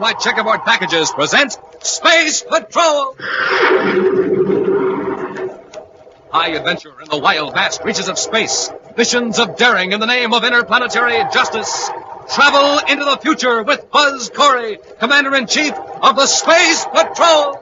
and white checkerboard packages present Space Patrol! High adventure in the wild, vast reaches of space. Missions of daring in the name of interplanetary justice. Travel into the future with Buzz Corry, Commander-in-Chief of the Space Patrol!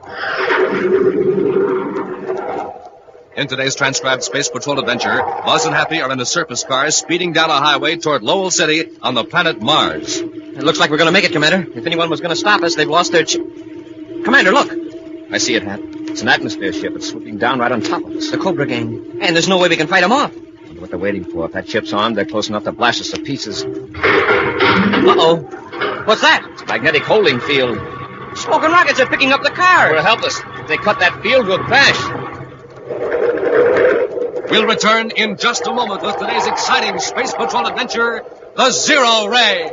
In today's transcribed Space Patrol adventure, Buzz and Happy are in a surface car speeding down a highway toward Lowell City on the planet Mars. It looks like we're going to make it, Commander. If anyone was going to stop us, they've lost their Commander, look. I see it, Hap. It's an atmosphere ship. It's swooping down right on top of us. The Cobra gang. And there's no way we can fight them off. I wonder what they're waiting for. If that ship's armed, they're close enough to blast us to pieces. Uh-oh. What's that? It's a magnetic holding field. Smoking rockets are picking up the car. We're helpless. If they cut that field, we'll crash. We'll return in just a moment with today's exciting Space Patrol adventure, the Zero Ray.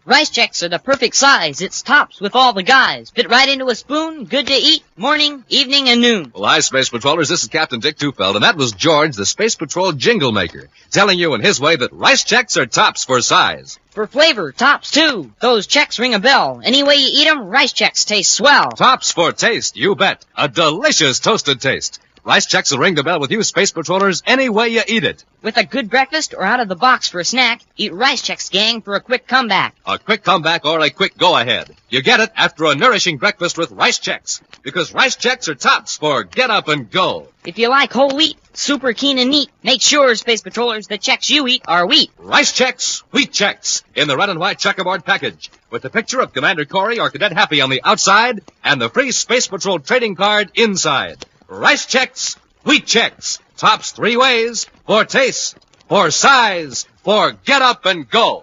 Rice checks are the perfect size. It's tops with all the guys. Fit right into a spoon, good to eat, morning, evening, and noon. Well, hi, Space Patrollers. This is Captain Dick Tufeld, and that was George, the Space Patrol jingle maker, telling you in his way that rice checks are tops for size. For flavor, tops too. Those checks ring a bell. Any way you eat 'em, rice checks taste swell. Tops for taste, you bet. A delicious toasted taste. Rice checks will ring the bell with you, Space Patrollers, any way you eat it. With a good breakfast or out of the box for a snack, eat rice checks, gang, for a quick comeback. A quick comeback or a quick go-ahead. You get it after a nourishing breakfast with rice checks. Because rice checks are tops for get up and go. If you like whole wheat, super keen and neat, make sure, Space Patrollers, the checks you eat are wheat. Rice checks, wheat checks, in the red and white checkerboard package, with the picture of Commander Corry or Cadet Happy on the outside and the free Space Patrol trading card inside. Rice checks, wheat checks, tops three ways, for taste, for size, for get up and go.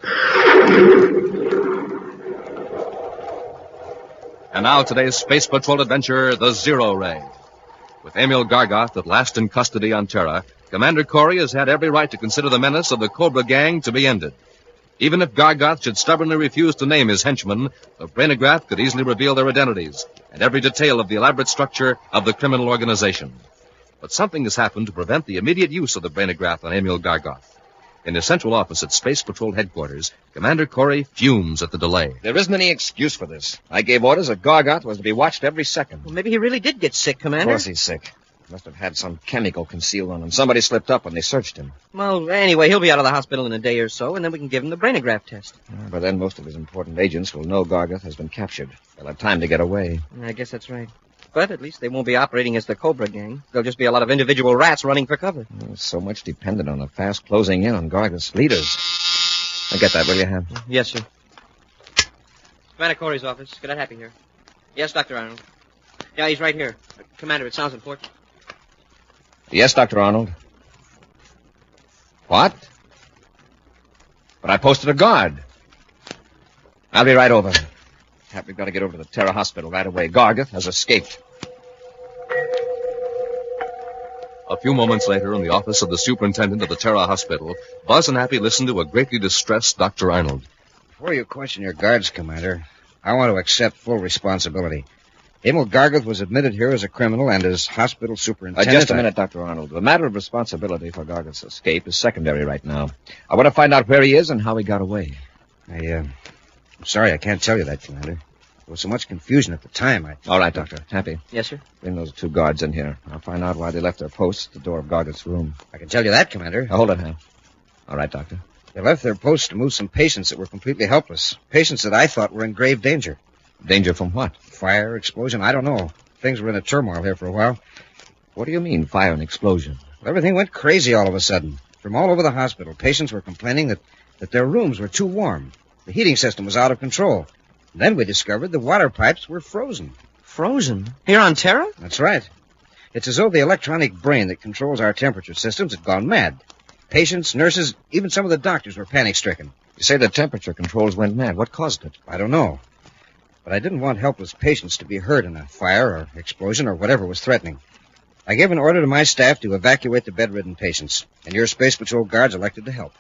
And now today's Space Patrol adventure, the Zero Ray. With Emil Gargoth at last in custody on Terra, Commander Corry has had every right to consider the menace of the Cobra gang to be ended. Even if Gargoth should stubbornly refuse to name his henchmen, the brainograph could easily reveal their identities and every detail of the elaborate structure of the criminal organization. But something has happened to prevent the immediate use of the brainograph on Emil Gargoth. In his central office at Space Patrol headquarters, Commander Corry fumes at the delay. There isn't any excuse for this. I gave orders that Gargoth was to be watched every second. Well, maybe he really did get sick, Commander. Of course he's sick. Must have had some chemical concealed on him. Somebody slipped up when they searched him. Well, anyway, he'll be out of the hospital in a day or so, and then we can give him the brainograph test. By then, most of his important agents will know Gargoth has been captured. They'll have time to get away. I guess that's right. But at least they won't be operating as the Cobra gang. There'll just be a lot of individual rats running for cover. So much dependent on the fast closing in on Gargoth's leaders. I'll get that, will you, Ham? Yes, sir. Commander Corry's office. Cadet Happy here. Yes, Dr. Arnold. Yeah, he's right here. Commander, it sounds important. Yes, Dr. Arnold. What? But I posted a guard. I'll be right over. We've got to get over to the Terra Hospital right away. Gargoth has escaped. A few moments later, in the office of the superintendent of the Terra Hospital, Buzz and Happy listened to a greatly distressed Dr. Arnold. Before you question your guards, Commander, I want to accept full responsibility. Emil Gargoth was admitted here as a criminal and as hospital superintendent. Just a minute, Dr. Arnold. The matter of responsibility for Gargoth's escape is secondary right now. I want to find out where he is and how he got away. I'm sorry I can't tell you that, Commander. There was so much confusion at the time. All right, Doctor. Happy. Yes, sir? Bring those two guards in here. I'll find out why they left their posts at the door of Gargoth's room. I can tell you that, Commander. Now, hold it, Ham. All right, Doctor. They left their posts to move some patients that were completely helpless. Patients that I thought were in grave danger. Danger from what? Fire, explosion, I don't know. Things were in a turmoil here for a while. What do you mean, fire and explosion? Well, everything went crazy all of a sudden. From all over the hospital, patients were complaining that their rooms were too warm. The heating system was out of control. Then we discovered the water pipes were frozen. Frozen? Here on Terra? That's right. It's as though the electronic brain that controls our temperature systems had gone mad. Patients, nurses, even some of the doctors were panic-stricken. You say the temperature controls went mad. What caused it? I don't know. But I didn't want helpless patients to be hurt in a fire or explosion or whatever was threatening. I gave an order to my staff to evacuate the bedridden patients, and your Space Patrol guards elected to help.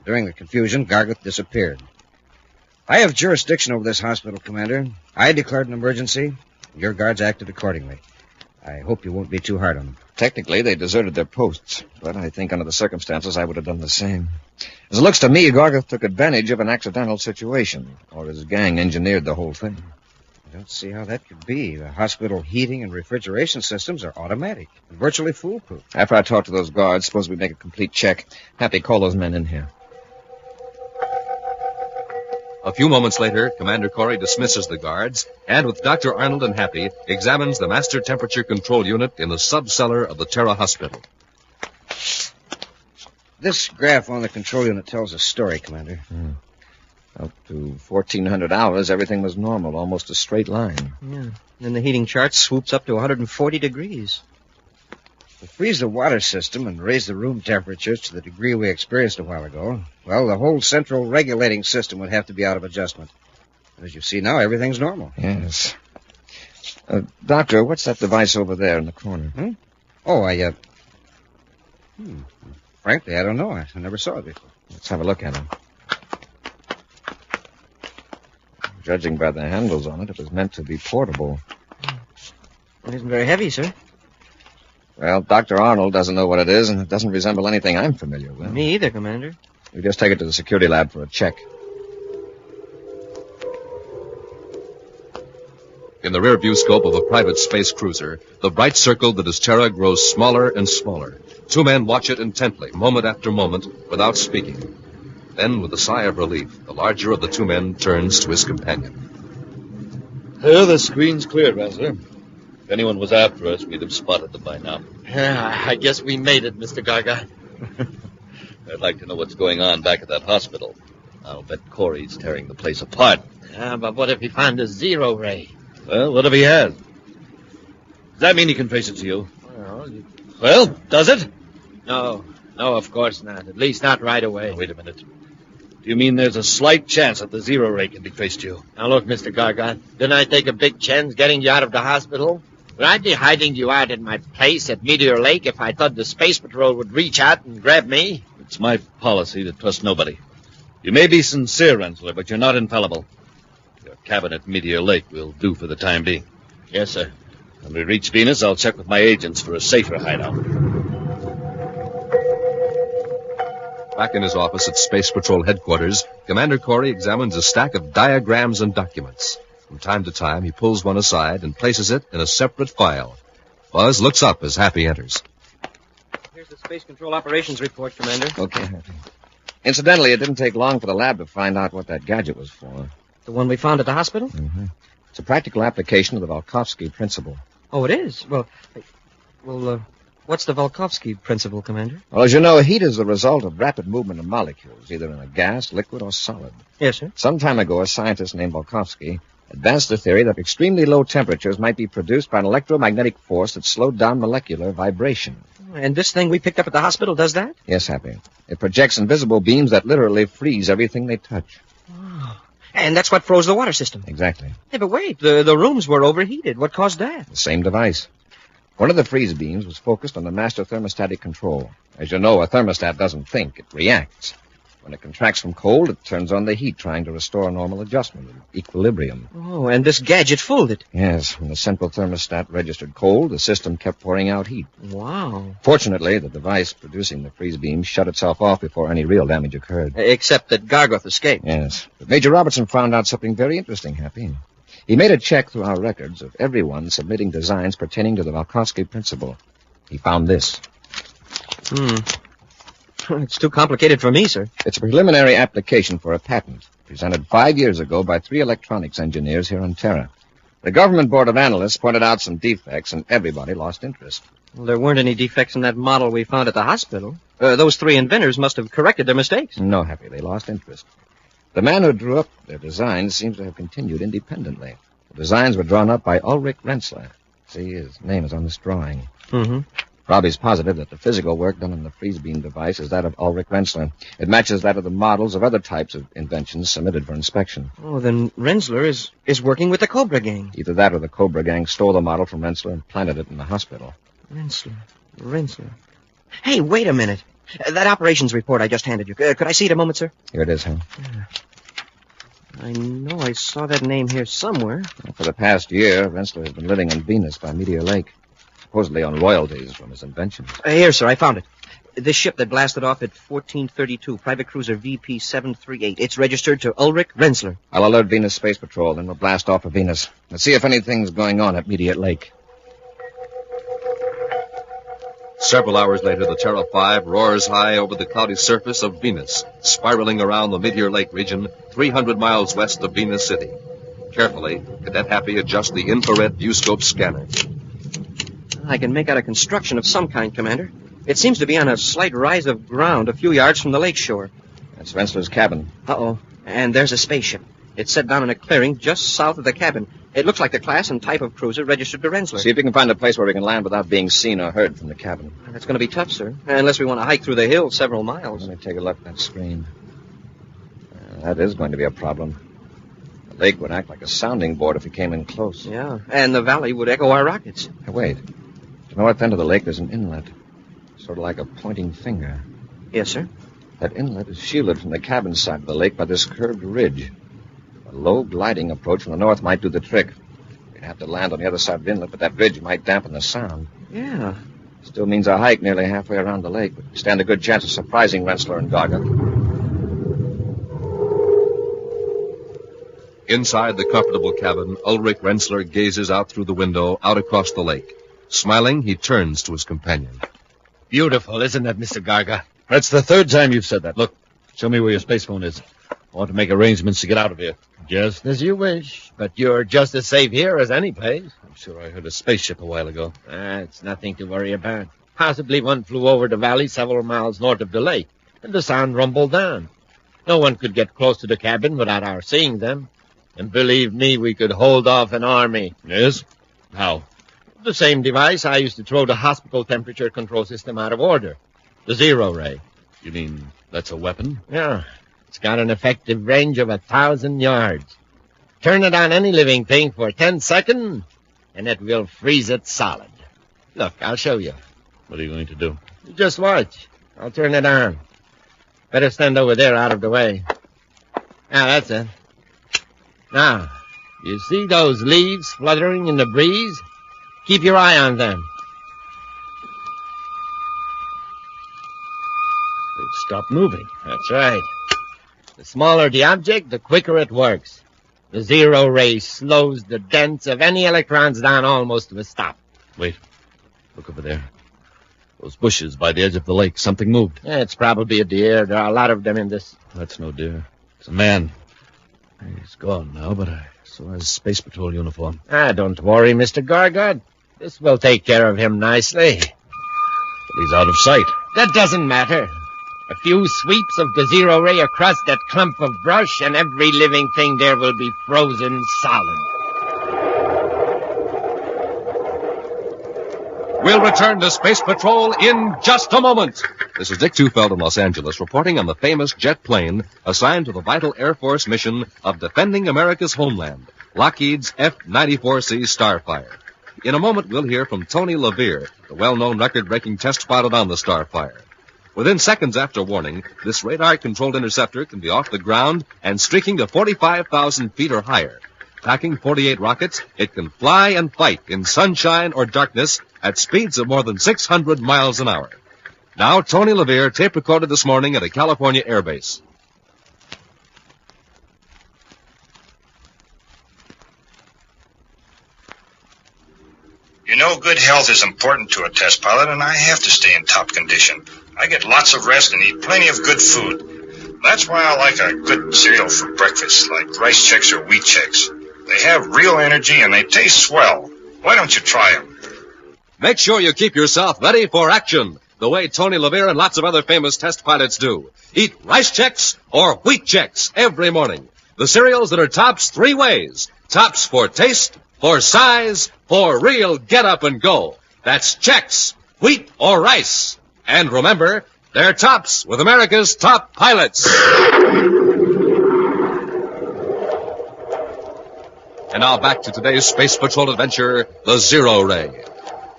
During the confusion, Gargoth disappeared. I have jurisdiction over this hospital, Commander. I declared an emergency, and your guards acted accordingly. I hope you won't be too hard on them. Technically, they deserted their posts, but I think under the circumstances I would have done the same. As it looks to me, Gargoth took advantage of an accidental situation, or his gang engineered the whole thing. I don't see how that could be. The hospital heating and refrigeration systems are automatic and virtually foolproof. After I talk to those guards, suppose we make a complete check. Happy, call those men in here. A few moments later, Commander Corry dismisses the guards and, with Dr. Arnold and Happy, examines the master temperature control unit in the sub-cellar of the Terra Hospital. This graph on the control unit tells a story, Commander. Up to 1,400 hours, everything was normal, almost a straight line. Yeah. Then the heating chart swoops up to 140 degrees. To freeze the water system and raise the room temperatures to the degree we experienced a while ago, well, the whole central regulating system would have to be out of adjustment. As you see now, everything's normal. Yes. Doctor, what's that device over there in the corner? Oh, frankly, I don't know. I never saw it before. Let's have a look at it. Judging by the handles on it, it was meant to be portable. It isn't very heavy, sir. Well, Dr. Arnold doesn't know what it is, and it doesn't resemble anything I'm familiar with. Me either, Commander. We just take it to the security lab for a check. In the rear view scope of a private space cruiser, the bright circle that is Terra grows smaller and smaller. Two men watch it intently, moment after moment, without speaking. Then, with a sigh of relief, the larger of the two men turns to his companion. The screen's clear, Razzler. If anyone was after us, we'd have spotted them by now. I guess we made it, Mr. Gaga. I'd like to know what's going on back at that hospital. I'll bet Corry's tearing the place apart. But what if he found a zero ray? Well, what if he has? Does that mean he can trace it to you? Well, does it? No, of course not. At least not right away. Wait a minute. Do you mean there's a slight chance that the zero ray can be traced to you? Now, look, Mr. Gargon, didn't I take a big chance getting you out of the hospital? Would I be hiding you out at my place at Meteor Lake if I thought the Space Patrol would reach out and grab me? It's my policy to trust nobody. You may be sincere, Rensler, but you're not infallible. Your cabin at Meteor Lake will do for the time being. Yes, sir. When we reach Venus, I'll check with my agents for a safer hideout. Back in his office at Space Patrol headquarters, Commander Corry examines a stack of diagrams and documents. From time to time, he pulls one aside and places it in a separate file. Buzz looks up as Happy enters. Here's the Space Control Operations Report, Commander. Okay, Happy. Incidentally, it didn't take long for the lab to find out what that gadget was for. The one we found at the hospital? Mm-hmm. It's a practical application of the Volkovsky principle. Oh, it is? Well, what's the Volkovsky principle, Commander? Well, as you know, heat is the result of rapid movement of molecules, either in a gas, liquid, or solid. Yes, sir. Some time ago, a scientist named Volkovsky advanced the theory that extremely low temperatures might be produced by an electromagnetic force that slowed down molecular vibration. And this thing we picked up at the hospital does that? Yes, Happy. It projects invisible beams that literally freeze everything they touch. Oh. And that's what froze the water system. Exactly. Hey, but wait, the rooms were overheated. What caused that? The same device. One of the freeze beams was focused on the master thermostatic control. As you know, a thermostat doesn't think, it reacts. When it contracts from cold, it turns on the heat, trying to restore normal adjustment and equilibrium. Oh, and this gadget fooled it. Yes, when the central thermostat registered cold, the system kept pouring out heat. Wow. Fortunately, the device producing the freeze beam shut itself off before any real damage occurred. Except that Gargoth escaped. Yes, but Major Robertson found out something very interesting, Happy. He made a check through our records of everyone submitting designs pertaining to the Volkovsky principle. He found this. It's too complicated for me, sir. It's a preliminary application for a patent, presented 5 years ago by 3 electronics engineers here on Terra. The government board of analysts pointed out some defects, and everybody lost interest. Well, there weren't any defects in that model we found at the hospital. Those 3 inventors must have corrected their mistakes. No, Happy, they lost interest. The man who drew up their designs seems to have continued independently. The designs were drawn up by Ulrich Rensler. See, his name is on this drawing. Mm-hmm. Robbie's positive that the physical work done on the freeze beam device is that of Ulrich Rensler. It matches that of the models of other types of inventions submitted for inspection. Oh, then Rensler is working with the Cobra gang. Either that or the Cobra gang stole the model from Rensler and planted it in the hospital. Rensler. Hey, wait a minute. That operations report I just handed you. Could I see it a moment, sir? Here it is, huh? I know I saw that name here somewhere. For the past year, Rensler has been living on Venus by Meteor Lake. supposedly on royalties from his inventions. Here, sir, I found it. This ship that blasted off at 1432, private cruiser VP-738. It's registered to Ulrich Renzler. I'll alert Venus Space Patrol, then we'll blast off for Venus. Let's see if anything's going on at Meteor Lake. Several hours later, the Terra 5 roars high over the cloudy surface of Venus, spiraling around the Meteor Lake region 300 miles west of Venus City. Carefully, Cadet Happy adjusts the infrared viewscope scanner. I can make out a construction of some kind, Commander. It seems to be on a slight rise of ground a few yards from the lake shore. That's Renzler's cabin. Uh-oh. And there's a spaceship. It's set down in a clearing just south of the cabin. It looks like the class and type of cruiser registered to Renzler. See if you can find a place where we can land without being seen or heard from the cabin. That's going to be tough, sir. Unless we want to hike through the hills several miles. Let me take a look at that screen. That is going to be a problem. The lake would act like a sounding board if we came in close. Yeah, and the valley would echo our rockets. Hey, wait. To the north end of the lake, there's an inlet. Sort of like a pointing finger. Yes, sir. That inlet is shielded from the cabin side of the lake by this curved ridge. A low gliding approach from the north might do the trick. We'd have to land on the other side of the inlet, but that ridge might dampen the sound. Yeah. Still means a hike nearly halfway around the lake, but we stand a good chance of surprising Renzler and Garga. Inside the comfortable cabin, Ulrich Renzler gazes out through the window, out across the lake. Smiling, he turns to his companion. Beautiful, isn't it, Mr. Garga? That's the third time you've said that. Look, show me where your space phone is. I want to make arrangements to get out of here. Just as you wish, but you're just as safe here as any place. I'm sure I heard a spaceship a while ago. It's nothing to worry about. Possibly one flew over the valley several miles north of the lake, and the sound rumbled down. No one could get close to the cabin without our seeing them. And believe me, we could hold off an army. Yes? How? The same device I used to throw the hospital temperature control system out of order. The zero ray. You mean that's a weapon? Yeah. It's got an effective range of 1,000 yards. Turn it on any living thing for 10 seconds, and it will freeze it solid. Look, I'll show you. What are you going to do? Just watch. I'll turn it on. Better stand over there out of the way. That's it. Now, you see those leaves fluttering in the breeze? Keep your eye on them. They've stopped moving. That's right. The smaller the object, the quicker it works. The zero ray slows the dents of any electrons down almost to a stop. Wait. Look over there. Those bushes by the edge of the lake. Something moved. It's probably a deer. There are a lot of them in this. That's no deer. It's a man. He's gone now, but I saw his Space Patrol uniform. Don't worry, Mr. Gargard. This will take care of him nicely. But he's out of sight. That doesn't matter. A few sweeps of the zero ray across that clump of brush, and every living thing there will be frozen solid. We'll return to Space Patrol in just a moment. This is Dick Tufeld in Los Angeles, reporting on the famous jet plane assigned to the vital Air Force mission of defending America's homeland, Lockheed's F-94C Starfire. In a moment, we'll hear from Tony LaVere, the well-known record-breaking test pilot on the Starfire. Within seconds after warning, this radar-controlled interceptor can be off the ground and streaking to 45,000 feet or higher. Packing 48 rockets, it can fly and fight in sunshine or darkness at speeds of more than 600 miles an hour. Now, Tony LaVere tape-recorded this morning at a California air base. You know, good health is important to a test pilot, and I have to stay in top condition. I get lots of rest and eat plenty of good food. That's why I like a good cereal for breakfast, like Rice Chex or Wheat Chex. They have real energy and they taste swell. Why don't you try them? Make sure you keep yourself ready for action, the way Tony LaVere and lots of other famous test pilots do. Eat Rice Chex or Wheat Chex every morning. The cereals that are tops three ways. Tops for taste, for size, for real get up and go. That's Chex, wheat or rice. And remember, they're tops with America's top pilots. And now back to today's Space Patrol adventure, the Zero Ray.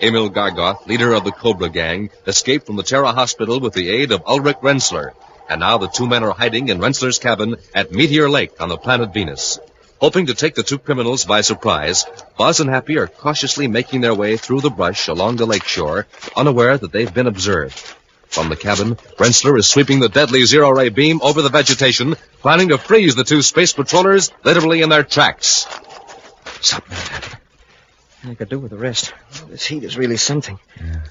Emil Gargoth, leader of the Cobra Gang, escaped from the Terra Hospital with the aid of Ulrich Renzler. And now the two men are hiding in Renzler's cabin at Meteor Lake on the planet Venus. Hoping to take the two criminals by surprise, Buzz and Happy are cautiously making their way through the brush along the lakeshore, unaware that they've been observed. From the cabin, Rensler is sweeping the deadly zero-ray beam over the vegetation, planning to freeze the two space patrollers literally in their tracks. Something happened. I could do with the rest. This heat is really something. Yeah.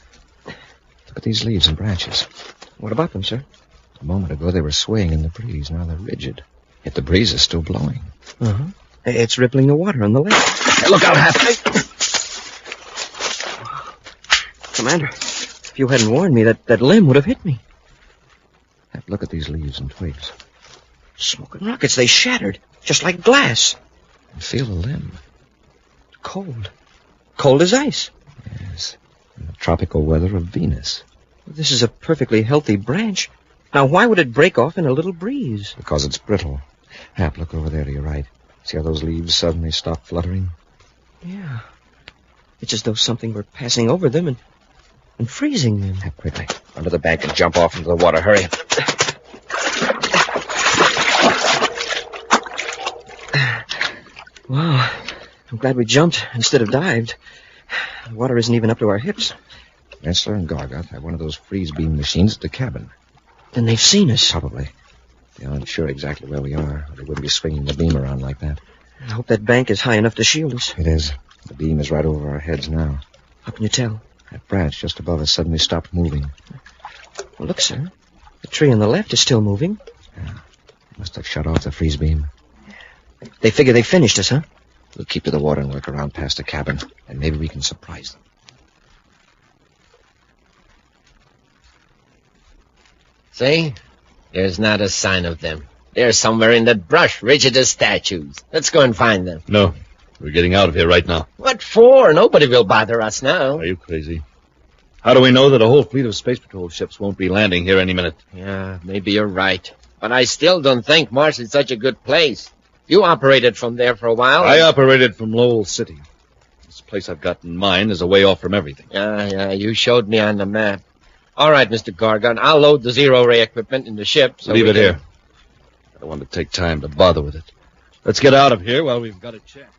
Look at these leaves and branches. What about them, sir? A moment ago they were swaying in the breeze. Now they're rigid. Yet the breeze is still blowing. Uh-huh. It's rippling the water on the lake. Hey, look out, Happy! Commander, if you hadn't warned me, that limb would have hit me. Happy, look at these leaves and twigs. Smoking rockets, they shattered, just like glass. And feel the limb. Cold. Cold as ice. Yes. In the tropical weather of Venus. This is a perfectly healthy branch. Now, why would it break off in a little breeze? Because it's brittle. Hap, look over there to your right. See how those leaves suddenly stop fluttering? Yeah. It's as though something were passing over them and freezing them. Hap, quickly. Under the bank and jump off into the water. Hurry. Wow. I'm glad we jumped instead of dived. The water isn't even up to our hips. Rensler and Gargot have one of those freeze beam machines at the cabin. Then they've seen us. Probably. They aren't sure exactly where we are, or they wouldn't be swinging the beam around like that. I hope that bank is high enough to shield us. It is. The beam is right over our heads now. How can you tell? That branch just above us suddenly stopped moving. Well, look, sir. The tree on the left is still moving. Yeah. They must have shut off the freeze beam. They figure they finished us, huh? We'll keep to the water and work around past the cabin, and maybe we can surprise them. See? There's not a sign of them. They're somewhere in that brush, rigid as statues. Let's go and find them. No. We're getting out of here right now. What for? Nobody will bother us now. Are you crazy? How do we know that a whole fleet of Space Patrol ships won't be landing here any minute? Yeah, maybe you're right. But I still don't think Mars is such a good place. You operated from there for a while. I operated from Lowell City. This place I've got in mind is a way off from everything. Yeah, you showed me on the map. All right, Mr. Gargon, I'll load the zero-ray equipment in the ship. So leave it here. I don't want to take time to bother with it. Let's get out of here while we've got a chance.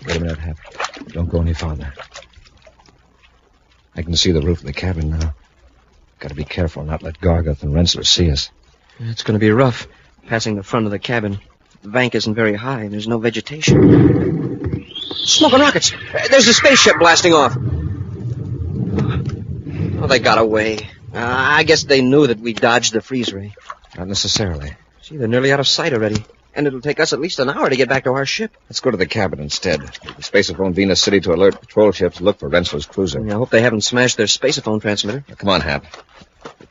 Wait a minute, Hap. Don't go any farther. I can see the roof of the cabin now. Got to be careful not let Gargoth and Rensler see us. It's going to be rough, passing the front of the cabin. The bank isn't very high, and there's no vegetation. Smoking rockets! There's a spaceship blasting off. Oh, they got away. I guess they knew that we dodged the freeze ray. Not necessarily. See, they're nearly out of sight already. And it'll take us at least an hour to get back to our ship. Let's go to the cabin instead. Leave the spaceophone Venus City to alert patrol ships to look for Rensler's cruiser. I hope they haven't smashed their spaceophone transmitter. Now, come on, Hap.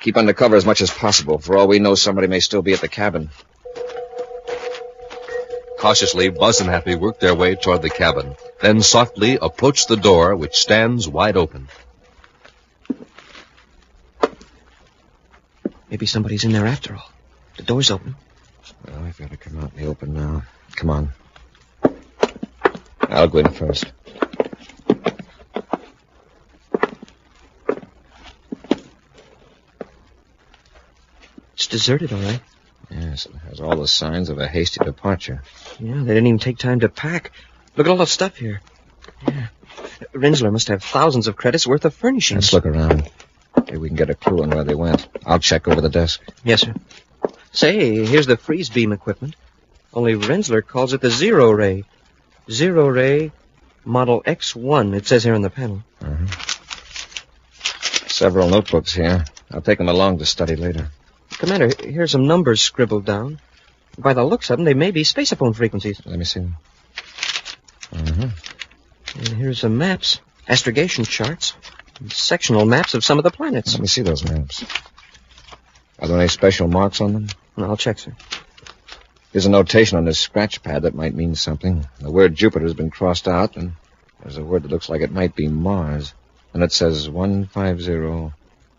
Keep under cover as much as possible. For all we know, somebody may still be at the cabin. Cautiously, Buzz and Happy work their way toward the cabin, then softly approach the door, which stands wide open. Maybe somebody's in there after all. The door's open. Well, I've got to come out in the open now. Come on. I'll go in first. It's deserted, all right. Yes, it has all the signs of a hasty departure. Yeah, they didn't even take time to pack. Look at all the stuff here. Yeah. Rensler must have thousands of credits worth of furnishings. Let's look around. Maybe we can get a clue on where they went. I'll check over the desk. Yes, sir. Say, here's the freeze beam equipment. Only Rensler calls it the Zero Ray. Zero Ray Model X1, it says here on the panel. Uh-huh. Several notebooks here. I'll take them along to study later. Commander, here's some numbers scribbled down. By the looks of them, they may be spaceophone frequencies. Let me see them. Uh-huh. And here's some maps, astrogation charts, and sectional maps of some of the planets. Let me see those maps. Are there any special marks on them? I'll check, sir. There's a notation on this scratch pad that might mean something. The word Jupiter has been crossed out, and there's a word that looks like it might be Mars. And it says 150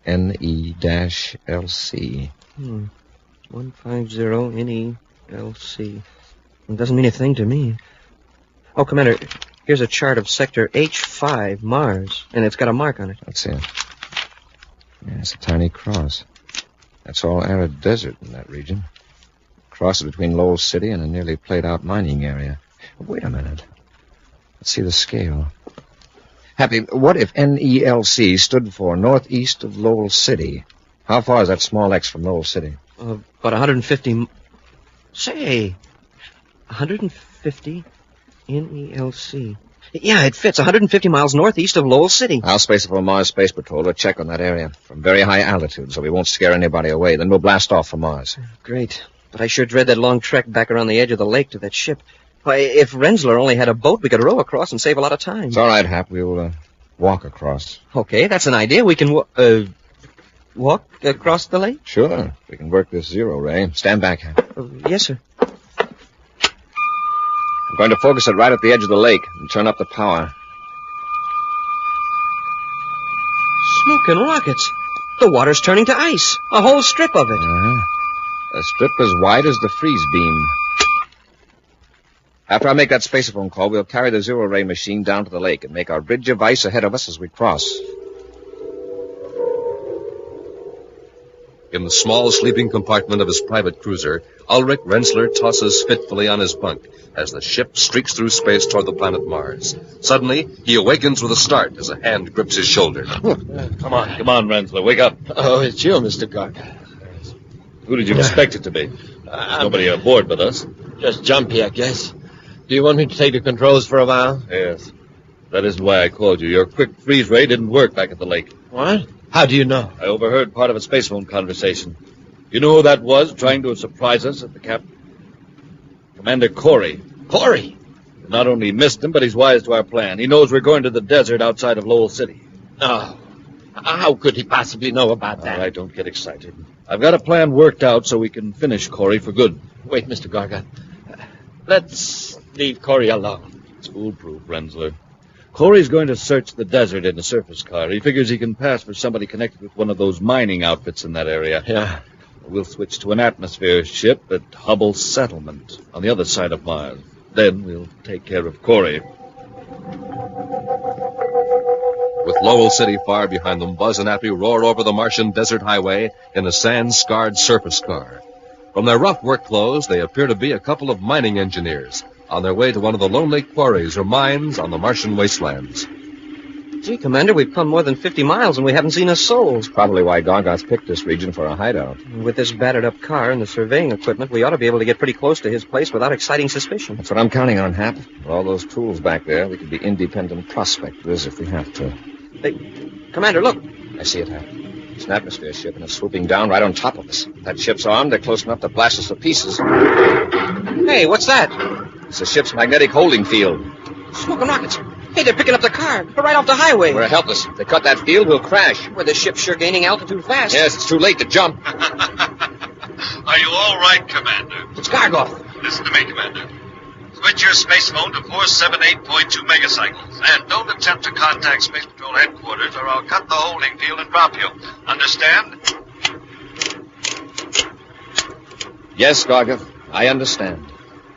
NE-LC. 150 NE-LC. It doesn't mean a thing to me. Oh, Commander, here's a chart of sector H5, Mars, and it's got a mark on it. Let's see it. Yeah, it's a tiny cross. That's all arid desert in that region. Crosses between Lowell City and a nearly played-out mining area. Wait a minute. Let's see the scale. Happy, what if NELC stood for northeast of Lowell City? How far is that small X from Lowell City? About 150... Say, 150 NELC. Yeah, it fits. 150 miles northeast of Lowell City. I'll space it for Mars Space Patrol to check on that area from very high altitude so we won't scare anybody away. Then we'll blast off for Mars. Great. But I sure dread that long trek back around the edge of the lake to that ship. Why, if Rensler only had a boat, we could row across and save a lot of time. It's all right, Hap. We'll walk across. Okay, that's an idea. We can walk across the lake? Sure. We can work this zero ray. Stand back, Hap. Yes, sir. I'm going to focus it right at the edge of the lake and turn up the power. Smoking rockets. The water's turning to ice. A whole strip of it. A strip as wide as the freeze beam. After I make that spacephone call, we'll carry the zero-ray machine down to the lake and make our bridge of ice ahead of us as we cross. In the small sleeping compartment of his private cruiser, Ulrich Rensler tosses fitfully on his bunk as the ship streaks through space toward the planet Mars. Suddenly, he awakens with a start as a hand grips his shoulder. Come on, Rensler, wake up. Oh, it's you, Mr. Garga. Who did you expect it to be? There's nobody aboard but us. Just jumpy, I guess. Do you want me to take the controls for a while? Yes. That isn't why I called you. Your quick freeze ray didn't work back at the lake. What? How do you know? I overheard part of a spacephone conversation. You know who that was trying to surprise us at the cap? Commander Corry. Corry? Not only missed him, but he's wise to our plan. He knows we're going to the desert outside of Lowell City. No. How could he possibly know about that? All right, don't get excited. I've got a plan worked out so we can finish Corry for good. Wait, Mr. Garga. Let's leave Corry alone. It's foolproof, Rensler. Corey's going to search the desert in a surface car. He figures he can pass for somebody connected with one of those mining outfits in that area. Yeah. We'll switch to an atmosphere ship at Hubble Settlement on the other side of Mars. Then we'll take care of Corry. With Lowell City far behind them, Buzz and Happy roar over the Martian desert highway in a sand-scarred surface car. From their rough work clothes, they appear to be a couple of mining engineers on their way to one of the lonely quarries or mines on the Martian wastelands. Gee, Commander, we've come more than 50 miles and we haven't seen a soul. That's probably why Gargoth picked this region for a hideout. With this battered-up car and the surveying equipment, we ought to be able to get pretty close to his place without exciting suspicion. That's what I'm counting on, Hap. With all those tools back there, we could be independent prospectors if we have to. Commander, look. I see it, Hap. It's an atmosphere ship, and it's swooping down right on top of us. If that ship's armed, they're close enough to blast us to pieces. Hey, what's that? It's the ship's magnetic holding field. Smoking rockets. Hey, they're picking up the car. They're right off the highway. We're helpless. If they cut that field, we'll crash. Well, the ship's sure gaining altitude fast. Yes, it's too late to jump. Are you all right, Commander? It's Gargoth. Listen to me, Commander. Switch your space phone to 478.2 megacycles, and don't attempt to contact Space Patrol headquarters, or I'll cut the holding field and drop you. Understand? Yes, Gargoth, I understand.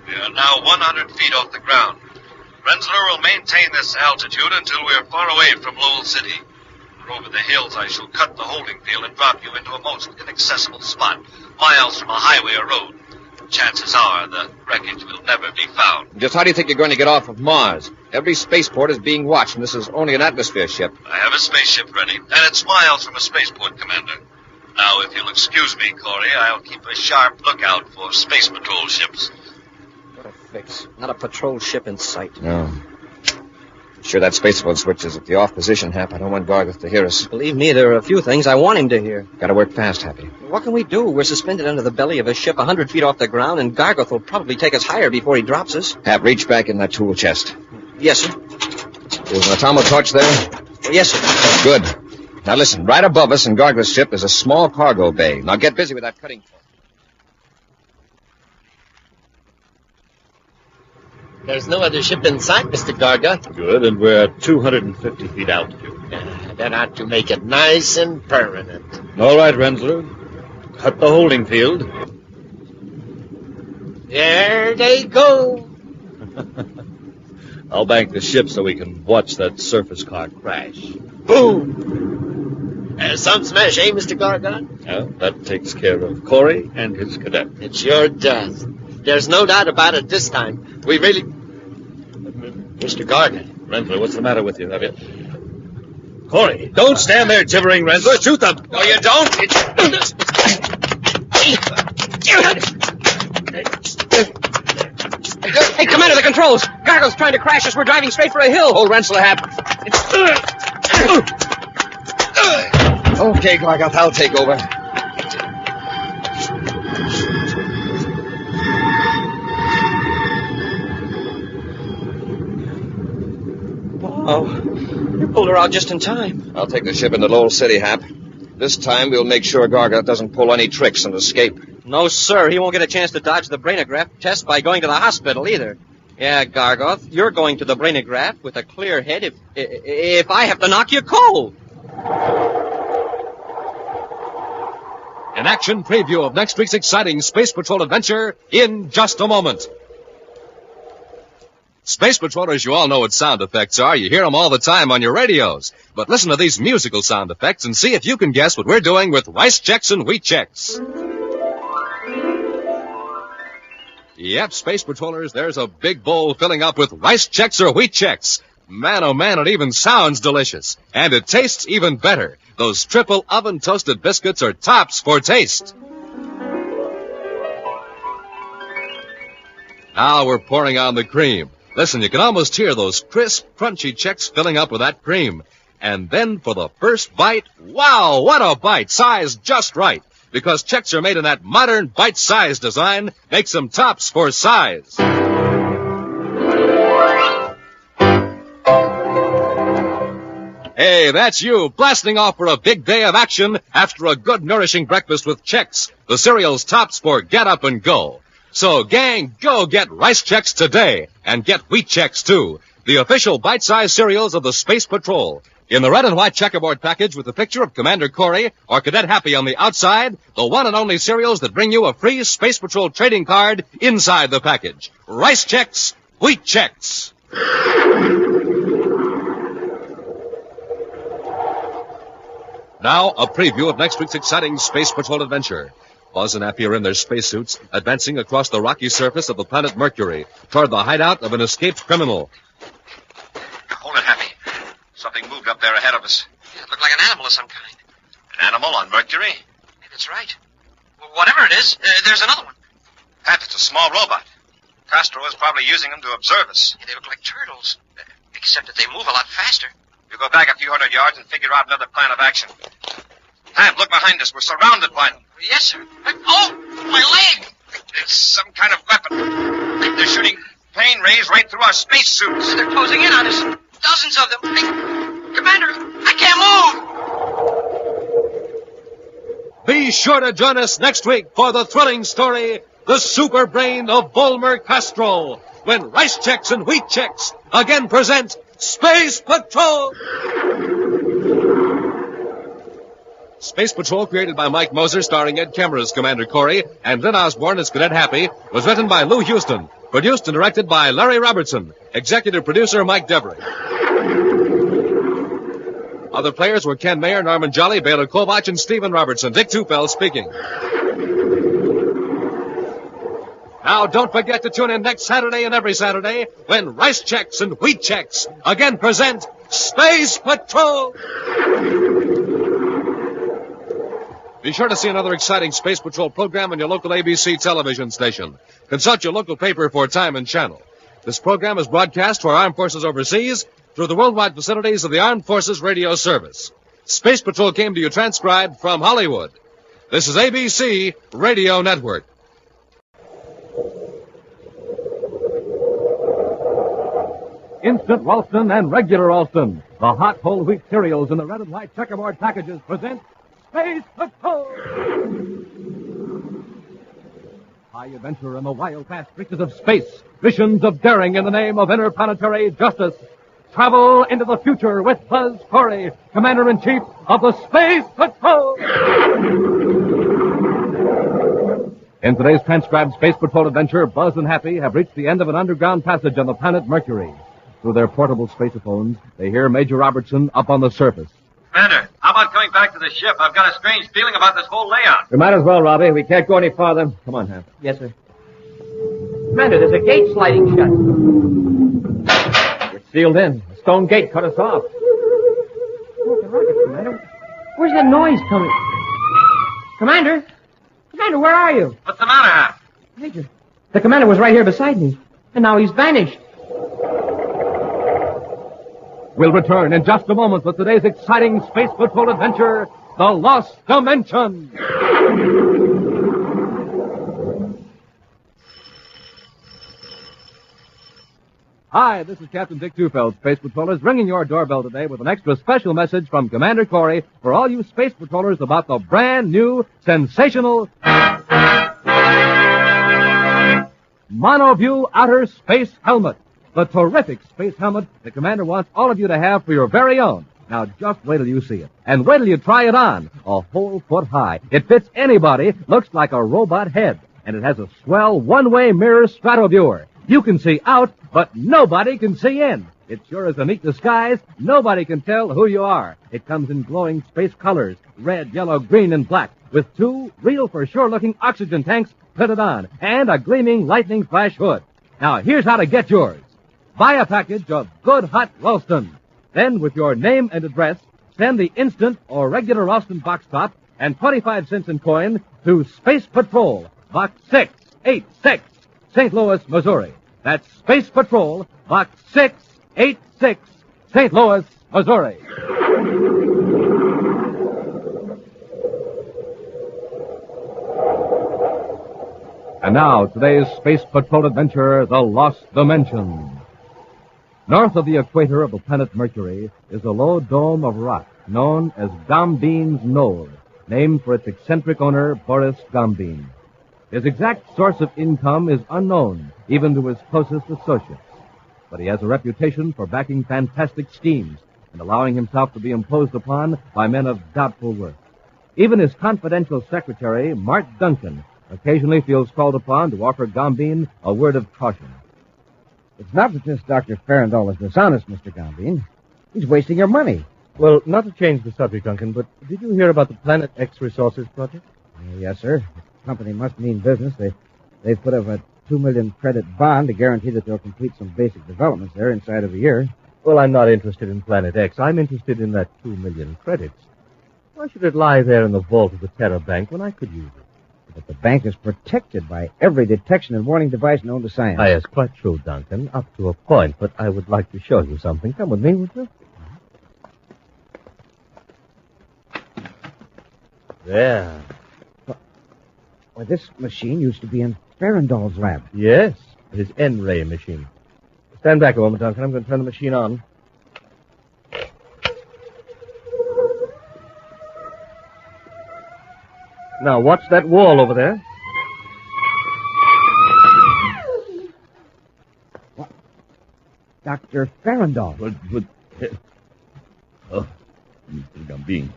We are now 100 feet off the ground. Rensler will maintain this altitude until we are far away from Lowell City. Or over the hills, I shall cut the holding field and drop you into a most inaccessible spot, miles from a highway or road. Chances are the wreckage will never be found. Just how do you think you're going to get off of Mars? Every spaceport is being watched, and this is only an atmosphere ship. I have a spaceship ready, and it's miles from a spaceport, Commander. Now, if you'll excuse me, Corry, I'll keep a sharp lookout for space patrol ships. What a fix. Not a patrol ship in sight. No. Sure that spacephone switch is at the off position, Hap. I don't want Gargoth to hear us. Believe me, there are a few things I want him to hear. Gotta work fast, Happy. What can we do? We're suspended under the belly of a ship 100 feet off the ground, and Gargoth will probably take us higher before he drops us. Hap, reach back in that tool chest. Yes, sir. There's an atomo torch there? Yes, sir. Good. Now listen, right above us in Gargoth's ship is a small cargo bay. Now get busy with that cutting torch. There's no other ship in sight, Mr. Gargoth. Good, and we're at 250 feet altitude. That ought to make it nice and permanent. All right, Rensler. Cut the holding field. There they go. I'll bank the ship so we can watch that surface car crash. Boom! Some smash, eh, Mr. Gargon? Well, that takes care of Corry and his cadet. It sure does. There's no doubt about it this time. We really... Mr. Gargon. Rensler, what's the matter with you? Have you... Corry, don't stand there gibbering, Rensler. Shoot them. No, you don't. Hey, Commander, the controls. Gargo's trying to crash us. We're driving straight for a hill. Hold Rensler Hap. Okay, Gargoth, I'll take over. Oh, you pulled her out just in time. I'll take the ship into Lowell City, Hap. This time we'll make sure Gargoth doesn't pull any tricks and escape. No, sir. He won't get a chance to dodge the brainograph test by going to the hospital either. Yeah, Gargoth, you're going to the brainograph with a clear head if I have to knock you cold. An action preview of next week's exciting Space Patrol adventure in just a moment. Space Patrollers, you all know what sound effects are. You hear them all the time on your radios. But listen to these musical sound effects and see if you can guess what we're doing with Rice Chex and Wheat Chex. Yep, Space Patrollers, there's a big bowl filling up with Rice Chex or Wheat Chex. Man, oh man, it even sounds delicious. And it tastes even better. Those triple oven-toasted biscuits are tops for taste. Now we're pouring on the cream. Listen, you can almost hear those crisp, crunchy Chex filling up with that cream. And then for the first bite, wow, what a bite! Size just right. Because Chex are made in that modern bite-size design, makes them tops for size. Hey, that's you, blasting off for a big day of action after a good, nourishing breakfast with Chex, the cereal's tops for get up and go. So, gang, go get Rice Chex today, and get Wheat Chex, too, the official bite-sized cereals of the Space Patrol. In the red and white checkerboard package with a picture of Commander Corry or Cadet Happy on the outside, the one and only cereals that bring you a free Space Patrol trading card inside the package. Rice Chex, Wheat Chex. Now, a preview of next week's exciting Space Patrol adventure. Buzz and Happy are in their spacesuits, advancing across the rocky surface of the planet Mercury toward the hideout of an escaped criminal. Hold it, Happy. Something moved up there ahead of us. It looked like an animal of some kind. An animal on Mercury? Maybe that's right. Well, whatever it is, there's another one. Hap, it's a small robot. Castro is probably using them to observe us. Yeah, they look like turtles, except that they move a lot faster. You go back a few hundred yards and figure out another plan of action. Hap, look behind us. We're surrounded by them. Yes, sir. Oh, my leg! It's some kind of weapon. They're shooting plane rays right through our spacesuits. They're closing in on us. Dozens of them. Commander, I can't move! Be sure to join us next week for the thrilling story, The Super Brain of Volmer Castro, when Rice Chex and Wheat Chex again present Space Patrol! Space Patrol, created by Mike Moser, starring Ed Kemmer as Commander Corry and Lynn Osborne as Cadet Happy, was written by Lou Houston, produced and directed by Larry Robertson, executive producer Mike Devery. Other players were Ken Mayer, Norman Jolly, Baylor Kovach, and Stephen Robertson. Dick Tufeld speaking. Now, don't forget to tune in next Saturday and every Saturday when Rice Chex and Wheat Chex again present Space Patrol! Be sure to see another exciting Space Patrol program on your local ABC television station. Consult your local paper for time and channel. This program is broadcast to our armed forces overseas through the worldwide facilities of the Armed Forces Radio Service. Space Patrol came to you transcribed from Hollywood. This is ABC Radio Network. Instant Ralston and regular Ralston, the hot whole wheat cereals in the red and white checkerboard packages present Space Patrol! High adventure in the wild, fast reaches of space. Missions of daring in the name of interplanetary justice. Travel into the future with Buzz Corry, Commander-in-Chief of the Space Patrol! In today's transcribed Space Patrol adventure, Buzz and Happy have reached the end of an underground passage on the planet Mercury. Through their portable spacephones, they hear Major Robertson up on the surface. Commander, how about coming back to the ship? I've got a strange feeling about this whole layout. We might as well, Robbie. We can't go any farther. Come on, Hap. Yes, sir. Commander, there's a gate sliding shut. We're sealed in. The stone gate cut us off. Oh, the rocket, Commander. Where's that noise coming? Commander? Commander, where are you? What's the matter, Hap? Major, the commander was right here beside me, and now he's vanished. We'll return in just a moment with today's exciting Space Patrol adventure, The Lost Dimension. Hi, this is Captain Dick Tufeld, Space Patrollers, ringing your doorbell today with an extra special message from Commander Corry for all you Space Patrollers about the brand new, sensational Monoview Outer Space Helmet. The terrific space helmet the Commander wants all of you to have for your very own. Now, just wait till you see it. And wait till you try it on. A whole foot high. It fits anybody, looks like a robot head. And it has a swell one-way mirror stratoviewer. You can see out, but nobody can see in. It sure is a neat disguise. Nobody can tell who you are. It comes in glowing space colors, red, yellow, green, and black, with two real-for-sure-looking oxygen tanks fitted on, and a gleaming lightning flash hood. Now, here's how to get yours. Buy a package of good hot Ralston. Then, with your name and address, send the instant or regular Ralston box top and 25 cents in coin to Space Patrol, Box 686, St. Louis, Missouri. That's Space Patrol, Box 686, St. Louis, Missouri. And now, today's Space Patrol adventure, The Lost Dimension. North of the equator of the planet Mercury is a low dome of rock known as Gombine's Knoll, named for its eccentric owner, Boris Gombine. His exact source of income is unknown, even to his closest associates. But he has a reputation for backing fantastic schemes and allowing himself to be imposed upon by men of doubtful worth. Even his confidential secretary, Mart Duncan, occasionally feels called upon to offer Gombine a word of caution. It's not that this Dr. Farandol is dishonest, Mr. Gombine. He's wasting your money. Well, not to change the subject, Duncan, but did you hear about the Planet X Resources project? Yes, sir. The company must mean business. They've put up a $2 million credit bond to guarantee that they'll complete some basic developments there inside of a year. Well, I'm not interested in Planet X. I'm interested in that 2 million credits. Why should it lie there in the vault of the Terra Bank when I could use it? But the bank is protected by every detection and warning device known to science. Yes, quite true, Duncan, up to a point, but I would like to show you something. Come with me, would you? There. Why, this machine used to be in Farandol's lab. Yes, his N-ray machine. Stand back a moment, Duncan. I'm going to turn the machine on. Now, watch that wall over there. What? Dr. Farandol. Oh, Mr. Gambin,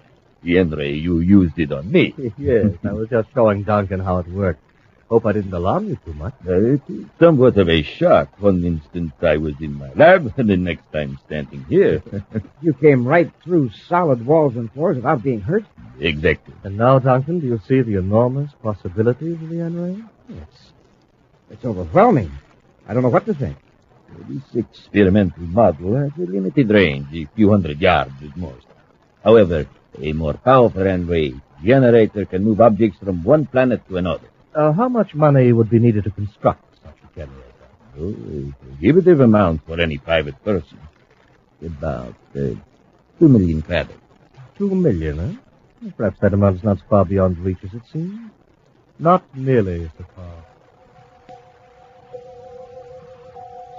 the N-ray, you used it on me. Yes, I was just showing Duncan how it worked. Hope I didn't alarm you too much. It is somewhat of a shock. One instant I was in my lab, and the next time standing here. You came right through solid walls and floors without being hurt? Exactly. And now, Duncan, do you see the enormous possibilities of the N-ray? It's overwhelming. I don't know what to think. This experimental model has a limited range, a few hundred yards at most. However, a more powerful N-ray generator can move objects from one planet to another. How much money would be needed to construct such a generator? Oh, a prohibitive amount for any private person. About 2 million credits. 2 million, eh? Perhaps that amount is not so far beyond reach as it seems. Not nearly so far.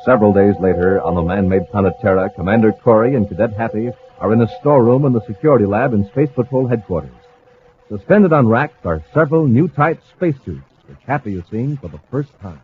Several days later, on the man-made planet Terra, Commander Corry and Cadet Happy are in a storeroom in the security lab in Space Patrol headquarters. Suspended on racks are several new type spacesuits, which Happy is seeing for the first time.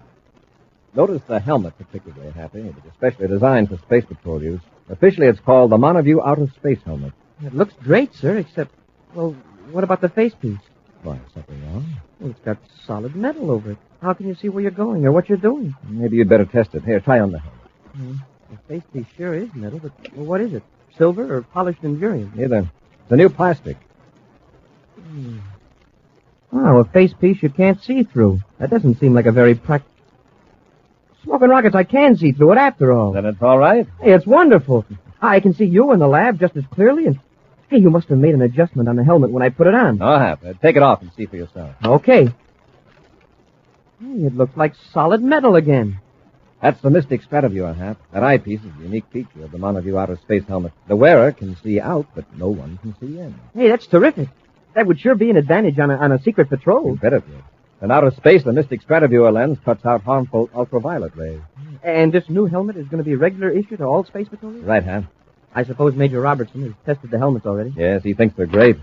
Notice the helmet particularly, Happy. It was especially designed for Space Patrol use. Officially, it's called the Monoview Outer Space Helmet. It looks great, sir, except, well, what about the facepiece? Why, is something wrong? Well, it's got solid metal over it. How can you see where you're going or what you're doing? Maybe you'd better test it. Here, try on the helmet. The facepiece sure is metal, but well, what is it? Silver or polished Endurium? Neither. It's a new plastic. Oh, a face piece you can't see through. That doesn't seem like a very Smoking rockets, I can see through it after all. Then it's all right? Hey, it's wonderful. I can see you in the lab just as clearly, and hey, you must have made an adjustment on the helmet when I put it on. No, Hap. Take it off and see for yourself. Okay. Hey, it looks like solid metal again. That's the Mystic Strataviewer, Hap. That eyepiece is a unique feature of the Monoview outer space helmet. The wearer can see out, but no one can see in. Hey, that's terrific. That would sure be an advantage on a secret patrol. You bet it would. In outer space, the Mystic Strataviewer lens cuts out harmful ultraviolet rays. And this new helmet is going to be a regular issue to all space patrols? Right, Hap. I suppose Major Robertson has tested the helmets already. Yes, he thinks they're great.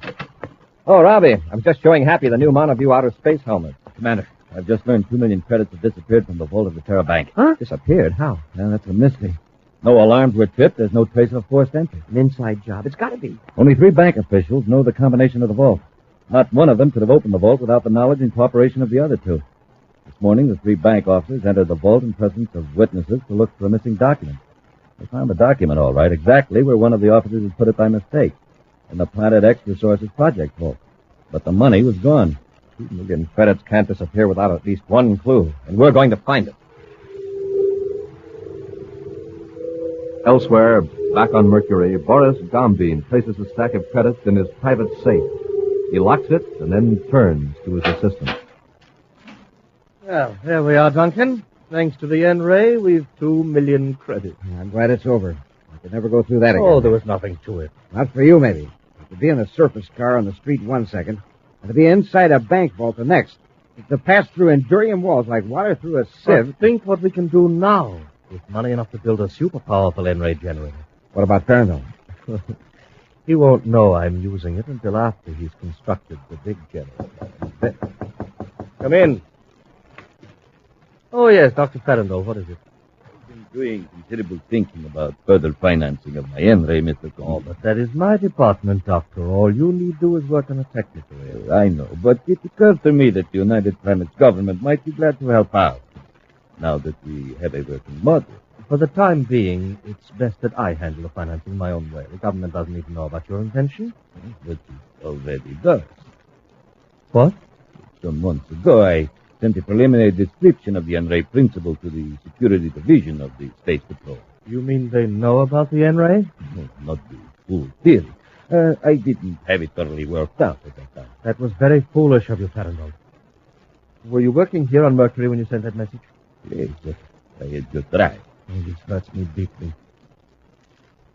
Oh, Robbie, I'm just showing Happy the new Monoview outer space helmet. Commander, I've just learned 2 million credits have disappeared from the vault of the Terra Bank. Huh? Disappeared? How? Now, that's a mystery. No alarms were tripped. There's no trace of forced entry. An inside job. It's got to be. Only 3 bank officials know the combination of the vault. Not one of them could have opened the vault without the knowledge and cooperation of the other 2. This morning, the 3 bank officers entered the vault in presence of witnesses to look for a missing document. They found the document, all right, exactly where one of the officers had put it by mistake, in the Planet X Resources Project vault. But the money was gone. 2 million credits can't disappear without at least one clue, and we're going to find it. Elsewhere, back on Mercury, Boris Gombeen places a stack of credits in his private safe. He locks it and then turns to his assistant. Well, there we are, Duncan. Thanks to the N-ray, we've 2 million credits. I'm glad it's over. I could never go through that again. Oh, there was nothing to it. Not for you, maybe. But to be in a surface car on the street 1 second, and to be inside a bank vault the next. To pass through Endurium walls like water through a sieve. But think what we can do now, with money enough to build a super powerful N-ray generator. What about Farrell? He won't know I'm using it until after he's constructed the big generator. Come in. Oh, yes, Dr. Farrell, what is it? I've been doing considerable thinking about further financing of my N-ray, Mr. Oh, but that is my department, Doctor. All you need do is work on a technical area. I know, but it occurs to me that the United Planets government might be glad to help out, now that we have a working model. For the time being, it's best that I handle the financing my own way. The government doesn't even know about your invention. But it already does. What? Some months ago, I sent a preliminary description of the N-ray principle to the security division of the Space Patrol. You mean they know about the N-ray? No, not the full theory. I didn't have it thoroughly worked out at that time. That was very foolish of you, Farrell. Were you working here on Mercury when you sent that message? Yes, I had just arrived. Oh, this hurts me deeply.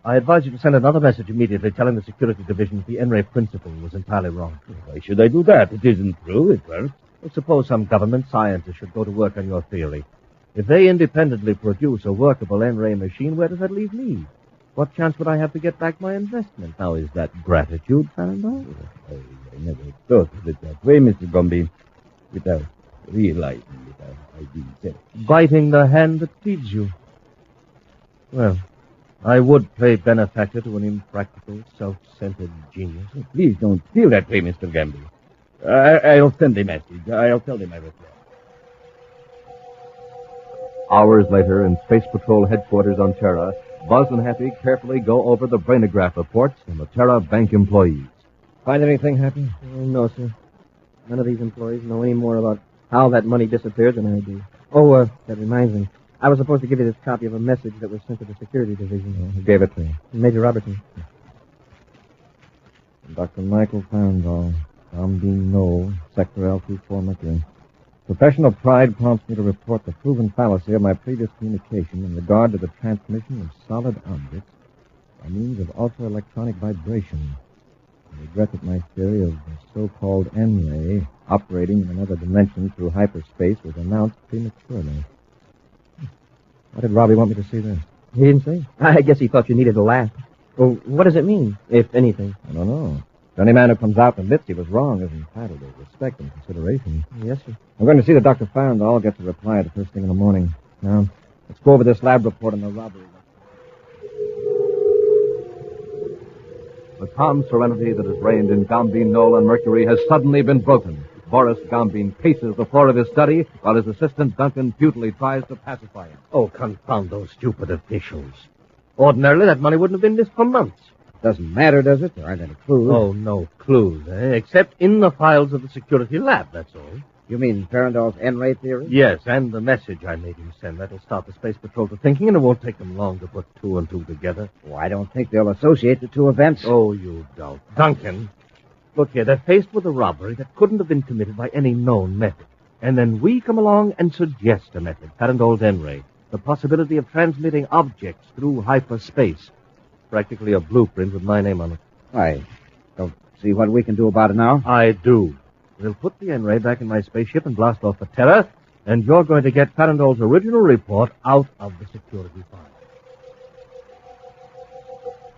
I advise you to send another message immediately telling the security division that the N-ray principle was entirely wrong. Why should I do that? It isn't true. It works. Well, suppose some government scientists should go to work on your theory. If they independently produce a workable N-ray machine, where does that leave me? What chance would I have to get back my investment? Now, is that gratitude, Farrell? I never thought of it that way, Mr. Gombe. Without realizing it, I didn't say. Biting the hand that feeds you. Well, I would play benefactor to an impractical, self-centered genius. Please don't feel that way, Mr. Gamble. I'll send a message. I'll tell him I reply. Hours later, in Space Patrol headquarters on Terra, Buzz and Happy carefully go over the brainograph reports from the Terra Bank employees. Find anything, Happy? Oh, no, sir. None of these employees know any more about how that money disappeared than I do. Oh, that reminds me. I was supposed to give you this copy of a message that was sent to the security division. Who gave it to you? Major Robertson. Dr. Michael Farrell, Gombeen Knoll, Sector L24 Mercury. Professional pride prompts me to report the proven fallacy of my previous communication in regard to the transmission of solid objects by means of ultra-electronic vibration. I regret that my theory of the so-called N-ray operating in another dimension through hyperspace was announced prematurely. Why did Robbie want me to see this? He didn't say. I guess he thought you needed a laugh. Well, what does it mean, if anything? I don't know. Any man who comes out and admits he was wrong is entitled to respect and consideration. Yes, sir. I'm going to see that Dr. Farrell gets a reply the first thing in the morning. Now, let's go over this lab report on the robbery. The calm serenity that has reigned in Gombeen Knoll and Mercury has suddenly been broken. Boris Gombeen paces the floor of his study while his assistant Duncan futilely tries to pacify him. Oh, confound those stupid officials. Ordinarily, that money wouldn't have been missed for months. Doesn't matter, does it? There aren't any clues. Oh, no clues, except in the files of the security lab, that's all. You mean Farandol's N-ray theory? Yes, and the message I made him send. That'll start the Space Patrol to thinking, and it won't take them long to put two and two together. Oh, I don't think they'll associate the two events. Oh, you don't. Duncan, look here, they're faced with a robbery that couldn't have been committed by any known method. And then we come along and suggest a method, Farandol's N-ray, the possibility of transmitting objects through hyperspace. Practically a blueprint with my name on it. I don't see what we can do about it now. I do. We'll put the N-ray back in my spaceship and blast off for Terra, and you're going to get Farandol's original report out of the security file.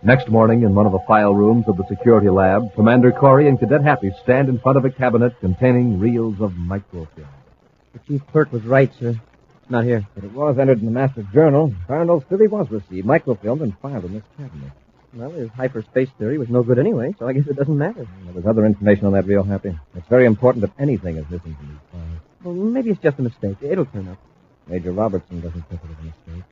Next morning, in one of the file rooms of the security lab, Commander Corry and Cadet Happy stand in front of a cabinet containing reels of microfilm. The chief clerk was right, sir. It's not here. But it was entered in the master journal. Farandol's theory was received, microfilmed, and filed in this cabinet. Well, his hyperspace theory was no good anyway, so I guess it doesn't matter. Well, there's other information on that reel, Happy. It's very important if anything is missing from these files. Well, maybe it's just a mistake. It'll turn up. Major Robertson doesn't think it was a mistake.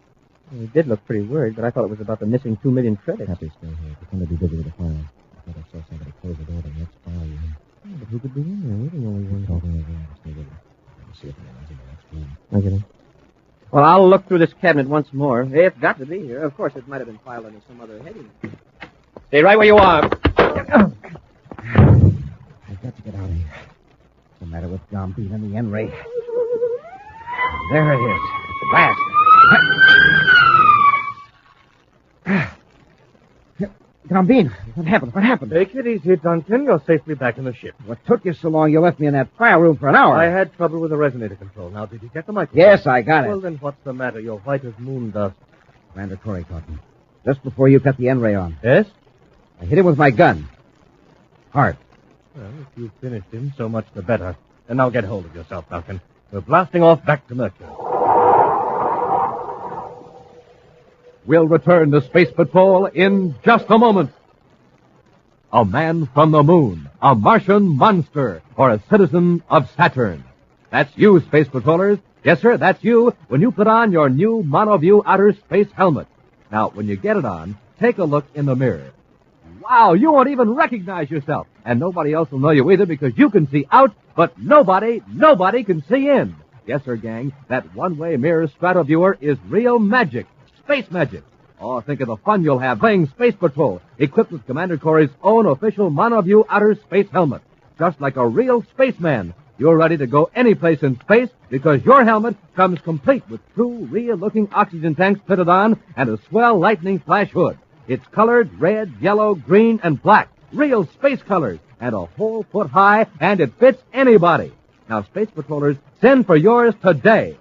Well, he did look pretty worried, but I thought it was about the missing 2 million credits. Happy's still here. Pretend to be busy with the file. I thought I saw somebody close the door to the next file room. Oh, but who could be in there? We're the only one. Talking over there. Stay with me. Let's see if anyone's in the next room. I get it. Well, I'll look through this cabinet once more. It's got to be here. Of course, it might have been filed under some other heading. Stay right where you are. I've got to get out of here. What's the matter with Gambine and the N-ray? There it is. Blast. Gambine, what happened? What happened? Take it easy, Duncan. You're safely back in the ship. What took you so long? You left me in that file room for an hour. I had trouble with the resonator control. Now, did you get the microphone? Yes, I got it. Well, then what's the matter? You're white as moon dust. Commander Corry caught me. Just before you cut the N-ray on. Yes? I hit him with my gun. Hard. Well, if you finished him, so much the better. And now get hold of yourself, Duncan. We're blasting off back to Mercury. We'll return to Space Patrol in just a moment. A man from the moon, a Martian monster, or a citizen of Saturn. That's you, Space Patrollers. Yes, sir, that's you when you put on your new Monoview outer space helmet. Now, when you get it on, take a look in the mirror. Wow, you won't even recognize yourself. And nobody else will know you either because you can see out, but nobody can see in. Yes, sir, gang, that one-way mirror stratoviewer is real magic. Space magic. Oh, think of the fun you'll have playing Space Patrol, equipped with Commander Corry's own official Monoview outer space helmet. Just like a real spaceman. You're ready to go any place in space because your helmet comes complete with two real-looking oxygen tanks fitted on and a swell lightning flash hood. It's colored red, yellow, green, and black. Real space colors and a whole foot high, and it fits anybody. Now, Space Patrollers, send for yours today.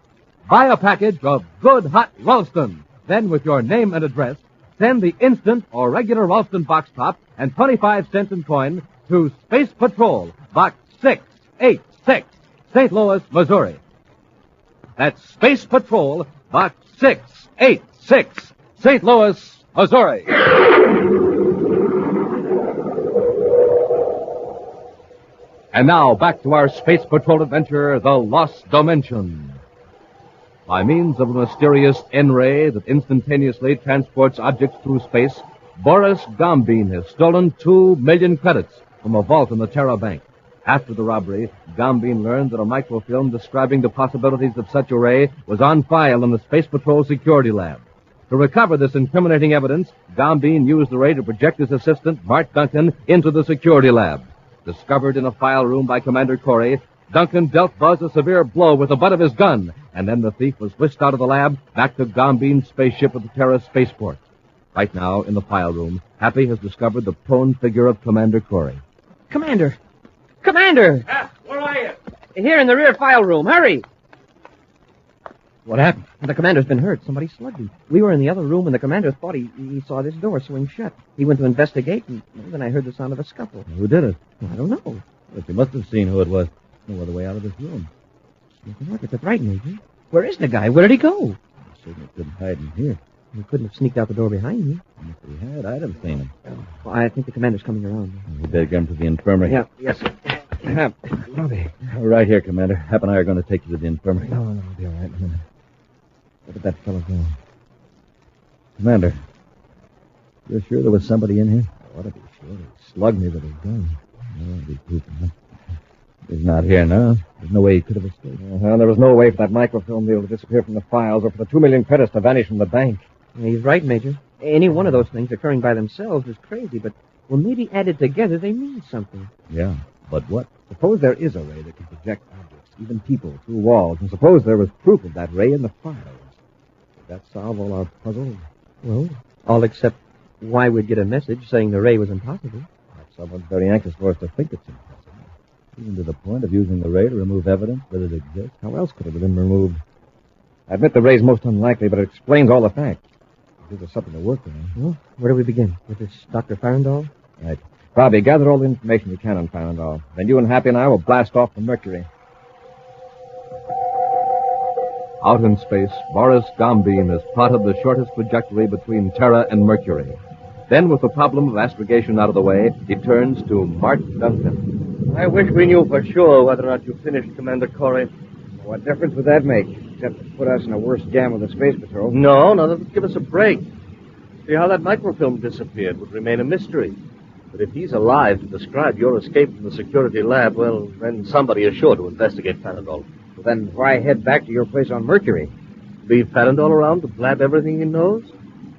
Buy a package of good hot Ralston. Then, with your name and address, send the instant or regular Ralston box top and 25 cents in coin to Space Patrol, Box 686, St. Louis, Missouri. That's Space Patrol, Box 686, St. Louis, Missouri. And now, back to our Space Patrol adventure, The Lost Dimension. By means of a mysterious N-ray that instantaneously transports objects through space, Boris Gambine has stolen 2 million credits from a vault in the Terra Bank. After the robbery, Gambine learned that a microfilm describing the possibilities of such a ray was on file in the Space Patrol security lab. To recover this incriminating evidence, Gambine used the ray to project his assistant, Mark Duncan, into the security lab. Discovered in a file room by Commander Corry, Duncan dealt Buzz a severe blow with the butt of his gun, and then the thief was whisked out of the lab back to Gambine's spaceship at the Terra spaceport. Right now, in the file room, Happy has discovered the prone figure of Commander Corry. Commander! Commander! Where are you? Here in the rear file room. Hurry! What happened? The commander's been hurt. Somebody slugged him. We were in the other room, and the commander thought he saw this door swing shut. He went to investigate, and then I heard the sound of a scuffle. Who did it? I don't know. But you must have seen who it was. No other way out of this room. Look, it's right, Major. Where is the guy? Where did he go? I certainly couldn't hide in here. He couldn't have sneaked out the door behind me. And if he had, I'd have seen him. Well, I think the commander's coming around. We better get him to the infirmary. Yeah, yes, sir. Right here, Commander. Hap and I are going to take you to the infirmary. No, I'll be all right in a minute. Look at that fellow go. Commander, you're sure there was somebody in here? Ought to be sure. He slugged me with his gun. Oh, be pooping. He's not here now. There's no way he could have escaped. There was no way for that microfilm deal to disappear from the files or for the 2 million credits to vanish from the bank. He's right, Major. Any one of those things occurring by themselves is crazy, but when maybe added together, they mean something. Yeah, but what? Suppose there is a ray that can project objects, even people, through walls, and suppose there was proof of that ray in the files. Would that solve all our puzzles? Well, all except why we'd get a message saying the ray was impossible. Perhaps someone's very anxious for us to think it's impossible. Even to the point of using the ray to remove evidence that it exists. How else could it have been removed? I admit the ray's most unlikely, but it explains all the facts. It gives us something to work with. Well, where do we begin? With this Dr. Farandall? Right. Robbie, gather all the information you can on Farandall. Then you and Happy and I will blast off to Mercury. Out in space, Boris Gombean has plotted the shortest trajectory between Terra and Mercury. Then, with the problem of astrogation out of the way, he turns to Mart Duncan. I wish we knew for sure whether or not you finished, Commander Corry. What difference would that make? Except to put us in a worse jam with the Space Patrol. No, that would give us a break. See, how that microfilm disappeared would remain a mystery. But if he's alive to describe your escape from the security lab, well, then somebody is sure to investigate Farandall. Well, then why head back to your place on Mercury? Leave Farandall around to blab everything he knows?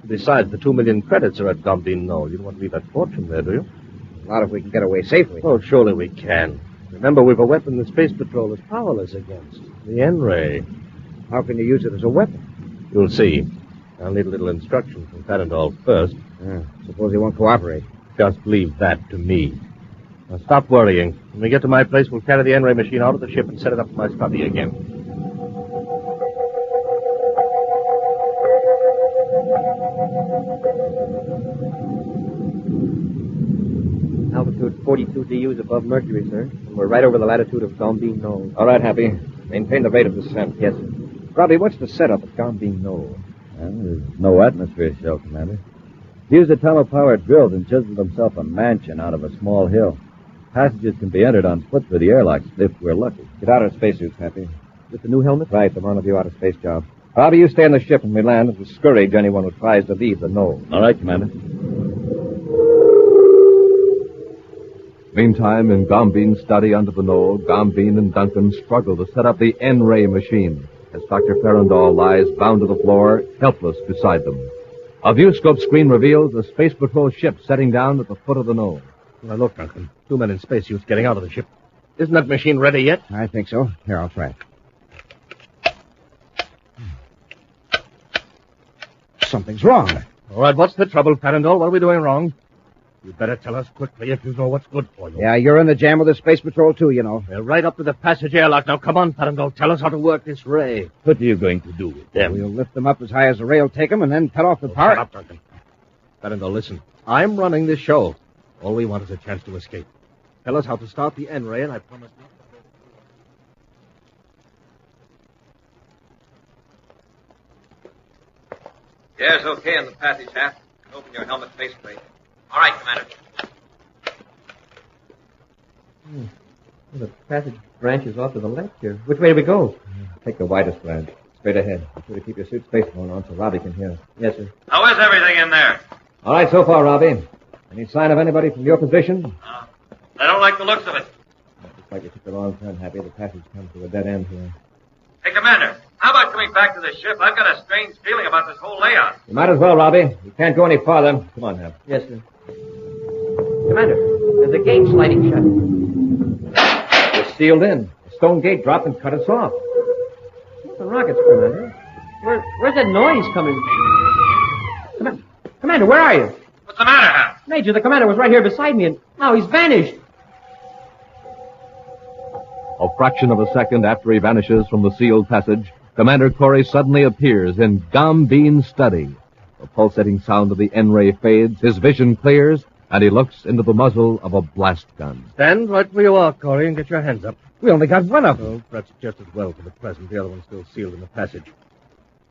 Besides, the 2 million credits are at Gombean Knoll. You don't want to leave that fortune there, do you? Not if we can get away safely. Oh, surely we can. Remember, we've a weapon the Space Patrol is powerless against. The N-ray. How can you use it as a weapon? You'll see. I'll need a little instruction from Farandall first. Suppose he won't cooperate. Just leave that to me. Now, stop worrying. When we get to my place, we'll carry the N-ray machine out of the ship and set it up in my study again. Altitude 42 DUs above Mercury, sir. And we're right over the latitude of Gombean Knoll. All right, Happy. Maintain the rate of descent. Yes, sir. Robbie, what's the setup at Gombean Knoll? Well, there's no atmosphere shell, Commander. He used atomo-powered drills and chiseled himself a mansion out of a small hill. Passages can be entered on foot through the airlocks if we're lucky. Get out of spacesuits, Happy. With the new helmet? Right, the run of you out of space job. Robbie, you stay on the ship when we land and discourage anyone who tries to leave the knoll. All right, Commander. Meantime, in Gombean's study under the knoll, Gombean and Duncan struggle to set up the N-ray machine as Dr. Farandall lies bound to the floor, helpless beside them. A viewscope screen reveals a Space Patrol ship setting down at the foot of the knoll. Now, look, Duncan. 2 men in spacesuits getting out of the ship. Isn't that machine ready yet? I think so. Here, I'll try it. Something's wrong. All right, what's the trouble, Farandall? What are we doing wrong? You'd better tell us quickly if you know what's good for you. Yeah, you're in the jam with the Space Patrol, too, you know. We're right up to the passage airlock. Now, come on, Farandall. Tell us how to work this ray. What are you going to do with them? We'll lift them up as high as the ray will take them and then cut off the power. Shut up, Duncan. Farandall, listen. I'm running this show. All we want is a chance to escape. Tell us how to start the N-ray, and I promise not to... Yes, okay in the passage, Hap. Open your helmet faceplate. All right, Commander. Well, the passage branches off to the left here. Which way do we go? Take the widest branch. Straight ahead. Be sure to keep your suit space phone on so Robbie can hear us. Yes, sir. How is everything in there? All right so far, Robbie. Any sign of anybody from your position? I don't like the looks of it. Looks like you took the wrong turn, Happy. The passage comes to a dead end here. Hey, Commander, how about coming back to the ship? I've got a strange feeling about this whole layout. You might as well, Robbie. You can't go any farther. Come on, Hap. Yes, sir. Commander, there's a gate sliding shut. We're sealed in. The stone gate dropped and cut us off. The rockets, Commander. Where's that noise coming from? Commander, where are you? What's the matter, Hap? Major, the commander was right here beside me, and now he's vanished. A fraction of a second after he vanishes from the sealed passage, Commander Corry suddenly appears in Gombean's study. The pulsating sound of the N-ray fades, his vision clears, and he looks into the muzzle of a blast gun. Stand right where you are, Corry, and get your hands up. We only got one of them. Oh, perhaps just as well for the present. The other one's still sealed in the passage.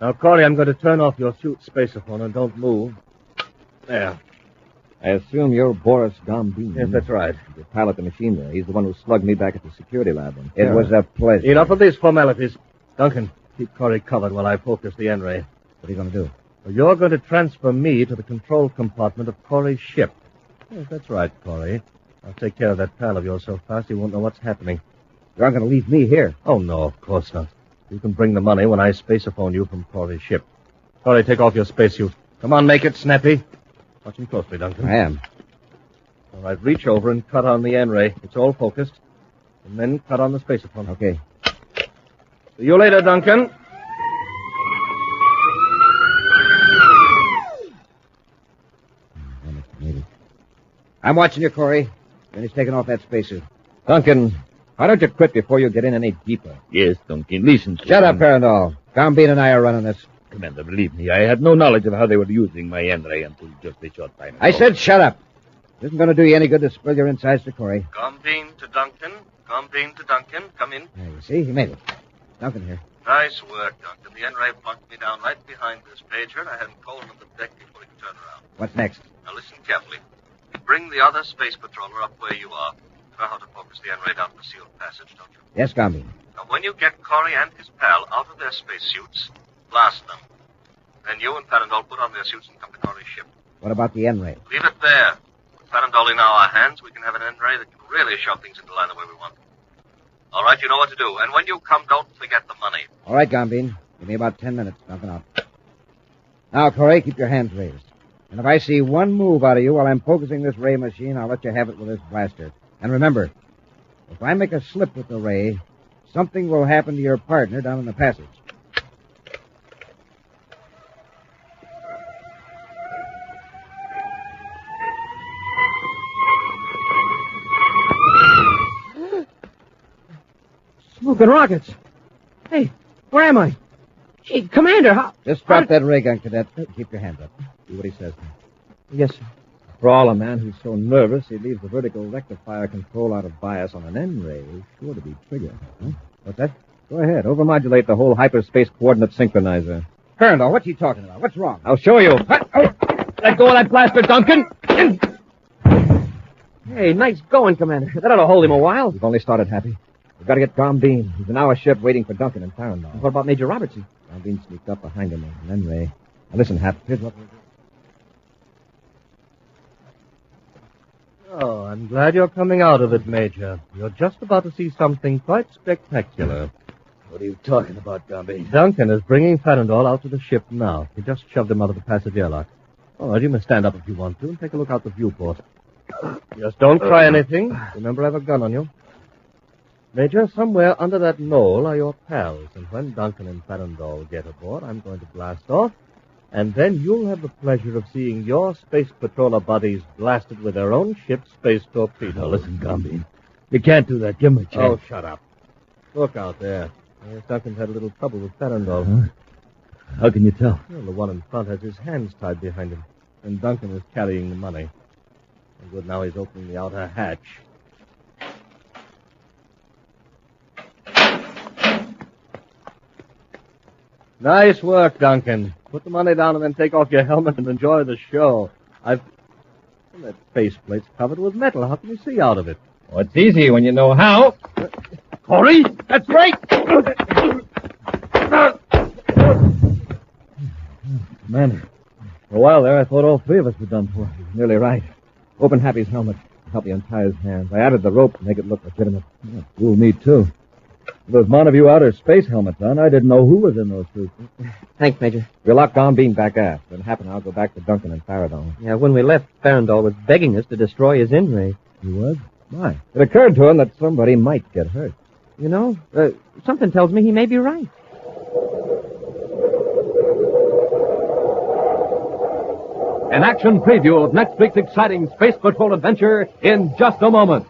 Now, Corry, I'm going to turn off your suit spaceophone and don't move. There. I assume you're Boris Gombean. Yes, that's right. You pilot the machine there. He's the one who slugged me back at the security lab. It was a pleasure. Enough of these formalities. Duncan, keep Corry covered while I focus the N-ray. What are you going to do? Well, you're going to transfer me to the control compartment of Corry's ship. Yes, that's right, Corry. I'll take care of that pal of yours so fast he won't know what's happening. You aren't going to leave me here. Oh, no, of course not. You can bring the money when I spaceophone you from Corry's ship. Corry, take off your spacesuit. Come on, make it snappy. Watch him closely, Duncan. I am. All right, reach over and cut on the N-ray. It's all focused. And then cut on the spaceophone. Okay. See you later, Duncan. I'm watching you, Corry. Finish taking off that spacesuit. Duncan, why don't you quit before you get in any deeper? Yes, Duncan, listen to Shut up, Parandol. Gambine and I are running this. Commander, believe me, I had no knowledge of how they were using my N-ray until just a short time ago. I said shut up. It isn't going to do you any good to spill your insides to Corry. Gambine to Duncan. Gambine to Duncan. Come in. There, you see? He made it. Duncan here. Nice work, Duncan. The N-ray plunked me down right behind this pager, and I had him cold on the deck before he could turn around. What's next? Now listen carefully. Bring the other space patroller up where you are. You know how to focus the N-ray down the sealed passage, don't you? Yes, Gambine. Now, when you get Corry and his pal out of their spacesuits, blast them. Then you and Farandol put on their suits and come to Corry's ship. What about the N-ray? Leave it there. With Farandol in our hands, we can have an N-ray that can really shove things into line the way we want. All right, you know what to do. And when you come, don't forget the money. All right, Gambine. Give me about 10 minutes. Nothing out. Now, Corry, keep your hands raised. And if I see one move out of you while I'm focusing this ray machine, I'll let you have it with this blaster. And remember, if I make a slip with the ray, something will happen to your partner down in the passage. Smoking rockets. Hey, where am I? Hey, Commander, how... Just drop that ray gun, Cadet. Keep your hands up. Do what he says. Yes, sir. For all a man who's so nervous, he leaves the vertical rectifier control out of bias on an N-ray is sure to be triggered. Huh? What's that? Go ahead. Overmodulate the whole hyperspace coordinate synchronizer. Parandol, what's he talking about? What's wrong? I'll show you. Oh, let go of that blaster, Duncan. Hey, nice going, Commander. That ought to hold him a while. We've only started, Happy. We've got to get Gambine. He's in our ship waiting for Duncan and Farandol. What about Major Robertson? Gambine sneaked up behind him on an N-ray. Now listen, Hap. Here's what we'll do. Oh, I'm glad you're coming out of it, Major. You're just about to see something quite spectacular. What are you talking about, Gambine? Duncan is bringing Farandol out to the ship now. He just shoved him out of the passage airlock. All right, you may stand up if you want to and take a look out the viewport. Just don't try anything. Remember, I have a gun on you. Major, somewhere under that knoll are your pals, and when Duncan and Farandol get aboard, I'm going to blast off, and then you'll have the pleasure of seeing your space patroller buddies blasted with their own ship's space torpedoes. Now, listen, Gambine. You can't do that. Give him a chance. Oh, shut up. Look out there. Yes, Duncan's had a little trouble with Farandol. Huh? How can you tell? Well, the one in front has his hands tied behind him, and Duncan is carrying the money. And good, now he's opening the outer hatch. Nice work, Duncan. Put the money down and then take off your helmet and enjoy the show. Well, that faceplate's covered with metal. How can you see out of it? Oh, it's easy when you know how. Corry, that's right! Man, for a while there, I thought all three of us were done for. He was nearly right. Open Happy's helmet. Help me untie his hands. I added the rope to make it look legitimate. Yeah, fooled me, too. With those Montague outer space helmets on, I didn't know who was in those suits. Thanks, Major. We'll lock Gambine back aft. When it happened, I'll go back to Duncan and Farandol. Yeah, when we left, Farandol was begging us to destroy his N-ray. He was? Why? It occurred to him that somebody might get hurt. You know, something tells me he may be right. An action preview of next week's exciting Space Patrol adventure in just a moment.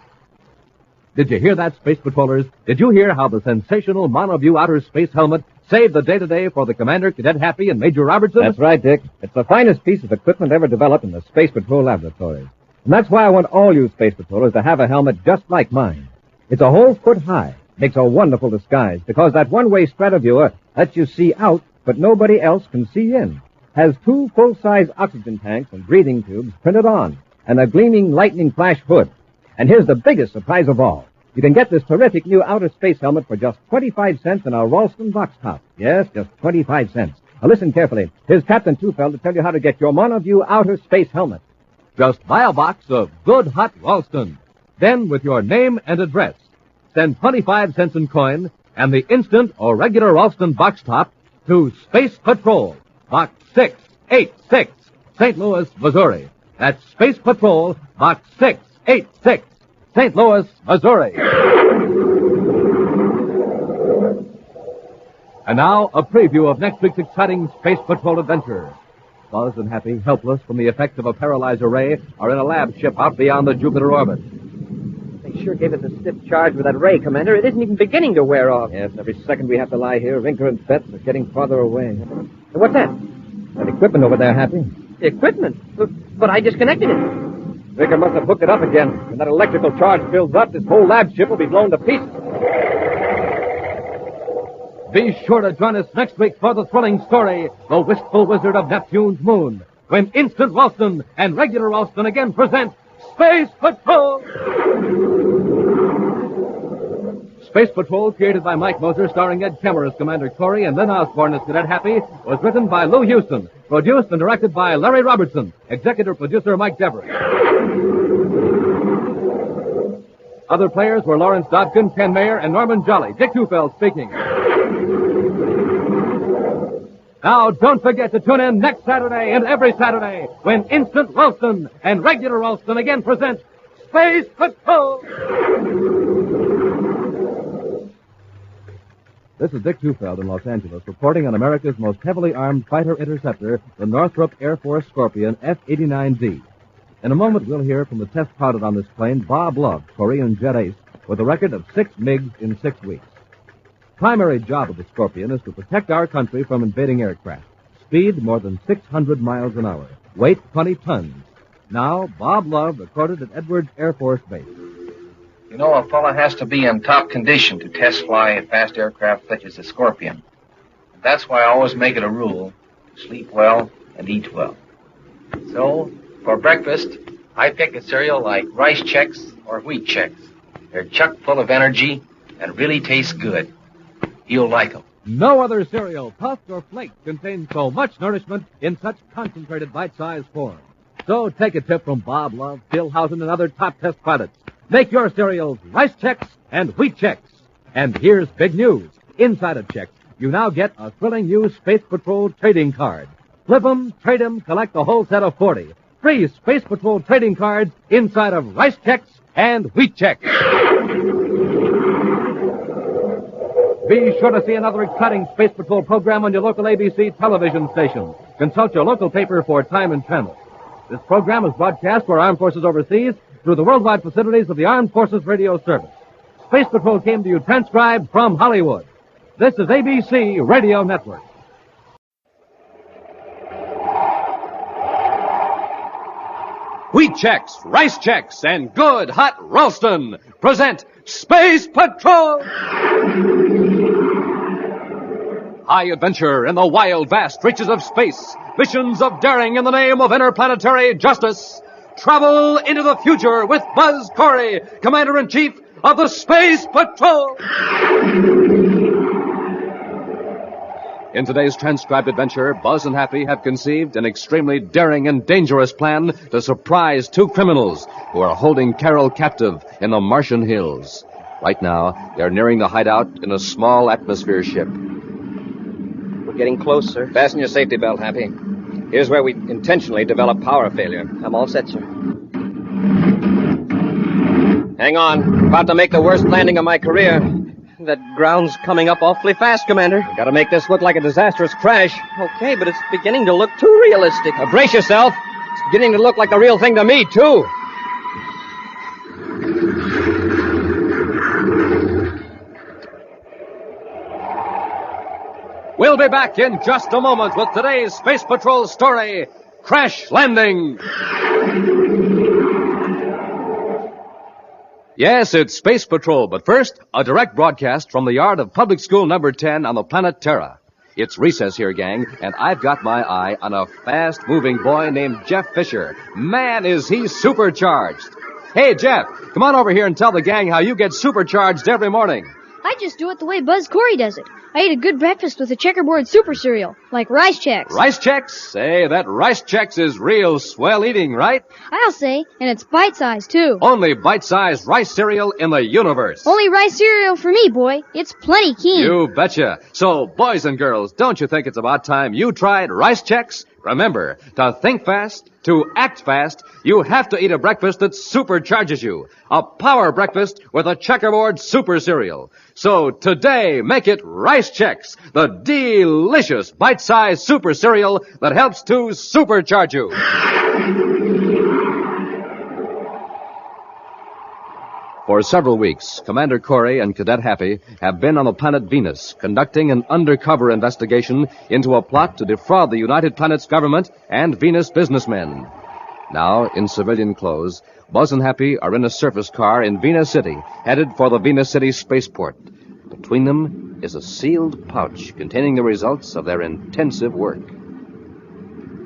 Did you hear that, Space Patrollers? Did you hear how the sensational Monoview outer space helmet saved the day today for the Commander, Cadet Happy, and Major Robertson? That's right, Dick. It's the finest piece of equipment ever developed in the Space Patrol laboratories. And that's why I want all you Space Patrollers to have a helmet just like mine. It's a whole foot high, makes a wonderful disguise, because that one-way strataviewer lets you see out, but nobody else can see in. Has 2 full-size oxygen tanks and breathing tubes printed on, and a gleaming lightning flash hood. And here's the biggest surprise of all. You can get this terrific new outer space helmet for just 25 cents in our Ralston box top. Yes, just 25 cents. Now listen carefully. Here's Captain Tufeld to tell you how to get your Monoview outer space helmet. Just buy a box of good hot Ralston. Then, with your name and address, send 25 cents in coin and the instant or regular Ralston box top to Space Patrol, Box 686, St. Louis, Missouri. That's Space Patrol, Box 686, St. Louis, Missouri. And now, a preview of next week's exciting Space Patrol adventure. Buzz and Happy, helpless from the effects of a paralyzer ray, are in a lab ship out beyond the Jupiter orbit. They sure gave us a stiff charge with that ray, Commander. It isn't even beginning to wear off. Yes, every second we have to lie here, Vinker and Betts are getting farther away. What's that? That equipment over there, Happy. The equipment? But I disconnected it. Vinker must have hooked it up again. When that electrical charge builds up, this whole lab ship will be blown to pieces. Be sure to join us next week for the thrilling story, The Wistful Wizard of Neptune's Moon, when Instant Ralston and Regular Ralston again present Space Patrol! Space Patrol, created by Mike Moser, starring Ed Kemmer as Commander Corry and Lynn Osborne as Cadet Happy, was written by Lou Houston, produced and directed by Larry Robertson, executive producer Mike Devery. Other players were Lawrence Dobkin, Ken Mayer, and Norman Jolly. Dick Tufeld speaking. Now, don't forget to tune in next Saturday and every Saturday when Instant Ralston and Regular Ralston again present Space Patrol! This is Dick Tufeld in Los Angeles, reporting on America's most heavily armed fighter interceptor, the Northrop Air Force Scorpion F-89D. In a moment, we'll hear from the test pilot on this plane, Bob Love, Korean jet ace, with a record of 6 MiGs in 6 weeks. Primary job of the Scorpion is to protect our country from invading aircraft. Speed more than 600 miles an hour. Weight 20 tons. Now, Bob Love recorded at Edwards Air Force Base. You know, a fella has to be in top condition to test fly a fast aircraft such as the Scorpion. That's why I always make it a rule to sleep well and eat well. So, for breakfast, I pick a cereal like Rice Chex or Wheat Chex. They're chock full of energy and really taste good. You'll like them. No other cereal, puffed or flaked, contains so much nourishment in such concentrated bite-sized form. So take a tip from Bob Love, Phil Houghton, and other top test pilots. Make your cereals Rice Chex and Wheat Chex. And here's big news. Inside of Chex, you now get a thrilling new Space Patrol trading card. Flip 'em, trade 'em, collect a whole set of 40. Free Space Patrol trading cards inside of Rice Chex and Wheat Chex. Be sure to see another exciting Space Patrol program on your local ABC television station. Consult your local paper for time and channel. This program is broadcast for Armed Forces overseas through the worldwide facilities of the Armed Forces Radio Service. Space Patrol came to you transcribed from Hollywood. This is ABC Radio Network. Wheat Chex, Rice Chex, and good hot Ralston present Space Patrol! High adventure in the wild, vast reaches of space. Missions of daring in the name of interplanetary justice. Travel into the future with Buzz Corry, Commander-in-Chief of the Space Patrol. In today's transcribed adventure, Buzz and Happy have conceived an extremely daring and dangerous plan to surprise 2 criminals who are holding Carol captive in the Martian hills. Right now, they're nearing the hideout in a small atmosphere ship. We're getting close, sir. Fasten your safety belt, Happy. Here's where we intentionally develop power failure. I'm all set, sir. Hang on. About to make the worst landing of my career. That ground's coming up awfully fast, Commander. Gotta make this look like a disastrous crash. Okay, but it's beginning to look too realistic. Now brace yourself. It's beginning to look like the real thing to me, too. We'll be back in just a moment with today's Space Patrol story, Crash Landing. Yes, it's Space Patrol, but first, a direct broadcast from the yard of Public School number 10 on the planet Terra. It's recess here, gang, and I've got my eye on a fast-moving boy named Jeff Fisher. Man, is he supercharged. Hey, Jeff, come on over here and tell the gang how you get supercharged every morning. I just do it the way Buzz Corry does it. I eat a good breakfast with a checkerboard super cereal, like Rice Chex. Rice Chex? Say, that Rice Chex is real swell eating, right? I'll say, and it's bite-sized, too. Only bite-sized rice cereal in the universe. Only rice cereal for me, boy. It's plenty keen. You betcha. So, boys and girls, don't you think it's about time you tried Rice Chex? Remember, to think fast, to act fast, you have to eat a breakfast that supercharges you. A power breakfast with a checkerboard super cereal. So today, make it Rice Chex, the delicious bite-sized super cereal that helps to supercharge you. For several weeks, Commander Corry and Cadet Happy have been on the planet Venus, conducting an undercover investigation into a plot to defraud the United Planets government and Venus businessmen. Now, in civilian clothes, Buzz and Happy are in a surface car in Venus City, headed for the Venus City spaceport. Between them is a sealed pouch containing the results of their intensive work.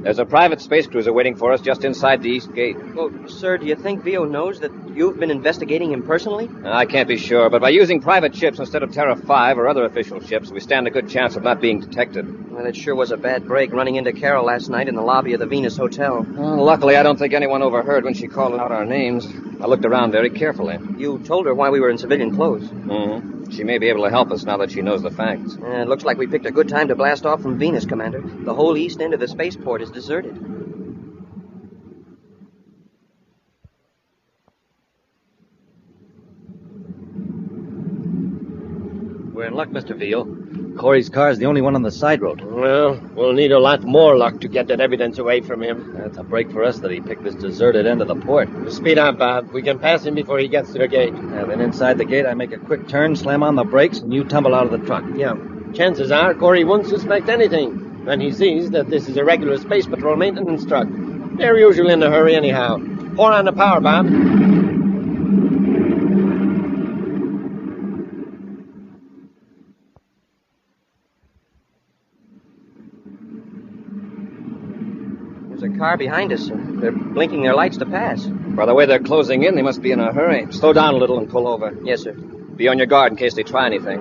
There's a private space cruiser waiting for us just inside the east gate. Well, sir, do you think Vio knows that you've been investigating him personally? I can't be sure, but by using private ships instead of Terra 5 or other official ships, we stand a good chance of not being detected. Well, it sure was a bad break running into Carol last night in the lobby of the Venus Hotel. Well, luckily, I don't think anyone overheard when she called out our names. I looked around very carefully. You told her why we were in civilian clothes. Mm-hmm. She may be able to help us now that she knows the facts. It looks like we picked a good time to blast off from Venus, Commander. The whole east end of the spaceport is deserted. We're in luck, Mr. Veal. Corey's car is the only one on the side road. Well, we'll need a lot more luck to get that evidence away from him. That's a break for us that he picked this deserted end of the port. Speed up, Bob. We can pass him before he gets to the gate. Then inside the gate, I make a quick turn, slam on the brakes, and you tumble out of the truck. Yeah. Chances are Corey won't suspect anything when he sees that this is a regular Space Patrol maintenance truck. They're usually in a hurry anyhow. Pour on the power, Bob. There's a car behind us, sir. They're blinking their lights to pass. By the way they're closing in, they must be in a hurry. Slow down a little and pull over. Yes, sir. Be on your guard in case they try anything.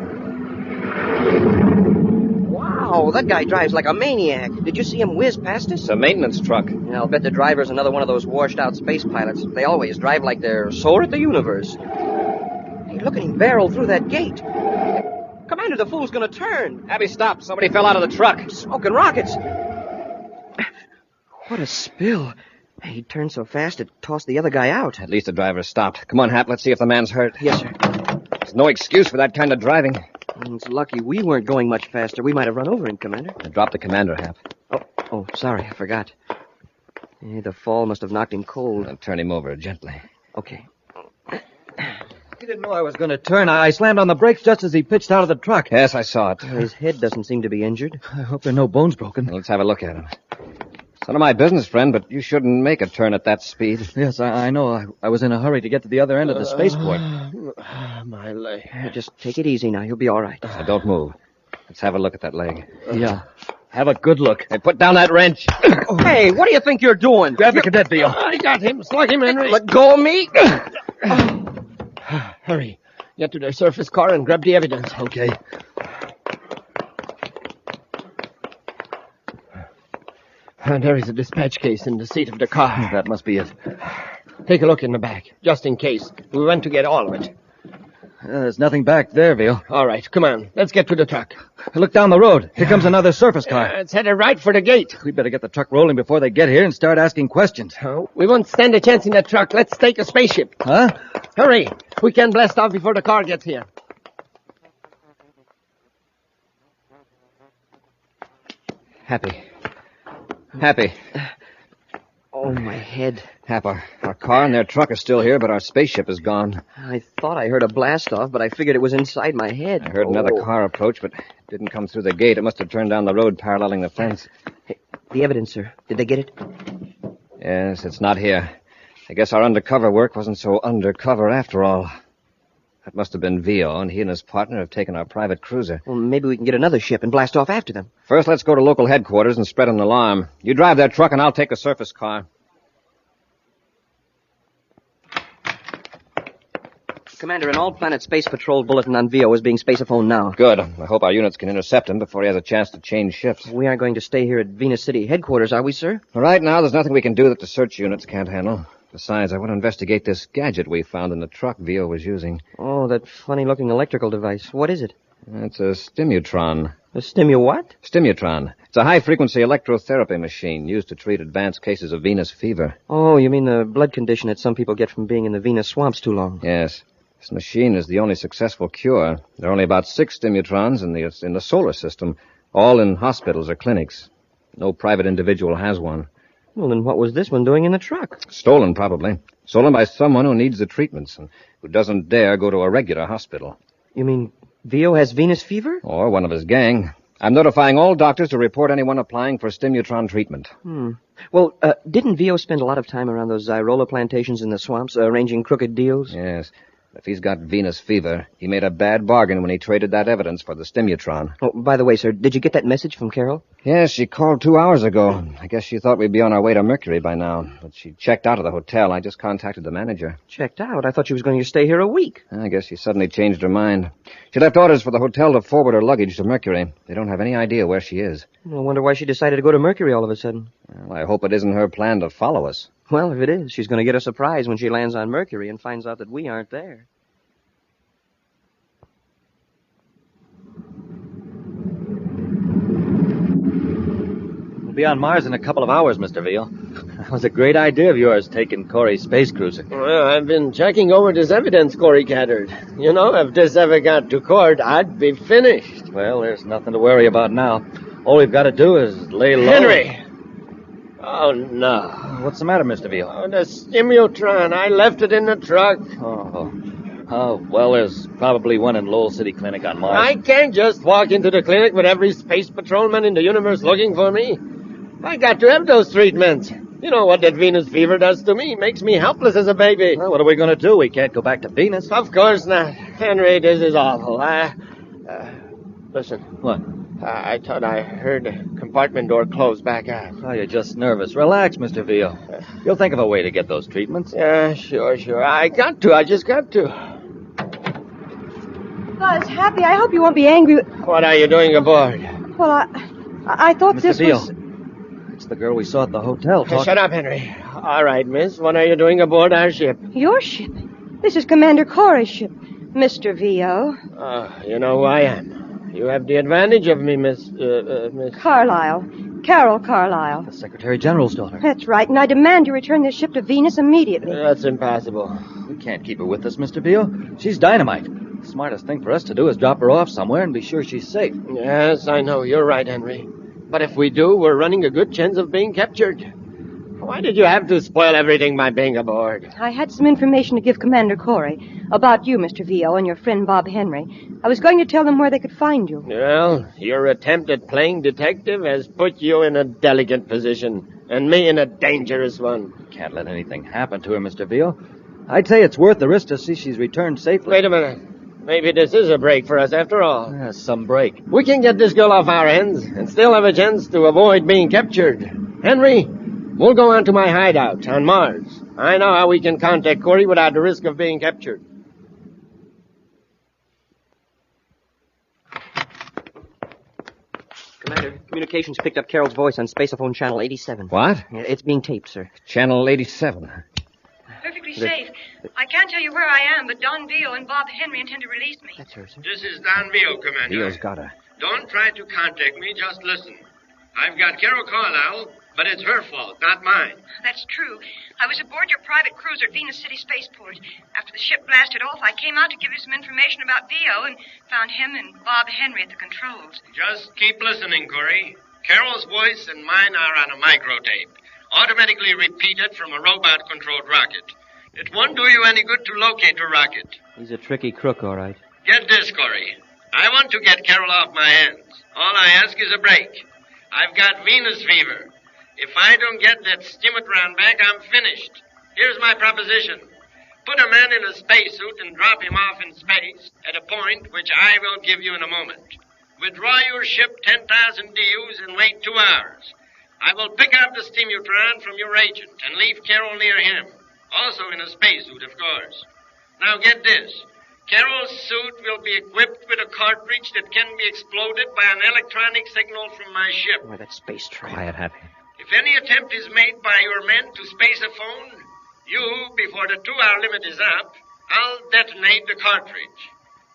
Wow, that guy drives like a maniac. Did you see him whiz past us? It's a maintenance truck. Yeah, I'll bet the driver's another one of those washed-out space pilots. They always drive like they're sore at the universe. Hey, look at him barrel through that gate. Commander, the fool's gonna turn. Abby, stop. Somebody fell out of the truck. Smoking rockets. What a spill. He turned so fast it tossed the other guy out. At least the driver stopped. Come on, Hap, let's see if the man's hurt. Yes, sir. There's no excuse for that kind of driving. It's lucky we weren't going much faster. We might have run over him, Commander. Drop the commander, Hap. Oh, sorry, I forgot. The fall must have knocked him cold. I'll turn him over gently. Okay. He didn't know I was going to turn. I slammed on the brakes just as he pitched out of the truck. Yes, I saw it. His head doesn't seem to be injured. I hope there are no bones broken. Let's have a look at him. It's none of my business, friend, but you shouldn't make a turn at that speed. Yes, I know. I was in a hurry to get to the other end of the spaceport. My leg. Just take it easy now. You'll be all right. Now, don't move. Let's have a look at that leg. Yeah. Have a good look. Hey, put down that wrench. Hey, what do you think you're doing? Grab the cadet, Veal. I got him. Slug him, Henry. Let go of me. Hurry. Get to the surface car and grab the evidence. Okay. And there is a dispatch case in the seat of the car. That must be it. Take a look in the back, just in case. We want to get all of it. There's nothing back there, Veal. All right, come on. Let's get to the truck. Look down the road. Here comes another surface car. It's headed right for the gate. We better get the truck rolling before they get here and start asking questions. We won't stand a chance in that truck. Let's take a spaceship. Huh? Hurry. We can blast off before the car gets here. Happy. Happy. Oh, my head. Hap, our car and their truck are still here, but our spaceship is gone. I thought I heard a blast off, but I figured it was inside my head. I heard another car approach, but it didn't come through the gate. It must have turned down the road paralleling the fence. Hey, the evidence, sir. Did they get it? Yes, it's not here. I guess our undercover work wasn't so undercover after all. That must have been Vio, and he and his partner have taken our private cruiser. Well, maybe we can get another ship and blast off after them. First, let's go to local headquarters and spread an alarm. You drive that truck, and I'll take the surface car. Commander, an all-planet space patrol bulletin on VO is being spaceophoned now. Good. I hope our units can intercept him before he has a chance to change shifts. We aren't going to stay here at Venus City headquarters, are we, sir? Right now, there's nothing we can do that the search units can't handle. Besides, I want to investigate this gadget we found in the truck VO was using. Oh, that funny-looking electrical device. What is it? It's a stimutron. A what? Stimutron. It's a high-frequency electrotherapy machine used to treat advanced cases of venous fever. Oh, you mean the blood condition that some people get from being in the Venus swamps too long? Yes. This machine is the only successful cure. There are only about 6 stimutrons in the solar system, all in hospitals or clinics. No private individual has one. Well, then what was this one doing in the truck? Stolen, probably. Stolen by someone who needs the treatments and who doesn't dare go to a regular hospital. You mean VO has Venus fever? Or one of his gang. I'm notifying all doctors to report anyone applying for stimutron treatment. Well, didn't VO spend a lot of time around those Zyrola plantations in the swamps, arranging crooked deals? Yes. If he's got venous fever, he made a bad bargain when he traded that evidence for the stimutron. Oh, by the way, sir, did you get that message from Carol? Yes, she called 2 hours ago. I guess she thought we'd be on our way to Mercury by now. But she checked out of the hotel. I just contacted the manager. Checked out? I thought she was going to stay here a week. I guess she suddenly changed her mind. She left orders for the hotel to forward her luggage to Mercury. They don't have any idea where she is. I wonder why she decided to go to Mercury all of a sudden. Well, I hope it isn't her plan to follow us. Well, if it is, she's going to get a surprise when she lands on Mercury and finds out that we aren't there. Be on Mars in a couple of hours, Mr. Veal. That was a great idea of yours, taking Corry's space cruiser. Well, I've been checking over this evidence Corry gathered. You know, if this ever got to court, I'd be finished. Well, there's nothing to worry about now. All we've got to do is lay low. Henry! Oh, no. What's the matter, Mr. Veal? Oh, the stimutron. I left it in the truck. Oh, well, there's probably one in Lowell City Clinic on Mars. I can't just walk into the clinic with every space patrolman in the universe looking for me. I got to have those treatments. You know what that Venus fever does to me. Makes me helpless as a baby. Well, what are we going to do? We can't go back to Venus. Of course not. Henry, this is awful. Listen. What? I thought I heard the compartment door close back out. Oh, you're just nervous. Relax, Mr. Veal. You'll think of a way to get those treatments. Yeah, sure. I just got to. Buzz, Happy, I hope you won't be angry. What are you doing aboard? Well, I thought Mr. this Veal. was... It's the girl we saw at the hotel. Shut up, Henry. All right, miss. What are you doing aboard our ship? Your ship? This is Commander Corry's ship, Mr. VO. You know who I am. You have the advantage of me, Miss... Carlisle. Carol Carlisle. The Secretary General's daughter. That's right, and I demand you return this ship to Venus immediately. That's impossible. We can't keep her with us, Mr. Veal. She's dynamite. The smartest thing for us to do is drop her off somewhere and be sure she's safe. Yes, I know. You're right, Henry. But if we do, we're running a good chance of being captured. Why did you have to spoil everything by being aboard? I had some information to give Commander Corry about you, Mr. VO, and your friend Bob Henry. I was going to tell them where they could find you. Well, your attempt at playing detective has put you in a delicate position, and me in a dangerous one. Can't let anything happen to her, Mr. Veal. I'd say it's worth the risk to see she's returned safely. Wait a minute. Maybe this is a break for us after all. Yeah, some break. We can get this girl off our hands and still have a chance to avoid being captured. Henry, we'll go on to my hideout on Mars. I know how we can contact Corry without the risk of being captured. Commander, communications picked up Carol's voice on Spaceophone Channel 87. What? It's being taped, sir. Channel 87. Perfectly safe. I can't tell you where I am, but Don Veal and Bob Henry intend to release me. That's her, sir. This is Don Veal, Commander. Veal's got her. Don't try to contact me, just listen. I've got Carol Carlisle, but it's her fault, not mine. That's true. I was aboard your private cruiser at Venus City Spaceport. After the ship blasted off, I came out to give you some information about VO and found him and Bob Henry at the controls. Just keep listening, Corry. Carol's voice and mine are on a microtape, automatically repeated from a robot-controlled rocket. It won't do you any good to locate the rocket. He's a tricky crook, all right. Get this, Corry. I want to get Carol off my hands. All I ask is a break. I've got Venus fever. If I don't get that stimutron back, I'm finished. Here's my proposition. Put a man in a spacesuit and drop him off in space at a point which I will give you in a moment. Withdraw your ship 10,000 DUs and wait 2 hours. I will pick up the stimutron from your agent and leave Carol near him. Also in a spacesuit, of course. Now get this. Carol's suit will be equipped with a cartridge that can be exploded by an electronic signal from my ship. Why, that space train. Quiet, Happy. If any attempt is made by your men to space a phone, you, before the 2-hour limit is up, I'll detonate the cartridge.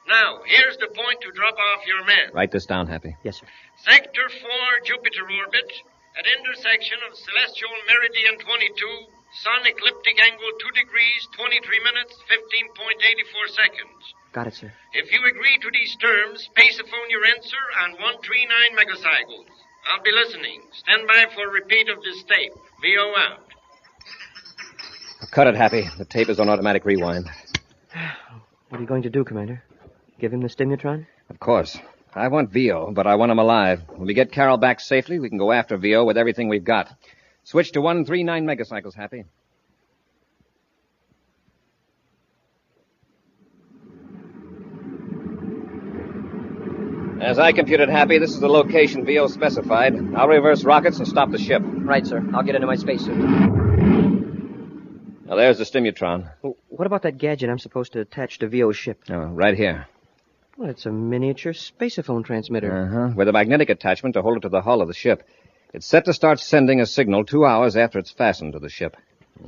Now, here's the point to drop off your men. Write this down, Happy. Yes, sir. Sector 4, Jupiter orbit, at intersection of celestial meridian 22, sun ecliptic angle 2 degrees, 23 minutes, 15.84 seconds. Got it, sir. If you agree to these terms, spaceophone your answer on 139 megacycles. I'll be listening. Stand by for a repeat of this tape. VO out. Cut it, Happy. The tape is on automatic rewind. What are you going to do, Commander? Give him the stimultron? Of course. I want VO, but I want him alive. When we get Carol back safely, we can go after VO with everything we've got. Switch to 139 megacycles, Happy. As I computed, Happy, this is the location VO specified. I'll reverse rockets and stop the ship. Right, sir. I'll get into my spacesuit. Now, there's the stimultron. Well, what about that gadget I'm supposed to attach to VO's ship? Oh, right here. Well, it's a miniature spaceophone transmitter. Uh-huh. With a magnetic attachment to hold it to the hull of the ship. It's set to start sending a signal 2 hours after it's fastened to the ship.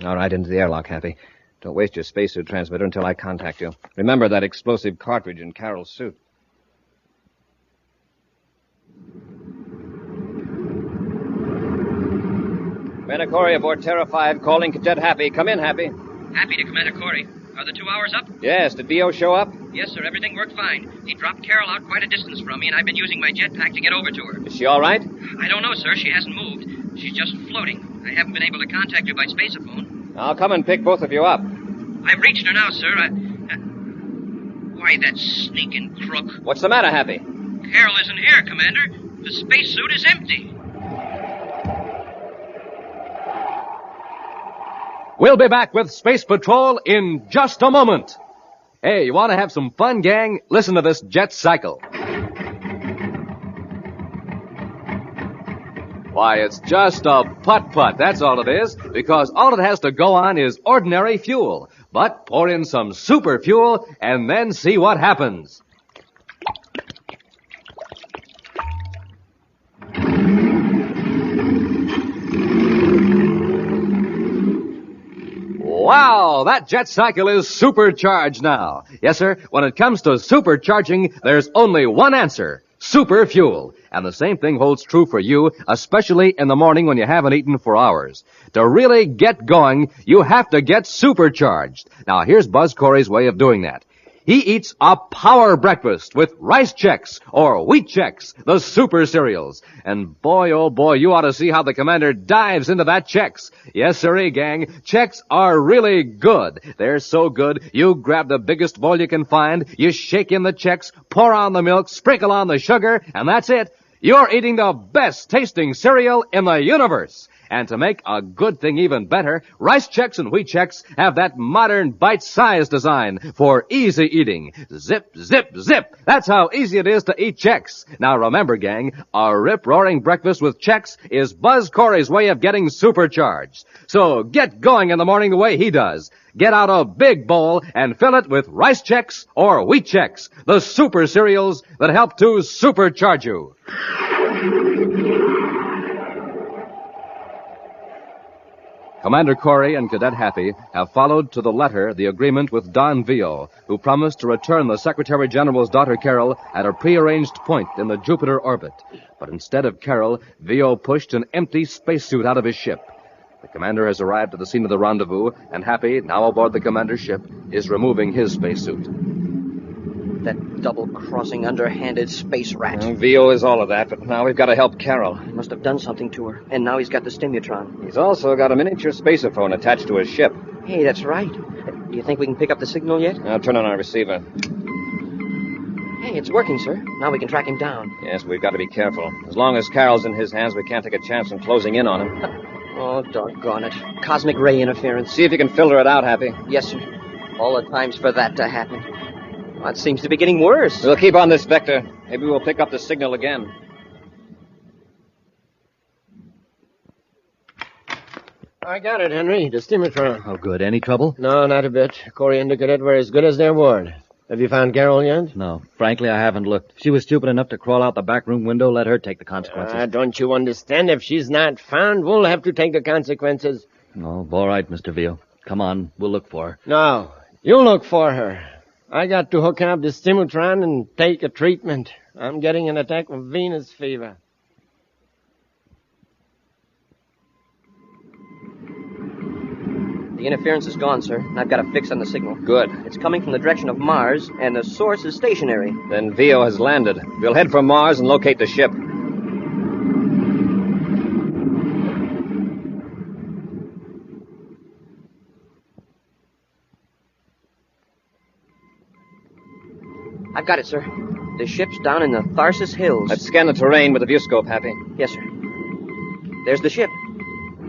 All right, into the airlock, Happy. Don't waste your spacesuit transmitter until I contact you. Remember that explosive cartridge in Carol's suit. Commander Corry aboard Terra 5, calling Cadet Happy. Come in, Happy. Happy to Commander Corry. Are the 2 hours up? Yes. Did VO show up? Yes, sir. Everything worked fine. He dropped Carol out quite a distance from me, and I've been using my jetpack to get over to her. Is she all right? I don't know, sir. She hasn't moved. She's just floating. I haven't been able to contact you by spaceophone. I'll come and pick both of you up. I've reached her now, sir. Why, that sneaking crook. What's the matter, Happy? Carol isn't here, Commander. The spacesuit is empty. We'll be back with Space Patrol in just a moment. Hey, you want to have some fun, gang? Listen to this jet cycle. Why, it's just a putt-putt, that's all it is, because all it has to go on is ordinary fuel. But pour in some super fuel and then see what happens. Wow, that jet cycle is supercharged now. Yes, sir, when it comes to supercharging, there's only one answer. Super fuel. And the same thing holds true for you, especially in the morning when you haven't eaten for hours. To really get going, you have to get supercharged. Now, here's Buzz Corry's way of doing that. He eats a power breakfast with rice checks or wheat checks, the super cereals. And boy, oh boy, you ought to see how the commander dives into that checks. Yes, sirree, gang. Checks are really good. They're so good, you grab the biggest bowl you can find, you shake in the checks, pour on the milk, sprinkle on the sugar, and that's it. You're eating the best tasting cereal in the universe. And to make a good thing even better, rice checks and wheat checks have that modern bite-sized design for easy eating. Zip, zip, zip. That's how easy it is to eat checks. Now remember, gang, a rip-roaring breakfast with checks is Buzz Corry's way of getting supercharged. So get going in the morning the way he does. Get out a big bowl and fill it with rice checks or wheat checks, the super cereals that help to supercharge you. Commander Corry and Cadet Happy have followed to the letter the agreement with Don Vio, who promised to return the Secretary General's daughter Carol at a prearranged point in the Jupiter orbit. But instead of Carol, Vio pushed an empty spacesuit out of his ship. The commander has arrived at the scene of the rendezvous, and Happy, now aboard the commander's ship, is removing his spacesuit. That double-crossing, underhanded space rat. Vio is all of that, but now we've got to help Carol. He must have done something to her, and now he's got the stimultron. He's also got a miniature spaceophone attached to his ship. Hey, that's right. Do you think we can pick up the signal yet? Now turn on our receiver. Hey, it's working, sir. Now we can track him down. Yes, we've got to be careful. As long as Carol's in his hands, we can't take a chance on closing in on him. Oh, doggone it. Cosmic ray interference. See if you can filter it out, Happy. Yes, sir. All the times for that to happen. Well, it seems to be getting worse. We'll keep on this vector. Maybe we'll pick up the signal again. I got it, Henry. The steamertron. Oh, good. Any trouble? No, not a bit. Corry and the cadet were as good as their word. Have you found Carol yet? No. Frankly, I haven't looked. If she was stupid enough to crawl out the back room window, let her take the consequences. Don't you understand? If she's not found, we'll have to take the consequences. Oh, all right, Mr. Veal. Come on. We'll look for her. No. You look for her. I got to hook up the steamertron and take a treatment. I'm getting an attack of Venus fever. The interference is gone, sir. I've got a fix on the signal. Good. It's coming from the direction of Mars, and the source is stationary. Then Vio has landed. We'll head for Mars and locate the ship. I've got it, sir. The ship's down in the Tharsis Hills. Let's scan the terrain with the viewscope, Happy. Yes, sir. There's the ship.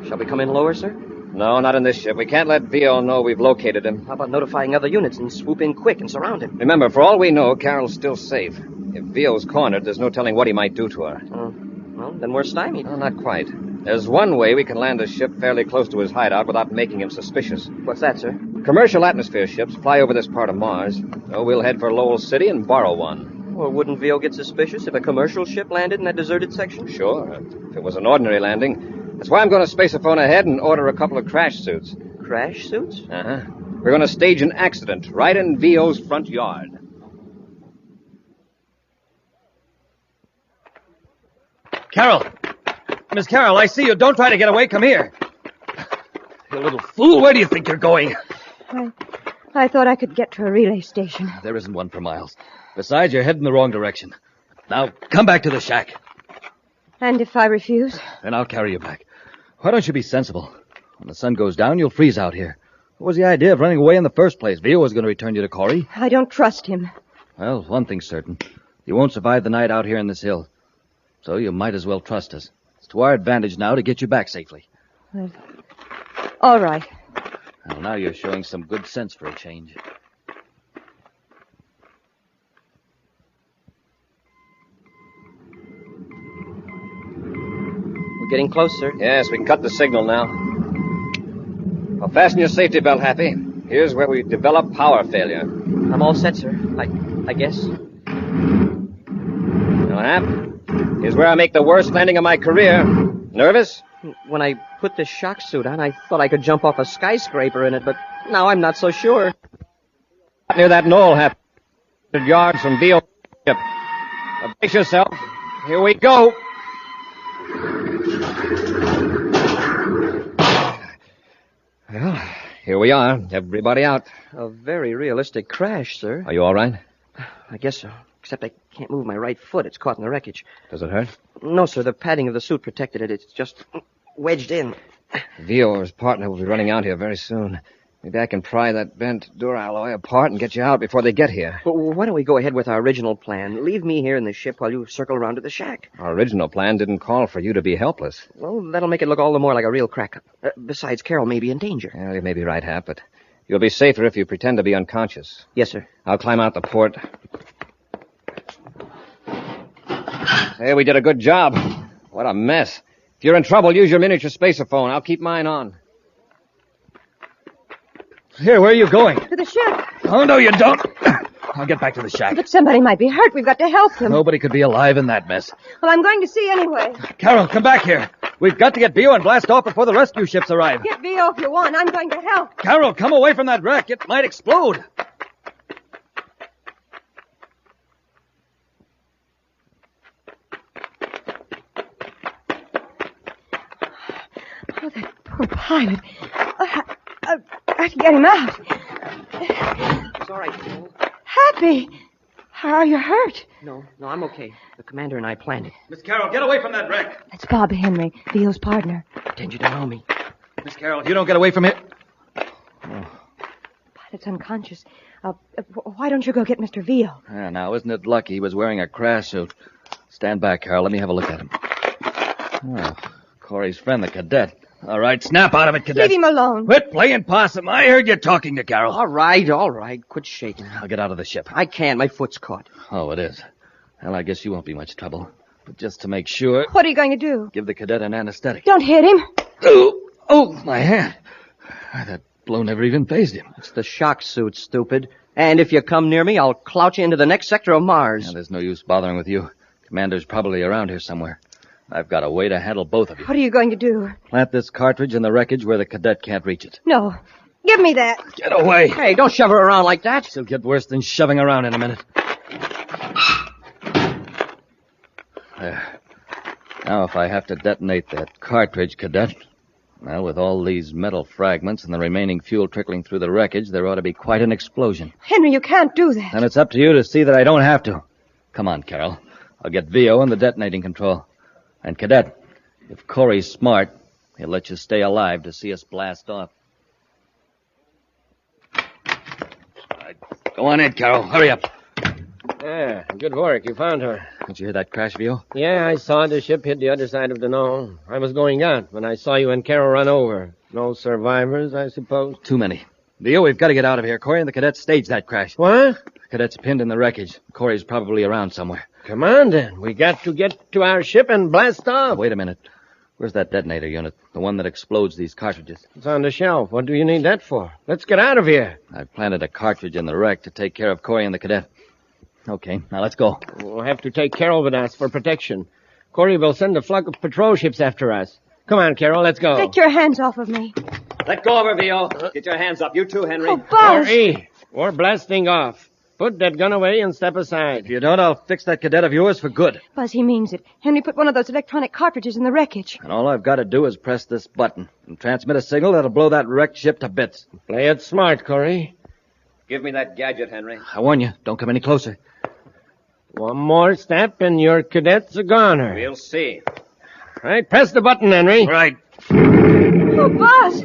Shall we come in lower, sir? No, not in this ship. We can't let Vio know we've located him. How about notifying other units and swoop in quick and surround him? Remember, for all we know, Carol's still safe. If Vio's cornered, there's no telling what he might do to her. Well, then we're stymied. No, not quite. There's one way we can land a ship fairly close to his hideout without making him suspicious. What's that, sir? Commercial atmosphere ships fly over this part of Mars. So we'll head for Lowell City and borrow one. Well, wouldn't Vio get suspicious if a commercial ship landed in that deserted section? Sure. If it was an ordinary landing. That's why I'm going to space-a-phone ahead and order a couple of crash suits. Crash suits? Uh-huh. We're going to stage an accident right in Vio's front yard. Carol! Miss Carol, I see you. Don't try to get away. Come here. You little fool. Where do you think you're going? I thought I could get to a relay station. There isn't one for miles. Besides, you're heading the wrong direction. Now, come back to the shack. And if I refuse? Then I'll carry you back. Why don't you be sensible? When the sun goes down, you'll freeze out here. What was the idea of running away in the first place? Vio was going to return you to Corry. I don't trust him. Well, one thing's certain. You won't survive the night out here in this hill. So you might as well trust us. It's to our advantage now to get you back safely. Well, all right. Well, now you're showing some good sense for a change. We're getting close, sir. Yes, we can cut the signal now. Well, fasten your safety belt, Happy. Here's where we develop power failure. I'm all set, sir. I guess. Now, Hap, here's where I make the worst landing of my career. Nervous? When I put the shock suit on, I thought I could jump off a skyscraper in it, but now I'm not so sure. Near that knoll, Hap. 100 yards from Vio ship. Now, brace yourself. Here we go. Well, here we are. Everybody out. A very realistic crash, sir. Are you all right? I guess so. Except I can't move my right foot. It's caught in the wreckage. Does it hurt? No, sir. The padding of the suit protected it. It's just wedged in. Vio or his partner will be running out here very soon. Maybe I can pry that bent duralloy apart and get you out before they get here. Well, why don't we go ahead with our original plan? Leave me here in the ship while you circle around to the shack. Our original plan didn't call for you to be helpless. Well, that'll make it look all the more like a real crack-up. Besides, Carol may be in danger. Yeah, you may be right, Hap, but you'll be safer if you pretend to be unconscious. Yes, sir. I'll climb out the port. Hey, we did a good job. What a mess. If you're in trouble, use your miniature spacer-phone. I'll keep mine on. Here, where are you going? To the ship. Oh, no, you don't. I'll get back to the shack. But somebody might be hurt. We've got to help them. Nobody could be alive in that mess. Well, I'm going to see anyway. Carol, come back here. We've got to get Vio and blast off before the rescue ships arrive. Get Vio if you want. I'm going to help. Carol, come away from that wreck. It might explode. Oh, that poor pilot. I have to get him out. It's all right, Carol. Happy. Are you hurt? No, I'm okay. The commander and I planned it. Miss Carol, get away from that wreck. That's Bob Henry, Vio's partner. Pretend you don't know me. Miss Carol, if you don't get away from here... Pilot's unconscious. Why don't you go get Mr. Vio? Now, isn't it lucky he was wearing a crash suit? Stand back, Carol. Let me have a look at him. Oh, Corry's friend, the cadet. All right, snap out of it, cadet. Leave him alone. Quit playing possum. I heard you talking to Carol. All right. Quit shaking. I'll get out of the ship. I can't. My foot's caught. Oh, it is. Well, I guess you won't be much trouble. But just to make sure... What are you going to do? Give the cadet an anesthetic. Don't hit him. Oh, my hand. That blow never even phased him. It's the shock suit, stupid. And if you come near me, I'll clout you into the next sector of Mars. Yeah, there's no use bothering with you. Commander's probably around here somewhere. I've got a way to handle both of you. What are you going to do? Plant this cartridge in the wreckage where the cadet can't reach it. No. Give me that. Get away. Hey, don't shove her around like that. This'll get worse than shoving around in a minute. There. Now, if I have to detonate that cartridge, Cadet, well, with all these metal fragments and the remaining fuel trickling through the wreckage, there ought to be quite an explosion. Henry, you can't do that. And it's up to you to see that I don't have to. Come on, Carol. I'll get Vio in the detonating control. And, Cadet, if Corry's smart, he'll let you stay alive to see us blast off. Go on in, Carol. Hurry up. Yeah, good work. You found her. Did you hear that crash, Vio? Yeah, I saw the ship hit the other side of the knoll. I was going out when I saw you and Carol run over. No survivors, I suppose? Too many. Vio, we've got to get out of here. Corry and the cadets staged that crash. What? The cadet's pinned in the wreckage. Corry's probably around somewhere. Come on, then. We got to get to our ship and blast off. Wait a minute. Where's that detonator unit? The one that explodes these cartridges. It's on the shelf. What do you need that for? Let's get out of here. I've planted a cartridge in the wreck to take care of Corry and the cadet. Okay, now let's go. We'll have to take Carol with us for protection. Corry will send a flock of patrol ships after us. Come on, Carol, let's go. Take your hands off of me. Let go of her, Vio. Get your hands up. You too, Henry. Oh, Buzz. Corry, we're blasting off. Put that gun away and step aside. If you don't, I'll fix that cadet of yours for good. Buzz, he means it. Henry put one of those electronic cartridges in the wreckage. And all I've got to do is press this button and transmit a signal that'll blow that wrecked ship to bits. Play it smart, Corry. Give me that gadget, Henry. I warn you, don't come any closer. One more step and your cadet's a goner. We'll see. Right, press the button, Henry. Right. Oh, Buzz!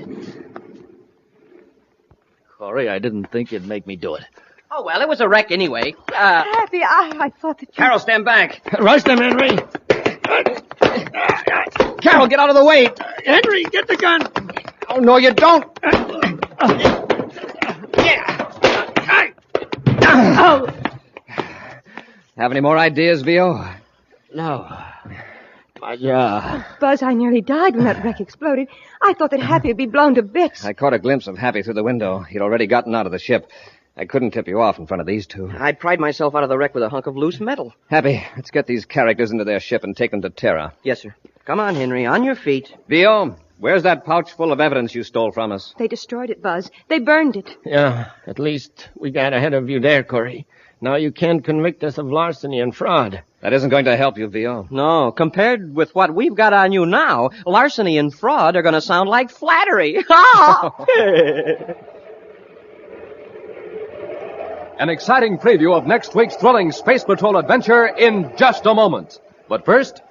Corry, I didn't think you'd make me do it. Oh, well, it was a wreck anyway. Happy, I thought that you... Carol, stand back. Rush them, Henry. Carol, get out of the way. Henry, get the gun. Oh, no, you don't. Oh! Have any more ideas, Vio? No. Buzz, I nearly died when that wreck exploded. I thought that Happy would be blown to bits. I caught a glimpse of Happy through the window. He'd already gotten out of the ship. I couldn't tip you off in front of these two. I pried myself out of the wreck with a hunk of loose metal. Happy, let's get these characters into their ship and take them to Terra. Yes, sir. Come on, Henry, on your feet. Vio, where's that pouch full of evidence you stole from us? They destroyed it, Buzz. They burned it. Yeah, at least we got ahead of you there, Corry. Now you can't convict us of larceny and fraud. That isn't going to help you, Vio. No, compared with what we've got on you now, larceny and fraud are going to sound like flattery. An exciting preview of next week's thrilling Space Patrol adventure in just a moment. But first...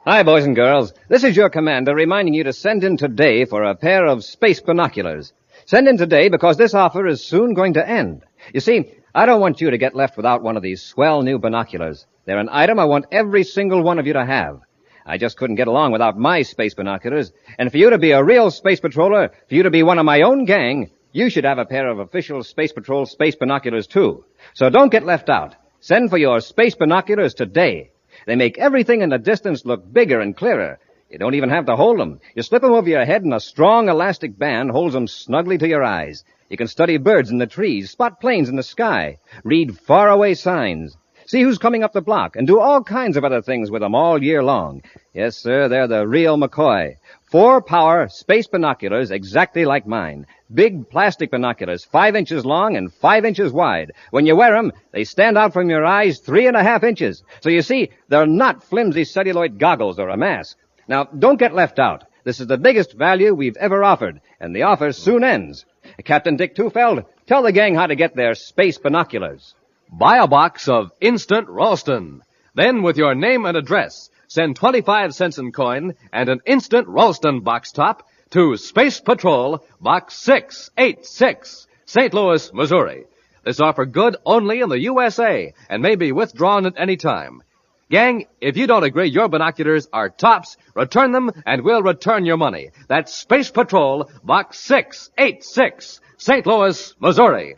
Hi, boys and girls. This is your commander reminding you to send in today for a pair of space binoculars. Send in today because this offer is soon going to end. You see, I don't want you to get left without one of these swell new binoculars. They're an item I want every single one of you to have. I just couldn't get along without my space binoculars. And for you to be a real space patroller, for you to be one of my own gang, you should have a pair of official Space Patrol space binoculars, too. So don't get left out. Send for your space binoculars today. They make everything in the distance look bigger and clearer. You don't even have to hold them. You slip them over your head and a strong elastic band holds them snugly to your eyes. You can study birds in the trees, spot planes in the sky, read faraway signs, see who's coming up the block, and do all kinds of other things with them all year long. Yes, sir, they're the real McCoy. 4-power space binoculars exactly like mine. Big plastic binoculars, 5 inches long and 5 inches wide. When you wear them, they stand out from your eyes 3.5 inches. So you see, they're not flimsy celluloid goggles or a mask. Now, don't get left out. This is the biggest value we've ever offered, and the offer soon ends. Captain Dick Tufeld, tell the gang how to get their space binoculars. Buy a box of Instant Ralston. Then, with your name and address, send 25 cents in coin and an Instant Ralston box top to Space Patrol, Box 686, St. Louis, Missouri. This offer good only in the USA and may be withdrawn at any time. Gang, if you don't agree your binoculars are tops, return them and we'll return your money. That's Space Patrol, Box 686, St. Louis, Missouri.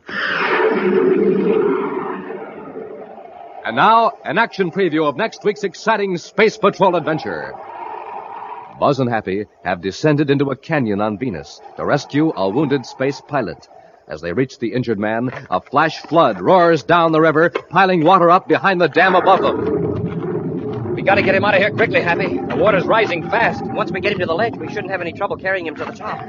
And now, an action preview of next week's exciting Space Patrol adventure. Buzz and Happy have descended into a canyon on Venus to rescue a wounded space pilot. As they reach the injured man, a flash flood roars down the river, piling water up behind the dam above them. We gotta get him out of here quickly, Happy. The water's rising fast. Once we get him to the ledge, we shouldn't have any trouble carrying him to the top.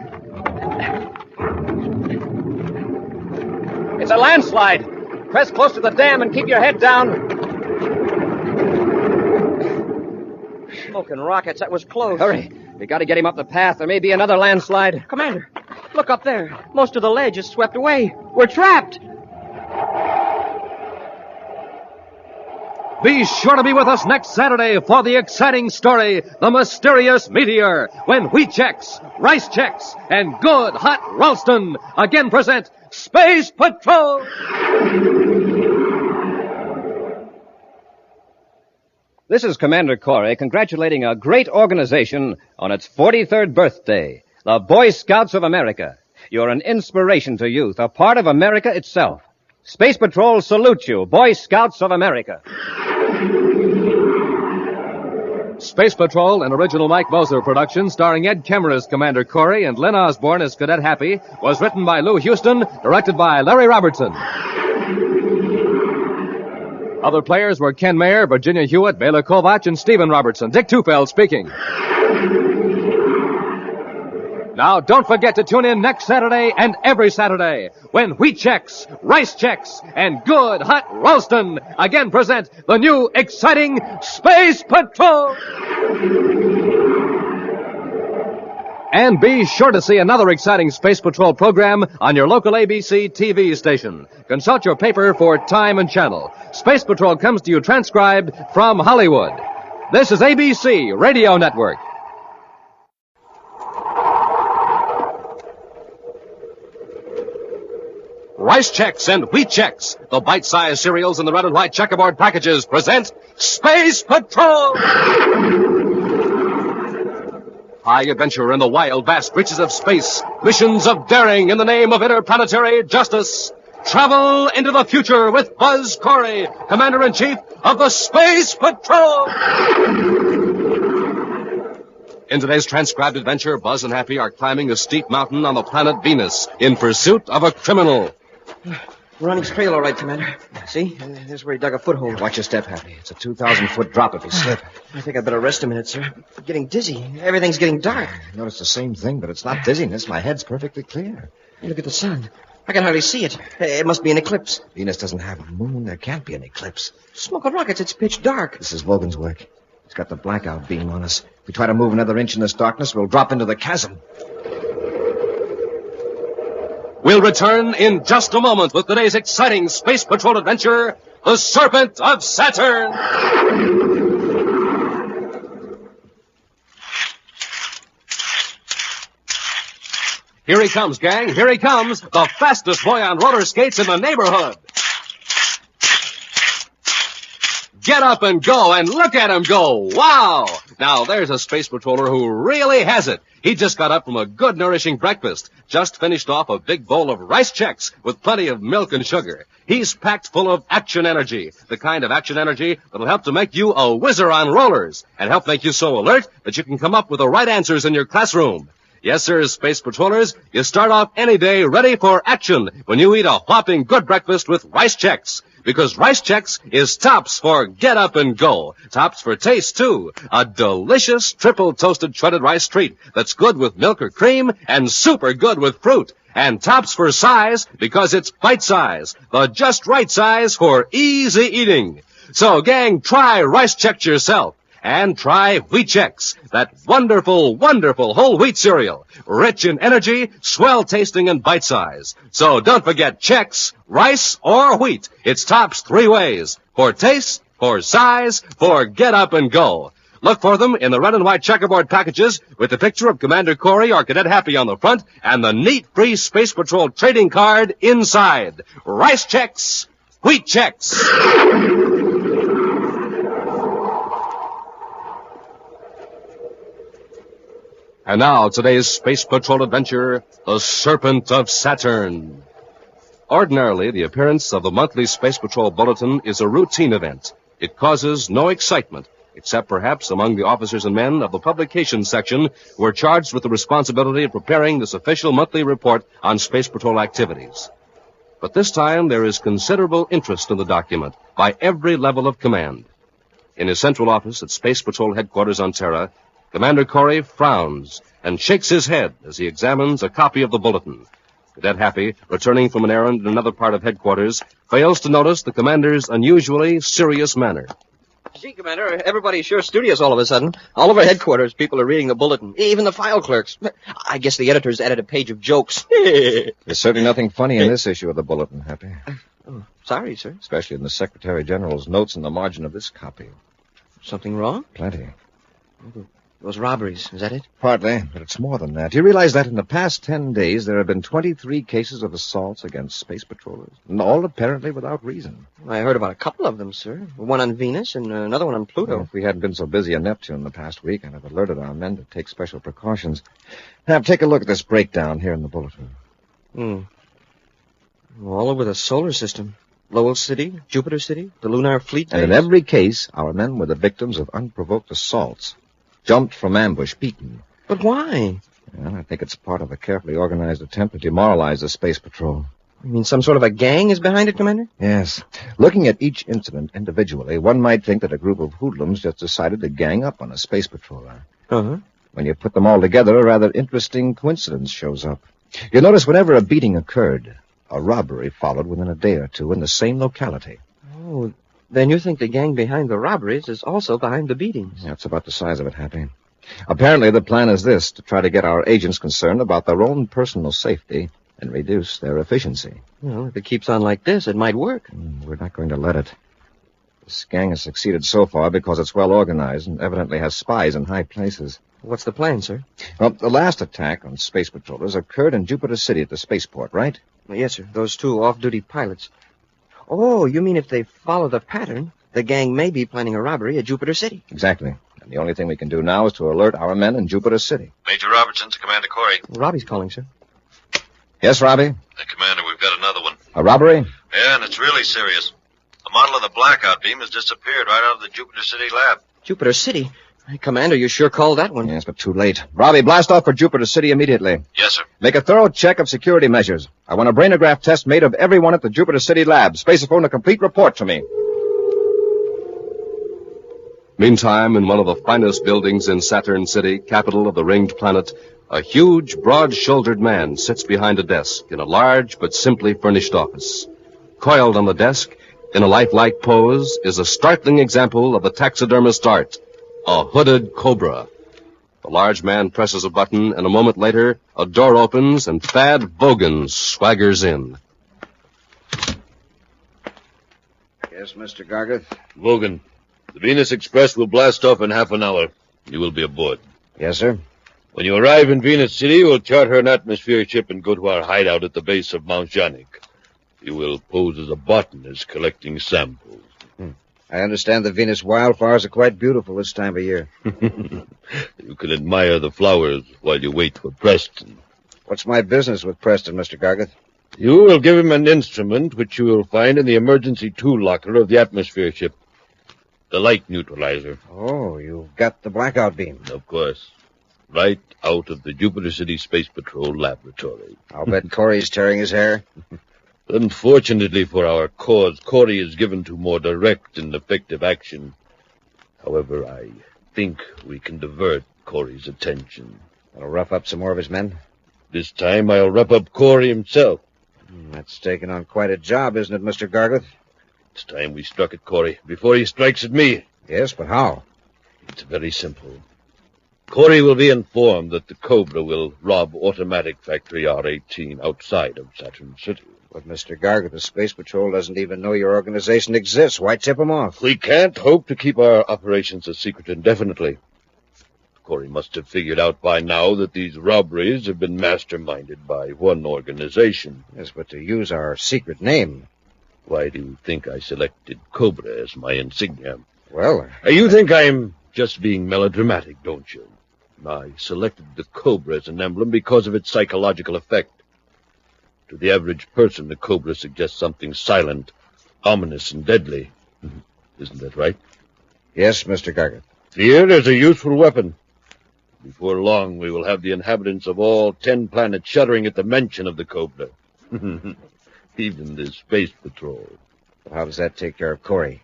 It's a landslide. Press close to the dam and keep your head down. Smoking rockets, that was close. Hurry. We gotta get him up the path. There may be another landslide. Commander, look up there. Most of the ledge is swept away. We're trapped. Be sure to be with us next Saturday for the exciting story, The Mysterious Meteor, when Wheat Chex, Rice Chex, and Good Hot Ralston again present Space Patrol! This is Commander Corry congratulating a great organization on its 43rd birthday, the Boy Scouts of America. You're an inspiration to youth, a part of America itself. Space Patrol salutes you, Boy Scouts of America. Space Patrol, an original Mike Moser production starring Ed Kemmer as Commander Corry and Lynn Osborne as Cadet Happy, was written by Lou Houston, directed by Larry Robertson. Other players were Ken Mayer, Virginia Hewitt, Bela Kovac, and Stephen Robertson. Dick Tufeld speaking. Now, don't forget to tune in next Saturday and every Saturday when Wheat Chex, Rice Chex, and Good Hot Ralston again present the new exciting Space Patrol! And be sure to see another exciting Space Patrol program on your local ABC TV station. Consult your paper for time and channel. Space Patrol comes to you transcribed from Hollywood. This is ABC Radio Network. Rice Chex and Wheat Chex, the bite-sized cereals in the red and white checkerboard packages, present Space Patrol! High adventure in the wild, vast reaches of space. Missions of daring in the name of interplanetary justice. Travel into the future with Buzz Corry, Commander-in-Chief of the Space Patrol! In today's transcribed adventure, Buzz and Happy are climbing a steep mountain on the planet Venus in pursuit of a criminal. We're on his trail all right, Commander. See? There's where he dug a foothold. Watch your step, Happy. It's a 2,000-foot drop if you slip. I think I'd better rest a minute, sir. I'm getting dizzy. Everything's getting dark. I noticed the same thing, but it's not dizziness. My head's perfectly clear. Hey, look at the sun. I can hardly see it. It must be an eclipse. Venus doesn't have a moon. There can't be an eclipse. Smoke of rockets. It's pitch dark. This is Vogan's work. He's got the blackout beam on us. If we try to move another inch in this darkness, we'll drop into the chasm. We'll return in just a moment with today's exciting Space Patrol adventure, The Serpent of Saturn. Here he comes, gang. Here he comes, the fastest boy on roller skates in the neighborhood. Get up and go, and look at him go. Wow! Now, there's a space patroller who really has it. He just got up from a good, nourishing breakfast. Just finished off a big bowl of rice chex with plenty of milk and sugar. He's packed full of action energy, the kind of action energy that'll help to make you a whizzer on rollers and help make you so alert that you can come up with the right answers in your classroom. Yes, sir, Space Patrollers, you start off any day ready for action when you eat a whopping good breakfast with Rice Chex. Because Rice Chex is tops for get up and go. Tops for taste, too. A delicious triple toasted shredded rice treat that's good with milk or cream and super good with fruit. And tops for size because it's bite size. The just right size for easy eating. So, gang, try Rice Chex yourself. And try Wheat Chex, that wonderful, wonderful whole wheat cereal. Rich in energy, swell tasting, and bite size. So don't forget Chex, rice, or wheat. It's tops three ways. For taste, for size, for get up and go. Look for them in the red and white checkerboard packages with the picture of Commander Corry or Cadet Happy on the front and the neat free Space Patrol trading card inside. Rice Chex, Wheat Chex. And now, today's Space Patrol adventure, The Serpent of Saturn. Ordinarily, the appearance of the monthly Space Patrol Bulletin is a routine event. It causes no excitement. except perhaps among the officers and men of the publications section who are charged with the responsibility of preparing this official monthly report on Space Patrol activities. But this time there is considerable interest in the document by every level of command. In his central office at Space Patrol headquarters on Terra, Commander Corry frowns and shakes his head as he examines a copy of the bulletin. Cadet Happy, returning from an errand in another part of headquarters, fails to notice the commander's unusually serious manner. Gee, Commander, everybody's sure studious all of a sudden. All over headquarters, people are reading the bulletin. Even the file clerks. I guess the editors added a page of jokes. There's certainly nothing funny in this issue of the bulletin, Happy. Oh, sorry, sir. Especially in the Secretary General's notes in the margin of this copy. Something wrong? Plenty. Those robberies, is that it? Partly, but it's more than that. You realize that in the past 10 days there have been 23 cases of assaults against space patrollers, and all apparently without reason. I heard about a couple of them, sir. One on Venus and another one on Pluto. Well, if we hadn't been so busy on Neptune the past week, I'd have alerted our men to take special precautions. Now, take a look at this breakdown here in the bulletin. All over the solar system. Lowell City, Jupiter City, the Lunar Fleet Base. And in every case, our men were the victims of unprovoked assaults. Jumped from ambush, beaten. But why? Well, I think it's part of a carefully organized attempt to demoralize the Space Patrol. You mean some sort of a gang is behind it, Commander? Yes. Looking at each incident individually, one might think that a group of hoodlums just decided to gang up on a space patroller. Uh-huh. When you put them all together, a rather interesting coincidence shows up. You notice whenever a beating occurred, a robbery followed within a day or two in the same locality. Oh, then you think the gang behind the robberies is also behind the beatings? That's about the size of it, Happy. Apparently the plan is this, to try to get our agents concerned about their own personal safety and reduce their efficiency. Well, if it keeps on like this, it might work. We're not going to let it. This gang has succeeded so far because it's well organized and evidently has spies in high places. What's the plan, sir? Well, the last attack on space patrollers occurred in Jupiter City at the spaceport, right? Yes, sir. Those two off-duty pilots. Oh, you mean if they follow the pattern, the gang may be planning a robbery at Jupiter City? Exactly. And the only thing we can do now is to alert our men in Jupiter City. Major Robertson to Commander Corry. Robbie's calling, sir. Yes, Robbie? Commander, we've got another one. A robbery? Yeah, and it's really serious. The model of the blackout beam has disappeared right out of the Jupiter City lab. Jupiter City? Hey, Commander, you sure called that one. Yes, but too late. Robbie, blast off for Jupiter City immediately. Yes, sir. Make a thorough check of security measures. I want a brainograph test made of everyone at the Jupiter City lab. Spaceophone a complete report to me. Meantime, in one of the finest buildings in Saturn City, capital of the ringed planet, a huge, broad-shouldered man sits behind a desk in a large but simply furnished office. Coiled on the desk, in a lifelike pose, is a startling example of the taxidermist art, a hooded cobra. The large man presses a button, and a moment later, a door opens, and Thad Vogan swaggers in. Yes, Mr. Gargath? Vogan, the Venus Express will blast off in half an hour. You will be aboard. Yes, sir. When you arrive in Venus City, we'll charter an atmosphere ship and go to our hideout at the base of Mount Janik. You will pose as a botanist collecting samples. I understand the Venus wildflowers are quite beautiful this time of year. You can admire the flowers while you wait for Preston. What's my business with Preston, Mr. Gargath? You will give him an instrument which you will find in the emergency tool locker of the atmosphere ship. The light neutralizer. Oh, you've got the blackout beam. Of course. Right out of the Jupiter City Space Patrol laboratory. I'll bet Corry's tearing his hair. Unfortunately for our cause, Corry is given to more direct and effective action. However, I think we can divert Corry's attention. That'll rough up some more of his men? This time I'll rough up Corry himself. That's taking on quite a job, isn't it, Mr. Gargath? It's time we struck at Corry before he strikes at me. Yes, but how? It's very simple. Corry will be informed that the Cobra will rob Automatic Factory R18 outside of Saturn City. But, Mr. Gargath, the Space Patrol doesn't even know your organization exists. Why tip them off? We can't hope to keep our operations a secret indefinitely. Corry must have figured out by now that these robberies have been masterminded by one organization. Yes, but to use our secret name. Why do you think I selected Cobra as my insignia? Well, you think I'm just being melodramatic, don't you? I selected the Cobra as an emblem because of its psychological effect. To the average person, the Cobra suggests something silent, ominous, and deadly. Isn't that right? Yes, Mr. Gargett. Here is a useful weapon. Before long, we will have the inhabitants of all 10 planets shuddering at the mention of the Cobra. Even the Space Patrol. How does that take care of Corry?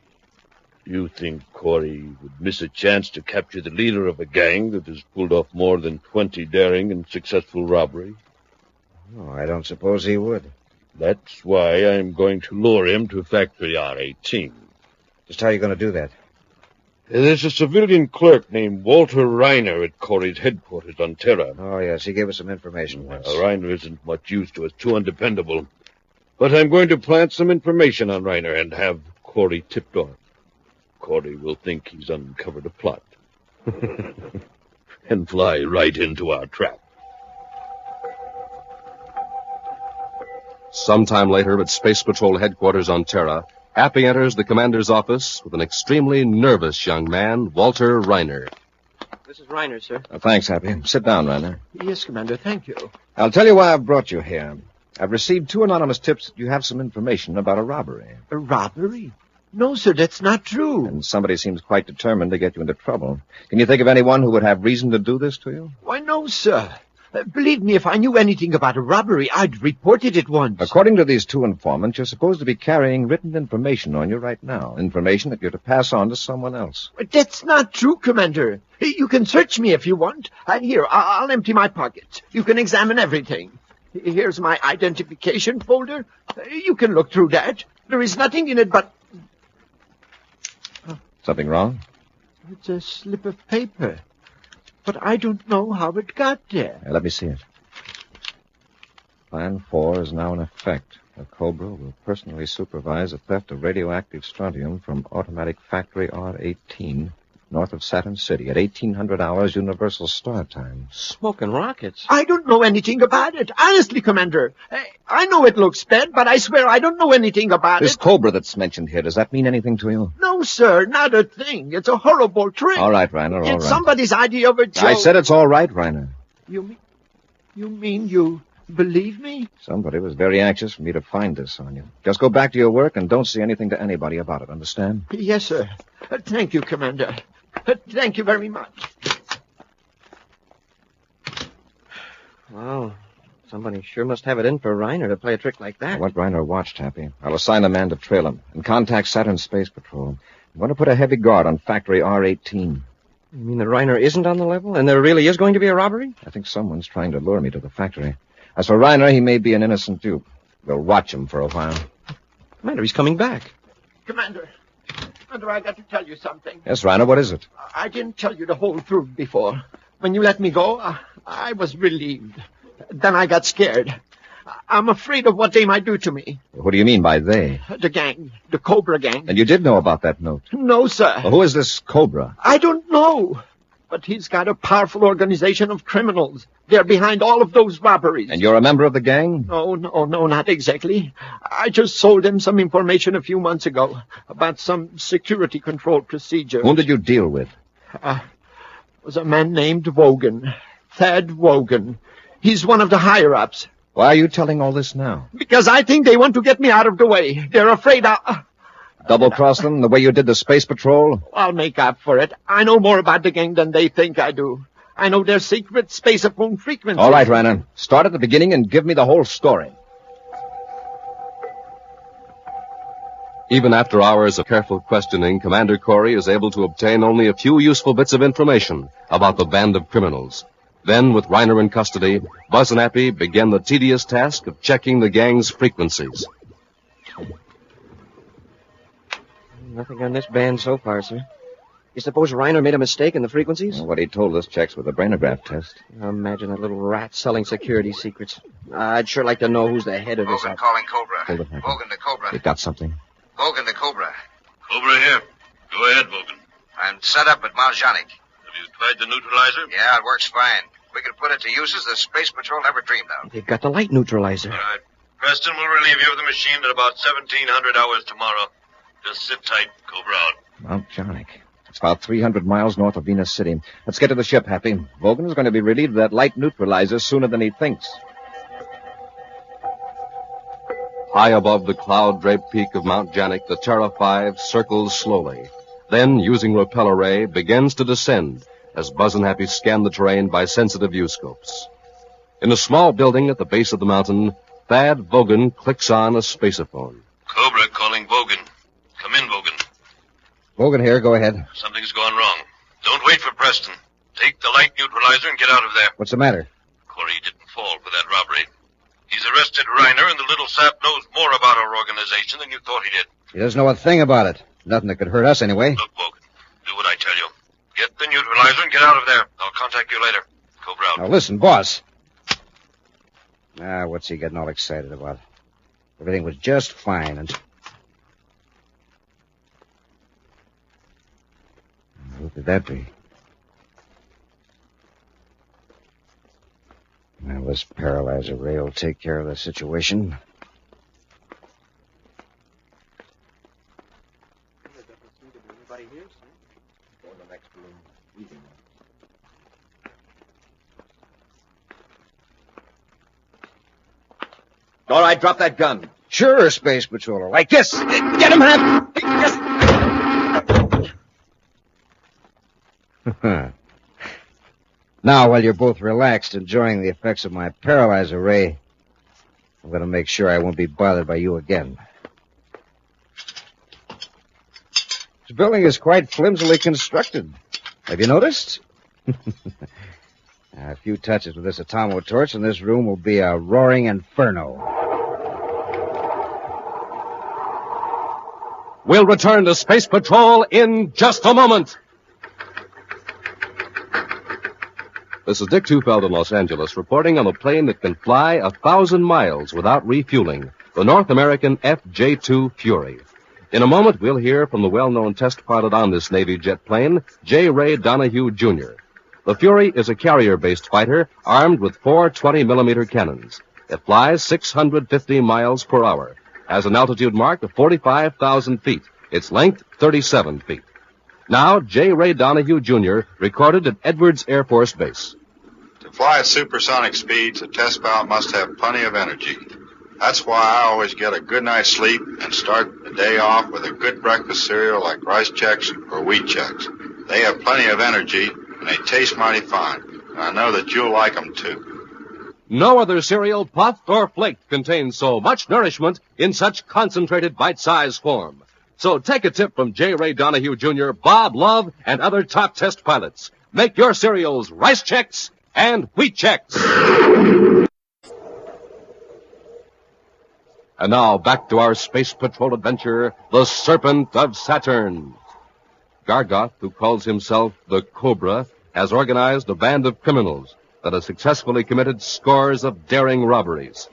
You think Corry would miss a chance to capture the leader of a gang that has pulled off more than 20 daring and successful robbery? Oh, I don't suppose he would. That's why I'm going to lure him to Factory R18. Just how are you going to do that? There's a civilian clerk named Walter Reiner at Corry's headquarters on Terra. Oh, yes, he gave us some information once. Reiner isn't much use to us, too undependable. But I'm going to plant some information on Reiner and have Corry tipped off. Corry will think he's uncovered a plot. And fly right into our trap. Sometime later at Space Patrol headquarters on Terra, Happy enters the commander's office with an extremely nervous young man, Walter Reiner. This is Reiner, sir. Thanks, Happy. Sit down, Reiner. Yes, Commander, thank you. I'll tell you why I've brought you here. I've received 2 anonymous tips that you have some information about a robbery. A robbery? No, sir, that's not true. And somebody seems quite determined to get you into trouble. Can you think of anyone who would have reason to do this to you? Why, no, sir. Believe me, if I knew anything about a robbery, I'd report it at once. According to these 2 informants, you're supposed to be carrying written information on you right now. Information that you're to pass on to someone else. But that's not true, Commander. You can search me if you want. Here, I'll empty my pockets. You can examine everything. Here's my identification folder. You can look through that. There is nothing in it but... Something wrong? It's a slip of paper. But I don't know how it got there. Let me see it. Plan 4 is now in effect. The Cobra will personally supervise the theft of radioactive strontium from automatic Factory R18, north of Saturn City, at 1800 hours Universal Star Time. Smoking rockets? I don't know anything about it. Honestly, Commander. I know it looks bad, but I swear I don't know anything about This it. Cobra that's mentioned here, does that mean anything to you? No, sir, not a thing. It's a horrible trick. All right, Reiner, all It's right. somebody's idea of a joke. I said it's all right, Reiner. You mean you believe me? Somebody was very anxious for me to find this on you. Just go back to your work and don't say anything to anybody about it, understand? Yes, sir. Thank you, Commander. Thank you very much. Wow. Somebody sure must have it in for Reiner to play a trick like that. What Reiner watched, Happy. I'll assign a man to trail him and contact Saturn Space Patrol. I'm going to put a heavy guard on Factory R18. You mean that Reiner isn't on the level, and there really is going to be a robbery? I think someone's trying to lure me to the factory. As for Reiner, he may be an innocent dupe. We'll watch him for a while. Commander, he's coming back. Commander, I got to tell you something. Yes, Reiner, what is it? I didn't tell you the whole truth before. When you let me go, I was relieved. Then I got scared. I'm afraid of what they might do to me. What do you mean by they? The gang. The Cobra gang. And you did know about that note? No, sir. Well, who is this Cobra? I don't know. But he's got a powerful organization of criminals. They're behind all of those robberies. And you're a member of the gang? No, not exactly. I just sold him some information a few months ago about some security control procedure. Whom did you deal with? Was a man named Wogan. Thad Wogan. He's one of the higher-ups. Why are you telling all this now? Because I think they want to get me out of the way. They're afraid Double-cross them the way you did the Space Patrol? I'll make up for it. I know more about the gang than they think I do. I know their secret spaceophone frequencies. All right, Reiner. Start at the beginning and give me the whole story. Even after hours of careful questioning, Commander Corry is able to obtain only a few useful bits of information about the band of criminals. Then, with Reiner in custody, Buzz and Happy begin the tedious task of checking the gang's frequencies. Nothing on this band so far, sir. You suppose Reiner made a mistake in the frequencies? Well, what he told us checks with the brainograph test. Imagine a little rat selling security secrets. I'd sure like to know who's the head of this. Vogan calling Cobra. Hold it, Happy. Vogan to Cobra. You got something? Vogan to Cobra. Cobra here. Go ahead, Vogan. I'm set up at Martianic. Have you tried the neutralizer? Yeah, it works fine. We can put it to uses the Space Patrol never dreamed of. They've got the light neutralizer. All right. Preston will relieve you of the machine at about 1700 hours tomorrow. Just sit tight. Cobra out. Mount Jarnick. It's about 300 miles north of Venus City. Let's get to the ship, Happy. Vogan is going to be relieved of that light neutralizer sooner than he thinks. High above the cloud-draped peak of Mount Janik, the Terra 5 circles slowly. then, using repel array, begins to descend as Buzz and Happy scan the terrain by sensitive viewscopes. In a small building at the base of the mountain, Thad Vogan clicks on a spaceophone. Cobra calling Vogan. Come in, Vogan. Vogan here, go ahead. Something's gone wrong. Don't wait for Preston. Take the light neutralizer and get out of there. What's the matter? Corry didn't fall for that robbery. He's arrested Reiner, and the little sap knows more about our organization than you thought he did. He doesn't know a thing about it. Nothing that could hurt us anyway. Look, Vogan, do what I tell you. Get the neutralizer and get out of there. I'll contact you later. Cobra out. Now listen, boss. What's he getting all excited about? Everything was just fine and... Who could that be? Well, this paralyzer ray will take care of the situation. All right, drop that gun. Sure, Space Patroller. Like this. Get him, Happy. Now, while you're both relaxed, enjoying the effects of my paralyzer ray, I'm going to make sure I won't be bothered by you again. This building is quite flimsily constructed. Have you noticed? A few touches with this atomo torch, and this room will be a roaring inferno. We'll return to Space Patrol in just a moment. This is Dick Tufeld in Los Angeles reporting on a plane that can fly 1,000 miles without refueling, the North American FJ-2 Fury. In a moment, we'll hear from the well-known test pilot on this Navy jet plane, J. Ray Donahue, Jr. The Fury is a carrier-based fighter armed with 4 20-millimeter cannons. It flies 650 miles per hour, has an altitude mark of 45,000 feet, its length 37 feet. Now, J. Ray Donahue, Jr., recorded at Edwards Air Force Base. To fly at supersonic speeds, a test pilot must have plenty of energy. That's why I always get a good night's sleep and start the day off with a good breakfast cereal like Rice Chex or Wheat Chex. They have plenty of energy, and they taste mighty fine. And I know that you'll like them, too. No other cereal, puffed or flaked, contains so much nourishment in such concentrated bite-sized form. So take a tip from J. Ray Donahue, Jr., Bob Love, and other top test pilots. Make your cereals Rice Chex and Wheat Chex. And now back to our Space Patrol adventure, the Serpent of Saturn. Gargoth, who calls himself the Cobra, has organized a band of criminals that has successfully committed scores of daring robberies.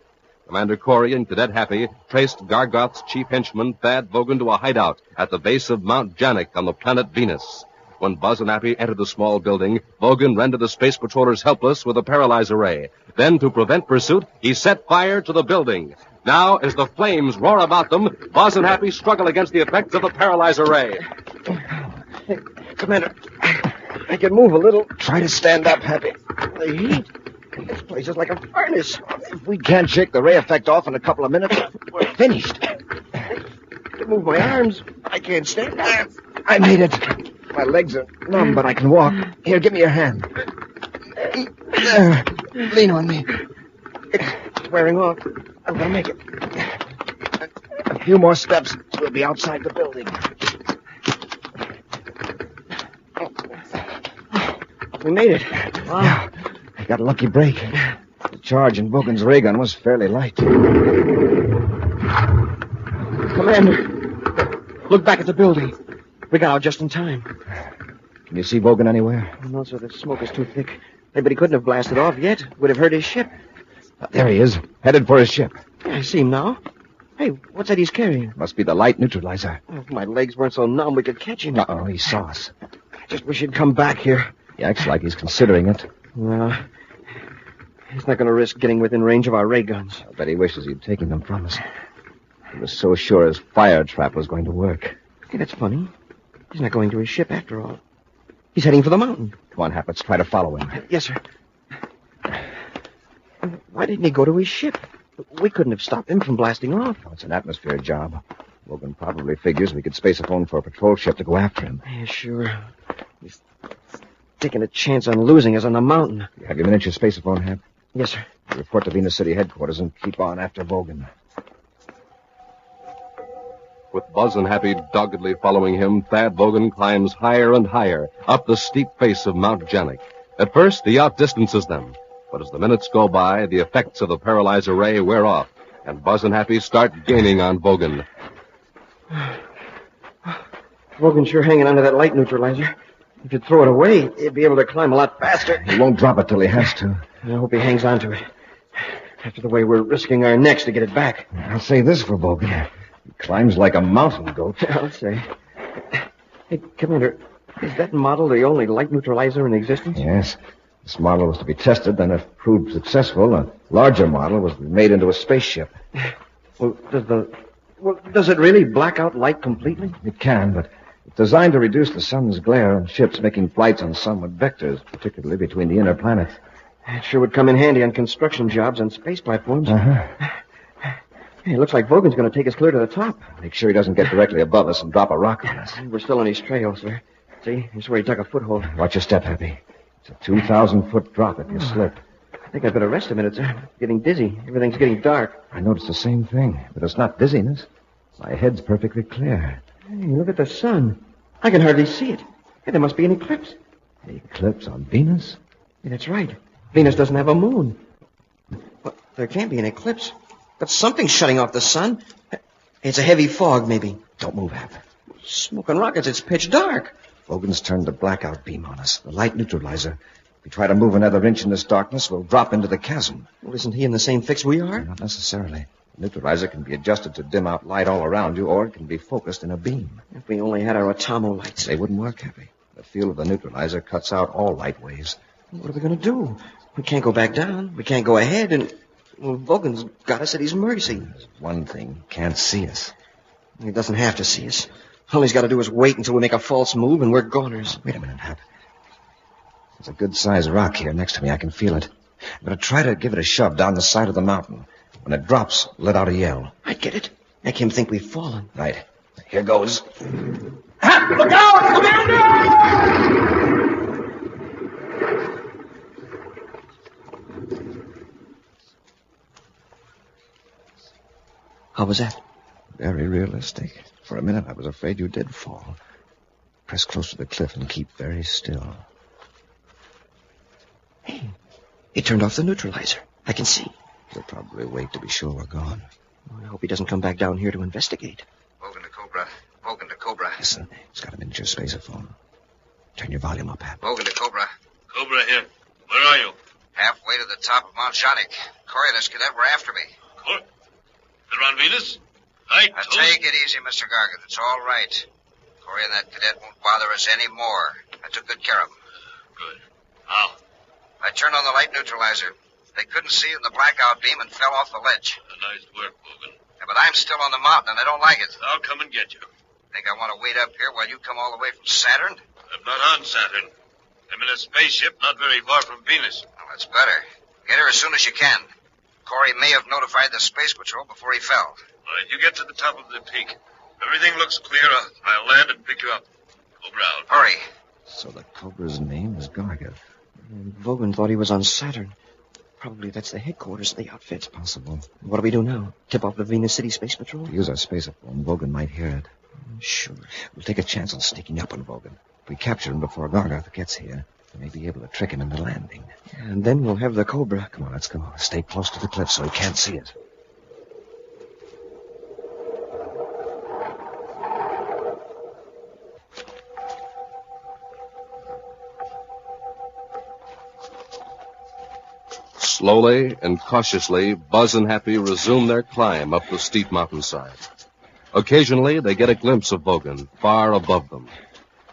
Commander Corry and Cadet Happy traced Gargoth's chief henchman, Thad Vogan, to a hideout at the base of Mount Janik on the planet Venus. When Buzz and Happy entered the small building, Vogan rendered the space patrollers helpless with a paralyzer ray. Then, to prevent pursuit, he set fire to the building. Now, as the flames roar about them, Buzz and Happy struggle against the effects of the paralyzer ray. Hey, Commander, I can move a little. Try to stand up, Happy. The heat. This place is like a furnace. If we can't shake the ray effect off in a couple of minutes, we're finished. I can move my arms. I can't stand up. I made it. My legs are numb, but I can walk. Here, give me your hand. There. Lean on me. It's wearing off. I'm going to make it. A few more steps. We'll be outside the building. We made it. Wow. Yeah. I got a lucky break. The charge in Vogan's ray gun was fairly light. Commander, look back at the building. We got out just in time. Can you see Vogan anywhere? No, sir. The smoke is too thick. Hey, but he couldn't have blasted off yet. Would have hurt his ship. There he is, headed for his ship. I see him now. Hey, what's that he's carrying? Must be the light neutralizer. Oh, if my legs weren't so numb, we could catch him. Uh-oh, he saw us. I just wish he'd come back here. He acts like he's considering it. Well, he's not going to risk getting within range of our ray guns. I bet he wishes he'd taken them from us. He was so sure his fire trap was going to work. Hey, that's funny. He's not going to his ship after all. He's heading for the mountain. Come on, Hap, let's try to follow him. Yes, sir. Why didn't he go to his ship? We couldn't have stopped him from blasting off. Oh, it's an atmosphere job. Vogan probably figures we could space a phone for a patrol ship to go after him. Yeah, sure. He's taking a chance on losing us on the mountain. You have your miniature spaceophone, Hap? Yes, sir. Report to Venus City headquarters and keep on after Vogan. With Buzz and Happy doggedly following him, Thad Vogan climbs higher and higher up the steep face of Mount Janik. At first, he outdistances them. But as the minutes go by, the effects of the paralyzer ray wear off, and Buzz and Happy start gaining on Vogan. Vogan's sure hanging onto that light neutralizer. If you'd throw it away, he'd be able to climb a lot faster. He won't drop it till he has to. I hope he hangs on to it. After the way we're risking our necks to get it back. I'll say this for Vogan. He climbs like a mountain goat. I'll say. Hey, Commander, is that model the only light neutralizer in existence? Yes. This model was to be tested, then if proved successful, a larger model was to be made into a spaceship. Well, does it really black out light completely? It can, but it's designed to reduce the sun's glare on ships making flights on sunward vectors, particularly between the inner planets. It sure would come in handy on construction jobs on space platforms. Hey, it looks like Vogan's going to take us clear to the top. Make sure he doesn't get directly above us and drop a rock on us. We're still on his trail, sir. See, here's where he dug a foothold. Watch your step, Happy. It's a 2,000-foot drop if you slip. I think I'd better rest a minute, sir. I'm getting dizzy. Everything's getting dark. I noticed the same thing, but it's not dizziness. My head's perfectly clear. Hey, look at the sun. I can hardly see it. Hey, there must be an eclipse. An eclipse on Venus? Yeah, that's right. Venus doesn't have a moon. Well, there can't be an eclipse. But something's shutting off the sun. It's a heavy fog, maybe. Don't move, Hap. Smoking rockets, it's pitch dark. Vogan's turned the blackout beam on us, the light neutralizer. If we try to move another inch in this darkness, we'll drop into the chasm. Well, isn't he in the same fix we are? Not necessarily. The neutralizer can be adjusted to dim out light all around you, or it can be focused in a beam. If we only had our atomo lights. They wouldn't work, Happy. The field of the neutralizer cuts out all light waves. What are we going to do? We can't go back down. We can't go ahead, and... Well, Vogan's got us at his mercy. There's one thing. He can't see us. He doesn't have to see us. All he's got to do is wait until we make a false move, and we're goners. Wait a minute, Hap. There's a good-sized rock here next to me. I can feel it. I'm going to try to give it a shove down the side of the mountain. When it drops, let out a yell. I get it. Make him think we've fallen. Right. Here goes. Hap, look out! Commander! How was that? Very realistic. For a minute, I was afraid you did fall. Press close to the cliff and keep very still. Hey, he turned off the neutralizer. I can see. He'll probably wait to be sure we're gone. I hope he doesn't come back down here to investigate. Vogan to Cobra. Vogan to Cobra. Listen, he's got a miniature spaceophone. Turn your volume up, Hap. Vogan to Cobra. Cobra here. Where are you? Halfway to the top of Mount Janik. Corry and his cadet were after me. They're on Venus? Take it easy, Mr. Gargan. It's all right. Corry and that cadet won't bother us anymore. I took good care of them. Good. How? I turned on the light neutralizer. They couldn't see in the blackout beam and fell off the ledge. Nice work, Vogan. Yeah, but I'm still on the mountain, and I don't like it. I'll come and get you. Think I want to wait up here while you come all the way from Saturn? I'm not on Saturn. I'm in a spaceship not very far from Venus. Well, that's better. Get her as soon as you can. Corry may have notified the Space Patrol before he fell. All right, you get to the top of the peak. Everything looks clear. I'll land and pick you up. Cobra out. Hurry. So the Cobra's name is Gargan. Vogan thought he was on Saturn. Probably that's the headquarters of the outfit. It's possible. What do we do now? Tip off the Venus City Space Patrol? If we use our spaceophone, Vogan might hear it. Sure. We'll take a chance on sneaking up on Vogan. If we capture him before Gargarth gets here, we may be able to trick him into landing. And then we'll have the Cobra. Come on, let's go. Stay close to the cliff so he can't see it. Slowly and cautiously, Buzz and Happy resume their climb up the steep mountainside. Occasionally, they get a glimpse of Vogan far above them.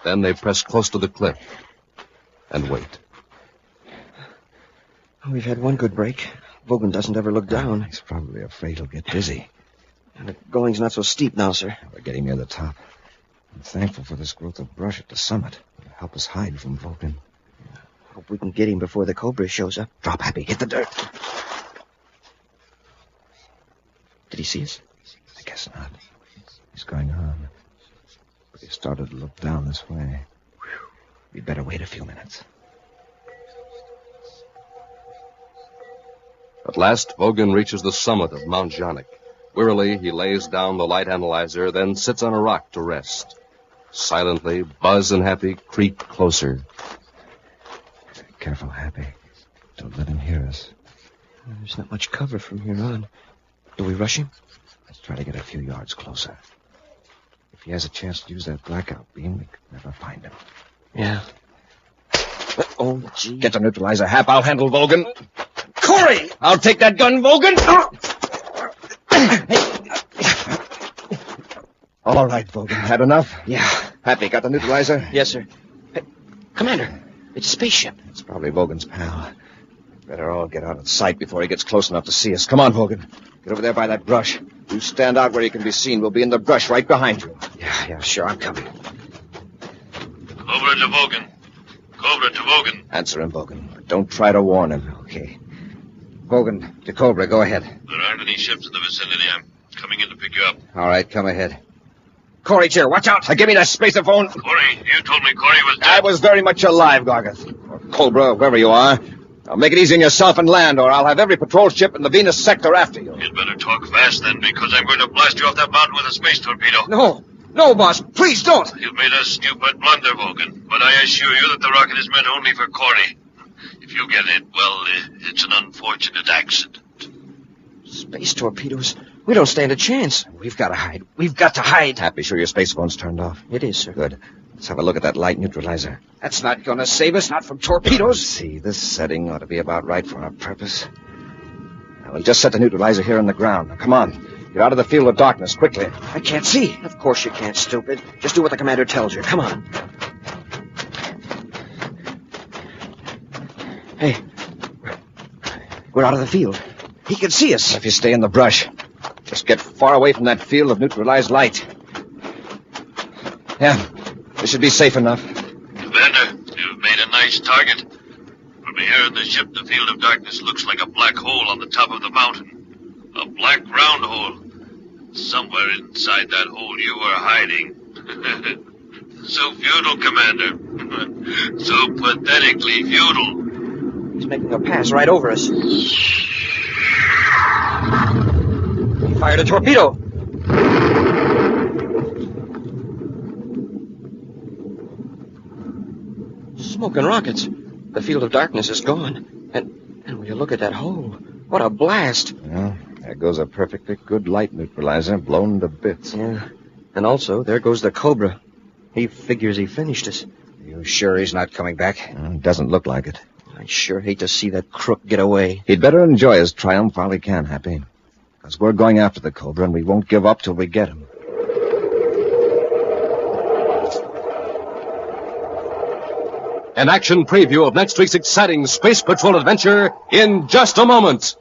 Then they press close to the cliff and wait. We've had one good break. Vogan doesn't ever look down. He's probably afraid he'll get dizzy. And the going's not so steep now, sir. We're getting near the top. I'm thankful for this growth of brush at the summit. It'll help us hide from Vogan. Hope we can get him before the Cobra shows up. Drop, Happy. Hit the dirt. Did he see us? I guess not. He's going on. But he started to look down this way. We'd better wait a few minutes. At last, Vogan reaches the summit of Mount Janik. Wearily, he lays down the light analyzer, then sits on a rock to rest. Silently, Buzz and Happy creep closer. Careful, Happy. Don't let him hear us. There's not much cover from here on. Do we rush him? Let's try to get a few yards closer. If he has a chance to use that blackout beam, we could never find him. Yeah. Oh, gee. Get the neutralizer, Hap. I'll handle Vogan. Corry! I'll take that gun, Vogan! All right, Vogan. Had enough? Yeah. Happy, got the neutralizer? Yes, sir. Hey, Commander, it's a spaceship. It's probably Vogan's pal. Better all get out of sight before he gets close enough to see us. Come on, Vogan. Get over there by that brush. You stand out where you can be seen. We'll be in the brush right behind you. Yeah, sure. I'm coming. Cobra to Vogan. Cobra to Vogan. Answer him, Vogan. But don't try to warn him. Okay. Vogan to Cobra. Go ahead. There aren't any ships in the vicinity. I'm coming in to pick you up. All right, come ahead. Corry's here. Watch out. Give me that spacerphone. Corry, you told me Corry was dead. I was very much alive, Gargath. Or Cobra, wherever you are. Now make it easy on yourself and land, or I'll have every patrol ship in the Venus sector after you. You'd better talk fast, then, because I'm going to blast you off that mountain with a space torpedo. No, boss. Please don't. You've made a stupid blunder, Vogan, but I assure you that the rocket is meant only for Corry. If you get it, well, it's an unfortunate accident. Space torpedoes? We don't stand a chance. We've got to hide. We've got to hide. Happy, sure your spacephone's turned off? It is, sir. Good. Let's have a look at that light neutralizer. That's not going to save us, not from torpedoes. See, this setting ought to be about right for our purpose. Now, we'll just set the neutralizer here on the ground. Now, come on. Get out of the field of darkness, quickly. I can't see. Of course you can't, stupid. Just do what the commander tells you. Come on. Hey. We're out of the field. He can see us. If you stay in the brush, just get far away from that field of neutralized light. Yeah, this should be safe enough. Commander, you've made a nice target. From here in the ship, the field of darkness looks like a black hole on the top of the mountain. A black round hole. Somewhere inside that hole you were hiding. So feudal, Commander. So pathetically feudal. He's making a pass right over us. He fired a torpedo. Smoke and rockets. The field of darkness is gone. And when you look at that hole, what a blast. Well, there goes a perfectly good light neutralizer, blown to bits. Yeah. And also, there goes the Cobra. He figures he finished us. You sure he's not coming back? Doesn't look like it. I sure hate to see that crook get away. He'd better enjoy his triumph while he can, Happy. Because we're going after the Cobra, and we won't give up till we get him. An action preview of next week's exciting Space Patrol adventure in just a moment.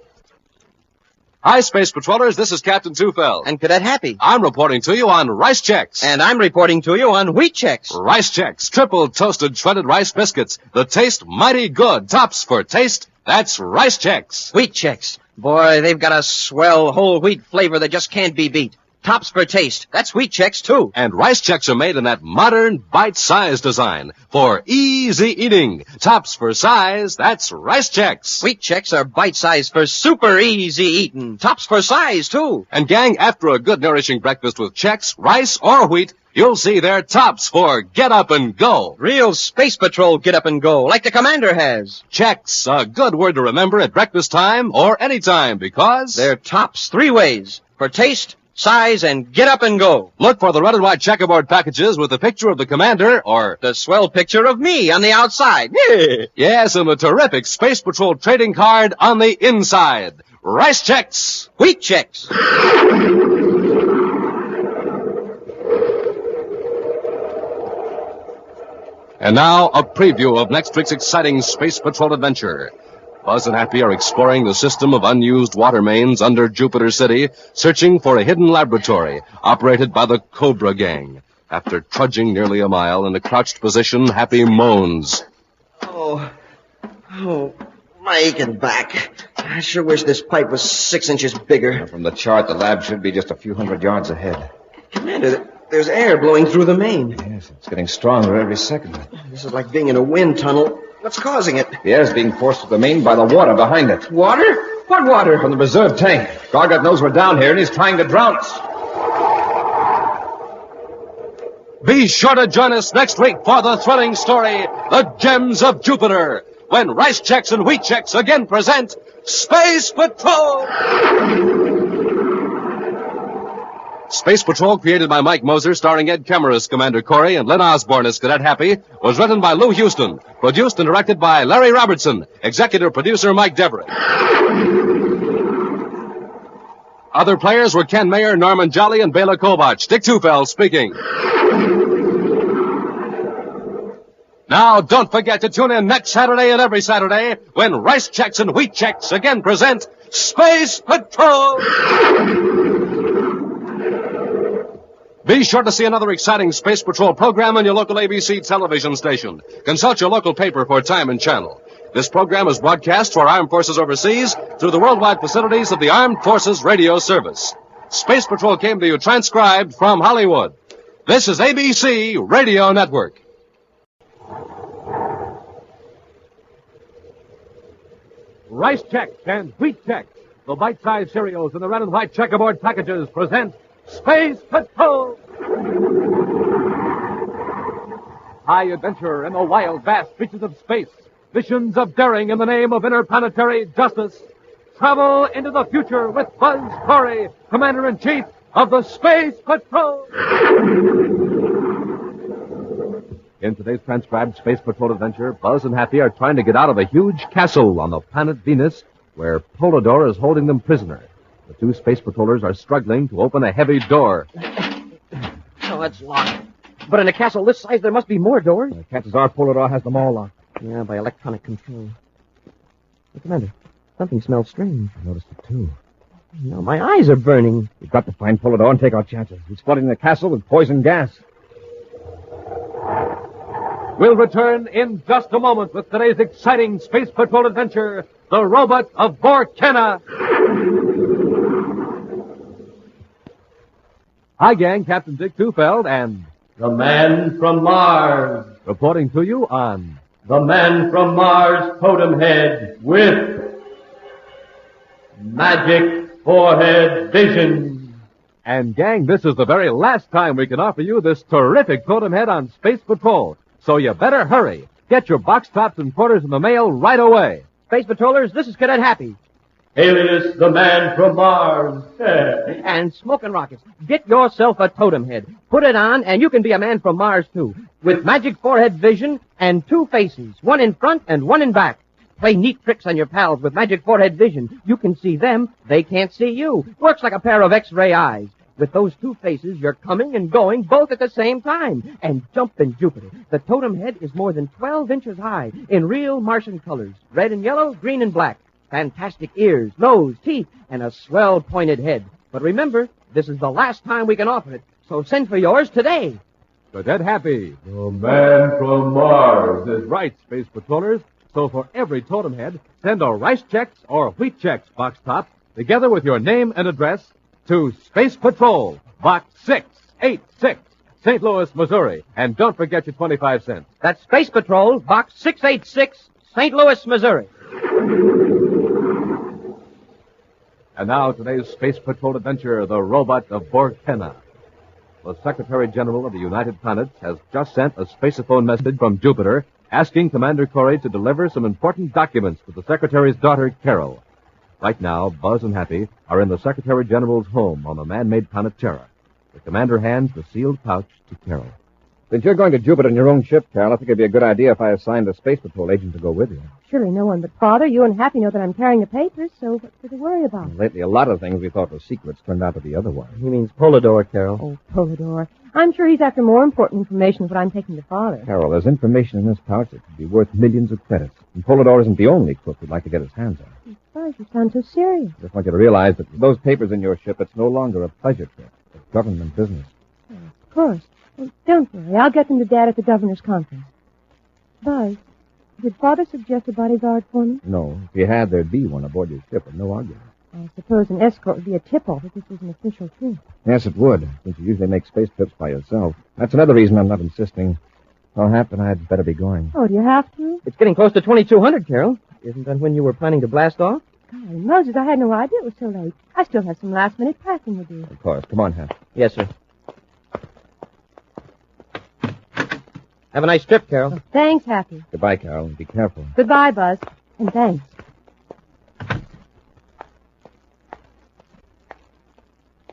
Hi, Space Patrollers. This is Captain Tufel. And Cadet Happy. I'm reporting to you on Rice Chex. And I'm reporting to you on Wheat Chex. Rice Chex, triple toasted shredded rice biscuits. The taste mighty good. Tops for taste. That's Rice Chex. Wheat Chex. Boy, they've got a swell whole wheat flavor that just can't be beat. Tops for taste. That's Wheat Chex, too. And Rice Chex are made in that modern, bite-sized design for easy eating. Tops for size. That's Rice Chex. Wheat Chex are bite-sized for super easy eating. Tops for size, too. And, gang, after a good, nourishing breakfast with Chex, rice, or wheat, you'll see they're tops for get up and go. Real Space Patrol get up and go, like the Commander has. Chex, a good word to remember at breakfast time or any time, because they're tops 3 ways. For taste, size, and get up and go. Look for the red and white checkerboard packages with the picture of the Commander or the swell picture of me on the outside. Yes, and the terrific Space Patrol trading card on the inside. Rice Chex. Wheat Chex. And now, a preview of next week's exciting Space Patrol adventure. Buzz and Happy are exploring the system of unused water mains under Jupiter City, searching for a hidden laboratory operated by the Cobra Gang. After trudging nearly a mile in a crouched position, Happy moans. Oh, my aching back. I sure wish this pipe was 6 inches bigger. From the chart, the lab should be just a few hundred yards ahead. Commander, there's air blowing through the main. Yes, it's getting stronger every second. This is like being in a wind tunnel. What's causing it? The air's being forced to the main by the water behind it. Water? What water? From the reserve tank. Gargot knows we're down here, and he's trying to drown us. Be sure to join us next week for the thrilling story, The Gems of Jupiter, when Rice Checks and Wheat Checks again present Space Patrol! Space Patrol, created by Mike Moser, starring Ed Kemmer as Commander Corry and Len Osborne as Cadet Happy, was written by Lou Houston, produced and directed by Larry Robertson, executive producer Mike Deverett. Other players were Ken Mayer, Norman Jolly, and Bela Kovach. Dick Tufeld speaking. Now, don't forget to tune in next Saturday and every Saturday when Rice Checks and Wheat Checks again present Space Patrol! Be sure to see another exciting Space Patrol program on your local ABC television station. Consult your local paper for time and channel. This program is broadcast for Armed Forces overseas through the worldwide facilities of the Armed Forces Radio Service. Space Patrol came to you transcribed from Hollywood. This is ABC Radio Network. Rice Checks and Wheat Checks, the bite-sized cereals in the red and white checkerboard packages, present Space Patrol! High adventure in the wild, vast reaches of space. Missions of daring in the name of interplanetary justice. Travel into the future with Buzz Corry, Commander-in-Chief of the Space Patrol! In today's transcribed Space Patrol adventure, Buzz and Happy are trying to get out of a huge castle on the planet Venus where Polydor is holding them prisoner. The two Space Patrollers are struggling to open a heavy door. Oh, it's locked. But in a castle this size, there must be more doors. Chances are Polydor has them all locked. Yeah, by electronic control. Hey, Commander, something smells strange. I noticed it, too. No, my eyes are burning. We've got to find Polydor and take our chances. He's flooding the castle with poison gas. We'll return in just a moment with today's exciting Space Patrol adventure, The Robot of Kenna. Hi, gang. Captain Dick Tufeld and the Man from Mars. Reporting to you on The Man from Mars Totem Head with Magic Forehead Vision. And, gang, this is the very last time we can offer you this terrific totem head on Space Patrol. So you better hurry. Get your box tops and quarters in the mail right away. Space Patrollers, this is Cadet Happy. Alias the Man from Mars. And Smoking Rockets, get yourself a totem head. Put it on, and you can be a man from Mars, too. With magic forehead vision and two faces, one in front and one in back. Play neat tricks on your pals with magic forehead vision. You can see them, they can't see you. Works like a pair of X-ray eyes. With those two faces, you're coming and going both at the same time. And jumpin' Jupiter, the totem head is more than 12 inches high in real Martian colors. Red and yellow, green and black. Fantastic ears, nose, teeth, and a swell pointed head. But remember, this is the last time we can offer it. So send for yours today. Cadet Happy. The Man from Mars. Is right, Space Patrollers. So for every totem head, send a Rice Checks or Wheat Checks box top, together with your name and address, to Space Patrol, Box 686, St. Louis, Missouri. And don't forget your 25 cents. That's Space Patrol, Box 686, St. Louis, Missouri. And now today's Space Patrol adventure, The Robot of Kenna. The Secretary General of the United Planets has just sent a spaceophone message from Jupiter asking Commander Corry to deliver some important documents to the Secretary's daughter, Carol. Right now, Buzz and Happy are in the Secretary General's home on the man-made planet Terra. The commander hands the sealed pouch to Carol. Since you're going to Jupiter in your own ship, Carol, I think it'd be a good idea if I assigned a Space Patrol agent to go with you. Surely no one but Father, you and Happy know that I'm carrying the papers, so what's there to worry about? Lately, a lot of things we thought were secrets turned out to be otherwise. He means Polydor, Carol. Oh, Polydor. I'm sure he's after more important information than what I'm taking to Father. Carol, there's information in this pouch that could be worth millions of credits. And Polydor isn't the only crook who'd like to get his hands on. Buzz, you sound so serious. I just want you to realize that with those papers in your ship, it's no longer a pleasure trip. It's government business. Of course. Well, don't worry. I'll get them to Dad at the governor's conference. Buzz, did Father suggest a bodyguard for me? No. If he had, there'd be one aboard your ship, and no argument. I suppose an escort would be a tip-off if this was an official trip. Yes, it would, since you usually make space trips by yourself. That's another reason I'm not insisting. Well, Hap and I'd better be going. Oh, do you have to? It's getting close to 2200, Carol. Isn't that when you were planning to blast off? Golly, Moses, I had no idea it was so late. I still have some last-minute packing to do. Of course. Come on, Hap. Yes, sir. Have a nice trip, Carol. Oh, thanks, Happy. Goodbye, Carol, and be careful. Goodbye, Buzz. And thanks.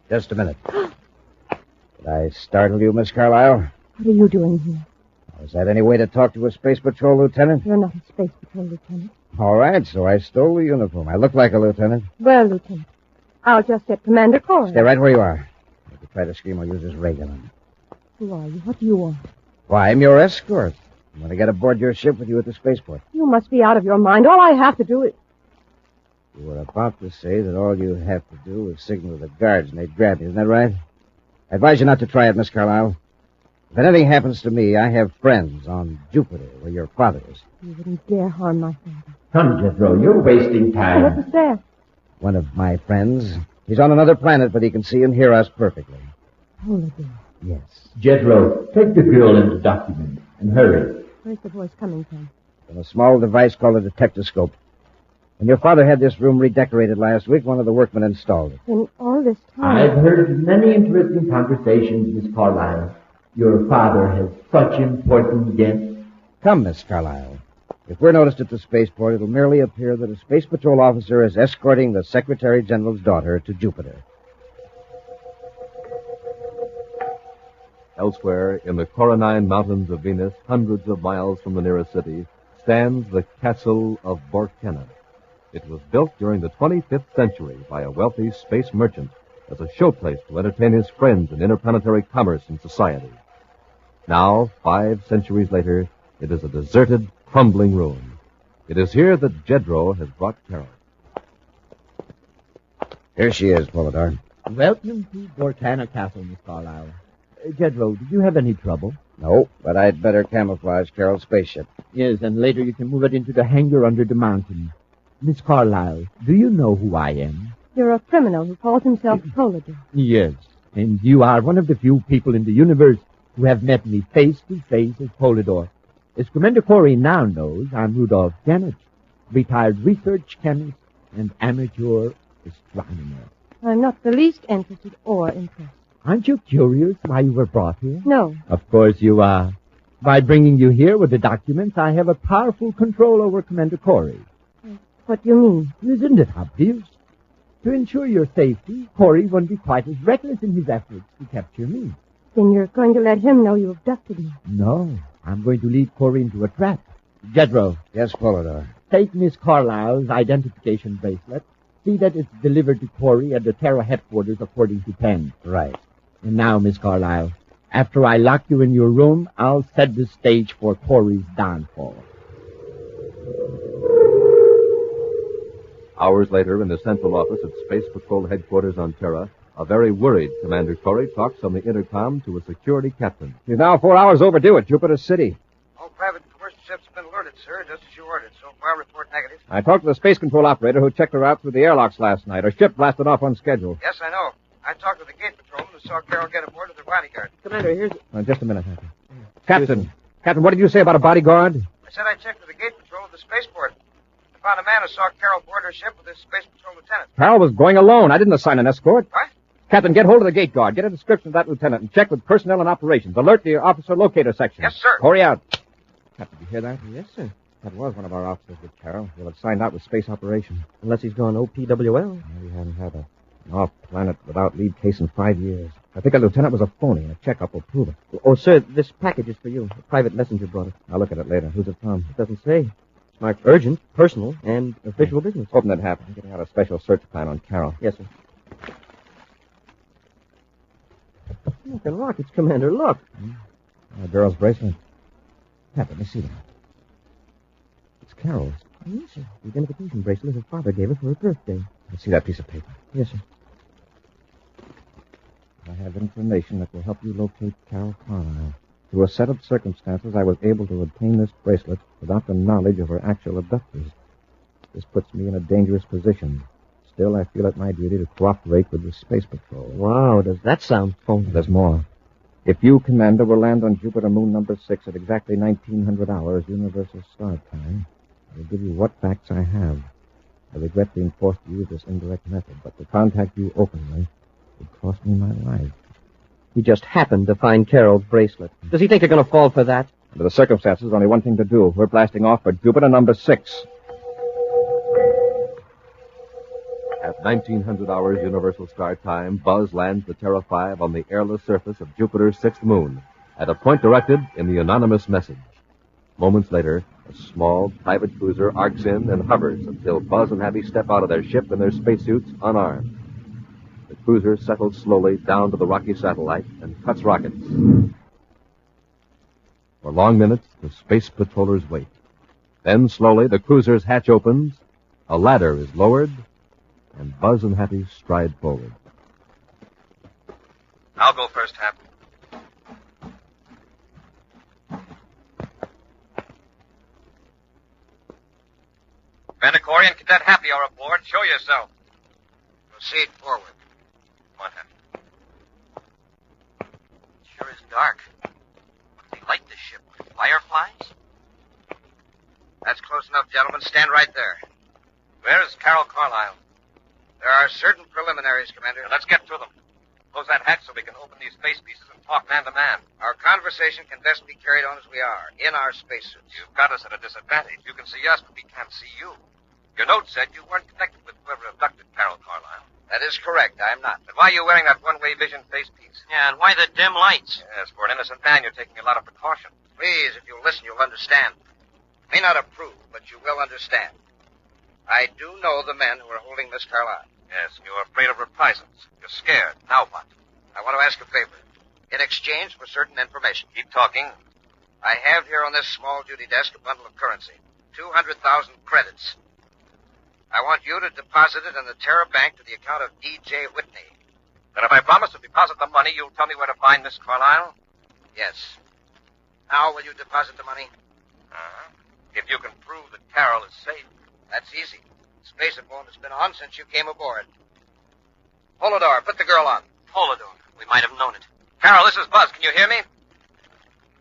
Just a minute. Did I startle you, Miss Carlyle? What are you doing here? Was that any way to talk to a Space Patrol lieutenant? You're not a Space Patrol lieutenant. All right, so I stole the uniform. I look like a lieutenant. Well, Lieutenant, I'll just get Commander Corry. Stay right where you are. If you try to scream, I'll use this ray gun. Who are you? What do you want? Why, I'm your escort. I'm going to get aboard your ship with you at the spaceport. You must be out of your mind. All I have to do is... You were about to say that all you have to do is signal the guards and they'd grab you. Isn't that right? I advise you not to try it, Miss Carlyle. If anything happens to me, I have friends on Jupiter, where your father is. You wouldn't dare harm my father. Come, Jethro, you're wasting time. What was that? One of my friends. He's on another planet, but he can see and hear us perfectly. Holiday. Yes. Jethro, take the girl into the document, and hurry. Where's the voice coming from? From a small device called a detector scope. When your father had this room redecorated last week, one of the workmen installed it. In all this time... I've heard many interesting conversations, Miss Carlyle. Your father has such important guests. Come, Miss Carlyle. If we're noticed at the spaceport, it'll merely appear that a Space Patrol officer is escorting the Secretary General's daughter to Jupiter. Elsewhere, in the Coronine Mountains of Venus, hundreds of miles from the nearest city, stands the castle of Kenna. It was built during the 25th century by a wealthy space merchant as a showplace to entertain his friends in interplanetary commerce and society. Now, 5 centuries later, it is a deserted, crumbling ruin. It is here that Jedro has brought Carol. Here she is, Polidor. Welcome to Borcana Castle, Miss Carlyle. Jedro, did you have any trouble? No, but I'd better camouflage Carol's spaceship. Yes, and later you can move it into the hangar under the mountain. Miss Carlyle, do you know who I am? You're a criminal who calls himself Polidor. Yes, and you are one of the few people in the universe who have met me face to face as Polidor. As Commander Corry now knows, I'm Rudolph Janet, retired research chemist and amateur astronomer. I'm not the least interested or impressed. Aren't you curious why you were brought here? No. Of course you are. By bringing you here with the documents, I have a powerful control over Commander Corry. What do you mean? Isn't it obvious? To ensure your safety, Corry won't be quite as reckless in his efforts to capture me. Then you're going to let him know you abducted me. No, I'm going to lead Corry into a trap. Jedro. Yes, Polidor. Take Miss Carlyle's identification bracelet. See that it's delivered to Corry at the Terra headquarters according to plan. Right. And now, Miss Carlyle, after I lock you in your room, I'll set the stage for Corry's downfall. Hours later, in the central office at Space Patrol headquarters on Terra, a very worried Commander Corry talks on the intercom to a security captain. He's now 4 hours overdue at Jupiter City. All private and commercial ships have been alerted, sir, just as you ordered. So far, report negative. I talked to the space control operator who checked her out through the airlocks last night. Her ship blasted off on schedule. Yes, I know. I talked to the gate patrolman who saw Carol get aboard with her bodyguard. Commander, here's... Just a minute, Happy. Captain, what did you say about a bodyguard? I said I checked with the gate patrol at the spaceport. I found a man who saw Carol board her ship with his space patrol lieutenant. Carol was going alone. I didn't assign an escort. What? Captain, get hold of the gate guard. Get a description of that lieutenant and check with personnel and operations. Alert the officer locator section. Yes, sir. Corry out. Captain, did you hear that? Yes, sir. That was one of our officers with Carol. He'll have signed out with space operations. Unless he's gone OPWL. We hadn't had an off-planet without lead case in 5 years. I think a lieutenant was a phony. A checkup will prove it. Oh, sir, this package is for you. A private messenger brought it. I'll look at it later. Who's it from? It doesn't say. It's marked urgent, personal, and official business. Open that happen. I'm getting out a special search plan on Carol. Yes, sir. Look and rockets, Commander, look. A girl's bracelet. Let me see that. It's Carol's. Yes, sir. The identification bracelet her father gave her for her birthday. Let's see that piece of paper. Yes, sir. I have information that will help you locate Carol Carlyle. Through a set of circumstances, I was able to obtain this bracelet without the knowledge of her actual abductors. This puts me in a dangerous position. Still, I feel it my duty to cooperate with the Space Patrol. Wow, does that sound phony? There's more. If you, Commander, will land on Jupiter Moon number 6 at exactly 1900 hours Universal Star Time, I'll give you what facts I have. I regret being forced to use this indirect method, but to contact you openly would cost me my life. He just happened to find Carol's bracelet. Does he think you're going to fall for that? Under the circumstances, there's only one thing to do. We're blasting off for Jupiter number 6. At 1900 hours Universal Star Time, Buzz lands the Terra 5 on the airless surface of Jupiter's sixth moon at a point directed in the anonymous message. Moments later, a small private cruiser arcs in and hovers until Buzz and Happy step out of their ship in their spacesuits unarmed. The cruiser settles slowly down to the rocky satellite and cuts rockets. For long minutes, the space patrollers wait. Then, slowly, the cruiser's hatch opens, a ladder is lowered, and Buzz and Happy stride forward. I'll go first, Hap. Commander Corry and Cadet Happy are aboard. Show yourself. Proceed forward. Come on, Happy. It sure is dark. What do they light this ship with? Fireflies? That's close enough, gentlemen. Stand right there. Where is Carol Carlisle? There are certain preliminaries, Commander. Let's get to them. Close that hatch so we can open these space pieces and talk man to man. Our conversation can best be carried on as we are, in our spacesuits. You've got us at a disadvantage. You can see us, but we can't see you. Your note said you weren't connected with whoever abducted Carol Carlisle. That is correct. I am not. Then why are you wearing that one-way vision face piece? Yeah, and why the dim lights? Yes, for an innocent man, you're taking a lot of precaution. Please, if you'll listen, you'll understand. May not approve, but you will understand. I do know the men who are holding Miss Carlisle. Yes, and you're afraid of reprisals. You're scared. Now what? I want to ask a favor. In exchange for certain information. Keep talking. I have here on this small duty desk a bundle of currency. 200,000 credits. I want you to deposit it in the Terra Bank to the account of D.J. Whitney. Then if I promise to deposit the money, you'll tell me where to find Miss Carlisle? Yes. Now will you deposit the money? Uh-huh. If you can prove that Carol is safe. That's easy. Spacephone has been on since you came aboard. Hold the door. Put the girl on. Hold the door. We might have known it. Carol, this is Buzz. Can you hear me?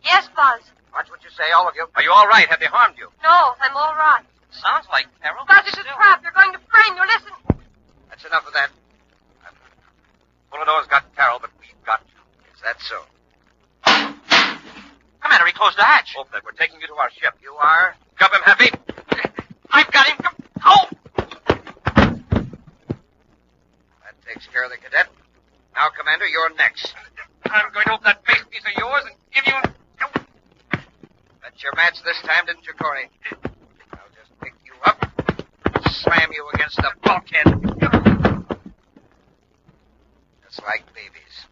Yes, Buzz. Watch what you say, all of you. Are you all right? Have they harmed you? No, I'm all right. Sounds like Carol. Buzz, it's a trap. They're going to frame you. Listen. That's enough of that. Fullerdore's got Carol, but we've got you. Is that so? Commander, he closed the hatch. Open it. We're taking you to our ship. You are? Jump him, Happy. I've got him. Oh! That takes care of the cadet. Now, Commander, you're next. I'm going to open that face piece of yours and give you That's your match this time, didn't you, Corry? I'll just pick you up, slam you against the bulkhead. Just like babies.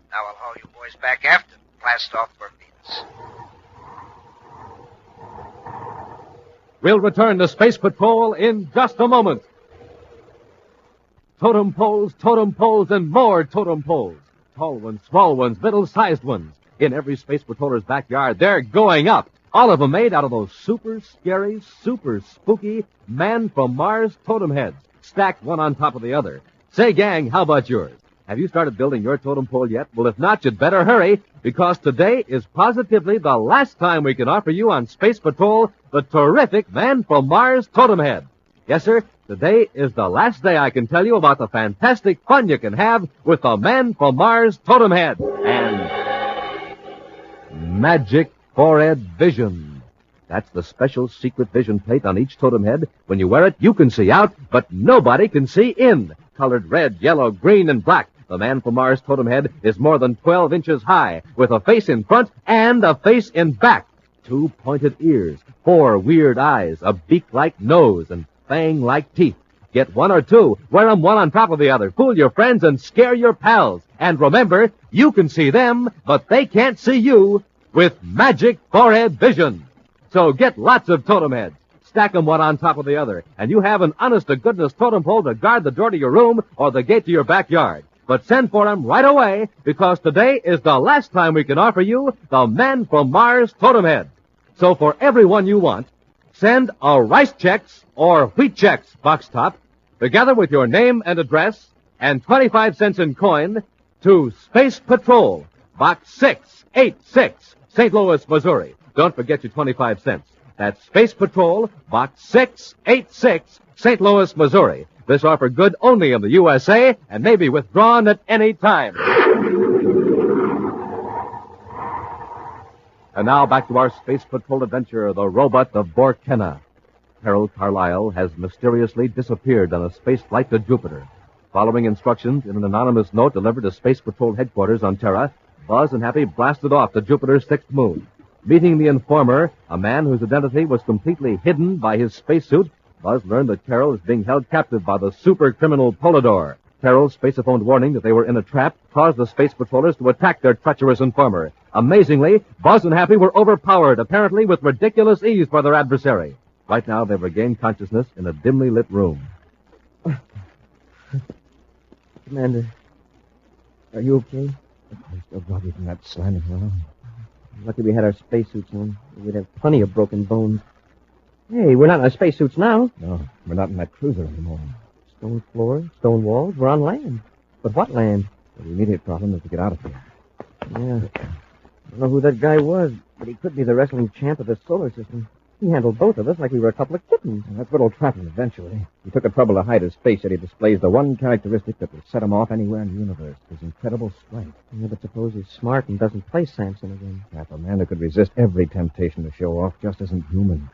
Now I'll haul you boys back aft and blast off for Venus. We'll return to Space Patrol in just a moment. Totem poles, and more totem poles. Tall ones, small ones, middle-sized ones. In every Space Patroller's backyard, they're going up. All of them made out of those super scary, super spooky man-from-Mars totem heads, stacked one on top of the other. Say, gang, how about yours? Have you started building your totem pole yet? Well, if not, you'd better hurry, because today is positively the last time we can offer you on Space Patrol the terrific Man-from-Mars totem head. Yes, sir, today is the last day I can tell you about the fantastic fun you can have with the Man-from-Mars totem head. And Magic Forehead Vision. That's the special secret vision plate on each totem head. When you wear it, you can see out, but nobody can see in. Colored red, yellow, green, and black, the Man-from-Mars totem head is more than 12 inches high, with a face in front and a face in back. 2 pointed ears, 4 weird eyes, a beak-like nose, and fang-like teeth. Get 1 or 2, wear them one on top of the other, fool your friends, and scare your pals. And remember, you can see them, but they can't see you with Magic Forehead Vision. So get lots of totem heads. Stack them one on top of the other, and you have an honest-to-goodness totem pole to guard the door to your room or the gate to your backyard. But send for them right away, because today is the last time we can offer you the Man-from-Mars totem head. So for every one you want, send a Rice Chex or Wheat Chex box top together with your name and address and 25 cents in coin, to Space Patrol, Box 686, St. Louis, Missouri. Don't forget your 25 cents. That's Space Patrol, Box 686, St. Louis, Missouri. This offer good only in the USA and may be withdrawn at any time. And now back to our Space Patrol adventure, the robot of Kenna. Harold Carlyle has mysteriously disappeared on a space flight to Jupiter. Following instructions in an anonymous note delivered to Space Patrol headquarters on Terra, Buzz and Happy blasted off to Jupiter's sixth moon. Meeting the informer, a man whose identity was completely hidden by his spacesuit, Buzz learned that Carol is being held captive by the super criminal Polydor. Carol's spaceophone warning that they were in a trap caused the Space Patrollers to attack their treacherous informer. Amazingly, Buzz and Happy were overpowered, apparently with ridiculous ease by their adversary. Right now, they've regained consciousness in a dimly lit room. Commander, are you okay? I'm still groggy from that slamming around. Lucky we had our spacesuits on. We'd have plenty of broken bones. Hey, we're not in our spacesuits now. No, we're not in that cruiser anymore. Stone floors, stone walls, we're on land. But what land? The immediate problem is to get out of here. Yeah. I don't know who that guy was, but he could be the wrestling champ of the solar system. He handled both of us like we were a couple of kittens. And that's what'll trap him eventually. He took the trouble to hide his face, yet he displays the one characteristic that will set him off anywhere in the universe, his incredible strength. Yeah, but suppose he's smart and doesn't play Samson again. Half a man who could resist every temptation to show off just isn't human.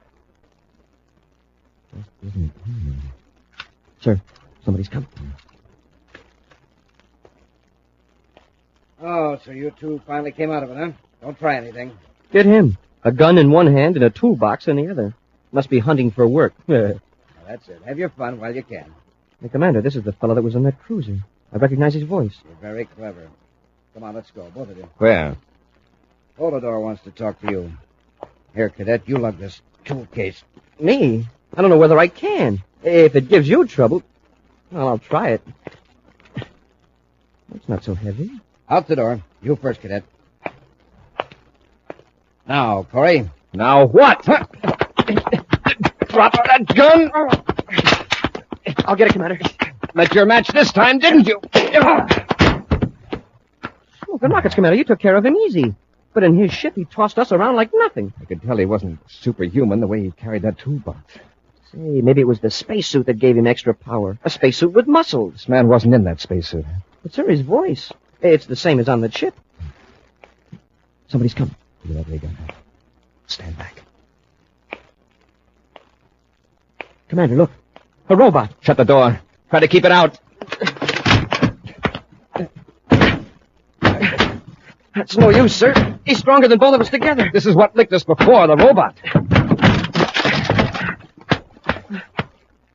Just isn't human. Sir, somebody's coming. Oh, so you two finally came out of it, huh? Don't try anything. Get him. A gun in one hand and a toolbox in the other. Must be hunting for work. Well, that's it. Have your fun while you can. Hey, Commander, this is the fellow that was on that cruiser. I recognize his voice. You're very clever. Come on, let's go, both of you. Where? Polydor wants to talk to you. Here, Cadet, you lug this tool case. Me? I don't know whether I can. If it gives you trouble, well, I'll try it. It's not so heavy. Out the door. You first, Cadet. Now, Corry. Now what? Drop that gun! I'll get it, Commander. Met your match this time, didn't you? Smoking rockets, Commander. You took care of him easy. But in his ship, he tossed us around like nothing. I could tell he wasn't superhuman the way he carried that toolbox. Say, maybe it was the spacesuit that gave him extra power. A spacesuit with muscles. This man wasn't in that spacesuit. But, sir, his voice. It's the same as on the ship. Somebody's coming. Give me that ray gun. Stand back. Commander, look. A robot. Shut the door. Try to keep it out. That's no use, sir. He's stronger than both of us together. This is what licked us before, the robot.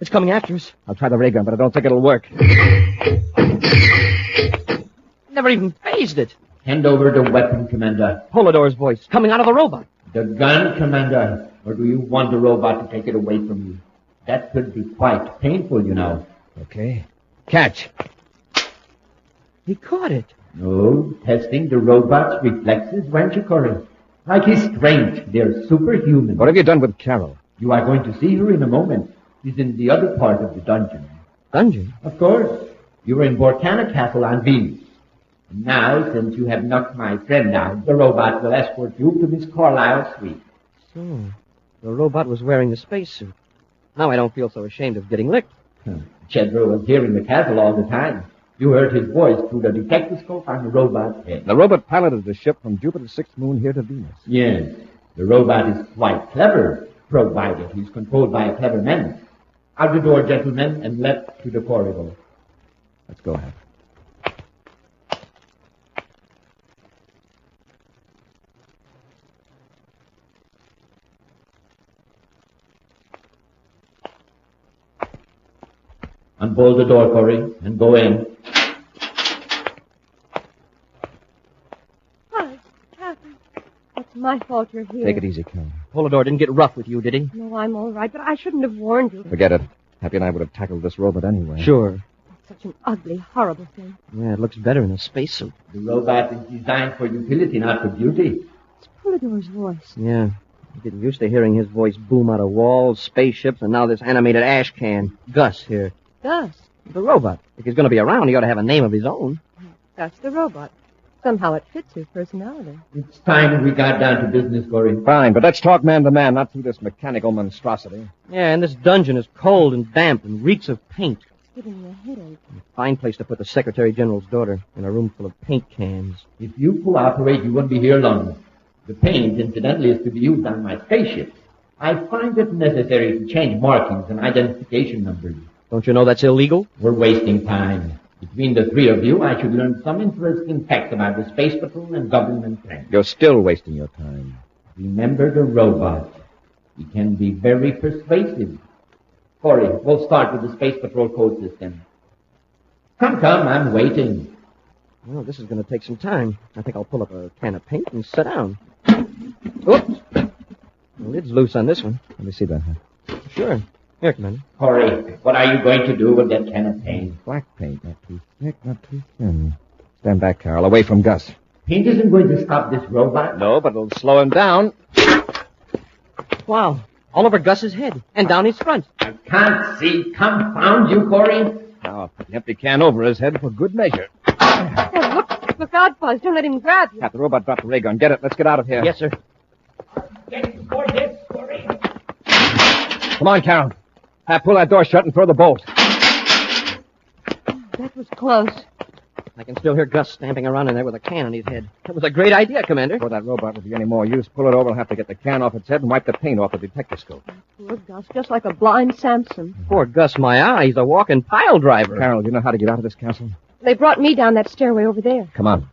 It's coming after us. I'll try the ray gun, but I don't think it'll work. Never even phased it. Hand over the weapon, Commander. Polydor's voice, coming out of the robot. The gun, Commander. Or do you want the robot to take it away from you? That could be quite painful, you know. Okay. Catch. He caught it. No, testing the robot's reflexes, weren't you, Corry? Like his strength, they're superhuman. What have you done with Carol? You are going to see her in a moment. She's in the other part of the dungeon. Dungeon? Of course. You were in Vorkana Castle on Venus. And now, since you have knocked my friend out, the robot will escort you to Miss Carlyle's suite. So, the robot was wearing the spacesuit. Now I don't feel so ashamed of getting licked. Chedro was here in the castle all the time. You heard his voice through the detectoscope on the robot's head. The robot piloted the ship from Jupiter's sixth moon here to Venus. Yes. The robot is quite clever, provided he's controlled by a clever man. Out the door, gentlemen, and left to the corridor. Let's go, Hap. Unbolt the door, Corry, and go in. Hi, Catherine. It's my fault you're here. Take it easy, Carol. Polydor didn't get rough with you, did he? No, I'm all right, but I shouldn't have warned you. Forget it. Happy and I would have tackled this robot anyway. Sure. Such an ugly, horrible thing. Yeah, it looks better in a spacesuit. The robot is designed for utility, not for beauty. It's Polydor's voice. Yeah. I'm getting used to hearing his voice boom out of walls, spaceships, and now this animated ash can. Gus here. Gus. The robot. If he's going to be around, he ought to have a name of his own. Gus the robot. Somehow it fits his personality. It's time we got down to business, Corry. Fine, but let's talk man to man, not through this mechanical monstrosity. Yeah, and this dungeon is cold and damp and reeks of paint. It's giving me a headache. Fine place to put the Secretary General's daughter in a room full of paint cans. If you cooperate, you won't be here long. The paint, incidentally, is to be used on my spaceship. I find it necessary to change markings and identification numbers. Don't you know that's illegal? We're wasting time. Between the three of you, I should learn some interesting facts about the Space Patrol and government plans. You're still wasting your time. Remember the robot. He can be very persuasive. Corry, we'll start with the Space Patrol code system. Come, I'm waiting. Well, this is going to take some time. I think I'll pull up a can of paint and sit down. Oops. The lid's loose on this one. Let me see that. Sure. Here, Commander. Corry, what are you going to do with that can of paint? Black paint, not too thick, not too thin. Stand back, Carol, away from Gus. Paint isn't going to stop this robot. No, but it'll slow him down. Wow. All over Gus's head and down his front. I can't see. Confound you, Corry. Now, I'll put the empty can over his head for good measure. Oh, look out, Buzz. Don't let him grab you. Cap, the robot dropped the ray gun. Get it. Let's get out of here. Yes, sir. Get for this, Corry. Come on, Carol. Cap, pull that door shut and throw the bolt. That was close. I can still hear Gus stamping around in there with a can on his head. That was a great idea, Commander. Before that robot will be any more use, pull it over. We'll have to get the can off its head and wipe the paint off the detector scope. Poor Gus, just like a blind Samson. Poor Gus, my eye. He's a walking pile driver. Carol, do you know how to get out of this castle? They brought me down that stairway over there. Come on.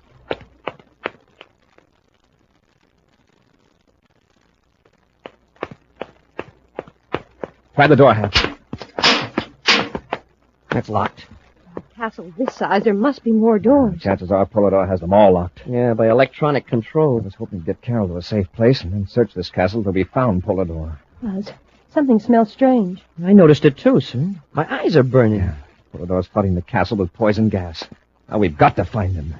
Try the door, Hap. That's locked. A castle this size, there must be more doors. Chances are Polidor has them all locked. Yeah, by electronic control. I was hoping to get Carol to a safe place and then search this castle till we found Polidor. Buzz, something smells strange. I noticed it too, sir. My eyes are burning. Yeah. Polidor's flooding the castle with poison gas. Now we've got to find him.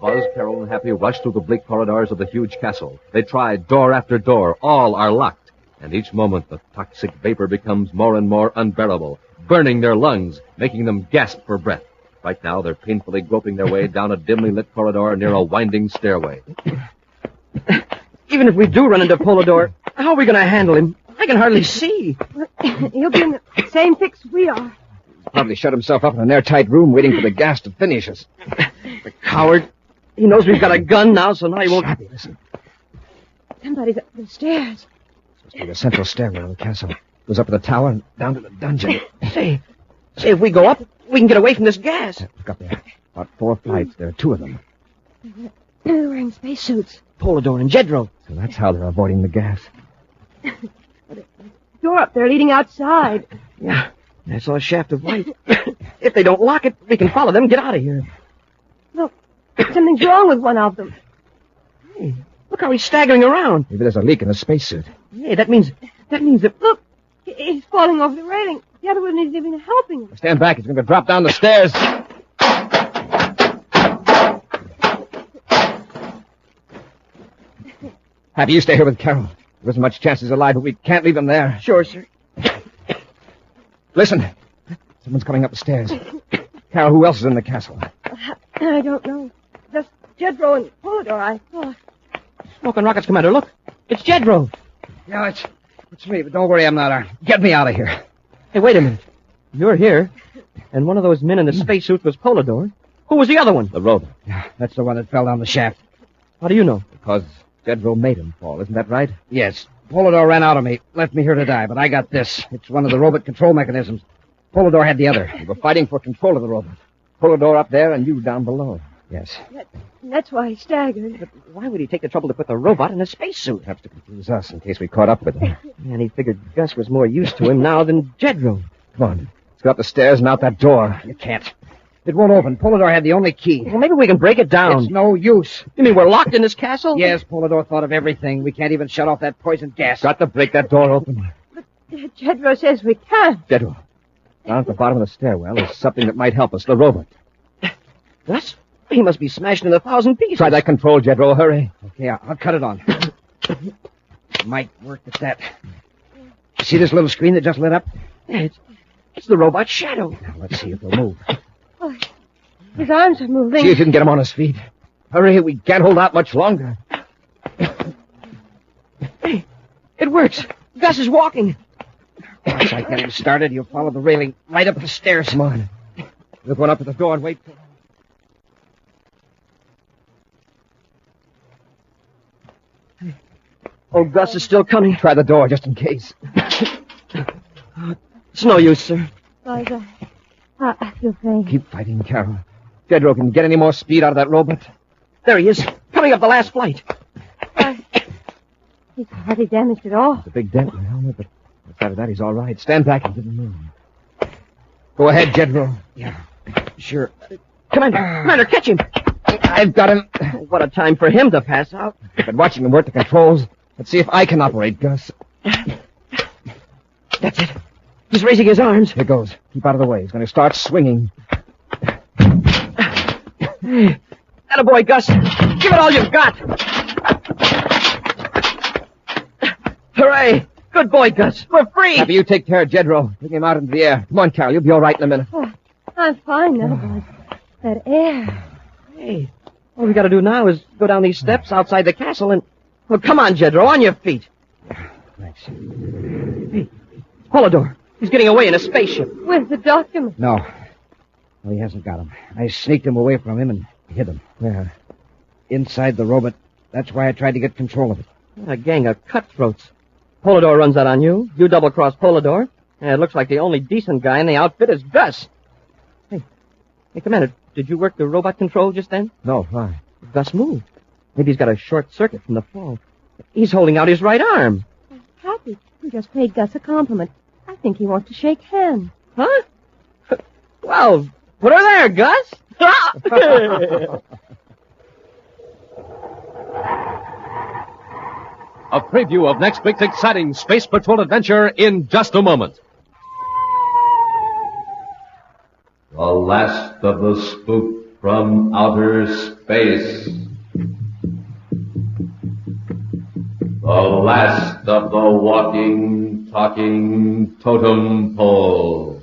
Buzz, Carol, and Happy rush through the bleak corridors of the huge castle. They try door after door. All are locked. And each moment the toxic vapor becomes more and more unbearable, burning their lungs, making them gasp for breath. Right now, they're painfully groping their way down a dimly lit corridor near a winding stairway. Even if we do run into Polidor, how are we going to handle him? I can hardly see. He'll be in the same fix we are. Probably shut himself up in an airtight room waiting for the gas to finish us. The coward. He knows we've got a gun now, so now he won't... Happy, listen. Somebody's up the stairs. Must be the central stairway of the castle. Goes up to the tower and down to the dungeon. Say, if we go up, we can get away from this gas. Look up there. About 4 flights. There are 2 of them. They're wearing spacesuits. Polidor and Jedro. So that's how they're avoiding the gas. Door up there leading outside. Yeah, I saw a shaft of light. If they don't lock it, we can follow them and get out of here. Look, something's wrong with one of them. Hey, look how he's staggering around. Maybe there's a leak in his spacesuit. Hey, that means that... Look, he's falling over the railing. The other one isn't even helping him. Stand back. He's going to drop down the stairs. Happy, you stay here with Carol. There isn't much chance he's alive, but we can't leave him there. Sure, sir. Listen. Someone's coming up the stairs. Carol, who else is in the castle? I don't know. Just Jedro and Polidor, I thought. Smoking rockets, Commander. Look. It's Jedro. Yeah, it's me, but don't worry, I'm not. Get me out of here. Hey, wait a minute. You're here, and one of those men in the spacesuit was Polidor. Who was the other one? The robot. Yeah, that's the one that fell down the shaft. How do you know? Because Jedro made him fall, isn't that right? Yes. Polidor ran out of me, left me here to die, but I got this. It's one of the robot control mechanisms. Polidor had the other. We were fighting for control of the robot. Polidor up there and you down below. Yes. That's why he staggered. But why would he take the trouble to put the robot in a spacesuit? Perhaps to confuse us in case we caught up with him. And he figured Gus was more used to him now than Jedro. Come on. Let's go up the stairs and out that door. You can't. It won't open. Polidor had the only key. Well, maybe we can break it down. It's no use. You mean we're locked in this castle? Yes, Polidor thought of everything. We can't even shut off that poison gas. Got to break that door open. But Jedro says we can't. Jedro, down at the bottom of the stairwell is something that might help us, the robot. Gus? He must be smashed into 1,000 pieces. Try that control, Jedro. Hurry. Okay, I'll cut it on. Might work at that. See this little screen that just lit up? Yeah, It's the robot's shadow. Now, let's see if he'll move. Oh, his arms are moving. See if you can get him on his feet. Hurry, we can't hold out much longer. Hey, it works. Gus is walking. Once I get him started, you'll follow the railing right up the stairs. Come on. We're going up to the door and wait for... Oh, Gus is still coming. Try the door, just in case. It's no use, sir. Buzz, I feel faint. Keep fighting, Carol. Jedro, can you get any more speed out of that robot? There he is, coming up the last flight. He's hardly damaged at all. It's a big dent in the helmet, but outside of that, he's all right. Stand back and give him room. Go ahead, Jedro. Yeah. Sure. Commander, catch him. I've got him. What a time for him to pass out. I've been watching him work the controls. Let's see if I can operate, Gus. That's it. He's raising his arms. Here goes. Keep out of the way. He's going to start swinging. Attaboy, Gus. Give it all you've got. Hooray. Good boy, Gus. We're free. Happy, you take care of Jedro. Bring him out into the air. Come on, Carol. You'll be all right in a minute. Oh, I'm fine now, Buzz. That air. Hey, all we got to do now is go down these steps outside the castle and... Well, come on, Jedro, on your feet. Thanks. Hey, Polidor. He's getting away in a spaceship. Where's the document? No, he hasn't got him. I sneaked him away from him and hid him. Where? Inside the robot. That's why I tried to get control of it. A gang of cutthroats. Polidor runs out on you. You double-cross Polidor. And it looks like the only decent guy in the outfit is Gus. Hey, Commander, did you work the robot control just then? No, why? Gus moved. Maybe he's got a short circuit from the fall. He's holding out his right arm. Happy, you just paid Gus a compliment. I think he wants to shake hands. Huh? Well, put her there, Gus. A preview of next week's exciting Space Patrol adventure in just a moment. The last of the spook from outer space. The last of the walking, talking totem pole.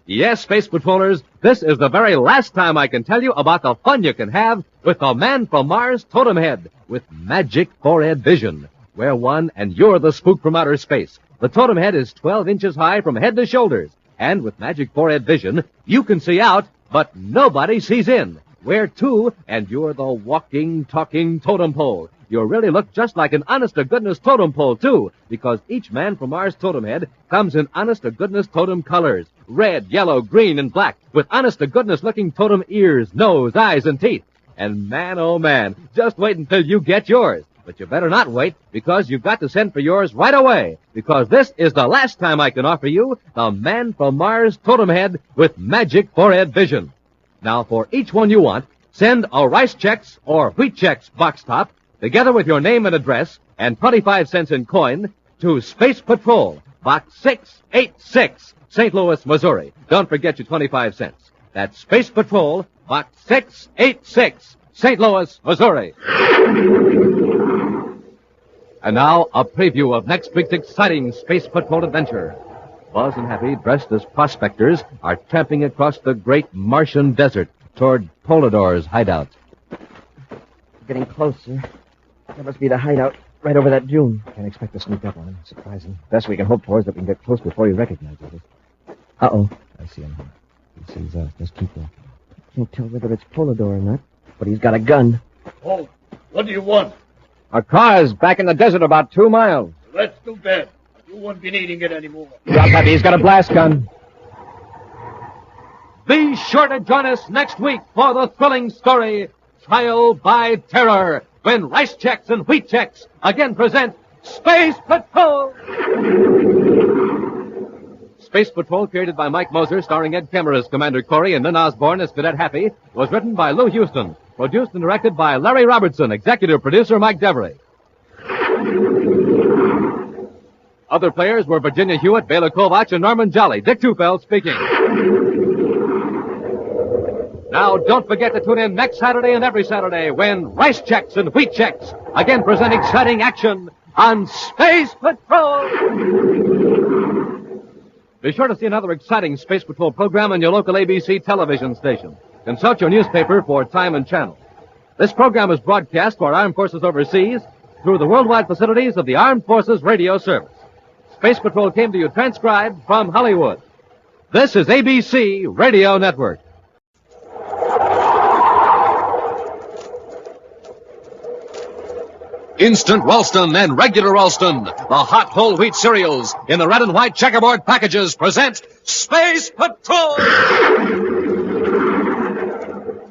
Yes, Space Patrollers, this is the very last time I can tell you about the fun you can have with the Man from Mars Totem Head with magic forehead vision. Wear one and you're the spook from outer space. The Totem Head is 12 inches high from head to shoulders. And with magic forehead vision, you can see out, but nobody sees in. Wear two and you're the walking, talking totem pole. You really look just like an honest-to-goodness totem pole, too, because each Man from Mars totem head comes in honest-to-goodness totem colors. Red, yellow, green, and black, with honest-to-goodness looking totem ears, nose, eyes, and teeth. And man, oh man, just wait until you get yours. But you better not wait, because you've got to send for yours right away, because this is the last time I can offer you the Man from Mars totem head with magic forehead vision. Now, for each one you want, send a Rice Chex or Wheat Chex box top, together with your name and address, and 25 cents in coin, to Space Patrol, Box 686, St. Louis, Missouri. Don't forget your 25 cents. That's Space Patrol, Box 686, St. Louis, Missouri. And now, a preview of next week's exciting Space Patrol adventure. Buzz and Happy, dressed as prospectors, are tramping across the great Martian desert toward Polidor's hideout. Getting closer. That must be the hideout right over that dune. Can't expect to sneak up on him. Surprising. Best we can hope for is that we can get close before he recognizes us. Uh-oh. I see him. He sees us. Just keep walking. Can't tell whether it's Polidor or not, but he's got a gun. Oh, what do you want? Our car's back in the desert about 2 miles. That's too bad. You won't be needing it anymore. Drop Happy. He's got a blast gun. Be sure to join us next week for the thrilling story, Trial by Terror, when Rice Chex and Wheat Chex again present Space Patrol! Space Patrol, created by Mike Moser, starring Ed Kemmer as Commander Corry and Lynn Osborne as Cadet Happy, was written by Lou Houston, produced and directed by Larry Robertson, executive producer Mike Devery. Other players were Virginia Hewitt, Bela Kovach, and Norman Jolly. Dick Tufeld speaking. Now, don't forget to tune in next Saturday and every Saturday when Rice Chex and Wheat Chex again present exciting action on Space Patrol! Be sure to see another exciting Space Patrol program on your local ABC television station. Consult your newspaper for time and channel. This program is broadcast for Armed Forces overseas through the worldwide facilities of the Armed Forces Radio Service. Space Patrol came to you transcribed from Hollywood. This is ABC Radio Network. Instant Ralston and regular Ralston, the hot whole wheat cereals in the red and white checkerboard packages present Space Patrol!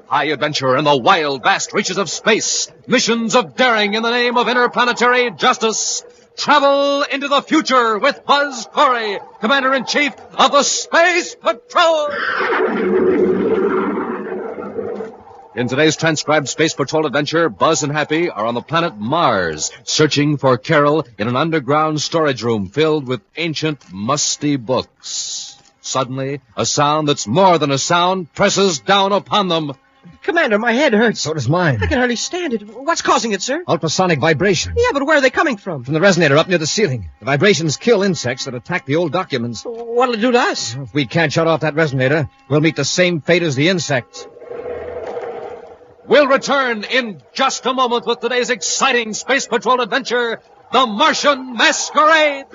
High adventure in the wild, vast reaches of space. Missions of daring in the name of interplanetary justice. Travel into the future with Buzz Corry, Commander-in-Chief of the Space Patrol! In today's transcribed Space Patrol adventure, Buzz and Happy are on the planet Mars, searching for Carol in an underground storage room filled with ancient, musty books. Suddenly, a sound that's more than a sound presses down upon them. Commander, my head hurts. So does mine. I can hardly stand it. What's causing it, sir? Ultrasonic vibrations. Yeah, but where are they coming from? From the resonator up near the ceiling. The vibrations kill insects that attack the old documents. What'll it do to us? If we can't shut off that resonator, we'll meet the same fate as the insects. We'll return in just a moment with today's exciting Space Patrol adventure, The Martian Masquerade.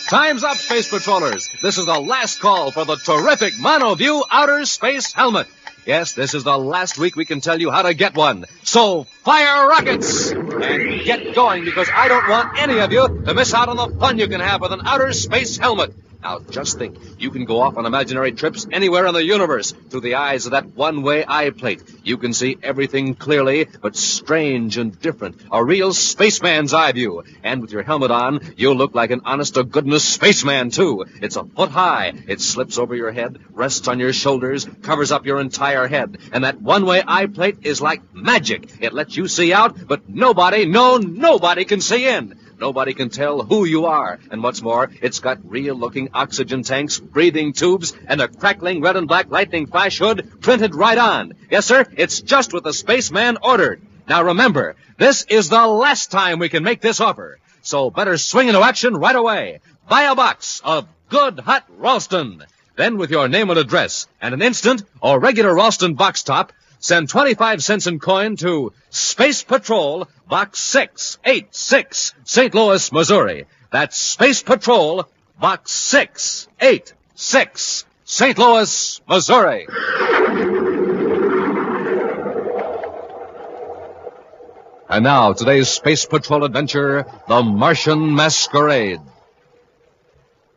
Time's up, Space Patrollers. This is the last call for the terrific MonoView Outer Space Helmet. Yes, this is the last week we can tell you how to get one. So fire rockets and get going, because I don't want any of you to miss out on the fun you can have with an outer space helmet. Now, just think, you can go off on imaginary trips anywhere in the universe through the eyes of that one-way eye plate. You can see everything clearly, but strange and different. A real spaceman's eye view. And with your helmet on, you'll look like an honest-to-goodness spaceman, too. It's a foot high. It slips over your head, rests on your shoulders, covers up your entire head. And that one-way eye plate is like magic. It lets you see out, but nobody can see in. Nobody can tell who you are. And what's more, it's got real-looking oxygen tanks, breathing tubes, and a crackling red and black lightning flash hood printed right on. Yes, sir, it's just what the spaceman ordered. Now remember, this is the last time we can make this offer. So better swing into action right away. Buy a box of good hot Ralston. Then with your name and address and an instant or regular Ralston box top, send 25 cents in coin to Space Patrol, Box 686, St. Louis, Missouri. That's Space Patrol, Box 686, St. Louis, Missouri. And now, today's Space Patrol adventure, The Martian Masquerade.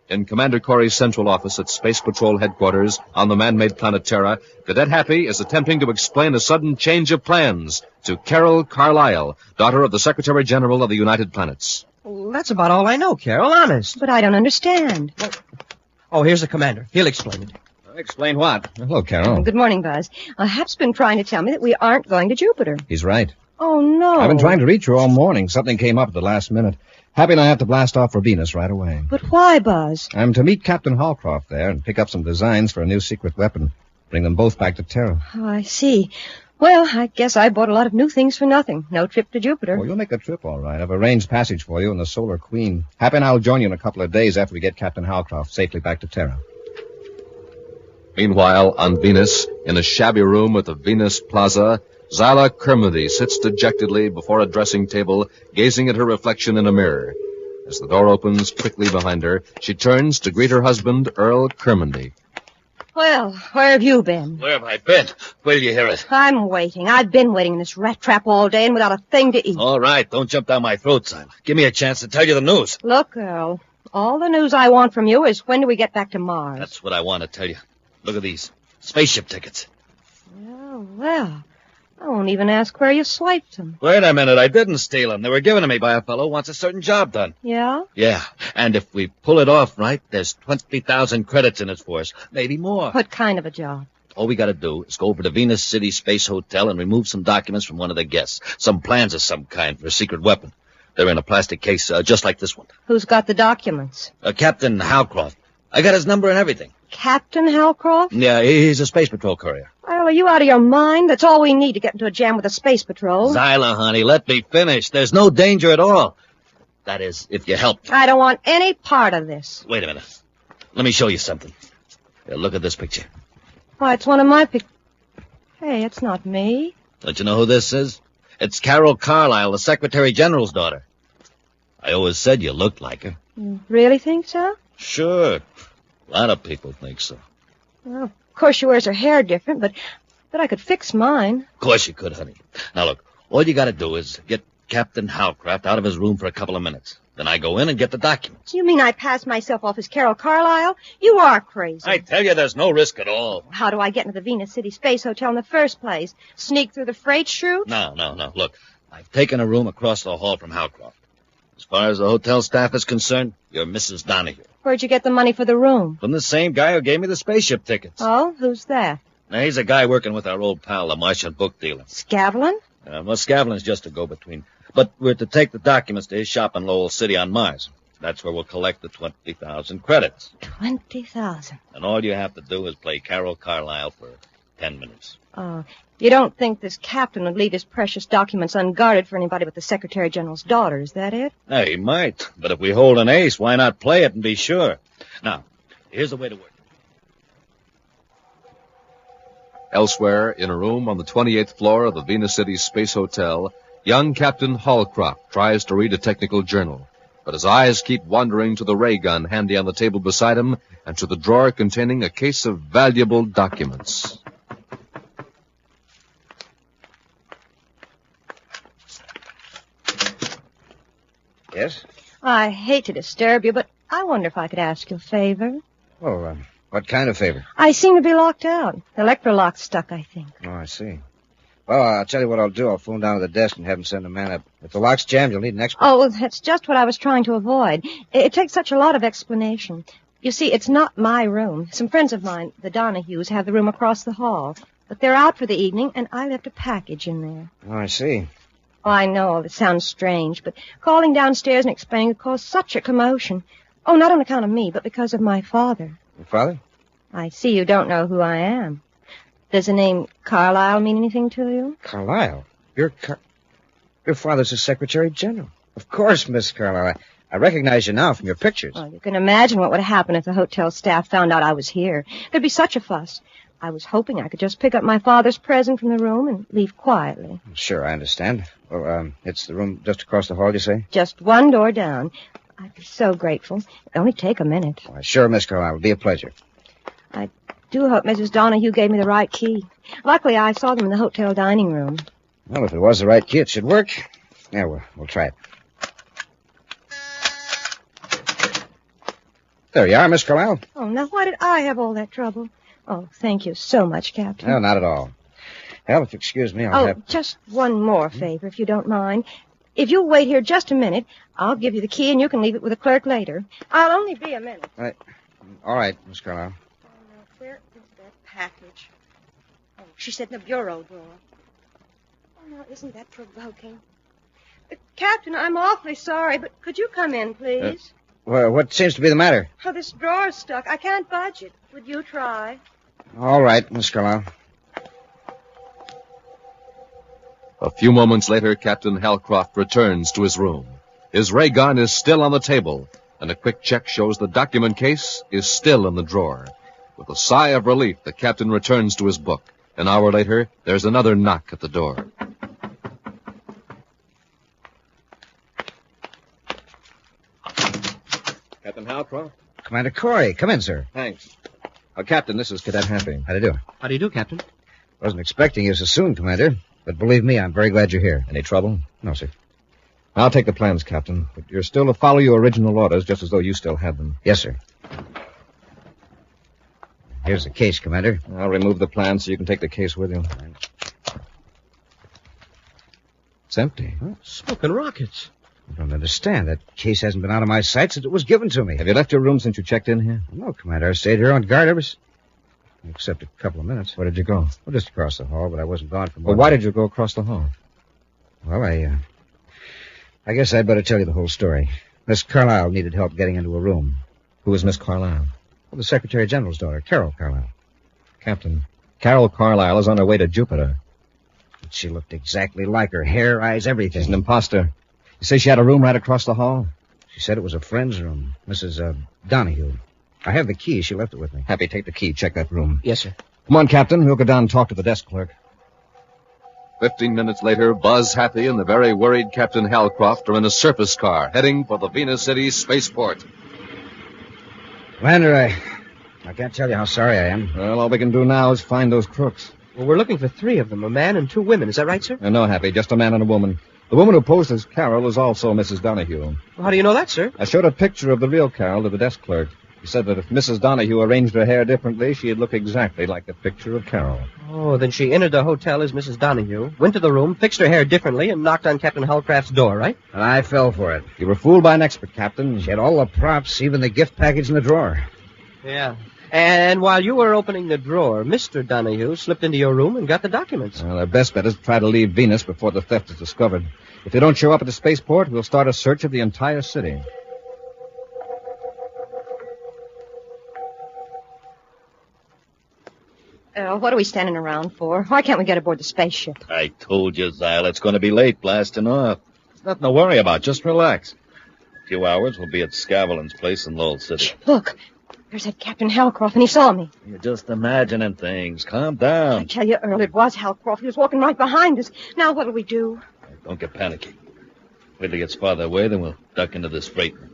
In Commander Corry's central office at Space Patrol headquarters on the man-made planet Terra, Cadet Happy is attempting to explain a sudden change of plans to Carol Carlisle, daughter of the Secretary General of the United Planets. Well, that's about all I know, Carol, honest. But I don't understand. Oh, here's the commander. He'll explain it. Explain what? Hello, Carol. Good morning, Buzz. Hap's been trying to tell me that we aren't going to Jupiter. He's right. Oh, no. I've been trying to reach you all morning. Something came up at the last minute. Happy and I have to blast off for Venus right away. But why, Buzz? I'm to meet Captain Hallcroft there and pick up some designs for a new secret weapon. Bring them both back to Terra. Oh, I see. Well, I guess I bought a lot of new things for nothing. No trip to Jupiter. Oh, you'll make the trip all right. I've arranged passage for you in the Solar Queen. Happy and I'll join you in a couple of days after we get Captain Hallcroft safely back to Terra. Meanwhile, on Venus, in a shabby room at the Venus Plaza, Zyla Kermody sits dejectedly before a dressing table, gazing at her reflection in a mirror. As the door opens quickly behind her, she turns to greet her husband, Earl Kermody. Well, where have you been? Where have I been? Where'll you hear it? I'm waiting. I've been waiting in this rat trap all day and without a thing to eat. All right, don't jump down my throat, Zyla. Give me a chance to tell you the news. Look, Earl, all the news I want from you is when do we get back to Mars? That's what I want to tell you. Look at these. Spaceship tickets. Oh, well, I won't even ask where you swiped them. Wait a minute, I didn't steal them. They were given to me by a fellow who wants a certain job done. Yeah? Yeah, and if we pull it off right, there's 20,000 credits in it for us. Maybe more. What kind of a job? All we gotta do is go over to Venus City Space Hotel and remove some documents from one of the guests. Some plans of some kind for a secret weapon. They're in a plastic case, just like this one. Who's got the documents? Captain Hallcroft. I got his number and everything. Captain Halcroft? Yeah, he's a Space Patrol courier. Well, are you out of your mind? That's all we need to get into a jam with the Space Patrol. Zyla, honey, let me finish. There's no danger at all. That is, if you help. I don't want any part of this. Wait a minute. Let me show you something. Here, look at this picture. Why, it's one of my Hey, it's not me. Don't you know who this is? It's Carol Carlisle, the Secretary General's daughter. I always said you looked like her. You really think so? Sure. A lot of people think so. Well, of course she wears her hair different, but I could fix mine. Of course you could, honey. Now look, all you gotta do is get Captain Halcroft out of his room for a couple of minutes. Then I go in and get the documents. You mean I pass myself off as Carol Carlisle? You are crazy. I tell you, there's no risk at all. How do I get into the Venus City Space Hotel in the first place? Sneak through the freight chute? No. Look, I've taken a room across the hall from Halcroft. As far as the hotel staff is concerned, you're Mrs. Donahue. Where'd you get the money for the room? From the same guy who gave me the spaceship tickets. Oh, who's that? Now, he's a guy working with our old pal, the Martian book dealer. Scavlin? Well, Scavlin's just a go-between. But we're to take the documents to his shop in Lowell City on Mars. That's where we'll collect the 20,000 credits. 20,000? And all you have to do is play Carol Carlisle for 10 minutes. You don't think this captain would leave his precious documents unguarded for anybody but the Secretary General's daughter, is that it? He might. But if we hold an ace, why not play it and be sure? Now, here's the way to work. Elsewhere, in a room on the 28th floor of the Venus City Space Hotel, young Captain Halcroft tries to read a technical journal. But his eyes keep wandering to the ray gun handy on the table beside him and to the drawer containing a case of valuable documents. Yes? I hate to disturb you, but I wonder if I could ask you a favor. Oh, what kind of favor? I seem to be locked out. The electrolock's stuck, I think. Oh, I see. Well, I'll tell you what I'll do. I'll phone down to the desk and have them send a man up. If the lock's jammed, you'll need an expert. Oh, that's just what I was trying to avoid. It takes such a lot of explanation. You see, it's not my room. Some friends of mine, the Donahues, have the room across the hall. But they're out for the evening, and I left a package in there. Oh, I see. Oh, I know it sounds strange, but calling downstairs and explaining would cause such a commotion. Oh, not on account of me, but because of my father. Your father? I see you don't know who I am. Does the name Carlisle mean anything to you? Carlisle? Your father's a Secretary General. Of course, Miss Carlisle. I recognize you now from your pictures. Well, you can imagine what would happen if the hotel staff found out I was here. There'd be such a fuss. I was hoping I could just pick up my father's present from the room and leave quietly. Sure, I understand. Well, it's the room just across the hall, you say? Just one door down. I'd be so grateful. It'd only take a minute. Why, sure, Miss Carlisle. It'll be a pleasure. I do hope Mrs. Donahue gave me the right key. Luckily, I saw them in the hotel dining room. Well, if it was the right key, it should work. Yeah, we'll try it. There you are, Miss Carlisle. Oh, now why did I have all that trouble? Oh, thank you so much, Captain. No, not at all. Well, if you excuse me, I'll have... just one more favor, if you don't mind. If you'll wait here just a minute, I'll give you the key and you can leave it with the clerk later. I'll only be a minute. All right, Miss Carlisle. Where is that package? Oh, she said in the bureau drawer. Oh, now, isn't that provoking? Captain, I'm awfully sorry, but could you come in, please? Well, what seems to be the matter? Oh, this drawer's stuck. I can't budge it. Would you try? All right, Miss Carlisle. A few moments later, Captain Halcroft returns to his room. His ray gun is still on the table, and a quick check shows the document case is still in the drawer. With a sigh of relief, the captain returns to his book. An hour later, there's another knock at the door. Captain Halcroft? Commander Corry, come in, sir. Thanks. Captain, this is Cadet Happy. How do you do? How do you do, Captain? Wasn't expecting you so soon, Commander. But believe me, I'm very glad you're here. Any trouble? No, sir. I'll take the plans, Captain. But you're still to follow your original orders, just as though you still had them. Yes, sir. Here's the case, Commander. I'll remove the plans so you can take the case with you. It's empty. Huh? Smoking rockets. I don't understand. That case hasn't been out of my sight since it was given to me. Have you left your room since you checked in here? No, Commander. I stayed here on guard except a couple of minutes. Where did you go? Well, just across the hall, but I wasn't gone for more. Well, why did you go across the hall? Well, I guess I'd better tell you the whole story. Miss Carlisle needed help getting into a room. Who is Miss Carlisle? Well, the Secretary General's daughter, Carol Carlisle. Captain, Carol Carlisle is on her way to Jupiter. But she looked exactly like her. Hair, eyes, everything. She's an imposter. You say she had a room right across the hall? She said it was a friend's room, Mrs. Donahue. I have the key. She left it with me. Happy, take the key. Check that room. Yes, sir. Come on, Captain. We'll go down and talk to the desk clerk. 15 minutes later, Buzz Happy and the very worried Captain Halcroft are in a surface car heading for the Venus City spaceport. Commander, I can't tell you how sorry I am. Well, all we can do now is find those crooks. Well, we're looking for 3 of them, a man and 2 women. Is that right, sir? No, Happy, just a man and a woman. The woman who posed as Carol is also Mrs. Donahue. Well, how do you know that, sir? I showed a picture of the real Carol to the desk clerk. He said that if Mrs. Donahue arranged her hair differently, she'd look exactly like the picture of Carol. Oh, then she entered the hotel as Mrs. Donahue, went to the room, fixed her hair differently, and knocked on Captain Halcroft's door, right? And I fell for it. You were fooled by an expert, Captain. She had all the props, even the gift package in the drawer. Yeah. And while you were opening the drawer, Mr. Donahue slipped into your room and got the documents. Well, our best bet is to try to leave Venus before the theft is discovered. If they don't show up at the spaceport, we'll start a search of the entire city. What are we standing around for? Why can't we get aboard the spaceship? I told you, Zyle, it's going to be late blasting off. There's nothing to worry about. Just relax. In a few hours, we'll be at Scavelin's place in Lowell City. Look, there's that Captain Halcroft, and he saw me. You're just imagining things. Calm down. I tell you, Earl, it was Halcroft. He was walking right behind us. Now what'll we do? Don't get panicky. Wait till he gets farther away, then we'll duck into this freight room.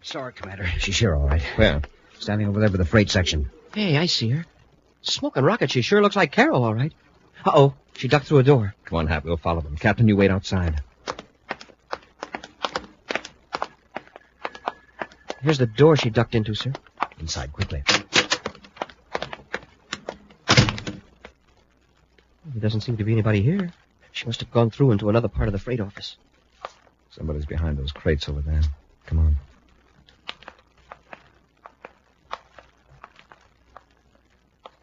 Sorry, Commander. She's here, all right. Where? Standing over there by the freight section. Hey, I see her. Smoking rocket, she sure looks like Carol, all right. Uh-oh, she ducked through a door. Come on, Happy, we'll follow them. Captain, you wait outside. Here's the door she ducked into, sir. Inside, quickly. There doesn't seem to be anybody here. She must have gone through into another part of the freight office. Somebody's behind those crates over there. Come on.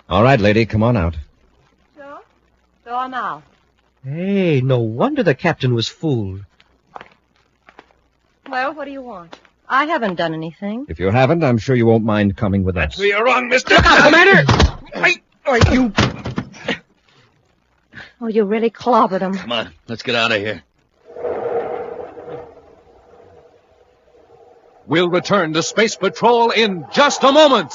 All right, lady, come on out. So I'm out. Hey, no wonder the captain was fooled. Well, what do you want? I haven't done anything. If you haven't, I'm sure you won't mind coming with us. That's where you're wrong, mister. Look out, Commander! You... Oh, you really clobbered him. Come on, let's get out of here. We'll return to Space Patrol in just a moment.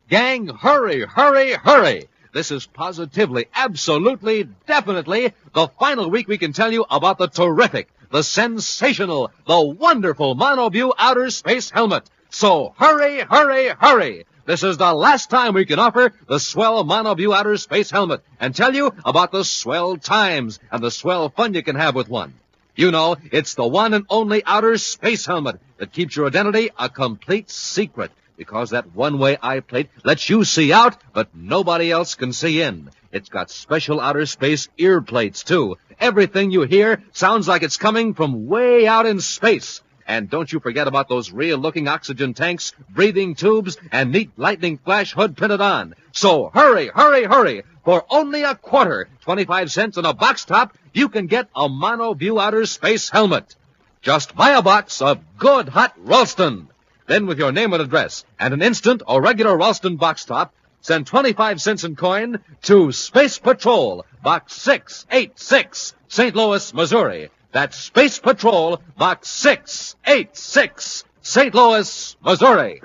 Gang, hurry, hurry, hurry. This is positively, absolutely, definitely the final week we can tell you about the terrific, the sensational, the wonderful Monoview Outer Space Helmet. So hurry, hurry, hurry. This is the last time we can offer the swell Monoview Outer Space Helmet and tell you about the swell times and the swell fun you can have with one. You know, it's the one and only outer space helmet that keeps your identity a complete secret. Because that one-way eye plate lets you see out, but nobody else can see in. It's got special outer space ear plates, too. Everything you hear sounds like it's coming from way out in space. And don't you forget about those real-looking oxygen tanks, breathing tubes, and neat lightning flash hood printed on. So hurry, hurry, hurry. For only a quarter, 25 cents on a box top, you can get a Monoview Outer Space Helmet. Just buy a box of good hot Ralston. Then with your name and address and an instant or regular Ralston box top, send 25 cents in coin to Space Patrol, Box 686, St. Louis, Missouri. That's Space Patrol, Box 686, St. Louis, Missouri.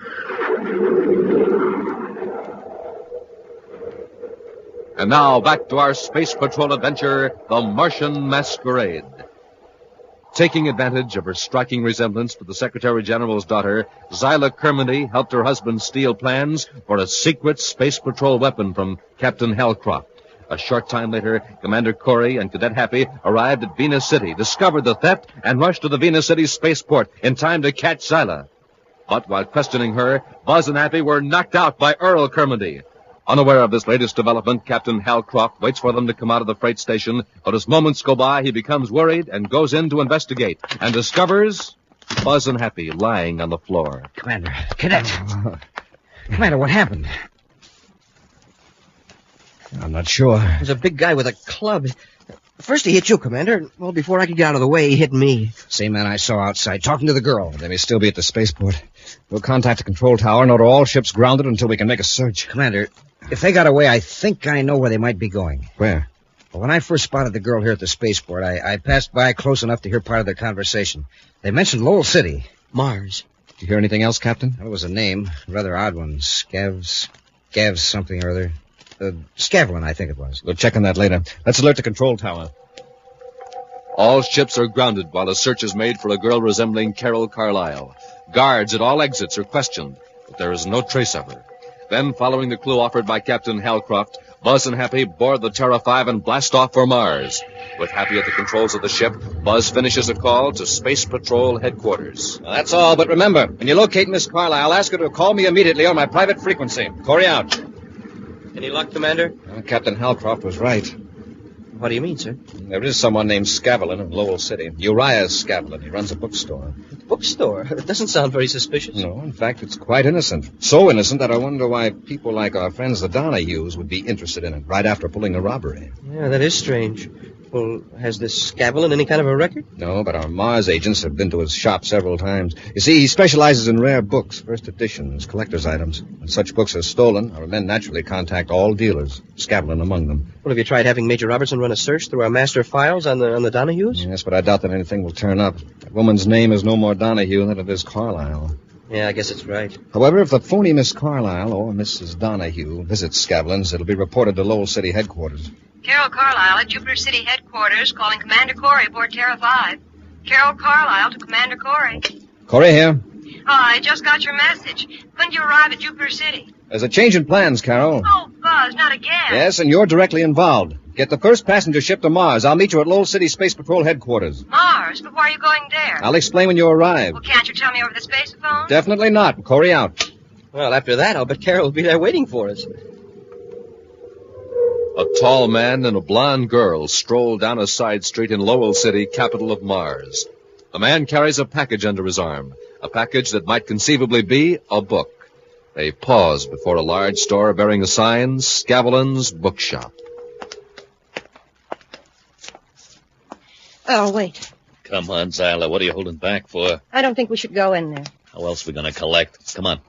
And now back to our Space Patrol adventure, The Martian Masquerade. Taking advantage of her striking resemblance to the Secretary General's daughter, Zyla Kermody helped her husband steal plans for a secret Space Patrol weapon from Captain Halcroft. A short time later, Commander Corry and Cadet Happy arrived at Venus City, discovered the theft, and rushed to the Venus City spaceport in time to catch Zyla. But while questioning her, Buzz and Happy were knocked out by Earl Kermody. Unaware of this latest development, Captain Halcroft waits for them to come out of the freight station, but as moments go by, he becomes worried and goes in to investigate, and discovers Buzz and Happy lying on the floor. Commander, Cadet. Commander, what happened? I'm not sure. There's a big guy with a club. First he hit you, Commander. Well, before I could get out of the way, he hit me. Same man I saw outside, talking to the girl. They may still be at the spaceport. We'll contact the control tower and order all ships grounded until we can make a search. Commander, if they got away, I think I know where they might be going. Where? Well, when I first spotted the girl here at the spaceport, I passed by close enough to hear part of their conversation. They mentioned Lowell City. Mars. Did you hear anything else, Captain? That was a name. A rather odd one. Scavs something or other. Scavlin, I think it was. We'll check on that later. Let's alert the control tower. All ships are grounded while a search is made for a girl resembling Carol Carlisle. Guards at all exits are questioned, but there is no trace of her. Then, following the clue offered by Captain Halcroft, Buzz and Happy board the Terra 5 and blast off for Mars. With Happy at the controls of the ship, Buzz finishes a call to Space Patrol headquarters. Well, that's all, but remember, when you locate Miss Carlisle, ask her to call me immediately on my private frequency. Corry out. Any luck, Commander? Well, Captain Halcroft was right. What do you mean, sir? There is someone named Scavlin in Lowell City. Uriah Scavlin. He runs a bookstore. Bookstore? That doesn't sound very suspicious. No, in fact, it's quite innocent. So innocent that I wonder why people like our friends the Donahues would be interested in it right after pulling a robbery. Yeah, that is strange. Well, has this Scavlin any kind of a record? No, but our Mars agents have been to his shop several times. You see, he specializes in rare books, first editions, collector's items. When such books are stolen, our men naturally contact all dealers, Scavlin among them. Well, have you tried having Major Robertson run a search through our master files on the Donahues? Yes, but I doubt that anything will turn up. That woman's name is no more Donahue than it is Carlisle. Yeah, I guess it's right. However, if the phony Miss Carlisle or Mrs. Donahue visits Scavlin's, it'll be reported to Lowell City headquarters. Carol Carlisle at Jupiter City headquarters calling Commander Corry aboard Terra 5. Carol Carlisle to Commander Corry. Corry here. Oh, I just got your message. When did you arrive at Jupiter City? There's a change in plans, Carol. Oh, Buzz, not again. Yes, and you're directly involved. Get the first passenger ship to Mars. I'll meet you at Lowell City Space Patrol headquarters. Mars? But why are you going there? I'll explain when you arrive. Well, can't you tell me over the spacephone? Definitely not. Corry out. Well, after that, I'll bet Carol will be there waiting for us. A tall man and a blonde girl stroll down a side street in Lowell City, capital of Mars. The man carries a package under his arm, a package that might conceivably be a book. They pause before a large store bearing a sign, Scavlin's Bookshop. Oh, wait. Come on, Zyla. What are you holding back for? I don't think we should go in there. How else are we going to collect? Come on.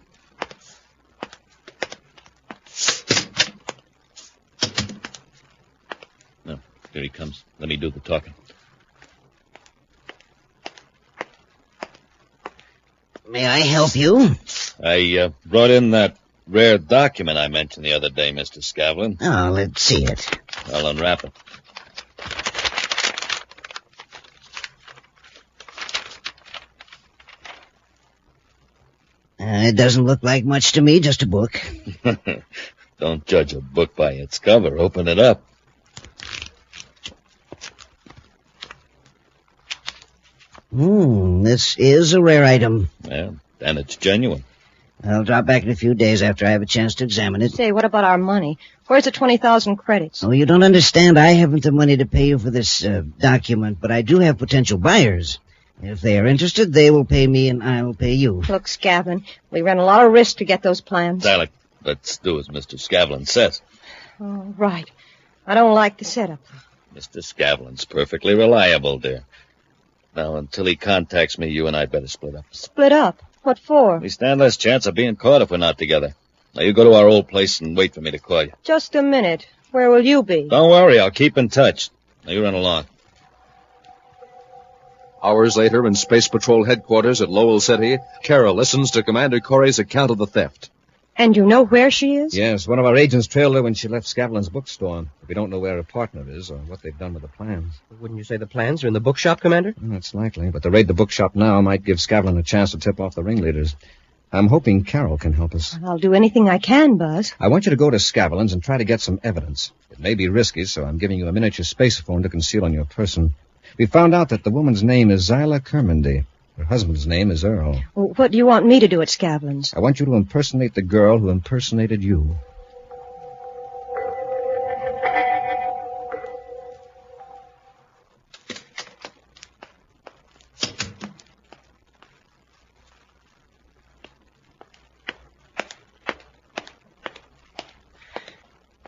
No, here he comes. Let me do the talking. May I help you? I brought in that rare document I mentioned the other day, Mr. Scavlin. Oh, let's see it. I'll unwrap it. It doesn't look like much to me, just a book. Don't judge a book by its cover. Open it up. This is a rare item. Yeah, and it's genuine. I'll drop back in a few days after I have a chance to examine it. Say, what about our money? Where's the 20,000 credits? Oh, you don't understand. I haven't the money to pay you for this document, but I do have potential buyers. If they are interested, they will pay me and I will pay you. Look, Scavlin, we ran a lot of risk to get those plans. Alec, let's do as Mr. Scavlin says. Oh, right. I don't like the setup. Mr. Scavlin's perfectly reliable, dear. Now, until he contacts me, you and I better split up. Split up? What for? We stand less chance of being caught if we're not together. Now, you go to our old place and wait for me to call you. Just a minute. Where will you be? Don't worry, I'll keep in touch. Now, you run along. Hours later, in Space Patrol headquarters at Lowell City, Carol listens to Commander Corry's account of the theft. And you know where she is? Yes, one of our agents trailed her when she left Scavlin's bookstore. We don't know where her partner is or what they've done with the plans. Wouldn't you say the plans are in the bookshop, Commander? That's likely, but to raid the bookshop now might give Scavlin a chance to tip off the ringleaders. I'm hoping Carol can help us. I'll do anything I can, Buzz. I want you to go to Scavlin's and try to get some evidence. It may be risky, so I'm giving you a miniature spacephone to conceal on your person. We found out that the woman's name is Zyla Kermendy. Her husband's name is Earl. Well, what do you want me to do at Scavlin's? I want you to impersonate the girl who impersonated you.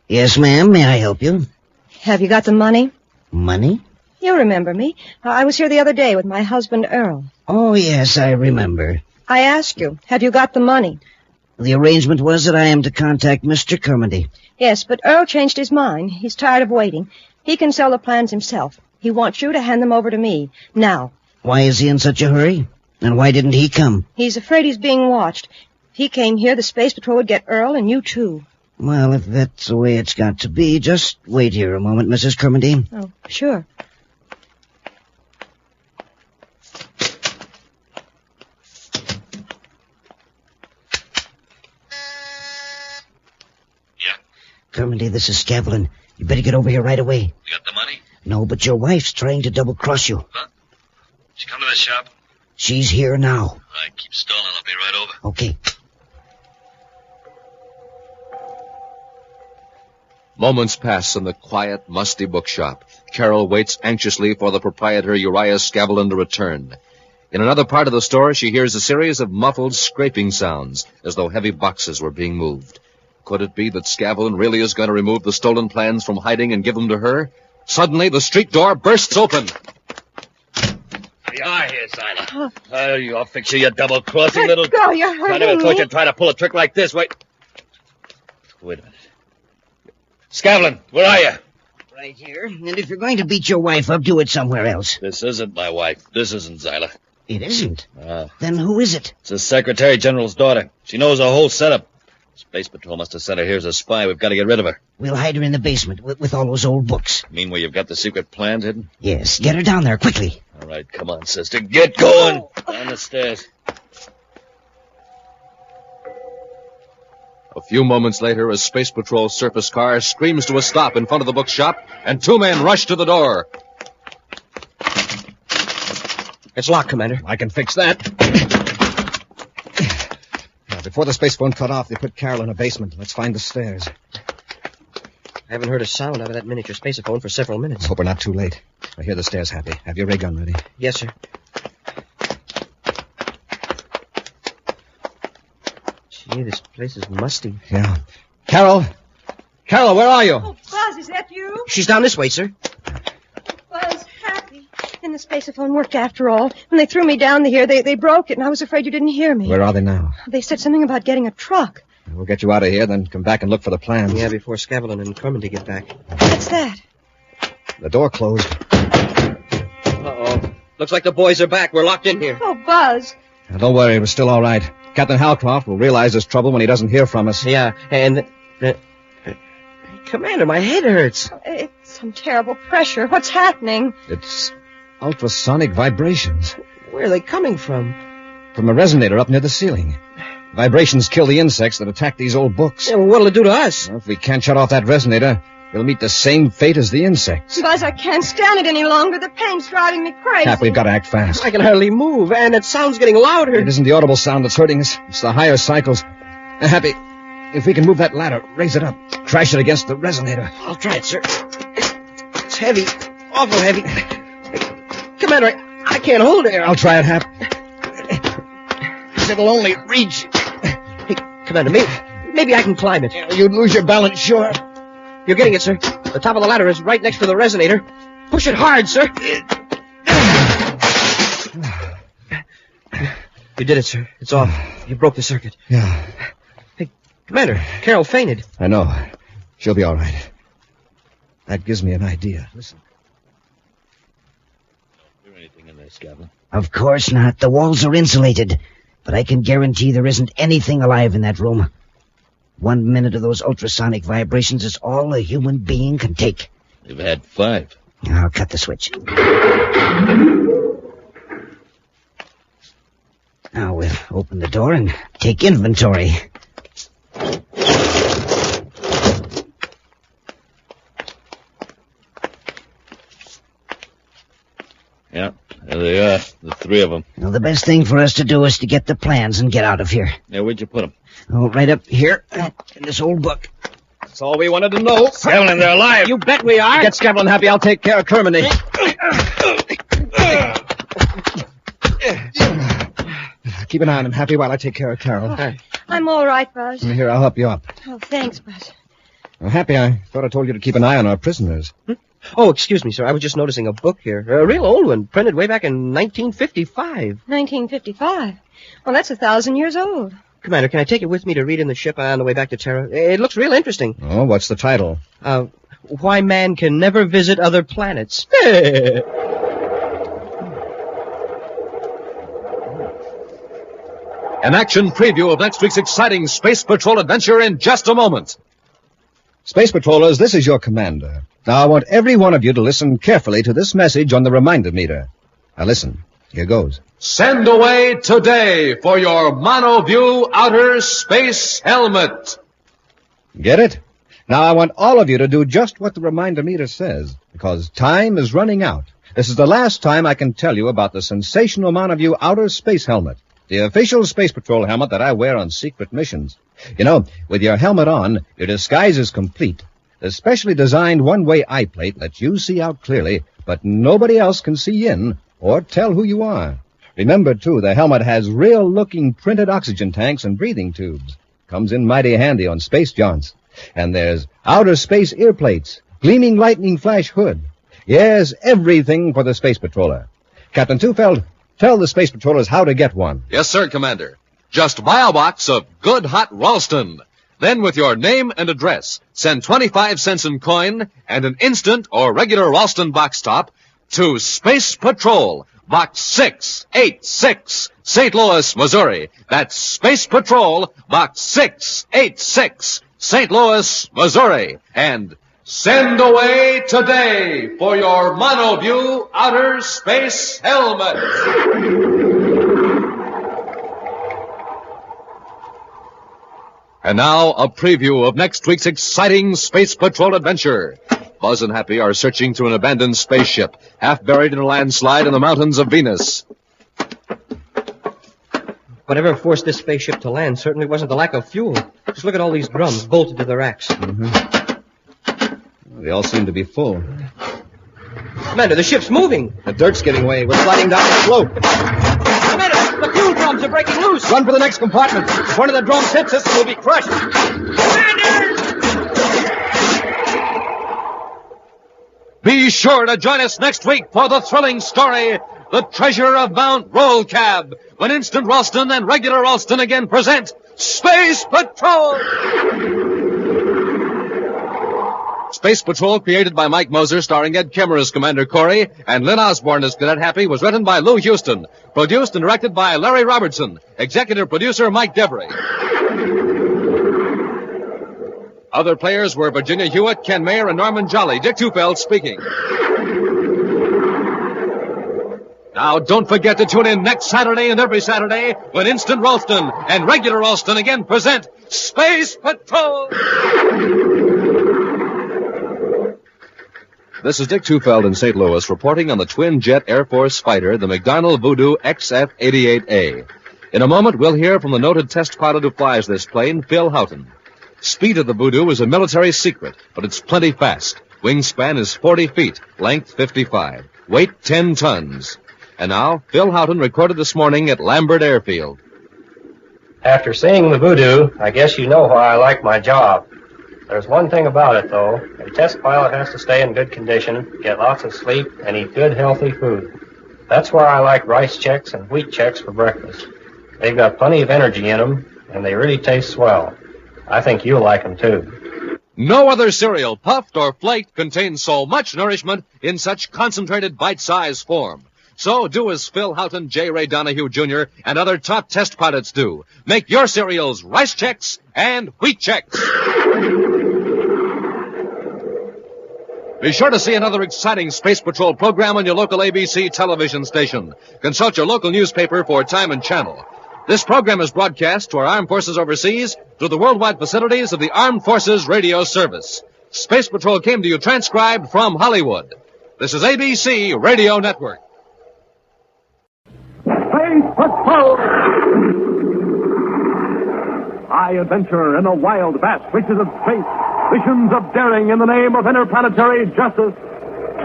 Yes, ma'am. May I help you? Have you got the money? Money? You remember me. I was here the other day with my husband, Earl. Oh, yes, I remember. I asked you, have you got the money? The arrangement was that I am to contact Mr. Kermody. Yes, but Earl changed his mind. He's tired of waiting. He can sell the plans himself. He wants you to hand them over to me, now. Why is he in such a hurry? And why didn't he come? He's afraid he's being watched. If he came here, the Space Patrol would get Earl and you too. Well, if that's the way it's got to be, just wait here a moment, Mrs. Kermody. Oh, sure. Kermody, this is Scavlin. You better get over here right away. You got the money? No, but your wife's trying to double-cross you. Huh? She come to the shop? She's here now. All right, keep stalling. I'll be right over. Okay. Moments pass in the quiet, musty bookshop. Carol waits anxiously for the proprietor Uriah Scavlin to return. In another part of the store, she hears a series of muffled scraping sounds, as though heavy boxes were being moved. Could it be that Scavlin really is going to remove the stolen plans from hiding and give them to her? Suddenly, the street door bursts open. You are here, Siler. I'll fix you, you double-crossing little... Go, you're hurting I never me. thought you'd try to pull a trick like this. Wait a minute. Scavlin, where are you? Right here. And if you're going to beat your wife up, do it somewhere else. This isn't my wife. This isn't Zyla. It isn't? Then who is it? It's the Secretary General's daughter. She knows the whole setup. Space Patrol must have sent her here as a spy. We've got to get rid of her. We'll hide her in the basement with all those old books. Mean where you've got the secret plans hidden? Yes, get her down there, quickly. All right, come on, sister. Get going. Down the stairs. A few moments later, a Space Patrol surface car screams to a stop in front of the bookshop, and two men rush to the door. It's locked, Commander. I can fix that. Now, before the space phone cut off, they put Carol in a basement. Let's find the stairs. I haven't heard a sound out of that miniature spaceophone for several minutes. Hope we're not too late. I hear the stairs, Happy. Have your ray gun ready. Yes, sir. Gee, this place is musty. Yeah. Carol! Carol, where are you? Oh, Buzz, is that you? She's down this way, sir. Buzz, Happy. And the spaceophone worked after all. When they threw me down here, they broke it, and I was afraid you didn't hear me. Where are they now? They said something about getting a truck. We'll get you out of here, then come back and look for the plans. Yeah, before Scavlin and Kermody get back. What's that? The door closed. Uh-oh. Looks like the boys are back. We're locked in here. Oh, Buzz. Now, don't worry, we're still all right. Captain Halcroft will realize there's trouble when he doesn't hear from us. Yeah, and... Commander, my head hurts. It's some terrible pressure. What's happening? It's ultrasonic vibrations. Where are they coming from? From a resonator up near the ceiling. Vibrations kill the insects that attack these old books. Yeah, well, what'll it do to us? Well, if we can't shut off that resonator, we'll meet the same fate as the insects. Buzz, I can't stand it any longer. The pain's driving me crazy. Cap, we've got to act fast. I can hardly move, and it sound's getting louder. It isn't the audible sound that's hurting us. It's the higher cycles. Happy, if we can move that ladder, raise it up, crash it against the resonator. I'll try it, sir. It's heavy, awful heavy. Commander, I can't hold it. Here, I'll try it, Hap. It'll only reach. Hey, Commander, maybe I can climb it. You'd lose your balance, sure. You're getting it, sir. The top of the ladder is right next to the resonator. Push it hard, sir. You did it, sir. It's off. You broke the circuit. Yeah. Hey, Commander, Carol fainted. I know. She'll be all right. That gives me an idea. Listen. Is there anything in there, Scavlin? Of course not. The walls are insulated. But I can guarantee there isn't anything alive in that room. 1 minute of those ultrasonic vibrations is all a human being can take. You've had 5. I'll cut the switch. Now we'll open the door and take inventory. Yeah, there they are, the 3 of them. Now, the best thing for us to do is to get the plans and get out of here. Yeah, where'd you put them? Oh, right up here in this old book. That's all we wanted to know. Scavlin, they're alive. You bet we are. Get Scavlin happy. I'll take care of Kermody. Keep an eye on him, Happy, while I take care of Carol. I'm all right, Buzz. Here, I'll help you up. Oh, thanks, Buzz. Well, Happy, I thought I told you to keep an eye on our prisoners. Oh, excuse me, sir. I was just noticing a book here. A real old one, printed way back in 1955. 1955? Well, that's 1,000 years old. Commander, can I take it with me to read in the ship on the way back to Terra? It looks real interesting. Oh, what's the title? Why Man Can Never Visit Other Planets. An action preview of next week's exciting Space Patrol adventure in just a moment. Space Patrollers, this is your commander. Now, I want every one of you to listen carefully to this message on the reminder meter. Now, listen. Here goes. Send away today for your MonoView Outer Space Helmet. Get it? Now, I want all of you to do just what the reminder meter says, because time is running out. This is the last time I can tell you about the sensational MonoView Outer Space Helmet, the official Space Patrol helmet that I wear on secret missions. You know, with your helmet on, your disguise is complete. The specially designed one-way eye plate lets you see out clearly, but nobody else can see in or tell who you are. Remember, too, the helmet has real-looking printed oxygen tanks and breathing tubes. Comes in mighty handy on space jaunts. And there's outer space ear plates, gleaming lightning flash hood. Yes, everything for the Space Patroller. Captain Tufeld, tell the Space Patrollers how to get one. Yes, sir, Commander. Just buy a box of good hot Ralston. Then with your name and address, send 25 cents in coin and an instant or regular Ralston box top to Space Patrol, Box 686, St. Louis, Missouri. That's Space Patrol, Box 686, St. Louis, Missouri. And send away today for your MonoView Outer Space Helmet. And now, a preview of next week's exciting Space Patrol adventure. Buzz and Happy are searching through an abandoned spaceship, half buried in a landslide in the mountains of Venus. Whatever forced this spaceship to land certainly wasn't the lack of fuel. Just look at all these drums bolted to the racks. They all seem to be full. Commander, the ship's moving. The dirt's getting away. We're sliding down the slope. Commander, the fuel drums are breaking loose. Run for the next compartment. If one of the drums hits us, we'll be crushed. Commander! Be sure to join us next week for the thrilling story, The Treasure of Mount Rollcab, when Instant Ralston and Regular Ralston again present Space Patrol! Space Patrol, created by Mike Moser, starring Ed Kemmer as Commander Corry and Lynn Osborne as Cadet Happy, was written by Lou Houston, produced and directed by Larry Robertson, executive producer Mike Devery. Other players were Virginia Hewitt, Ken Mayer, and Norman Jolly. Dick Tufeld speaking. Now, don't forget to tune in next Saturday and every Saturday when Instant Ralston and Regular Ralston again present Space Patrol! This is Dick Tufeld in St. Louis reporting on the twin-jet Air Force fighter, the McDonnell Voodoo XF-88A. In a moment, we'll hear from the noted test pilot who flies this plane, Phil Houghton. Speed of the Voodoo is a military secret, but it's plenty fast. Wingspan is 40 feet, length 55, weight 10 tons. And now, Phil Houghton recorded this morning at Lambert Airfield. After seeing the Voodoo, I guess you know why I like my job. There's one thing about it, though. A test pilot has to stay in good condition, get lots of sleep, and eat good, healthy food. That's why I like rice checks and wheat checks for breakfast. They've got plenty of energy in them, and they really taste swell. I think you'll like them, too. No other cereal, puffed or flaked, contains so much nourishment in such concentrated bite-sized form. So do as Phil Houghton, J. Ray Donahue Jr., and other top test pilots do. Make your cereals rice checks and wheat checks. Be sure to see another exciting Space Patrol program on your local ABC television station. Consult your local newspaper for time and channel. This program is broadcast to our armed forces overseas through the worldwide facilities of the Armed Forces Radio Service. Space Patrol came to you transcribed from Hollywood. This is ABC Radio Network. Space Patrol! High adventure in the wild, vast reaches of space. Missions of daring in the name of interplanetary justice.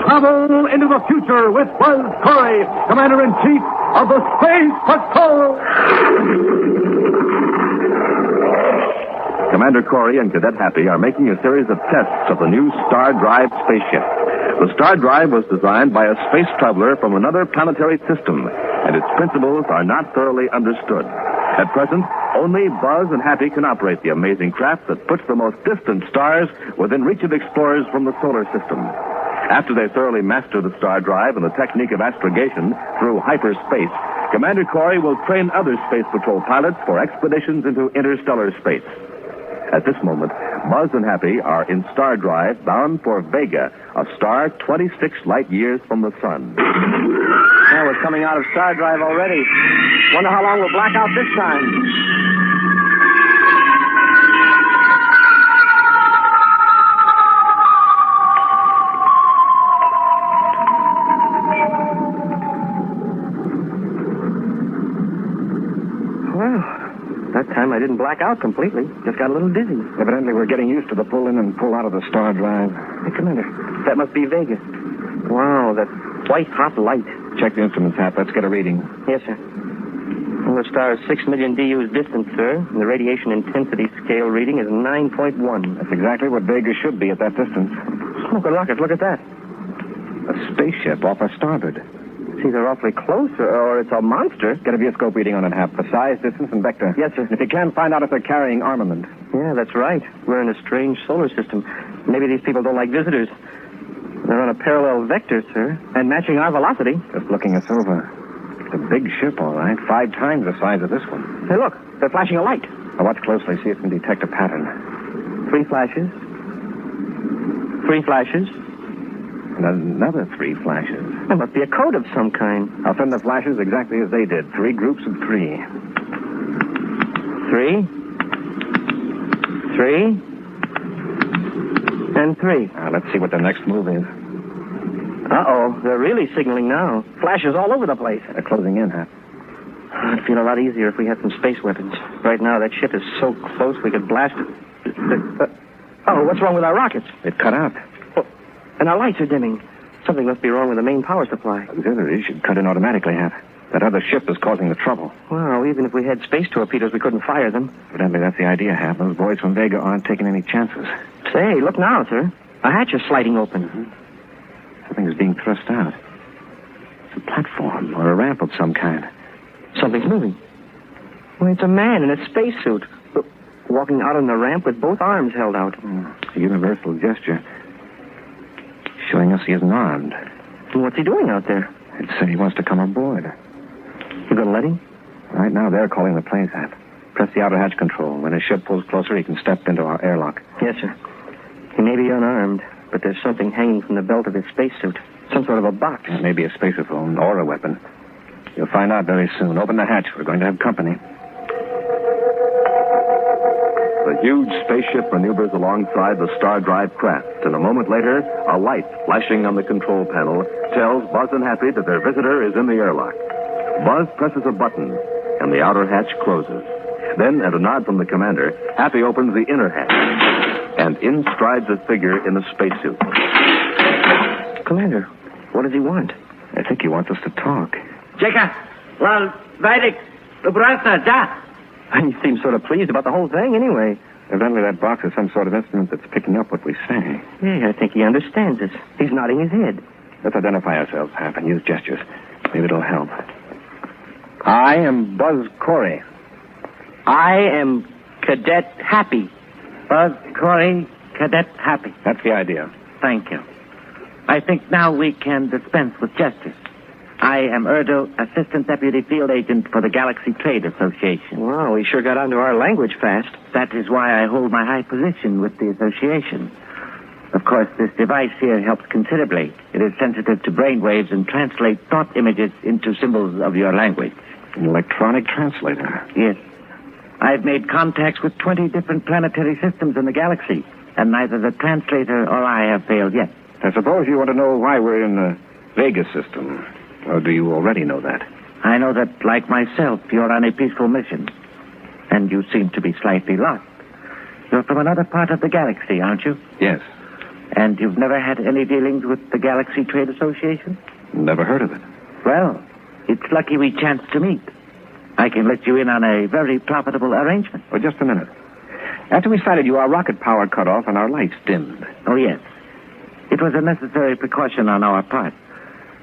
Travel into the future with Buzz Corry, Commander-in-Chief of the Space Patrol! Commander Corry and Cadet Happy are making a series of tests of the new star-drive spaceship. The star drive was designed by a space traveler from another planetary system, and its principles are not thoroughly understood. At present, only Buzz and Happy can operate the amazing craft that puts the most distant stars within reach of explorers from the solar system. After they thoroughly master the star drive and the technique of astrogation through hyperspace, Commander Corry will train other Space Patrol pilots for expeditions into interstellar space. At this moment, Buzz and Happy are in star drive bound for Vega, a star 26 light years from the sun. Now we're coming out of star drive already. Wonder how long we'll black out this time. That time I didn't black out completely. Just got a little dizzy. Evidently, we're getting used to the pull in and pull out of the star drive. Hey, Commander, that must be Vega. Wow, that white-hot light. Check the instruments, Hap. Let's get a reading. Yes, sir. Well, the star is 6 million DUs distant, sir. And the radiation intensity scale reading is 9.1. That's exactly what Vega should be at that distance. Smoking rockets, look at that. A spaceship off our starboard. Seems they're awfully close, or it's a monster. Get a viewscope reading on it, Hap. For size, distance, and vector. Yes, sir. If you can, find out if they're carrying armament. Yeah, that's right. We're in a strange solar system. Maybe these people don't like visitors. They're on a parallel vector, sir, and matching our velocity. Just looking us over. It's a big ship, all right. 5 times the size of this one. Hey, look. They're flashing a light. Now watch closely. See if we can detect a pattern. 3 flashes. 3 flashes. And another 3 flashes. That must be a code of some kind. I'll send the flashes exactly as they did. 3 groups of 3. 3. 3. And 3. Now, let's see what the next move is. Uh-oh. They're really signaling now. Flashes all over the place. They're closing in, Hap. I'd feel a lot easier if we had some space weapons. Right now, that ship is so close we could blast it. Oh, what's wrong with our rockets? It cut out. And our lights are dimming. Something must be wrong with the main power supply. Auxiliaries should cut in automatically, Hap. That other ship is causing the trouble. Well, even if we had space torpedoes, we couldn't fire them. Evidently, that's the idea, Hap. Those boys from Vega aren't taking any chances. Say, look now, sir. A hatch is sliding open. Mm-hmm. Something is being thrust out. It's a platform or a ramp of some kind. Something's moving. Well, it's a man in a spacesuit. Walking out on the ramp with both arms held out. It's a universal gesture. Showing us he isn't armed. And what's he doing out there? It said he wants to come aboard. You gonna let him? Right now, they're calling the planes, Hap. Press the outer hatch control. When his ship pulls closer, he can step into our airlock. Yes, sir. He may be unarmed, but there's something hanging from the belt of his spacesuit. Some sort of a box. It may be a spaceophone or a weapon. You'll find out very soon. Open the hatch. We're going to have company. The huge spaceship maneuvers alongside the star drive craft, and a moment later, a light flashing on the control panel tells Buzz and Happy that their visitor is in the airlock. Buzz presses a button, and the outer hatch closes. Then, at a nod from the commander, Happy opens the inner hatch, and in strides a figure in a spacesuit. Commander, what does he want? I think he wants us to talk. Jeka, well, Vaidik, Ubrasta, da. He seems sort of pleased about the whole thing, anyway. Evidently, that box is some sort of instrument that's picking up what we say. Yeah, I think he understands us. He's nodding his head. Let's identify ourselves, Hap, and use gestures. Maybe it'll help. I am Buzz Corry. I am Cadet Happy. Buzz Corry, Cadet Happy. That's the idea. Thank you. I think now we can dispense with gestures. I am Erdo, Assistant Deputy Field Agent for the Galaxy Trade Association. Wow, he sure got onto our language fast. That is why I hold my high position with the association. Of course, this device here helps considerably. It is sensitive to brain waves and translates thought images into symbols of your language. An electronic translator? Yes. I've made contacts with 20 different planetary systems in the galaxy, and neither the translator or I have failed yet. I suppose you want to know why we're in the Vega system. Or do you already know that? I know that, like myself, you're on a peaceful mission. And you seem to be slightly lost. You're from another part of the galaxy, aren't you? Yes. And you've never had any dealings with the Galaxy Trade Association? Never heard of it. Well, it's lucky we chanced to meet. I can let you in on a very profitable arrangement. Oh, just a minute. After we sighted you, our rocket power cut off and our lights dimmed. Oh, yes. It was a necessary precaution on our part.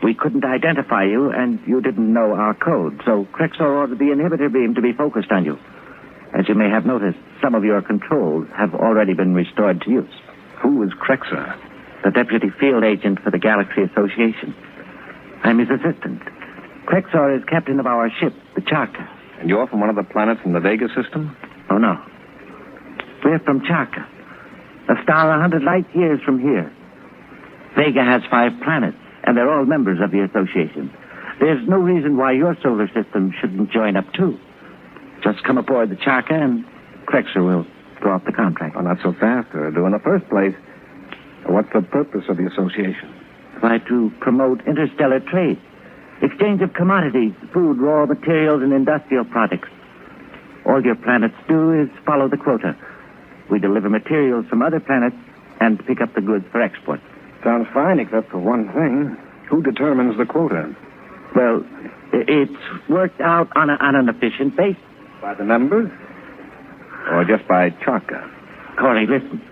We couldn't identify you, and you didn't know our code, so Crexor ordered the inhibitor beam to be focused on you. As you may have noticed, some of your controls have already been restored to use. Who is Crexor? The deputy field agent for the Galaxy Association. I'm his assistant. Crexor is captain of our ship, the Charka. And you're from one of the planets in the Vega system? Oh, no. We're from Charka, a star 100 light years from here. Vega has 5 planets, and they're all members of the association. There's no reason why your solar system shouldn't join up, too. Just come aboard the Charka, and Crexor will draw up the contract. Oh, not so fast, Urdu. In the first place, what's the purpose of the association? Try to promote interstellar trade. Exchange of commodities, food, raw materials, and industrial products. All your planets do is follow the quota. We deliver materials from other planets and pick up the goods for export. Sounds fine, except for one thing. Who determines the quota? Well, it's worked out on an efficient basis. By the members? Or just by Charka? Corry, listen.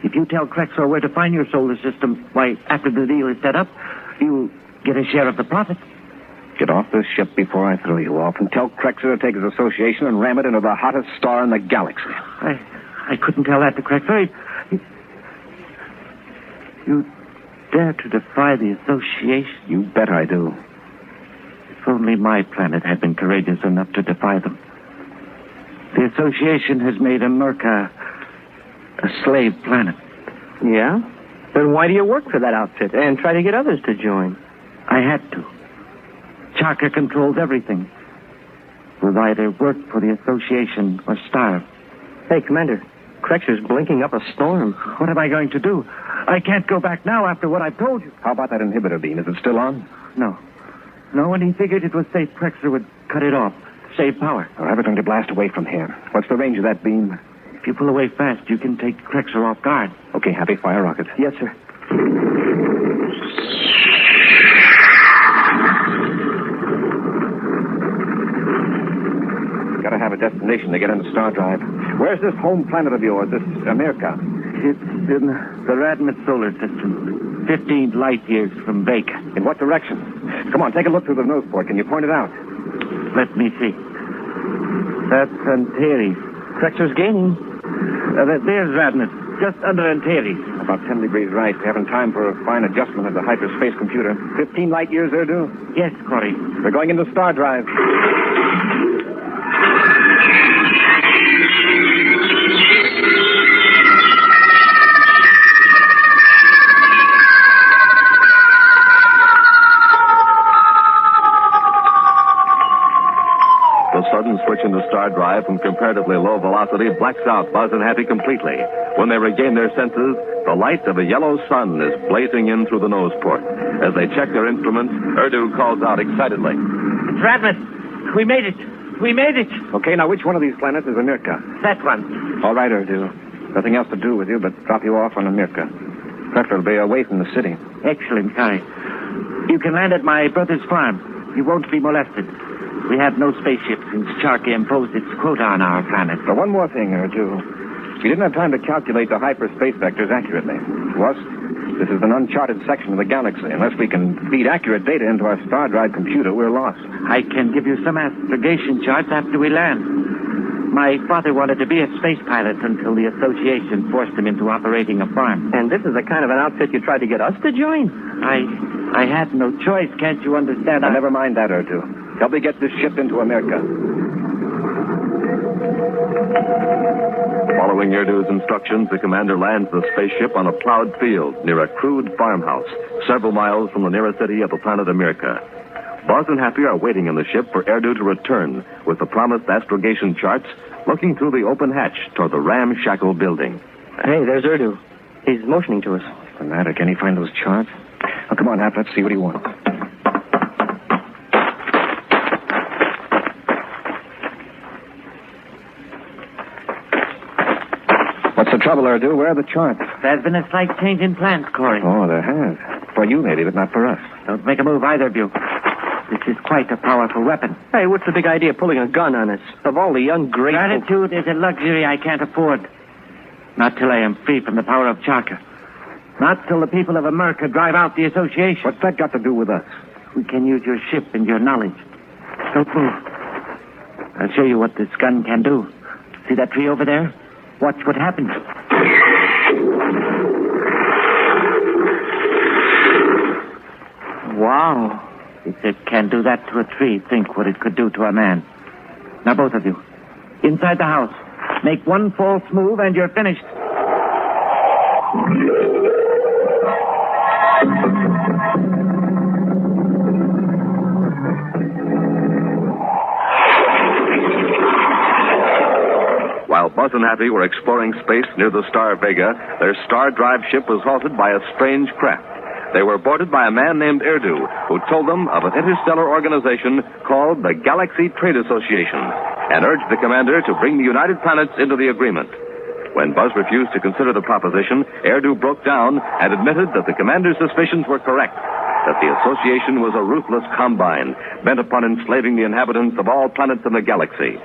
If you tell Crexor where to find your solar system, why, after the deal is set up, you'll get a share of the profit. Get off this ship before I throw you off, and tell Crexor to take his association and ram it into the hottest star in the galaxy. I couldn't tell that to Crexor. You dare to defy the association? You bet I do. If only my planet had been courageous enough to defy them. The association has made America a slave planet. Yeah? Then why do you work for that outfit and try to get others to join? I had to. Charka controls everything. We'll either work for the association or starve. Hey, Commander, Crexor's blinking up a storm. What am I going to do? I can't go back now after what I've told you. How about that inhibitor beam? Is it still on? No. No, when he figured it was safe, Crexor would cut it off. Save power. I'll have it going to blast away from here. What's the range of that beam? If you pull away fast, you can take Crexor off guard. Okay, Happy, fire rocket. Yes, sir. Gotta have a destination to get into Star Drive. Where's this home planet of yours, this America? It's in the Radmit solar system, 15 light years from Vega. In what direction? Come on, take a look through the nose port. Can you point it out? Let me see. That's Antares. Crexor's gaining. There's Radmit, just under Antares. About 10 degrees right. We haven't time for a fine adjustment of the hyperspace computer. 15 light years, Urdu? Yes, Corry. We're going into Star Drive. The sudden switch into Star Drive from comparatively low velocity blacks out Buzz and Happy completely. When they regain their senses, the light of a yellow sun is blazing in through the nose port. As they check their instruments, Urdu calls out excitedly. It's Radmit. We made it. We made it. Okay, now which one of these planets is America? That one. All right, Urdu. Nothing else to do with you but drop you off on America. Preferably away from the city. Excellent, Corry. You can land at my brother's farm. You won't be molested. We have no spaceships since Charka imposed its quota on our planet. But one more thing, Urdu. We didn't have time to calculate the hyperspace vectors accurately. To us, this is an uncharted section of the galaxy. Unless we can feed accurate data into our Star Drive computer, we're lost. I can give you some astrogation charts after we land. My father wanted to be a space pilot until the association forced him into operating a farm. And this is the kind of an outfit you tried to get us to join? I had no choice, can't you understand? Never mind that, Urdu. Help me get this ship into America. Following Urdu's instructions, the commander lands the spaceship on a plowed field near a crude farmhouse, several miles from the nearest city of the planet America. Buzz and Happy are waiting in the ship for Urdu to return with the promised astrogation charts, looking through the open hatch toward the ramshackle building. Hey, there's Urdu. He's motioning to us. What's the matter? Can he find those charts? Oh, come on, Hap. Let's see what he wants. What's the trouble, Urdu? Where are the charts? There's been a slight change in plans, Corry. Oh, there has. For you, maybe, but not for us. Don't make a move, either of you. This is quite a powerful weapon. Hey, what's the big idea of pulling a gun on us? Of all the ungrateful... Gratitude is a luxury I can't afford. Not till I am free from the power of Charka. Not till the people of America drive out the association. What's that got to do with us? We can use your ship and your knowledge. Don't move. I'll show you what this gun can do. See that tree over there? Watch what happens. Wow. If it can do that to a tree, think what it could do to a man. Now, both of you, inside the house. Make one false move and you're finished. While Buzz and Happy were exploring space near the star Vega, their star drive ship was halted by a strange craft. They were boarded by a man named Erdu, who told them of an interstellar organization called the Galaxy Trade Association, and urged the commander to bring the United Planets into the agreement. When Buzz refused to consider the proposition, Erdu broke down and admitted that the commander's suspicions were correct, that the association was a ruthless combine, bent upon enslaving the inhabitants of all planets in the galaxy.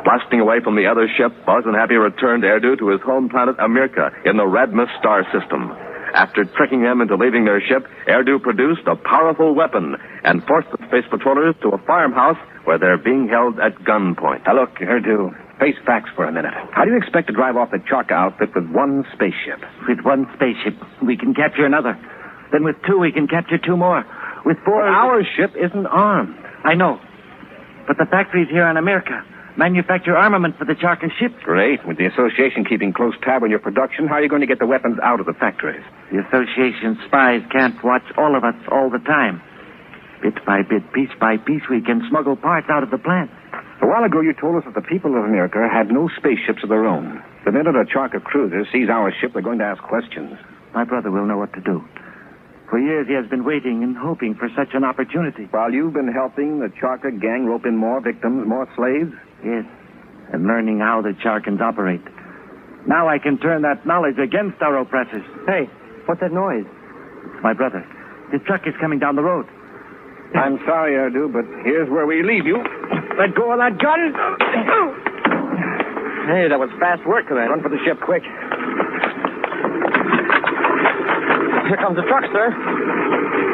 Blasting away from the other ship, Buzz and Happy returned Erdu to his home planet Amirka in the Radmus star system. After tricking them into leaving their ship, Erdu produced a powerful weapon and forced the space patrollers to a farmhouse where they're being held at gunpoint. Now, look, Erdu, face facts for a minute. How do you expect to drive off the Chaka outfit with one spaceship? With one spaceship, we can capture another. Then with two, we can capture two more. With four... But our ship isn't armed. I know. But the factories here in America manufacture armament for the Chaka ships. Great. With the association keeping close tab on your production, how are you going to get the weapons out of the factories? The association spies can't watch all of us all the time. Bit by bit, piece by piece, we can smuggle parts out of the plant. A while ago, you told us that the people of America had no spaceships of their own. The minute a Chaka cruiser sees our ship, they're going to ask questions. My brother will know what to do. For years, he has been waiting and hoping for such an opportunity. While you've been helping the Chaka gang rope in more victims, more slaves? Yes, and learning how the Charkans operate. Now I can turn that knowledge against our oppressors. Hey, what's that noise? It's my brother. His truck is coming down the road. I'm sorry, Erdu, but here's where we leave you. Let go of that gun. Hey, that was fast work, Commander. Run for the ship, quick. Here comes the truck, sir.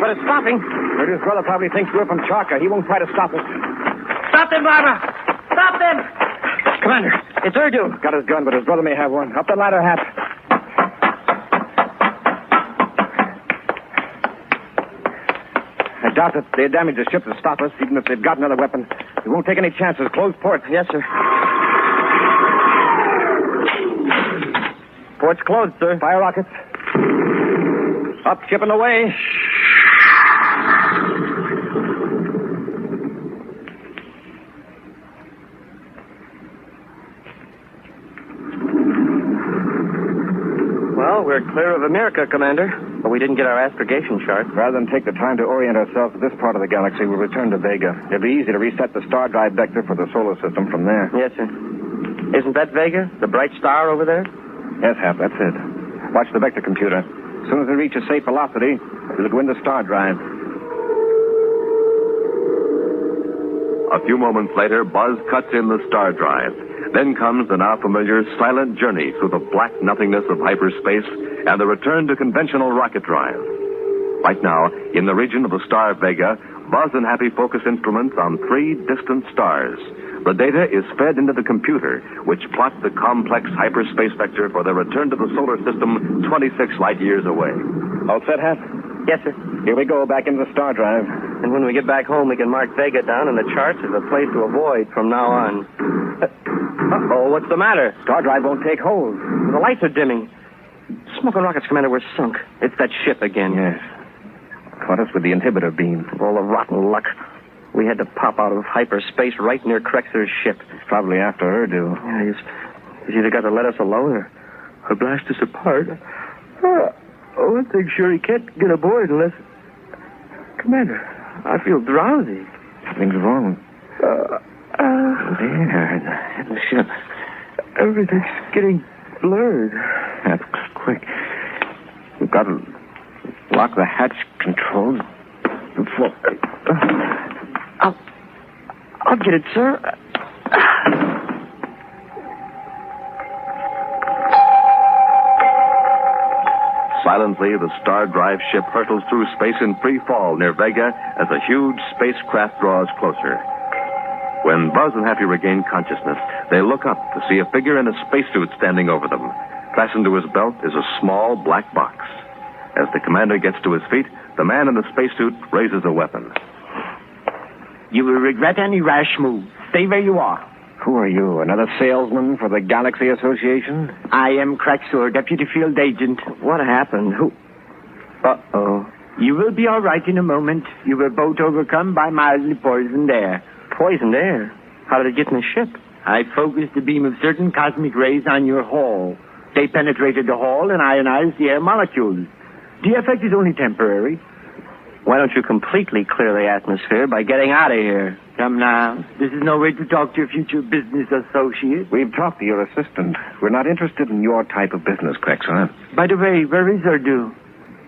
But it's stopping. Erdu's brother probably thinks we're from Chaka. He won't try to stop us. Stop them, Barbara! Stop them! Commander, it's Erdu. Got his gun, but his brother may have one. Up the ladder, Hap. I doubt that they damaged the ship to stop us, even if they've got another weapon. We won't take any chances. Close port. Yes, sir. Port's closed, sir. Fire rockets. Up, ship and away. Well, we're clear of America, Commander. But we didn't get our astrogation chart. Rather than take the time to orient ourselves to this part of the galaxy, we'll return to Vega. It'll be easy to reset the star drive vector for the solar system from there. Yes, sir. Isn't that Vega? The bright star over there? Yes, Hap, that's it. Watch the vector computer. As soon as we reach a safe velocity, we'll go into star drive. A few moments later, Buzz cuts in the star drive. Then comes the now familiar silent journey through the black nothingness of hyperspace and the return to conventional rocket drive. Right now, in the region of the star Vega, Buzz and Happy focus instruments on 3 distant stars. The data is fed into the computer, which plots the complex hyperspace vector for their return to the solar system 26 light years away. All set, Hap? Yes, sir. Here we go, back into the star drive. And when we get back home, we can mark Vega down in the charts as a place to avoid from now on. Uh-oh, what's the matter? Star drive won't take hold. The lights are dimming. Smoke and rockets, Commander, we're sunk. It's that ship again. Yes. Caught us with the inhibitor beam. All the rotten luck. We had to pop out of hyperspace right near Krexer's ship. It's probably after Erdu. Yeah, he's either got to let us alone or blast us apart. One thing sure, he can't get aboard unless... Commander, I feel drowsy. Something's wrong. There, in the ship. Everything's getting blurred. That's quick. We've got to lock the hatch controls before... I'll get it, sir. Silently, the Star Drive ship hurtles through space in free fall near Vega as a huge spacecraft draws closer. When Buzz and Happy regain consciousness, they look up to see a figure in a spacesuit standing over them. Fastened to his belt is a small black box. As the commander gets to his feet, the man in the spacesuit raises a weapon. You will regret any rash move. Stay where you are. Who are you, another salesman for the Galaxy Association? I am Crexor, deputy field agent. What happened? Who? Uh-oh. You will be all right in a moment. You were both overcome by mildly poisoned air. Poisoned air? How did it get in the ship? I focused a beam of certain cosmic rays on your hull. They penetrated the hull and ionized the air molecules. The effect is only temporary. Why don't you completely clear the atmosphere by getting out of here? Come now. This is no way to talk to your future business associate. We've talked to your assistant. We're not interested in your type of business, Crexor. By the way, where is Erdu?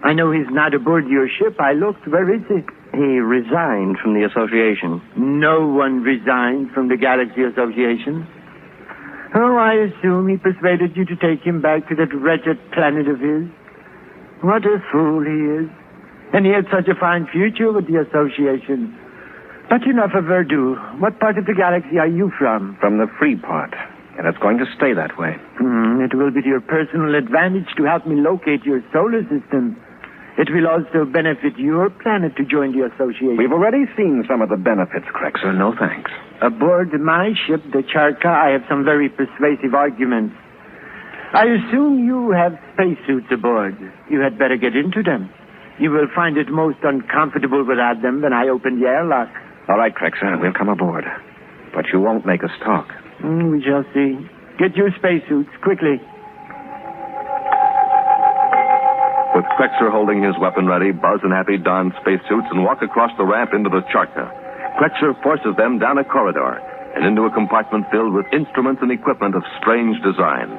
I know he's not aboard your ship. I looked. Where is he? He resigned from the association. No one resigned from the Galaxy Association. Oh, I assume he persuaded you to take him back to that wretched planet of his. What a fool he is. And he had such a fine future with the association. But enough of Erdu. What part of the galaxy are you from? From the free part. And it's going to stay that way. It will be to your personal advantage to help me locate your solar system. It will also benefit your planet to join the association. We've already seen some of the benefits, Crexor. No thanks. Aboard my ship, the Charka, I have some very persuasive arguments. I assume you have spacesuits aboard. You had better get into them. You will find it most uncomfortable without them when I open the airlock. All right, Crexor, we'll come aboard. But you won't make us talk. We shall see. Get your spacesuits, quickly. With Crexor holding his weapon ready, Buzz and Happy don spacesuits and walk across the ramp into the Charka. Crexor forces them down a corridor and into a compartment filled with instruments and equipment of strange design.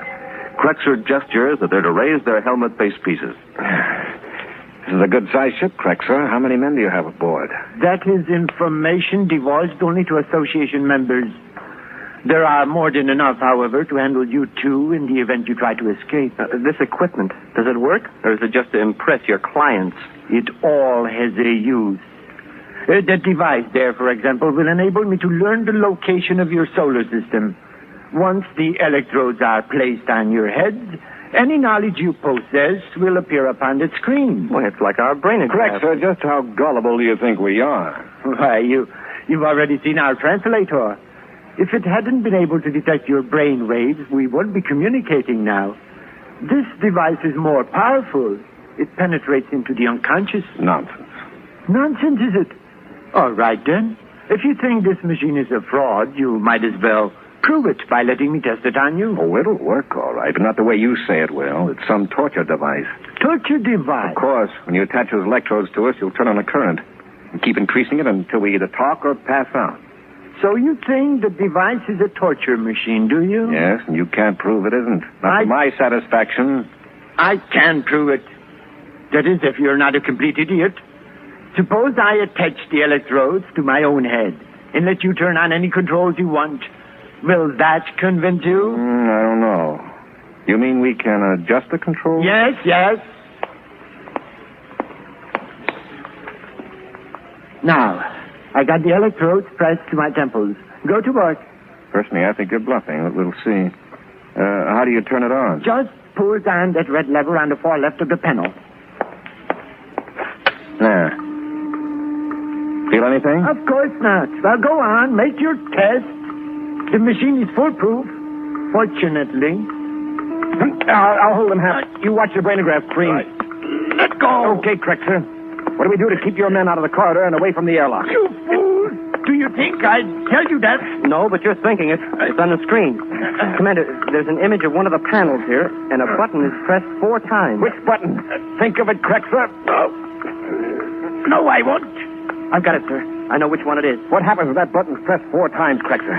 Crexor gestures that they're to raise their helmet face pieces. This is a good-sized ship, Crexor. How many men do you have aboard? That is information divulged only to association members. There are more than enough, however, to handle you two in the event you try to escape. This equipment, does it work? Or is it just to impress your clients? It all has a use. That device there, for example, will enable me to learn the location of your solar system. Once the electrodes are placed on your head, any knowledge you possess will appear upon the screen. Well, it's like our brain graph. Crexor, just how gullible do you think we are? Why, you've already seen our translator. If it hadn't been able to detect your brain waves, we wouldn't be communicating now. This device is more powerful. It penetrates into the unconscious. Nonsense. Nonsense, is it? All right, then. If you think this machine is a fraud, you might as well prove it by letting me test it on you. Oh, it'll work, all right, but not the way you say it will. It's some torture device. Torture device? Of course. When you attach those electrodes to us, you'll turn on a current and keep increasing it until we either talk or pass out. So you think the device is a torture machine, do you? Yes, and you can't prove it isn't. Not to my satisfaction. I can prove it. That is, if you're not a complete idiot. Suppose I attach the electrodes to my own head and let you turn on any controls you want. Will that convince you? I don't know. You mean we can adjust the controls? Yes, yes. Now, I got the electrodes pressed to my temples. Go to work. Personally, I think you're bluffing, but we'll see. How do you turn it on? Just pull down that red lever on the far left of the panel. There. Feel anything? Of course not. Well, go on. Make your test. The machine is foolproof. Fortunately. I'll hold them, Hap. You watch your brainograph screen. Right. Let go. Okay, Crexor. What do we do to keep your men out of the corridor and away from the airlock? You fool! Do you think I'd tell you that? No, but you're thinking it. It's on the screen. Commander, there's an image of one of the panels here, and a button is pressed 4 times. Which button? Think of it, Crexor. No, I won't. I've got it, sir. I know which one it is. What happens if that button's pressed 4 times, Crexor?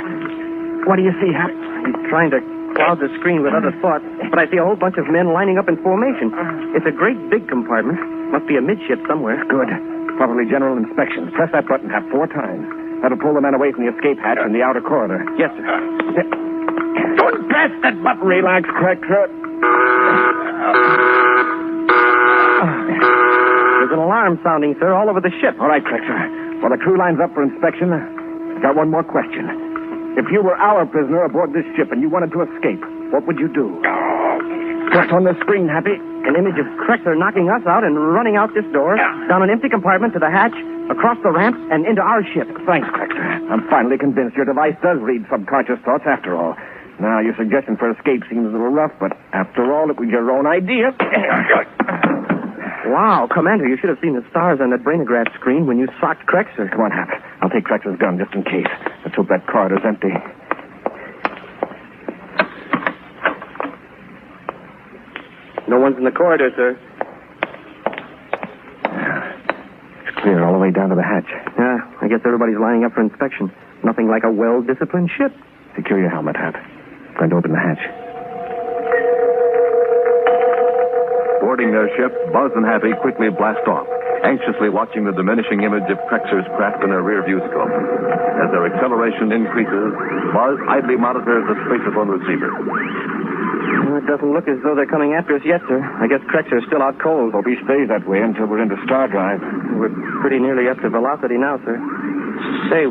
What do you see, Hap? He's trying to cloud the screen with other thoughts, but I see a whole bunch of men lining up in formation. It's a great big compartment. Must be a midship somewhere. Good. Probably general inspection. Press that button, Hap, 4 times. That'll pull the men away from the escape hatch in the outer corridor. Yes, sir. Don't press that button. Relax, Crexor. sounding, sir, all over the ship. All right, Crexer. While the crew lines up for inspection, I got one more question. If you were our prisoner aboard this ship and you wanted to escape, what would you do? What's on the screen, Happy? An image of Crexer knocking us out and running out this door, down an empty compartment to the hatch, across the ramps, and into our ship. Thanks, Crexer. I'm finally convinced your device does read subconscious thoughts after all. Now, your suggestion for escape seems a little rough, but after all, it was your own idea. Wow, Commander, you should have seen the stars on that brainograph screen when you socked Crexer. Come on, Hap. I'll take Crexer's gun just in case. Let's hope that corridor's empty. No one's in the corridor, sir. It's clear all the way down to the hatch. Yeah, I guess everybody's lining up for inspection. Nothing like a well-disciplined ship. Secure your helmet, Hap. Going to open the hatch. Boarding their ship, Buzz and Happy quickly blast off, anxiously watching the diminishing image of Crexer's craft in their rear-view scope. As their acceleration increases, Buzz idly monitors the spacephone receiver. Well, it doesn't look as though they're coming after us yet, sir. I guess Crexer's still out cold. Hope he stays that way until we're into star drive. We're pretty nearly up to velocity now, sir. Say,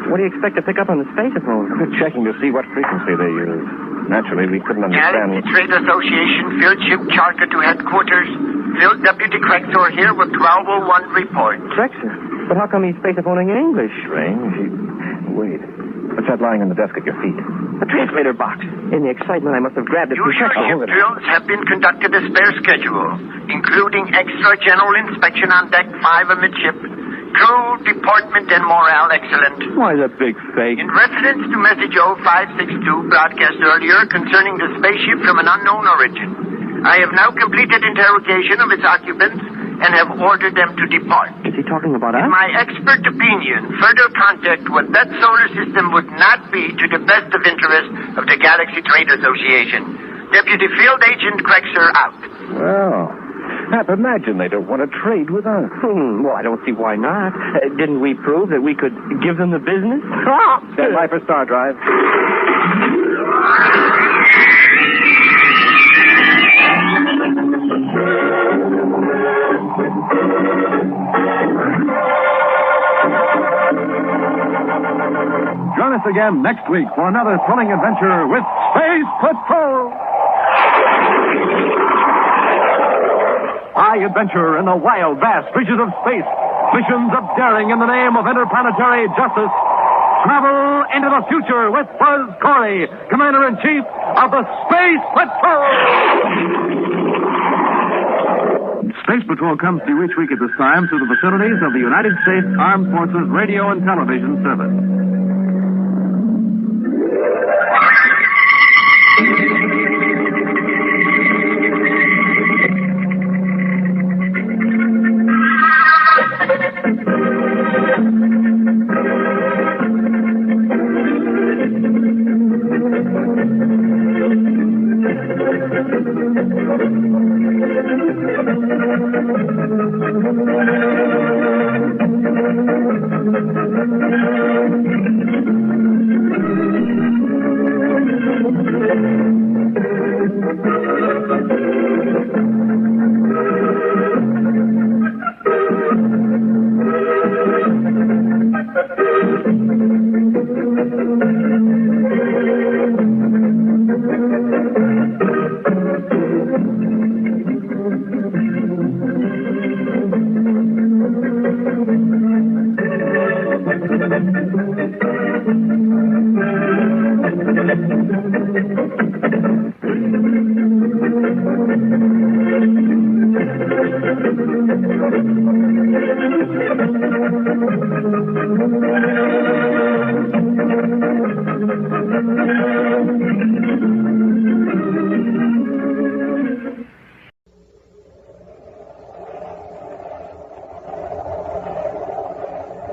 what do you expect to pick up on the spacephone? We're checking to see what frequency they use. Naturally, we couldn't understand. Galaxy Trade Association, field ship Charter to headquarters. Field Deputy Crexer here with 1201 report. Crexer? But how come he's spacephoning in English? Strange. Wait. What's that lying on the desk at your feet? A transmitter box. In the excitement, I must have grabbed it. Usual ship drills have been conducted as per schedule, including extra general inspection on deck 5 amidship. Crew, deportment, and morale excellent. Why, the big fake? In reference to message 0562 broadcast earlier concerning the spaceship from an unknown origin, I have now completed interrogation of its occupants and have ordered them to depart. Is he talking about us? In my expert opinion, further contact with that solar system would not be to the best of interest of the Galaxy Trade Association. Deputy Field Agent Crexer out. Well, Hap, imagine they don't want to trade with us. Well, I don't see why not. Didn't we prove that we could give them the business? Stand by for star drive. Join us again next week for another thrilling adventure with Space Patrol. High adventure in the wild, vast reaches of space. Missions of daring in the name of interplanetary justice. Travel into the future with Buzz Corry, Commander-in-Chief of the Space Patrol. Space Patrol comes to you each week at this time through the facilities of the United States Armed Forces Radio and Television Service.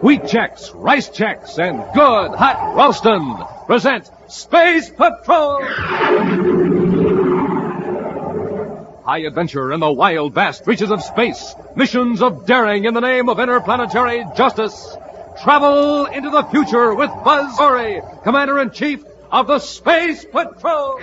Wheat Chex, Rice Chex, and good hot roastin' present Space Patrol! High adventure in the wild, vast reaches of space. Missions of daring in the name of interplanetary justice. Travel into the future with Buzz Corry, Commander-in-Chief of the Space Patrol!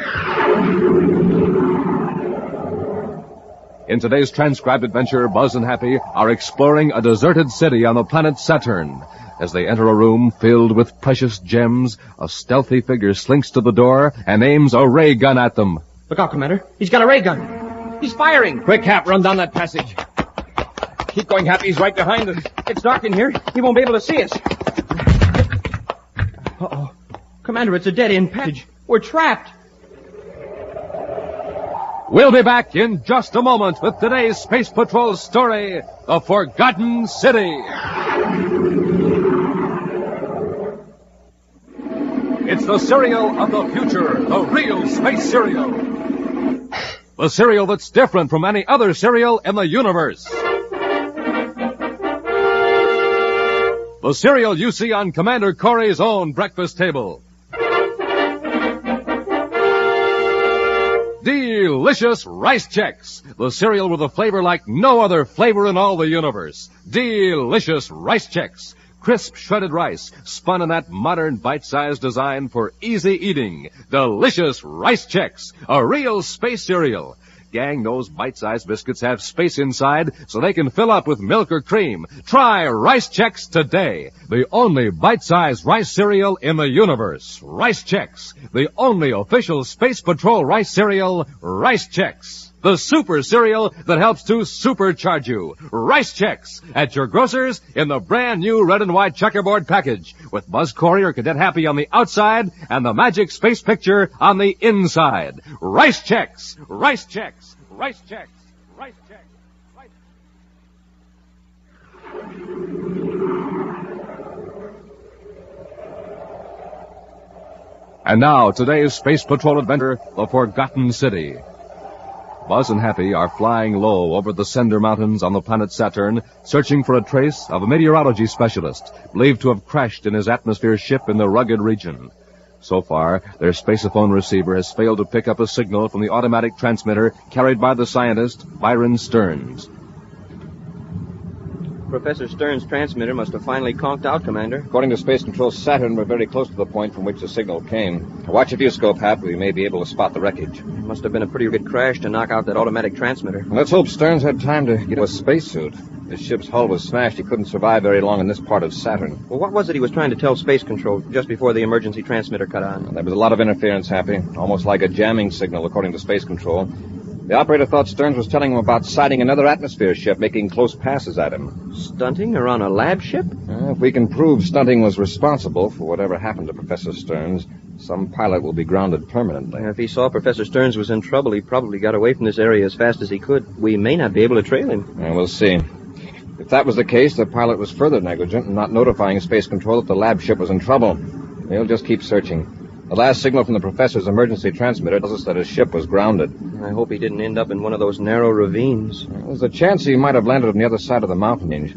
In today's transcribed adventure, Buzz and Happy are exploring a deserted city on the planet Saturn. As they enter a room filled with precious gems, a stealthy figure slinks to the door and aims a ray gun at them. Look out, Commander. He's got a ray gun. He's firing. Quick, Hap, run down that passage. Keep going, Happy. He's right behind us. It's dark in here. He won't be able to see us. Uh-oh. Commander, it's a dead-end passage. We're trapped. We'll be back in just a moment with today's Space Patrol story, The Forgotten City. It's the cereal of the future, the real space cereal. The cereal that's different from any other cereal in the universe. The cereal you see on Commander Corry's own breakfast table. Delicious Rice Chex, the cereal with a flavor like no other flavor in all the universe. Delicious Rice Chex, crisp shredded rice, spun in that modern bite-sized design for easy eating. Delicious Rice Chex, a real space cereal. Gang, those bite-sized biscuits have space inside so they can fill up with milk or cream. Try Rice Chex today. The only bite-sized rice cereal in the universe. Rice Chex. The only official Space Patrol rice cereal, Rice Chex. The super cereal that helps to supercharge you. Rice Chex at your grocer's in the brand new red and white checkerboard package with Buzz Corry or Cadet Happy on the outside and the magic space picture on the inside. Rice Chex, Rice Chex, Rice Chex, Rice Chex, Rice And now, today's Space Patrol adventure, The Forgotten City. Buzz and Happy are flying low over the Cinder Mountains on the planet Saturn, searching for a trace of a meteorology specialist believed to have crashed in his atmosphere ship in the rugged region. So far, their spaceophone receiver has failed to pick up a signal from the automatic transmitter carried by the scientist, Byron Stearns. Professor Stearns' transmitter must have finally conked out, Commander. According to Space Control Saturn, we're very close to the point from which the signal came. Watch your viewscope, Hap. We may be able to spot the wreckage. It must have been a pretty good crash to knock out that automatic transmitter. Well, let's hope Stearns had time to get a spacesuit. His ship's hull was smashed. He couldn't survive very long in this part of Saturn. Well, what was it he was trying to tell Space Control just before the emergency transmitter cut on? Well, there was a lot of interference, Happy. Almost like a jamming signal, according to Space Control. The operator thought Stearns was telling him about sighting another atmosphere ship making close passes at him. Stunting or on a lab ship? If we can prove stunting was responsible for whatever happened to Professor Stearns, some pilot will be grounded permanently. If he saw Professor Stearns was in trouble, he probably got away from this area as fast as he could. We may not be able to trail him. We'll see. If that was the case, the pilot was further negligent in not notifying Space Control that the lab ship was in trouble. They'll just keep searching. The last signal from the professor's emergency transmitter tells us that his ship was grounded. I hope he didn't end up in one of those narrow ravines. There's a chance he might have landed on the other side of the mountain range.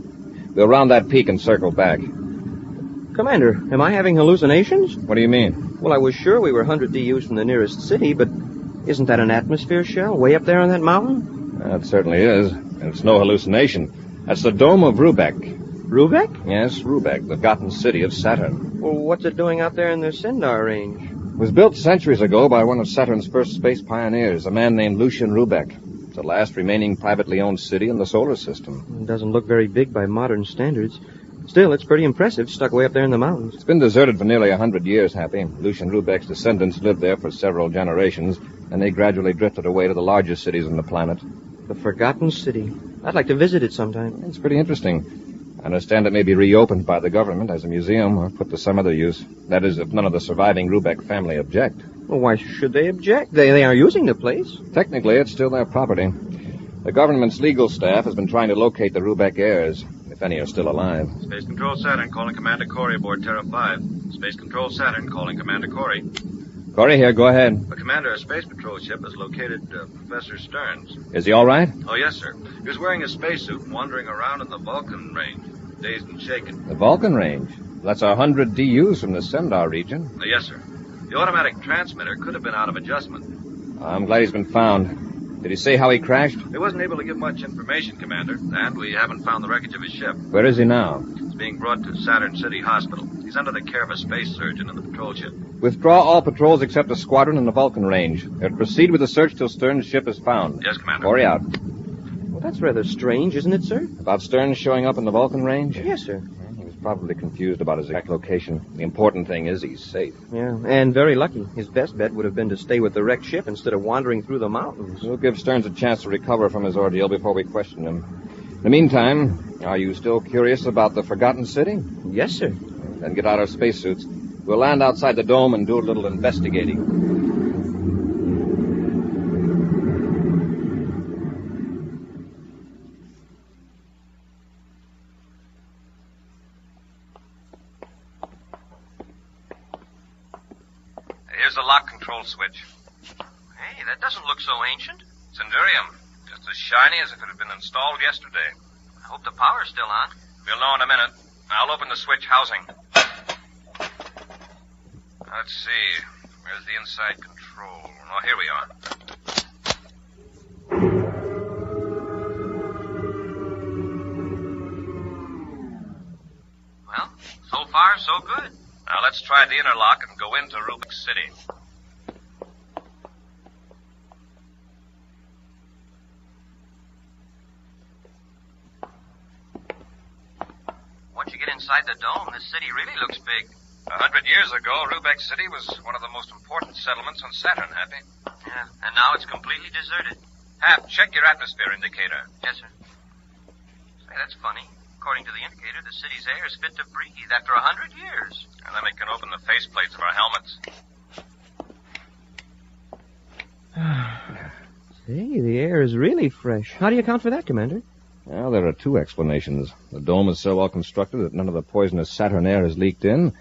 We'll round that peak and circle back. Commander, am I having hallucinations? What do you mean? Well, I was sure we were 100 DUs from the nearest city, but isn't that an atmosphere shell way up there on that mountain? It certainly is. And it's no hallucination. That's the dome of Rubeck. Rubeck? Yes, Rubeck, the forgotten city of Saturn. Well, what's it doing out there in the Sindar range? It was built centuries ago by one of Saturn's first space pioneers, a man named Lucian Rubeck. It's the last remaining privately owned city in the solar system. It doesn't look very big by modern standards. Still, it's pretty impressive, stuck way up there in the mountains. It's been deserted for nearly 100 years, Happy. Lucian Rubeck's descendants lived there for several generations, and they gradually drifted away to the largest cities on the planet. The Forgotten City. I'd like to visit it sometime. It's pretty interesting. I understand it may be reopened by the government as a museum or put to some other use. That is, if none of the surviving Rubeck family object. Well, why should they object? They are using the place. Technically, it's still their property. The government's legal staff has been trying to locate the Rubeck heirs, if any are still alive. Space Control Saturn calling Commander Corry aboard Terra 5. Space Control Saturn calling Commander Corry. Corry here, go ahead. Commander, a Space Patrol ship has located Professor Stearns. Is he all right? Oh, yes, sir. He was wearing a spacesuit and wandering around in the Vulcan range, dazed and shaken. The Vulcan range? That's 100 DUs from the Sindar region. Yes, sir. The automatic transmitter could have been out of adjustment. I'm glad he's been found. Did he say how he crashed? He wasn't able to give much information, Commander, and we haven't found the wreckage of his ship. Where is he now? He's being brought to Saturn City Hospital. He's under the care of a space surgeon in the patrol ship. Withdraw all patrols except a squadron in the Vulcan range. And proceed with the search till Stern's ship is found. Yes, Commander. Corry out. That's rather strange, isn't it, sir? About Stern showing up in the Vulcan range? Yes, sir. He was probably confused about his exact location. The important thing is he's safe. Yeah, and very lucky. His best bet would have been to stay with the wrecked ship instead of wandering through the mountains. We'll give Stearns a chance to recover from his ordeal before we question him. In the meantime, are you still curious about the Forgotten City? Yes, sir. Then get out our spacesuits. We'll land outside the dome and do a little investigating. Here's the lock control switch. Hey, that doesn't look so ancient. It's Endurium. Just as shiny as if it had been installed yesterday. I hope the power's still on. We'll know in a minute. I'll open the switch housing. Let's see. Where's the inside control? Oh, here we are. Well, so far, so good. Now let's try the inner lock and go into Rubik City. Once you get inside the dome, this city really looks big. 100 years ago, Rubik City was one of the most important settlements on Saturn, Happy. Yeah, and now it's completely deserted. Hap, check your atmosphere indicator. Yes, sir. Say, that's funny. According to the indicator, the city's air is fit to breathe after 100 years. And then we can open the faceplates of our helmets. Say, the air is really fresh. How do you account for that, Commander? Well, there are two explanations. The dome is so well constructed that none of the poisonous Saturn air has leaked in,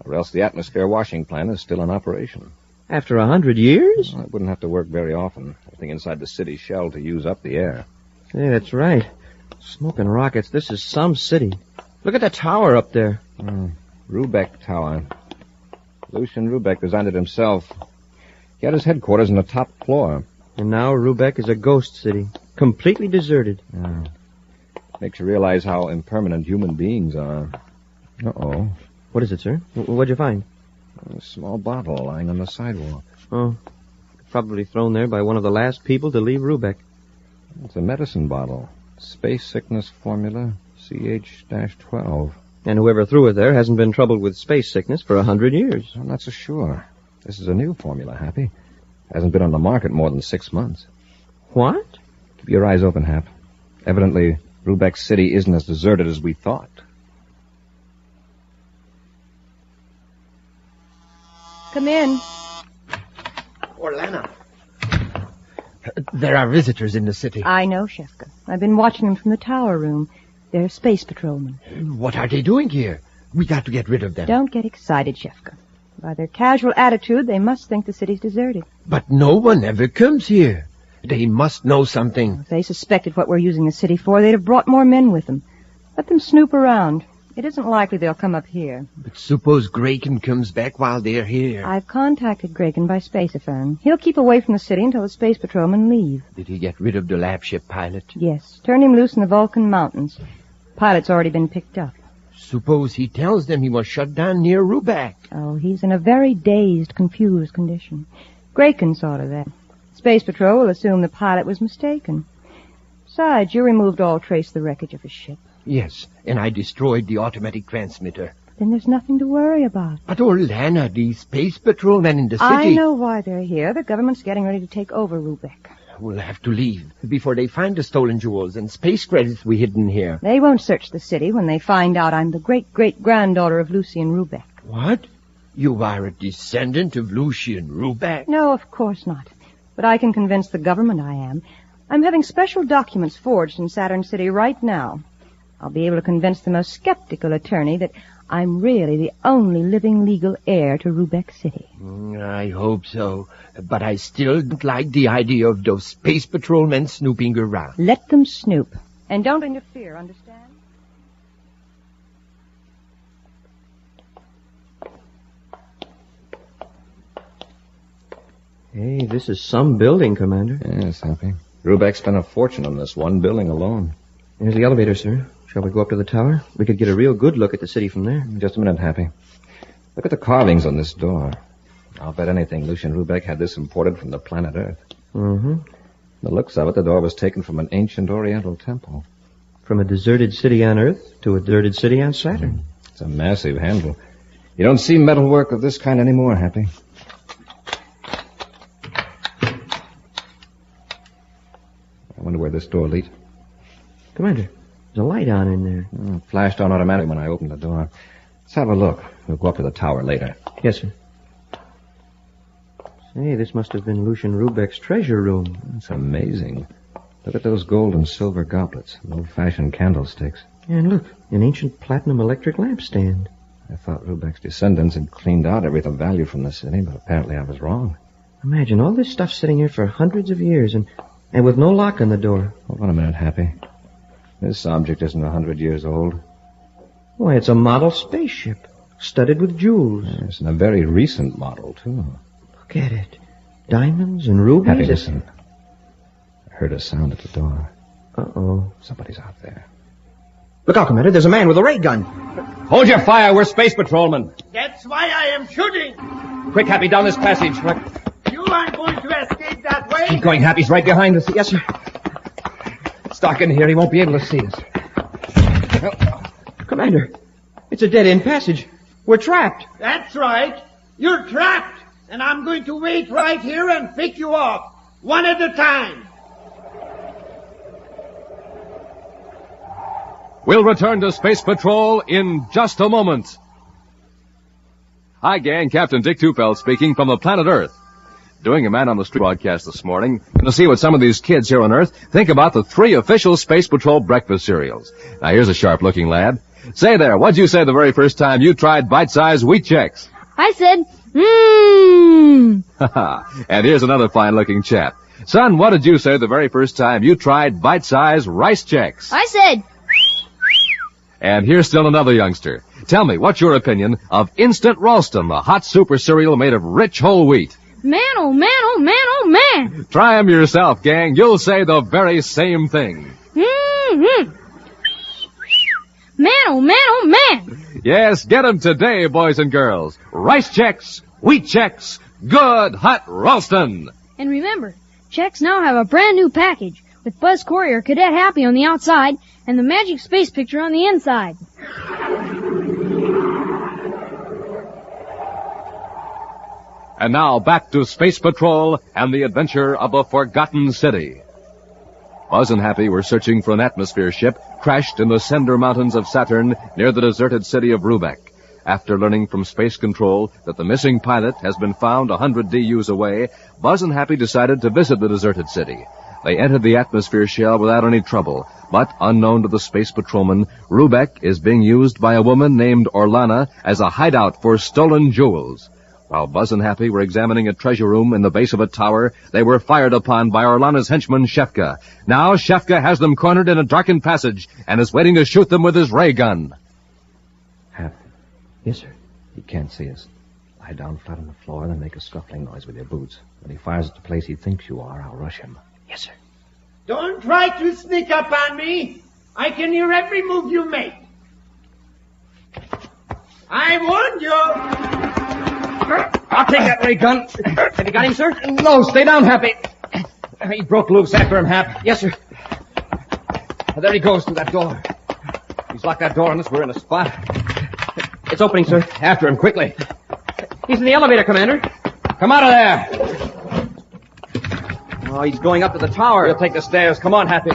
or else the atmosphere washing plant is still in operation. After 100 years? Well, it wouldn't have to work very often. Everything inside the city's shell to use up the air. Say, that's right. Smoking rockets, this is some city. Look at that tower up there. Rubek Tower. Lucian Rubek designed it himself. He had his headquarters on the top floor. And now Rubek is a ghost city, completely deserted. Yeah. Makes you realize how impermanent human beings are. Uh-oh. What is it, sir? What'd you find? A small bottle lying on the sidewalk. Oh, probably thrown there by one of the last people to leave Rubek. It's a medicine bottle. Space sickness formula, CH-12. And whoever threw it there hasn't been troubled with space sickness for 100 years. I'm not so sure. This is a new formula, Happy. Hasn't been on the market more than 6 months. What? Keep your eyes open, Hap. Evidently, Rubek City isn't as deserted as we thought. Come in. Lena. There are visitors in the city. I know, Shefka. I've been watching them from the tower room. They're space patrolmen. What are they doing here? We got to get rid of them. Don't get excited, Shefka. By their casual attitude, they must think the city's deserted. But no one ever comes here. They must know something. If they suspected what we're using the city for, they'd have brought more men with them. Let them snoop around. It isn't likely they'll come up here. But suppose Graken comes back while they're here. I've contacted Graken by spaceophone. He'll keep away from the city until the space patrolmen leave. Did he get rid of the lab ship pilot? Yes. Turn him loose in the Vulcan Mountains. Pilot's already been picked up. Suppose he tells them he was shut down near Rubek. Oh, he's in a very dazed, confused condition. Graken saw to that. Space Patrol will assume the pilot was mistaken. Besides, you removed all trace of the wreckage of his ship. Yes, and I destroyed the automatic transmitter. Then there's nothing to worry about. But Lena, the space patrolmen in the city... I know why they're here. The government's getting ready to take over Rubek. We'll have to leave before they find the stolen jewels and space credits we hidden here. They won't search the city when they find out I'm the great-great-granddaughter of Lucian Rubek. What? You are a descendant of Lucian Rubek? No, of course not. But I can convince the government I am. I'm having special documents forged in Saturn City right now. I'll be able to convince the most skeptical attorney that I'm really the only living legal heir to Rubek City. I hope so. But I still don't like the idea of those space patrolmen snooping around. Let them snoop. And don't interfere, understand? Hey, this is some building, Commander. Yes, Happy. Rubek spent a fortune on this one building alone. Here's the elevator, sir. Shall we go up to the tower? We could get a real good look at the city from there. Just a minute, Happy. Look at the carvings on this door. I'll bet anything Lucian Rubek had this imported from the planet Earth. Mm-hmm. The looks of it, the door was taken from an ancient Oriental temple. From a deserted city on Earth to a deserted city on Saturn. It's a massive handle. You don't see metalwork of this kind anymore, Happy. I wonder where this door leads. Commander, there's a light on in there. It flashed on automatically when I opened the door. Let's have a look. We'll go up to the tower later. Yes, sir. Say, this must have been Lucian Rubeck's treasure room. It's amazing. Look at those gold and silver goblets and old-fashioned candlesticks. And look, an ancient platinum electric lampstand. I thought Rubeck's descendants had cleaned out everything of value from the city, but apparently I was wrong. Imagine all this stuff sitting here for hundreds of years and with no lock on the door. Hold on a minute, Happy. This object isn't 100 years old. Why, it's a model spaceship, studded with jewels. Yes, and a very recent model, too. Look at it. Diamonds and rubies. Happy, listen. I heard a sound at the door. Uh-oh. Somebody's out there. Look out, Commander. There's a man with a ray gun. Hold your fire. We're space patrolmen. That's why I am shooting. Quick, Happy, down this passage. You aren't going to escape that way. Keep going. Happy's right behind us. Yes, sir. It's dark in here. He won't be able to see us. Commander, it's a dead-end passage. We're trapped. That's right. You're trapped. And I'm going to wait right here and pick you off, one at a time. We'll return to Space Patrol in just a moment. Hi, gang. Captain Dick Tufeld speaking from the planet Earth. Doing a Man on the Street broadcast this morning. And to see what some of these kids here on Earth think about the 3 official Space Patrol breakfast cereals. Now, here's a sharp-looking lad. Say there, what'd you say the very first time you tried bite-sized wheat checks? I said, mmm. And here's another fine-looking chap. Son, what did you say the very first time you tried bite-sized rice checks? I said... And here's still another youngster. Tell me, what's your opinion of Instant Ralston, the hot super cereal made of rich whole wheat? Man, oh man, oh man, oh man. Try 'em yourself, gang. You'll say the very same thing. Mm-hmm. Man, oh man, oh man. Yes, get 'em today, boys and girls. Rice checks, wheat checks, good hot Ralston. And remember, checks now have a brand new package with Buzz Corry or Cadet Happy on the outside and the magic space picture on the inside. And now back to Space Patrol and the adventure of a forgotten city. Buzz and Happy were searching for an atmosphere ship crashed in the Cinder Mountains of Saturn near the deserted city of Rubeck. After learning from Space Control that the missing pilot has been found 100 DUs away, Buzz and Happy decided to visit the deserted city. They entered the atmosphere shell without any trouble, but unknown to the space patrolman, Rubeck is being used by a woman named Orlana as a hideout for stolen jewels. While Buzz and Happy were examining a treasure room in the base of a tower, they were fired upon by Orlana's henchman, Shefka. Now Shefka has them cornered in a darkened passage and is waiting to shoot them with his ray gun. Happy. Yes, sir. He can't see us. Lie down flat on the floor and then make a scuffling noise with your boots. When he fires at the place he thinks you are, I'll rush him. Yes, sir. Don't try to sneak up on me. I can hear every move you make. I warned you. I'll take that ray gun. Have you got him, sir? No, stay down, Happy. He broke loose. After him, Hap. Yes, sir. There he goes through that door. He's locked that door on us. We're in a spot. It's opening, sir. After him, quickly. He's in the elevator, Commander. Come out of there. Oh, he's going up to the tower. We'll take the stairs. Come on, Happy.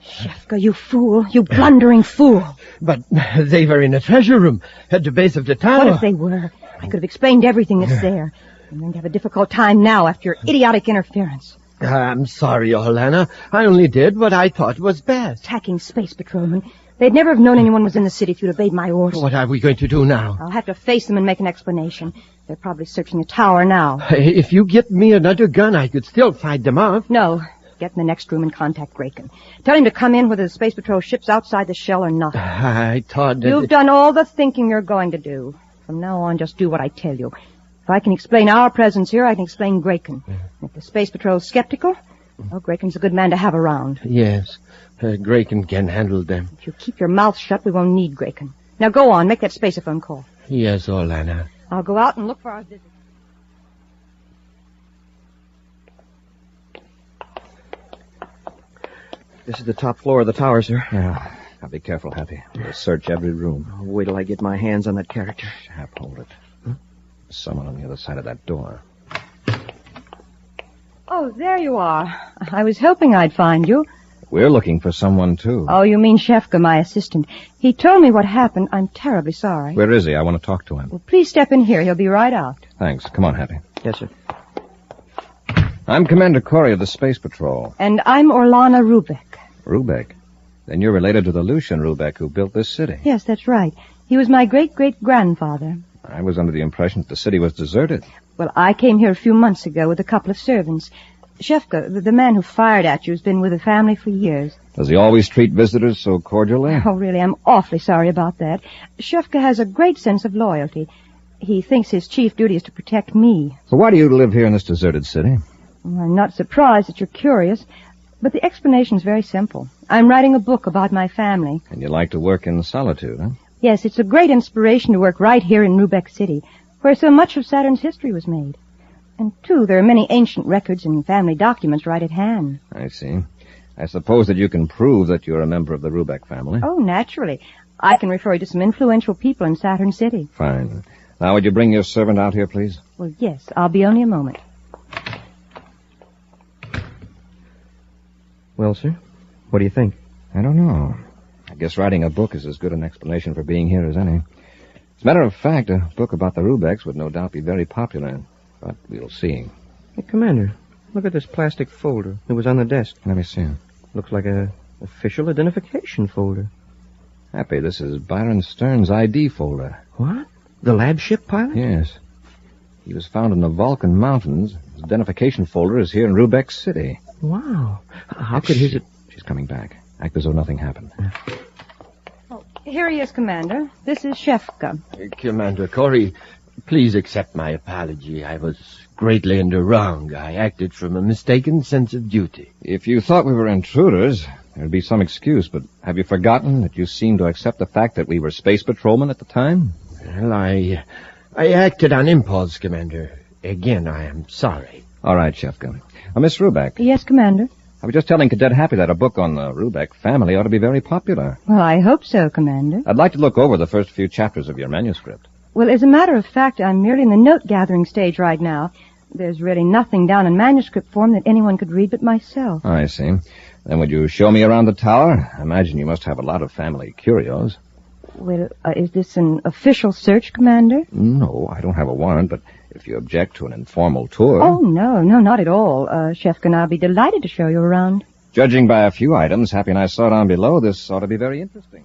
Shefka, you fool. You blundering fool. But they were in a treasure room at the base of the tower. What if they were? I could have explained everything that's there. I'm going to have a difficult time now after your idiotic interference. I'm sorry, Orlana. I only did what I thought was best. Attacking space patrolmen. They'd never have known anyone was in the city if you'd obeyed my orders. What are we going to do now? I'll have to face them and make an explanation. They're probably searching the tower now. If you get me another gun, I could still fight them off. No. Get in the next room and contact Graken. Tell him to come in whether the space patrol ship's outside the shell or not. I thought that... You've done all the thinking you're going to do. From now on, just do what I tell you. If I can explain our presence here, I can explain Graken. If the space patrol's skeptical, well, Graken's a good man to have around. Yes. Graken can handle them. If you keep your mouth shut, we won't need Graken. Now go on, make that spaceophone call. Yes, Orlana. I'll go out and look for our visitor. This is the top floor of the tower, sir. Yeah. Now be careful, Happy. We'll search every room. Wait till I get my hands on that character. Hap, hold it. There's someone on the other side of that door. Oh, there you are. I was hoping I'd find you. We're looking for someone, too. Oh, you mean Shefka, my assistant. He told me what happened. I'm terribly sorry. Where is he? I want to talk to him. Well, please step in here. He'll be right out. Thanks. Come on, Happy. Yes, sir. I'm Commander Corry of the Space Patrol. And I'm Orlana Rubeck. Rubeck? Then you're related to the Lucian Rubeck who built this city. Yes, that's right. He was my great-great-grandfather. I was under the impression that the city was deserted. Well, I came here a few months ago with a couple of servants. Shefka, the man who fired at you, has been with the family for years. Does he always treat visitors so cordially? Oh, really, I'm awfully sorry about that. Shefka has a great sense of loyalty. He thinks his chief duty is to protect me. So why do you live here in this deserted city? Well, I'm not surprised that you're curious, but the explanation's very simple. I'm writing a book about my family. And you like to work in solitude, huh? Yes, it's a great inspiration to work right here in Rubeck City, where so much of Saturn's history was made. And, too, there are many ancient records and family documents right at hand. I see. I suppose that you can prove that you're a member of the Rubeck family. Oh, naturally. I can refer you to some influential people in Saturn City. Fine. Now, would you bring your servant out here, please? Well, yes. I'll be only a moment. Well, sir, what do you think? I don't know. I guess writing a book is as good an explanation for being here as any. As a matter of fact, a book about the Rubecks would no doubt be very popular. But we'll see. Hey, Commander, look at this plastic folder. It was on the desk. Let me see. Looks like a official identification folder. Happy, this is Byron Stern's ID folder. What? The lab ship pilot? Yes. He was found in the Vulcan Mountains. His identification folder is here in Rubeck City. Wow. How could his... She's coming back. Act as though nothing happened. Oh, here he is, Commander. This is Shefka. Commander Corry, please accept my apology. I was greatly in the wrong. I acted from a mistaken sense of duty. If you thought we were intruders, there'd be some excuse, but have you forgotten that you seemed to accept the fact that we were space patrolmen at the time? Well, I acted on impulse, Commander. Again, I am sorry. All right, Shefka. Miss Rubeck. Yes, Commander. I was just telling Cadet Happy that a book on the Rubeck family ought to be very popular. Well, I hope so, Commander. I'd like to look over the first few chapters of your manuscript. Well, as a matter of fact, I'm merely in the note-gathering stage right now. There's really nothing down in manuscript form that anyone could read but myself. I see. Then would you show me around the tower? I imagine you must have a lot of family curios. Well, is this an official search, Commander? No, I don't have a warrant, but if you object to an informal tour... Oh, no, not at all. Shefka and I'll be delighted to show you around. Judging by a few items Happy and I saw down below, this ought to be very interesting.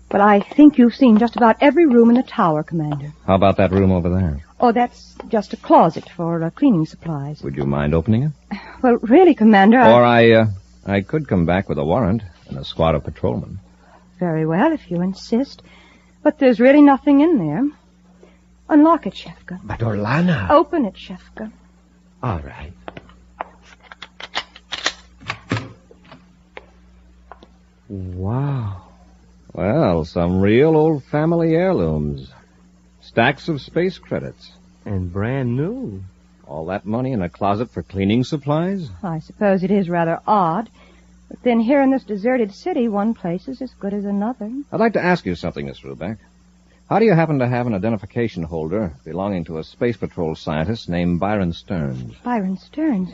But I think you've seen just about every room in the tower, Commander. How about that room over there? Oh, that's just a closet for cleaning supplies. Would you mind opening it? Well, really, Commander, Or I could come back with a warrant and a squad of patrolmen. Very well, if you insist. But there's really nothing in there. Unlock it, Shefka. But Orlana... Open it, Shefka. All right. Wow. Well, some real old family heirlooms. Stacks of space credits. And brand new. All that money in a closet for cleaning supplies? I suppose it is rather odd. But then here in this deserted city, one place is as good as another. I'd like to ask you something, Miss Rubeck. How do you happen to have an identification holder belonging to a space patrol scientist named Byron Stearns? Byron Stearns?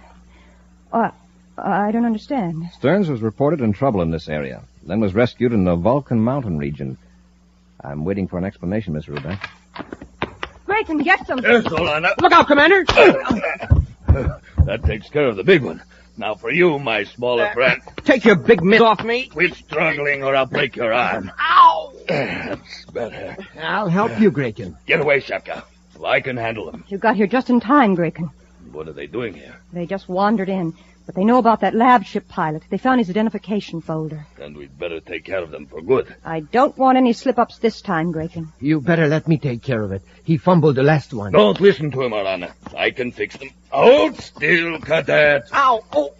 I don't understand. Stearns was reported in trouble in this area, then was rescued in the Vulcan Mountain region. I'm waiting for an explanation, Miss Rubeck. Grayson, get some. Yes, Orlana. Look out, Commander! That takes care of the big one. Now for you, my smaller friend. Take your big mitt off me. Quit struggling or I'll break your arm. Ow! That's better. I'll help you, Grayson. Get away, Shefka. I can handle them. You got here just in time, Grayson. What are they doing here? They just wandered in. But they know about that lab ship pilot. They found his identification folder. Then we'd better take care of them for good. I don't want any slip-ups this time, Grayson. You better let me take care of it. He fumbled the last one. Don't listen to him, Orlana. I can fix them. Hold still, Cadet. Ow! Oh!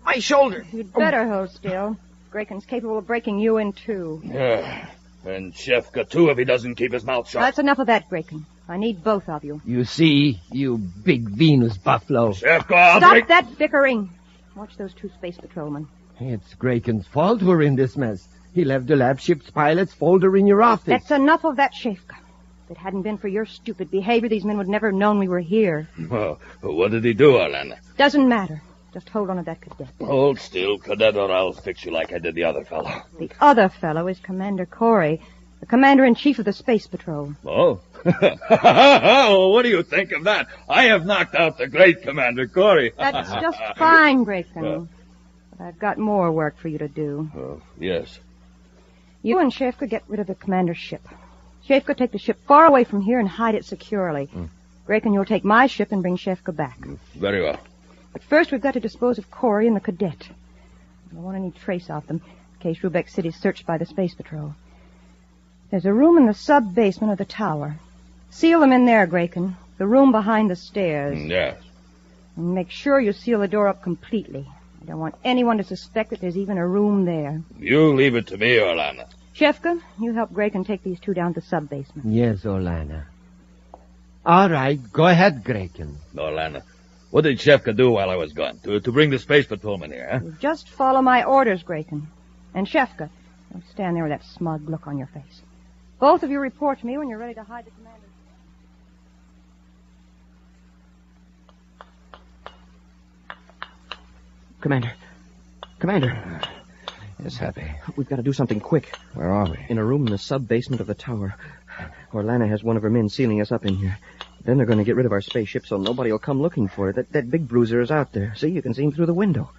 My shoulder. You'd better hold still. Graken's capable of breaking you in two. Yeah. And Shefka, too, if he doesn't keep his mouth shut. That's enough of that, Graken. I need both of you. You see, you big Venus buffalo. Shefka, Stop that bickering. Watch those two space patrolmen. It's Graken's fault we're in this mess. He left the lab ship's pilot's folder in your office. That's enough of that, Shefka. If it hadn't been for your stupid behavior, these men would never have known we were here. Well, what did he do, Orlana? Doesn't matter. Just hold on to that cadet. Hold still, Cadet, or I'll fix you like I did the other fellow. The other fellow is Commander Corry, the commander-in-chief of the Space Patrol. Oh? What do you think of that? I have knocked out the great Commander Corry. That's just fine, Graken. But I've got more work for you to do. Oh, yes. You and Shefka get rid of the commander's ship. Shefka, take the ship far away from here and hide it securely. Graken, you'll take my ship and bring Shefka back. Very well. But first, we've got to dispose of Corry and the cadet. I don't want any trace of them, in case Rubeck City's searched by the Space Patrol. There's a room in the sub-basement of the tower. Seal them in there, Graken. The room behind the stairs. Yes. And make sure you seal the door up completely. I don't want anyone to suspect that there's even a room there. You leave it to me, Orlana. Shefka, you help Graken take these two down to the sub-basement. Yes, Orlana. All right, go ahead, Graken. Orlana, what did Shefka do while I was gone? To bring the space patrolman here, huh? You just follow my orders, Graken. And Shefka, don't stand there with that smug look on your face. Both of you report to me when you're ready to hide the commander. Commander. Yes, Happy. We've got to do something quick. Where are we? In a room in the sub-basement of the tower. Orlana has one of her men sealing us up in here. Then they're going to get rid of our spaceship so nobody will come looking for it. That big bruiser is out there. See, you can see him through the window.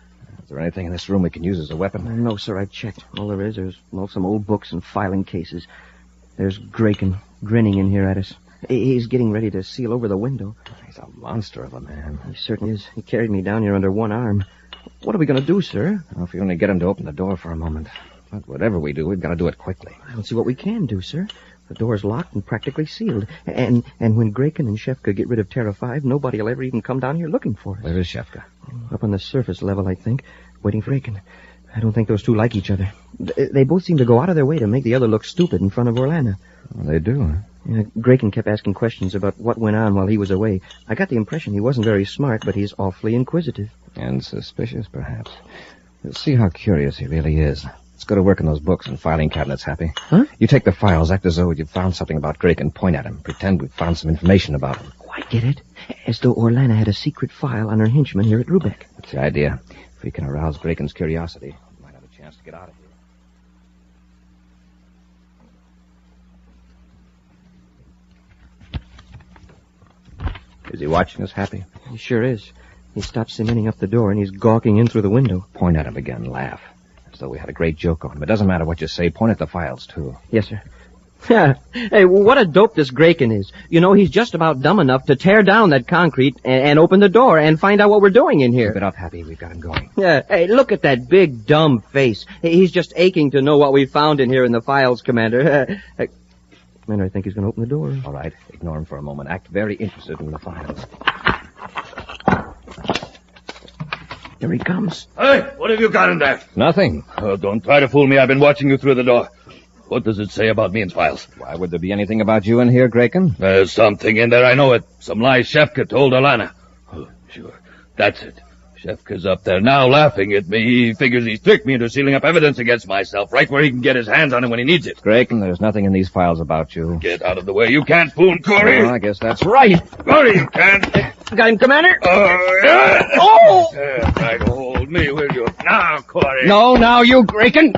Is there anything in this room we can use as a weapon? No, sir, I've checked. All there is, there's some old books and filing cases. There's Graken grinning in here at us. He's getting ready to seal over the window. He's a monster of a man. He certainly is. He carried me down here under one arm. What are we going to do, sir? Well, if we only get him to open the door for a moment. But whatever we do, we've got to do it quickly. I don't see what we can do, sir. The door's locked and practically sealed. And when Graken and Shefka get rid of Terra 5, nobody will ever even come down here looking for us. Where is Shefka? Up on the surface level, I think, waiting for Graken. I don't think those two like each other. They both seem to go out of their way to make the other look stupid in front of Orlana. Well, they do, huh? Yeah, Graken kept asking questions about what went on while he was away. I got the impression he wasn't very smart, but he's awfully inquisitive. And suspicious, perhaps. We'll see how curious he really is. Let's go to work in those books and filing cabinets, Happy. Huh? You take the files, act as though you've found something about Graken, point at him. Pretend we've found some information about him. Oh, I get it. As though Orlana had a secret file on her henchman here at Rubeck. That's the idea. If we can arouse Graken's curiosity, we might have a chance to get out of here. Is he watching us, Happy? He sure is. He stopped cementing up the door, and he's gawking in through the window. Point at him again, laugh. As though we had a great joke on him. It doesn't matter what you say. Point at the files, too. Yes, sir. Hey, what a dope this Graken is. You know, he's just about dumb enough to tear down that concrete and open the door and find out what we're doing in here. Keep it up, Happy. We've got him going. Yeah. Hey, look at that big, dumb face. He's just aching to know what we found in here in the files, Commander. Commander, I think he's going to open the door. All right. Ignore him for a moment. Act very interested in the files. Here he comes. Hey, what have you got in there? Nothing. Oh, don't try to fool me. I've been watching you through the door. What does it say about me in files? Why would there be anything about you in here, Graken? There's something in there, I know it. Some lies Shefka told Orlana. Oh, sure. That's it. Shefka's up there now laughing at me. He figures he's tricked me into sealing up evidence against myself, right where he can get his hands on it when he needs it. Graken, there's nothing in these files about you. Get out of the way. You can't fool Corry. Well, I guess that's right. Corry, you can't. Got him, Commander? Yeah. Oh! Try to hold me, will you? Now, Corry. No, now you, Graken.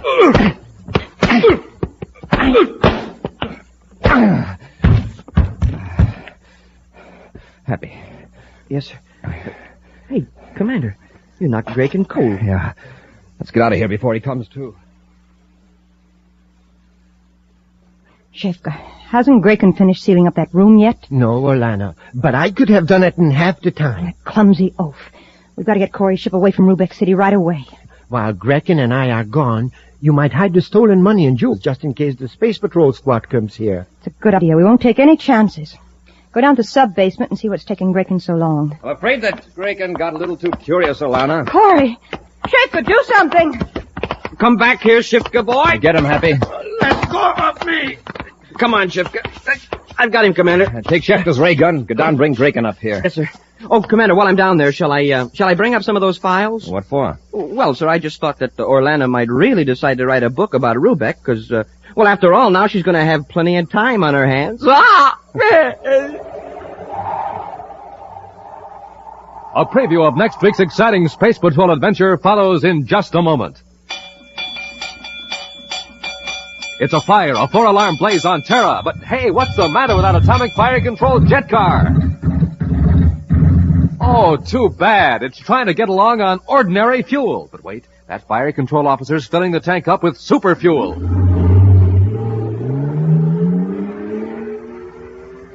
Happy. Yes, sir. Hey, Commander, you knocked Graken cold. Yeah. Let's get out of here before he comes to. Shefka, hasn't Graken finished sealing up that room yet? No, Orlana, but I could have done it in half the time. That clumsy oaf. We've got to get Corry's ship away from Rubeck City right away. While Graken and I are gone, you might hide the stolen money and jewels just in case the Space Patrol squad comes here. It's a good idea. We won't take any chances. Go down to the sub-basement and see what's taking Graken so long. I'm afraid that Graken got a little too curious, Orlana. Corry! Shifka, do something. Come back here, Shifka boy. Get him, Happy. Let go of me. Come on, Shifka. I've got him, Commander. Take Shefka's ray gun. Go down, bring Draken up here. Yes, sir. Oh, Commander, while I'm down there, shall I bring up some of those files? What for? Well, sir, I just thought that Orlana might really decide to write a book about Rubeck, because, well, after all, now she's going to have plenty of time on her hands. Ah! A preview of next week's exciting Space Patrol adventure follows in just a moment. It's a fire, a 4-alarm blaze on Terra, but hey, what's the matter with that atomic fire-controlled jet car? Oh, too bad. It's trying to get along on ordinary fuel. But wait, that fire control officer's filling the tank up with super fuel.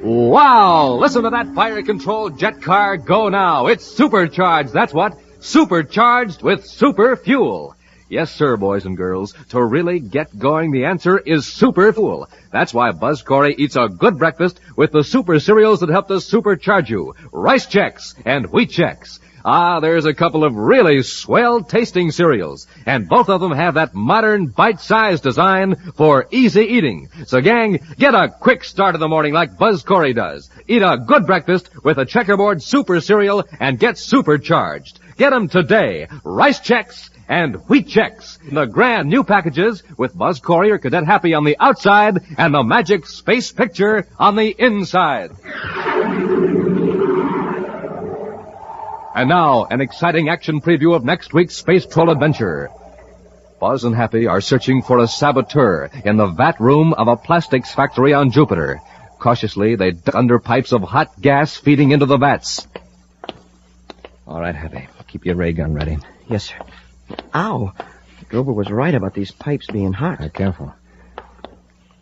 Wow! Listen to that fire-controlled jet car go now. It's supercharged, that's what. Supercharged with super fuel. Yes, sir, boys and girls. To really get going, the answer is super fuel. That's why Buzz Corry eats a good breakfast with the super cereals that help to supercharge you. Rice Chex and Wheat Chex. Ah, there's a couple of really swell-tasting cereals. And both of them have that modern bite-sized design for easy eating. So, gang, get a quick start in the morning like Buzz Corry does. Eat a good breakfast with a checkerboard super cereal and get supercharged. Get them today. Rice Chex and Wheat Chex. The grand new packages with Buzz Corry or Cadet Happy on the outside and the magic space picture on the inside. And now, an exciting action preview of next week's Space Patrol adventure. Buzz and Happy are searching for a saboteur in the vat room of a plastics factory on Jupiter. Cautiously, they duck under pipes of hot gas feeding into the vats. All right, Happy. Keep your ray gun ready. Yes, sir. Ow. Grover was right about these pipes being hot. Be careful.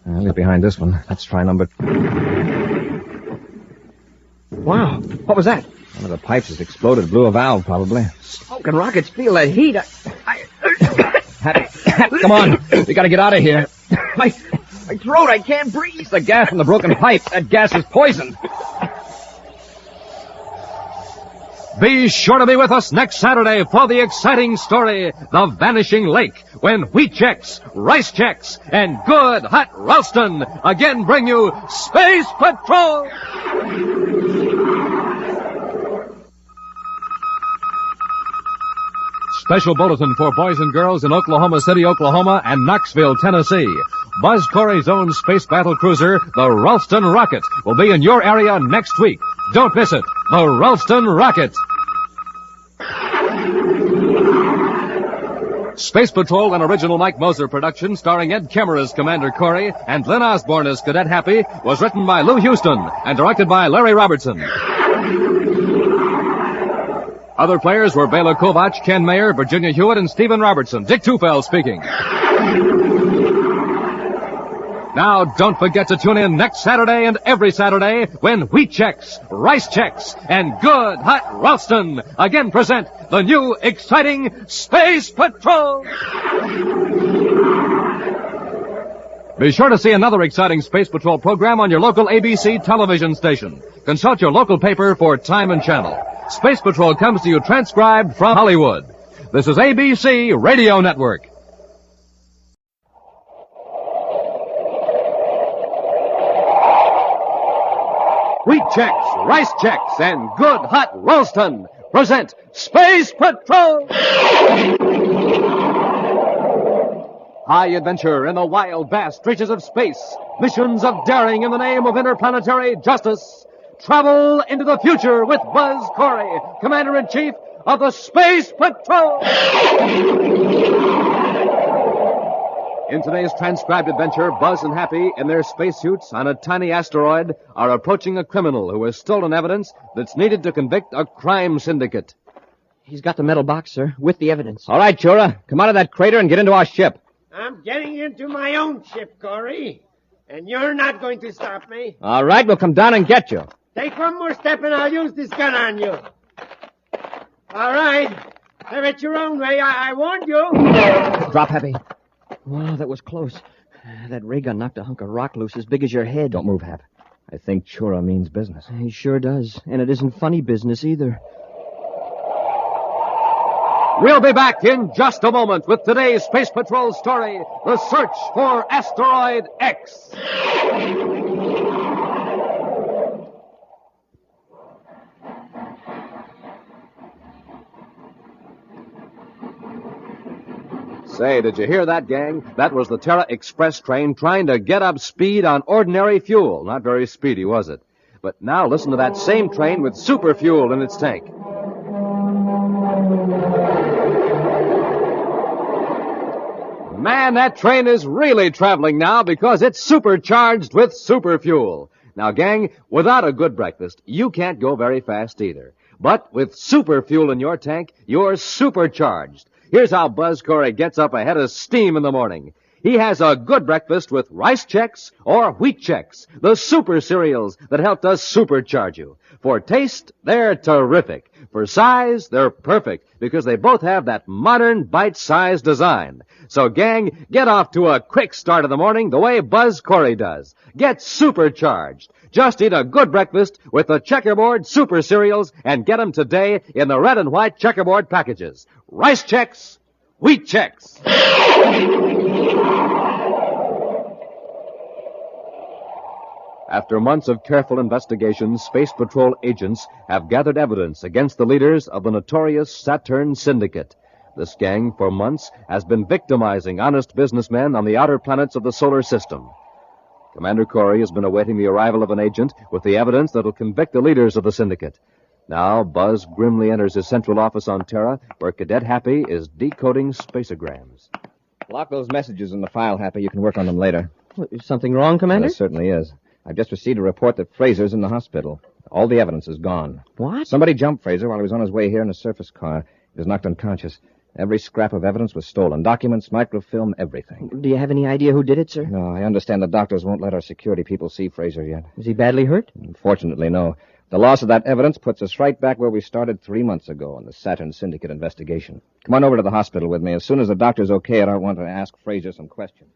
I'll get behind this one. Let's try number... Wow. What was that? One of the pipes has exploded. Blew a valve, probably. Smoke and rockets feel that heat. Happy, come on. We gotta get out of here. My throat, I can't breathe. It's the gas from the broken pipe. That gas is poison. Be sure to be with us next Saturday for the exciting story, The Vanishing Lake, when Wheat Chex, Rice Chex, and good hot Ralston again bring you Space Patrol! Special bulletin for boys and girls in Oklahoma City, Oklahoma, and Knoxville, Tennessee. Buzz Corry's own space battle cruiser, the Ralston Rocket, will be in your area next week. Don't miss it. The Ralston Rocket. Space Patrol, an original Mike Moser production starring Ed Kemmer as Commander Corry and Lynn Osborne as Cadet Happy, was written by Lou Houston and directed by Larry Robertson. Other players were Bela Kovac, Ken Mayer, Virginia Hewitt, and Stephen Robertson. Dick Tufeld speaking. Now, don't forget to tune in next Saturday and every Saturday when Wheat Chex, Rice Chex, and good hot Ralston again present the new exciting Space Patrol. Be sure to see another exciting Space Patrol program on your local ABC television station. Consult your local paper for time and channel. Space Patrol comes to you transcribed from Hollywood. This is ABC Radio Network. Wheat Chex, Rice Chex, and good hot Ralston present Space Patrol! High adventure in the wild, vast reaches of space. Missions of daring in the name of interplanetary justice. Travel into the future with Buzz Corry, Commander-in-Chief of the Space Patrol! In today's transcribed adventure, Buzz and Happy, in their spacesuits on a tiny asteroid, are approaching a criminal who has stolen evidence that's needed to convict a crime syndicate. He's got the metal box, sir, with the evidence. All right, Chura, come out of that crater and get into our ship. I'm getting into my own ship, Corry, and you're not going to stop me. All right, we'll come down and get you. Take one more step and I'll use this gun on you. All right. Have it your own way. I warned you. Drop, Happy. Wow, that was close. That ray gun knocked a hunk of rock loose as big as your head. Don't move, Hap. I think Chura means business. He sure does. And it isn't funny business either. We'll be back in just a moment with today's Space Patrol story, The Search for Asteroid X. Say, did you hear that, gang? That was the Terra Express train trying to get up speed on ordinary fuel. Not very speedy, was it? But now listen to that same train with super fuel in its tank. Man, that train is really traveling now because it's supercharged with super fuel. Now, gang, without a good breakfast, you can't go very fast either. But with super fuel in your tank, you're supercharged. Here's how Buzz Corry gets up ahead of steam in the morning. He has a good breakfast with Rice Chex or Wheat Chex, the super cereals that help us supercharge you. For taste, they're terrific. For size, they're perfect because they both have that modern bite-sized design. So, gang, get off to a quick start of the morning the way Buzz Corry does. Get supercharged. Just eat a good breakfast with the Checkerboard Super Cereals and get them today in the red and white checkerboard packages. Rice Chex, Wheat Chex. After months of careful investigation, Space Patrol agents have gathered evidence against the leaders of the notorious Saturn Syndicate. This gang, for months, has been victimizing honest businessmen on the outer planets of the solar system. Commander Corry has been awaiting the arrival of an agent with the evidence that will convict the leaders of the syndicate. Now, Buzz grimly enters his central office on Terra, where Cadet Happy is decoding spaceograms. Lock those messages in the file, Happy. You can work on them later. Is something wrong, Commander? There certainly is. I've just received a report that Fraser's in the hospital. All the evidence is gone. What? Somebody jumped Fraser while he was on his way here in a surface car. He was knocked unconscious. Every scrap of evidence was stolen. Documents, microfilm, everything. Do you have any idea who did it, sir? No, I understand the doctors won't let our security people see Fraser yet. Is he badly hurt? Unfortunately, no. The loss of that evidence puts us right back where we started 3 months ago in the Saturn Syndicate investigation. Come on over to the hospital with me. As soon as the doctor's okay, I want to ask Fraser some questions.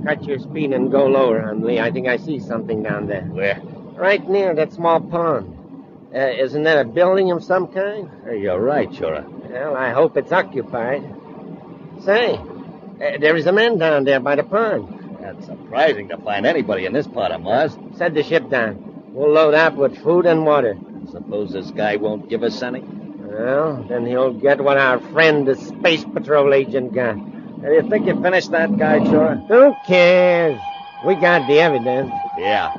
Cut your speed and go lower, Hundley. I think I see something down there. Where? Right near that small pond. Isn't that a building of some kind? You're right, Shura. Well, I hope it's occupied. Say, there is a man down there by the pond. That's surprising to find anybody in this part of Mars. Set the ship down. We'll load up with food and water. Suppose this guy won't give us any? Well, then he'll get what our friend, the Space Patrol agent, got. Do you think you finished that guy, Shura? Who cares? We got the evidence. Yeah,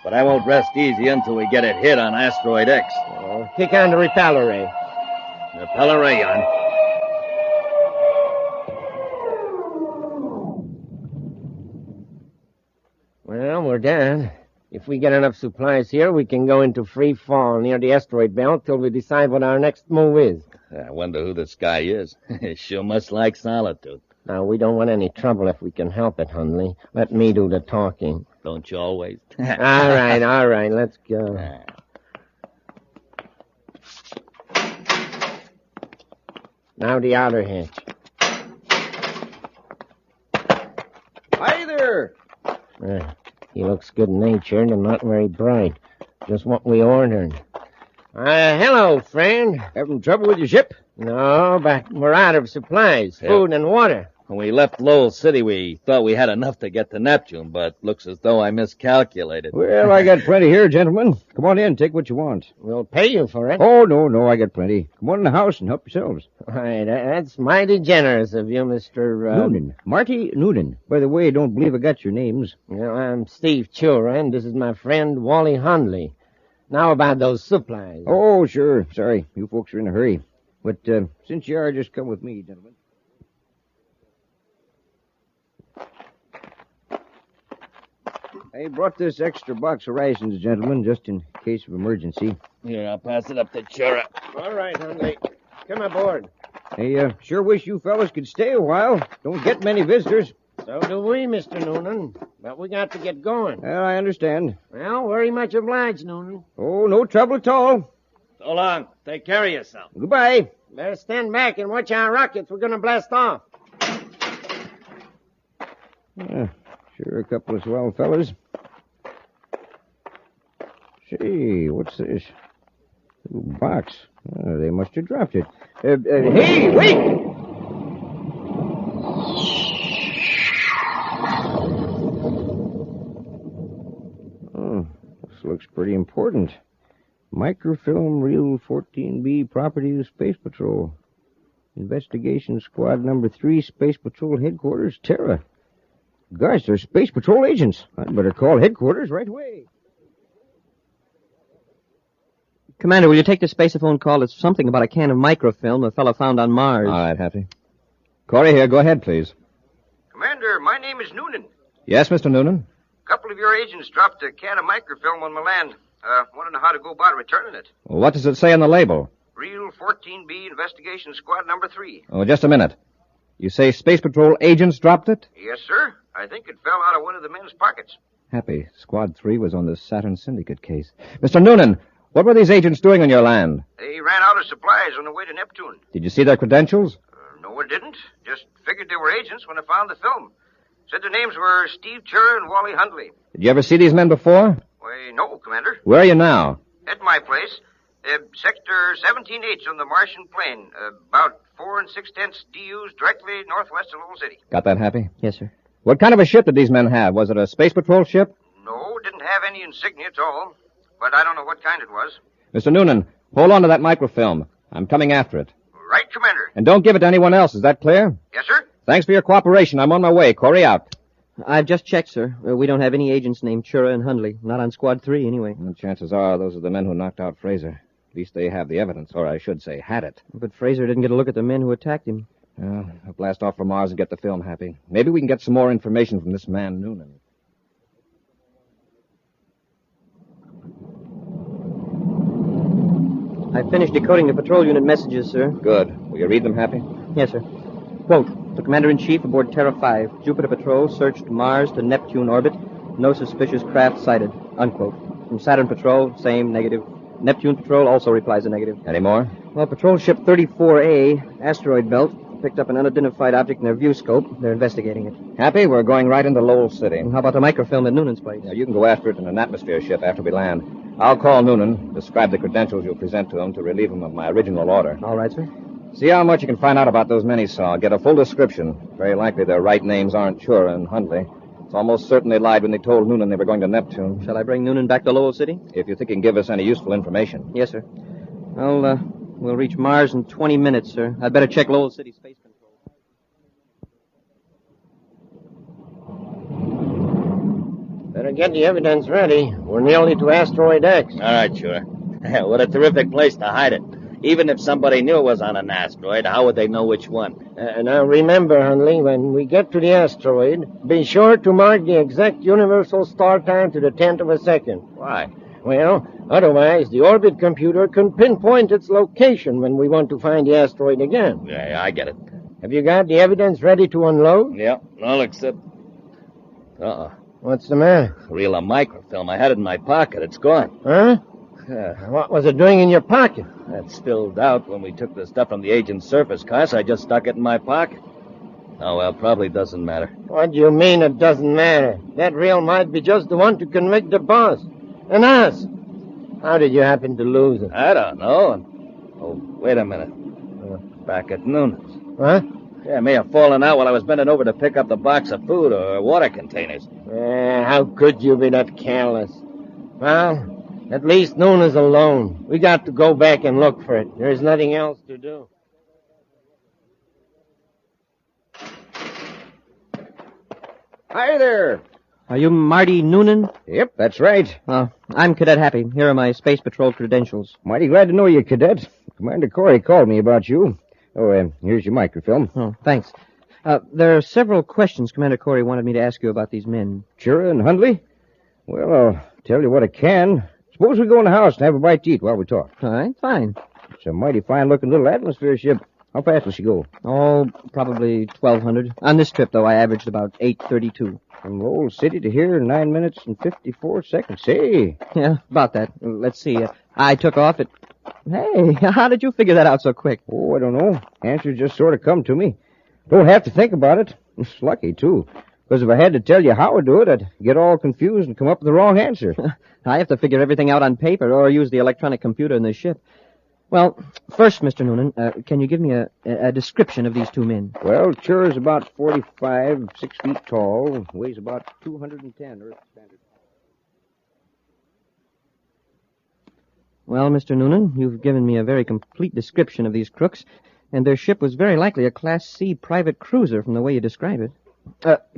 but I won't rest easy until we get it hit on Asteroid X. Kick on the repeller ray. Repeller ray on. Well, we're done. If we get enough supplies here, we can go into free fall near the asteroid belt till we decide what our next move is. I wonder who this guy is. He sure must like solitude. Now, we don't want any trouble if we can help it, Hundley. Let me do the talking. Don't you always? all right, let's go. Now the outer hatch. Hi there! He looks good-natured and not very bright. Just what we ordered. Hello, friend. Having trouble with your ship? No, but we're out of supplies, food and water. When we left Lowell City, we thought we had enough to get to Neptune, but looks as though I miscalculated. Well, I got plenty here, gentlemen. Come on in, take what you want. We'll pay you for it. Oh, no, I got plenty. Come on in the house and help yourselves. Right, that's mighty generous of you, Mr. Noonan. Marty Noonan. By the way, I don't believe I got your names. Well, I'm Steve Chura, and this is my friend Wally Hundley. Now about those supplies. Oh, sure. Sorry, you folks are in a hurry. But since you are, just come with me, gentlemen. I brought this extra box of rations, gentlemen, just in case of emergency. Here, I'll pass it up to Chura. All right, Hundley. Come aboard. I sure wish you fellas could stay a while. Don't get many visitors. So do we, Mr. Noonan. But we got to get going. Well, I understand. Well, very much obliged, Noonan. Oh, no trouble at all. So long. Take care of yourself. Goodbye. Better stand back and watch our rockets. We're going to blast off. Sure, a couple of swell fellas. Say, what's this? Ooh, box. Oh, they must have dropped it. Hey, wait! Oh, this looks pretty important. Microfilm Reel 14B, property of Space Patrol. Investigation Squad Number 3, Space Patrol Headquarters, Terra. Gosh, they're Space Patrol agents. I'd better call headquarters right away. Commander, will you take this spaceophone call? It's something about a can of microfilm a fellow found on Mars. All right, Happy. Corry here. Go ahead, please. Commander, my name is Noonan. Yes, Mr. Noonan? A couple of your agents dropped a can of microfilm on my land. Want to know how to go about returning it. Well, what does it say on the label? Reel 14B, Investigation Squad Number 3. Oh, just a minute. You say Space Patrol agents dropped it? Yes, sir. I think it fell out of one of the men's pockets. Happy. Squad 3 was on the Saturn Syndicate case. Mr. Noonan, what were these agents doing on your land? They ran out of supplies on the way to Neptune. Did you see their credentials? No, I didn't. Just figured they were agents when I found the film. Said their names were Steve Chur and Wally Hundley. Did you ever see these men before? Why, no, Commander. Where are you now? At my place. Sector 17H on the Martian plain. About 4 6/10 DUs directly northwest of Lowell City. Got that, Happy? Yes, sir. What kind of a ship did these men have? Was it a Space Patrol ship? No, didn't have any insignia at all. But I don't know what kind it was. Mr. Noonan, hold on to that microfilm. I'm coming after it. Right, Commander. And don't give it to anyone else. Is that clear? Yes, sir. Thanks for your cooperation. I'm on my way. Corry out. I've just checked, sir. We don't have any agents named Chura and Hundley. Not on Squad 3, anyway. Well, chances are those are the men who knocked out Fraser. At least they have the evidence, or I should say, had it. But Fraser didn't get a look at the men who attacked him. Well, I'll blast off for Mars and get the film, Happy. Maybe we can get some more information from this man, Noonan. I finished decoding the patrol unit messages, sir. Good. Will you read them, Happy? Yes, sir. Quote, the Commander-in-Chief aboard Terra 5, Jupiter Patrol, searched Mars to Neptune orbit. No suspicious craft sighted. Unquote. From Saturn Patrol, same, negative. Neptune Patrol also replies a negative. Any more? Well, Patrol Ship 34A, Asteroid Belt, picked up an unidentified object in their view scope. They're investigating it. Happy, we're going right into Lowell City. And how about the microfilm at Noonan's place? Now, you can go after it in an atmosphere ship after we land. I'll call Noonan, describe the credentials you'll present to him to relieve him of my original order. All right, sir. See how much you can find out about those men he saw. Get a full description. Very likely their right names aren't Chura and Hundley. It's almost certain they lied when they told Noonan they were going to Neptune. Shall I bring Noonan back to Lowell City? If you think he can give us any useful information. Yes, sir. We'll reach Mars in 20 minutes, sir. I'd better check Lowell City Space Control. Better get the evidence ready. We're nearly to Asteroid X. All right, sure. What a terrific place to hide it. Even if somebody knew it was on an asteroid, how would they know which one? Now remember, Hundley, when we get to the asteroid, be sure to mark the exact universal star time to the 10th of a second. Why? Well, otherwise the orbit computer can pinpoint its location when we want to find the asteroid again. Yeah, I get it. Have you got the evidence ready to unload? Yeah, all except... Uh-oh. What's the matter? A reel of microfilm. I had it in my pocket. It's gone. Huh? What was it doing in your pocket? That spilled out when we took the stuff from the agent's surface car, so I just stuck it in my pocket. Oh, well, probably doesn't matter. What do you mean it doesn't matter? That reel might be just the one to convict the boss. And us. How did you happen to lose it? I don't know. Oh, wait a minute. Back at Noonan's. Huh? Yeah, it may have fallen out while I was bending over to pick up the box of food or water containers. How could you be that careless? Well... at least Noonan's alone. We got to go back and look for it. There's nothing else to do. Hi there. Are you Marty Noonan? Yep, that's right. I'm Cadet Happy. Here are my Space Patrol credentials. Mighty glad to know you, Cadet. Commander Corry called me about you. Oh, here's your microfilm. Oh, thanks. There are several questions Commander Corry wanted me to ask you about these men. Chura and Hundley? Well, I'll tell you what I can. Suppose we go in the house and have a bite to eat while we talk. All right, fine. It's a mighty fine-looking little atmosphere ship. How fast will she go? Oh, probably 1,200. On this trip, though, I averaged about 832. From Lowell City to here, 9 minutes and 54 seconds. Say. Yeah, about that. Let's see. I took off at... Hey, how did you figure that out so quick? Oh, I don't know. Answers just sort of come to me. Don't have to think about it. It's lucky, too. Because if I had to tell you how to do it, I'd get all confused and come up with the wrong answer. I have to figure everything out on paper or use the electronic computer in the ship. Well, first, Mr. Noonan, can you give me a description of these two men? Well, Chura's about 45, 6 feet tall, weighs about 210 Earth standard. Well, Mr. Noonan, you've given me a very complete description of these crooks, and their ship was very likely a Class C private cruiser from the way you describe it.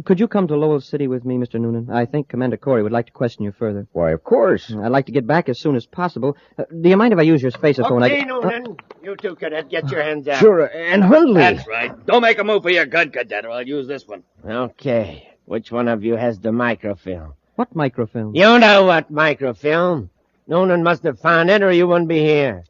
Could you come to Lowell City with me, Mr. Noonan? I think Commander Corry would like to question you further. Why, of course. I'd like to get back as soon as possible. Do you mind if I use your spaceophone? Okay, Noonan. You two, Cadet, get your hands out. Sure, and Hundley. That's right. Don't make a move for your gun, Cadet, or I'll use this one. Okay. Which one of you has the microfilm? What microfilm? You know what microfilm. Noonan must have found it or you wouldn't be here.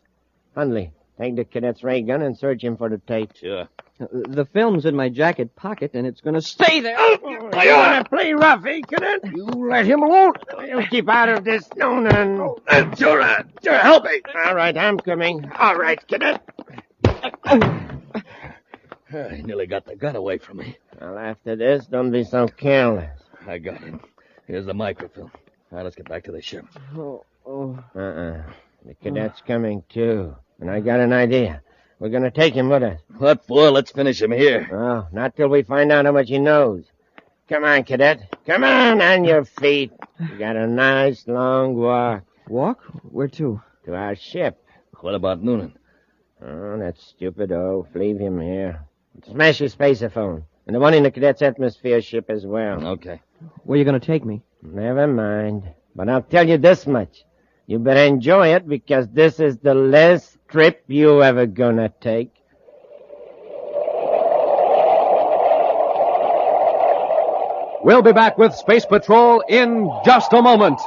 Hundley, take the cadet's ray gun and search him for the tape. Sure. The film's in my jacket pocket, and it's going to stay there. You want to play rough, eh, Cadet? You let him alone. You keep out of this, Noonan. Sure, help me. All right, I'm coming. All right, Cadet. I nearly got the gun away from me. Well, after this, don't be so careless. I got him. Here's the microfilm. Now, let's get back to the ship. The cadet's coming, too. And I got an idea. We're going to take him with us. What for? Let's finish him here. Oh, not till we find out how much he knows. Come on, Cadet. Come on your feet. We got a nice long walk. Walk? Where to? To our ship. What about Noonan? Oh, that stupid oaf. Leave him here. Smash his spaceophone. And the one in the cadet's atmosphere ship as well. Okay. Where are you going to take me? Never mind. But I'll tell you this much. You better enjoy it because this is the last trip you ever gonna take. We'll be back with Space Patrol in just a moment.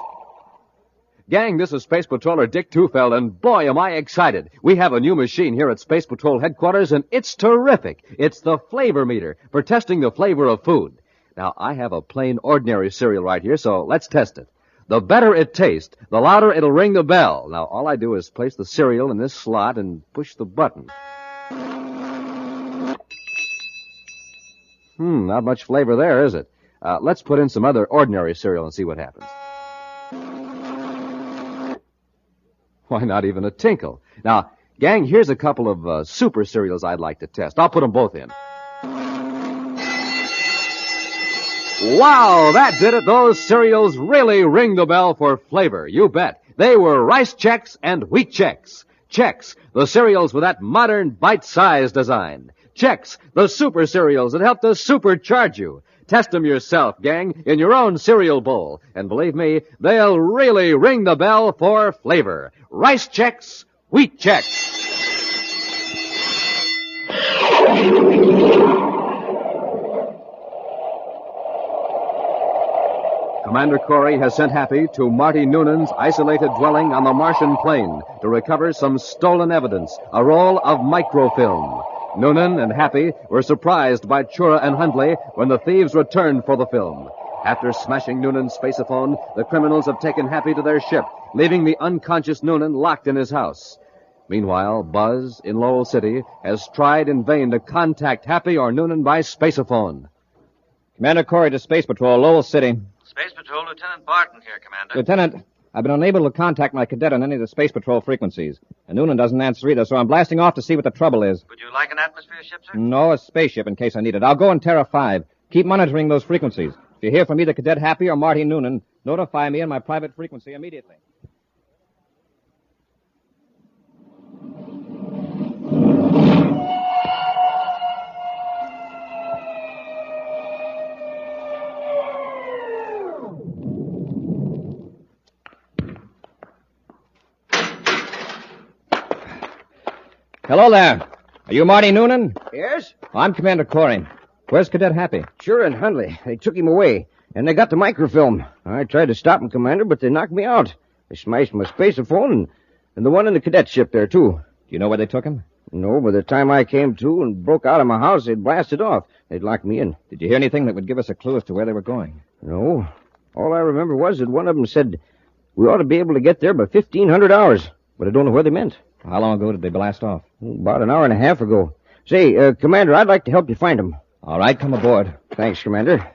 Gang, this is Space Patroller Dick Tufeld, and boy, am I excited. We have a new machine here at Space Patrol headquarters, and it's terrific. It's the flavor meter for testing the flavor of food. Now, I have a plain, ordinary cereal right here, so let's test it. The better it tastes, the louder it'll ring the bell. Now, all I do is place the cereal in this slot and push the button. Not much flavor there, is it? Let's put in some other ordinary cereal and see what happens. Why, not even a tinkle. Now, gang, here's a couple of super cereals I'd like to test. I'll put them both in. Wow, that did it. Those cereals really ring the bell for flavor. You bet. They were Rice Chex and Wheat Chex. Chex, the cereals with that modern bite-sized design. Chex, the super cereals that help to supercharge you. Test them yourself, gang, in your own cereal bowl. And believe me, they'll really ring the bell for flavor. Rice Chex, Wheat Chex. Commander Corry has sent Happy to Marty Noonan's isolated dwelling on the Martian plain to recover some stolen evidence, a roll of microfilm. Noonan and Happy were surprised by Chura and Hundley when the thieves returned for the film. After smashing Noonan's spaceophone, the criminals have taken Happy to their ship, leaving the unconscious Noonan locked in his house. Meanwhile, Buzz, in Lowell City, has tried in vain to contact Happy or Noonan by spaceophone. Commander Corry to Space Patrol, Lowell City. Space Patrol, Lieutenant Barton here, Commander. Lieutenant, I've been unable to contact my cadet on any of the Space Patrol frequencies. And Noonan doesn't answer either, so I'm blasting off to see what the trouble is. Would you like an atmosphere ship, sir? No, a spaceship in case I need it. I'll go in Terra 5. Keep monitoring those frequencies. If you hear from either Cadet Happy or Marty Noonan, notify me on my private frequency immediately. Hello there. Are you Marty Noonan? Yes? I'm Commander Corry. Where's Cadet Happy? Chura and Hundley. They took him away, and they got the microfilm. I tried to stop them, Commander, but they knocked me out. They smashed my spaceophone and the one in the cadet ship there, too. Do you know where they took him? No, by the time I came to and broke out of my house, they'd blasted off. They'd locked me in. Did you hear anything that would give us a clue as to where they were going? No. All I remember was that one of them said we ought to be able to get there by 1,500 hours, but I don't know where they meant. How long ago did they blast off? About an hour and a half ago. Say, Commander, I'd like to help you find them. All right, come aboard. Thanks, Commander.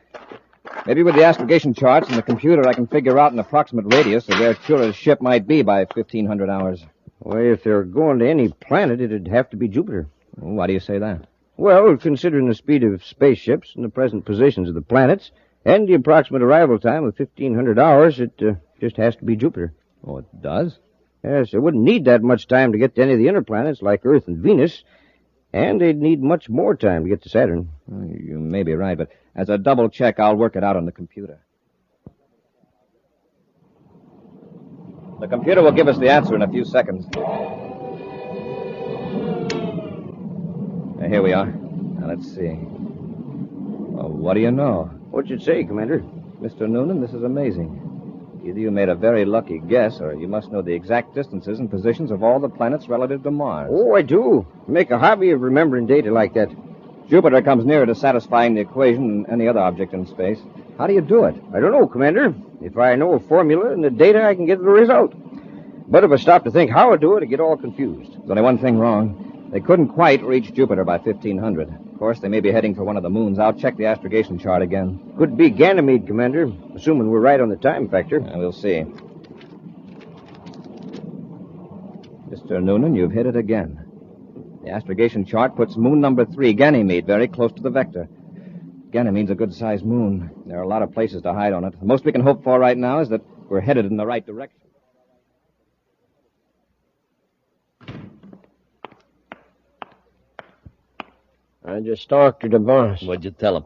Maybe with the astrogation charts and the computer, I can figure out an approximate radius of where Chura's ship might be by 1,500 hours. Well, if they're going to any planet, it'd have to be Jupiter. Why do you say that? Well, considering the speed of spaceships and the present positions of the planets, and the approximate arrival time of 1,500 hours, it just has to be Jupiter. Oh, it does? Yes, it wouldn't need that much time to get to any of the inner planets like Earth and Venus, and they'd need much more time to get to Saturn. You may be right, but as a double check, I'll work it out on the computer. The computer will give us the answer in a few seconds. Here we are. Now, let's see. Well, what do you know? What'd you say, Commander? Mr. Noonan, this is amazing. Either you made a very lucky guess, or you must know the exact distances and positions of all the planets relative to Mars. Oh, I do. Make a hobby of remembering data like that. Jupiter comes nearer to satisfying the equation than any other object in space. How do you do it? I don't know, Commander. If I know a formula and the data, I can get the result. But if I stop to think how I do it, I get all confused. There's only one thing wrong. They couldn't quite reach Jupiter by 1,500. Of course, they may be heading for one of the moons. I'll check the astrogation chart again. Could be Ganymede, Commander, assuming we're right on the time factor. We'll see. Mr. Noonan, you've hit it again. The astrogation chart puts moon number 3, Ganymede, very close to the vector. Ganymede's a good-sized moon. There are a lot of places to hide on it. The most we can hope for right now is that we're headed in the right direction. I just talked to the boss. What'd you tell him?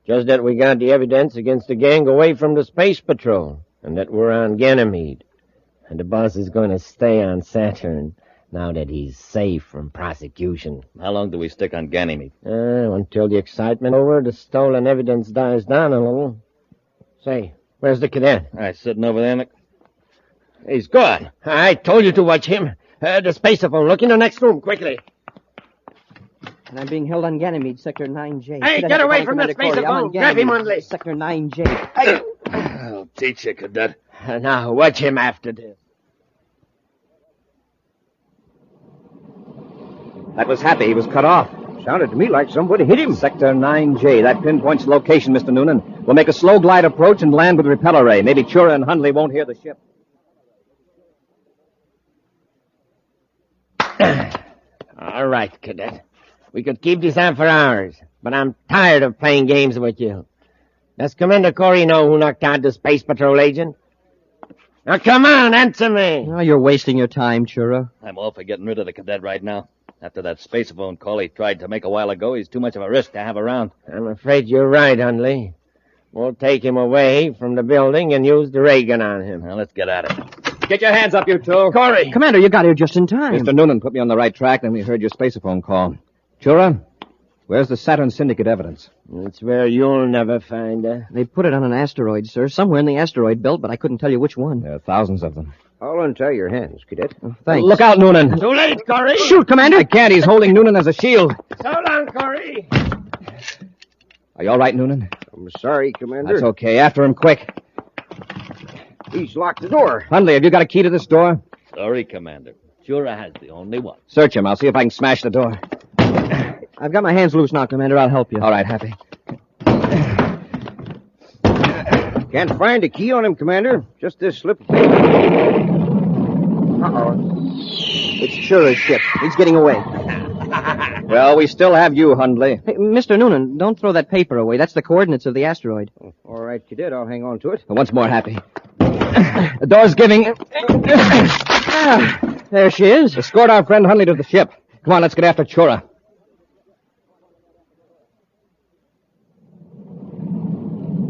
Just that we got the evidence against the gang away from the space patrol, and that we're on Ganymede. And the boss is going to stay on Saturn, now that he's safe from prosecution. How long do we stick on Ganymede? Until the excitement over the stolen evidence dies down a little. Say, where's the cadet? Sitting over there, Nick. He's gone. I told you to watch him. The spaceophone. Look in the next room, quickly. And I'm being held on Ganymede, Sector 9J. Hey, get away from that spaceophone. Grab him, Hundley. Sector 9J. Hey. I'll teach you, Cadet. Now, watch him after this. That was Happy. He was cut off. Sounded to me like somebody hit him. Sector 9J. That pinpoints the location, Mr. Noonan. We'll make a slow glide approach and land with repeller ray. Maybe Chura and Hundley won't hear the ship. All right, Cadet. We could keep this on for hours, but I'm tired of playing games with you. Does Commander Corry know who knocked out the Space Patrol agent? Now, come on, answer me. Oh, you're wasting your time, Chura. I'm all for getting rid of the cadet right now. After that spaceophone call he tried to make a while ago, he's too much of a risk to have around. I'm afraid you're right, Hundley. We'll take him away from the building and use the ray gun on him. Now, let's get at it. Get your hands up, you two. Corry! Commander, you got here just in time. Mr. Noonan put me on the right track, then we heard your spaceophone call. Chura, where's the Saturn Syndicate evidence? It's where you'll never find her. They put it on an asteroid, sir. Somewhere in the asteroid belt, but I couldn't tell you which one. There are thousands of them. I'll untie your hands, Cadet. Thanks. Look out, Noonan. Too late, Corry! Shoot, Commander! I can't. He's holding Noonan as a shield. So long, Corry! Are you all right, Noonan? I'm sorry, Commander. That's okay. After him, quick. He's locked the door. Hundley, have you got a key to this door? Sorry, Commander. Chura has the only one. Search him. I'll see if I can smash the door. I've got my hands loose now, Commander. I'll help you. All right, Happy. Can't find a key on him, Commander. Just this slip of paper. Uh-oh. It's Chura's ship. He's getting away. Well, we still have you, Hundley. Hey, Mr. Noonan, don't throw that paper away. That's the coordinates of the asteroid. All right, Cadet. I'll hang on to it. Once more, Happy. The door's giving. There she is. Escort our friend Hundley to the ship. Come on, let's get after Chura.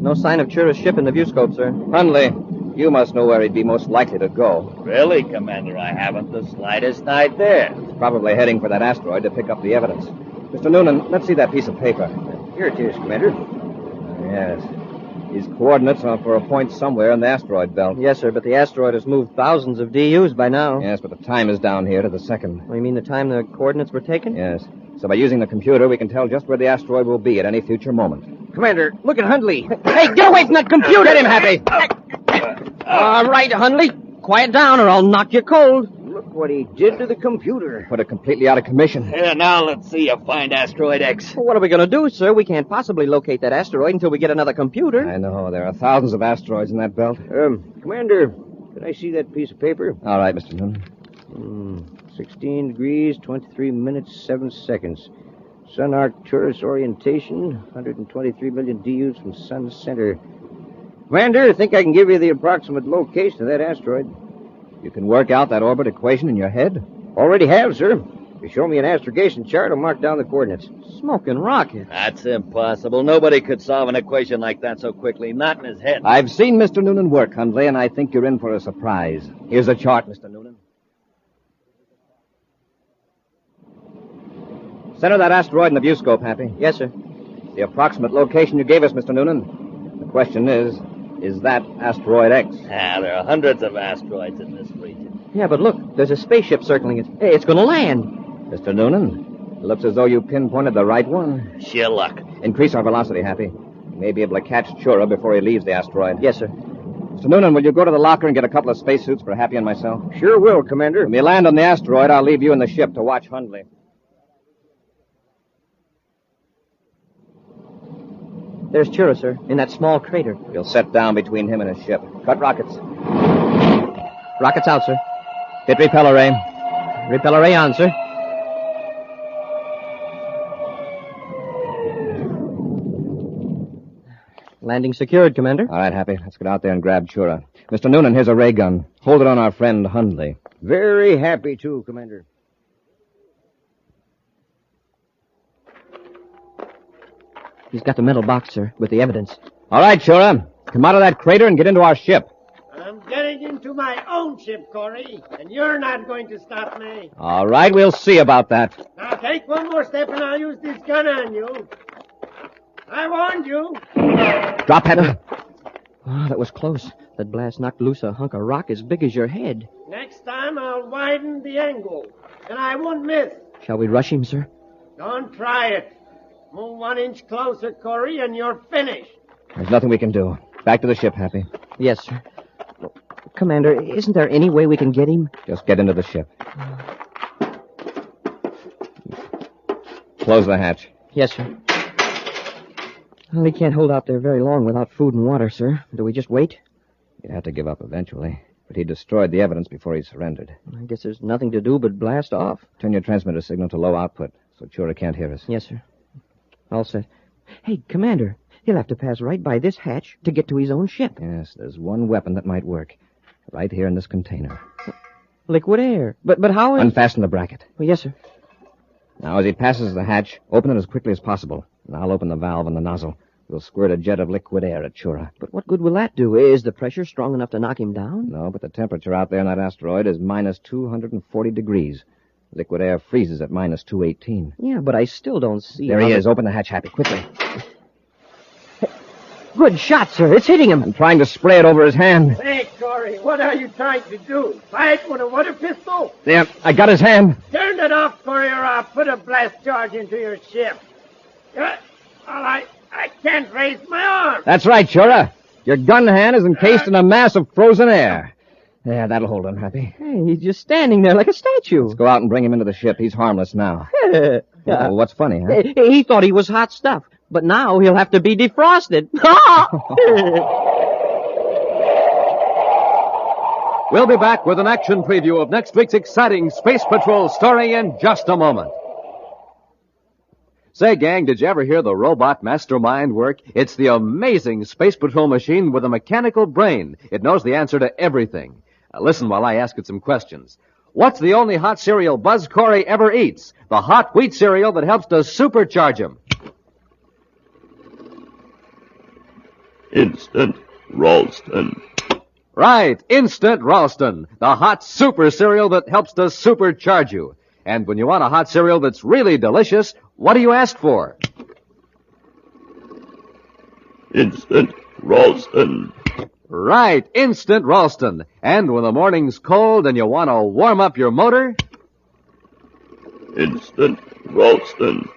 No sign of Chura's ship in the viewscope, sir. Hundley, you must know where he'd be most likely to go. Really, Commander? I haven't the slightest idea. He's probably heading for that asteroid to pick up the evidence. Mr. Noonan, let's see that piece of paper. Here it is, Commander. Yes. These coordinates are for a point somewhere in the asteroid belt. Yes, sir, but the asteroid has moved thousands of DUs by now. Yes, but the time is down here to the second. Oh, you mean the time the coordinates were taken? Yes. So by using the computer, we can tell just where the asteroid will be at any future moment. Commander, look at Hundley. Hey, get away from that computer! Get him, Happy! All right, Hundley. Quiet down or I'll knock you cold. Look what he did to the computer. Put it completely out of commission. Here, now let's see you find Asteroid X. Well, what are we going to do, sir? We can't possibly locate that asteroid until we get another computer. I know. There are thousands of asteroids in that belt. Commander, can I see that piece of paper? All right, Mr. Noonan. 16 degrees, 23 minutes, 7 seconds. Sun Arcturus orientation, 123 million DUs from sun center. Commander, I think I can give you the approximate location of that asteroid. You can work out that orbit equation in your head? Already have, sir. If you show me an astrogation chart, I'll mark down the coordinates. Smoking rocket. That's impossible. Nobody could solve an equation like that so quickly. Not in his head. I've seen Mr. Noonan work, Hundley, and I think you're in for a surprise. Here's a chart, Mr. Noonan. Center that asteroid in the viewscope, Happy. Yes, sir. The approximate location you gave us, Mr. Noonan. The question is that Asteroid X? There are hundreds of asteroids in this region. Yeah, but look, there's a spaceship circling it. Hey, it's going to land. Mr. Noonan, it looks as though you pinpointed the right one. Sheer luck. Increase our velocity, Happy. We may be able to catch Chura before he leaves the asteroid. Yes, sir. Mr. Noonan, will you go to the locker and get a couple of spacesuits for Happy and myself? Sure will, Commander. When we land on the asteroid, I'll leave you in the ship to watch Hundley. There's Chura, sir, in that small crater. You'll set down between him and his ship. Cut rockets. Rockets out, sir. Hit repeller ray. Repeller ray on, sir. Landing secured, Commander. All right, Happy. Let's get out there and grab Chura. Mr. Noonan, here's a ray gun. Hold it on our friend Hundley. Very happy to, Commander. He's got the metal box, sir, with the evidence. All right, Chura. Come out of that crater and get into our ship. I'm getting into my own ship, Corry, and you're not going to stop me. All right, we'll see about that. Now take one more step and I'll use this gun on you. I warned you. Drop, Happy. Oh, that was close. That blast knocked loose a hunk of rock as big as your head. Next time I'll widen the angle, and I won't miss. Shall we rush him, sir? Don't try it. Move 1 inch closer, Corry, and you're finished. There's nothing we can do. Back to the ship, Happy. Yes, sir. Commander, isn't there any way we can get him? Just get into the ship. Close the hatch. Yes, sir. Well, he can't hold out there very long without food and water, sir. Do we just wait? He'd have to give up eventually. But he destroyed the evidence before he surrendered. I guess there's nothing to do but blast off. Turn your transmitter signal to low output so Chura can't hear us. Yes, sir. All set. Hey, Commander, he'll have to pass right by this hatch to get to his own ship. Yes, there's one weapon that might work. Right here in this container. Liquid air. But how is... Unfasten the bracket. Oh, yes, sir. Now, as he passes the hatch, open it as quickly as possible. And I'll open the valve on the nozzle. We'll squirt a jet of liquid air at Chura. But what good will that do? Is the pressure strong enough to knock him down? No, but the temperature out there in that asteroid is minus 240 degrees. Liquid air freezes at minus 218. Yeah, but I still don't see... There he is. Open the hatch, Happy, quickly. Good shot, sir. It's hitting him. I'm trying to spray it over his hand. Hey, Corry, what are you trying to do? Fight with a water pistol? There, I got his hand. Turn it off, Corry, or I'll put a blast charge into your ship. I can't raise my arm. That's right, Chura. Your gun hand is encased in a mass of frozen air. Yeah, that'll hold him, Happy. Hey, he's just standing there like a statue. Let's go out and bring him into the ship. He's harmless now. Well, what's funny, huh? He thought he was hot stuff, but now he'll have to be defrosted. We'll be back with an action preview of next week's exciting Space Patrol story in just a moment. Say, gang, did you ever hear the robot mastermind work? It's the amazing Space Patrol machine with a mechanical brain. It knows the answer to everything. Now, listen while I ask it some questions. What's the only hot cereal Buzz Corry ever eats? The hot wheat cereal that helps to supercharge him. Instant Ralston. Right, Instant Ralston, the hot super cereal that helps to supercharge you. And when you want a hot cereal that's really delicious, what do you ask for? Instant Ralston. Right, Instant Ralston. And when the morning's cold and you want to warm up your motor? Instant Ralston.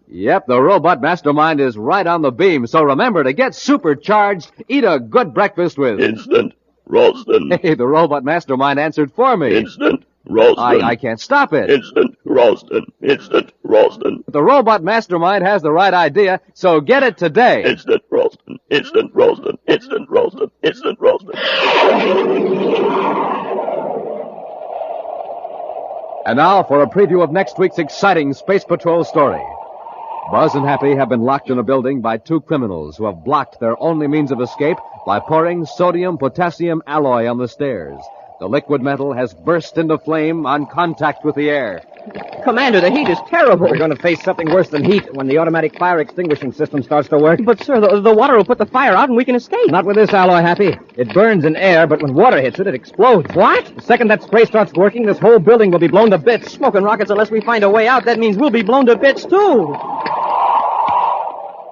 Yep, the robot mastermind is right on the beam. So remember, to get supercharged, eat a good breakfast with... Instant Ralston. Hey, the robot mastermind answered for me. Instant Ralston. I can't stop it. Instant Ralston. Instant Ralston. The robot mastermind has the right idea, so get it today. Instant Ralston. Instant Ralston. Instant Ralston. Instant Ralston. And now for a preview of next week's exciting Space Patrol story. Buzz and Happy have been locked in a building by two criminals who have blocked their only means of escape by pouring sodium-potassium alloy on the stairs. The liquid metal has burst into flame on contact with the air. Commander, the heat is terrible. We're going to face something worse than heat when the automatic fire extinguishing system starts to work. But, sir, the water will put the fire out and we can escape. Not with this alloy, Happy. It burns in air, but when water hits it, it explodes. What? The second that spray starts working, this whole building will be blown to bits. Smoking rockets, unless we find a way out, that means we'll be blown to bits, too.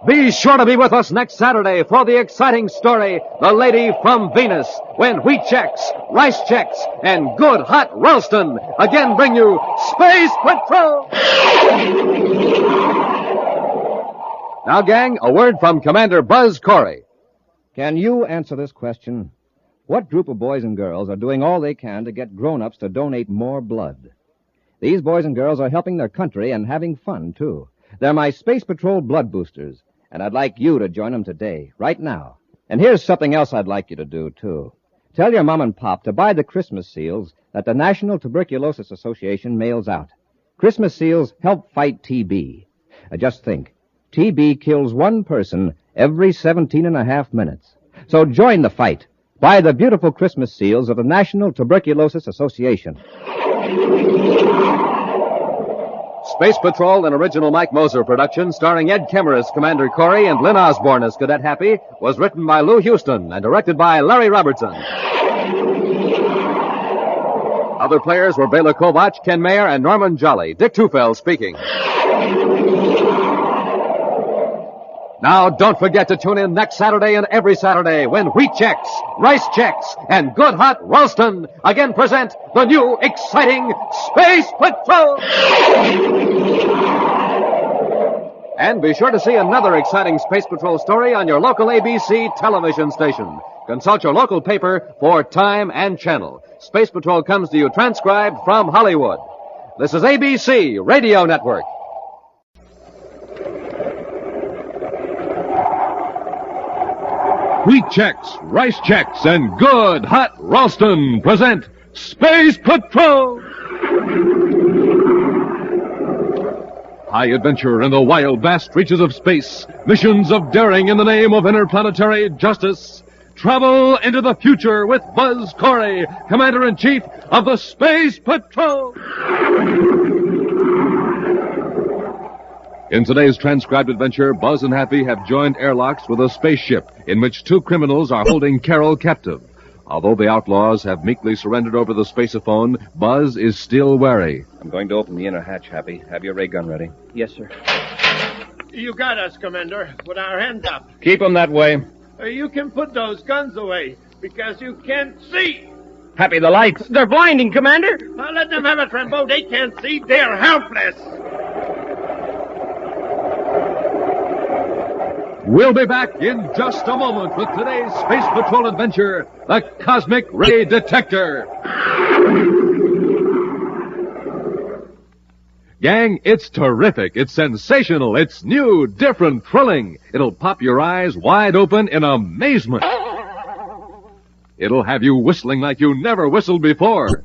Be sure to be with us next Saturday for the exciting story, The Lady from Venus, when wheat checks, rice checks, and good hot Ralston again bring you Space Patrol! Now, gang, a word from Commander Buzz Corry. Can you answer this question? What group of boys and girls are doing all they can to get grown-ups to donate more blood? These boys and girls are helping their country and having fun, too. They're my Space Patrol blood boosters. And I'd like you to join them today, right now. And here's something else I'd like you to do, too. Tell your mom and pop to buy the Christmas seals that the National Tuberculosis Association mails out. Christmas seals help fight TB. Just think, TB kills one person every 17 and a half minutes. So join the fight. Buy the beautiful Christmas seals of the National Tuberculosis Association. Space Patrol, an original Mike Moser production starring Ed Kemmer as Commander Corry and Lynn Osborne as Cadet Happy, was written by Lou Houston and directed by Larry Robertson. Other players were Bela Kovach, Ken Mayer, and Norman Jolly. Dick Tufeld speaking. Now, don't forget to tune in next Saturday and every Saturday when wheat checks, rice checks, and good hot Ralston again present the new exciting Space Patrol! And be sure to see another exciting Space Patrol story on your local ABC television station. Consult your local paper for time and channel. Space Patrol comes to you transcribed from Hollywood. This is ABC Radio Network. Wheat checks, rice checks, and good hot Ralston present Space Patrol! High adventure in the wild, vast reaches of space. Missions of daring in the name of interplanetary justice. Travel into the future with Buzz Corry, Commander-in-Chief of the Space Patrol! In today's transcribed adventure, Buzz and Happy have joined airlocks with a spaceship in which two criminals are holding Carol captive. Although the outlaws have meekly surrendered over the spaceophone, Buzz is still wary. I'm going to open the inner hatch, Happy. Have your ray gun ready. Yes, sir. You got us, Commander, with our hands up. Keep them that way. You can put those guns away, because you can't see. Happy, the lights. They're blinding, Commander. Let them have it, Trembo. They can't see. They're helpless. We'll be back in just a moment with today's Space Patrol adventure, the Cosmic Ray Detector. Gang, it's terrific. It's sensational. It's new, different, thrilling. It'll pop your eyes wide open in amazement. It'll have you whistling like you never whistled before.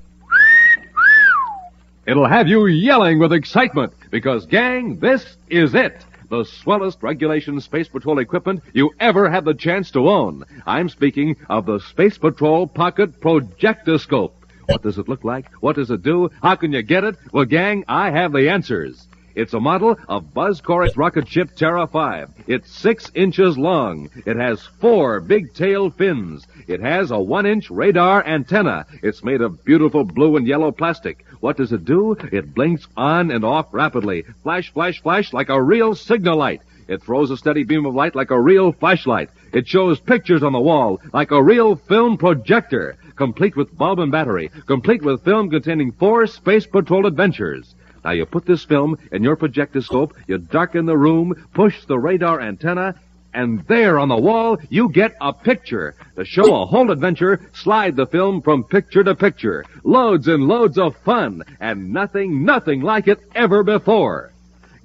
It'll have you yelling with excitement because, gang, this is it. The swellest regulation Space Patrol equipment you ever had the chance to own. I'm speaking of the Space Patrol Pocket Projectoscope. What does it look like? What does it do? How can you get it? Well, gang, I have the answers. It's a model of Buzz Corry's rocket ship Terra 5. It's 6 inches long. It has 4 big tail fins. It has a 1-inch radar antenna. It's made of beautiful blue and yellow plastic. What does it do? It blinks on and off rapidly. Flash, flash, flash like a real signal light. It throws a steady beam of light like a real flashlight. It shows pictures on the wall like a real film projector. Complete with bulb and battery. Complete with film containing 4 Space Patrol adventures. Now you put this film in your projectoscope, you darken the room, push the radar antenna, And there on the wall, you get a picture. To show a whole adventure, slide the film from picture to picture. Loads and loads of fun, and nothing like it ever before.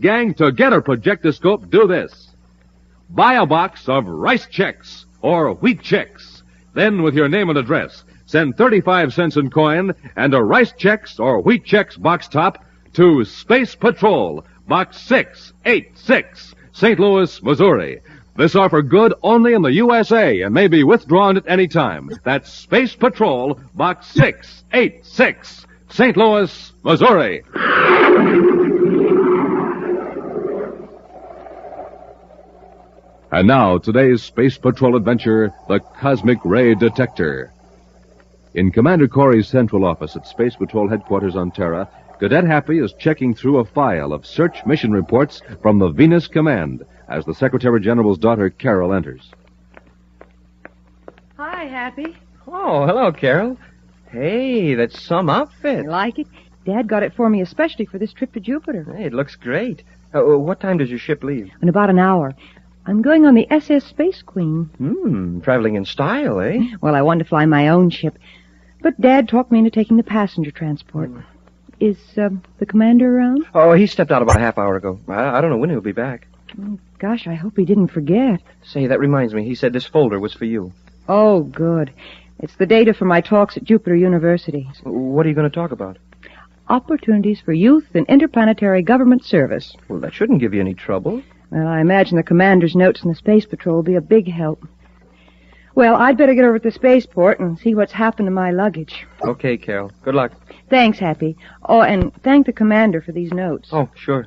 Gang, to get a projectoscope, do this. Buy a box of rice checks or wheat checks. Then, with your name and address, send 35 cents in coin and a rice checks or wheat checks box top to Space Patrol, Box 686, St. Louis, Missouri. This offer good only in the USA and may be withdrawn at any time. That's Space Patrol, Box 686, St. Louis, Missouri. And now, today's Space Patrol adventure, the Cosmic Ray Detector. In Commander Corry's central office at Space Patrol headquarters on Terra, Cadet Happy is checking through a file of search mission reports from the Venus Command as the Secretary General's daughter, Carol, enters. Hi, Happy. Oh, hello, Carol. Hey, that's some outfit. You like it? Dad got it for me especially for this trip to Jupiter. Hey, it looks great. What time does your ship leave? In about an hour. I'm going on the SS Space Queen. Traveling in style, eh? Well, I wanted to fly my own ship. But Dad talked me into taking the passenger transport. Is the commander around? Oh, he stepped out about a half hour ago. I don't know when he'll be back. Oh, gosh, I hope he didn't forget. Say, that reminds me. He said this folder was for you. Oh, good. It's the data for my talks at Jupiter University. What are you going to talk about? Opportunities for youth in interplanetary government service. Well, that shouldn't give you any trouble. Well, I imagine the commander's notes in the Space Patrol will be a big help. Well, I'd better get over to the spaceport and see what's happened to my luggage. Okay, Carol. Good luck. Thanks, Happy. Oh, and thank the commander for these notes. Oh, sure.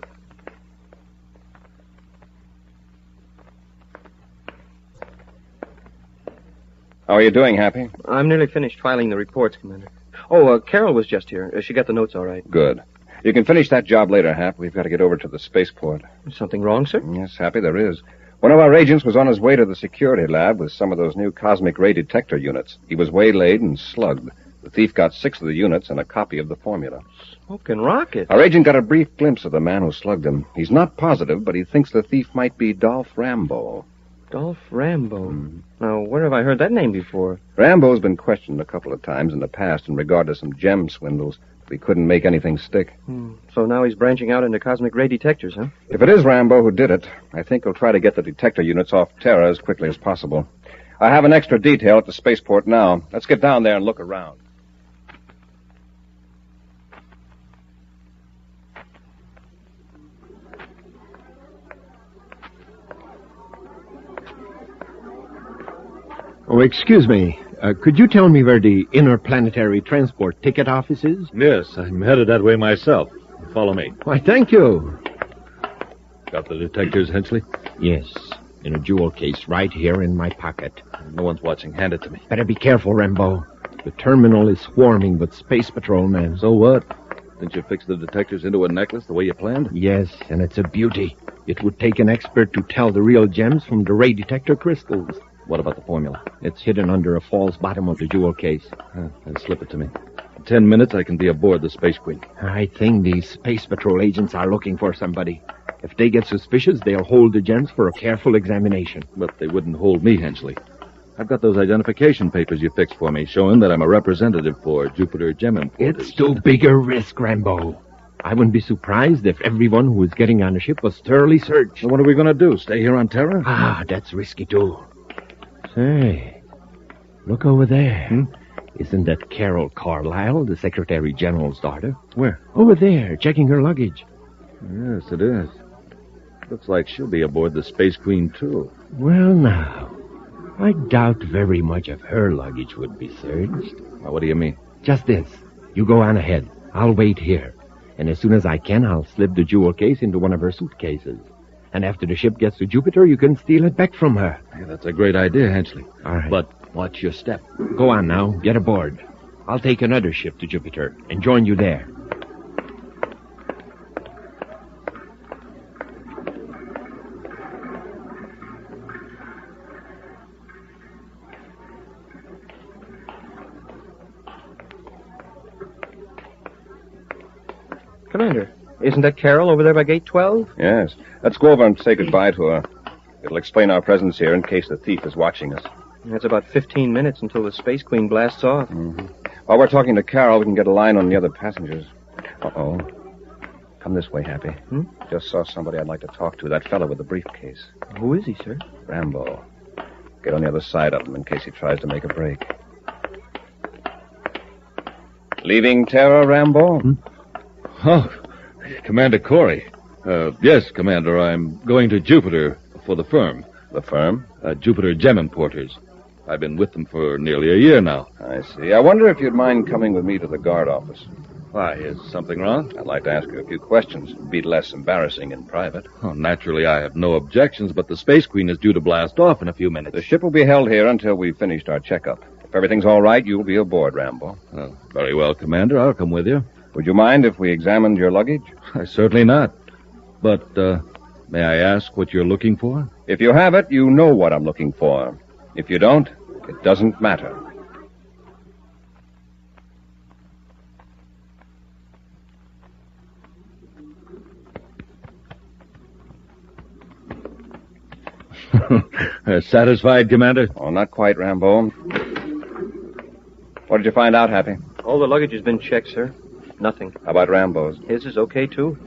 How are you doing, Happy? I'm nearly finished filing the reports, Commander. Oh, Carol was just here. She got the notes all right. Good. You can finish that job later, Hap. We've got to get over to the spaceport. Something wrong, sir? Yes, Happy, there is. One of our agents was on his way to the security lab with some of those new cosmic ray detector units. He was waylaid and slugged. The thief got 6 of the units and a copy of the formula. Smoking rocket. Our agent got a brief glimpse of the man who slugged him. He's not positive, but he thinks the thief might be Dolph Rambo. Dolph Rambo? Now, where have I heard that name before? Rambo's been questioned a couple of times in the past in regard to some gem swindles. We couldn't make anything stick. So now he's branching out into cosmic ray detectors, huh? If it is Rambo who did it, I think he'll try to get the detector units off Terra as quickly as possible. I have an extra detail at the spaceport now. Let's get down there and look around. Oh, excuse me. Could you tell me where the interplanetary transport ticket office is? Yes, I'm headed that way myself. Follow me. Why, thank you. Got the detectors, Hensley? Yes, in a jewel case right here in my pocket. No one's watching. Hand it to me. Better be careful, Rambo. The terminal is swarming with space patrol men. So what? Didn't you fix the detectors into a necklace the way you planned? Yes, and it's a beauty. It would take an expert to tell the real gems from the ray detector crystals. What about the formula? It's hidden under a false bottom of the jewel case. Then slip it to me. In 10 minutes, I can be aboard the Space Queen. I think these Space Patrol agents are looking for somebody. If they get suspicious, they'll hold the gems for a careful examination. But they wouldn't hold me, Hensley. I've got those identification papers you fixed for me, showing that I'm a representative for Jupiter Gem Importers. It's too big a risk, Rambo. I wouldn't be surprised if everyone who is getting on the ship was thoroughly searched. So what are we going to do, stay here on Terra? Ah, that's risky, too. Say, look over there. Isn't that Carol Carlisle, the Secretary General's daughter? Where? Over there, checking her luggage. Yes, it is. Looks like she'll be aboard the Space Queen, too. Well, now, I doubt very much if her luggage would be searched. Now, what do you mean? Just this. You go on ahead. I'll wait here. And as soon as I can, I'll slip the jewel case into one of her suitcases. And after the ship gets to Jupiter, you can steal it back from her. Yeah, that's a great idea, Hensley. All right. But watch your step. Go on now. Get aboard. I'll take another ship to Jupiter and join you there. Commander, isn't that Carol over there by gate 12? Yes. Let's go over and say goodbye to her. It'll explain our presence here in case the thief is watching us. That's about 15 minutes until the Space Queen blasts off. Mm-hmm. While we're talking to Carol, we can get a line on the other passengers. Uh-oh. Come this way, Happy. Just saw somebody I'd like to talk to. That fellow with the briefcase. Who is he, sir? Rambo. Get on the other side of him in case he tries to make a break. Leaving Terra, Rambo? Oh, Commander Corry. Yes, Commander, I'm going to Jupiter for the firm. The firm? Jupiter Gem Importers. I've been with them for nearly a year now. I see. I wonder if you'd mind coming with me to the guard office. Why, is something wrong? I'd like to ask you a few questions. It'd be less embarrassing in private. Oh, naturally, I have no objections, but the Space Queen is due to blast off in a few minutes. The ship will be held here until we've finished our checkup. If everything's all right, you'll be aboard, Rambo. Oh, very well, Commander. I'll come with you. Would you mind if we examined your luggage? Certainly not. But, may I ask what you're looking for? If you have it, you know what I'm looking for. If you don't, it doesn't matter. Satisfied, Commander? Oh, not quite, Rambo. What did you find out, Happy? All the luggage has been checked, sir. Nothing. How about Rambo's? His is okay, too.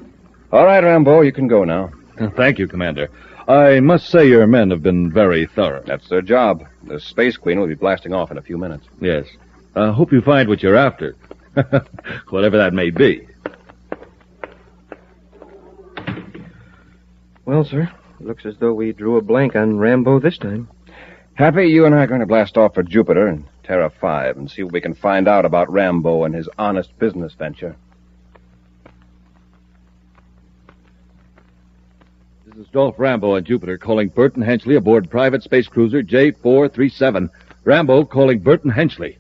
All right, Rambo, you can go now. Thank you, Commander. I must say your men have been very thorough. That's their job. The Space Queen will be blasting off in a few minutes. Yes. I hope you find what you're after. Whatever that may be. Well, sir, it looks as though we drew a blank on Rambo this time. Happy, you and I are going to blast off for Jupiter and Terra 5 and see what we can find out about Rambo and his honest business venture. This is Dolph Rambo on Jupiter calling Burton Henchley aboard private space cruiser J437. Rambo calling Burton Henchley.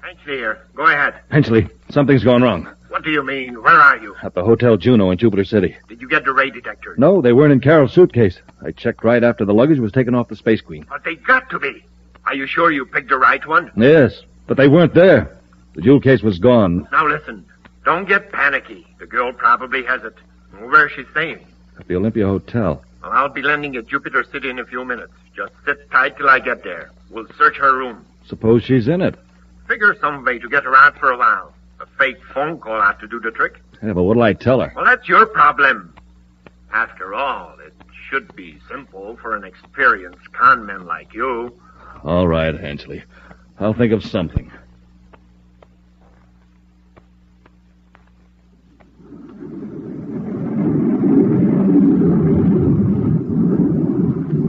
Henchley here. Go ahead. Henchley, something's gone wrong. What do you mean? Where are you? At the Hotel Juno in Jupiter City. Did you get the ray detector? No, they weren't in Carol's suitcase. I checked right after the luggage was taken off the Space Queen. But they got to be. Are you sure you picked the right one? Yes, but they weren't there. The jewel case was gone. Now listen. Don't get panicky. The girl probably has it. Where is she staying? At the Olympia Hotel. Well, I'll be landing at Jupiter City in a few minutes. Just sit tight till I get there. We'll search her room. Suppose she's in it. Figure some way to get her out for a while. A fake phone call ought to do the trick. Yeah, but what'll I tell her? Well, that's your problem. After all, it should be simple for an experienced conman like you. All right, Henchley. I'll think of something.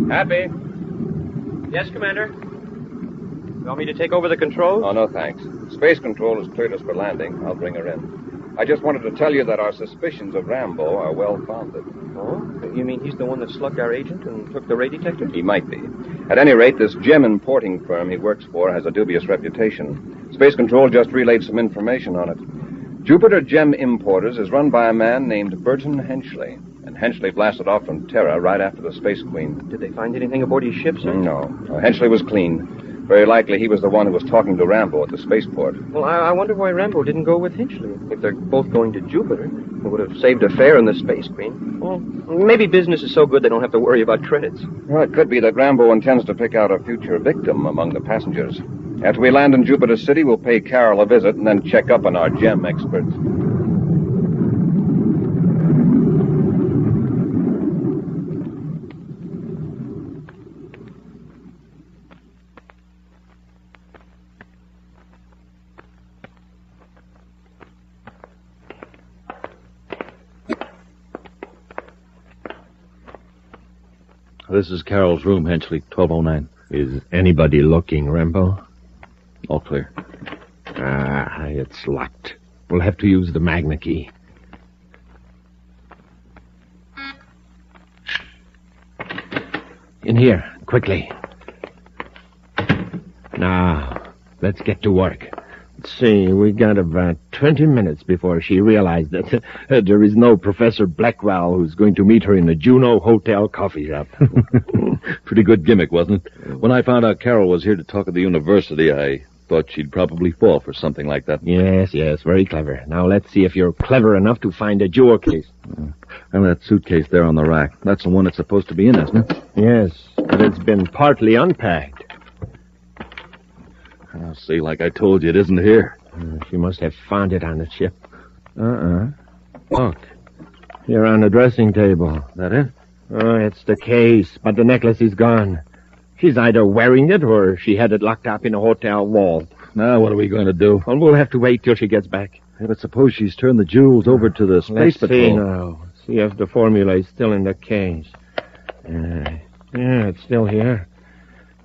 Happy? Yes, Commander? You want me to take over the controls? Oh, no, thanks. Space Control has cleared us for landing. I'll bring her in. I just wanted to tell you that our suspicions of Rambo are well-founded. Oh? You mean he's the one that slugged our agent and took the ray detector? He might be. At any rate, this gem importing firm he works for has a dubious reputation. Space Control just relayed some information on it. Jupiter Gem Importers is run by a man named Burton Henchley. And Henchley blasted off from Terra right after the Space Queen. Did they find anything aboard his ship, sir? No. Henchley was clean. Very likely he was the one who was talking to Rambo at the spaceport. Well, I wonder why Rambo didn't go with Henchley. If they're both going to Jupiter, it would have saved a fare in the Space Queen. Well, maybe business is so good they don't have to worry about credits. Well, it could be that Rambo intends to pick out a future victim among the passengers. After we land in Jupiter City, we'll pay Carol a visit and then check up on our gem experts. This is Carol's room, Henchley, 1209. Is anybody looking, Rambo? All clear. It's locked. We'll have to use the magna key. In here, quickly. Now, let's get to work. See, we got about 20 minutes before she realized that there is no Professor Blackwell who's going to meet her in the Juno Hotel coffee shop. Pretty good gimmick, wasn't it? When I found out Carol was here to talk at the university, I Thought she'd probably fall for something like that. Yes, very clever. Now let's see if you're clever enough to find a jewel case. And that suitcase there on the rack. That's the one it's supposed to be in, isn't it? Yes, but it's been partly unpacked. I'll see, like I told you, it isn't here. She must have found it on the ship. Look. Here on the dressing table. That it? Oh, it's the case, but the necklace is gone. She's either wearing it or she had it locked up in a hotel vault. Now, what are we going to do? Well, we'll have to wait till she gets back. Yeah, but suppose she's turned the jewels over to the Space Patrol. See now. See if the formula is still in the case. Yeah, it's still here.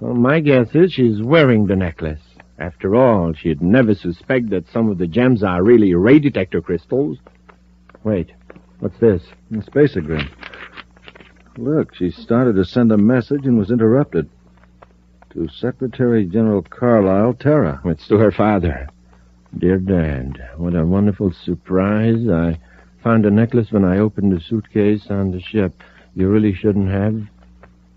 Well, my guess is she's wearing the necklace. After all, she'd never suspect that some of the gems are really ray detector crystals. Wait, what's this? A spacegram. Look, she started to send a message and was interrupted. To Secretary General Carlisle, Terra. It's to her father. Dear Dad, what a wonderful surprise. I found a necklace when I opened the suitcase on the ship. You really shouldn't have.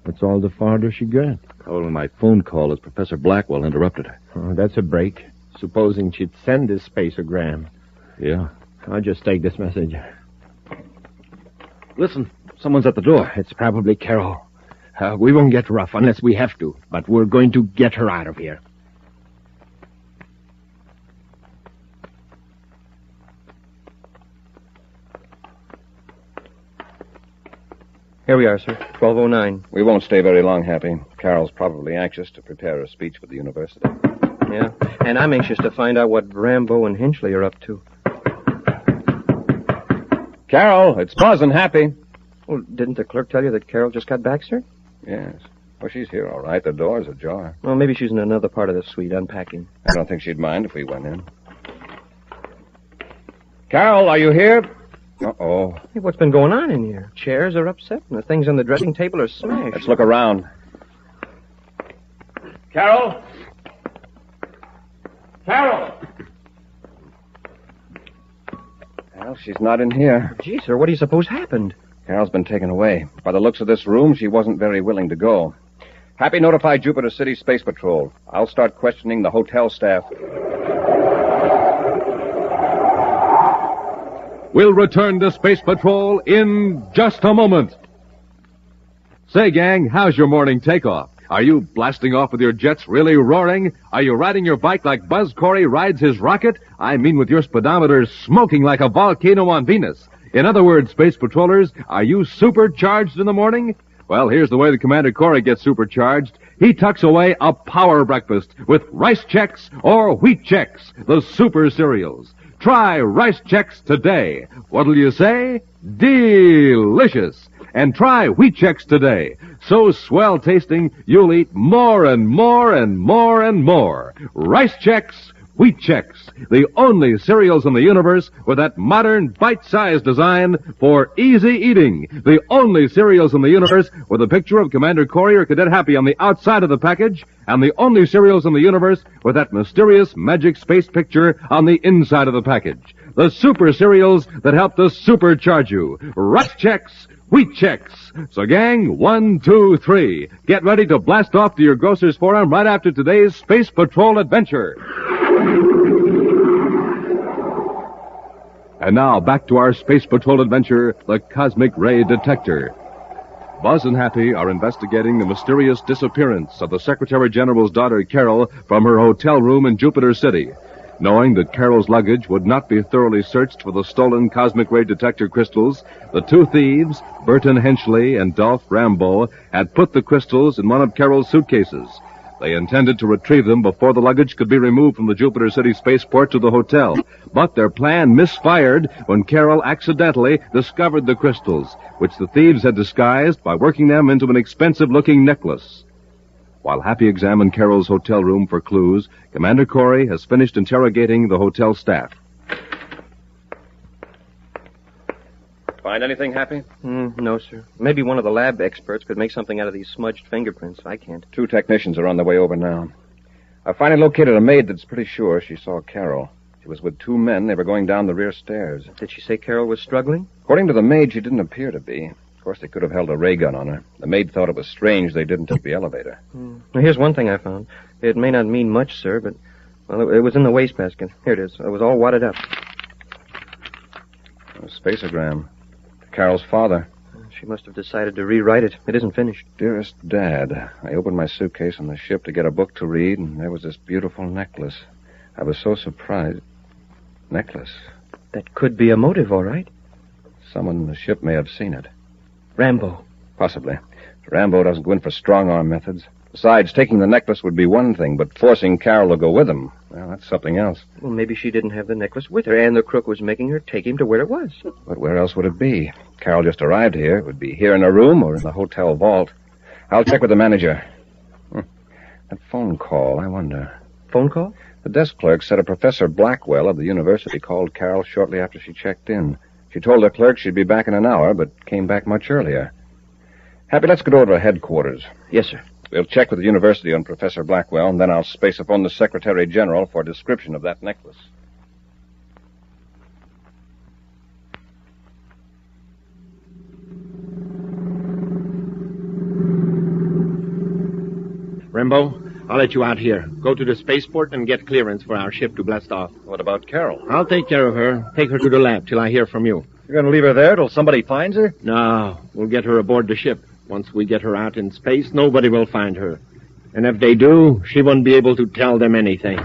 That's all the farther she got. Calling my phone call as Professor Blackwell interrupted her. Oh, that's a break. Supposing she'd send this spacegram. Yeah. I'll just take this message. Listen, someone's at the door. It's probably Carol. We won't get rough unless we have to, but we're going to get her out of here. Here we are, sir. 1209. We won't stay very long, Happy. Carol's probably anxious to prepare a speech for the university. Yeah, and I'm anxious to find out what Rambo and Hinchley are up to. Carol, it's Buzz and Happy. Well, didn't the clerk tell you that Carol just got back, sir? Yes. Well, she's here, all right. The door's ajar. Well, maybe she's in another part of the suite unpacking. I don't think she'd mind if we went in. Carol, are you here? Uh-oh. Hey, what's been going on in here? Chairs are upset, and the things on the dressing table are smashed. Let's look around. Carol? Carol! Well, she's not in here. Gee, sir, what do you suppose happened? Carol's been taken away. By the looks of this room, she wasn't very willing to go. Happy, notify Jupiter City Space Patrol. I'll start questioning the hotel staff. We'll return to Space Patrol in just a moment. Say, gang, how's your morning takeoff? Are you blasting off with your jets really roaring? Are you riding your bike like Buzz Corry rides his rocket? I mean with your speedometer smoking like a volcano on Venus. In other words, Space Patrollers, are you supercharged in the morning? Well, here's the way that Commander Corry gets supercharged. He tucks away a power breakfast with Rice Chex or Wheat Chex, the super cereals. Try Rice Chex today. What'll you say? Delicious. And try Wheat Chex today. So swell tasting, you'll eat more and more and more and more. Rice Chex, Wheat Chex, the only cereals in the universe with that modern bite-sized design for easy eating. The only cereals in the universe with a picture of Commander Corry or Cadet Happy on the outside of the package, and the only cereals in the universe with that mysterious magic space picture on the inside of the package. The super cereals that help to supercharge you. Rice Chex, Wheat Chex. So gang, 1, 2, 3. Get ready to blast off to your grocer's forum right after today's Space Patrol adventure. And now, back to our Space Patrol adventure, the Cosmic Ray Detector. Buzz and Happy are investigating the mysterious disappearance of the Secretary General's daughter, Carol, from her hotel room in Jupiter City. Knowing that Carol's luggage would not be thoroughly searched for the stolen Cosmic Ray Detector crystals, the two thieves, Burton Hinchley and Dolph Rambo, had put the crystals in one of Carol's suitcases. They intended to retrieve them before the luggage could be removed from the Jupiter City spaceport to the hotel. But their plan misfired when Carol accidentally discovered the crystals, which the thieves had disguised by working them into an expensive-looking necklace. While Happy examined Carol's hotel room for clues, Commander Corry has finished interrogating the hotel staff. Find anything, Happy? No, sir. Maybe one of the lab experts could make something out of these smudged fingerprints. I can't. 2 technicians are on their way over now. I finally located a maid that's pretty sure she saw Carol. She was with 2 men. They were going down the rear stairs. Did she say Carol was struggling? According to the maid, she didn't appear to be. Of course, they could have held a ray gun on her. The maid thought it was strange they didn't take the elevator. Now, here's one thing I found. It may not mean much, sir, but Well, it was in the wastebasket. Here it is. It was all wadded up. A spaceogram. Carol's father. She must have decided to rewrite it. It isn't finished. Dearest Dad, I opened my suitcase on the ship to get a book to read, and there was this beautiful necklace. I was so surprised. Necklace? That could be a motive, all right. Someone in the ship may have seen it. Rambo. Possibly. Rambo doesn't go in for strong-arm methods. Besides, taking the necklace would be one thing, but forcing Carol to go with him, well, that's something else. Well, maybe she didn't have the necklace with her, and the crook was making her take him to where it was. But where else would it be? Carol just arrived here. It would be here in a room or in the hotel vault. I'll check with the manager. That phone call, I wonder. Phone call? The desk clerk said a Professor Blackwell of the university called Carol shortly after she checked in. She told the clerk she'd be back in an hour, but came back much earlier. Happy, let's go over to headquarters. Yes, sir. We'll check with the university on Professor Blackwell, and then I'll space-phone the Secretary General for a description of that necklace. Rambo, I'll let you out here. Go to the spaceport and get clearance for our ship to blast off. What about Carol? I'll take care of her. Take her to the lab till I hear from you. You're going to leave her there till somebody finds her? No, we'll get her aboard the ship. Once we get her out in space, nobody will find her. And if they do, she won't be able to tell them anything.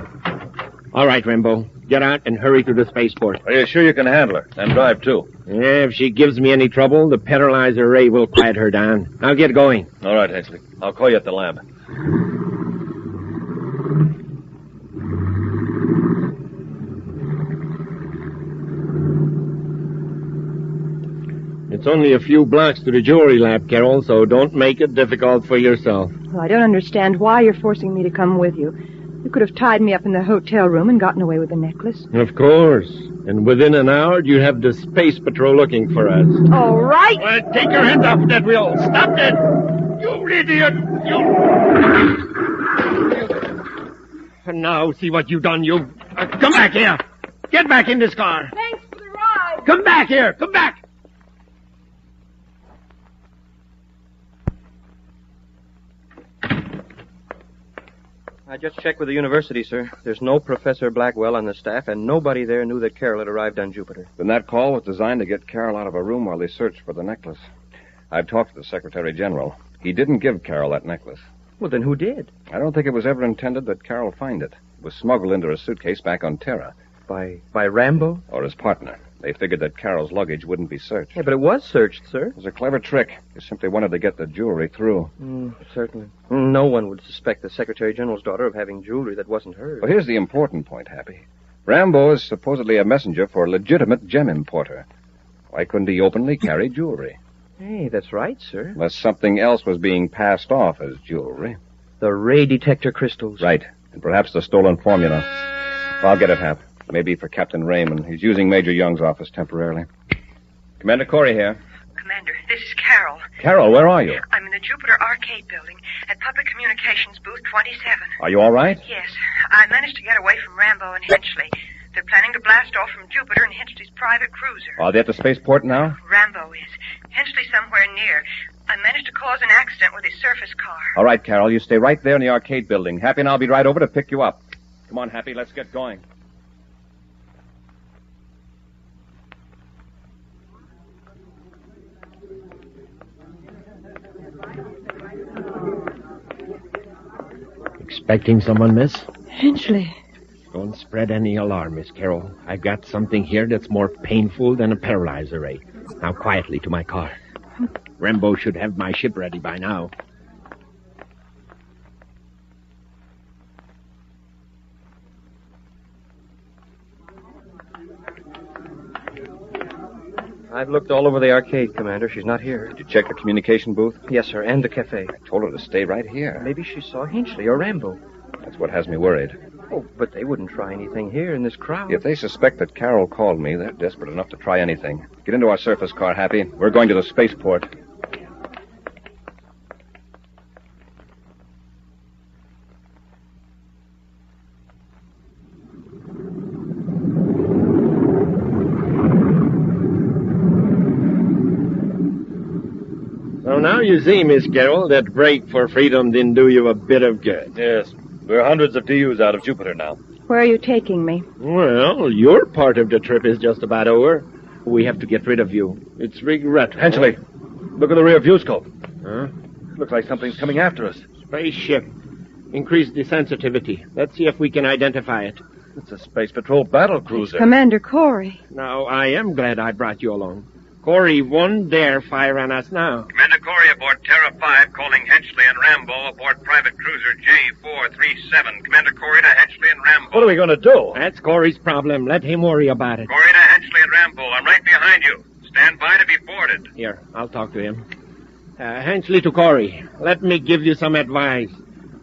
All right, Rambo. Get out and hurry to the spaceport. Are you sure you can handle her? And drive, too? Yeah, if she gives me any trouble, the paralyzer ray will quiet her down. Now get going. All right, Hensley. I'll call you at the lab. It's only a few blocks to the jewelry lab, Carol, so don't make it difficult for yourself. Well, I don't understand why you're forcing me to come with you. You could have tied me up in the hotel room and gotten away with the necklace. Of course. And within an hour, you'd have the space patrol looking for us. All right. Take your hands off that wheel. Stop that. You idiot. And now, see what you've done, you. Come back here. Get back in this car. Thanks for the ride. Come back here. Come back. I just checked with the university, sir. There's no Professor Blackwell on the staff, and nobody there knew that Carol had arrived on Jupiter. Then that call was designed to get Carol out of a room while they searched for the necklace. I've talked to the Secretary General. He didn't give Carol that necklace. Well, then who did? I don't think it was ever intended that Carol find it. It was smuggled into a suitcase back on Terra. By Rambo? Or his partner. They figured that Carol's luggage wouldn't be searched. Yeah, but it was searched, sir. It was a clever trick. They simply wanted to get the jewelry through. Certainly. No one would suspect the Secretary General's daughter of having jewelry that wasn't hers. Well, here's the important point, Happy. Rambo is supposedly a messenger for a legitimate gem importer. Why couldn't he openly carry jewelry? Hey, that's right, sir. Unless something else was being passed off as jewelry. The ray detector crystals. Right. And perhaps the stolen formula. I'll get it, Hap. Maybe for Captain Raymond. He's using Major Young's office temporarily. Commander Corry here. Commander, this is Carol. Carol, where are you? I'm in the Jupiter Arcade building at Public Communications Booth 27. Are you all right? Yes. I managed to get away from Rambo and Hinchley. They're planning to blast off from Jupiter in Hinchley's private cruiser. Are they at the spaceport now? Rambo is. Hinchley somewhere near. I managed to cause an accident with his surface car. All right, Carol. You stay right there in the arcade building. Happy and I'll be right over to pick you up. Come on, Happy. Let's get going. Expecting someone, miss? Hinchley. Don't spread any alarm, Miss Carol. I've got something here that's more painful than a paralyzer ray. Now quietly to my car. Rambo should have my ship ready by now. I've looked all over the arcade, Commander. She's not here. Did you check the communication booth? Yes, sir, and the cafe. I told her to stay right here. Maybe she saw Hinchley or Rambo. That's what has me worried. Oh, but they wouldn't try anything here in this crowd. If they suspect that Carol called me, they're desperate enough to try anything. Get into our surface car, Happy. We're going to the spaceport. So now you see, Miss Carol, that break for freedom didn't do you a bit of good. Yes. We're hundreds of DUs out of Jupiter now. Where are you taking me? Well, your part of the trip is just about over. We have to get rid of you. It's regrettable. Hensley, look at the rear view scope. Huh? Looks like something's coming after us. Spaceship. Increase the sensitivity. Let's see if we can identify it. It's a Space Patrol battle cruiser. Commander Corry. Now, I am glad I brought you along. Corry won't dare fire on us now. Commander Corry aboard Terra 5, calling Henchley and Rambo aboard private cruiser J437. Commander Corry to Henchley and Rambo. What are we going to do? That's Corry's problem. Let him worry about it. Corry to Henchley and Rambo. I'm right behind you. Stand by to be boarded. Here, I'll talk to him. Henchley to Corry. Let me give you some advice.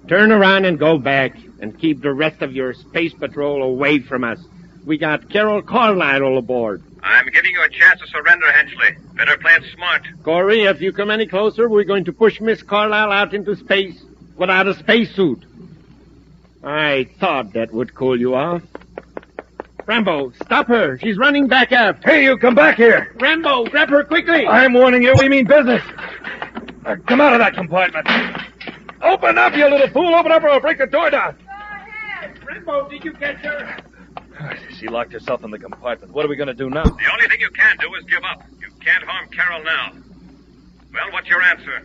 Turn around and go back, and keep the rest of your space patrol away from us. We got Carol Carlisle aboard. I'm giving you a chance to surrender, Henchley. Better play it smart. Corry, if you come any closer, we're going to push Miss Carlisle out into space without a spacesuit. I thought that would cool you off. Rambo, stop her. She's running back up. Hey, you come back here. Rambo, grab her quickly. I'm warning you, we mean business. Come out of that compartment. Open up, you little fool. Open up or I'll break the door down. Go ahead. Rambo, did you catch her? She locked herself in the compartment. What are we going to do now? The only thing you can do is give up. You can't harm Carol now. Well, what's your answer?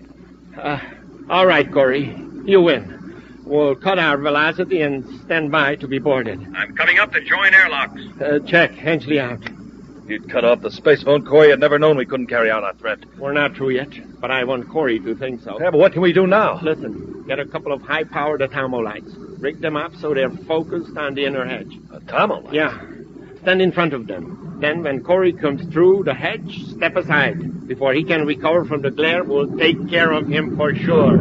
All right, Corry. You win. We'll cut our velocity and stand by to be boarded. I'm coming up to join airlocks. Check. Henchley out. If you'd cut off the space phone, Corry had never known we couldn't carry out our threat. We're not through yet, but I want Corry to think so. Yeah, but what can we do now? Listen, get a couple of high-powered atomo lights. Rig them up so they're focused on the inner hedge. Atomo lights? Yeah. Stand in front of them. Then when Corry comes through the hedge, step aside. Before he can recover from the glare, we'll take care of him for sure.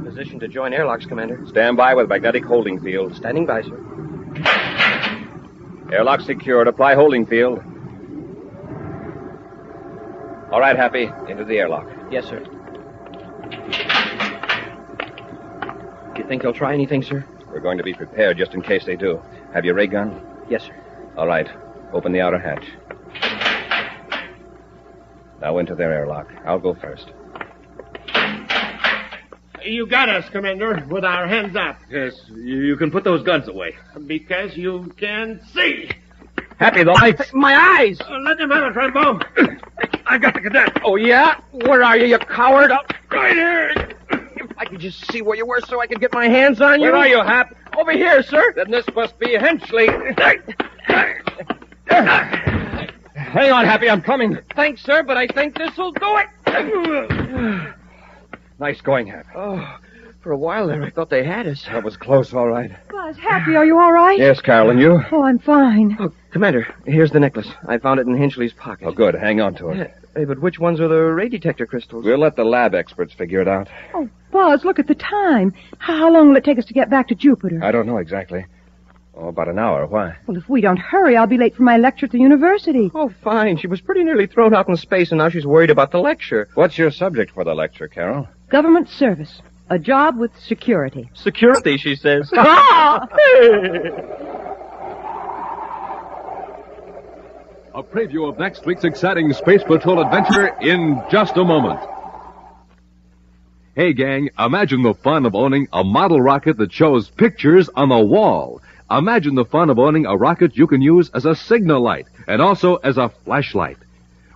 Position to join airlocks, Commander. Stand by with magnetic holding field. Standing by, sir. Airlock secured. Apply holding field. All right, Happy. Into the airlock. Yes, sir. You think they'll try anything, sir? We're going to be prepared just in case they do. Have your ray gun? Yes, sir. All right. Open the outer hatch. Now into their airlock. I'll go first. You got us, Commander, with our hands up. Yes, you can put those guns away. Because you can see. Happy, the lights. My eyes! Let them have it, Rambo. I've got the cadet. Oh, yeah? Where are you, you coward? Right here. If I could just see where you were so I could get my hands on you. Where are you, Hap? Over here, sir. Then this must be Henchley. Hang on, Happy, I'm coming. Thanks, sir, but I think this'll do it. Nice going, Hap. Oh, for a while there, I thought they had us. That was close, all right. Buzz, Happy, are you all right? Yes, Carol, and you? Oh, I'm fine. Oh, Commander, here's the necklace. I found it in Hinchley's pocket. Oh, good. Hang on to it. Hey, but which ones are the ray detector crystals? We'll let the lab experts figure it out. Oh, Buzz, look at the time. How long will it take us to get back to Jupiter? I don't know exactly. Oh, about an hour. Why? Well, if we don't hurry, I'll be late for my lecture at the university. Oh, fine. She was pretty nearly thrown out in space, and now she's worried about the lecture. What's your subject for the lecture, Carol? Government service. A job with security. Security, she says. A preview of next week's exciting Space Patrol adventure in just a moment. Hey, gang, imagine the fun of owning a model rocket that shows pictures on the wall. Imagine the fun of owning a rocket you can use as a signal light and also as a flashlight.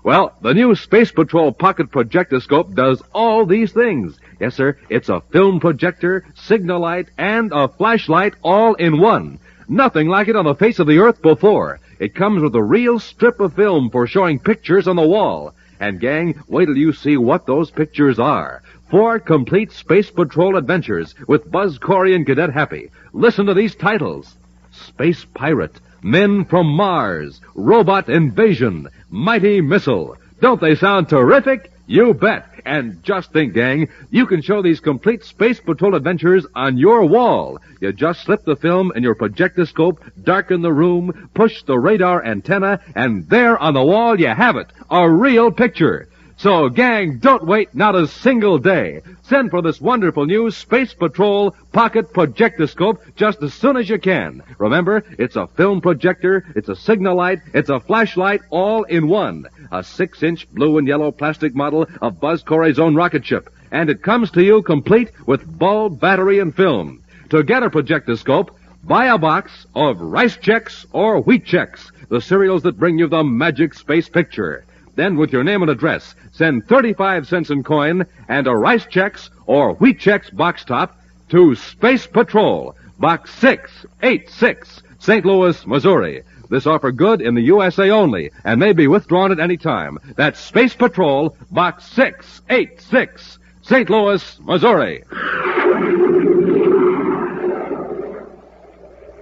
Well, the new Space Patrol Pocket Projectoscope does all these things. Yes, sir, it's a film projector, signal light, and a flashlight all in one. Nothing like it on the face of the Earth before. It comes with a real strip of film for showing pictures on the wall. And, gang, wait till you see what those pictures are. 4 complete Space Patrol adventures with Buzz Corry and Cadet Happy. Listen to these titles. Space Pirate, Men from Mars, Robot Invasion, Mighty Missile. Don't they sound terrific? You bet. And just think, gang, you can show these complete Space Patrol adventures on your wall. You just slip the film in your projectoscope, darken the room, push the radar antenna, and there on the wall you have it, a real picture. So, gang, don't wait not a single day. Send for this wonderful new Space Patrol Pocket Projectoscope just as soon as you can. Remember, it's a film projector, it's a signal light, it's a flashlight, all in one. A 6-inch blue and yellow plastic model of Buzz Corry's own rocket ship. And it comes to you complete with bulb, battery, and film. To get a projectoscope, buy a box of Rice Chex or Wheat Chex, the cereals that bring you the magic space picture. Then, with your name and address, send 35 cents in coin and a Rice Chex or Wheat Chex box top to Space Patrol, Box 686, St. Louis, Missouri. This offer good in the USA only and may be withdrawn at any time. That's Space Patrol, Box 686, St. Louis, Missouri.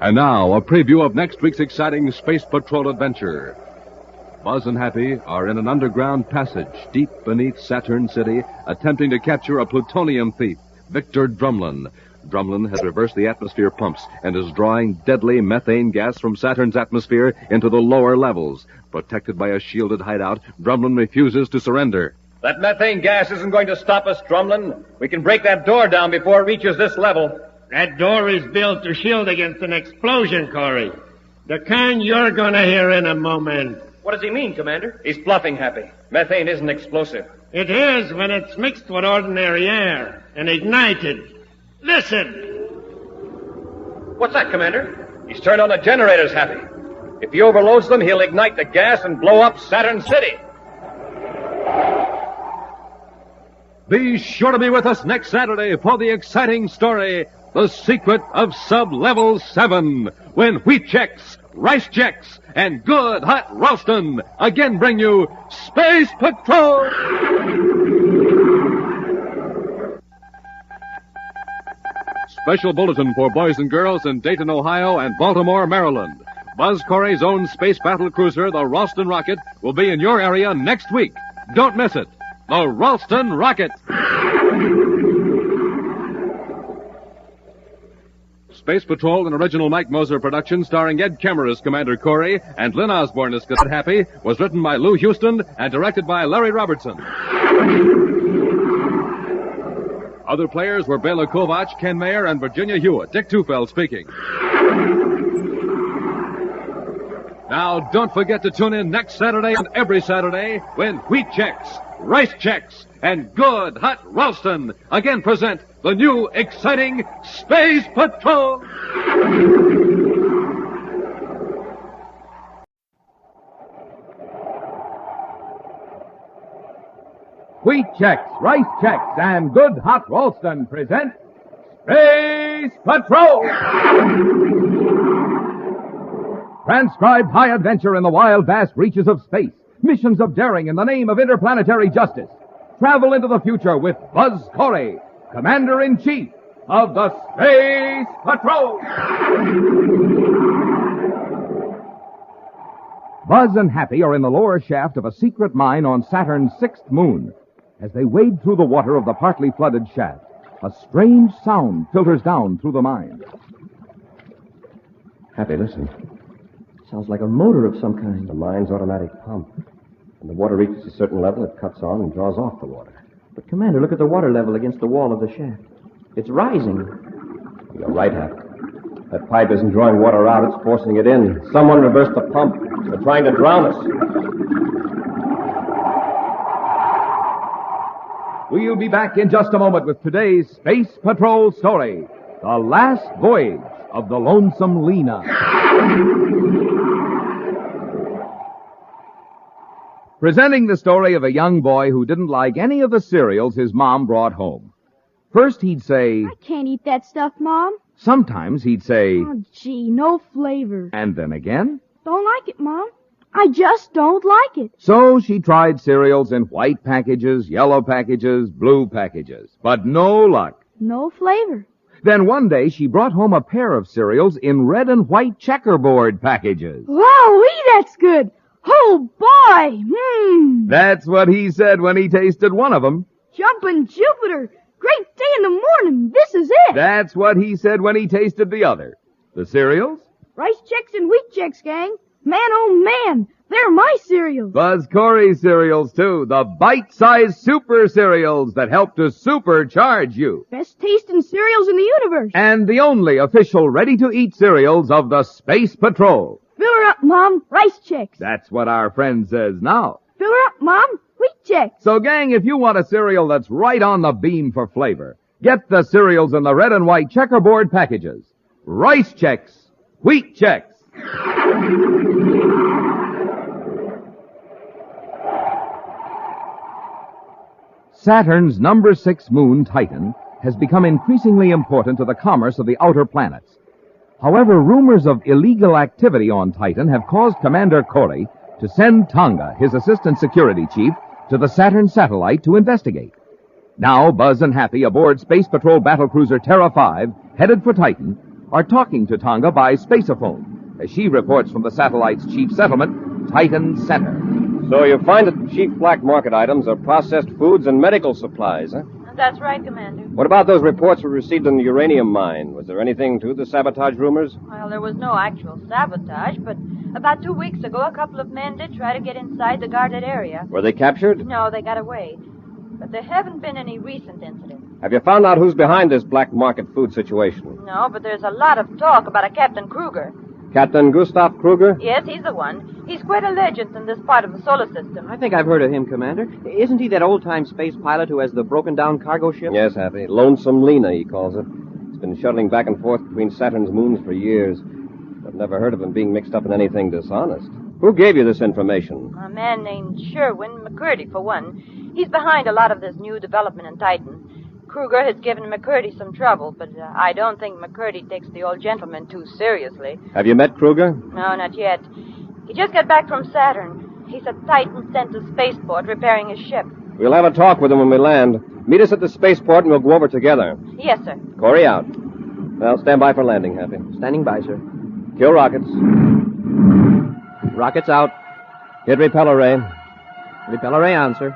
And now, a preview of next week's exciting Space Patrol adventure. Buzz and Happy are in an underground passage deep beneath Saturn City, attempting to capture a plutonium thief, Victor Drumlin. Drumlin has reversed the atmosphere pumps and is drawing deadly methane gas from Saturn's atmosphere into the lower levels. Protected by a shielded hideout, Drumlin refuses to surrender. That methane gas isn't going to stop us, Drumlin. We can break that door down before it reaches this level. That door is built to shield against an explosion, Corry. The kind you're gonna hear in a moment. What does he mean, Commander? He's bluffing, Happy. Methane isn't explosive. It is when it's mixed with ordinary air and ignited. Listen! What's that, Commander? He's turned on the generators, Happy. If he overloads them, he'll ignite the gas and blow up Saturn City. Be sure to be with us next Saturday for the exciting story, The Secret of Sub-Level 7, when Wheat Chex, Rice Chex, and Good Hot Ralston again bring you Space Patrol! Special bulletin for boys and girls in Dayton, Ohio and Baltimore, Maryland. Buzz Corry's own space battle cruiser, the Ralston Rocket, will be in your area next week. Don't miss it. The Ralston Rocket. Space Patrol, an original Mike Moser production starring Ed Kemmer as Commander Corry and Lynn Osborne as Cadet Happy, was written by Lou Houston and directed by Larry Robertson. Other players were Bela Kovac, Ken Mayer, and Virginia Hewitt. Dick Tufeld speaking. Now, don't forget to tune in next Saturday and every Saturday when Wheat Chex, Rice Chex, and Good Hot Ralston again present the new exciting Space Patrol. Wheat Chex, Rice Chex, and Good Hot Ralston present Space Patrol! Transcribed high adventure in the wild, vast reaches of space. Missions of daring in the name of interplanetary justice. Travel into the future with Buzz Corry, Commander-in-Chief of the Space Patrol. Buzz and Happy are in the lower shaft of a secret mine on Saturn's 6th moon. As they wade through the water of the partly flooded shaft, a strange sound filters down through the mine. Happy, listen. Sounds like a motor of some kind. The mine's automatic pump. When the water reaches a certain level, it cuts on and draws off the water. But, Commander, look at the water level against the wall of the shaft. It's rising. You're right, Happy. That pipe isn't drawing water out, it's forcing it in. Someone reversed the pump. They're trying to drown us. We'll be back in just a moment with today's Space Patrol story, The Last Voyage of the Lonesome Lena. Presenting the story of a young boy who didn't like any of the cereals his mom brought home. First he'd say, I can't eat that stuff, Mom. Sometimes he'd say, Oh, gee, no flavor. And then again, Don't like it, Mom. I just don't like it. So she tried cereals in white packages, yellow packages, blue packages. But no luck. No flavor. Then one day she brought home a pair of cereals in red and white checkerboard packages. Wowee, that's good. Oh, boy. That's what he said when he tasted one of them. Jumpin' Jupiter. Great day in the morning. This is it. That's what he said when he tasted the other. The cereals? Rice Chex and Wheat Chex, gang. Man, oh man, they're my cereals. Buzz Corry cereals, too. The bite-sized super cereals that help to supercharge you. Best tasting cereals in the universe. And the only official ready-to-eat cereals of the Space Patrol. Fill her up, Mom. Rice Chex. That's what our friend says now. Fill her up, Mom. Wheat Chex. So, gang, if you want a cereal that's right on the beam for flavor, get the cereals in the red and white checkerboard packages. Rice Chex. Wheat Chex. Saturn's number 6 moon, Titan, has become increasingly important to the commerce of the outer planets. However, rumors of illegal activity on Titan have caused Commander Corry to send Tonga, his assistant security chief, to the Saturn satellite to investigate. Now, Buzz and Happy aboard Space Patrol battlecruiser Terra 5, headed for Titan, are talking to Tonga by spaceophone, as she reports from the satellite's chief settlement, Titan Center. So you find that the chief black market items are processed foods and medical supplies, huh? That's right, Commander. What about those reports we received in the uranium mine? Was there anything to the sabotage rumors? Well, there was no actual sabotage, but about 2 weeks ago, a couple of men did try to get inside the guarded area. Were they captured? No, they got away. But there haven't been any recent incidents. Have you found out who's behind this black market food situation? No, but there's a lot of talk about a Captain Kruger. Captain Gustav Kruger? Yes, he's the one. He's quite a legend in this part of the solar system. I think I've heard of him, Commander. Isn't he that old-time space pilot who has the broken-down cargo ship? Yes, Happy. Lonesome Lena, he calls it. He's been shuttling back and forth between Saturn's moons for years. I've never heard of him being mixed up in anything dishonest. Who gave you this information? A man named Sherwin McCurdy, for one. He's behind a lot of this new development in Titan. Kruger has given McCurdy some trouble, but I don't think McCurdy takes the old gentleman too seriously. Have you met Kruger? No, not yet. He just got back from Saturn. He said Titan sent to spaceport repairing his ship. We'll have a talk with him when we land. Meet us at the spaceport and we'll go over together. Yes, sir. Corry out. Well, stand by for landing, Happy. Standing by, sir. Kill rockets. Rockets out. Hit repeller ray. Repeller ray on, sir.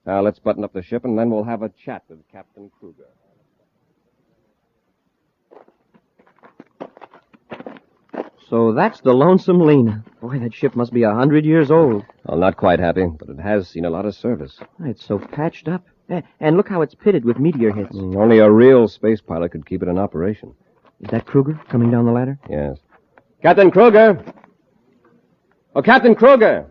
Now, let's button up the ship, and then we'll have a chat with Captain Kruger. So that's the Lonesome Lena. Boy, that ship must be 100 years old. Well, not quite, Happy, but it has seen a lot of service. It's so patched up. And look how it's pitted with meteor hits. Only a real space pilot could keep it in operation. Is that Kruger coming down the ladder? Yes. Captain Kruger! Oh, Captain Kruger!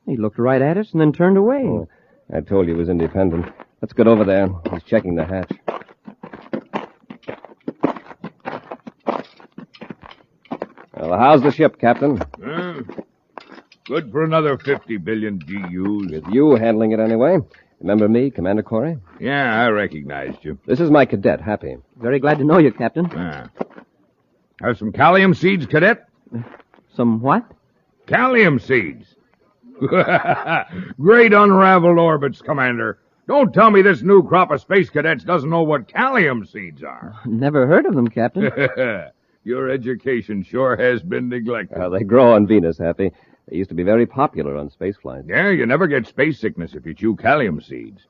He looked right at us and then turned away. Oh, I told you he was independent. Let's get over there. He's checking the hatch. Well, how's the ship, Captain? Good for another 50 billion GUs. With you handling it anyway. Remember me, Commander Corry? Yeah, I recognized you. This is my cadet, Happy. Very glad to know you, Captain. Have some calcium seeds, Cadet? Some what? Calcium seeds. Great unraveled orbits, Commander. Don't tell me this new crop of space cadets doesn't know what calcium seeds are. Never heard of them, Captain. Your education sure has been neglected. They grow on Venus, Happy. They used to be very popular on space flights. Yeah, you never get space sickness if you chew calcium seeds.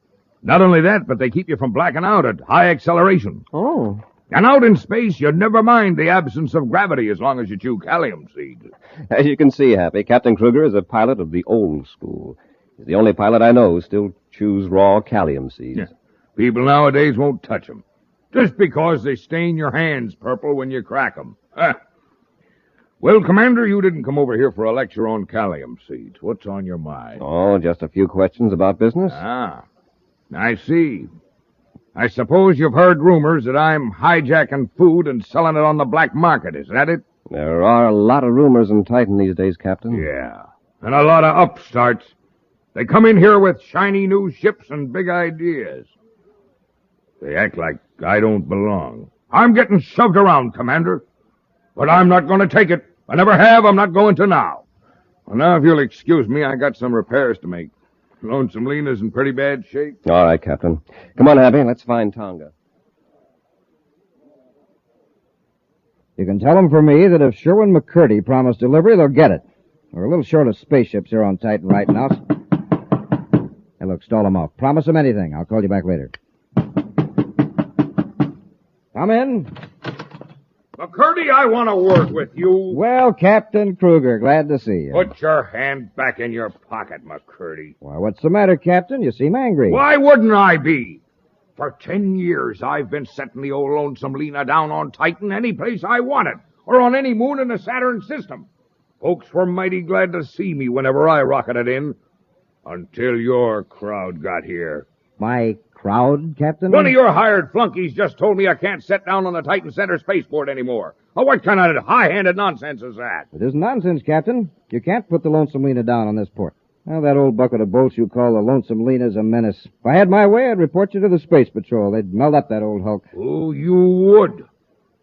Not only that, but they keep you from blacking out at high acceleration. Oh. And out in space, you'd never mind the absence of gravity as long as you chew calcium seeds. As you can see, Happy, Captain Kruger is a pilot of the old school. He's the only pilot I know who still chews raw calcium seeds. Yeah. People nowadays won't touch them, just because they stain your hands purple when you crack them. Well, Commander, you didn't come over here for a lecture on calcium seeds. What's on your mind? Oh, just a few questions about business. I see. I suppose you've heard rumors that I'm hijacking food and selling it on the black market. Is that it? There are a lot of rumors in Titan these days, Captain. Yeah, and a lot of upstarts. They come in here with shiny new ships and big ideas. They act like I don't belong. I'm getting shoved around, Commander. But I'm not going to take it. I never have. I'm not going to now. Well, now, if you'll excuse me, I got some repairs to make. Lonesome Lena's in pretty bad shape. All right, Captain. Come on, Happy. Let's find Tonga. You can tell them for me that if Sherwin McCurdy promised delivery, they'll get it. We're a little short of spaceships here on Titan right now. Hey, look, stall them off. Promise them anything. I'll call you back later. Come in. McCurdy, I want to work with you. Well, Captain Kruger, glad to see you. Put your hand back in your pocket, McCurdy. Why, what's the matter, Captain? You seem angry. Why wouldn't I be? For 10 years, I've been setting the old Lonesome Lena down on Titan any place I wanted, or on any moon in the Saturn system. Folks were mighty glad to see me whenever I rocketed in, until your crowd got here. My crowd, Captain? One of your hired flunkies just told me I can't set down on the Titan Center spaceport anymore. Oh, what kind of high-handed nonsense is that? It isn't nonsense, Captain. You can't put the Lonesome Lena down on this port. Well, that old bucket of bolts you call the Lonesome Lena's a menace. If I had my way, I'd report you to the Space Patrol. They'd melt up that old hulk. Oh, you would.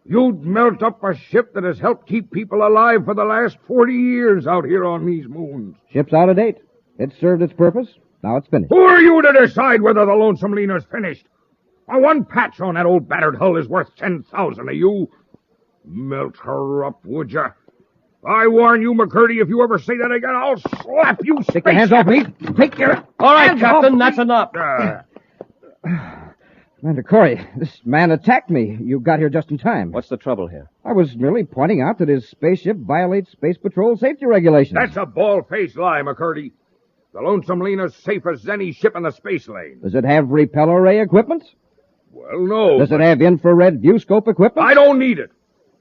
You'd melt up a ship that has helped keep people alive for the last 40 years out here on these moons. Ship's out of date. It served its purpose. Now it's finished. Who are you to decide whether the Lonesome Lena's finished? One patch on that old battered hull is worth 10,000 of you. Melt her up, would you? I warn you, McCurdy, if you ever say that again, I'll slap you. Take your hands off me. Take your... All right, Captain, that's enough. Commander Corry, this man attacked me. You got here just in time. What's the trouble here? I was merely pointing out that his spaceship violates Space Patrol safety regulations. That's a bald-faced lie, McCurdy. The Lonesome Lena's safe as any ship in the space lane. Does it have repel array equipment? Well, no. Does it have infrared view scope equipment? I don't need it.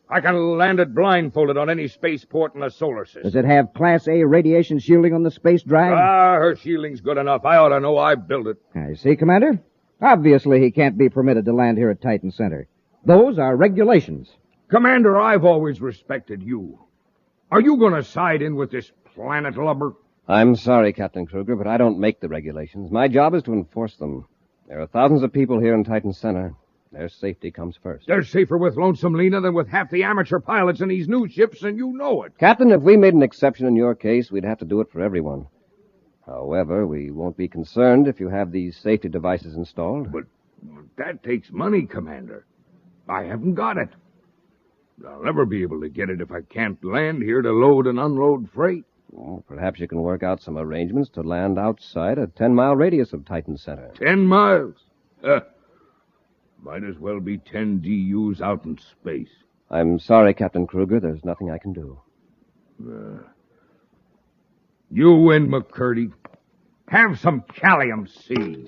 I can land it blindfolded on any spaceport in the solar system. Does it have Class A radiation shielding on the space drive? Her shielding's good enough. I ought to know. I built it. I see, Commander. Obviously, he can't be permitted to land here at Titan Center. Those are regulations. Commander, I've always respected you. Are you going to side in with this planet lubber? I'm sorry, Captain Kruger, but I don't make the regulations. My job is to enforce them. There are thousands of people here in Titan Center. Their safety comes first. They're safer with Lonesome Lena than with half the amateur pilots in these new ships, and you know it. Captain, if we made an exception in your case, we'd have to do it for everyone. However, we won't be concerned if you have these safety devices installed. But that takes money, Commander. I haven't got it. I'll never be able to get it if I can't land here to load and unload freight. Well, perhaps you can work out some arrangements to land outside a 10-mile radius of Titan Center. 10 miles? Might as well be 10 DUs out in space. I'm sorry, Captain Kruger. There's nothing I can do. You win, McCurdy. Have some Callium Cs.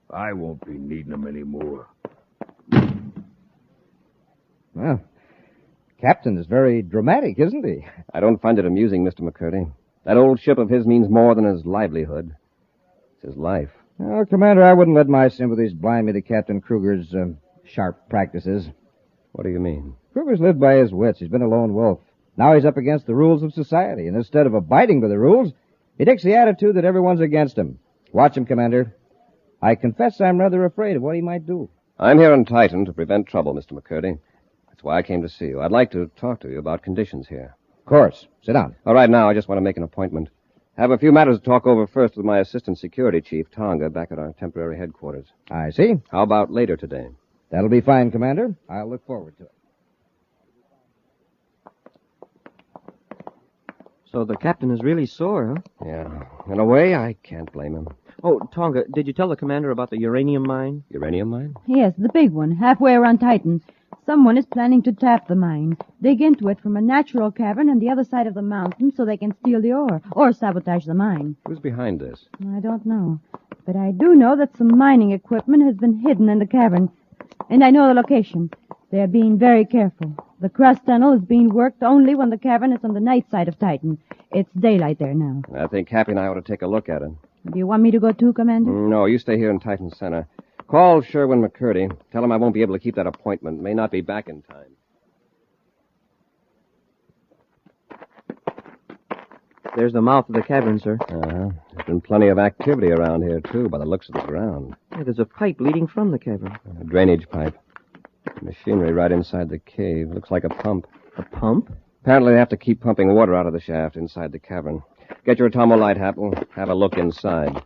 I won't be needing them anymore. Well, Captain is very dramatic, isn't he? I don't find it amusing, Mr. McCurdy. That old ship of his means more than his livelihood. It's his life. Well, Commander, I wouldn't let my sympathies blind me to Captain Kruger's sharp practices. What do you mean? Kruger's lived by his wits. He's been a lone wolf. Now he's up against the rules of society, and instead of abiding by the rules, he takes the attitude that everyone's against him. Watch him, Commander. I confess I'm rather afraid of what he might do. I'm here on Titan to prevent trouble, Mr. McCurdy. That's why I came to see you. I'd like to talk to you about conditions here. Of course. Sit down. All right, now I just want to make an appointment. I have a few matters to talk over first with my assistant security chief, Tonga, back at our temporary headquarters. I see. How about later today? That'll be fine, Commander. I'll look forward to it. So the captain is really sore, huh? Yeah. In a way, I can't blame him. Oh, Tonga, did you tell the commander about the uranium mine? Uranium mine? Yes, the big one, halfway around Titan. Someone is planning to tap the mine, dig into it from a natural cavern on the other side of the mountain so they can steal the ore, or sabotage the mine. Who's behind this? I don't know. But I do know that some mining equipment has been hidden in the cavern. And I know the location. They're being very careful. The crust tunnel is being worked only when the cavern is on the night side of Titan. It's daylight there now. I think Happy and I ought to take a look at it. Do you want me to go too, Commander? No, you stay here in Titan Center. Call Sherwin McCurdy. Tell him I won't be able to keep that appointment. May not be back in time. There's the mouth of the cavern, sir. There's been plenty of activity around here, too, by the looks of the ground. Yeah, there's a pipe leading from the cavern. A drainage pipe. Machinery right inside the cave. Looks like a pump. A pump? Apparently they have to keep pumping water out of the shaft inside the cavern. Get your atomo light, Hap. We'll have a look inside.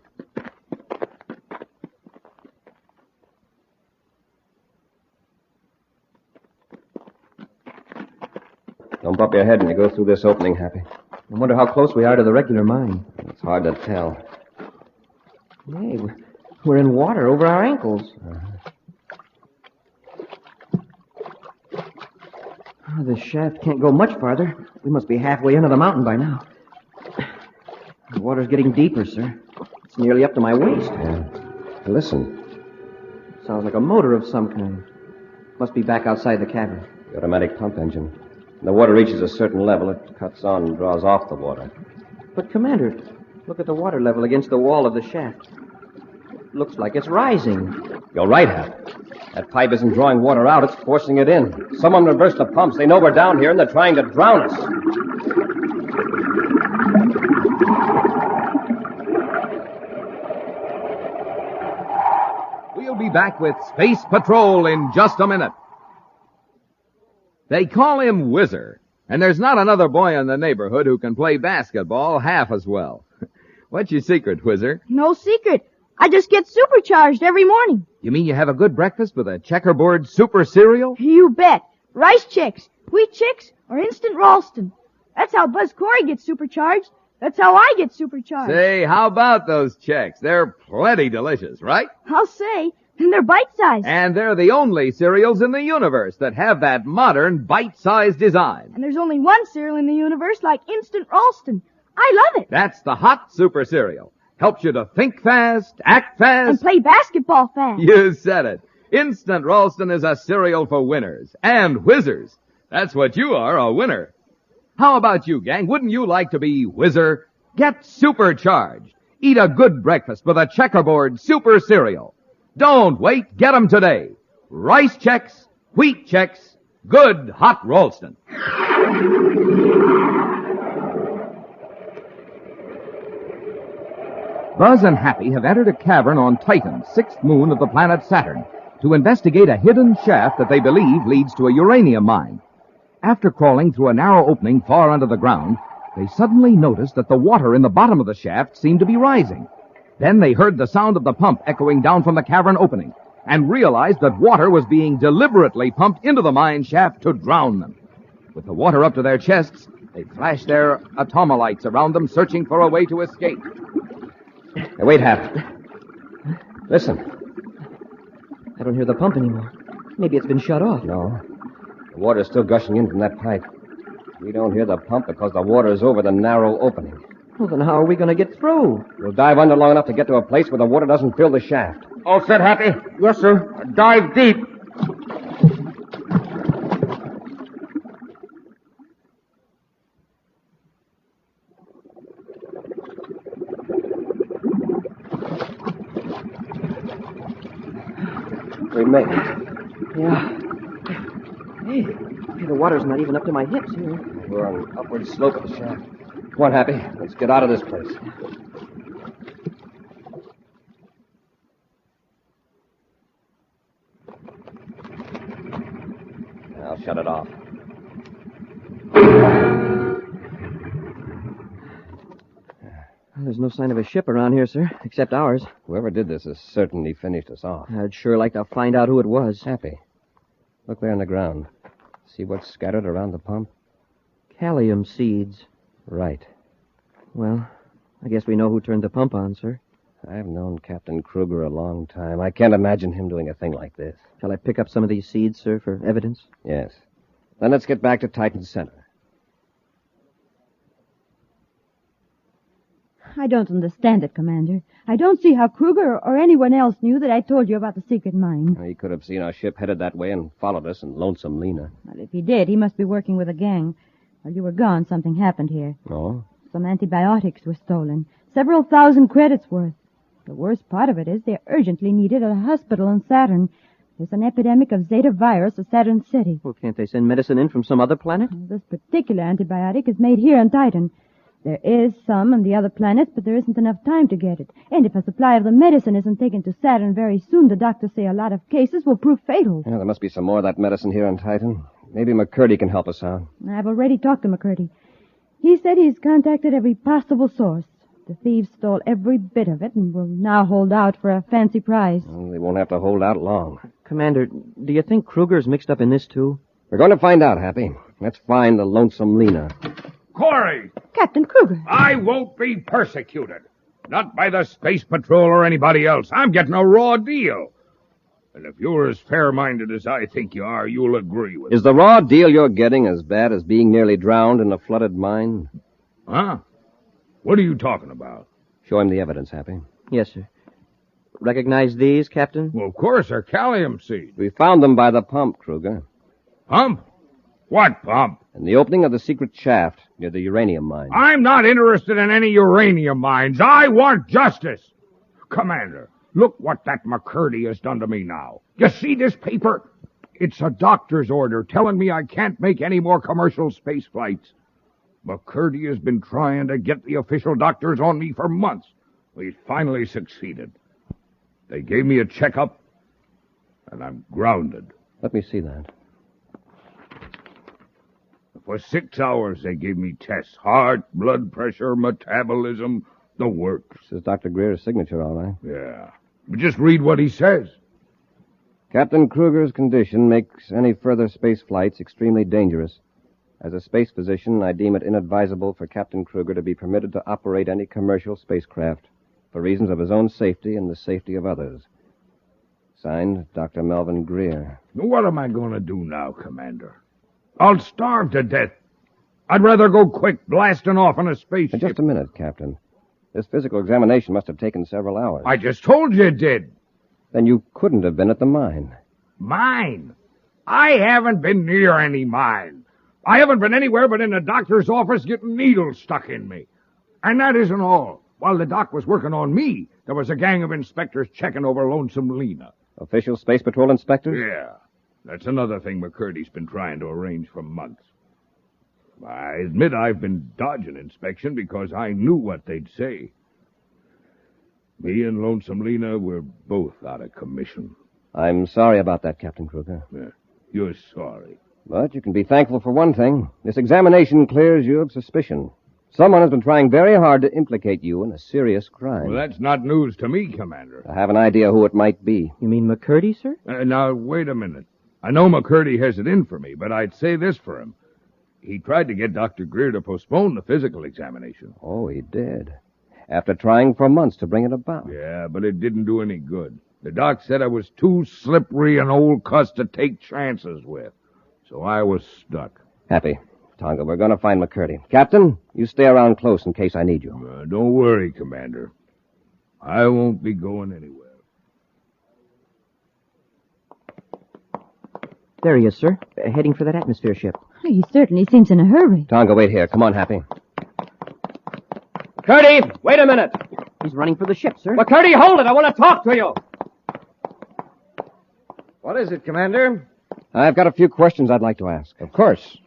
Don't bump your head when you go through this opening, Happy. I wonder how close we are to the regular mine. It's hard to tell. Hey, we're in water over our ankles. The shaft can't go much farther. We must be halfway into the mountain by now. The water's getting deeper, sir. It's nearly up to my waist. Listen. Sounds like a motor of some kind. Must be back outside the cavern. The automatic pump engine. When the water reaches a certain level, it cuts on and draws off the water. But, Commander, look at the water level against the wall of the shaft. It looks like it's rising. You're right, Hap. That pipe isn't drawing water out, it's forcing it in. Someone reversed the pumps. They know we're down here, and they're trying to drown us. We'll be back with Space Patrol in just a minute. They call him Whizzer, and there's not another boy in the neighborhood who can play basketball half as well. What's your secret, Whizzer? No secret. I just get supercharged every morning. You mean you have a good breakfast with a checkerboard super cereal? You bet. Rice Chex, Wheat Chex, or Instant Ralston. That's how Buzz Corry gets supercharged. That's how I get supercharged. Say, how about those Chex? They're plenty delicious, right? I'll say. And they're bite-sized. And they're the only cereals in the universe that have that modern bite-sized design. And there's only one cereal in the universe like Instant Ralston. I love it. That's the hot super cereal. Helps you to think fast, act fast. And play basketball fast. You said it. Instant Ralston is a cereal for winners and whizzers. That's what you are, a winner. How about you, gang? Wouldn't you like to be Whizzer? Get supercharged. Eat a good breakfast with a checkerboard super cereal. Don't wait. Get 'em today. Rice Chex, Wheat Chex, good hot Ralston. Buzz and Happy have entered a cavern on Titan, 6th moon of the planet Saturn, to investigate a hidden shaft that they believe leads to a uranium mine. After crawling through a narrow opening far under the ground, they suddenly noticed that the water in the bottom of the shaft seemed to be rising. Then they heard the sound of the pump echoing down from the cavern opening, and realized that water was being deliberately pumped into the mine shaft to drown them. With the water up to their chests, they flashed their atomolites around them, searching for a way to escape. Hey, wait, Hap. Listen. I don't hear the pump anymore. Maybe it's been shut off. No. The water's still gushing in from that pipe. We don't hear the pump because the water's over the narrow opening. Well, then how are we going to get through? We'll dive under long enough to get to a place where the water doesn't fill the shaft. All set, Happy? Yes, sir. Dive deep. We made it. Yeah. Hey, the water's not even up to my hips here. We're on an upward slope of the shaft. Come on, Happy. Let's get out of this place. I'll shut it off. There's no sign of a ship around here, sir, except ours. Whoever did this has certainly finished us off. I'd sure like to find out who it was. Happy. Look there on the ground. See what's scattered around the pump? Callium seeds. Right. Well, I guess we know who turned the pump on, sir. I've known Captain Kruger a long time. I can't imagine him doing a thing like this. Shall I pick up some of these seeds, sir, for evidence? Yes. Then let's get back to Titan Center. I don't understand it, Commander. I don't see how Kruger or anyone else knew that I told you about the secret mine. He could have seen our ship headed that way and followed us in Lonesome Lena. Well, if he did, he must be working with a gang. While you were gone, something happened here. Oh? Some antibiotics were stolen. Several thousand credits worth. The worst part of it is they're urgently needed at a hospital in Saturn. There's an epidemic of Zeta virus at Saturn City. Well, can't they send medicine in from some other planet? This particular antibiotic is made here on Titan. There is some on the other planets, but there isn't enough time to get it. And if a supply of the medicine isn't taken to Saturn very soon, the doctors say a lot of cases will prove fatal. Yeah, there must be some more of that medicine here on Titan. Maybe McCurdy can help us out. I've already talked to McCurdy. He said he's contacted every possible source. The thieves stole every bit of it and will now hold out for a fancy prize. Well, they won't have to hold out long. Commander, do you think Kruger's mixed up in this, too? We're going to find out, Happy. Let's find the Lonesome Lena. Corry! Captain Kruger! I won't be persecuted. Not by the Space Patrol or anybody else. I'm getting a raw deal. And if you're as fair-minded as I think you are, you'll agree with Is the raw deal you're getting as bad as being nearly drowned in a flooded mine? Huh? What are you talking about? Show him the evidence, Happy. Yes, sir. Recognize these, Captain? Well, of course, they're calcium seeds. We found them by the pump, Kruger. Pump? What pump? In the opening of the secret shaft near the uranium mine. I'm not interested in any uranium mines. I want justice. Commander, look what that McCurdy has done to me now. You see this paper? It's a doctor's order telling me I can't make any more commercial space flights. McCurdy has been trying to get the official doctors on me for months. We finally succeeded. They gave me a checkup, and I'm grounded. Let me see that. For 6 hours, they gave me tests. Heart, blood pressure, metabolism, the works. This is Dr. Greer's signature, all right. Yeah. But just read what he says. Captain Kruger's condition makes any further space flights extremely dangerous. As a space physician, I deem it inadvisable for Captain Kruger to be permitted to operate any commercial spacecraft for reasons of his own safety and the safety of others. Signed, Dr. Melvin Greer. What am I going to do now, Commander? I'll starve to death. I'd rather go quick blasting off on a spaceship. Just a minute, Captain. This physical examination must have taken several hours. I just told you it did. Then you couldn't have been at the mine. Mine? I haven't been near any mine. I haven't been anywhere but in the doctor's office getting needles stuck in me. And that isn't all. While the doc was working on me, there was a gang of inspectors checking over Lonesome Lena. Official Space Patrol inspectors? Yeah. That's another thing McCurdy's been trying to arrange for months. I admit I've been dodging inspection because I knew what they'd say. Me and Lonesome Lena were both out of commission. I'm sorry about that, Captain Kruger. Yeah, you're sorry. But you can be thankful for one thing. This examination clears you of suspicion. Someone has been trying very hard to implicate you in a serious crime. Well, that's not news to me, Commander. I have an idea who it might be. You mean McCurdy, sir? Now, wait a minute. I know McCurdy has it in for me, but I'd say this for him. He tried to get Dr. Greer to postpone the physical examination. Oh, he did. After trying for months to bring it about. Yeah, but it didn't do any good. The doc said I was too slippery an old cuss to take chances with. So I was stuck. Happy. Tonga, we're going to find McCurdy. Captain, you stay around close in case I need you. Don't worry, Commander. I won't be going anywhere. There he is, sir. Heading for that atmosphere ship. He certainly seems in a hurry. Tonga, wait here. Come on, Happy. McCurdy, wait a minute. He's running for the ship, sir. McCurdy, hold it. I want to talk to you. What is it, Commander? I've got a few questions I'd like to ask. Of course.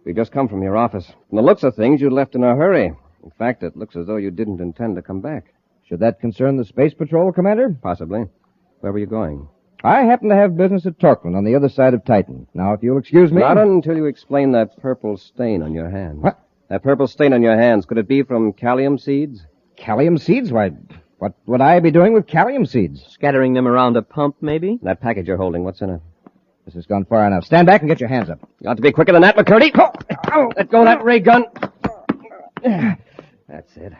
We've just come from your office. From the looks of things, you left in a hurry. In fact, it looks as though you didn't intend to come back. Should that concern the Space Patrol, Commander? Possibly. Where were you going? I happen to have business at Torkland on the other side of Titan. Now, if you'll excuse me... Not until you explain that purple stain on your hand. What? That purple stain on your hands, could it be from calcium seeds? Calcium seeds? Why, what would I be doing with calcium seeds? Scattering them around a pump, maybe? That package you're holding, what's in it? This has gone far enough. Stand back and get your hands up. You ought to be quicker than that, McCurdy. Oh, let go of that ray gun. That's it.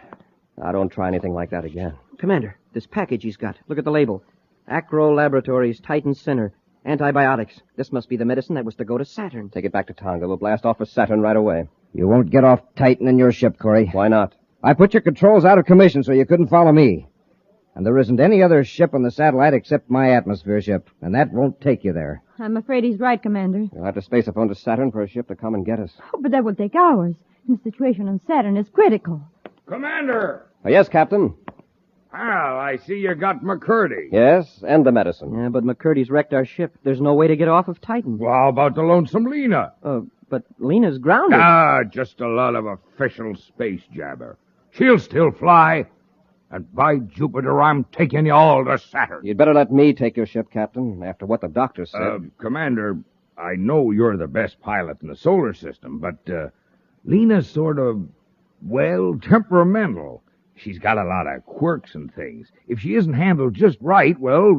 Now, don't try anything like that again. Commander, this package he's got. Look at the label. Acro Laboratories, Titan Center. Antibiotics. This must be the medicine that was to go to Saturn. Take it back to Tonga. We'll blast off for Saturn right away. You won't get off Titan in your ship, Corry. Why not? I put your controls out of commission so you couldn't follow me. And there isn't any other ship on the satellite except my atmosphere ship, and that won't take you there. I'm afraid he's right, Commander. You'll have to space a phone to Saturn for a ship to come and get us. Oh, but that will take hours. And the situation on Saturn is critical. Commander! Yes, Captain? Well, I see you got McCurdy. Yes, and the medicine. Yeah, but McCurdy's wrecked our ship. There's no way to get off of Titan. Well, how about the Lonesome Lena? But Lena's grounded. Just a lot of official space jabber. She'll still fly. And by Jupiter, I'm taking you all to Saturn. You'd better let me take your ship, Captain, after what the doctor said. Commander, I know you're the best pilot in the solar system, but Lena's sort of, well, temperamental. She's got a lot of quirks and things. If she isn't handled just right, well,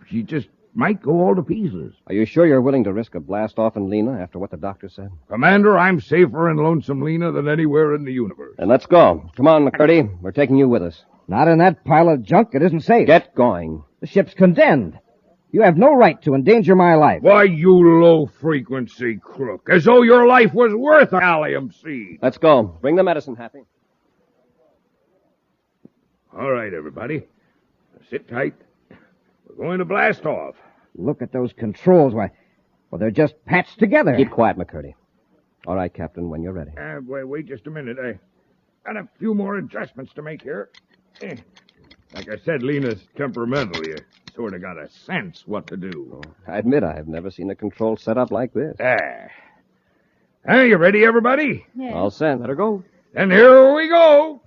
she just might go all to pieces. Are you sure you're willing to risk a blast-off in Lena after what the doctor said? Commander, I'm safer in Lonesome Lena than anywhere in the universe. Then let's go. Come on, McCurdy. We're taking you with us. Not in that pile of junk. It isn't safe. Get going. The ship's condemned. You have no right to endanger my life. Why, you low-frequency crook. As though your life was worth a allium seed. Let's go. Bring the medicine, Happy. All right, everybody. Sit tight. We're going to blast off. Look at those controls. Why, well, they're just patched together. Keep quiet, McCurdy. All right, Captain, when you're ready. Wait just a minute. I got a few more adjustments to make here. Like I said, Lena's temperamental. You sort of got a sense what to do. I admit I've never seen a control set up like this. Are you ready, everybody? Yeah. All set. Let her go. And here we go.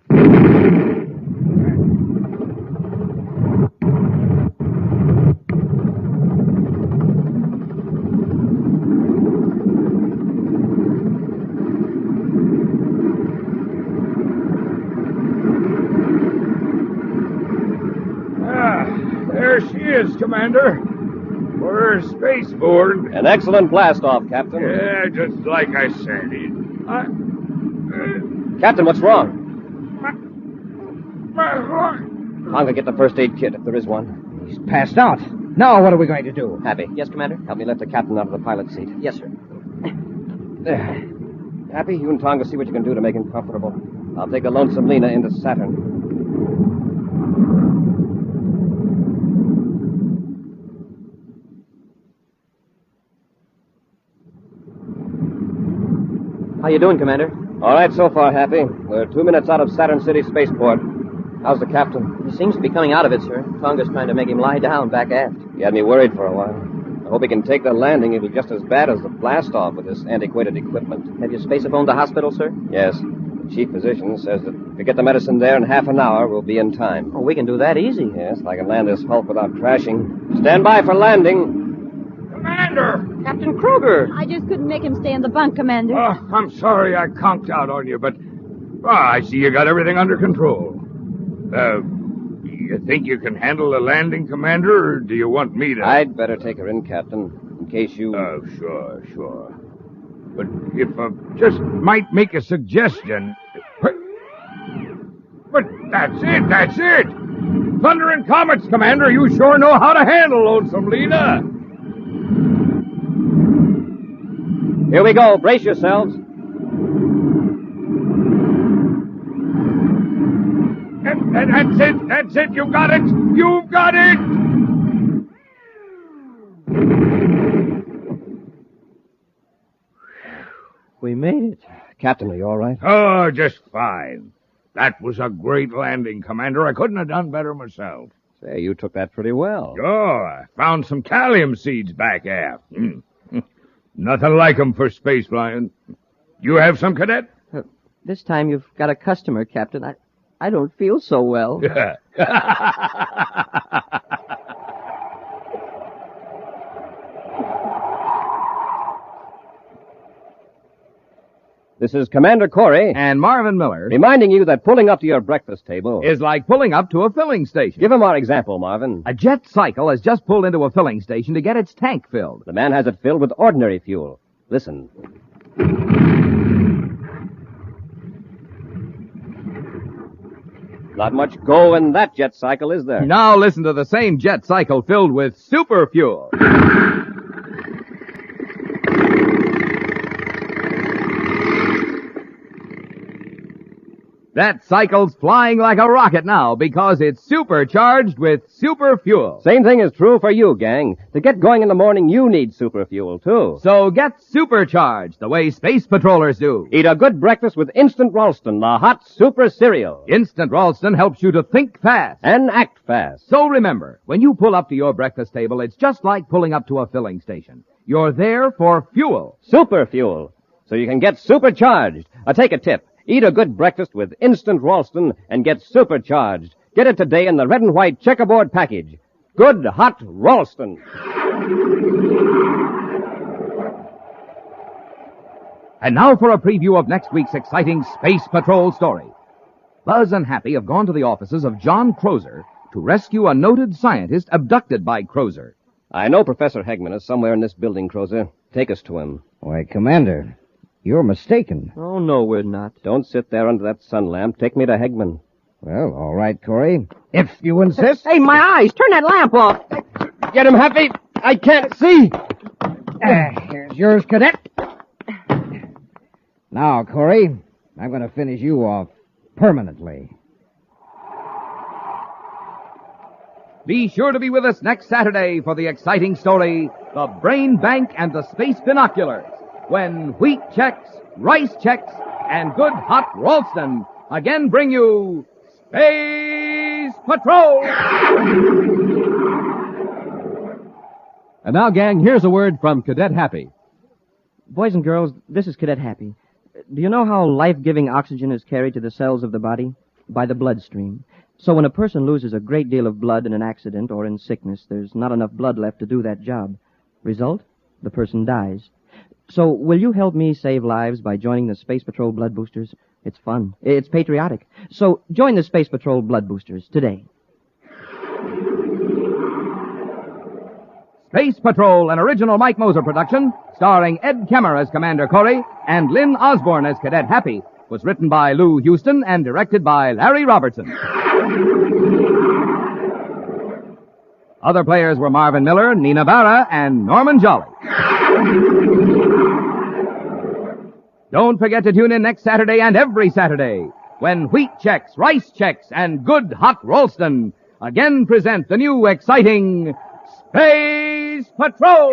There she is, Commander. We're spaceborne. An excellent blast-off, Captain. Yeah, just like I said. Captain, what's wrong? My heart. Tonga, get the first aid kit, if there is one. He's passed out. Now what are we going to do? Happy. Yes, Commander? Help me lift the captain out of the pilot's seat. Yes, sir. There. Happy, you and Tonga see what you can do to make him comfortable. I'll take the Lonesome Lena into Saturn. How you doing, Commander? All right so far, Happy. We're 2 minutes out of Saturn City Spaceport. How's the captain? He seems to be coming out of it, sir. Tonga's trying to make him lie down back aft. He had me worried for a while. I hope he can take the landing. It'll be just as bad as the blast-off with this antiquated equipment. Have you space-phoned the hospital, sir? Yes. The chief physician says that if we get the medicine there in half an hour, we'll be in time. Oh, we can do that easy. Yes, I can land this Hulk without crashing. Stand by for landing. Commander! Captain Kruger! I just couldn't make him stay in the bunk, Commander. Oh, I'm sorry I conked out on you, but I see you got everything under control. You think you can handle the landing, Commander, or do you want me to? I'd better take her in, Captain, in case you... Oh, sure. But if I just might make a suggestion... But that's it! Thunder and comets, Commander, you sure know how to handle Lonesome Lena. Here we go. Brace yourselves. That's it. You got it. We made it. Captain, are you all right? Oh, just fine. That was a great landing, Commander. I couldn't have done better myself. Say, you took that pretty well. Oh, I found some thallium seeds back aft. Nothing like 'em for space flying. You have some, Cadet? This time you've got a customer, Captain. I don't feel so well. This is Commander Corry. And Marvin Miller. Reminding you that pulling up to your breakfast table is like pulling up to a filling station. Give him our example, Marvin. A jet cycle has just pulled into a filling station to get its tank filled. The man has it filled with ordinary fuel. Listen. Not much go in that jet cycle, is there? Now listen to the same jet cycle filled with super fuel. That cycle's flying like a rocket now because it's supercharged with super fuel. Same thing is true for you, gang. To get going in the morning, you need super fuel, too. So get supercharged the way space patrollers do. Eat a good breakfast with Instant Ralston, the hot super cereal. Instant Ralston helps you to think fast. And act fast. So remember, when you pull up to your breakfast table, it's just like pulling up to a filling station. You're there for fuel. Super fuel. So you can get supercharged. Take a tip. Eat a good breakfast with Instant Ralston and get supercharged. Get it today in the red and white checkerboard package. Good hot Ralston. And now for a preview of next week's exciting Space Patrol story. Buzz and Happy have gone to the offices of John Crozer to rescue a noted scientist abducted by Crozer. I know Professor Hegman is somewhere in this building, Crozer. Take us to him. Why, Commander, you're mistaken. Oh, no, we're not. Don't sit there under that sun lamp. Take me to Hegman. Well, all right, Corry. If you insist. Hey, my eyes! Turn that lamp off! Get him, Happy. I can't see. Here's yours, Cadet. Now, Corry, I'm going to finish you off permanently. Be sure to be with us next Saturday for the exciting story, The Brain Bank and the Space Binoculars, when wheat checks, rice checks, and good hot Ralston again bring you Space Patrol! And now, gang, here's a word from Cadet Happy. Boys and girls, this is Cadet Happy. Do you know how life-giving oxygen is carried to the cells of the body? By the bloodstream. So when a person loses a great deal of blood in an accident or in sickness, there's not enough blood left to do that job. Result? The person dies. So will you help me save lives by joining the Space Patrol Blood Boosters? It's fun. It's patriotic. So join the Space Patrol Blood Boosters today. Space Patrol, an original Mike Moser production, starring Ed Kemmer as Commander Corry and Lynn Osborne as Cadet Happy, was written by Lou Houston and directed by Larry Robertson. Other players were Marvin Miller, Nina Barra, and Norman Jolly. Don't forget to tune in next Saturday and every Saturday when wheat checks, rice checks, and good hot Ralston again present the new exciting Space Patrol!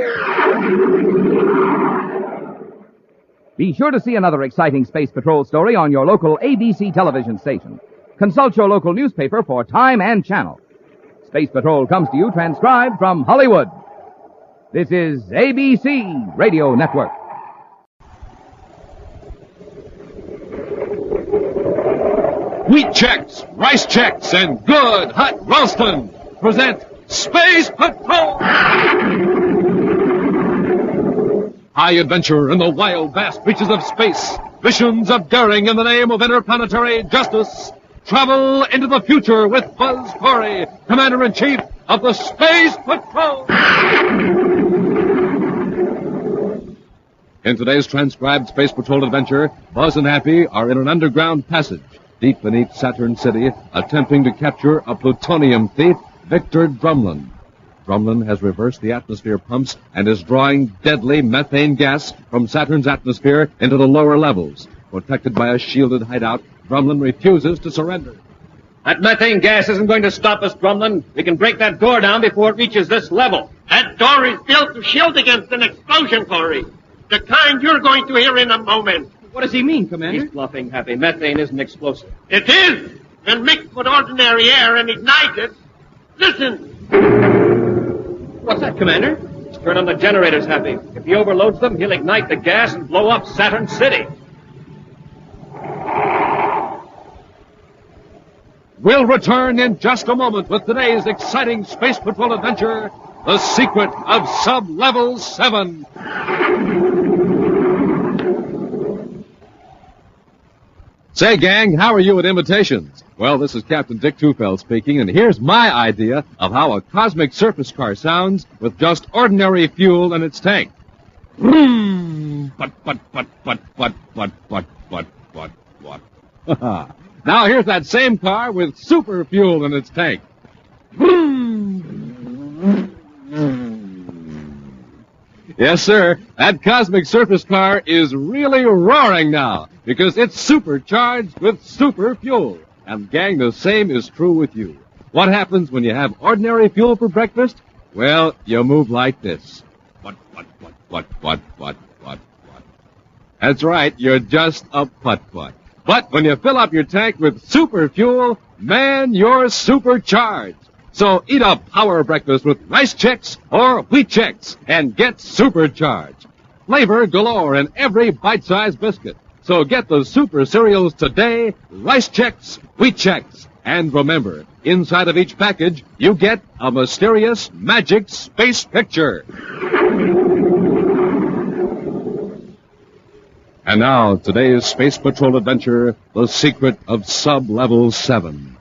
Be sure to see another exciting Space Patrol story on your local ABC television station. Consult your local newspaper for time and channel. Space Patrol comes to you transcribed from Hollywood. This is ABC Radio Network. Wheat checks, rice checks, and good hot Ralston present Space Patrol! High adventure in the wild, vast reaches of space. Missions of daring in the name of interplanetary justice. Travel into the future with Buzz Corry, Commander-in-Chief of the Space Patrol. In today's transcribed Space Patrol adventure, Buzz and Happy are in an underground passage deep beneath Saturn City, attempting to capture a plutonium thief, Victor Drumlin. Drumlin has reversed the atmosphere pumps and is drawing deadly methane gas from Saturn's atmosphere into the lower levels. Protected by a shielded hideout, Drumlin refuses to surrender. That methane gas isn't going to stop us, Drumlin. We can break that door down before it reaches this level. That door is built to shield against an explosion, Corry. The kind you're going to hear in a moment. What does he mean, Commander? He's bluffing, Happy. Methane isn't explosive. It is. When mixed with ordinary air and ignited. Listen. What's that, Commander? Turn on the generators, Happy. If he overloads them, he'll ignite the gas and blow up Saturn City. We'll return in just a moment with today's exciting Space Patrol adventure, The Secret of Sub-Level 7. Say, gang, how are you at imitations? Well, this is Captain Dick Tufeld speaking, and here's my idea of how a cosmic surface car sounds with just ordinary fuel in its tank. But. Now here's that same car with super fuel in its tank. Yes, sir, that cosmic surface car is really roaring now because it's supercharged with super fuel. And, gang, the same is true with you. What happens when you have ordinary fuel for breakfast? Well, you move like this. What. That's right, you're just a putt-putt. But when you fill up your tank with super fuel, man, you're supercharged. So eat a power breakfast with rice checks or wheat checks and get supercharged. Flavor galore in every bite-sized biscuit. So get the super cereals today, rice checks, wheat checks. And remember, inside of each package, you get a mysterious magic space picture. And now, today's Space Patrol adventure, The Secret of Sub-Level 7.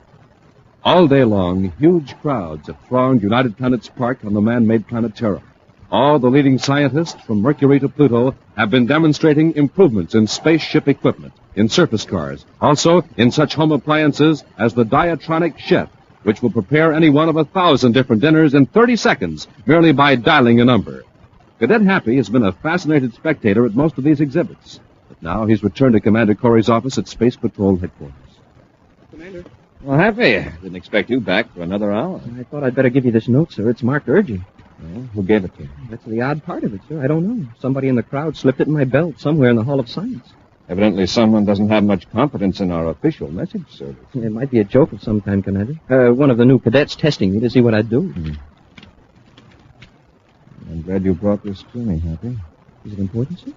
All day long, huge crowds have thronged United Planets Park on the man-made planet Terra. All the leading scientists from Mercury to Pluto have been demonstrating improvements in spaceship equipment, in surface cars, also in such home appliances as the Diatronic Chef, which will prepare any one of 1,000 different dinners in 30 seconds merely by dialing a number. Cadet Happy has been a fascinated spectator at most of these exhibits. But now he's returned to Commander Corry's office at Space Patrol headquarters. Commander? Well, Happy, didn't expect you back for another hour. I thought I'd better give you this note, sir. It's marked urgent. Well, who gave it to you? That's the odd part of it, sir. I don't know. Somebody in the crowd slipped it in my belt somewhere in the Hall of Science. Evidently someone doesn't have much confidence in our official message service. It might be a joke of some kind, Commander. One of the new cadets testing me to see what I'd do. I'm glad you brought this to me, Happy. Is it important, sir?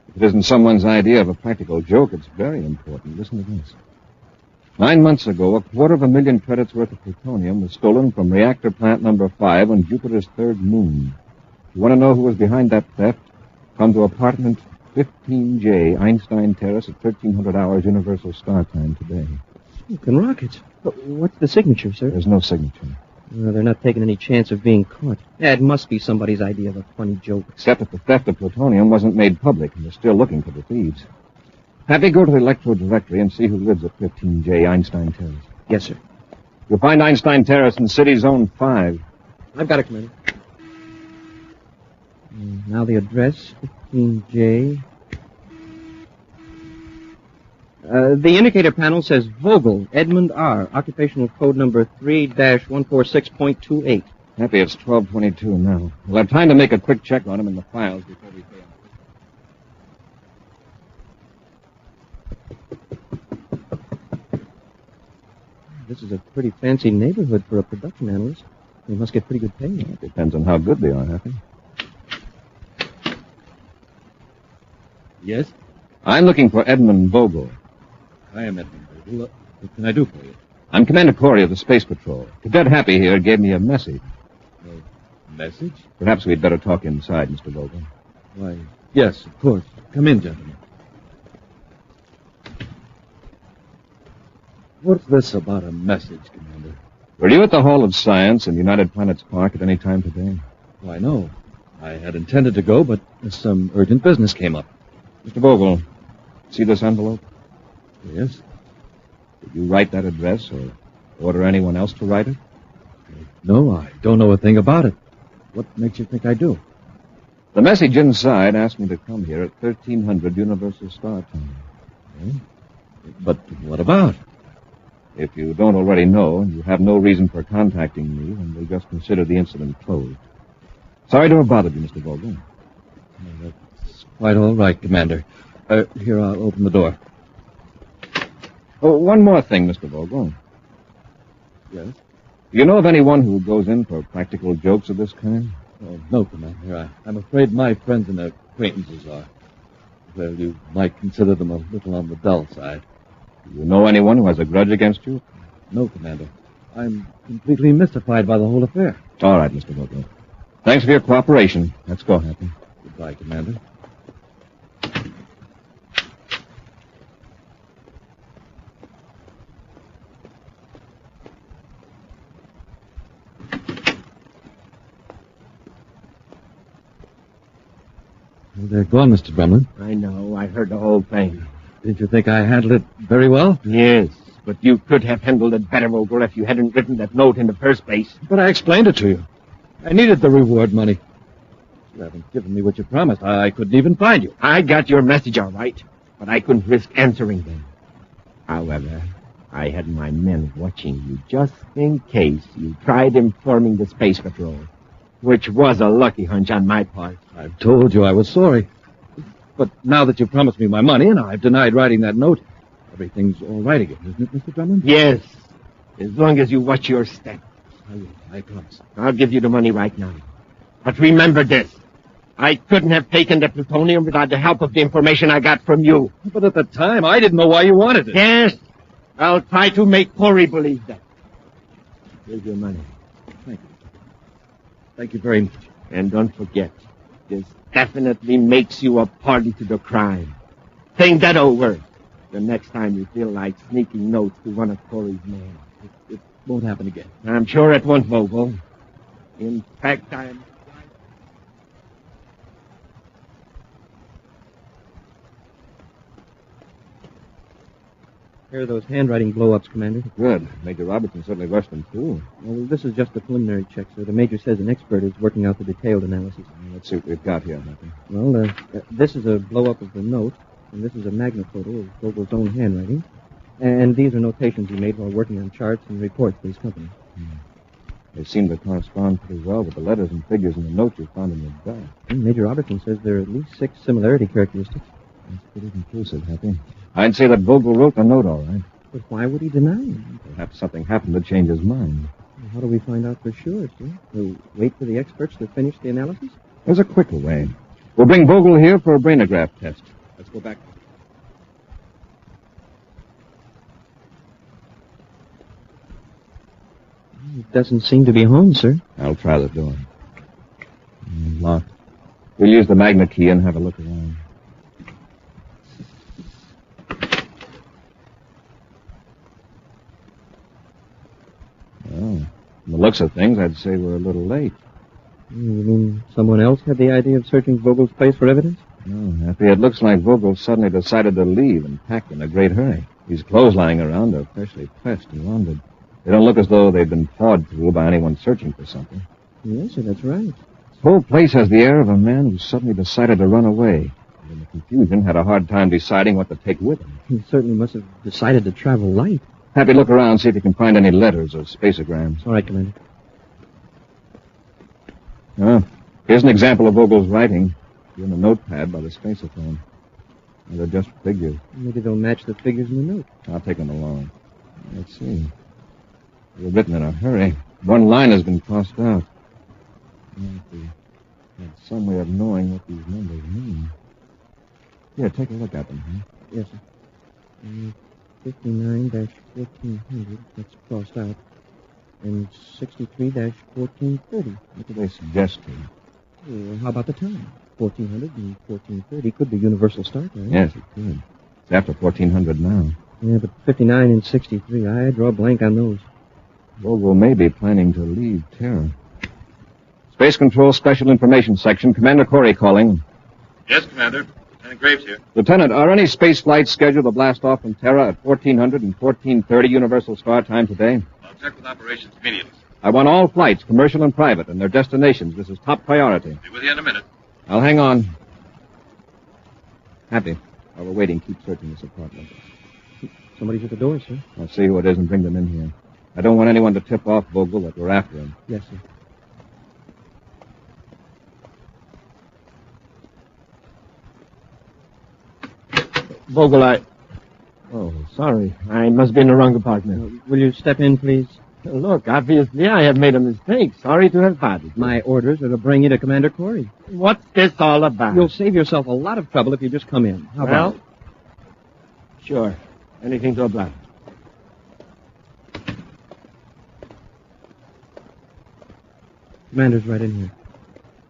If it isn't someone's idea of a practical joke, it's very important. Listen to this. 9 months ago, 250,000 credits worth of plutonium was stolen from reactor plant number 5 on Jupiter's third moon. If you want to know who was behind that theft, come to apartment 15J, Einstein Terrace at 1300 hours Universal Star Time today. Smoking rockets. What's the signature, sir? There's no signature. Well, they're not taking any chance of being caught. Yeah, it must be somebody's idea of a funny joke. Except that the theft of plutonium wasn't made public, and they're still looking for the thieves. Happy, go to the electro directory and see who lives at 15J, Einstein Terrace. Yes, sir. You'll find Einstein Terrace in City Zone 5. I've got it, Commander. Now the address, 15J. The indicator panel says Vogel, Edmund R., occupational code number 3-146.28. Happy, it's 12:22 now. We'll have time to make a quick check on him in the files before we fail. This is a pretty fancy neighborhood for a production analyst. They must get pretty good pay. It depends on how good they are, Happy. Yes? I'm looking for Edmund Vogel. I am Edmund Vogel. What can I do for you? I'm Commander Corry of the Space Patrol. Cadet Happy here gave me a message. A message? Perhaps we'd better talk inside, Mr. Vogel. Why, yes, of course. Come in, gentlemen. What's this about a message, Commander? Were you at the Hall of Science in United Planets Park at any time today? Why, no. I had intended to go, but some urgent business came up. Mr. Vogel, see this envelope? Yes. Did you write that address or order anyone else to write it? No, I don't know a thing about it. What makes you think I do? The message inside asked me to come here at 1300 Universal Star Time. But what about? If you don't already know, and you have no reason for contacting me, then we'll just consider the incident closed. Sorry to have bothered you, Mr. Vogel. That's quite all right, Commander. Here, I'll open the door. Oh, one more thing, Mr. Vogel. Yes? Do you know of anyone who goes in for practical jokes of this kind? Oh, no, Commander. I'm afraid my friends and acquaintances are. Well, you might consider them a little on the dull side. Do you know anyone who has a grudge against you? No, Commander. I'm completely mystified by the whole affair. All right, Mr. Vogel. Thanks for your cooperation. Let's go, Happy. Goodbye, Commander. Well, they're gone, Mr. Drumlin. I know. I heard the whole thing. Did you think I handled it very well? Yes, but you could have handled it better, Vogel, if you hadn't written that note in the first place. But I explained it to you. I needed the reward money. You haven't given me what you promised. I couldn't even find you. I got your message all right, but I couldn't risk answering them. However, I had my men watching you just in case you tried informing the Space Patrol, which was a lucky hunch on my part. I've told you I was sorry. But now that you've promised me my money and I've denied writing that note, everything's all right again, isn't it, Mr. Drummond? Yes, as long as you watch your step. I will. I promise. I'll give you the money right now. But remember this. I couldn't have taken the plutonium without the help of the information I got from you. But at the time, I didn't know why you wanted it. Yes. I'll try to make Corry believe that. Here's your money. Thank you. Thank you very much. And don't forget, this definitely makes you a party to the crime. Think that over the next time you feel like sneaking notes to one of Corry's men. It won't happen again. I'm sure it won't, Vogel. In fact, I'm... Here are those handwriting blow-ups, Commander. Good. Major Robertson certainly rushed them, too. Well, this is just a preliminary check, sir. The Major says an expert is working out the detailed analysis. Let's see what we've got here, Happy. Well, this is a blow-up of the note, and this is a magnaphoto of Vogel's own handwriting. And these are notations he made while working on charts and reports for his company. They seem to correspond pretty well with the letters and figures in the notes you found in the bag. And Major Robertson says there are at least 6 similarity characteristics. That's pretty conclusive, Happy. I'd say that Vogel wrote the note all right. But why would he deny it? Perhaps something happened to change his mind. Well, how do we find out for sure, sir? We'll wait for the experts to finish the analysis? There's a quicker way. We'll bring Vogel here for a brainograph test. Let's go back. It doesn't seem to be home, sir. I'll try the door. Locked. We'll use the magna key and have a look around. Well, from the looks of things, I'd say we're a little late. You mean someone else had the idea of searching Vogel's place for evidence? No, Happy. It looks like Vogel suddenly decided to leave and packed in a great hurry. His clothes lying around are freshly pressed and laundered. They don't look as though they've been pawed through by anyone searching for something. Yes, sir, that's right. This whole place has the air of a man who suddenly decided to run away. And in the confusion, had a hard time deciding what to take with him. He certainly must have decided to travel light. Happy, look around, see if you can find any letters or spaceograms. All right, Commander. Here's an example of Vogel's writing. In the notepad by the spaceophone. They're just figures. Maybe they'll match the figures in the note. I'll take them along. Let's see. They were written in a hurry. One line has been crossed out. If we had some way of knowing what these numbers mean. Here, take a look at them, huh? Yes, sir. 59-1400, that's crossed out. And 63-1430. What do they suggest to you? Well, how about the time? 1400 and 1430 could be universal start, right? Yes, it could. It's after 1400 now. Yeah, but 59 and 63, I draw a blank on those. Vogel may be planning to leave Terra. Space Control Special Information Section. Commander Corry calling. Yes, Commander. Lieutenant Graves here. Lieutenant, are any space flights scheduled to blast off from Terra at 1400 and 1430 Universal Star Time today? I'll check with operations immediately. I want all flights, commercial and private, and their destinations. This is top priority. Be with you in a minute. I'll hang on. Happy. While we're waiting, keep searching this apartment. Somebody's at the door, sir. I'll see who it is and bring them in here. I don't want anyone to tip off Vogel that we're after him. Yes, sir. Vogel, Oh, sorry. I must be in the wrong apartment. Will you step in, please? Look, obviously I have made a mistake. Sorry to have bothered you. My orders are to bring you to Commander Corry. What's this all about? You'll save yourself a lot of trouble if you just come in. How about it? Sure. Anything to oblige. Commander's right in here.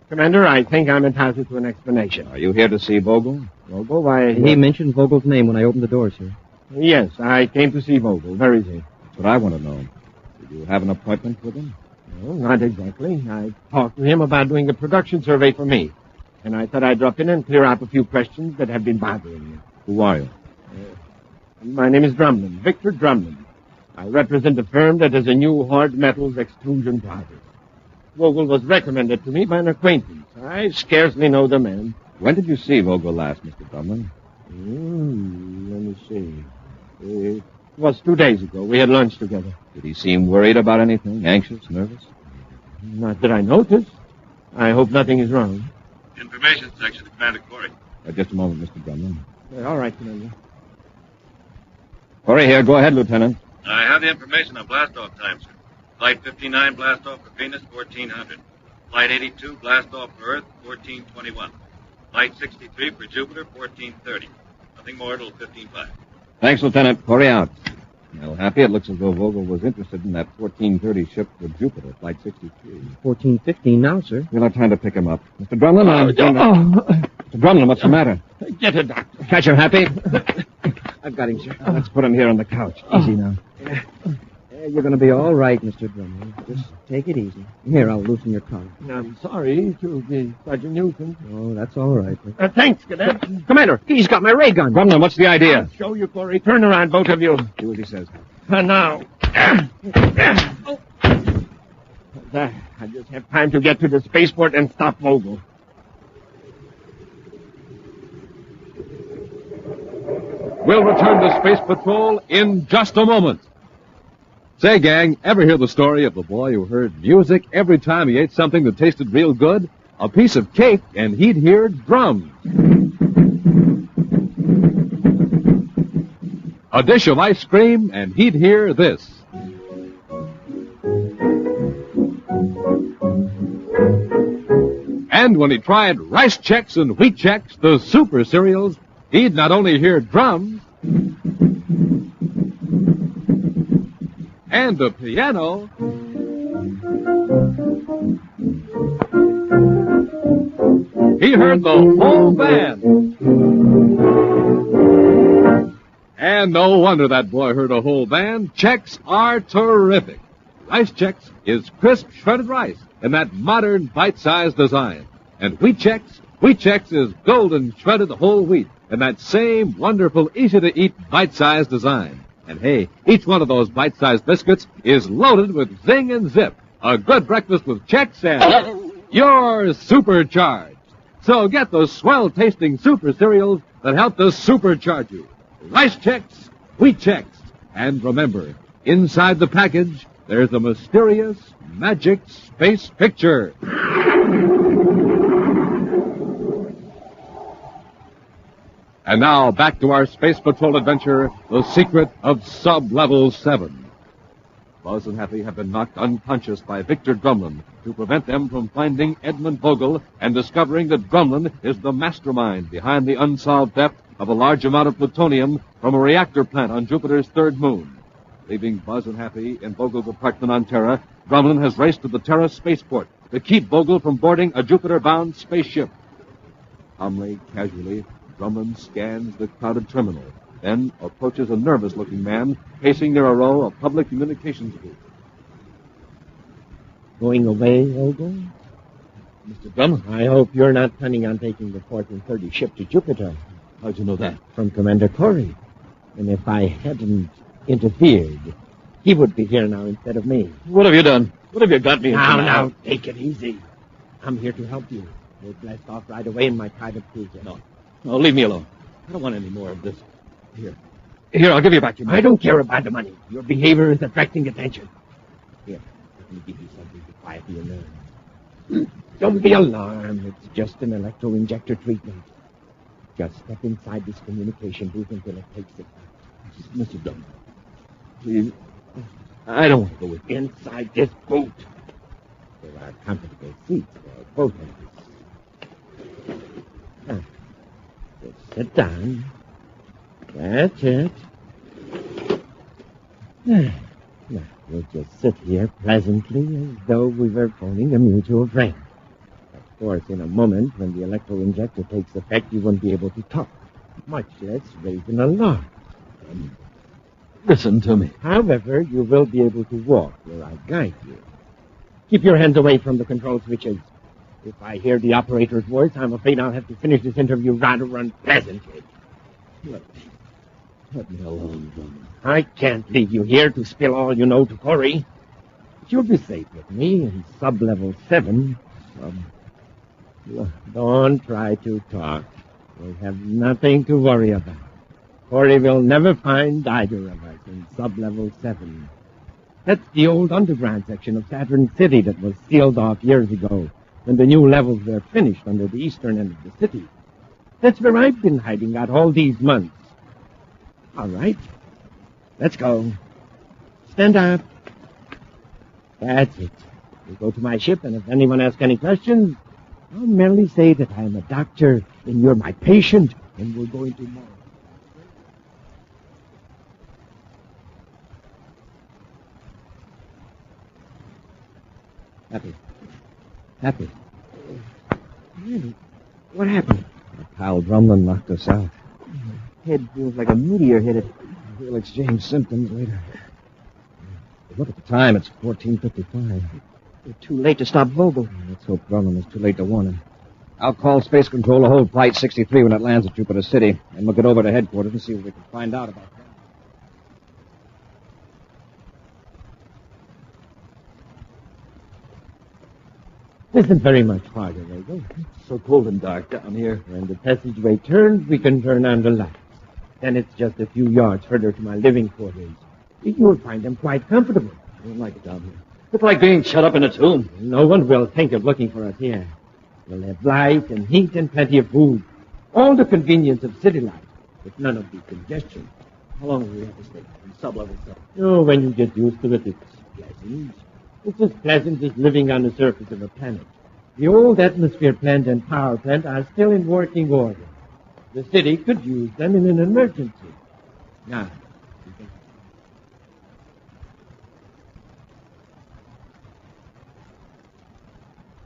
Commander, I think I'm entitled to an explanation. Are you here to see Vogel? Vogel, why... He mentioned Vogel's name when I opened the door, sir. Yes, I came to see Vogel. Where is he? That's what I want to know. Did you have an appointment with him? No, not exactly. I talked to him about doing a production survey for me. And I thought I'd drop in and clear up a few questions that have been bothering me. Who are you? My name is Drumlin, Victor Drumlin. I represent a firm that has a new hard metals extrusion project. Vogel was recommended to me by an acquaintance. I scarcely know the man. When did you see Vogel last, Mr. Drumlin? Let me see. It was 2 days ago. We had lunch together. Did he seem worried about anything? Anxious? Nervous? Not that I noticed. I hope nothing is wrong. Information section to Commander Corry. Just a moment, Mr. Drumlin. All right, Commander. Corry here. Go ahead, Lieutenant. I have the information on blast-off time, sir. Flight 59, blast-off for Venus, 1400. Flight 82, blast-off for Earth, 1421. Flight 63 for Jupiter, 1430. Nothing more till 15.5. Thanks, Lieutenant. Corry out. Well, Happy, it looks as though Vogel was interested in that 1430 ship for Jupiter, Flight 63. 1415 now, sir. We'll have time to pick him up. Mr. Drumlin, Mr. Drumlin, what's the matter? Get a doctor. Catch him, Happy. I've got him, sir. Let's put him here on the couch. Easy now. You're going to be all right, Mr. Drumlin. Just take it easy. Here, I'll loosen your collar. I'm sorry to be such a nuisance. Oh, that's all right. Thanks, Cadet. Commander, he's got my ray gun. Drumlin, what's the idea? I'll show you, Corry. Turn around, both of you. Do as he says. Now. I just have time to get to the spaceport and stop Vogel. We'll return to Space Patrol in just a moment. Say, gang, ever hear the story of the boy who heard music every time he ate something that tasted real good? A piece of cake, and he'd hear drums. A dish of ice cream, and he'd hear this. And when he tried Rice Chex and Wheat Chex, the super cereals, he'd not only hear drums and a piano, he heard the whole band. And no wonder that boy heard a whole band. Chex are terrific. Rice Chex is crisp shredded rice in that modern bite-sized design. And Wheat Chex is golden shredded whole wheat in that same wonderful, easy-to-eat, bite-sized design. And hey, each one of those bite-sized biscuits is loaded with zing and zip. A good breakfast with Chex and you're supercharged. So get those swell-tasting super cereals that help to supercharge you. Rice Chex, Wheat Chex. And remember, inside the package, there's a mysterious, magic space picture. And now, back to our Space Patrol adventure, The Secret of Sub-Level 7. Buzz and Happy have been knocked unconscious by Victor Drumlin to prevent them from finding Edmund Vogel and discovering that Drumlin is the mastermind behind the unsolved theft of a large amount of plutonium from a reactor plant on Jupiter's third moon. Leaving Buzz and Happy in Vogel's apartment on Terra, Drumlin has raced to the Terra spaceport to keep Vogel from boarding a Jupiter-bound spaceship. Calmly, casually, Drumlin scans the crowded terminal, then approaches a nervous-looking man pacing near a row of public communications booths. Going away, Vogel? Mr. Drumlin, I hope you're not planning on taking the 1430 ship to Jupiter. How'd you know that? From Commander Corry. And if I hadn't interfered, he would be here now instead of me. What have you done? What have you got me into Now, take it easy. I'm here to help you. We'll blast off right away in my private cruiser. No, leave me alone. I don't want any more of this. Here, I'll give you back your money. I don't care about the money. Your behavior is attracting attention. Here, let me give you something to quiet your nerves. Don't be alarmed. It's just an electro-injector treatment. Just step inside this communication booth until it takes it. Mr. Dunn, please. I don't want to go with you. Inside this boot. There are comfortable seats for both of us. Just sit down. That's it. Now, we'll just sit here pleasantly as though we were phoning a mutual friend. Of course, in a moment, when the electro-injector takes effect, you won't be able to talk, much less raise an alarm. Listen to me. However, you will be able to walk where I guide you. Keep your hands away from the control switches. If I hear the operator's voice, I'm afraid I'll have to finish this interview rather unpleasantly. Let me alone, John. I can't leave you here to spill all you know to Corry. But you'll be safe with me in sub-level 7. Don't try to talk. We'll have nothing to worry about. Corry will never find either of us in sub-level 7. That's the old underground section of Saturn City that was sealed off years ago when the new levels were finished under the eastern end of the city. That's where I've been hiding out all these months. All right. Let's go. Stand up. That's it. We'll go to my ship, and if anyone asks any questions, I'll merely say that I'm a doctor, and you're my patient, and we're going to Mars. Happy. What happened? Pal Drumlin knocked us out. My head feels like a meteor hit it. We'll exchange symptoms later. Look at the time. It's 14:55. We're too late to stop Vogel. Let's hope Grumman is too late to warn him. I'll call Space Control to hold Flight 63 when it lands at Jupiter City, and we'll get over to headquarters and see what we can find out about that. Isn't very much farther, Vogel. It's so cold and dark down here. When the passageway turns, we can turn on the lights. Then it's just a few yards further to my living quarters. You'll find them quite comfortable. I don't like it down here. It's like being shut up in a tomb. No one will think of looking for us here. We'll have light and heat and plenty of food. All the convenience of city life, with none of the congestion. How long will we have to stay in sub-level 7? Oh, when you get used to it, it's pleasant. It's as pleasant as living on the surface of a planet. The old atmosphere plant and power plant are still in working order. The city could use them in an emergency. Now,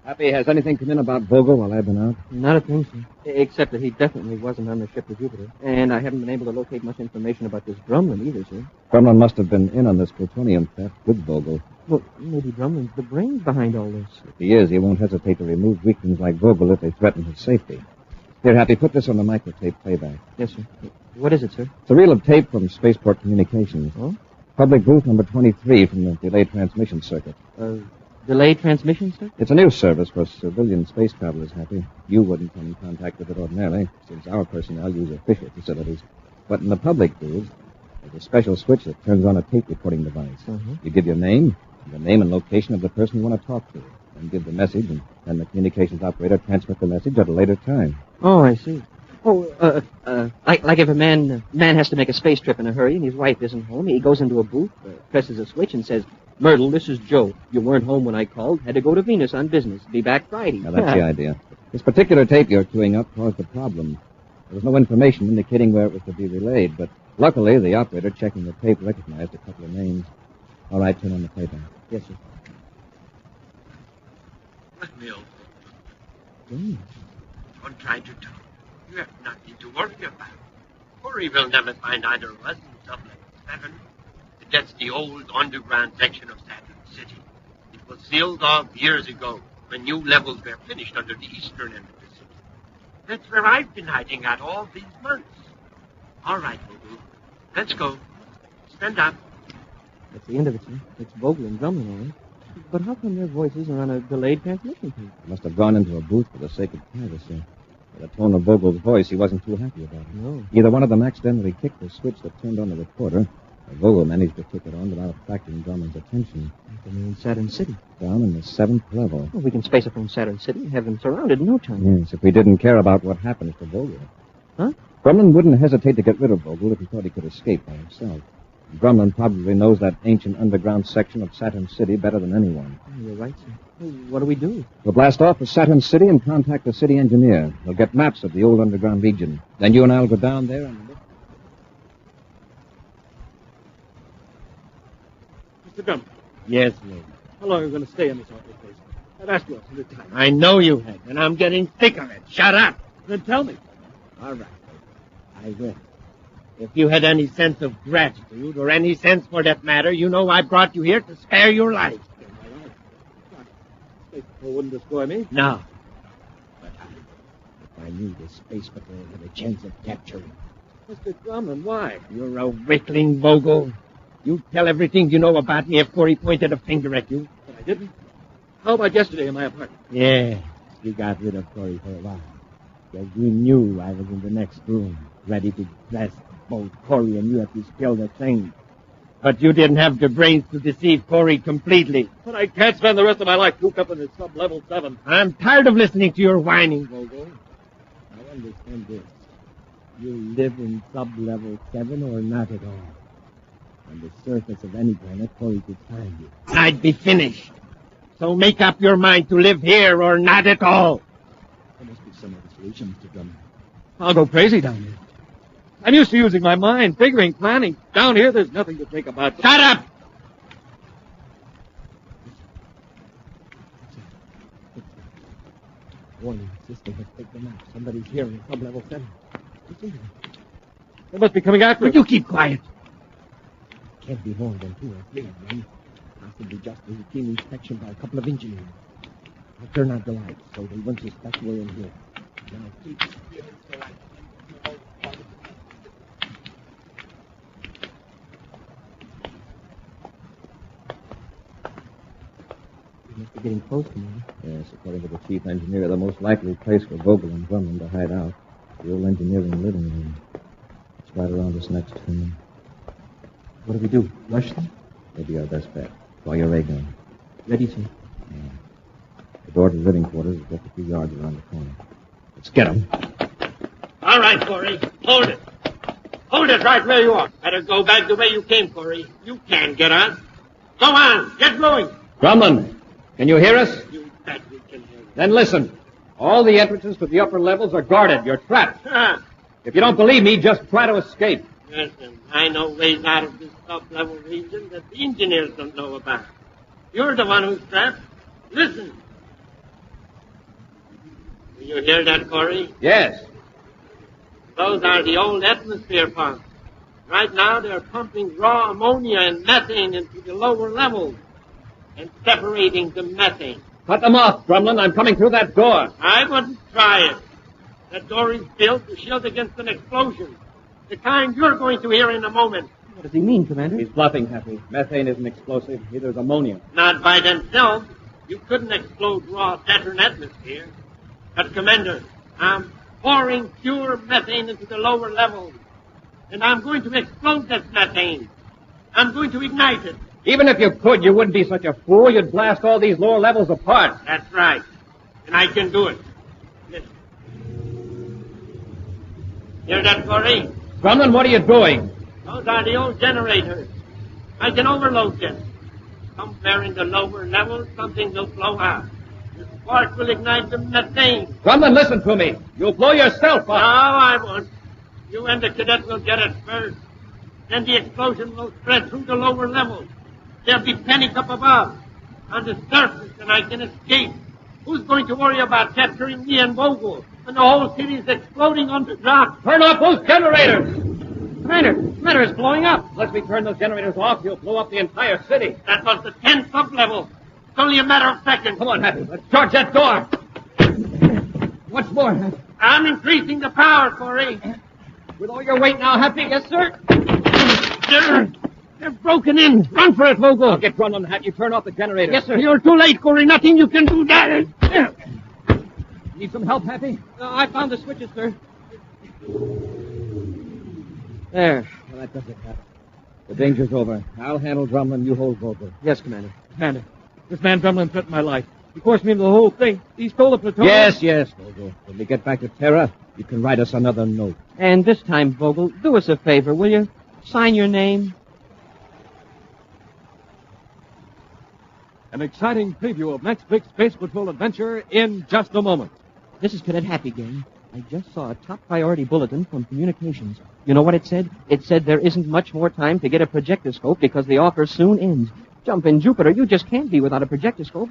Happy, has anything come in about Vogel while I've been out? Not a thing, sir. Except that he definitely wasn't on the ship to Jupiter. And I haven't been able to locate much information about this Grumman either, sir. Grumman must have been in on this plutonium theft with Vogel. Well, maybe Grumman's the brains behind all this. If he is, he won't hesitate to remove weaklings like Vogel if they threaten his safety. Here, Happy, put this on the microtape playback. Yes, sir. What is it, sir? It's a reel of tape from Spaceport Communications. Oh? Public booth number 23 from the delayed transmission circuit. Delayed transmission, sir? It's a new service for civilian space travelers, Happy. You wouldn't come in contact with it ordinarily, since our personnel use official facilities. But in the public booths, there's a special switch that turns on a tape recording device. You give your name, the name and location of the person you want to talk to, and give the message, and then the communications operator transmits the message at a later time. Oh, I see. Oh, like if a man has to make a space trip in a hurry and his wife isn't home, he goes into a booth, presses a switch, and says, "Myrtle, this is Joe. You weren't home when I called. Had to go to Venus on business. Be back Friday." Now, that's the idea. This particular tape you're queuing up caused a problem. There was no information indicating where it was to be relayed, but luckily the operator checking the tape recognized a couple of names. All right, turn on the playback. Yes, sir. Let me over. Don't try to talk. You have nothing to worry about. Corry will never find either of us in sub-level 7. That's the old underground section of Saturn City. It was sealed off years ago when new levels were finished under the eastern end of the city. That's where I've been hiding out all these months. All right, Vogel. Let's go. Stand up. That's the end of it, sir. It's Vogel and Grumman, all right. But how come their voices are on a delayed transmission tape? They must have gone into a booth for the sake of privacy. By the tone of Vogel's voice, he wasn't too happy about it. No. Either one of them accidentally kicked the switch that turned on the recorder, or Vogel managed to kick it on without attracting Grumman's attention. They're in Saturn City. Down in the 7th level. Well, we can space it from Saturn City and have them surrounded in no time. Yes, if we didn't care about what happens to Vogel. Huh? Grumman wouldn't hesitate to get rid of Vogel if he thought he could escape by himself. Grumman probably knows that ancient underground section of Saturn City better than anyone. Oh, you're right, sir. Well, what do we do? We'll blast off to Saturn City and contact the city engineer. We'll get maps of the old underground region. Then you and I'll go down there and look. Mr. Grumman, Yes, Lena. how long are you going to stay in this awful place? I've asked you 100 times. I know you have, and I'm getting sick of it. Shut up. Then tell me. All right. I will. If you had any sense of gratitude, or any sense for that matter, you know I brought you here to spare your life. Space Patrol wouldn't destroy me. No. But if I knew the Space Patrol had a chance of capturing you. Mr. Grumman, why? You're a weakling, Vogel. You tell everything you know about me if Corry pointed a finger at you. But I didn't. How about yesterday in my apartment? Yeah, you got rid of Corry for a while. Because you knew I was in the next room, ready to blast both Corry and you if you spilled a thing. But you didn't have the brains to deceive Corry completely. But I can't spend the rest of my life cooped up in this sub-level 7. I'm tired of listening to your whining, Vogel. I understand this. You live in sub-level 7 or not at all. On the surface of any planet, Corry could find you. I'd be finished. So make up your mind to live here or not at all. There must be some other solution, Mr. Grumman. I'll go crazy down here. I'm used to using my mind, figuring, planning. Down here, there's nothing to think about. Shut up! Warning, system has picked them up. Somebody's here in sub-level 7. They must be coming after us. Would you keep quiet? Can't be more than 2 or 3 of them. Possibly just a routine inspection by a couple of engineers. I'll turn out the lights so they won't suspect we're in here. Now, keep here so I We must be getting close to me. Yes, according to the chief engineer, the most likely place for Vogel and Drummond to hide out. The old engineering living room. It's right around this next turn. What do we do? Rush them? Maybe our best bet. Draw your ray gun. Ready, sir. Yeah. The door to the living quarters is just a few yards around the corner. Let's get them. All right, Corry. Hold it. Hold it right where you are. Better go back the way you came, Corry. You can't get on. Go on. Get going. Drummond, can you hear us? You bet we can hear you. Then listen. All the entrances to the upper levels are guarded. You're trapped. If you don't believe me, just try to escape. Listen, I know ways out of this top-level region that the engineers don't know about. You're the one who's trapped. Listen. Do you hear that, Corry? Yes. Those are the old atmosphere pumps. Right now, they're pumping raw ammonia and methane into the lower levels and separating the methane. Cut them off, Drummond. I'm coming through that door. I wouldn't try it. That door is built to shield against an explosion. The kind you're going to hear in a moment. What does he mean, Commander? He's bluffing, Happy. Methane isn't explosive. Neither is ammonia. Not by themselves. You couldn't explode raw Saturn atmosphere. But, Commander, I'm pouring pure methane into the lower levels. And I'm going to explode that methane. I'm going to ignite it. Even if you could, you wouldn't be such a fool. You'd blast all these lower levels apart. That's right. And I can do it. Listen. Hear that, Corry? Drummond, what are you doing? Those are the old generators. I can overload them. Somewhere in the lower levels, something will blow out. The spark will ignite the methane. Drummond, listen to me. You'll blow yourself up. No, I won't. You and the cadet will get it first. Then the explosion will spread through the lower levels. There'll be panic up above. On the surface, and I can escape. Who's going to worry about capturing me and Vogel when the whole city's exploding underground? Turn off those generators! Commander is blowing up. Unless we turn those generators off, he'll blow up the entire city. That was the 10th sublevel. It's only a matter of seconds. Come on, Happy. Let's charge that door. What's more, Happy? I'm increasing the power, Corry. With all your weight now, Happy? Yes, sir. They're broken in. Run for it, Vogel. I'll get Drummond, Happy. Turn off the generator. Yes, sir. You're too late, Corry. Nothing you can do there. Need some help, Happy? I found the switches, sir. There. Well, that does it, Happy. The danger's over. I'll handle Drummond. You hold Vogel. Yes, Commander. Commander, this man Drummond threatened my life. He forced me into the whole thing. He stole the plutonium. Yes, Vogel. When we get back to Terra, you can write us another note. And this time, Vogel, do us a favor, will you? Sign your name. An exciting preview of next week's Space Patrol adventure in just a moment. This is Cadet Happy, gang. I just saw a top priority bulletin from communications. You know what it said? It said there isn't much more time to get a projectoscope because the offer soon ends. Jumpin' Jupiter, you just can't be without a projectoscope.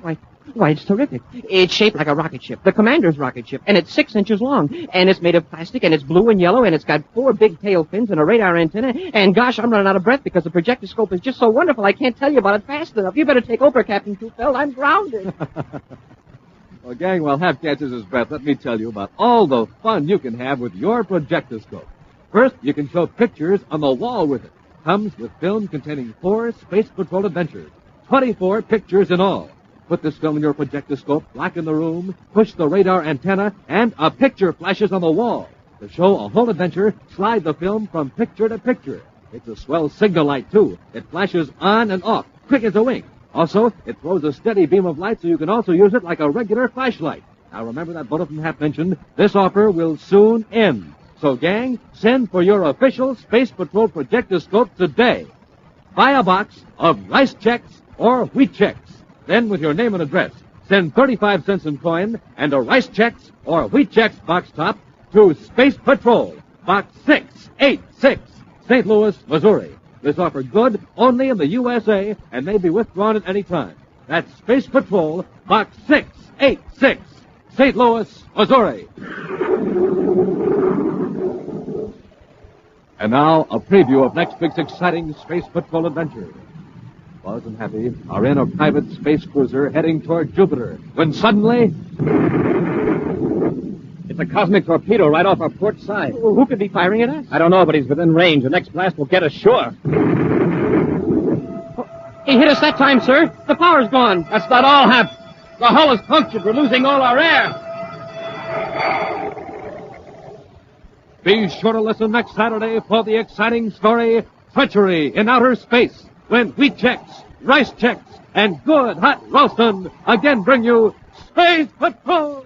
Why, it's terrific. It's shaped like a rocket ship, the commander's rocket ship, and it's 6 inches long, and it's made of plastic, and it's blue and yellow, and it's got 4 big tail fins and a radar antenna, and gosh, I'm running out of breath because the projectoscope is just so wonderful I can't tell you about it fast enough. You better take over, Captain Tufeld. I'm grounded. Well, gang, while Hap catches his breath, let me tell you about all the fun you can have with your projectoscope. First, you can show pictures on the wall with it. Comes with film containing 4 Space Patrol adventures, 24 pictures in all. Put this film in your projectoscope, blacken the room, push the radar antenna, and a picture flashes on the wall. To show a whole adventure, slide the film from picture to picture. It's a swell signal light, too. It flashes on and off, quick as a wink. Also, it throws a steady beam of light so you can also use it like a regular flashlight. Now, remember that bulletin Hap mentioned? This offer will soon end. So, gang, send for your official Space Patrol projectoscope today. Buy a box of rice checks or wheat checks. Then, with your name and address, send 35 cents in coin and a rice checks or wheat checks box top to Space Patrol, Box 686, St. Louis, Missouri. This offer good only in the USA and may be withdrawn at any time. That's Space Patrol, Box 686, St. Louis, Missouri. And now, a preview of next week's exciting Space Patrol adventure. Buzz and Happy are in a private space cruiser heading toward Jupiter when suddenly... It's a cosmic torpedo right off our port side. Well, who could be firing at us? I don't know, but he's within range. The next blast will get us sure. He hit us that time, sir. The power's gone. That's not all, Hap. The hull is punctured. We're losing all our air. Be sure to listen next Saturday for the exciting story, Treachery in Outer Space, when Wheat Checks, Rice Checks, and Good Hot Ralston again bring you Space Patrol!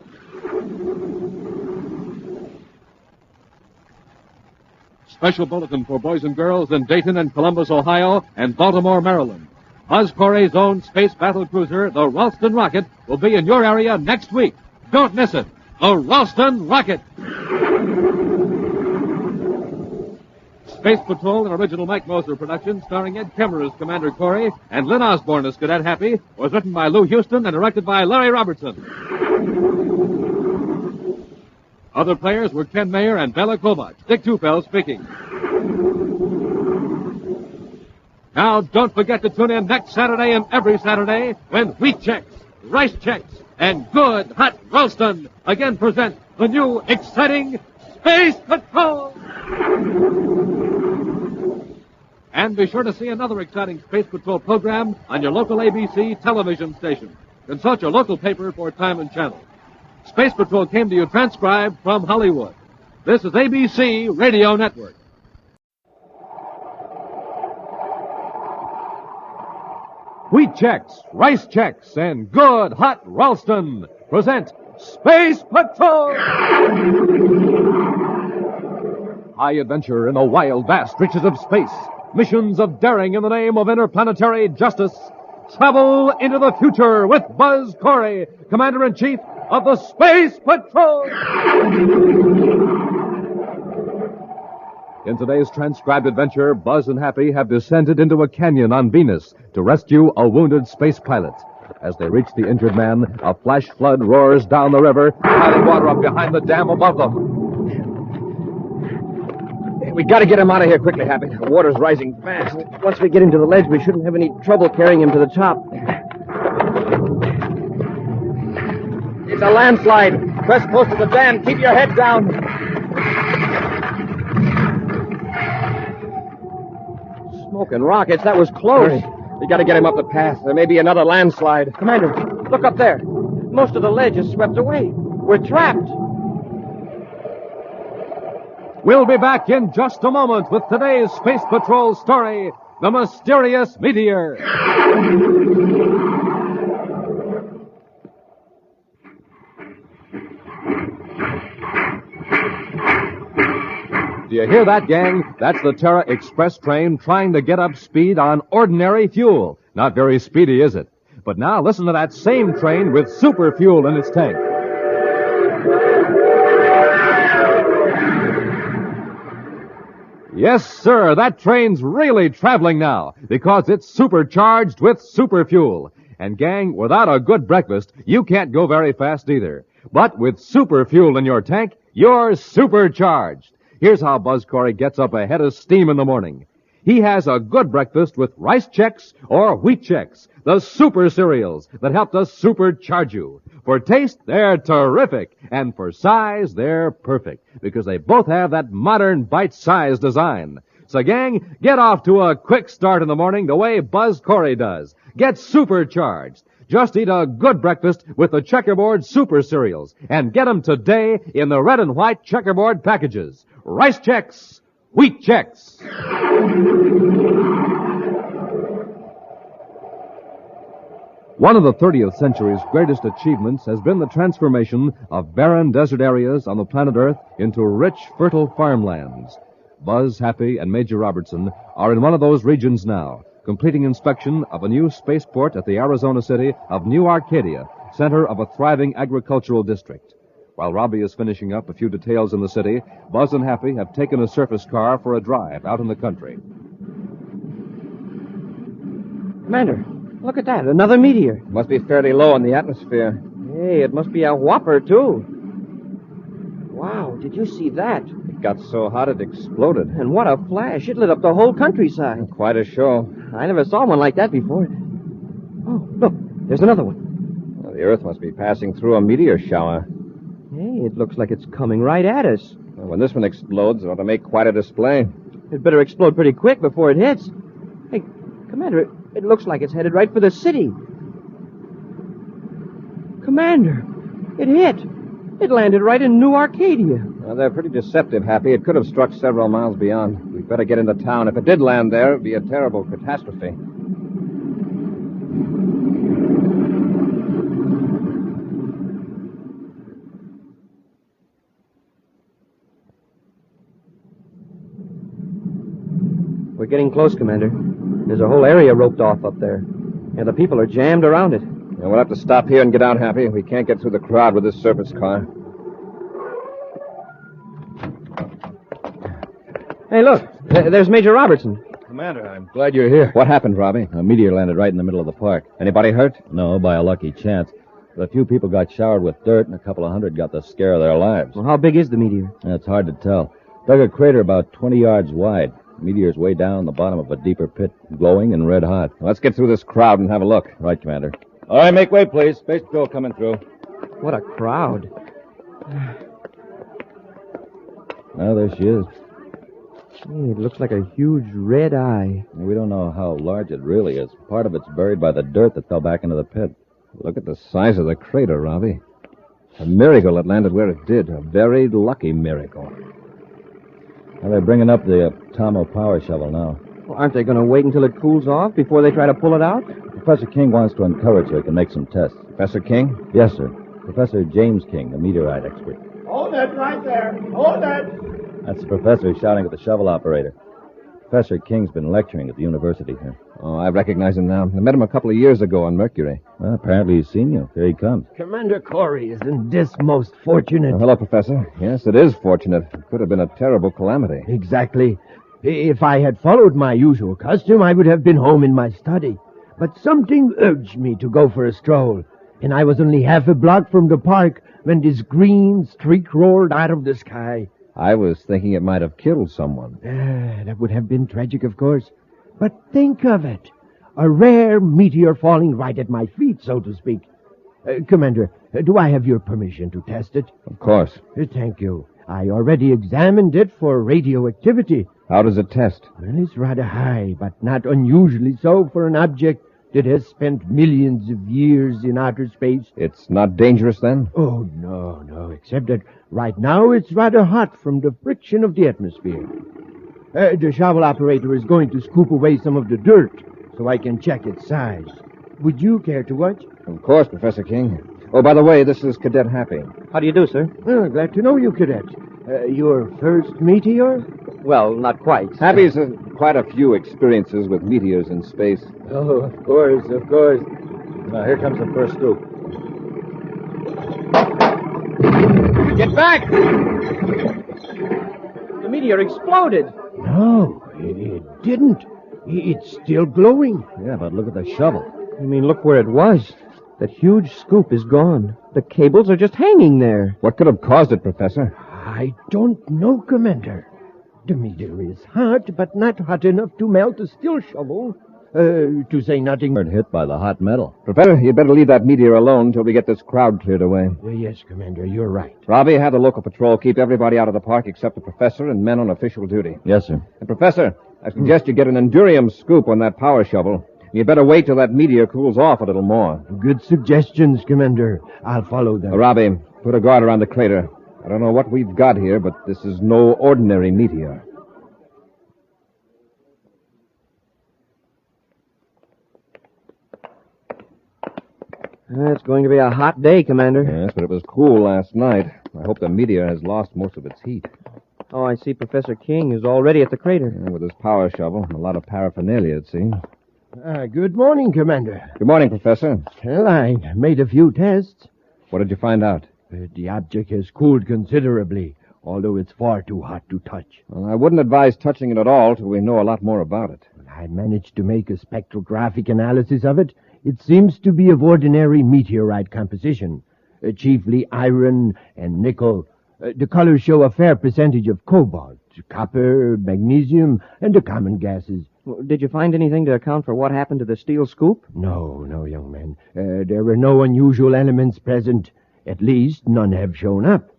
Special bulletin for boys and girls in Dayton and Columbus, Ohio, and Baltimore, Maryland. Buzz Corry's own space battle cruiser, the Ralston Rocket, will be in your area next week. Don't miss it. The Ralston Rocket. Space Patrol, an original Mike Moser production starring Ed Kemmer as Commander Corry and Lynn Osborne as Cadet Happy, was written by Lou Houston and directed by Larry Robertson. Other players were Ken Mayer and Bella Kovach. Dick Tufel speaking. Now, don't forget to tune in next Saturday and every Saturday when Wheat Checks, Rice Checks, and Good Hot Ralston again present the new exciting Space Patrol! And be sure to see another exciting Space Patrol program on your local ABC television station. Consult your local paper for time and channel. Space Patrol came to you transcribed from Hollywood. This is ABC Radio Network. Wheat Checks, Rice Checks, and Good Hot Ralston present Space Patrol! High adventure in the wild, vast reaches of space. Missions of daring in the name of interplanetary justice. Travel into the future with Buzz Corry, Commander-in-Chief of the Space Patrol! In today's transcribed adventure, Buzz and Happy have descended into a canyon on Venus to rescue a wounded space pilot. As they reach the injured man, a flash flood roars down the river, piling water up behind the dam above them. We gotta get him out of here quickly, Happy. The water's rising fast. Once we get him to the ledge, we shouldn't have any trouble carrying him to the top. It's a landslide. Press close to the dam. Keep your head down. Smoking rockets. That was close. Hurry. We gotta get him up the path. There may be another landslide. Commander, look up there. Most of the ledge is swept away. We're trapped. We'll be back in just a moment with today's Space Patrol story, The Mysterious Meteor. Do you hear that, gang? That's the Terra Express train trying to get up speed on ordinary fuel. Not very speedy, is it? But now listen to that same train with super fuel in its tank. Yes, sir, that train's really traveling now because it's supercharged with super fuel. And gang, without a good breakfast, you can't go very fast either. But with super fuel in your tank, you're supercharged. Here's how Buzz Corry gets up a head of steam in the morning. He has a good breakfast with Rice Checks or Wheat Checks, the super cereals that help to supercharge you. For taste, they're terrific, and for size, they're perfect, because they both have that modern bite-sized design. So, gang, get off to a quick start in the morning the way Buzz Corry does. Get supercharged. Just eat a good breakfast with the Checkerboard Super Cereals, and get them today in the red and white Checkerboard packages. Rice Checks, Wheat Checks. One of the 30th century's greatest achievements has been the transformation of barren desert areas on the planet Earth into rich, fertile farmlands. Buzz, Happy, and Major Robertson are in one of those regions now, completing inspection of a new spaceport at the Arizona city of New Arcadia, center of a thriving agricultural district. While Robbie is finishing up a few details in the city, Buzz and Happy have taken a surface car for a drive out in the country. Commander, look at that. Another meteor. Must be fairly low in the atmosphere. Hey, it must be a whopper, too. Wow, did you see that? It got so hot it exploded. And what a flash. It lit up the whole countryside. Quite a show. I never saw one like that before. Oh, look, there's another one. Well, the Earth must be passing through a meteor shower. Hey, it looks like it's coming right at us. Well, when this one explodes, it ought to make quite a display. It better explode pretty quick before it hits. Hey, Commander, it looks like it's headed right for the city. Commander, it hit. It landed right in New Arcadia. Well, they're pretty deceptive, Happy. It could have struck several miles beyond. We'd better get into town. If it did land there, it'd be a terrible catastrophe. We're getting close, Commander. There's a whole area roped off up there. And the people are jammed around it. And we'll have to stop here and get out, Happy. We can't get through the crowd with this Serpent's car. Hey, look. There's Major Robertson. Commander, I'm glad you're here. What happened, Robbie? A meteor landed right in the middle of the park. Anybody hurt? No, by a lucky chance. But a few people got showered with dirt, and a couple of hundred got the scare of their lives. Well, how big is the meteor? It's hard to tell. Dug a crater about 20 yards wide. The meteor's way down the bottom of a deeper pit, glowing and red hot. Well, let's get through this crowd and have a look. Right, Commander. All right, make way, please. Space Patrol coming through. What a crowd. Oh, there she is. Hey, it looks like a huge red eye. We don't know how large it really is. Part of it's buried by the dirt that fell back into the pit. Look at the size of the crater, Robbie. A miracle it landed where it did. A very lucky miracle. Well, they're bringing up the Tomo power shovel now. Well, aren't they going to wait until it cools off before they try to pull it out? Professor King wants to uncover it so he can make some tests. Professor King? Yes, sir. Professor James King, the meteorite expert. Hold it right there. Hold it. That's the professor shouting at the shovel operator. Professor King's been lecturing at the university here. Oh, I recognize him now. I met him a couple of years ago on Mercury. Well, apparently he's seen you. Here he comes. Commander Corry, isn't this most fortunate? Oh, hello, Professor. Yes, it is fortunate. It could have been a terrible calamity. Exactly. If I had followed my usual custom, I would have been home in my study. But something urged me to go for a stroll, and I was only half a block from the park when this green streak rolled out of the sky. I was thinking it might have killed someone. That would have been tragic, of course. But think of it. A rare meteor falling right at my feet, so to speak. Commander, do I have your permission to test it? Of course. Thank you. I already examined it for radioactivity. How does it test? Well, it's rather high, but not unusually so for an object that has spent millions of years in outer space. It's not dangerous, then? Oh, no, except that right now it's rather hot from the friction of the atmosphere. The shovel operator is going to scoop away some of the dirt so I can check its size. Would you care to watch? Of course, Professor King. Oh, by the way, this is Cadet Happy. How do you do, sir? Oh, glad to know you, Cadet. Your first meteor? Well, not quite. Happy's had quite a few experiences with meteors in space. Oh, of course. Now, here comes the first scoop. Get back! The meteor exploded. No, it didn't. It's still glowing. Yeah, but look at the shovel. You mean look where it was? That huge scoop is gone. The cables are just hanging there. What could have caused it, Professor? I don't know, Commander. The meteor is hot, but not hot enough to melt a steel shovel. To say nothing... Hit by the hot metal. Professor, you'd better leave that meteor alone till we get this crowd cleared away. Yes, Commander, you're right. Robbie, have the local patrol keep everybody out of the park except the professor and men on official duty. Yes, sir. And Professor, I suggest you get an endurium scoop on that power shovel. You better wait till that meteor cools off a little more. Good suggestions, Commander. I'll follow them. Robbie, put a guard around the crater. I don't know what we've got here, but this is no ordinary meteor. It's going to be a hot day, Commander. Yes, but it was cool last night. I hope the meteor has lost most of its heat. Oh, I see Professor King is already at the crater. Yeah, with his power shovel and a lot of paraphernalia, it seems. Good morning, Commander. Good morning, Professor. Well, I made a few tests. What did you find out? The object has cooled considerably, although it's far too hot to touch. Well, I wouldn't advise touching it at all till we know a lot more about it. I managed to make a spectrographic analysis of it. It seems to be of ordinary meteorite composition, chiefly iron and nickel, The colors show a fair percentage of cobalt, copper, magnesium, and the common gases. Well, did you find anything to account for what happened to the steel scoop? No, young man. There were no unusual elements present. At least, none have shown up.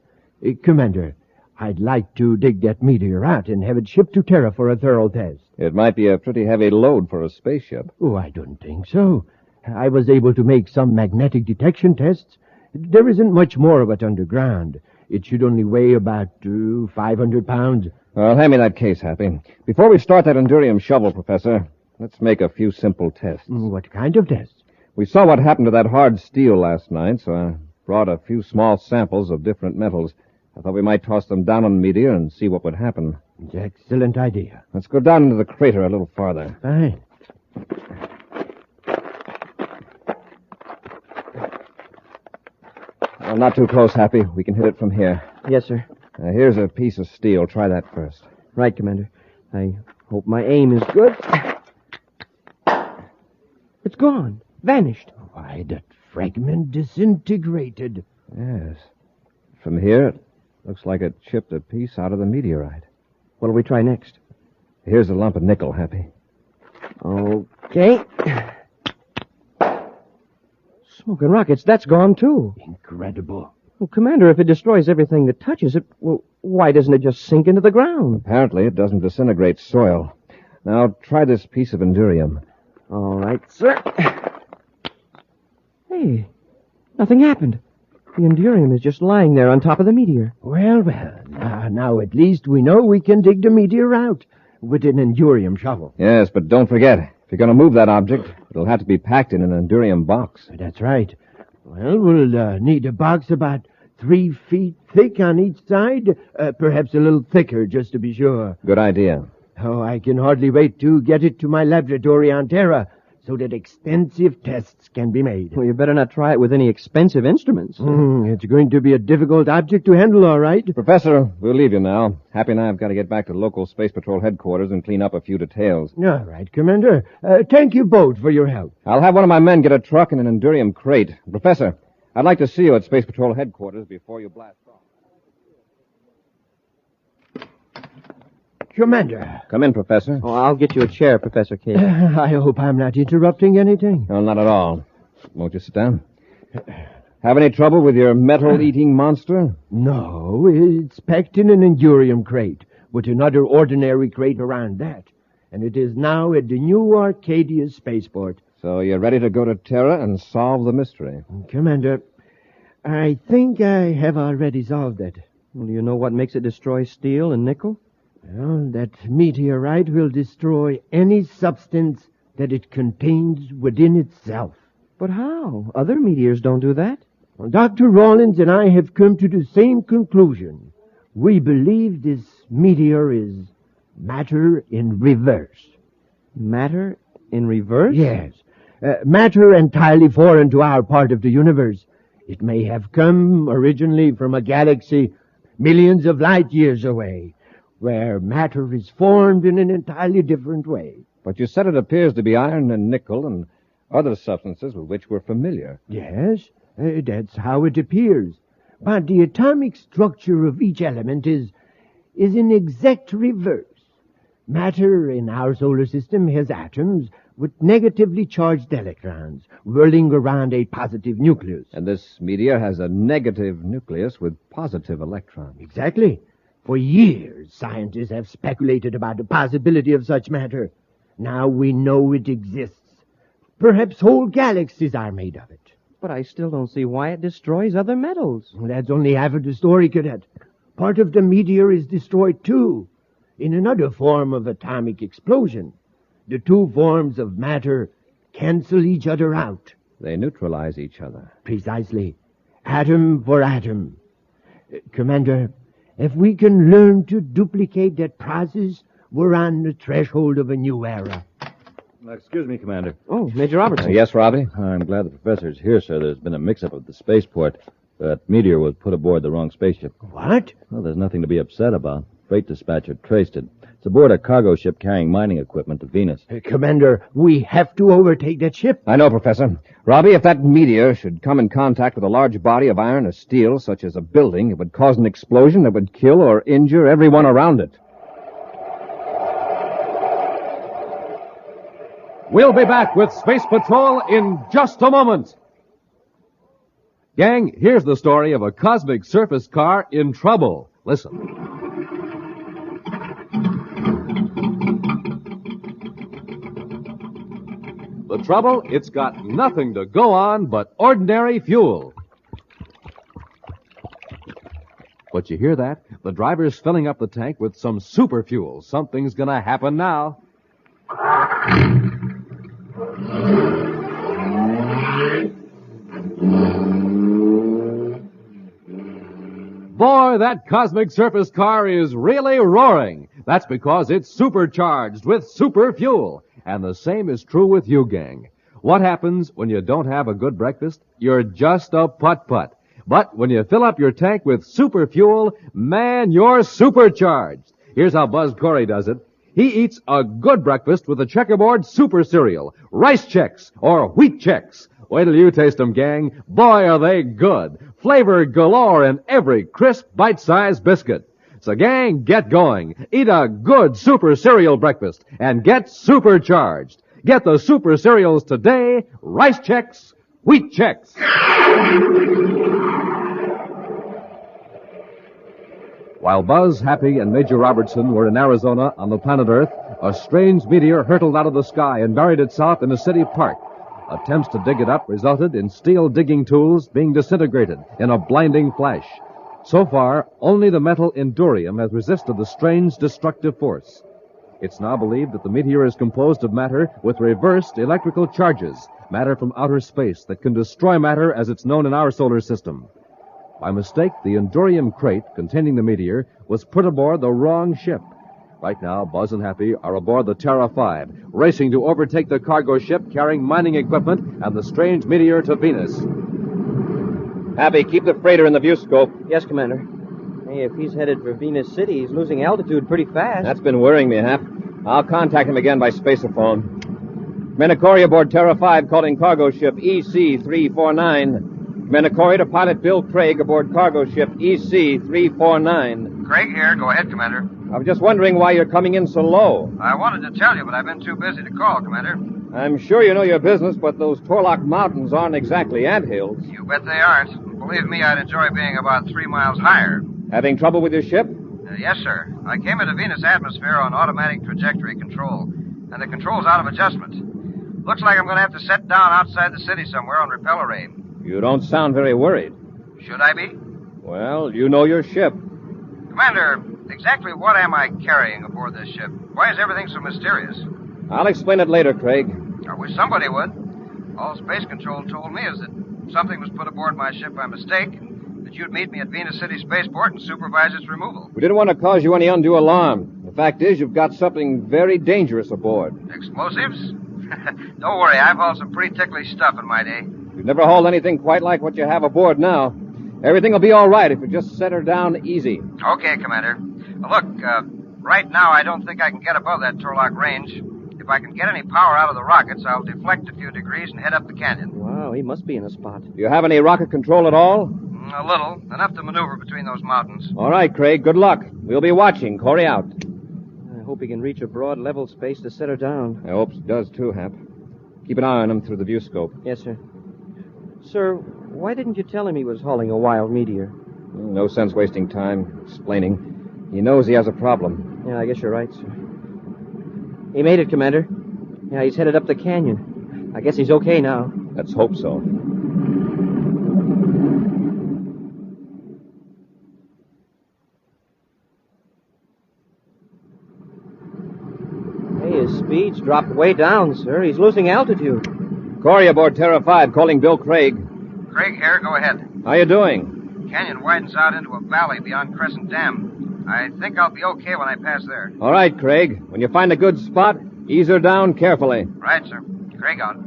Commander, I'd like to dig that meteor out and have it shipped to Terra for a thorough test. It might be a pretty heavy load for a spaceship. Oh, I don't think so. I was able to make some magnetic detection tests. There isn't much more of it underground. It should only weigh about 500 pounds. Well, hand me that case, Happy. Before we start that Endurium shovel, Professor, let's make a few simple tests. What kind of tests? We saw what happened to that hard steel last night, so I brought a few small samples of different metals. I thought we might toss them down on the meteor and see what would happen. It's an excellent idea. Let's go down into the crater a little farther. Fine. Well, not too close, Happy. We can hit it from here. Yes, sir. Here's a piece of steel. Try that first. Right, Commander. I hope my aim is good. It's gone. Vanished. Why, that fragment disintegrated. Yes. From here, it looks like it chipped a piece out of the meteorite. What'll we try next? Here's a lump of nickel, Happy. Okay. Smoking rockets, that's gone, too. Incredible. Well, Commander, if it destroys everything that touches it, well, why doesn't it just sink into the ground? Apparently, it doesn't disintegrate soil. Now, try this piece of Endurium. All right, sir. Hey, nothing happened. The Endurium is just lying there on top of the meteor. Well. Now at least we know we can dig the meteor out with an Endurium shovel. Yes, but don't forget, if you're going to move that object, it'll have to be packed in an Endurium box. That's right. Well, we'll need a box about 3 feet thick on each side, perhaps a little thicker just to be sure. Good idea. Oh, I can hardly wait to get it to my laboratory on Terra so that extensive tests can be made. Well, you better not try it with any expensive instruments. It's going to be a difficult object to handle, all right. Professor, we'll leave you now. Happy and I have got to get back to local Space Patrol headquarters and clean up a few details. All right, Commander. Thank you both for your help. I'll have one of my men get a truck and an Endurium crate. Professor, I'd like to see you at Space Patrol headquarters before you blast off. Commander. Come in, Professor. Oh, I'll get you a chair, Professor Case. I hope I'm not interrupting anything. No, not at all. Won't you sit down? Have any trouble with your metal-eating monster? No, it's packed in an Endurium crate, with another ordinary crate around that. And it is now at the new Arcadia spaceport. So you're ready to go to Terra and solve the mystery? Commander, I think I have already solved it. Well, do you know what makes it destroy steel and nickel? Well, that meteorite will destroy any substance that it contains within itself. But how? Other meteors don't do that. Well, Dr. Rawlins and I have come to the same conclusion. We believe this meteor is matter in reverse. Matter in reverse? Yes. Matter entirely foreign to our part of the universe. It may have come originally from a galaxy millions of light years away, where matter is formed in an entirely different way. But you said it appears to be iron and nickel and other substances with which we're familiar. Yes, that's how it appears. But the atomic structure of each element is in exact reverse. Matter in our solar system has atoms with negatively charged electrons whirling around a positive nucleus. And this meteor has a negative nucleus with positive electrons. Exactly. For years, scientists have speculated about the possibility of such matter. Now we know it exists. Perhaps whole galaxies are made of it. But I still don't see why it destroys other metals. Well, that's only half of the story, Cadet. Part of the meteor is destroyed, too, in another form of atomic explosion. The two forms of matter cancel each other out. They neutralize each other. Precisely. Atom for atom. Commander, if we can learn to duplicate that process, we're on the threshold of a new era. Excuse me, Commander. Oh, Major Robertson. Yes, Robbie? I'm glad the professor's here, sir. There's been a mix-up at the spaceport. That meteor was put aboard the wrong spaceship. What? Well, there's nothing to be upset about. Freight dispatcher traced it. It's aboard a cargo ship carrying mining equipment to Venus. Commander, we have to overtake that ship. I know, Professor. Robbie, if that meteor should come in contact with a large body of iron or steel, such as a building, it would cause an explosion that would kill or injure everyone around it. We'll be back with Space Patrol in just a moment. Gang, here's the story of a cosmic surface car in trouble. Listen. The trouble, it's got nothing to go on but ordinary fuel. But you hear that? The driver's filling up the tank with some super fuel. Something's gonna happen now. Boy, that cosmic surface car is really roaring. That's because it's supercharged with super fuel. And the same is true with you, gang. What happens when you don't have a good breakfast? You're just a putt-putt. But when you fill up your tank with super fuel, man, you're supercharged. Here's how Buzz Corry does it. He eats a good breakfast with a checkerboard super cereal, rice checks, or wheat checks. Wait till you taste them, gang. Boy, are they good. Flavor galore in every crisp, bite-sized biscuit. So, gang, get going. Eat a good super cereal breakfast and get supercharged. Get the super cereals today. Rice checks, wheat checks. While Buzz, Happy, and Major Robertson were in Arizona on the planet Earth, a strange meteor hurtled out of the sky and buried itself in a city park. Attempts to dig it up resulted in steel digging tools being disintegrated in a blinding flash. So far, only the metal endurium has resisted the strange destructive force. It's now believed that the meteor is composed of matter with reversed electrical charges, matter from outer space that can destroy matter as it's known in our solar system. By mistake, the endurium crate containing the meteor was put aboard the wrong ship. Right now, Buzz and Happy are aboard the Terra 5, racing to overtake the cargo ship carrying mining equipment and the strange meteor to Venus. Happy, keep the freighter in the view scope. Yes, Commander. Hey, if he's headed for Venus City, he's losing altitude pretty fast. That's been worrying me, Hap. I'll contact him again by spacerphone. Commander Corry aboard Terra 5 calling cargo ship EC-349. Commander Corry to pilot Bill Craig aboard cargo ship EC-349. Craig here. Go ahead, Commander. I was just wondering why you're coming in so low. I wanted to tell you, but I've been too busy to call, Commander. I'm sure you know your business, but those Torlock Mountains aren't exactly anthills. You bet they aren't. Believe me, I'd enjoy being about 3 miles higher. Having trouble with your ship? Yes, sir. I came into Venus atmosphere on automatic trajectory control, and the control's out of adjustment. Looks like I'm going to have to set down outside the city somewhere on repel array. You don't sound very worried. Should I be? Well, you know your ship. Commander, exactly what am I carrying aboard this ship? Why is everything so mysterious? I'll explain it later, Craig. I wish somebody would. All Space Control told me is that something was put aboard my ship by mistake, and that you'd meet me at Venus City Spaceport and supervise its removal. We didn't want to cause you any undue alarm. The fact is, you've got something very dangerous aboard. Explosives? Don't worry, I've hauled some pretty ticklish stuff in my day. You've never hauled anything quite like what you have aboard now. Everything will be all right if you just set her down easy. Okay, Commander. Look, right now I don't think I can get above that Torlock range. If I can get any power out of the rockets, I'll deflect a few degrees and head up the canyon. Wow, he must be in a spot. Do you have any rocket control at all? A little. Enough to maneuver between those mountains. All right, Craig. Good luck. We'll be watching. Corry out. I hope he can reach a broad level space to set her down. I hope he does, too, Hap. Keep an eye on him through the view scope. Yes, sir. Sir, why didn't you tell him he was hauling a wild meteor? No sense wasting time explaining. He knows he has a problem. Yeah, I guess you're right, sir. He made it, Commander. Yeah, he's headed up the canyon. I guess he's okay now. Let's hope so. Hey, his speed's dropped way down, sir. He's losing altitude. Corry aboard Terra 5 calling Bill Craig. Craig here, go ahead. How you doing? Canyon widens out into a valley beyond Crescent Dam. I think I'll be okay when I pass there. All right, Craig. When you find a good spot, ease her down carefully. Right, sir. Craig out.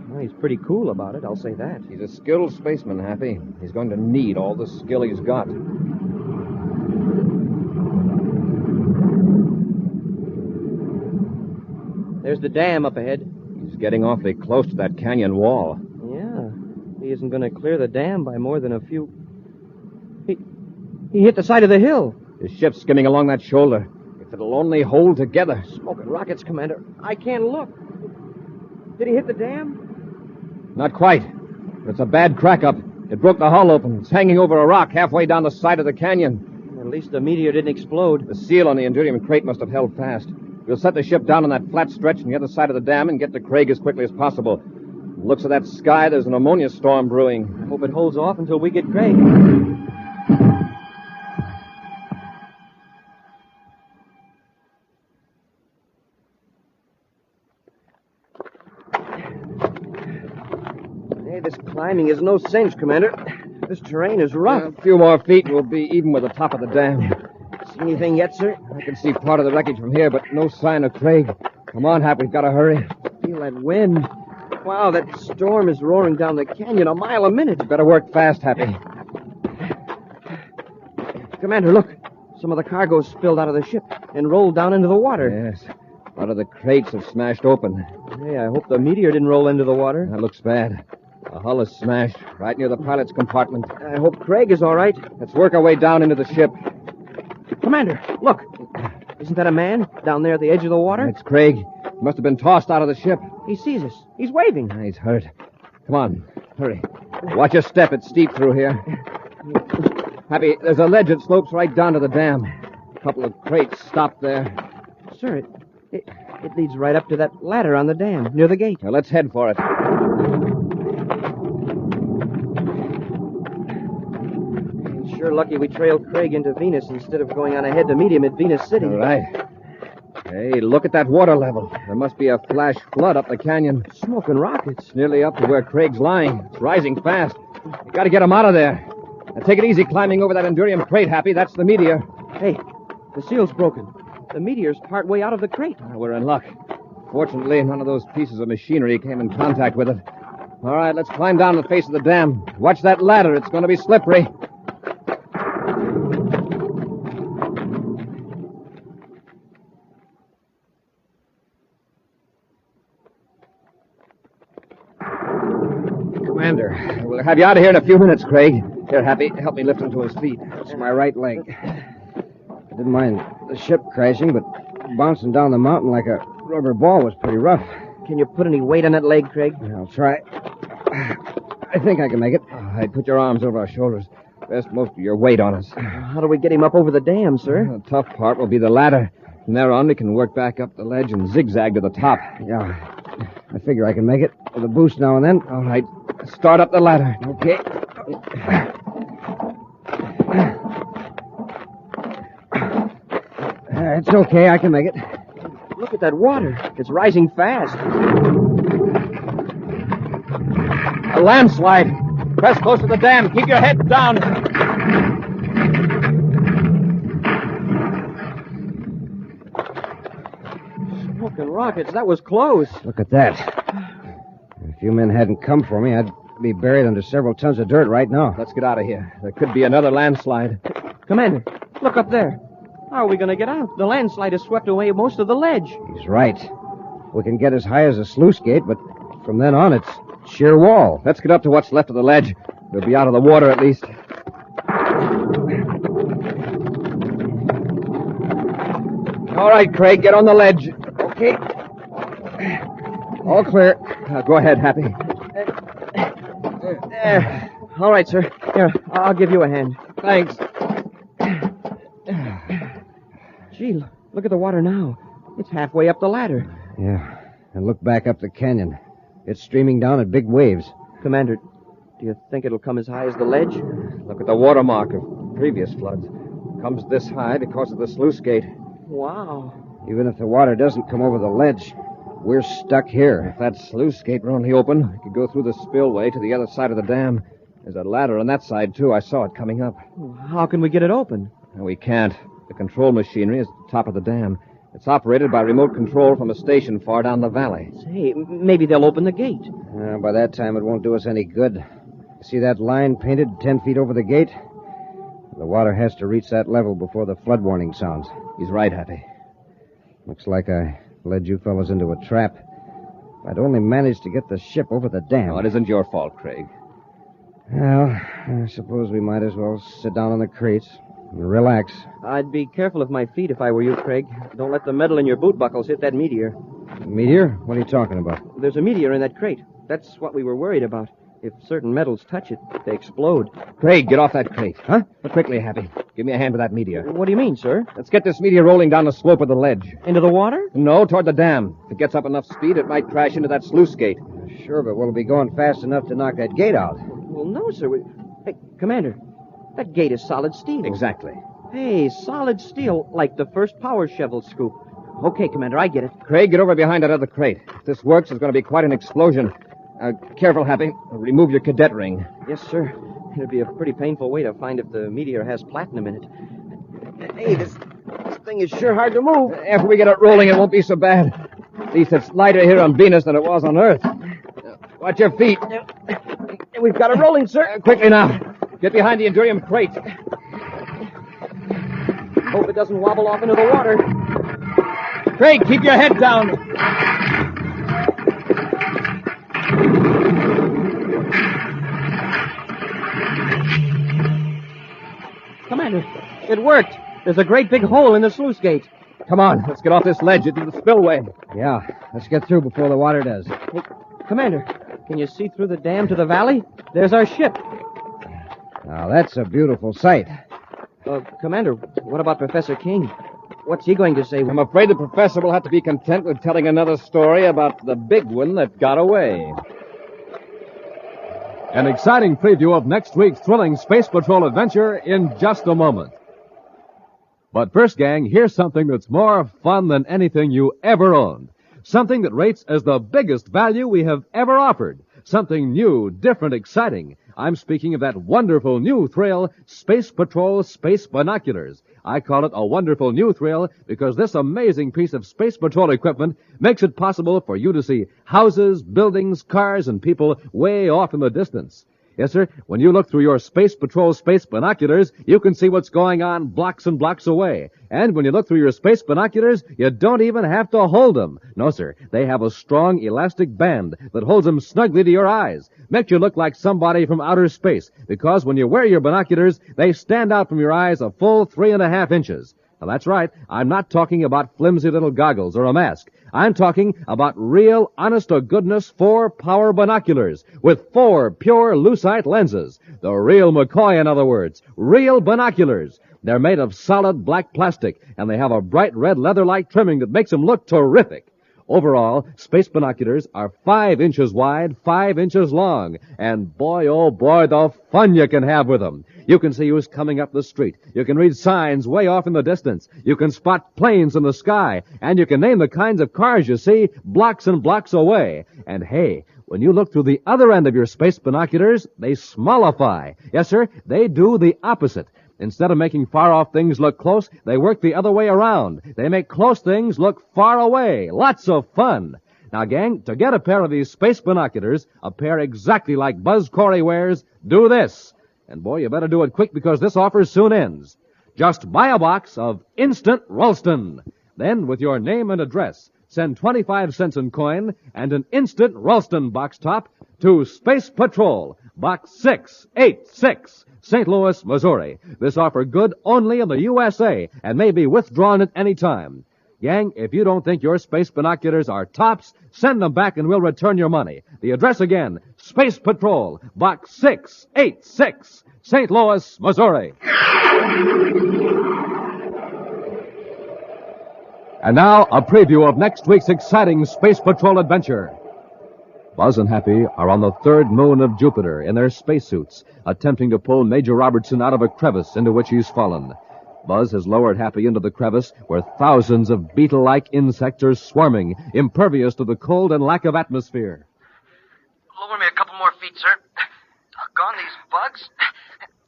Well, he's pretty cool about it, I'll say that. He's a skilled spaceman, Happy. He's going to need all the skill he's got. There's the dam up ahead. He's getting awfully close to that canyon wall. Yeah. He isn't going to clear the dam by more than a few... He hit the side of the hill. His ship's skimming along that shoulder. If it'll only hold together. Smoking rockets, Commander. I can't look. Did he hit the dam? Not quite. It's a bad crack up. It broke the hull open. It's hanging over a rock halfway down the side of the canyon. At least the meteor didn't explode. The seal on the Endurium crate must have held fast. We'll set the ship down on that flat stretch on the other side of the dam and get to Craig as quickly as possible. Looks at that sky, there's an ammonia storm brewing. I hope it holds off until we get Craig. Hey, this climbing is no cinch, Commander. This terrain is rough. A few more feet and we'll be even with the top of the dam. See anything yet, sir? I can see part of the wreckage from here, but no sign of Craig. Come on, Hap, we've got to hurry. Feel that wind. Wow, that storm is roaring down the canyon a mile a minute. Better work fast, Happy. Commander, look. Some of the cargo spilled out of the ship and rolled down into the water. Yes. A lot of the crates have smashed open. Hey, I hope the meteor didn't roll into the water. That looks bad. The hull is smashed right near the pilot's compartment. I hope Craig is all right. Let's work our way down into the ship. Commander, look. Isn't that a man down there at the edge of the water? It's Craig. He must have been tossed out of the ship. He sees us. He's waving. He's hurt. Come on, hurry. Watch your step. It's steep through here. Happy, there's a ledge that slopes right down to the dam. A couple of crates stopped there. Sir, it leads right up to that ladder on the dam, near the gate. Now, let's head for it. Sure lucky we trailed Craig into Venus instead of going on ahead to meet him at Venus City. All right. Hey, look at that water level. There must be a flash flood up the canyon. Smoking rockets. It's nearly up to where Craig's lying. It's rising fast. You got to get him out of there. Now, take it easy climbing over that Endurium crate, Happy. That's the meteor. Hey, the seal's broken. The meteor's part way out of the crate. We're in luck. Fortunately, none of those pieces of machinery came in contact with it. All right, let's climb down the face of the dam. Watch that ladder. It's going to be slippery. Commander, we'll have you out of here in a few minutes, Craig. Here, Happy, help me lift him to his feet. It's my right leg. I didn't mind the ship crashing, but bouncing down the mountain like a rubber ball was pretty rough. Can you put any weight on that leg, Craig? I'll try. I think I can make it. All right, put your arms over our shoulders. Rest most of your weight on us. How do we get him up over the dam, sir? The tough part will be the ladder. From there on, we can work back up the ledge and zigzag to the top. Yeah. I figure I can make it with a boost now and then. All right. Start up the ladder. Okay. It's okay. I can make it. Look at that water. It's rising fast. A landslide. Press close to the dam. Keep your head down. Smoking rockets. That was close. Look at that. If you men hadn't come for me, I'd be buried under several tons of dirt right now. Let's get out of here. There could be another landslide. Commander, look up there. How are we going to get out? The landslide has swept away most of the ledge. He's right. We can get as high as a sluice gate, but from then on, it's sheer wall. Let's get up to what's left of the ledge. We'll be out of the water at least. All right, Craig, get on the ledge. Okay. All clear. Go ahead, Happy. All right, sir. Here, I'll give you a hand. Thanks. Gee, look at the water now. It's halfway up the ladder. Yeah, and look back up the canyon. It's streaming down at big waves. Commander, do you think it'll come as high as the ledge? Look at the watermark of previous floods. Comes this high because of the sluice gate. Wow. Even if the water doesn't come over the ledge, we're stuck here. If that sluice gate were only open, we could go through the spillway to the other side of the dam. There's a ladder on that side, too. I saw it coming up. How can we get it open? We can't. The control machinery is at the top of the dam. It's operated by remote control from a station far down the valley. Say, maybe they'll open the gate. By that time, it won't do us any good. See that line painted 10 feet over the gate? The water has to reach that level before the flood warning sounds. He's right, Happy. Looks like I led you fellas into a trap. If I'd only managed to get the ship over the dam. Oh, it isn't your fault, Craig. Well, I suppose we might as well sit down on the crates and relax. I'd be careful of my feet if I were you, Craig. Don't let the metal in your boot buckles hit that meteor. Meteor? What are you talking about? There's a meteor in that crate. That's what we were worried about. If certain metals touch it, they explode. Craig, get off that crate. Huh? But quickly, Happy. Give me a hand with that meteor. What do you mean, sir? Let's get this meteor rolling down the slope of the ledge. Into the water? No, toward the dam. If it gets up enough speed, it might crash into that sluice gate. Sure, but will it be going fast enough to knock that gate out? Well, no, sir. Hey, Commander, that gate is solid steel. Exactly. Hey, solid steel, like the first power shovel scoop. Okay, Commander, I get it. Craig, get over behind that other crate. If this works, it's going to be quite an explosion. Careful, Happy. Remove your cadet ring. Yes, sir. It'd be a pretty painful way to find if the meteor has platinum in it. Hey, this thing is sure hard to move. After we get it rolling, it won't be so bad. At least it's lighter here on Venus than it was on Earth. Watch your feet. We've got it rolling, sir. Quickly now. Get behind the Endurium crate. Hope it doesn't wobble off into the water. Craig, keep your head down. Commander, it worked. There's a great big hole in the sluice gate. Come on, let's get off this ledge into the spillway. Yeah, let's get through before the water does. Hey, Commander, can you see through the dam to the valley? There's our ship. Now, that's a beautiful sight. Commander, what about Professor King? What's he going to say? I'm afraid the professor will have to be content with telling another story about the big one that got away. An exciting preview of next week's thrilling Space Patrol adventure in just a moment. But first, gang, here's something that's more fun than anything you ever owned. Something that rates as the biggest value we have ever offered. Something new, different, exciting. I'm speaking of that wonderful new thrill, Space Patrol Space Binoculars. I call it a wonderful new thrill because this amazing piece of Space Patrol equipment makes it possible for you to see houses, buildings, cars, and people way off in the distance. Yes, sir, when you look through your Space Patrol Space Binoculars, you can see what's going on blocks and blocks away. And when you look through your Space Binoculars, you don't even have to hold them. No, sir, they have a strong elastic band that holds them snugly to your eyes. Makes you look like somebody from outer space, because when you wear your binoculars, they stand out from your eyes a full 3.5 inches. Now, that's right, I'm not talking about flimsy little goggles or a mask. I'm talking about real, honest-to-goodness 4-power binoculars with 4 pure lucite lenses. The real McCoy, in other words. Real binoculars. They're made of solid black plastic, and they have a bright red leather-like trimming that makes them look terrific. Overall, space binoculars are 5 inches wide, 5 inches long. And boy, oh boy, the fun you can have with them. You can see who's coming up the street. You can read signs way off in the distance. You can spot planes in the sky. And you can name the kinds of cars you see blocks and blocks away. And hey, when you look through the other end of your space binoculars, they smallify. Yes, sir, they do the opposite. Instead of making far-off things look close, they work the other way around. They make close things look far away. Lots of fun. Now, gang, to get a pair of these space binoculars, a pair exactly like Buzz Corry wears, do this. And, boy, you better do it quick because this offer soon ends. Just buy a box of Instant Ralston. Then, with your name and address, send 25 cents in coin and an Instant Ralston box top to Space Patrol, Box 686, St. Louis, Missouri. This offer good only in the USA and may be withdrawn at any time. Gang, if you don't think your space binoculars are tops, send them back and we'll return your money. The address again, Space Patrol, Box 686, St. Louis, Missouri. And now, a preview of next week's exciting Space Patrol adventure. Buzz and Happy are on the 3rd moon of Jupiter in their spacesuits, attempting to pull Major Robertson out of a crevice into which he's fallen. Buzz has lowered Happy into the crevice where thousands of beetle-like insects are swarming, impervious to the cold and lack of atmosphere. Lower me a couple more feet, sir. Doggone these bugs.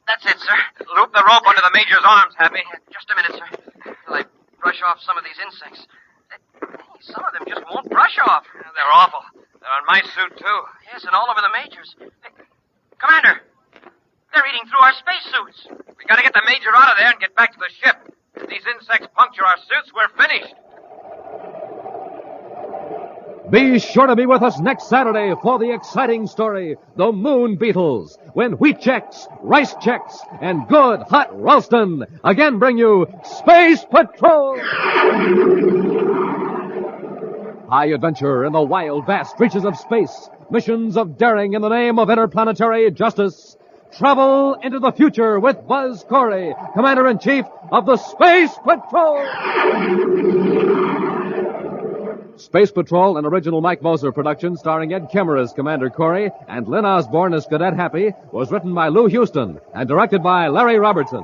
That's it, sir. Loop the rope under the Major's arms, Happy. Just a minute, sir. Till I brush off some of these insects. Some of them just won't brush off. They're awful. They're on my suit, too. Yes, and all over the Major's. Hey, Commander, they're eating through our spacesuits. We gotta get the Major out of there and get back to the ship. If these insects puncture our suits, we're finished. Be sure to be with us next Saturday for the exciting story, The Moon Beetles, when wheat checks, rice checks, and good hot Ralston again bring you Space Patrol! High adventure in the wild, vast reaches of space. Missions of daring in the name of interplanetary justice. Travel into the future with Buzz Corry, Commander-in-Chief of the Space Patrol! Space Patrol, an original Mike Moser production starring Ed Kemmer as Commander Corry and Lynn Osborne as Cadet Happy, was written by Lou Houston and directed by Larry Robertson.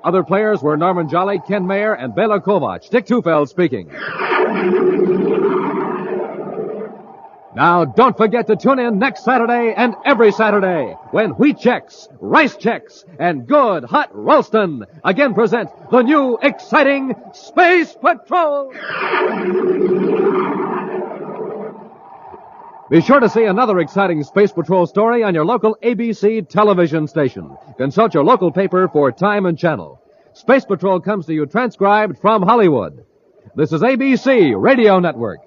Other players were Norman Jolly, Ken Mayer, and Bela Kovac. Dick Tufeld speaking. Now, don't forget to tune in next Saturday and every Saturday when wheat checks, rice checks, and good hot Ralston again present the new exciting Space Patrol! Be sure to see another exciting Space Patrol story on your local ABC television station. Consult your local paper for time and channel. Space Patrol comes to you transcribed from Hollywood. This is ABC Radio Network.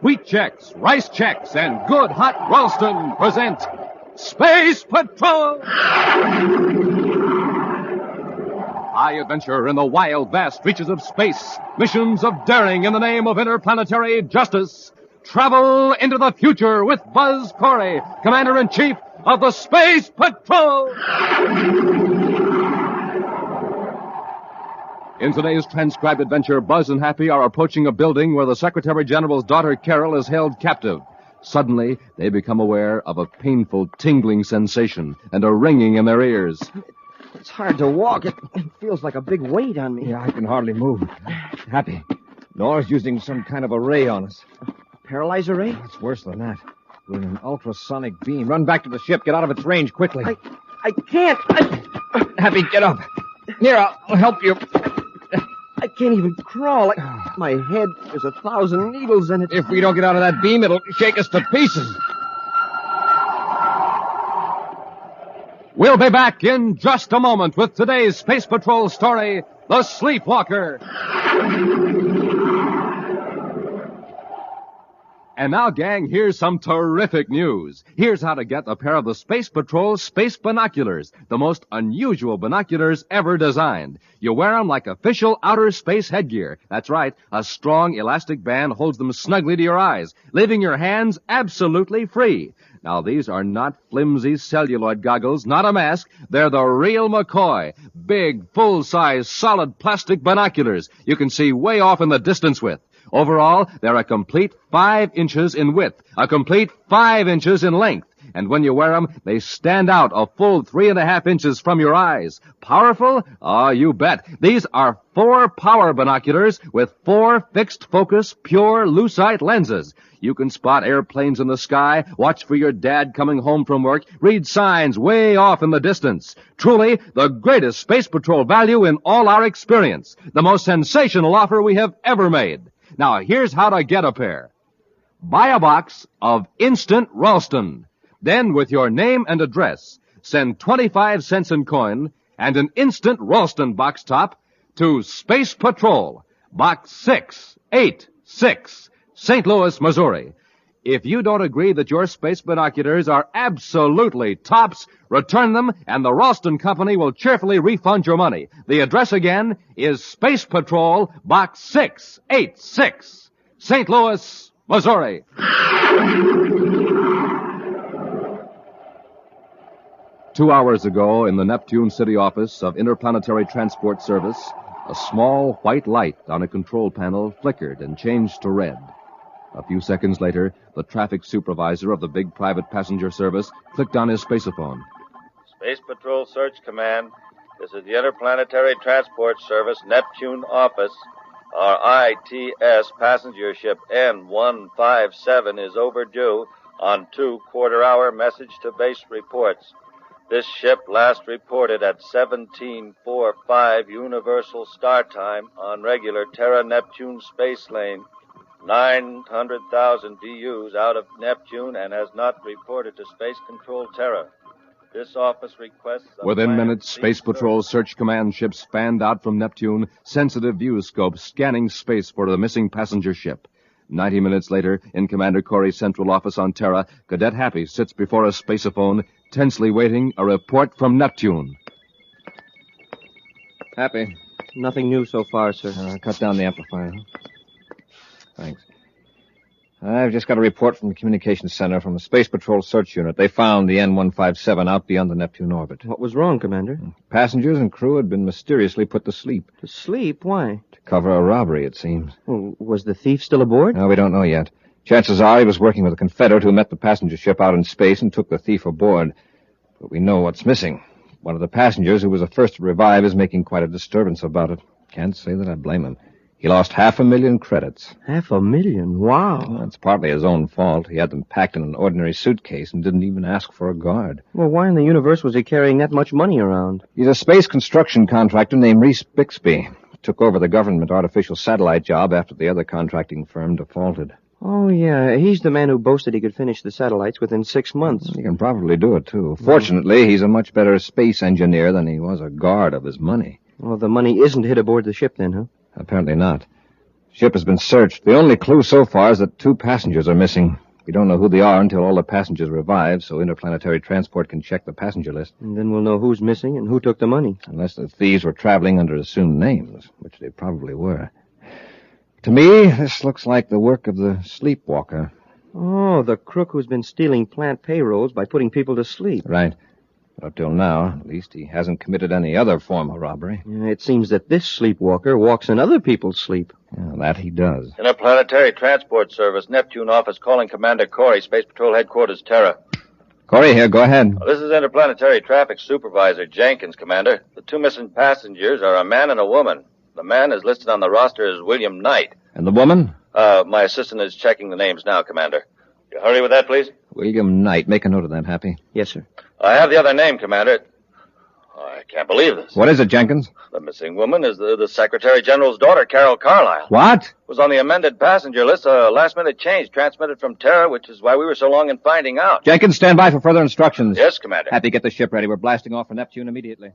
Wheat checks, rice checks, and good hot Ralston present Space Patrol! High adventure in the wild, vast reaches of space. Missions of daring in the name of interplanetary justice. Travel into the future with Buzz Corry, Commander-in-Chief of the Space Patrol! In today's transcribed adventure, Buzz and Happy are approaching a building where the Secretary General's daughter, Carol, is held captive. Suddenly, they become aware of a painful, tingling sensation and a ringing in their ears. It's hard to walk. It feels like a big weight on me. Yeah, I can hardly move. Happy, Nora's using some kind of a ray on us. Paralyzer ray? Oh, it's worse than that. With an ultrasonic beam. Run back to the ship. Get out of its range quickly. I can't. Happy, get up. Here, I'll help you. I can't even crawl. My head, there's 1,000 needles in it. If we don't get out of that beam, it'll shake us to pieces. We'll be back in just a moment with today's Space Patrol story, The Sleepwalker. And now, gang, here's some terrific news. Here's how to get a pair of the Space Patrol Space Binoculars, the most unusual binoculars ever designed. You wear them like official outer space headgear. That's right, a strong elastic band holds them snugly to your eyes, leaving your hands absolutely free. Now, these are not flimsy celluloid goggles, not a mask. They're the real McCoy. Big, full-size, solid plastic binoculars you can see way off in the distance with. Overall, they're a complete 5 inches in width, a complete 5 inches in length. And when you wear them, they stand out a full 3.5 inches from your eyes. Powerful? Oh, you bet. These are 4 power binoculars with 4 fixed-focus, pure lucite lenses. You can spot airplanes in the sky, watch for your dad coming home from work, read signs way off in the distance. Truly, the greatest Space Patrol value in all our experience. The most sensational offer we have ever made. Now, here's how to get a pair. Buy a box of Instant Ralston. Then, with your name and address, send 25 cents in coin and an Instant Ralston box top to Space Patrol, Box 686, St. Louis, Missouri. If you don't agree that your space binoculars are absolutely tops, return them and the Ralston Company will cheerfully refund your money. The address again is Space Patrol, Box 686, St. Louis, Missouri. 2 hours ago, in the Neptune City office of Interplanetary Transport Service, a small white light on a control panel flickered and changed to red. A few seconds later, the traffic supervisor of the big private passenger service clicked on his spaceophone. Space Patrol Search Command. This is the Interplanetary Transport Service Neptune office. Our ITS passenger ship N157 is overdue on 2 quarter-hour message to base reports. This ship last reported at 17:45 Universal Star Time on regular Terra-Neptune space lane. 900,000 DUs out of Neptune and has not reported to Space Control Terra. This office requests... Within minutes, Space Patrol Search Command ships fanned out from Neptune, sensitive viewscopes scanning space for the missing passenger ship. 90 minutes later, in Commander Corry's central office on Terra, Cadet Happy sits before a spaceophone, tensely waiting a report from Neptune. Happy. Nothing new so far, sir. Cut down the amplifier. Thanks. I've just got a report from the communications center from the Space Patrol Search Unit. They found the N-157 out beyond the Neptune orbit. What was wrong, Commander? Passengers and crew had been mysteriously put to sleep. To sleep? Why? To cover a robbery, it seems. Well, was the thief still aboard? No, we don't know yet. Chances are he was working with a Confederate who met the passenger ship out in space and took the thief aboard. But we know what's missing. One of the passengers, who was the first to revive, is making quite a disturbance about it. Can't say that I blame him. He lost 500,000 credits. 500,000? Wow. Well, it's partly his own fault. He had them packed in an ordinary suitcase and didn't even ask for a guard. Well, why in the universe was he carrying that much money around? He's a space construction contractor named Reese Bixby. Took over the government artificial satellite job after the other contracting firm defaulted. Oh, yeah. He's the man who boasted he could finish the satellites within 6 months. He can probably do it, too. Fortunately, he's a much better space engineer than he was a guard of his money. Well, the money isn't hid aboard the ship then, huh? Apparently not. The ship has been searched. The only clue so far is that 2 passengers are missing. We don't know who they are until all the passengers revive, so interplanetary transport can check the passenger list. And then we'll know who's missing and who took the money. Unless the thieves were traveling under assumed names, which they probably were. To me, this looks like the work of the sleepwalker. Oh, the crook who's been stealing plant payrolls by putting people to sleep. Right. Up till now, at least, he hasn't committed any other form of robbery. Yeah, it seems that this sleepwalker walks in other people's sleep. Yeah, that he does. Interplanetary Transport Service, Neptune office calling Commander Corry, Space Patrol Headquarters, Terra. Corry here, go ahead. This is Interplanetary Traffic Supervisor Jenkins, Commander. The 2 missing passengers are a man and a woman. The man is listed on the roster as William Knight. And the woman? My assistant is checking the names now, Commander. You hurry with that, please? William Knight. Make a note of that, Happy. Yes, sir. I have the other name, Commander. I can't believe this. What is it, Jenkins? The missing woman is the Secretary General's daughter, Carol Carlisle. What? Was on the amended passenger list, a last-minute change transmitted from Terra, which is why we were so long in finding out. Jenkins, stand by for further instructions. Yes, Commander. Happy, get the ship ready. We're blasting off for Neptune immediately.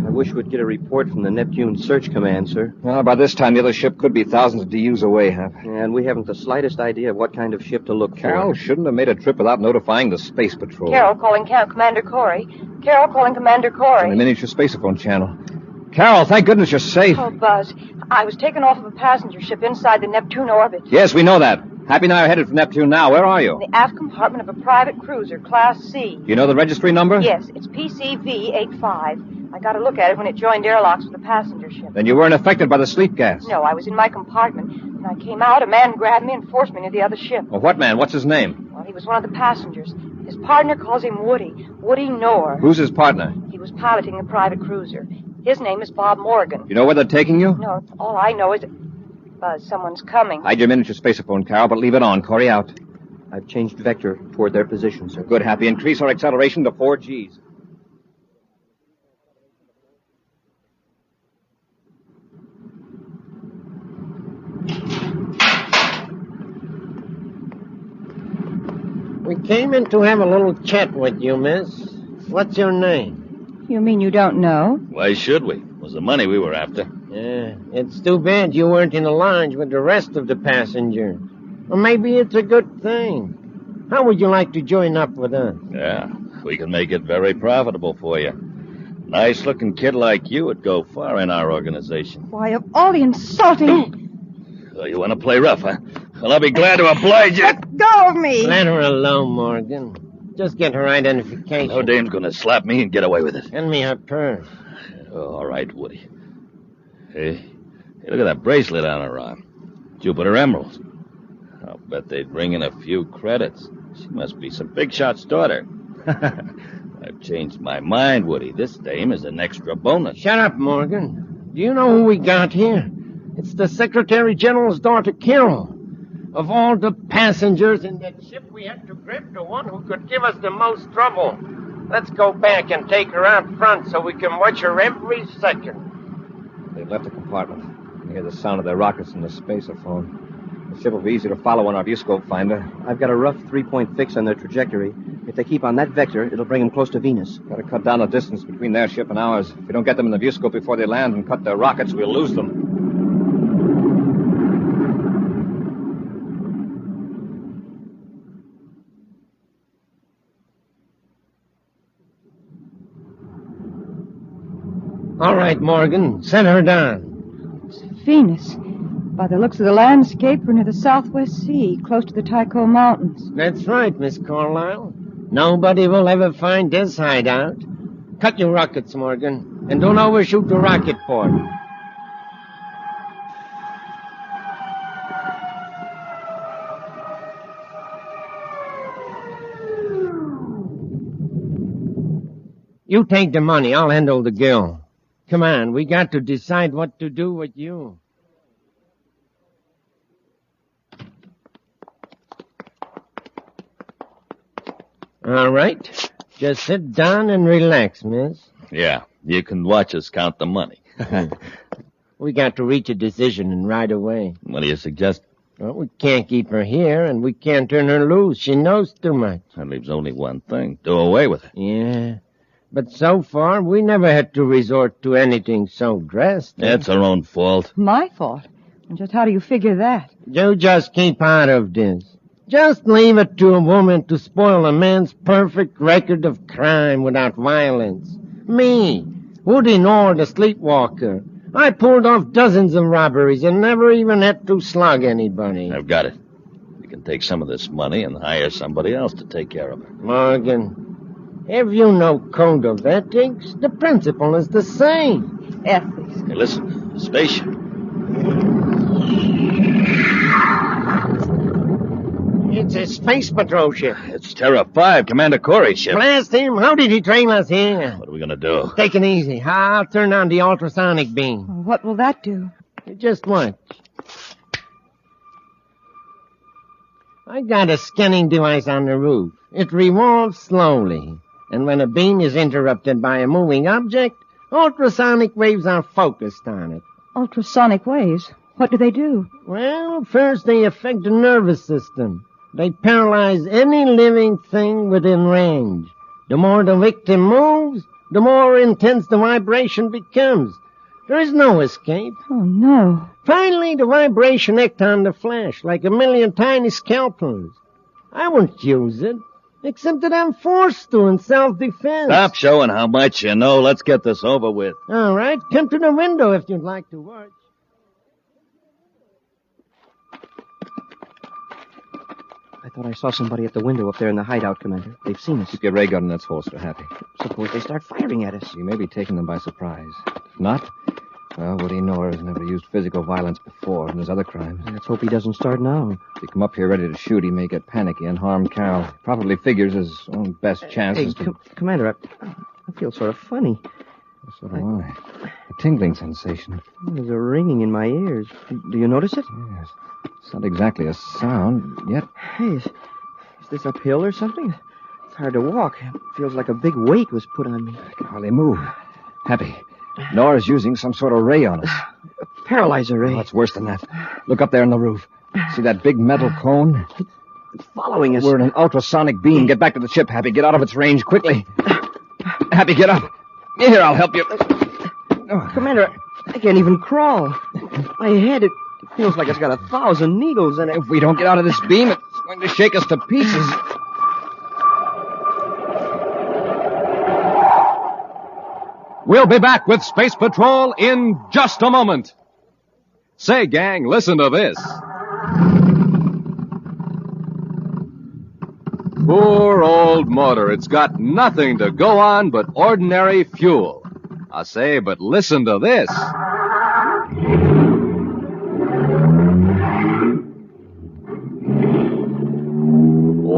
I wish we'd get a report from the Neptune Search Command, sir. Well, by this time, the other ship could be thousands of DUs away, Hap. And we haven't the slightest idea of what kind of ship to look for. Carol shouldn't have made a trip without notifying the Space Patrol. Carol calling Commander Corry. Carol calling Commander Corry. On the miniature spaceophone channel. Carol, thank goodness you're safe. Oh, Buzz, I was taken off of a passenger ship inside the Neptune orbit. Yes, we know that. Happy and I are headed for Neptune now. Where are you? In the aft compartment of a private cruiser, Class C. Do you know the registry number? Yes, it's PCV-85. I got a look at it when it joined airlocks with the passenger ship. Then you weren't affected by the sleep gas. No, I was in my compartment. When I came out, a man grabbed me and forced me to the other ship. Well, what man? What's his name? Well, he was one of the passengers. His partner calls him Woody. Woody Noor. Who's his partner? He was piloting the private cruiser. His name is Bob Morgan. You know where they're taking you? No, all I know is... Buzz, someone's coming. Hide your miniature spaceophone, Carol, but leave it on. Corry out. I've changed vector toward their position, sir. Good, Happy. Increase our acceleration to 4 Gs. We came in to have a little chat with you, miss. What's your name? You mean you don't know? Why should we? It was the money we were after. Yeah, it's too bad you weren't in the lounge with the rest of the passengers. Or maybe it's a good thing. How would you like to join up with us? Yeah, we can make it very profitable for you. Nice-looking kid like you would go far in our organization. Why, of all the insulting... So you want to play rough, huh? Well, I'll be glad to oblige you. Let go of me! Let her alone, Morgan. Just get her identification. No dame's going to slap me and get away with it. Send me her purse. Oh, all right, Woody. Hey, look at that bracelet on her arm. Jupiter emeralds. I'll bet they'd bring in a few credits. She must be some big shot's daughter. I've changed my mind, Woody. This dame is an extra bonus. Shut up, Morgan. Do you know who we got here? It's the Secretary General's daughter, Carol. Of all the passengers in that ship we had to grip, the one who could give us the most trouble. Let's go back and take her out front so we can watch her every second. They've left the compartment. I hear the sound of their rockets in the spaceophone. The ship will be easy to follow on our viewscope finder. I've got a rough 3-point fix on their trajectory. If they keep on that vector, it'll bring them close to Venus. Got to cut down the distance between their ship and ours. If we don't get them in the viewscope before they land and cut their rockets, we'll lose them. All right, Morgan, send her down. Venus. By the looks of the landscape, we're near the Southwest Sea, close to the Tycho Mountains. That's right, Miss Carlyle. Nobody will ever find this hideout. Cut your rockets, Morgan, and don't overshoot the rocket port. You take the money, I'll handle the girl. Come on, we got to decide what to do with you. All right. Just sit down and relax, miss. Yeah, you can watch us count the money. We got to reach a decision and right away. What do you suggest? Well, we can't keep her here, and we can't turn her loose. She knows too much. That leaves only one thing. Do away with her. Yeah. But so far, we never had to resort to anything so drastic. That's our own fault. My fault? And just how do you figure that? You just keep out of this. Just leave it to a woman to spoil a man's perfect record of crime without violence. Me, Woody Nord, the sleepwalker. I pulled off dozens of robberies and never even had to slug anybody. I've got it. You can take some of this money and hire somebody else to take care of her. Morgan, have you no code of ethics? The principle is the same. Ethics. Hey, listen, spaceship. It's a space patrol ship. It's Terra 5, Commander Corry's ship. Blast him. How did he train us here? What are we going to do? Take it easy. I'll turn on the ultrasonic beam. What will that do? Just watch. I got a scanning device on the roof. It revolves slowly. And when a beam is interrupted by a moving object, ultrasonic waves are focused on it. Ultrasonic waves? What do they do? Well, first they affect the nervous system. They paralyze any living thing within range. The more the victim moves, the more intense the vibration becomes. There is no escape. Oh, no. Finally, the vibration acts on the flesh like a million tiny scalpels. I won't use it, except that I'm forced to in self-defense. Stop showing how much you know. Let's get this over with. All right, come to the window if you'd like to watch. I thought I saw somebody at the window up there in the hideout, Commander. They've seen us. Keep your ray gun in its holster, Happy. Suppose they start firing at us. You may be taking them by surprise. If not, well, Woody Nord has never used physical violence before in his other crimes. Let's hope he doesn't start now. If he come up here ready to shoot, he may get panicky and harm Carol. Probably figures his own best chance is to... Commander, I feel sort of funny. So do I. A tingling sensation. There's a ringing in my ears. Do you notice it? Yes. It's not exactly a sound, yet... Hey, is this uphill or something? It's hard to walk. It feels like a big weight was put on me. I can hardly move. Happy, Nora's using some sort of ray on us. A paralyzer ray. Oh, it's worse than that. Look up there on the roof. See that big metal cone? It's following us. We're in an ultrasonic beam. Get back to the ship, Happy. Get out of its range, quickly. Happy, get up. Here, I'll help you. Commander, I can't even crawl. My head, it feels like it's got 1,000 needles in it. If we don't get out of this beam, it's going to shake us to pieces. We'll be back with Space Patrol in just a moment. Say, gang, listen to this. Poor old motor. It's got nothing to go on but ordinary fuel. I say, but listen to this.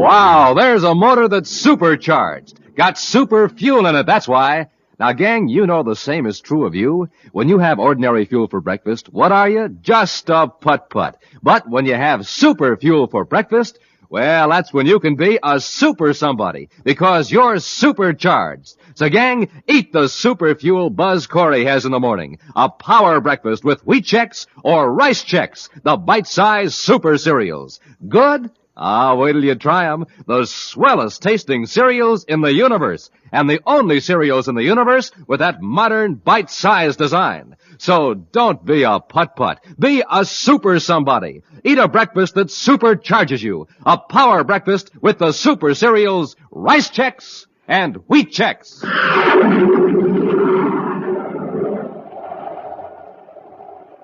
Wow, there's a motor that's supercharged. Got super fuel in it, that's why. Now, gang, you know the same is true of you. When you have ordinary fuel for breakfast, what are you? Just a putt-putt. But when you have super fuel for breakfast, Well, that's when you can be a super somebody, because you're supercharged. So, gang, eat the super fuel Buzz Corry has in the morning. A power breakfast with wheat checks or rice checks, the bite-sized super cereals. Good? Ah, wait till you try 'em. The swellest tasting cereals in the universe. And the only cereals in the universe with that modern bite-sized design. So don't be a putt-putt. Be a super somebody. Eat a breakfast that supercharges you. A power breakfast with the super cereals, rice checks, and wheat checks.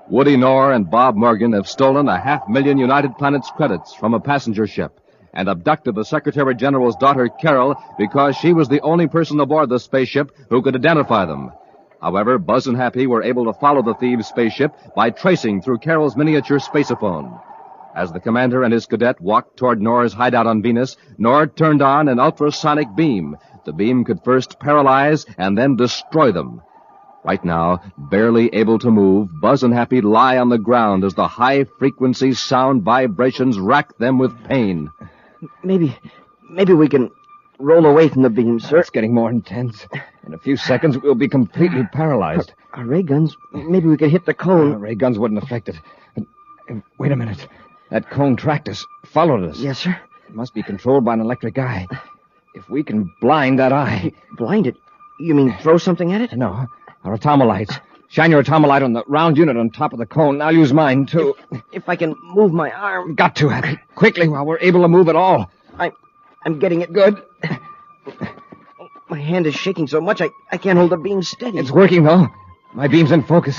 Woody Knorr and Bob Morgan have stolen 500,000 United Planets credits from a passenger ship and abducted the Secretary General's daughter, Carol, because she was the only person aboard the spaceship who could identify them. However, Buzz and Happy were able to follow the thieves' spaceship by tracing through Carol's miniature spaceophone. As the commander and his cadet walked toward Knorr's hideout on Venus, Knorr turned on an ultrasonic beam. The beam could first paralyze and then destroy them. Right now, barely able to move, Buzz and Happy lie on the ground as the high-frequency sound vibrations rack them with pain. Maybe we can roll away from the beam, sir. It's getting more intense. In a few seconds, we'll be completely paralyzed. Our ray guns, maybe we could hit the cone. Ray guns wouldn't affect it. Wait a minute. That cone tracked us, followed us. Yes, sir. It must be controlled by an electric eye. If we can blind that eye... Blind it? You mean throw something at it? No. Our atomolites. Shine your atomolite on the round unit on top of the cone. I'll use mine, too. If I can move my arm. Got to, Happy. Quickly, while we're able to move at all. I'm getting it good. My hand is shaking so much I can't hold the beam steady. It's working, though. My beam's in focus.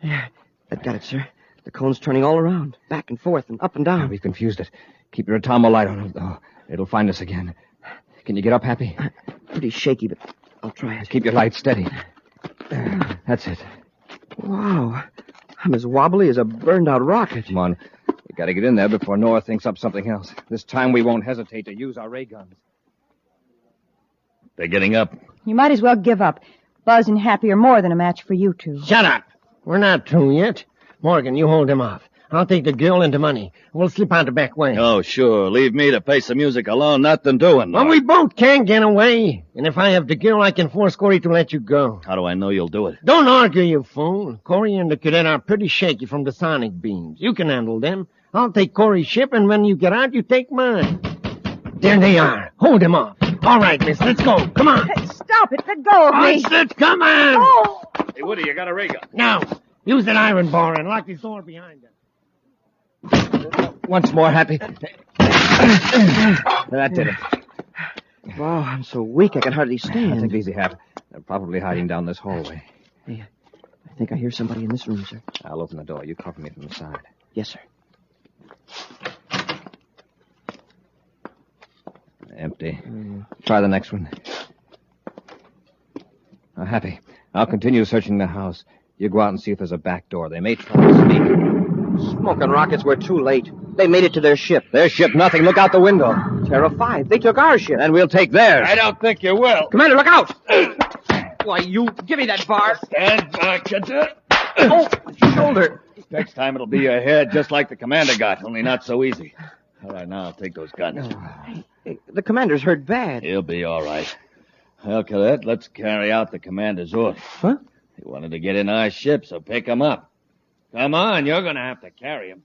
Yeah, that got it, sir. The cone's turning all around, back and forth and up and down. We've confused it. Keep your atomolite on it, though. It'll find us again. Can you get up, Happy? Pretty shaky, but I'll try it. Keep your light steady. That's it. Wow. I'm as wobbly as a burned-out rocket. Come on. We gotta get in there before Noah thinks up something else. This time we won't hesitate to use our ray guns. They're getting up. You might as well give up. Buzz and Happy are more than a match for you two. Shut up. We're not through yet. Morgan, you hold him off. I'll take the girl into money. We'll slip out the back way. Oh, sure. Leave me to face the music alone. Nothing doing. Well, we both can't get away. And if I have the girl, I can force Corry to let you go. How do I know you'll do it? Don't argue, you fool. Corry and the cadet are pretty shaky from the sonic beams. You can handle them. I'll take Corry's ship, and when you get out, you take mine. There they are. Hold him off. All right, miss, let's go. Come on. Stop it. Let go of me. I said, come on. Oh. Hey, Woody, you got a ray gun. Now, use that iron bar and lock this door behind us. Once more, Happy. That did it. Wow, I'm so weak I can hardly stand. Take it easy, Hap. They're probably hiding down this hallway. Hey, I think I hear somebody in this room, sir. I'll open the door. You cover me from the side. Yes, sir. Empty. Try the next one. Now, Happy, I'll continue searching the house. You go out and see if there's a back door. They may try to sneak. Smoking rockets, we're too late. They made it to their ship. Their ship, nothing. Look out the window. Terra 5. They took our ship. And we'll take theirs. I don't think you will. Commander, look out! Why, you... Give me that bar. Stand back, Cadet. Oh, shoulder. Next time it'll be your head, just like the commander got, only not so easy. All right, now I'll take those guns. Hey, the commander's hurt bad. He'll be all right. Well, Cadet, let's carry out the commander's order. Huh? He wanted to get in our ship, so pick him up. Come on, you're going to have to carry him.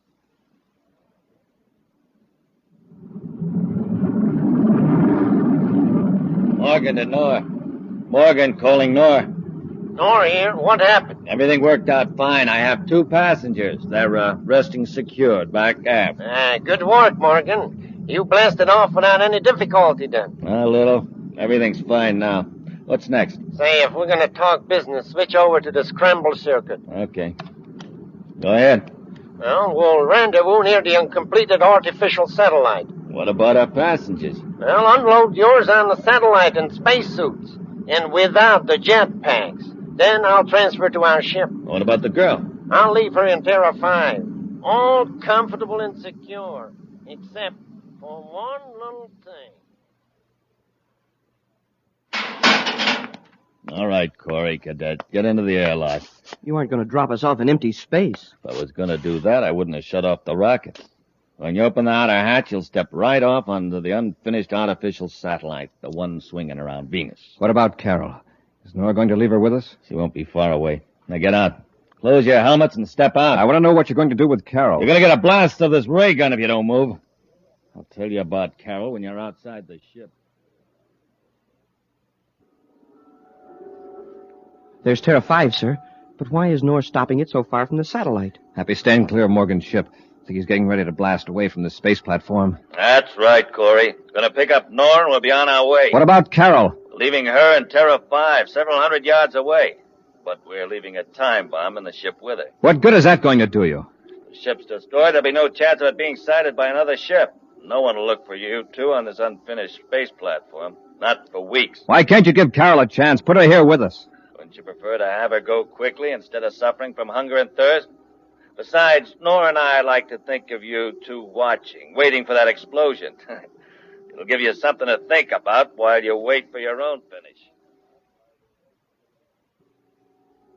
Morgan to Nor. Morgan calling Nor. Nor here. What happened? Everything worked out fine. I have 2 passengers. They're resting secured back aft. Good work, Morgan. You blasted off without any difficulty then. A little. Everything's fine now. What's next? Say, if we're going to talk business, switch over to the scramble circuit. Okay. Go ahead. Well, we'll rendezvous near the uncompleted artificial satellite. What about our passengers? Well, unload yours on the satellite in spacesuits, and without the jetpacks. Then I'll transfer to our ship. What about the girl? I'll leave her in Terra 5. All comfortable and secure, except for one little thing. All right, Corry, Cadet. Get into the airlock. You aren't going to drop us off in empty space. If I was going to do that, I wouldn't have shut off the rockets. When you open the outer hatch, you'll step right off onto the unfinished artificial satellite, the one swinging around Venus. What about Carol? Is Nora going to leave her with us? She won't be far away. Now get out. Close your helmets and step out. I want to know what you're going to do with Carol. You're going to get a blast of this ray gun if you don't move. I'll tell you about Carol when you're outside the ship. There's Terra 5, sir. But why is Nora stopping it so far from the satellite? Happy, stand clear of Morgan's ship. I think he's getting ready to blast away from the space platform. That's right, Corry. Gonna pick up Nora and we'll be on our way. What about Carol? Leaving her and Terra 5 several hundred yards away. But we're leaving a time bomb in the ship with her. What good is that going to do you? If the ship's destroyed, there'll be no chance of it being sighted by another ship. No one will look for you two on this unfinished space platform. Not for weeks. Why can't you give Carol a chance? Put her here with us. Wouldn't you prefer to have her go quickly instead of suffering from hunger and thirst? Besides, Nora and I like to think of you two watching, waiting for that explosion. It'll give you something to think about while you wait for your own finish.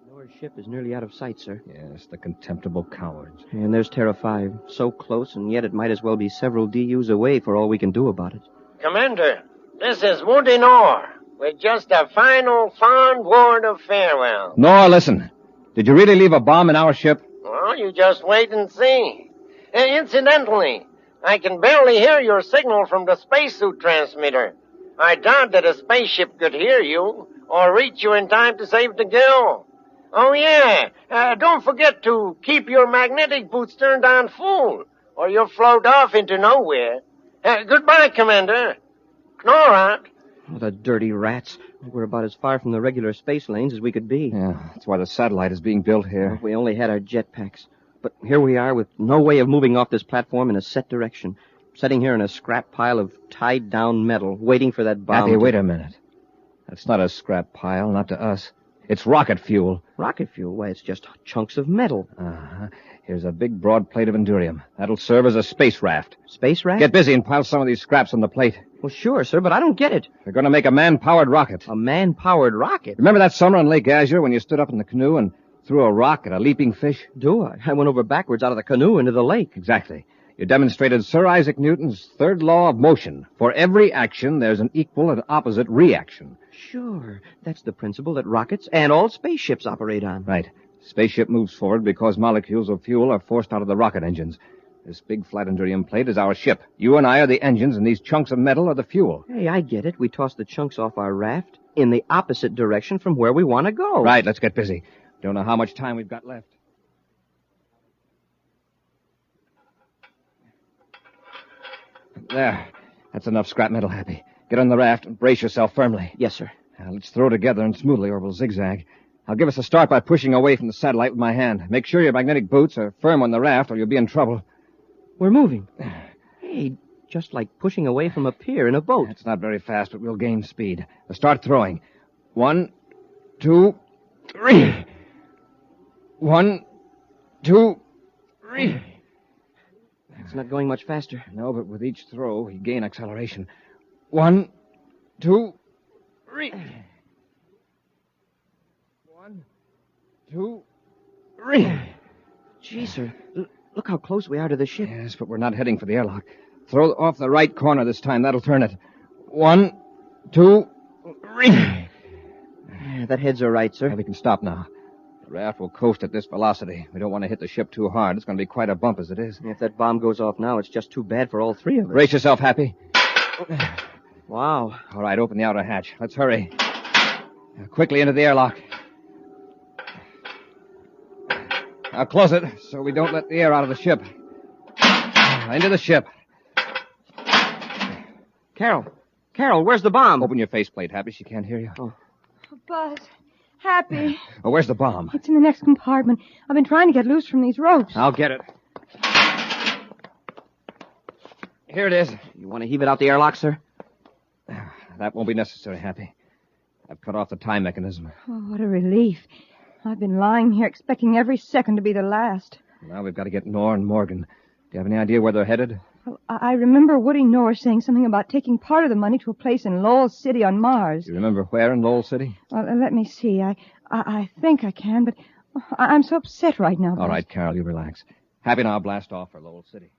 Nora's ship is nearly out of sight, sir. Yes, the contemptible cowards. And there's Terra 5. So close, and yet it might as well be several DUs away for all we can do about it. Commander, this is Woody Nor, with just a final fond word of farewell. Nora, listen. Did you really leave a bomb in our ship? Well, you just wait and see. Incidentally, I can barely hear your signal from the spacesuit transmitter. I doubt that a spaceship could hear you or reach you in time to save the girl. Oh, yeah. Don't forget to keep your magnetic boots turned on full, or you'll float off into nowhere. Goodbye, Commander. Nora. Oh, the dirty rats. We're about as far from the regular space lanes as we could be. Yeah, that's why the satellite is being built here. If we only had our jetpacks. But here we are with no way of moving off this platform in a set direction. Sitting here in a scrap pile of tied-down metal, waiting for that bomb. Happy, wait a minute. That's not a scrap pile, not to us. It's rocket fuel. Rocket fuel? Why, it's just chunks of metal. Uh-huh. Here's a big, broad plate of endurium. That'll serve as a space raft. Space raft? Get busy and pile some of these scraps on the plate. Well, sure, sir, but I don't get it. We're going to make a man-powered rocket. A man-powered rocket? Remember that summer on Lake Azure when you stood up in the canoe and threw a rock at a leaping fish? Do I? I went over backwards out of the canoe into the lake. Exactly. You demonstrated Sir Isaac Newton's third law of motion. For every action, there's an equal and opposite reaction. Sure. That's the principle that rockets and all spaceships operate on. Right. Spaceship moves forward because molecules of fuel are forced out of the rocket engines. This big flat endurium plate is our ship. You and I are the engines, and these chunks of metal are the fuel. Hey, I get it. We toss the chunks off our raft in the opposite direction from where we want to go. Right, let's get busy. Don't know how much time we've got left. There. That's enough scrap metal, Happy. Get on the raft and brace yourself firmly. Yes, sir. Now, let's throw together and smoothly, or we'll zigzag. I'll give us a start by pushing away from the satellite with my hand. Make sure your magnetic boots are firm on the raft, or you'll be in trouble. We're moving. Hey, just like pushing away from a pier in a boat. It's not very fast, but we'll gain speed. Now start throwing. 1, 2, 3. 1, 2, 3. It's not going much faster. No, but with each throw, we gain acceleration. 1, 2, 3. 1, 2, 3. Gee, sir, look how close we are to the ship. Yes, but we're not heading for the airlock. Throw off the right corner this time. That'll turn it. 1, 2, 3. Yeah, that heads are right, sir. Yeah, we can stop now. The raft will coast at this velocity. We don't want to hit the ship too hard. It's going to be quite a bump as it is. If that bomb goes off now, it's just too bad for all three of us. Brace yourself, Happy. Wow. All right, open the outer hatch. Let's hurry. Now, quickly into the airlock. Now close it so we don't let the air out of the ship. Into the ship. Carol, where's the bomb? Open your faceplate, Happy. She can't hear you. Oh. Buzz. Happy. Oh, where's the bomb? It's in the next compartment. I've been trying to get loose from these ropes. I'll get it. Here it is. You want to heave it out the airlock, sir? That won't be necessary, Happy. I've cut off the time mechanism. Oh, what a relief. I've been lying here expecting every second to be the last. Now we've got to get Nora and Morgan. Do you have any idea where they're headed? Well, I remember Woody Norris saying something about taking part of the money to a place in Lowell City on Mars. You remember where in Lowell City? Well, let me see. I think I can, but I'm so upset right now. All right, Carol, you relax. Happy now, blast off for Lowell City.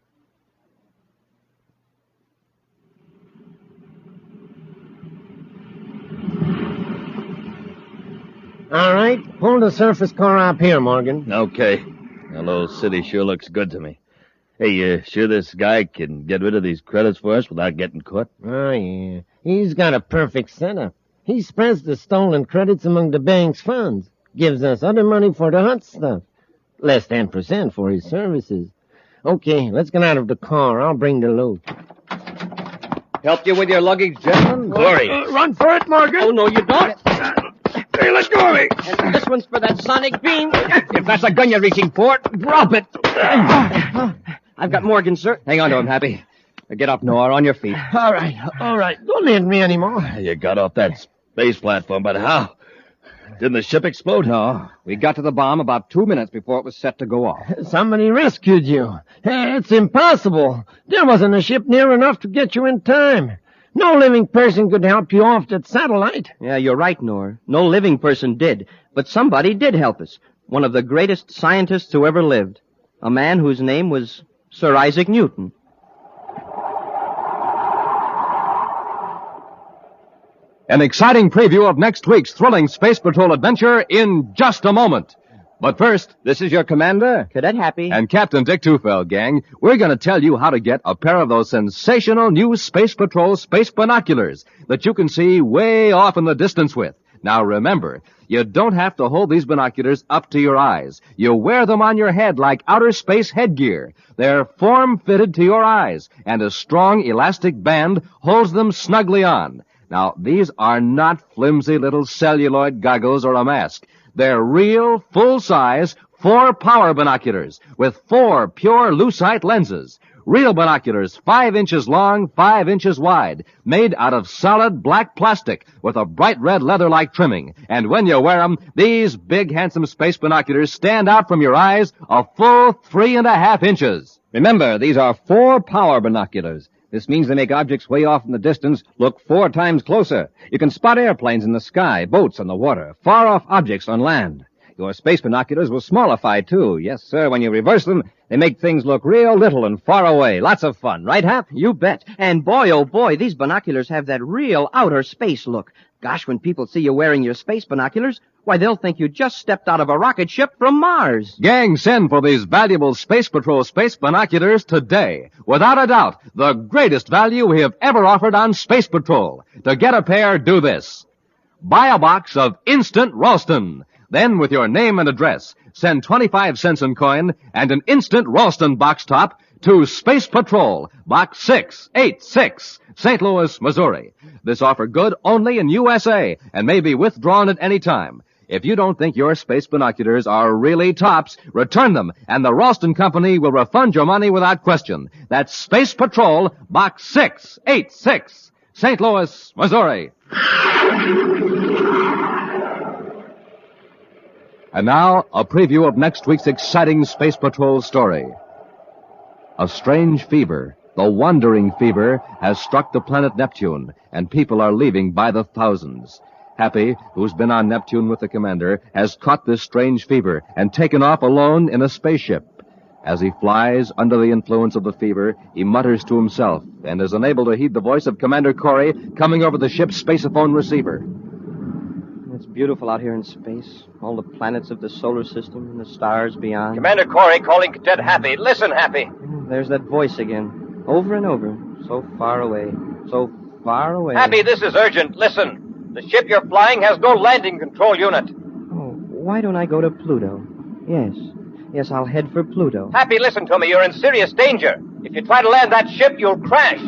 All right, pull the surface car up here, Morgan. Okay. Hello, City sure looks good to me. Hey, you sure this guy can get rid of these credits for us without getting caught? Oh, yeah. He's got a perfect setup. He spreads the stolen credits among the bank's funds. Gives us other money for the hot stuff. Less 10% for his services. Okay, let's get out of the car. I'll bring the loot. Help you with your luggage, gentlemen? Corry. Run for it, Morgan. Oh, no, you don't. Hey, let go of me. And this one's for that sonic beam. If that's a gun you're reaching for, drop it. I've got Morgan, sir. Hang on to him, Happy. Get up, Noah, on your feet. All right. Don't hit me anymore. You got off that space platform, but how? Didn't the ship explode? No. We got to the bomb about 2 minutes before it was set to go off. Somebody rescued you. It's impossible. There wasn't a ship near enough to get you in time. No living person could help you off that satellite. Yeah, you're right, Nor. No living person did. But somebody did help us. One of the greatest scientists who ever lived. A man whose name was Sir Isaac Newton. An exciting preview of next week's thrilling Space Patrol adventure in just a moment. But first, this is your commander, Cadet Happy, and Captain Dick Tufeld, gang. We're going to tell you how to get a pair of those sensational new Space Patrol space binoculars that you can see way off in the distance with. Now remember, you don't have to hold these binoculars up to your eyes. You wear them on your head like outer space headgear. They're form-fitted to your eyes, and a strong elastic band holds them snugly on. Now, these are not flimsy little celluloid goggles or a mask. They're real, full-size, 4-power binoculars with 4 pure lucite lenses. Real binoculars 5 inches long, 5 inches wide, made out of solid black plastic with a bright red leather-like trimming. And when you wear them, these big, handsome space binoculars stand out from your eyes a full 3.5 inches. Remember, these are 4-power binoculars. This means they make objects way off in the distance look 4 times closer. You can spot airplanes in the sky, boats on the water, far-off objects on land. Your space binoculars will smallify, too. Yes, sir, when you reverse them, they make things look real little and far away. Lots of fun, right, Hap? You bet. And boy, oh boy, these binoculars have that real outer space look. Gosh, when people see you wearing your space binoculars, why, they'll think you just stepped out of a rocket ship from Mars. Gang, send for these valuable Space Patrol space binoculars today. Without a doubt, the greatest value we have ever offered on Space Patrol. To get a pair, do this. Buy a box of Instant Ralston. Then, with your name and address, send 25 cents in coin and an Instant Ralston box top to Space Patrol, Box 686, St. Louis, Missouri. This offer good only in USA and may be withdrawn at any time. If you don't think your space binoculars are really tops, return them, and the Ralston Company will refund your money without question. That's Space Patrol, Box 686, St. Louis, Missouri. And now, a preview of next week's exciting Space Patrol story. A strange fever, the wandering fever, has struck the planet Neptune, and people are leaving by the thousands. Happy, who's been on Neptune with the commander, has caught this strange fever and taken off alone in a spaceship. As he flies under the influence of the fever, he mutters to himself and is unable to heed the voice of Commander Corry coming over the ship's spaceophone receiver. It's beautiful out here in space. All the planets of the solar system and the stars beyond. Commander Corry calling Cadet Happy. Listen, Happy. There's that voice again. Over and over. So far away. So far away. Happy, this is urgent. Listen. The ship you're flying has no landing control unit. Oh, why don't I go to Pluto? Yes, I'll head for Pluto. Happy, listen to me. You're in serious danger. If you try to land that ship, you'll crash.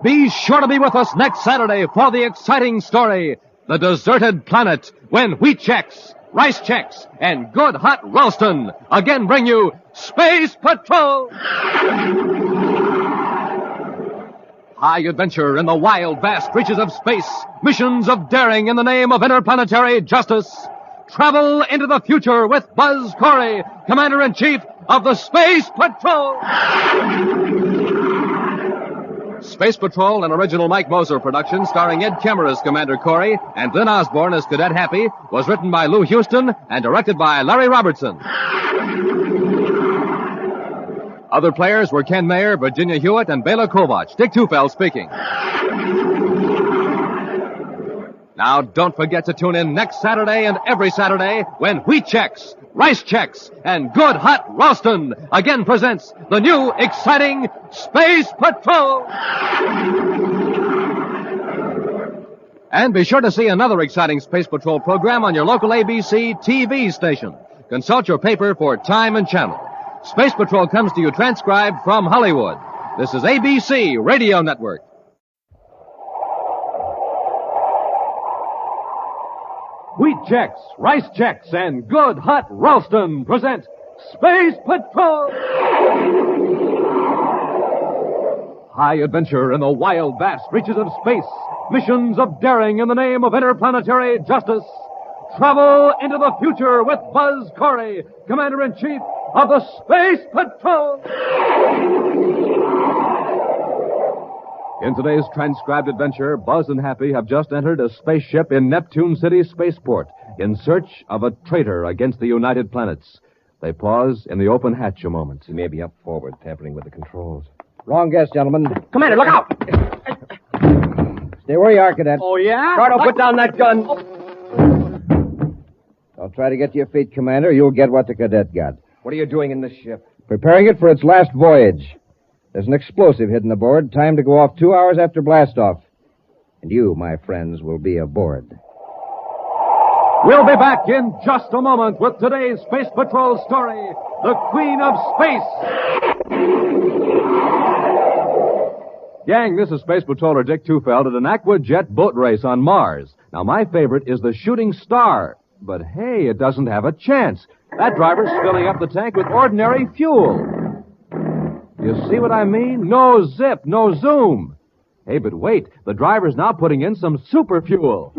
Be sure to be with us next Saturday for the exciting story, The Deserted Planet, when wheat checks, rice checks, and good hot Ralston again bring you Space Patrol! High adventure in the wild, vast reaches of space. Missions of daring in the name of interplanetary justice. Travel into the future with Buzz Corry, Commander-in-Chief of the Space Patrol. Space Patrol, an original Mike Moser production starring Ed Kemmer as Commander Corry and Glenn Osborne as Cadet Happy, was written by Lou Houston and directed by Larry Robertson. Other players were Ken Mayer, Virginia Hewitt, and Bela Kovach. Dick Tufeld speaking. Now, don't forget to tune in next Saturday and every Saturday when Wheat Chex, Rice Chex, and Good Hot Ralston again presents the new, exciting Space Patrol. And be sure to see another exciting Space Patrol program on your local ABC TV station. Consult your paper for time and channel. Space Patrol comes to you transcribed from Hollywood. This is ABC Radio Network. Wheat Chex, Rice Chex, and Good Hot Ralston present Space Patrol! High adventure in the wild, vast reaches of space. Missions of daring in the name of interplanetary justice. Travel into the future with Buzz Corry, Commander-in-Chief of the Space Patrol! In today's transcribed adventure, Buzz and Happy have just entered a spaceship in Neptune City Spaceport in search of a traitor against the United Planets. They pause in the open hatch a moment. He may be up forward, tampering with the controls. Wrong guess, gentlemen. Commander, look out! Stay where you are, Cadet. Oh, yeah? Cardo, put down that gun. Don't try to get to your feet, Commander. You'll get what the Cadet got. What are you doing in this ship? Preparing it for its last voyage. There's an explosive hidden aboard, timed to go off 2 hours after blastoff. And you, my friends, will be aboard. We'll be back in just a moment with today's Space Patrol story, The Queen of Space. Gang, this is Space Patroller Dick Tufeld at an Aquajet boat race on Mars. Now, my favorite is the Shooting Star. But hey, it doesn't have a chance. That driver's filling up the tank with ordinary fuel. You see what I mean? No zip, no zoom. Hey, but wait, the driver's now putting in some super fuel.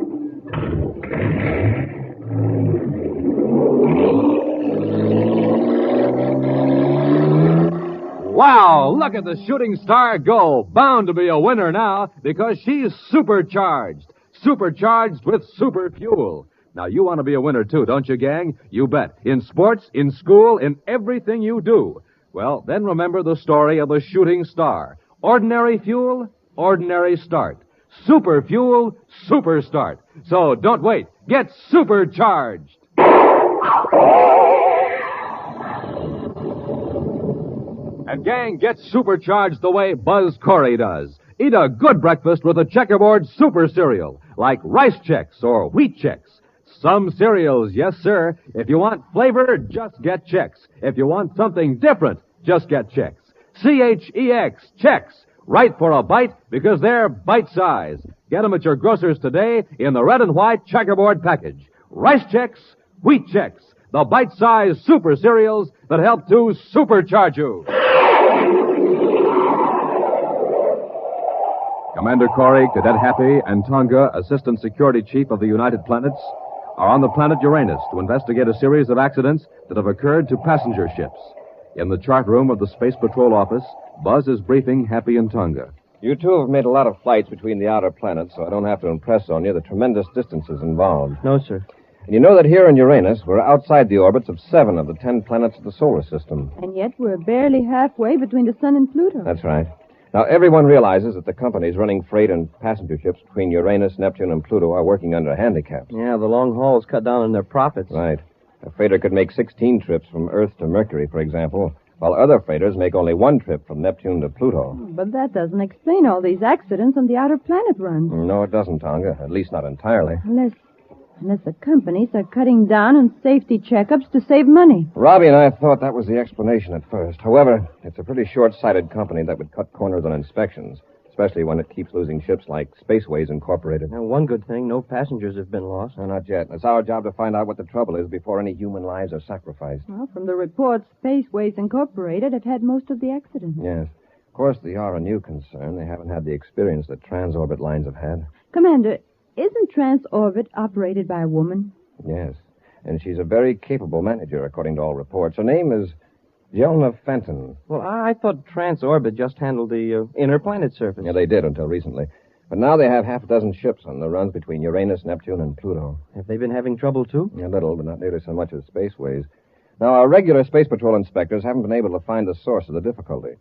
Wow, look at the Shooting Star go. Bound to be a winner now because she's supercharged. Supercharged with super fuel. Now, you want to be a winner, too, don't you, gang? You bet. In sports, in school, in everything you do. Well, then remember the story of the Shooting Star. Ordinary fuel, ordinary start. Super fuel, super start. So don't wait. Get supercharged. And gang, get supercharged the way Buzz Corry does. Eat a good breakfast with a checkerboard super cereal, like Rice Chex or Wheat Chex. Some cereals, yes, sir. If you want flavor, just get Chex. If you want something different, just get Chex. C-H-E-X, Chex. Right for a bite because they're bite-size. Get them at your grocer's today in the red and white checkerboard package. Rice Chex, Wheat Chex. The bite-size super cereals that help to supercharge you. Commander Corry, Cadet Happy, and Tonga, Assistant Security Chief of the United Planets, are on the planet Uranus to investigate a series of accidents that have occurred to passenger ships. In the chart room of the Space Patrol office, Buzz is briefing Happy and Tonga. You two have made a lot of flights between the outer planets, so I don't have to impress on you the tremendous distances involved. No, sir. And you know that here in Uranus, we're outside the orbits of 7 of the 10 planets of the solar system. And yet we're barely halfway between the sun and Pluto. That's right. Now, everyone realizes that the companies running freight and passenger ships between Uranus, Neptune, and Pluto are working under handicaps. Yeah, the long hauls cut down on their profits. Right. A freighter could make 16 trips from Earth to Mercury, for example, while other freighters make only 1 trip from Neptune to Pluto. But that doesn't explain all these accidents on the outer planet runs. No, it doesn't, Tonga. At least not entirely. Unless the companies are cutting down on safety checkups to save money. Robbie and I thought that was the explanation at first. However, it's a pretty short-sighted company that would cut corners on inspections, especially when it keeps losing ships like Spaceways Incorporated. Now, one good thing, no passengers have been lost. No, not yet. It's our job to find out what the trouble is before any human lives are sacrificed. Well, from the reports, Spaceways Incorporated have had most of the accidents. Yes. Of course, they are a new concern. They haven't had the experience that transorbit lines have had. Commander, isn't Transorbit operated by a woman? Yes. And she's a very capable manager, according to all reports. Her name is Jelna Fenton. Well, I thought Transorbit just handled the inner planet surface. Yeah, they did until recently. But now they have half a dozen ships on the runs between Uranus, Neptune, and Pluto. Have they been having trouble, too? A little, but not nearly so much as Spaceways. Now, our regular Space Patrol inspectors haven't been able to find the source of the difficulty.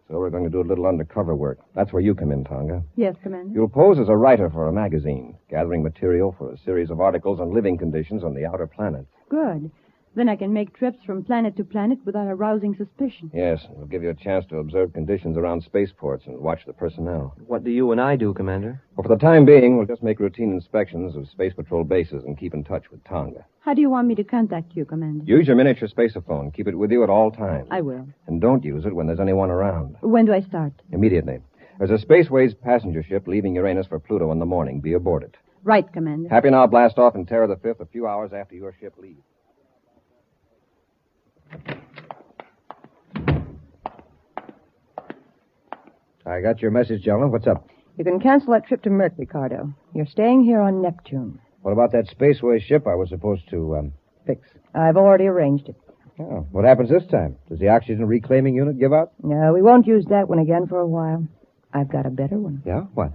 So we're going to do a little undercover work. That's where you come in, Tonga. Yes, Commander. You'll pose as a writer for a magazine, gathering material for a series of articles on living conditions on the outer planets. Good. Then I can make trips from planet to planet without arousing suspicion. Yes, it'll give you a chance to observe conditions around spaceports and watch the personnel. What do you and I do, Commander? Well, for the time being, we'll just make routine inspections of Space Patrol bases and keep in touch with Tonga. How do you want me to contact you, Commander? Use your miniature spaceophone. Keep it with you at all times. I will. And don't use it when there's anyone around. When do I start? Immediately. There's a Spaceways passenger ship leaving Uranus for Pluto in the morning. Be aboard it. Right, Commander. Happy now blast off in Terra the 5th a few hours after your ship leaves. I got your message, gentlemen. What's up? You can cancel that trip to Mercury, Cardo. You're staying here on Neptune. What about that Spaceways ship I was supposed to, fix? I've already arranged it. Oh, what happens this time? Does the oxygen reclaiming unit give out? No, we won't use that one again for a while. I've got a better one. Yeah? What?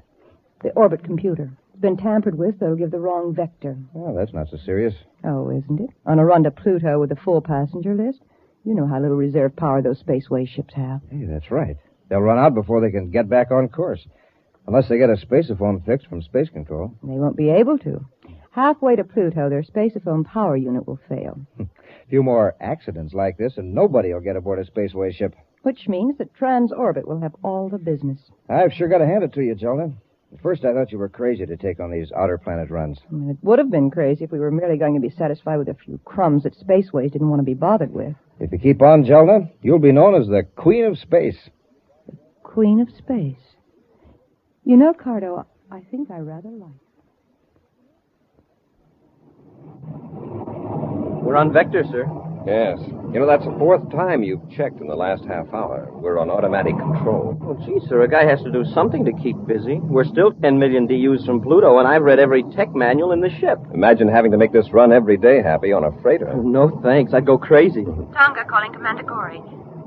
The orbit computer. It's been tampered with, so it'll give the wrong vector. Oh, that's not so serious. Oh, isn't it? On a run to Pluto with a full passenger list, you know how little reserve power those Spaceways ships have. Hey, that's right. They'll run out before they can get back on course. Unless they get a spaceophone fixed from space control. They won't be able to. Halfway to Pluto, their spaceophone power unit will fail. A few more accidents like this, and nobody will get aboard a Spaceways ship. Which means that Transorbit will have all the business. I've sure got to hand it to you, Jelna. At first, I thought you were crazy to take on these outer planet runs. It would have been crazy if we were merely going to be satisfied with a few crumbs that Spaceways didn't want to be bothered with. If you keep on, Jelna, you'll be known as the Queen of Space. Queen of Space. You know, Cardo, I think I rather like it. We're on Vector, sir. Yes. You know, that's the fourth time you've checked in the last half hour. We're on automatic control. Oh, gee, sir, a guy has to do something to keep busy. We're still 10 million DUs from Pluto, and I've read every tech manual in the ship. Imagine having to make this run every day, Happy, on a freighter. Oh, no, thanks. I'd go crazy. Tonga calling Commander Corry.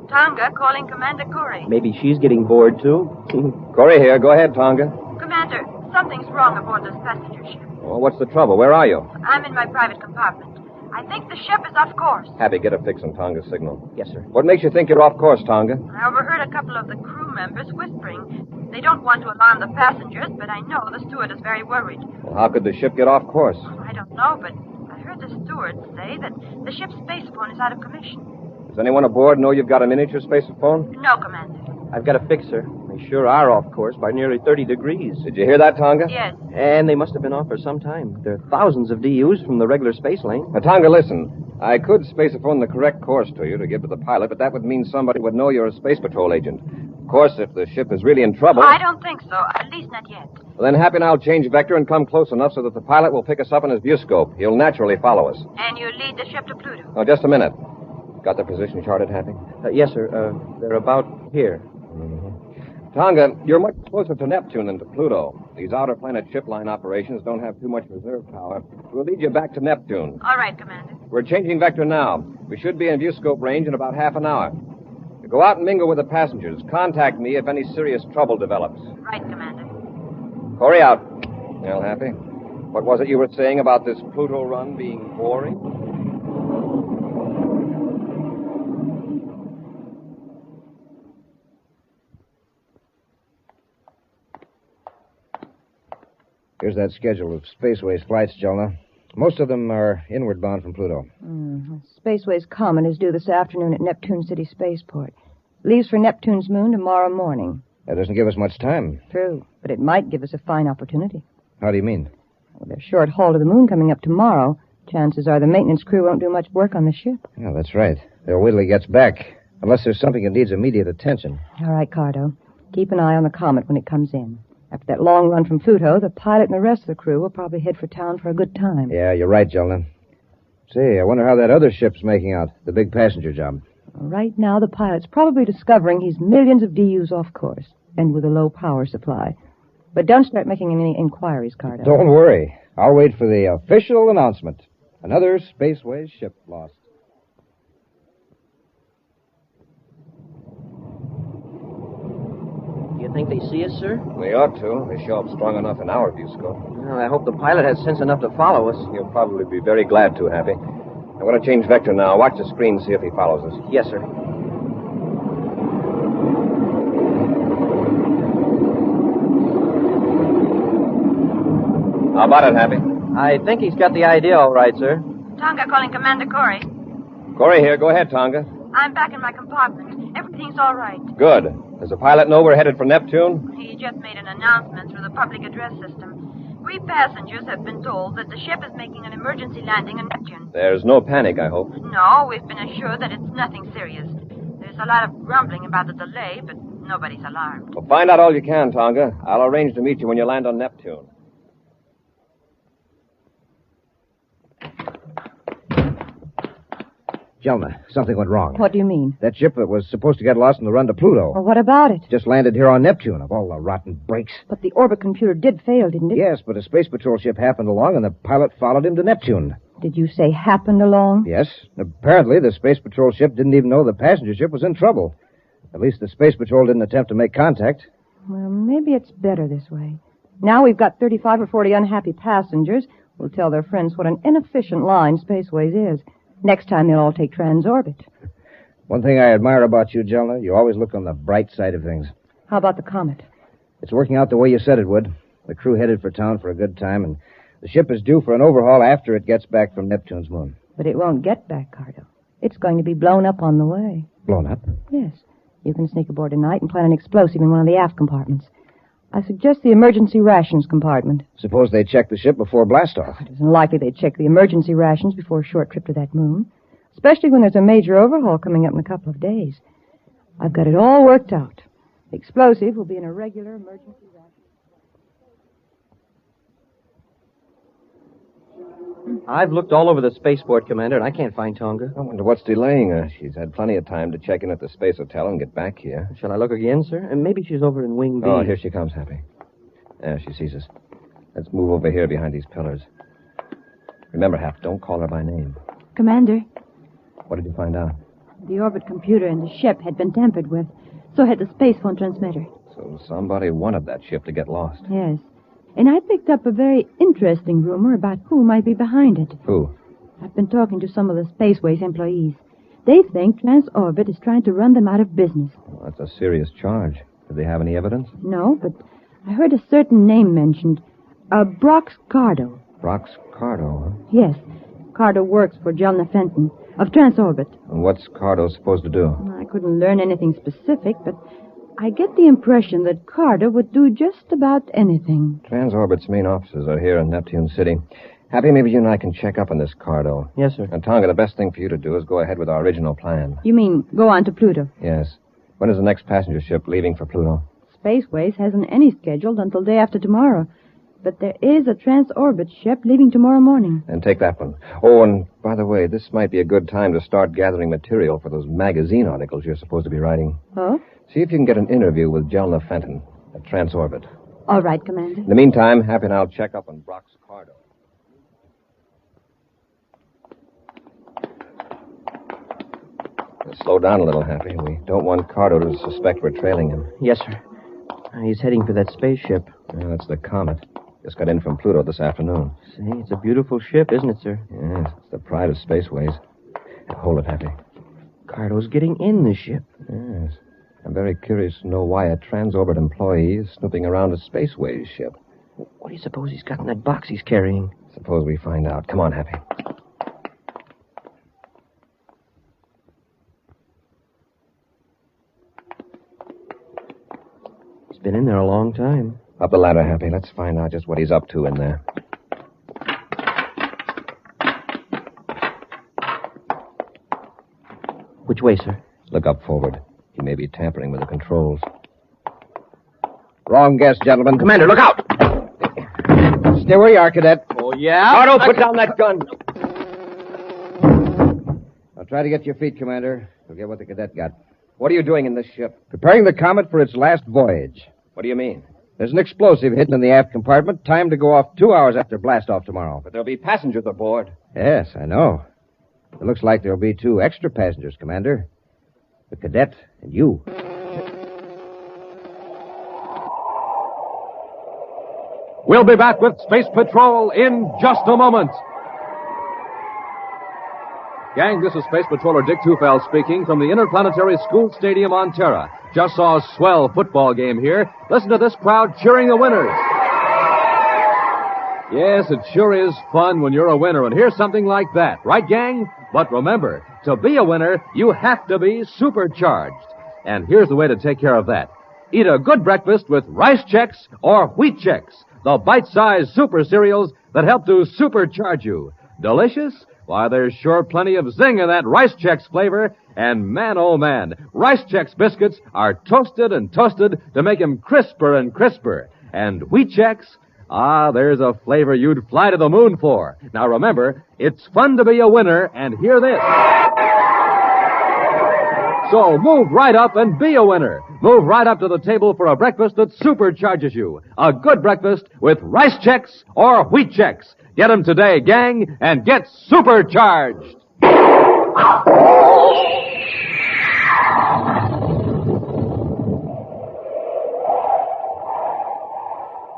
Tonga calling Commander Corry. Maybe she's getting bored, too. Corry here. Go ahead, Tonga. Commander, something's wrong aboard this passenger ship. Oh, what's the trouble? Where are you? I'm in my private compartment. I think the ship is off course. Happy, get a fix on Tonga's signal. Yes, sir. What makes you think you're off course, Tonga? I overheard a couple of the crew members whispering. They don't want to alarm the passengers, but I know the steward is very worried. Well, how could the ship get off course? I don't know, but I heard the steward say that the ship's spacephone is out of commission. Does anyone aboard know you've got a miniature spaceophone? No, Commander. I've got a fix, sir. They sure are off course by nearly 30 degrees. Did you hear that, Tonga? Yes. And they must have been off for some time. There are thousands of DUs from the regular space lane. Now, Tonga, listen. I could spaceophone the correct course to you to give to the pilot, but that would mean somebody would know you're a space patrol agent. Of course, if the ship is really in trouble... I don't think so. At least not yet. Well, then Happy and I'll change vector and come close enough so that the pilot will pick us up in his viewscope. He'll naturally follow us. And you lead the ship to Pluto. Oh, just a minute. Got the position charted, Happy? Yes, sir. They're about here. Tonga, you're much closer to Neptune than to Pluto. These outer planet ship line operations don't have too much reserve power. We'll lead you back to Neptune. All right, Commander. We're changing vector now. We should be in viewscope range in about half an hour. Go out and mingle with the passengers. Contact me if any serious trouble develops. Right, Commander. Corry out. Well, Happy, what was it you were saying about this Pluto run being boring? Here's that schedule of Spaceways flights, Jelna. Most of them are inward bound from Pluto. Spaceways Comet is due this afternoon at Neptune City Spaceport. Leaves for Neptune's moon tomorrow morning. That doesn't give us much time. True, but it might give us a fine opportunity. How do you mean? With their short haul to the moon coming up tomorrow, chances are the maintenance crew won't do much work on the ship. Yeah, that's right. They'll wait till he gets back. Unless there's something that needs immediate attention. All right, Cardo. Keep an eye on the Comet when it comes in. After that long run from Pluto, the pilot and the rest of the crew will probably head for town for a good time. Yeah, you're right, Jelna. Say, I wonder how that other ship's making out. The big passenger job. Right now, the pilot's probably discovering he's millions of DUs off course, and with a low power supply. But don't start making any inquiries, Cardo. Don't worry. I'll wait for the official announcement. Another Spaceways ship lost. Do you think they see us, sir? They ought to. They show up strong enough in our view scope. Well, I hope the pilot has sense enough to follow us. He'll probably be very glad to, Happy. I want to change vector now. Watch the screen, see if he follows us. Yes, sir. How about it, Happy? I think he's got the idea all right, sir. Tonga calling Commander Corry. Corey here. Go ahead, Tonga. I'm back in my compartment. Everything's all right. Good. Does the pilot know we're headed for Neptune? He just made an announcement through the public address system. We passengers have been told that the ship is making an emergency landing on Neptune. There's no panic, I hope. No, we've been assured that it's nothing serious. There's a lot of grumbling about the delay, but nobody's alarmed. Well, find out all you can, Tonga. I'll arrange to meet you when you land on Neptune. Jelna, something went wrong. What do you mean? That ship that was supposed to get lost on the run to Pluto Well, what about it? just landed here on Neptune, of all the rotten breaks. But the orbit computer did fail, didn't it? Yes, but a space patrol ship happened along, and the pilot followed him to Neptune. Did you say happened along? Yes. Apparently, the space patrol ship didn't even know the passenger ship was in trouble. At least the space patrol didn't attempt to make contact. Well, maybe it's better this way. Now we've got 35 or 40 unhappy passengers who'll tell their friends what an inefficient line Spaceways is. Next time they'll all take transorbit. One thing I admire about you, Jelna, you always look on the bright side of things. How about the comet? It's working out the way you said it would. The crew headed for town for a good time, and the ship is due for an overhaul after it gets back from Neptune's moon. But it won't get back, Cardo. It's going to be blown up on the way. Blown up? Yes. You can sneak aboard tonight and plant an explosive in one of the aft compartments. I suggest the emergency rations compartment. Suppose they check the ship before blastoff. It isn't likely they'd check the emergency rations before a short trip to that moon, especially when there's a major overhaul coming up in a couple of days. I've got it all worked out. The explosive will be in a regular emergency ration. I've looked all over the spaceport, Commander, and I can't find Tonga. I wonder what's delaying her. She's had plenty of time to check in at the space hotel and get back here. Shall I look again, sir? And maybe she's over in Wing B. Oh, here she comes, Happy. There, she sees us. Let's move over here behind these pillars. Remember, Hap, don't call her by name. Commander, What did you find out? the orbit computer in the ship had been tampered with. So had the space phone transmitter. So somebody wanted that ship to get lost. Yes. And I picked up a very interesting rumor about who might be behind it. Who? I've been talking to some of the Spaceways employees. They think Transorbit is trying to run them out of business. Well, that's a serious charge. Do they have any evidence? No, but I heard a certain name mentioned. Brox Cardo. Brox Cardo, huh? Yes. Cardo works for Jelna Fenton of Transorbit. And what's Cardo supposed to do? I couldn't learn anything specific, but I get the impression that Cardo would do just about anything. Transorbit's main offices are here in Neptune City. Happy, maybe you and I can check up on this Cardo. Yes, sir. And Tonga, the best thing for you to do is go ahead with our original plan. You mean go on to Pluto? Yes. When is the next passenger ship leaving for Pluto? Spaceways hasn't any scheduled until day after tomorrow. But there is a Transorbit ship leaving tomorrow morning. And take that one. Oh, and by the way, this might be a good time to start gathering material for those magazine articles you're supposed to be writing. Oh? See if you can get an interview with Jelna Fenton at Transorbit. All right, Commander. In the meantime, Happy and I'll check up on Brox Cardo. Slow down a little, Happy. We don't want Cardo to suspect we're trailing him. Yes, sir. He's heading for that spaceship. Yeah, that's the Comet. Just got in from Pluto this afternoon. See, it's a beautiful ship, isn't it, sir? Yes, it's the pride of Spaceways. Hold it, Happy. Cardo's getting in the ship. Yes. I'm very curious to know why a Transorbit employee is snooping around a Spaceways ship. What do you suppose he's got in that box he's carrying? Suppose we find out. Come on, Happy. He's been in there a long time. Up the ladder, Happy. Let's find out just what he's up to in there. Which way, sir? Look up forward. He may be tampering with the controls. Wrong guess, gentlemen. Commander, look out! Stay where you are, Cadet. Oh, yeah? Cardo, put down that gun. I'll try to get your feet, Commander. Forget what the cadet got. What are you doing in this ship? Preparing the Comet for its last voyage. What do you mean? There's an explosive hidden in the aft compartment, timed to go off 2 hours after blast-off tomorrow. But there'll be passengers aboard. Yes, I know. It looks like there'll be 2 extra passengers, Commander. The cadet and you. We'll be back with Space Patrol in just a moment. Gang, this is Space Patroller Dick Tufeld speaking from the Interplanetary School Stadium on Terra. Just saw a swell football game here. Listen to this crowd cheering the winners. Yes, it sure is fun when you're a winner, and here's something like that. Right, gang? But remember, to be a winner, you have to be supercharged. And here's the way to take care of that. Eat a good breakfast with Rice Chex or Wheat Chex, the bite-sized super cereals that help to supercharge you. Delicious? Why, there's sure plenty of zing in that Rice Chex flavor. And man, oh man, Rice Chex biscuits are toasted and toasted to make them crisper and crisper. And Wheat Chex? Ah, there's a flavor you'd fly to the moon for. Now remember, it's fun to be a winner, and hear this. So move right up and be a winner. Move right up to the table for a breakfast that supercharges you. A good breakfast with Rice Chex or Wheat Chex. Get 'em today, gang, and get supercharged.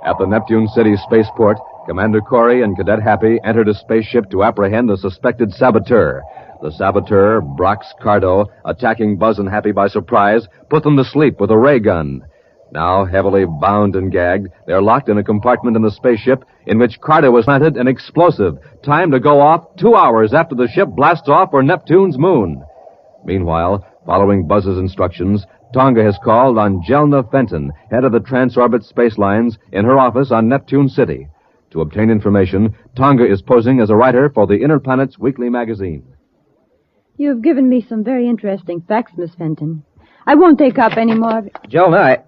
At the Neptune City spaceport, Commander Corry and Cadet Happy entered a spaceship to apprehend a suspected saboteur. The saboteur, Brox Cardo, attacking Buzz and Happy by surprise, put them to sleep with a ray gun. Now, heavily bound and gagged, they're locked in a compartment in the spaceship in which Cardo was planted an explosive, timed to go off 2 hours after the ship blasts off for Neptune's moon. Meanwhile, following Buzz's instructions, Tonga has called on Jelna Fenton, head of the Transorbit Space Lines, in her office on Neptune City. To obtain information, Tonga is posing as a writer for the Interplanet's weekly magazine. You've given me some very interesting facts, Miss Fenton. I won't take up any more of it. Jelna,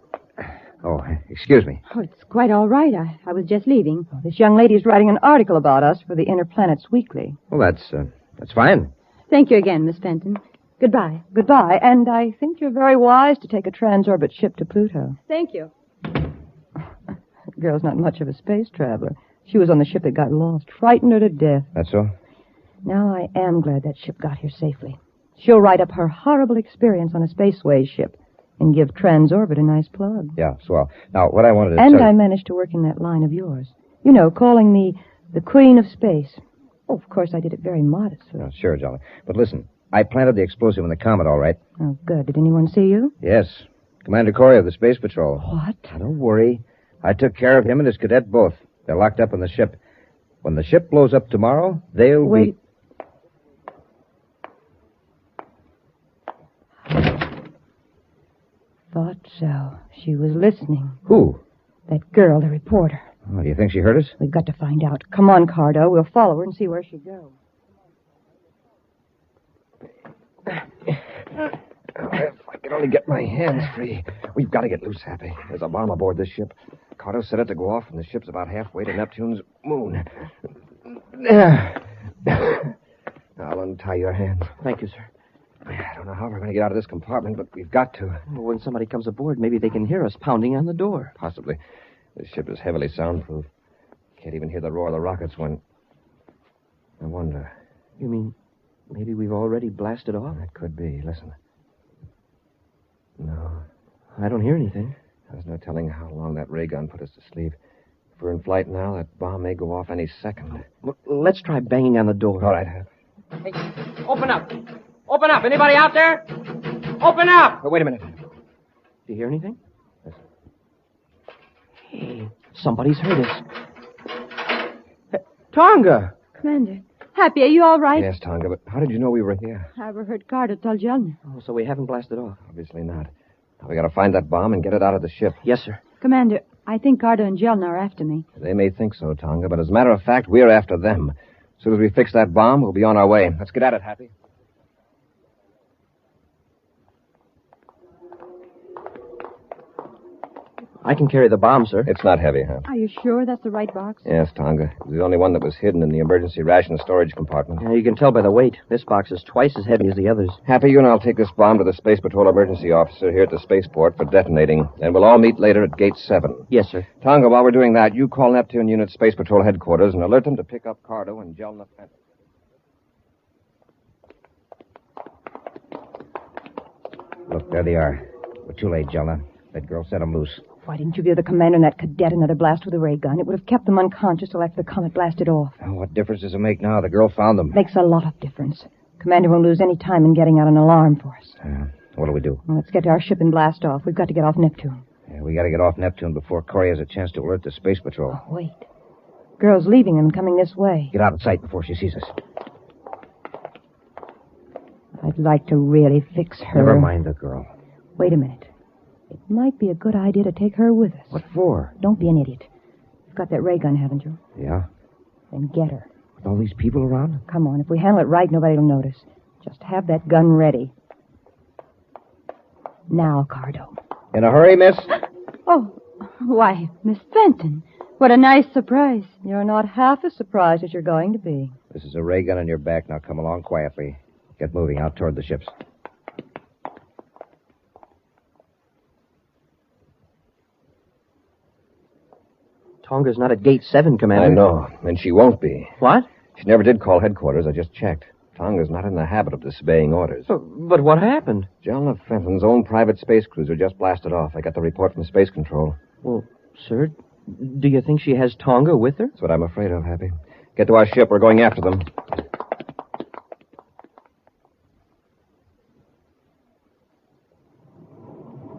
Oh, excuse me. Oh, it's quite all right. I was just leaving. This young lady's writing an article about us for the Interplanet's Weekly. Well, that's fine. Thank you again, Miss Fenton. Goodbye. Goodbye. And I think you're very wise to take a transorbit ship to Pluto. Thank you. That girl's not much of a space traveler. She was on the ship that got lost. Frightened her to death. That's so? Now I am glad that ship got here safely. She'll write up her horrible experience on a spaceways ship and give Transorbit a nice plug. Yeah, swell. Now, what I wanted to And tell I managed to work in that line of yours. You know, calling me the Queen of Space. Oh, of course, I did it very modestly. Oh, sure, Jolly. But listen, I planted the explosive in the Comet, all right? Oh, good. Did anyone see you? Yes. Commander Corry of the Space Patrol. What? Now, don't worry. I took care of him and his cadet both. They're locked up in the ship. When the ship blows up tomorrow, they'll Wait. Thought so. She was listening. Who? That girl, the reporter. Oh, do you think she heard us? We've got to find out. Come on, Cardo. We'll follow her and see where she goes. If I could only get my hands free. We've got to get loose, Happy. There's a bomb aboard this ship. Cardo set it to go off, and the ship's about halfway to Neptune's moon. There. I'll untie your hands. Thank you, sir. I don't know how we're going to get out of this compartment, but we've got to. Well, when somebody comes aboard, maybe they can hear us pounding on the door. Possibly. This ship is heavily soundproof. Can't even hear the roar of the rockets when... I wonder. You mean maybe we've already blasted off? It could be. Listen. No. I don't hear anything. There's no telling how long that ray gun put us to sleep. If we're in flight now, that bomb may go off any second. Look, let's try banging on the door. All right, Hap. Hey, open up. Open up. Anybody out there? Open up. Oh, wait a minute. Do you hear anything? Listen. Hey, somebody's heard us. Hey, Tonga. Commander. Happy, are you all right? Yes, Tonga, but how did you know we were here? I overheard Carter tell Jelna. Oh, so we haven't blasted off? Obviously not. Now we got to find that bomb and get it out of the ship. Yes, sir. Commander, I think Carter and Jelna are after me. They may think so, Tonga, but as a matter of fact, we're after them. As soon as we fix that bomb, we'll be on our way. Let's get at it, Happy. I can carry the bomb, sir. It's not heavy, huh? Are you sure that's the right box? Yes, Tonga. It's the only one that was hidden in the emergency ration storage compartment. Yeah, you can tell by the weight. This box is twice as heavy as the others. Happy, you and I'll take this bomb to the Space Patrol emergency officer here at the spaceport for detonating, and we'll all meet later at Gate 7. Yes, sir. Tonga, while we're doing that, you call Neptune Unit Space Patrol headquarters and alert them to pick up Cardo and Jelna Fenton. Look, there they are. We're too late, Jelna. That girl set them loose. Why didn't you give the commander and that cadet another blast with a ray gun? It would have kept them unconscious till after the comet blasted off. Oh, what difference does it make now? The girl found them. Makes a lot of difference. Commander won't lose any time in getting out an alarm for us. What do we do? Well, let's get to our ship and blast off. We've got to get off Neptune. Yeah, we got to get off Neptune before Corry has a chance to alert the Space Patrol. Oh, wait. Girl's leaving and coming this way. Get out of sight before she sees us. I'd like to really fix her. Never mind the girl. Wait a minute. It might be a good idea to take her with us. What for? Don't be an idiot. You've got that ray gun, haven't you? Yeah. Then get her. With all these people around? Come on. If we handle it right, nobody will notice. Just have that gun ready. Now, Cardo. In a hurry, miss? Oh, why, Miss Fenton. What a nice surprise. You're not half as surprised as you're going to be. This is a ray gun on your back. Now come along quietly. Get moving out toward the ships. Tonga's not at Gate 7, Commander. I know, and she won't be. What? She never did call headquarters. I just checked. Tonga's not in the habit of disobeying orders. But what happened? Jelna Fenton's own private space cruiser just blasted off. I got the report from Space Control. Well, sir, do you think she has Tonga with her? That's what I'm afraid of, Happy. Get to our ship. We're going after them.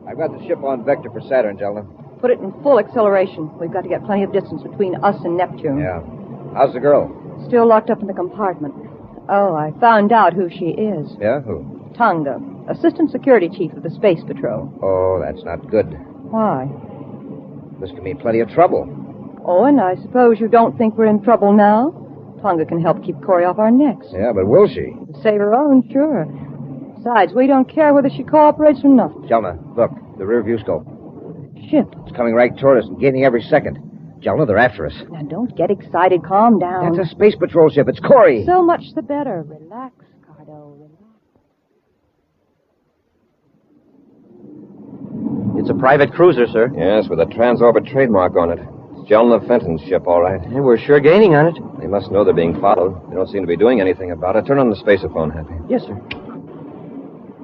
I've got the ship on vector for Saturn, Jelna. Put it in full acceleration. We've got to get plenty of distance between us and Neptune. Yeah. How's the girl? Still locked up in the compartment. Oh, I found out who she is. Yeah? Who? Tonga, Assistant Security Chief of the Space Patrol. Oh, that's not good. Why? This could mean plenty of trouble. Oh, and I suppose you don't think we're in trouble now? Tonga can help keep Corry off our necks. Yeah, but will she? Save her own, sure. Besides, we don't care whether she cooperates or not. Jelna, look, the rear view scope. Ship. It's coming right toward us and gaining every second. Jelna, they're after us. Now, don't get excited. Calm down. That's a Space Patrol ship. It's Corry. So much the better. Relax, Cardo. Relax. It's a private cruiser, sir. Yes, with a Transorbit trademark on it. It's Jelna Fenton's ship, all right. And we're sure gaining on it. They must know they're being followed. They don't seem to be doing anything about it. Turn on the spaceophone, Happy. Yes, sir.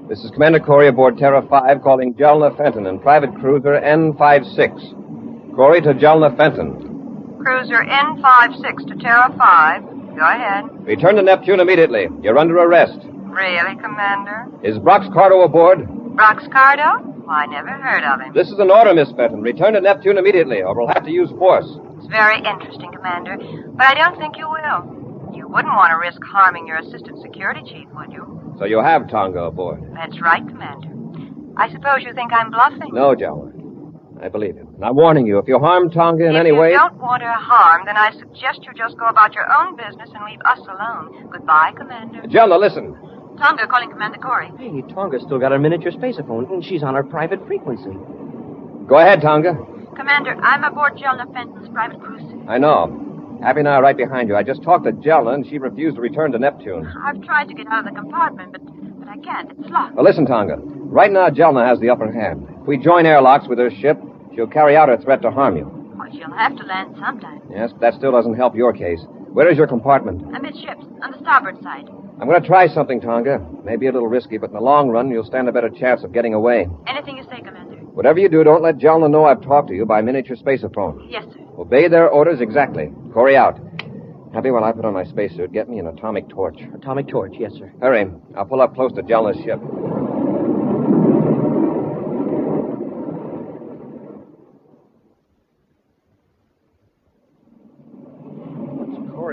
This is Commander Corry aboard Terra 5 calling Jelna Fenton and private cruiser N56. Corry to Jelna Fenton. Cruiser N56 to Terra 5. Go ahead. Return to Neptune immediately. You're under arrest. Really, Commander? Is Brox Cardo aboard? Brox Cardo? I never heard of him. This is an order, Miss Fenton. Return to Neptune immediately, or we'll have to use force. It's very interesting, Commander, but I don't think you will. You wouldn't want to risk harming your Assistant Security Chief, would you? So you have Tonga aboard? That's right, Commander. I suppose you think I'm bluffing. No, Jelna. I believe you. And I'm warning you, if you harm Tonga in any way... If you don't want her harm, then I suggest you just go about your own business and leave us alone. Goodbye, Commander. Jelna, listen. Tonga calling Commander Corry. Hey, Tonga's still got her miniature spaceophone, and she's on our private frequency. Go ahead, Tonga. Commander, I'm aboard Jelna Fenton's private cruiser. I know. Happy and I are right behind you. I just talked to Jelna, and she refused to return to Neptune. I've tried to get out of the compartment, but I can't. It's locked. Well, listen, Tonga. Right now, Jelna has the upper hand. If we join airlocks with her ship, she'll carry out her threat to harm you. Well, she'll have to land sometime. Yes, but that still doesn't help your case. Where is your compartment? Amidships, on the starboard side. I'm going to try something, Tonga. Maybe a little risky, but in the long run, you'll stand a better chance of getting away. Anything you say, Commander. Whatever you do, don't let Jelna know I've talked to you by miniature spaceophone. Yes, sir. Obey their orders exactly. Corry out. Happy, while I put on my spacesuit, get me an atomic torch. Atomic torch, yes, sir. Hurry. I'll pull up close to Jelna's ship.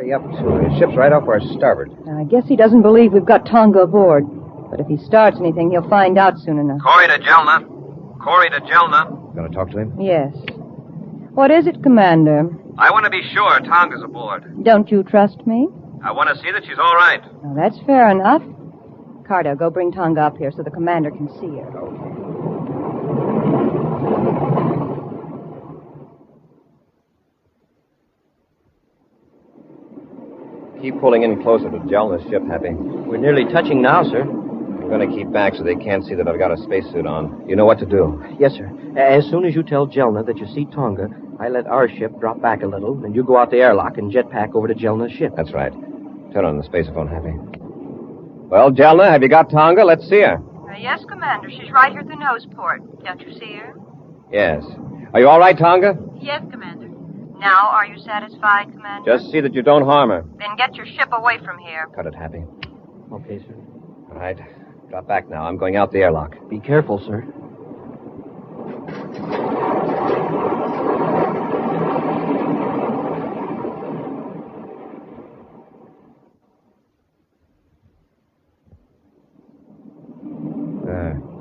Up to. His ship's right off our starboard. I guess he doesn't believe we've got Tonga aboard. But if he starts anything, he'll find out soon enough. Corry to Jelna. Corry to Jelna. Going to talk to him? Yes. What is it, Commander? I want to be sure Tonga's aboard. Don't you trust me? I want to see that she's all right. Well, that's fair enough. Cardo, go bring Tonga up here so the commander can see her. Keep pulling in closer to Jelna's ship, Happy. We're nearly touching now, sir. I'm going to keep back so they can't see that I've got a spacesuit on. You know what to do. Yes, sir. As soon as you tell Jelna that you see Tonga, I let our ship drop back a little, and you go out the airlock and jetpack over to Jelna's ship. That's right. Turn on the spacephone, Happy. Well, Jelna, have you got Tonga? Let's see her. Yes, Commander. She's right here at the nose port. Don't you see her? Yes. Are you all right, Tonga? Yes, Commander. Now, are you satisfied, Commander? Just see that you don't harm her. Then get your ship away from here. Cut it, Happy. Okay, sir. All right. Drop back now. I'm going out the airlock. Be careful, sir.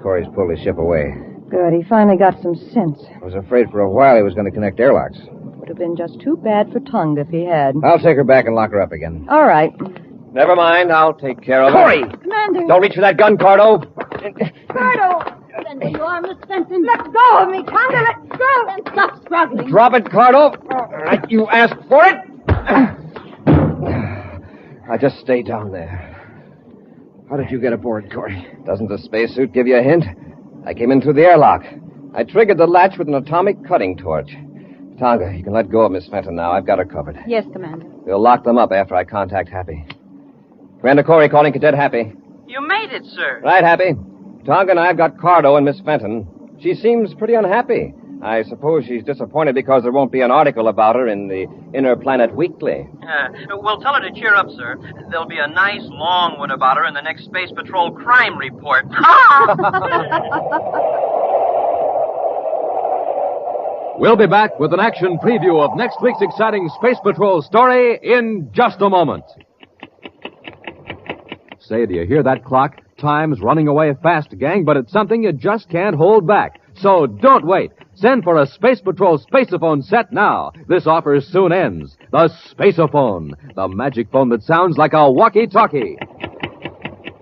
Corey's pulled his ship away. Good. He finally got some sense. I was afraid for a while he was going to connect airlocks. Would have been just too bad for Tonga if he had. I'll take her back and lock her up again. All right. Never mind. I'll take care of Corey! her. Commander! Don't reach for that gun, Cardo. Cardo! Then there you are, Miss Fenton. Let go of me, Tonga. Let go. Then stop struggling. Drop it, Cardo. All right, you asked for it. I just stay down there. How did you get aboard, Corey? Doesn't the spacesuit give you a hint? I came in through the airlock. I triggered the latch with an atomic cutting torch. Tonga, you can let go of Miss Fenton now. I've got her covered. Yes, Commander. We'll lock them up after I contact Happy. Commander Corry calling Cadet Happy. You made it, sir. Right, Happy. Tonga and I have got Cardo and Miss Fenton. She seems pretty unhappy. I suppose she's disappointed because there won't be an article about her in the Inner Planet Weekly. We'll tell her to cheer up, sir. There'll be a nice long one about her in the next Space Patrol crime report. We'll be back with an action preview of next week's exciting Space Patrol story in just a moment. Say, do you hear that clock? Time's running away fast, gang, but it's something you just can't hold back. So don't wait. Send for a Space Patrol Spaceophone set now. This offer soon ends. The Spaceophone, the magic phone that sounds like a walkie-talkie.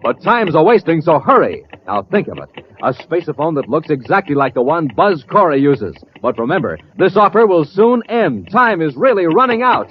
But time's a-wasting, so hurry. Now think of it. A spaceophone that looks exactly like the one Buzz Corry uses. But remember, this offer will soon end. Time is really running out.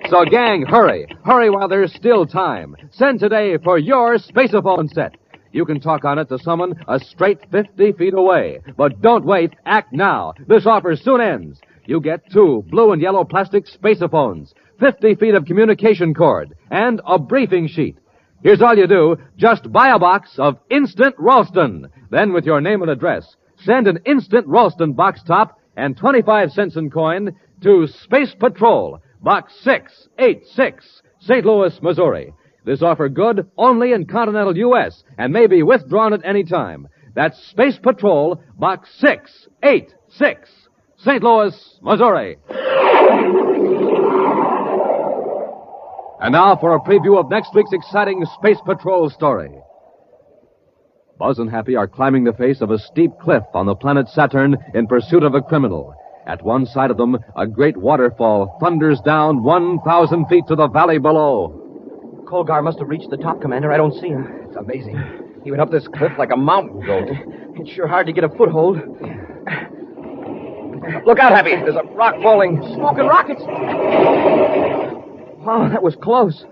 So, gang, hurry. Hurry while there's still time. Send today for your spaceophone set. You can talk on it to someone a straight 50 feet away. But don't wait. Act now. This offer soon ends. You get 2 blue and yellow plastic spaceophones, 50 feet of communication cord, and a briefing sheet. Here's all you do. Just buy a box of Instant Ralston. Then, with your name and address, send an Instant Ralston box top and 25 cents in coin to Space Patrol, Box 686, St. Louis, Missouri. This offer good only in continental U.S. and may be withdrawn at any time. That's Space Patrol, Box 686, St. Louis, Missouri. And now for a preview of next week's exciting Space Patrol story. Buzz and Happy are climbing the face of a steep cliff on the planet Saturn in pursuit of a criminal. At one side of them, a great waterfall thunders down 1,000 feet to the valley below. Colgar must have reached the top, Commander. I don't see him. It's amazing. He went up this cliff like a mountain goat. It's sure hard to get a foothold. Look out, Happy. There's a rock falling. Smoking rockets. Wow, that was close.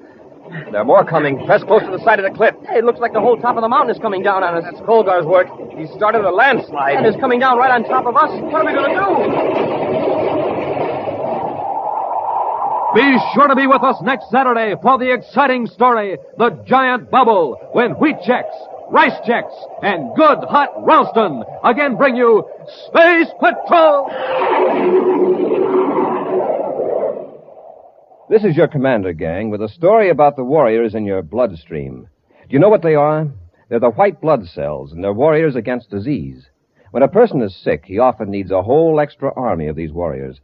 There are more coming. Press close to the side of the cliff. Hey, it looks like the whole top of the mountain is coming down on us. That's Colgar's work. He started a landslide. And it's coming down right on top of us. What are we going to do? Be sure to be with us next Saturday for the exciting story, The Giant Bubble, when wheat checks, rice checks, and good hot Ralston again bring you Space Patrol! This is your commander, gang, with a story about the warriors in your bloodstream. Do you know what they are? They're the white blood cells, and they're warriors against disease. When a person is sick, he often needs a whole extra army of these warriors.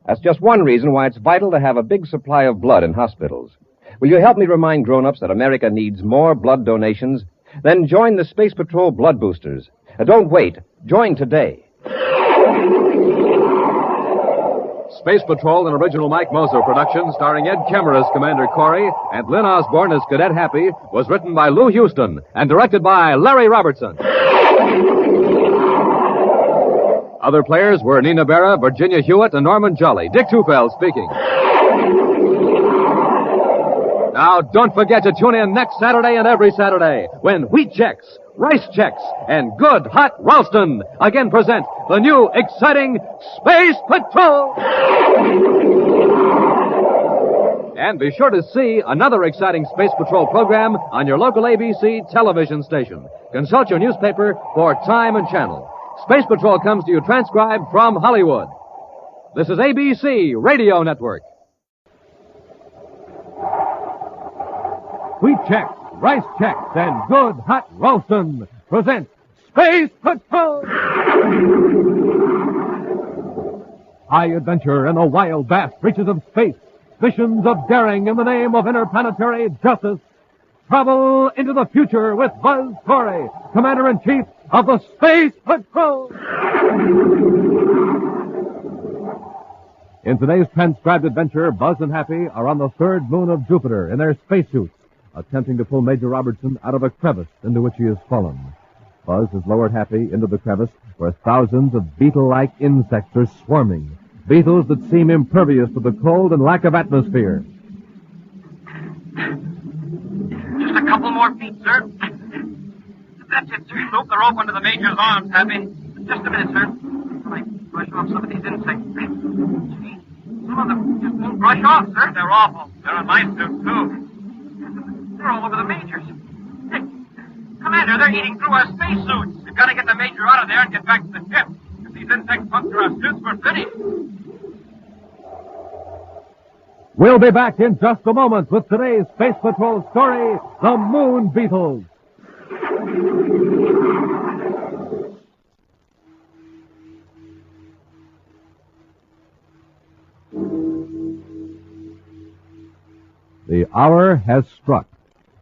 That's just one reason why it's vital to have a big supply of blood in hospitals. Will you help me remind grown-ups that America needs more blood donations? Then join the Space Patrol Blood Boosters. Don't wait. Join today. Space Patrol, an original Mike Moser production starring Ed Kemmer as Commander Corry and Lynn Osborne as Cadet Happy, was written by Lou Houston and directed by Larry Robertson. Other players were Nina Berra, Virginia Hewitt, and Norman Jolly. Dick Tufeld speaking. Now, don't forget to tune in next Saturday and every Saturday when Wheat Chex, Rice Chex, and Good Hot Ralston again present the new exciting Space Patrol. And be sure to see another exciting Space Patrol program on your local ABC television station. Consult your newspaper for time and channel. Space Patrol comes to you transcribed from Hollywood. This is ABC Radio Network. Wheat Chex, Rice Chex, and Good Hot Ralston present Space Patrol! High adventure in the wild, vast reaches of space. Missions of daring in the name of interplanetary justice. Travel into the future with Buzz Corry, Commander-in-Chief of the Space Patrol! In today's transcribed adventure, Buzz and Happy are on the third moon of Jupiter in their spacesuits, attempting to pull Major Robertson out of a crevice into which he has fallen. Buzz has lowered Happy into the crevice where thousands of beetle-like insects are swarming. Beetles that seem impervious to the cold and lack of atmosphere. Just a couple more feet, sir. That's it, sir. Rope the rope under the Major's arms, Happy. Just a minute, sir. I brush off some of these insects. Gee, some of them just won't brush off, sir. They're awful. They're on my suit, too. They're all over the Major's. Hey, Commander, they're eating through our spacesuits. We've got to get the Major out of there and get back to the ship. If these insects puncture our suits, we're finished. We'll be back in just a moment with today's Space Patrol story, The Moon Beetles. The hour has struck.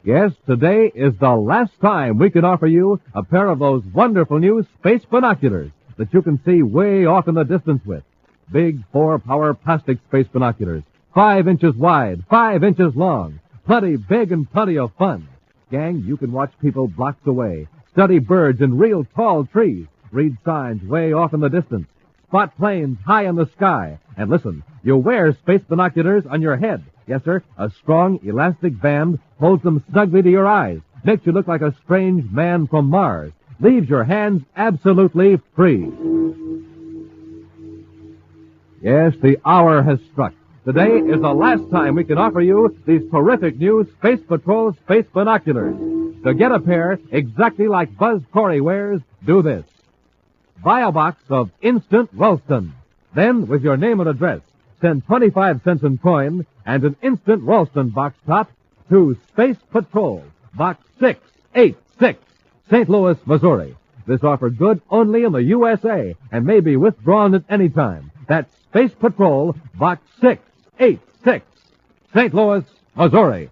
Yes, today is the last time we can offer you a pair of those wonderful new space binoculars that you can see way off in the distance with. Big 4-power plastic space binoculars, 5 inches wide, 5 inches long. Plenty big and plenty of fun. Gang, you can watch people blocks away, study birds in real tall trees, read signs way off in the distance, spot planes high in the sky, and listen, you wear space binoculars on your head. Yes, sir, a strong, elastic band holds them snugly to your eyes, makes you look like a strange man from Mars, leaves your hands absolutely free. Yes, the hour has struck. Today is the last time we can offer you these terrific new Space Patrol space binoculars. To get a pair exactly like Buzz Corry wears, do this. Buy a box of Instant Ralston. Then, with your name and address, send 25 cents in coin and an Instant Ralston box top to Space Patrol, Box 686, St. Louis, Missouri. This offer good only in the USA and may be withdrawn at any time. That's Space Patrol, Box 686, St. Louis, Missouri.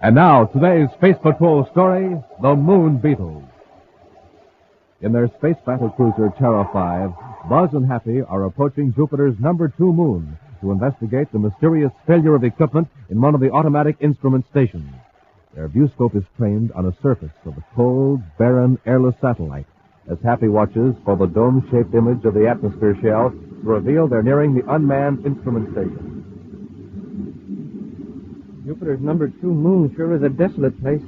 And now, today's Space Patrol story, The Moon Beetles. In their space battle cruiser Terra 5, Buzz and Happy are approaching Jupiter's number 2 moon to investigate the mysterious failure of equipment in one of the automatic instrument stations. Their viewscope is trained on a surface of a cold, barren, airless satellite as Happy watches for the dome-shaped image of the atmosphere shell to reveal they're nearing the unmanned instrument station. Jupiter's number 2 moon sure is a desolate place.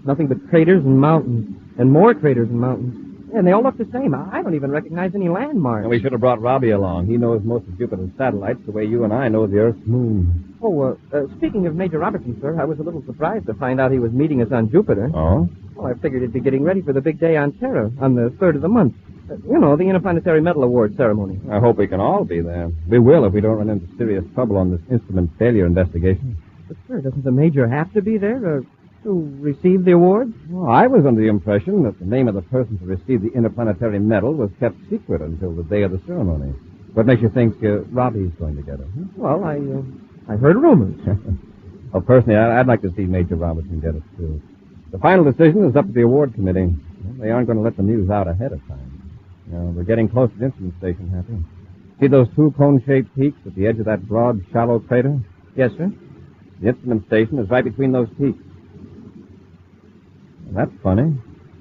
Nothing but craters and mountains, and more craters and mountains. And they all look the same. I don't even recognize any landmarks. And we should have brought Robbie along. He knows most of Jupiter's satellites the way you and I know the Earth's moon. Oh, speaking of Major Robertson, sir, I was a little surprised to find out he was meeting us on Jupiter. Oh? Well, I figured he'd be getting ready for the big day on Terra on the 3rd of the month. You know, the Interplanetary Medal Award ceremony. I hope we can all be there. We will if we don't run into serious trouble on this instrument failure investigation. But, sir, doesn't the Major have to be there to receive the award? Well, I was under the impression that the name of the person to receive the Interplanetary Medal was kept secret until the day of the ceremony. What makes you think Robbie's going to get it? Huh? Well, I heard rumors. Well, personally, I'd like to see Major Robertson get it, too. The final decision is up to the award committee. Well, they aren't going to let the news out ahead of time. We're getting close to the instrument station, Happy. See those 2 cone-shaped peaks at the edge of that broad, shallow crater? Yes, sir. The instrument station is right between those peaks. Well, that's funny.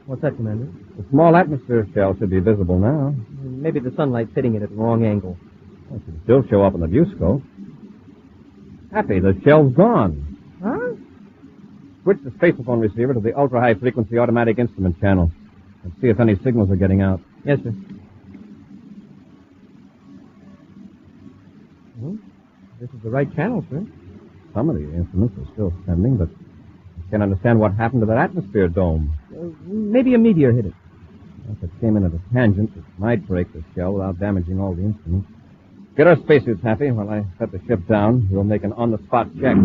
What's that, Commander? The small atmosphere shell should be visible now. Maybe the sunlight's hitting it at the wrong angle. Well, it should still show up on the viewscope. Happy, the shell's gone. Huh? Switch the spacephone receiver to the ultra-high frequency automatic instrument channel and see if any signals are getting out. Yes, sir. Well, this is the right channel, sir. Some of the instruments are still sending, but I can't understand what happened to that atmosphere dome. Maybe a meteor hit it. If it came in at a tangent, it might break the shell without damaging all the instruments. Get our spacesuits, Happy. While I set the ship down, we'll make an on-the-spot check.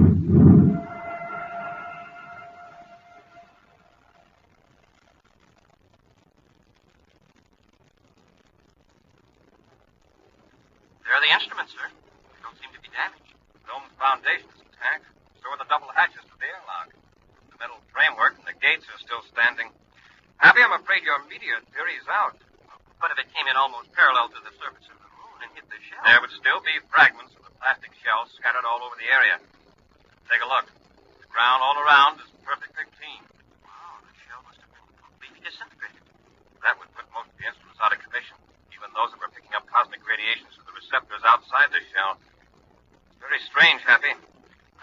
There are the instruments, sir. They don't seem to be damaged. The dome's foundation is intact. So are the double hatches to the airlock. The metal framework and the gates are still standing. Happy, I'm afraid your meteor theory is out. But if it came in almost parallel to the surface of the moon and hit the shell... There would still be fragments of the plastic shell scattered all over the area. Take a look. The ground all around is perfectly clean. Wow, the shell must have been completely disintegrated. That would put most of the instruments out of commission, even those that were picking up cosmic radiations through the receptors outside the shell. It's very strange, Happy.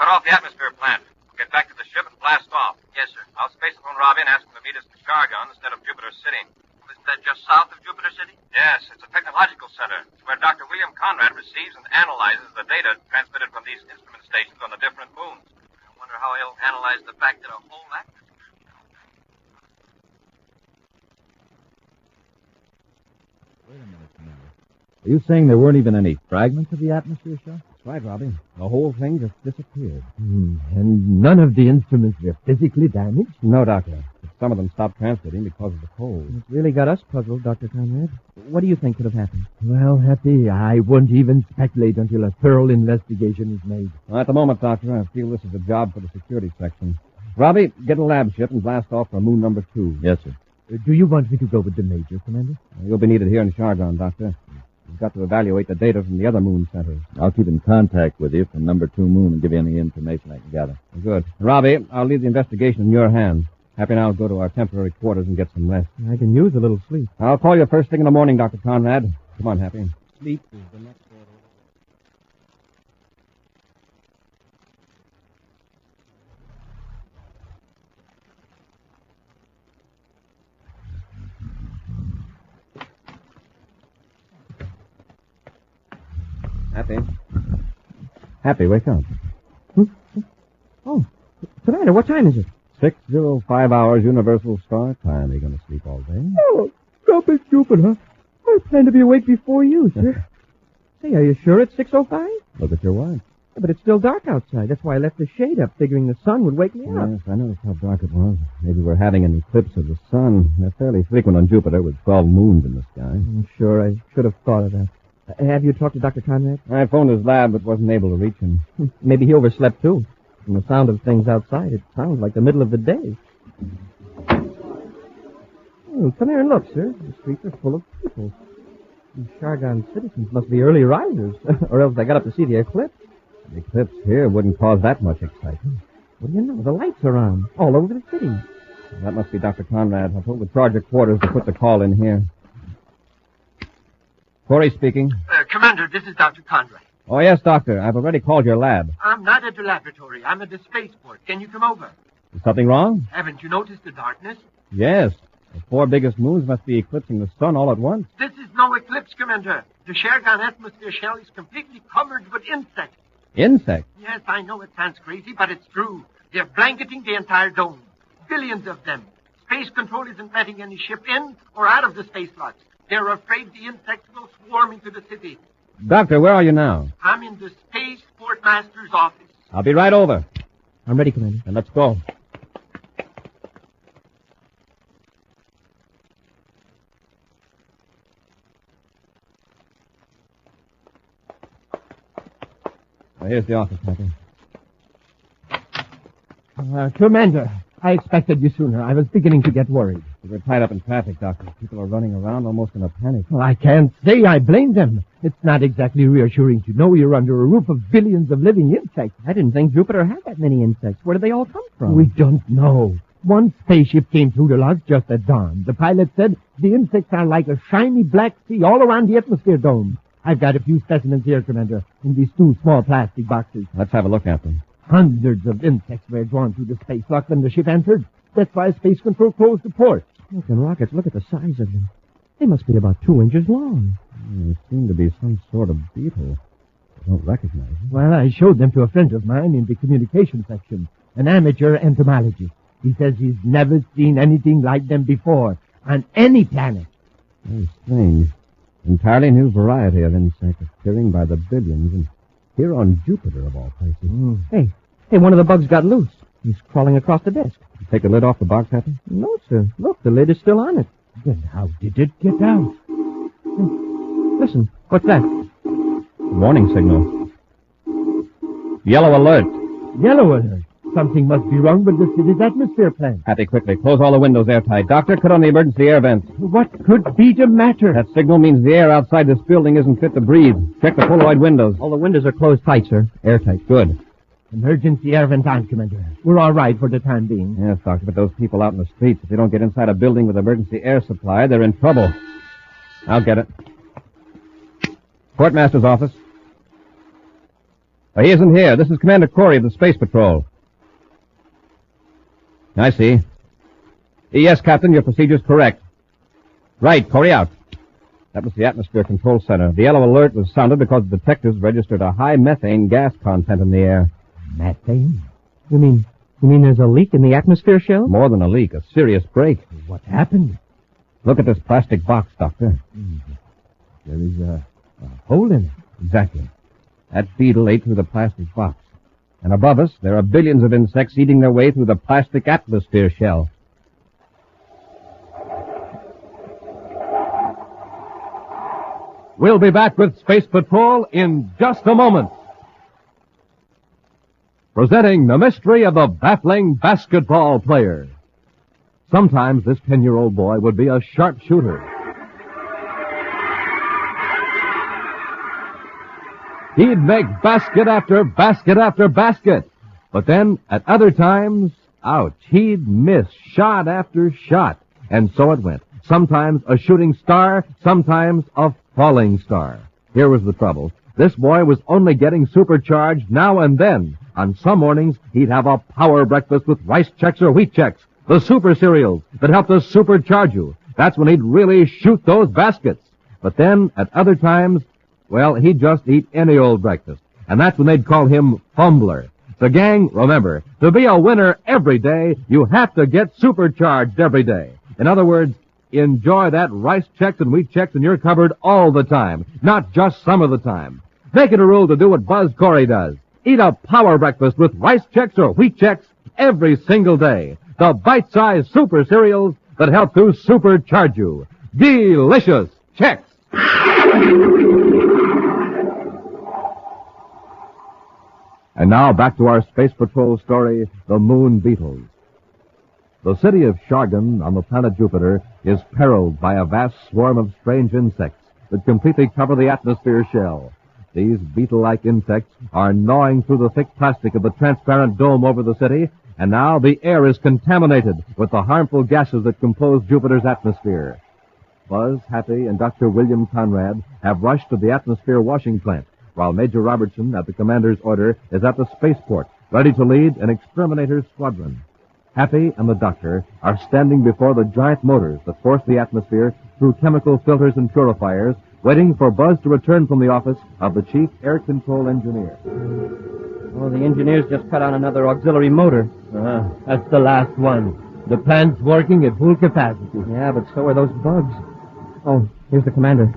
Cut off the atmosphere plant. We'll get back to the ship and blast off. Yes, sir. I'll spacephone Robbie and ask him to meet us in Chargon instead of Jupiter City. Isn't that just south of Jupiter City? Yes, it's a technological center. It's where Dr. William Conrad receives and analyzes the data transmitted from these instrument stations on the different moons. I wonder how he'll analyze the fact that a whole atmosphere... Wait a minute, Commander. Are you saying there weren't even any fragments of the atmosphere shell? That's right, Robbie. The whole thing just disappeared. And none of the instruments were physically damaged? No, Doctor. But some of them stopped transmitting because of the cold. It's really got us puzzled, Dr. Conrad. What do you think could have happened? Well, Happy, I won't even speculate until a thorough investigation is made. Well, at the moment, Doctor, I feel this is a job for the security section. Robbie, get a lab ship and blast off for moon number 2. Yes, sir. Do you want me to go with the Major, Commander? You'll be needed here in Chargon, Doctor. We've got to evaluate the data from the other moon centers. I'll keep in contact with you from number 2 moon and give you any information I can gather. Good. Robbie, I'll leave the investigation in your hands. Happy and I'll go to our temporary quarters and get some rest. I can use a little sleep. I'll call you first thing in the morning, Dr. Conrad. Come on, Happy. Sleep is the next order. Happy. Happy, wake up. Oh, Commander, what time is it? 6:05 hours Universal Star Time. Are you going to sleep all day? Oh, stop it, Jupiter. I plan to be awake before you, sir. Say, are you sure it's 6:05? Look at your watch. But it's still dark outside. That's why I left the shade up, figuring the sun would wake me up. Yes, I noticed how dark it was. Maybe we're having an eclipse of the sun. They're fairly frequent on Jupiter with 12 moons in the sky. I'm sure I should have thought of that. Have you talked to Dr. Conrad? I phoned his lab, but wasn't able to reach him. Maybe he overslept, too. From the sound of things outside, it sounds like the middle of the day. Oh, come here and look, sir. The streets are full of people. These Chargon citizens must be early risers, or else they got up to see the eclipse. The eclipse here wouldn't cause that much excitement. What do you know? The lights are on, all over the city. That must be Dr. Conrad. I told the charge of quarters to put the call in here. Corry speaking. Commander, this is Dr. Conrad. Oh, yes, Doctor. I've already called your lab. I'm not at the laboratory. I'm at the spaceport. Can you come over? Is something wrong? Haven't you noticed the darkness? Yes. The 4 biggest moons must be eclipsing the sun all at once. This is no eclipse, Commander. The Chargon atmosphere shell is completely covered with insects. Insects? Yes, I know it sounds crazy, but it's true. They're blanketing the entire dome. Billions of them. Space Control isn't letting any ship in or out of the space lots. They're afraid the insects will swarm into the city. Doctor, where are you now? I'm in the Spaceport Master's office. I'll be right over. I'm ready, Commander. Then let's go. Well, here's the office, Happy. Commander, I expected you sooner. I was beginning to get worried. We're tied up in traffic, Doctor. People are running around almost in a panic. Well, I can't say I blame them. It's not exactly reassuring to know you're under a roof of billions of living insects. I didn't think Jupiter had that many insects. Where did they all come from? We don't know. One spaceship came through the logs just at dawn. The pilot said the insects are like a shiny black sea all around the atmosphere dome. I've got a few specimens here, Commander, in these 2 small plastic boxes. Let's have a look at them. Hundreds of insects were drawn through the space lock when the ship entered. That's why Space Control closed the port. Look, and Rockets, look at the size of them. They must be about 2 inches long. They seem to be some sort of beetle. I don't recognize them. Well, I showed them to a friend of mine in the communication section, an amateur entomologist. He says he's never seen anything like them before on any planet. Very strange. Entirely new variety of insect appearing by the billions, and here on Jupiter, of all places. Hey, one of the bugs got loose. He's crawling across the disk. Take the lid off the box, Happy? No, sir. Look, the lid is still on it. Then how did it get out? Listen, what's that? Warning signal. Yellow alert. Yellow alert. Something must be wrong with the city's atmosphere plant. Happy, quickly. Close all the windows airtight. Doctor, cut on the emergency air vents. What could be the matter? That signal means the air outside this building isn't fit to breathe. Check the Polaroid windows. All the windows are closed tight, sir. Airtight. Good. Emergency air vent on, Commander. We're all right for the time being. Yes, Doctor, but those people out in the streets, if they don't get inside a building with emergency air supply, they're in trouble. I'll get it. Quartermaster's office. He isn't here. This is Commander Corry of the Space Patrol. I see. Yes, Captain, your procedure's correct. Right, Corry out. That was the Atmosphere Control Center. The yellow alert was sounded because the detectives registered a high methane gas content in the air. Methane? You mean there's a leak in the atmosphere shell? More than a leak, a serious break. What happened? Look at this plastic box, Doctor. There is a hole in it. Exactly. That beetle ate through the plastic box. And above us, there are billions of insects eating their way through the plastic atmosphere shell. We'll be back with Space Patrol in just a moment. Presenting the mystery of the baffling basketball player. Sometimes this 10-year-old boy would be a sharpshooter. He'd make basket after basket after basket. But then, at other times, ouch, he'd miss shot after shot. And so it went. Sometimes a shooting star, sometimes a falling star. Here was the trouble. This boy was only getting supercharged now and then. On some mornings, he'd have a power breakfast with rice checks or wheat checks, the super cereals that help to supercharge you. That's when he'd really shoot those baskets. But then, at other times, well, he'd just eat any old breakfast. And that's when they'd call him Fumbler. So, gang, remember, to be a winner every day, you have to get supercharged every day. In other words, enjoy that rice checks and wheat checks in your cupboard all the time, not just some of the time. Make it a rule to do what Buzz Corry does. Eat a power breakfast with rice checks or wheat checks every single day. The bite-sized super cereals that help to supercharge you. Delicious checks! And now back to our Space Patrol story, The Moon Beetles. The city of Shargan on the planet Jupiter is perilled by a vast swarm of strange insects that completely cover the atmosphere shell. These beetle-like insects are gnawing through the thick plastic of the transparent dome over the city, and now the air is contaminated with the harmful gases that compose Jupiter's atmosphere. Buzz, Happy, and Dr. William Conrad have rushed to the atmosphere washing plant, while Major Robertson, at the commander's order, is at the spaceport, ready to lead an exterminator's squadron. Happy and the doctor are standing before the giant motors that force the atmosphere through chemical filters and purifiers, waiting for Buzz to return from the office of the chief air control engineer. Oh, the engineers just cut on another auxiliary motor. That's the last one. The plant's working at full capacity. Yeah, but so are those bugs. Oh, here's the commander.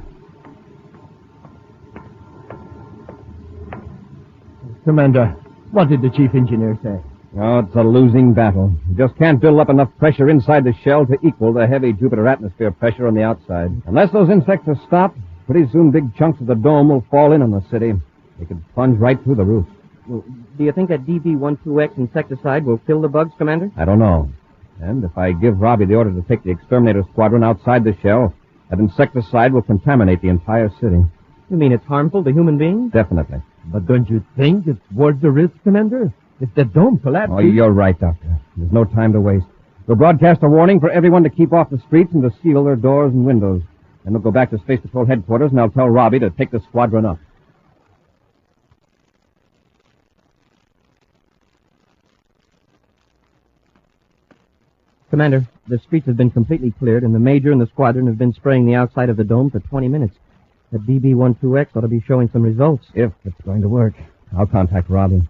Commander, what did the chief engineer say? Oh, it's a losing battle. You just can't build up enough pressure inside the shell to equal the heavy Jupiter atmosphere pressure on the outside. Unless those insects are stopped, pretty soon big chunks of the dome will fall in on the city. They could plunge right through the roof. Well, do you think that DB12X insecticide will kill the bugs, Commander? I don't know. And if I give Robbie the order to take the exterminator squadron outside the shell, that insecticide will contaminate the entire city. You mean it's harmful to human beings? Definitely. But don't you think it's worth the risk, Commander? If the dome collapses... Oh, you're right, Doctor. There's no time to waste. We'll broadcast a warning for everyone to keep off the streets and to seal their doors and windows. Then we'll go back to Space Patrol headquarters, and I'll tell Robbie to take the squadron up. Commander, the streets have been completely cleared, and the Major and the squadron have been spraying the outside of the dome for 20 minutes. The DB-12X ought to be showing some results. If it's going to work. I'll contact Robbie.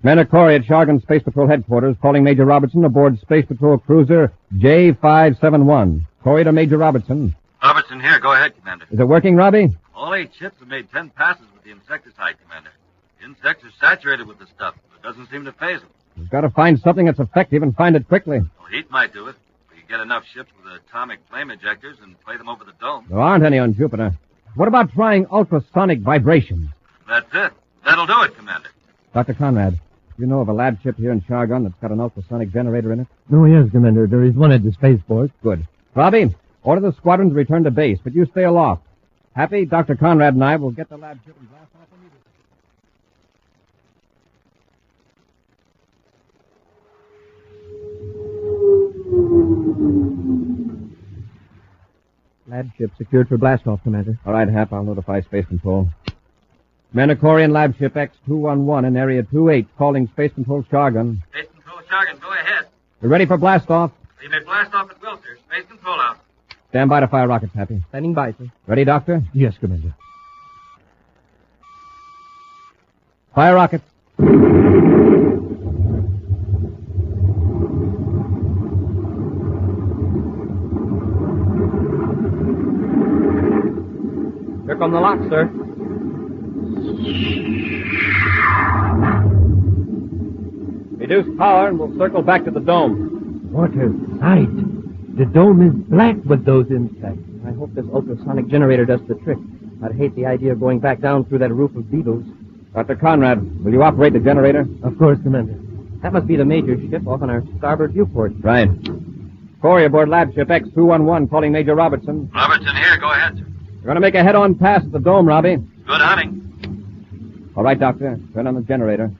Commander Corry at Shargan Space Patrol headquarters, calling Major Robertson aboard Space Patrol cruiser J571. Corry to Major Robertson. Robertson here. Go ahead, Commander. Is it working, Robbie? All 8 ships have made 10 passes with the insecticide, Commander. The insects are saturated with the stuff. It doesn't seem to phase them. We've got to find something that's effective and find it quickly. Well, heat might do it. We can get enough ships with atomic flame ejectors and play them over the dome. There aren't any on Jupiter. What about trying ultrasonic vibrations? That's it. That'll do it, Commander. Dr. Conrad, do you know of a lab ship here in Shargon that's got an ultrasonic generator in it? Oh, yes, Commander. There is one at the spaceport. Good. Robbie, order the squadron to return to base, but you stay aloft. Happy, Dr. Conrad and I will get the lab ship and blast off immediately. Lab ship secured for blastoff, Commander. All right, Hap, I'll notify Space Control. Commander Corry and Lab Ship X-211 in Area 28, calling Space Control Shargon. Space Control Shargon, go ahead. We're ready for blastoff. You may blast off at will, sir. Space Control out. Stand by to fire rockets, Happy. Standing by, sir. Ready, Doctor? Yes, Commander. Fire rockets. Here come the locks, sir. Reduce power and we'll circle back to the dome. What a sight. The dome is black with those insects. I hope this ultrasonic generator does the trick. I'd hate the idea of going back down through that roof of Beetles. Dr. Conrad, will you operate the generator? Of course, Commander. That must be the Major ship off on our starboard viewport. Right. Corry aboard Lab Ship X-211, calling Major Robertson. Robertson here. Go ahead, sir. We're going to make a head-on pass at the dome, Robbie. Good hunting. All right, Doctor. Turn on the generator.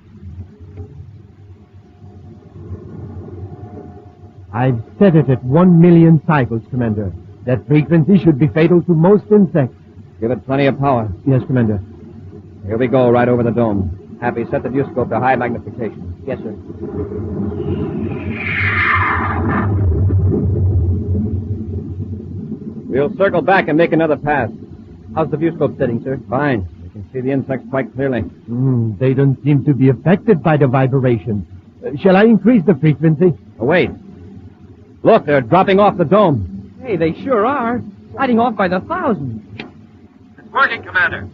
I've set it at 1 million cycles, Commander. That frequency should be fatal to most insects. Give it plenty of power. Yes, Commander. Here we go, right over the dome. Happy, set the viewscope to high magnification. Yes, sir. We'll circle back and make another pass. How's the viewscope setting, sir? Fine. We can see the insects quite clearly. They don't seem to be affected by the vibration. Shall I increase the frequency? Oh, wait. Look, they're dropping off the dome. Hey, they sure are. Sliding off by the thousands. It's working, Commander.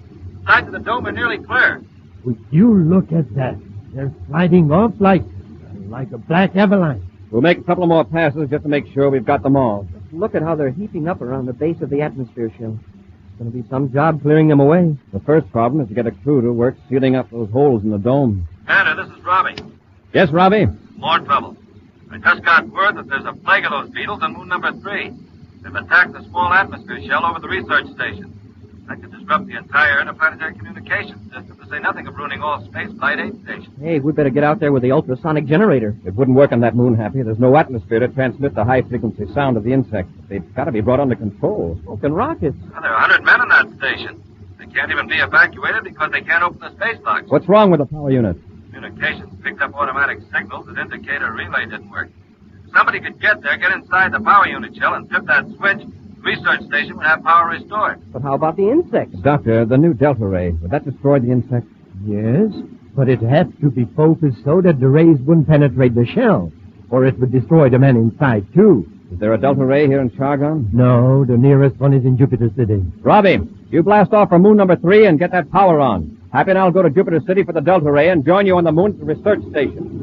Sides of the dome are nearly clear. Would you look at that? They're sliding off like a black avalanche. We'll make a couple more passes just to make sure we've got them all. Look at how they're heaping up around the base of the atmosphere shell. It's going to be some job clearing them away. The first problem is to get a crew to work sealing up those holes in the dome. Commander, this is Robbie. Yes, Robbie? More trouble. I just got word that there's a plague of those beetles on moon number 3. They've attacked the small atmosphere shell over the research station. That could disrupt the entire interplanetary communications system, to say nothing of ruining all space flight aid stations. Hey, we'd better get out there with the ultrasonic generator. It wouldn't work on that moon, Happy. There's no atmosphere to transmit the high-frequency sound of the insects. They've got to be brought under control. Smoking rockets. Well, there are 100 men on that station. They can't even be evacuated because they can't open the space locks. What's wrong with the power unit? Communications picked up automatic signals that indicate a relay didn't work. If somebody could get there, get inside the power unit shell, and flip that switch, the research station would have power restored. But how about the insects? Doctor, the new Delta Ray, would that destroy the insects? Yes, but it has to be focused so that the rays wouldn't penetrate the shell, or it would destroy the men inside, too. Is there a Delta Ray here in Shargon? No, the nearest one is in Jupiter City. Robbie, you blast off from moon number 3 and get that power on. Happy and I'll go to Jupiter City for the Delta Ray and join you on the moon at the research station.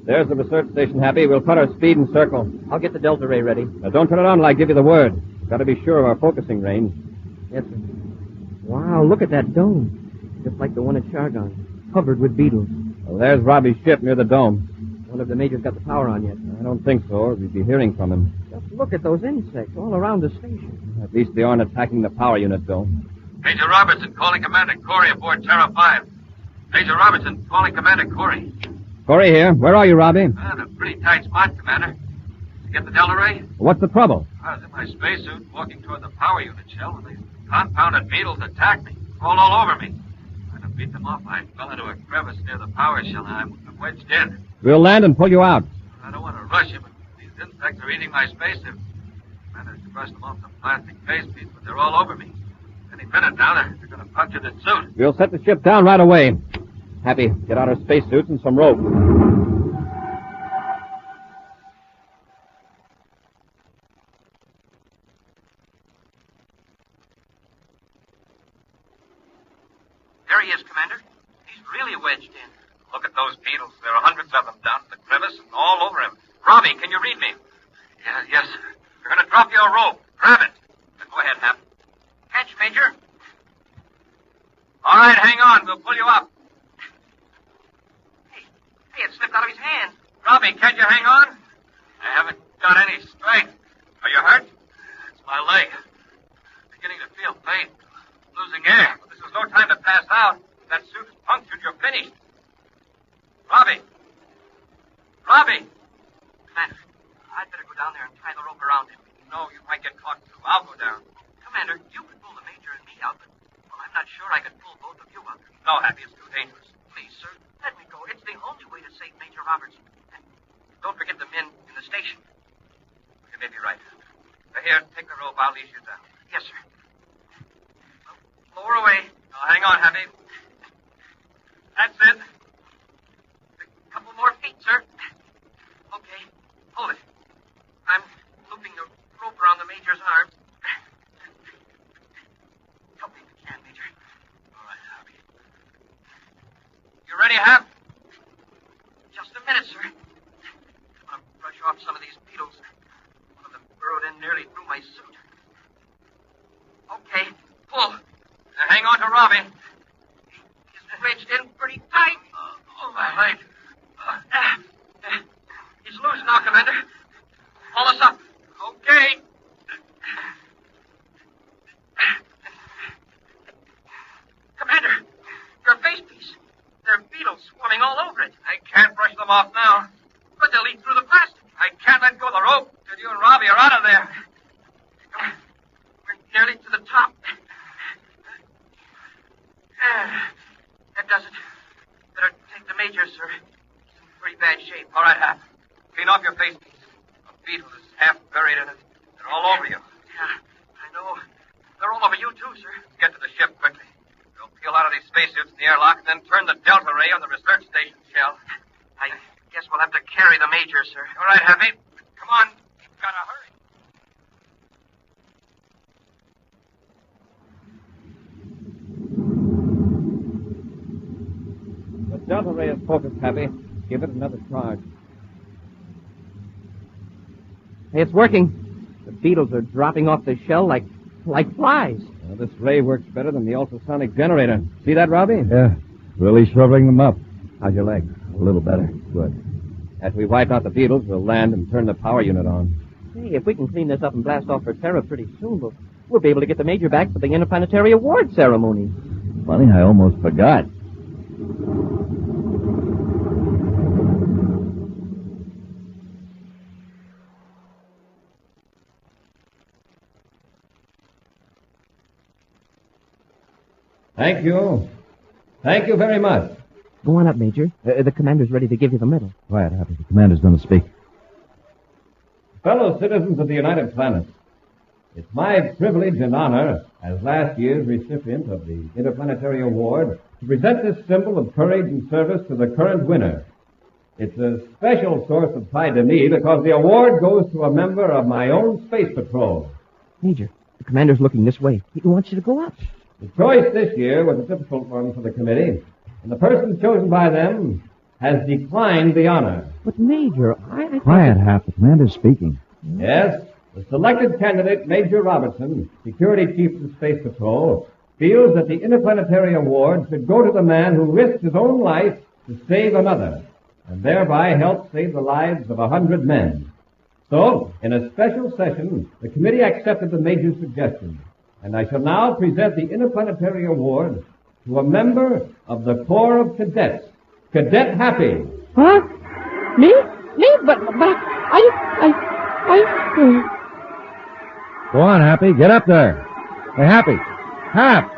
There's the research station, Happy. We'll cut our speed and circle. I'll get the Delta Ray ready. Now, don't turn it on till I give you the word. We've got to be sure of our focusing range. Yes, sir. Wow, look at that dome. Just like the one at Shargon. Covered with beetles. Well, there's Robbie's ship near the dome. Wonder if the Major's got the power on yet. I don't think so, or we'd be hearing from him. Just Look at those insects all around the station. At least they aren't attacking the power unit, Bill. Major Robertson calling Commander Corry aboard Terra 5. Major Robertson calling Commander Corry. Corry here. Where are you, Robbie? In a pretty tight spot, Commander. You get the Delta Ray? What's the trouble? I was in my spacesuit walking toward the power unit shell when these confounded beetles attacked me. Rolled all over me. Trying to beat them off, I fell into a crevice near the power shell and I'm wedged in. We'll land and pull you out. I don't want to rush you, but these insects are eating my spacesuit. I managed to brush them off the plastic face piece, but they're all over me. Any minute now, they're going to puncture the suit. We'll set the ship down right away. Happy, get out our spacesuits and some rope. There he is, Commander. He's really wedged in. Look at those beetles. There are hundreds of them down in the crevice and all over him. Robbie, can you read me? Yes. We're going to drop you a rope. Grab it. Now, go ahead, Hap. Catch, Major. All right, hang on. We'll pull you up. Hey, it slipped out of his hand. Robbie, can't you hang on? I haven't got any strength. Are you hurt? It's my leg. I'm beginning to feel pain. Losing air. But this is no time to pass out. If that suit's punctured, you're finished. Robbie! Commander, I'd better go down there and tie the rope around him. No, you might get caught, too. I'll go down. Commander, you could pull the Major and me out, but I'm not sure I could pull both of you out. No, Happy, it's too dangerous. Please, sir, let me go. It's the only way to save Major Robertson. And don't forget the men in the station. You may be right. Here, take the rope. I'll ease you down. Yes, sir. Lower away. Now, hang on, Happy. That's it. A couple more feet, sir. Okay. Hold it. I'm looping the rope around the Major's arm. Help me if you can, Major. All right, Happy. You ready, Hap? Just a minute, sir. I'm going to brush off some of these beetles. One of them burrowed in nearly through my suit. Okay. Pull. Now hang on to Robbie. He's wedged in pretty tight. Oh, my leg. He's loose now, Commander. Pull us up. Okay. Commander, your face piece. There are beetles swarming all over it. I can't brush them off now. But they'll eat through the plastic. I can't let go of the rope till you and Robbie are out of there. We're nearly to the top. That does it. Better take the Major, sir. He's in pretty bad shape. All right, Hap. Clean off your face piece. A beetle is half buried in it. They're all over you. Yeah, I know. They're all over you, too, sir. Get to the ship quickly. We'll peel out of these spacesuits in the airlock and then turn the Delta Ray on the research station shell. I guess we'll have to carry the Major, sir. All right, Happy. Come on. You've got to hurry. The Delta Ray is focused, Happy. Give it another charge. Hey, it's working. The beetles are dropping off the shell like flies. Well, this ray works better than the ultrasonic generator. See that, Robbie? Yeah, really shoveling them up. How's your leg? A little better. Good. As we wipe out the beetles, we'll land and turn the power unit on. Hey, if we can clean this up and blast off for Terra pretty soon, we'll be able to get the Major back for the Interplanetary Award ceremony. Funny, I almost forgot. Thank you. Thank you very much. Go on up, Major. The commander's ready to give you the medal. Quiet, Happy. The commander's going to speak. Fellow citizens of the United Planets, it's my privilege and honor as last year's recipient of the Interplanetary Award to present this symbol of courage and service to the current winner. It's a special source of pride to me because the award goes to a member of my own space patrol. Major, the commander's looking this way. He wants you to go up. The choice this year was a difficult one for the committee, and the person chosen by them has declined the honor. But, Major, I Quiet, Hap. The commander's speaking. Yes, the selected candidate, Major Robertson, Security Chief of the Space Patrol, feels that the Interplanetary Award should go to the man who risked his own life to save another, and thereby help save the lives of 100 men. So, in a special session, the committee accepted the major's suggestion, and I shall now present the Interplanetary Award to a member of the Corps of Cadets, Cadet Happy. Huh? Me? But Go on, Happy. Get up there. Hey, Happy. Hap!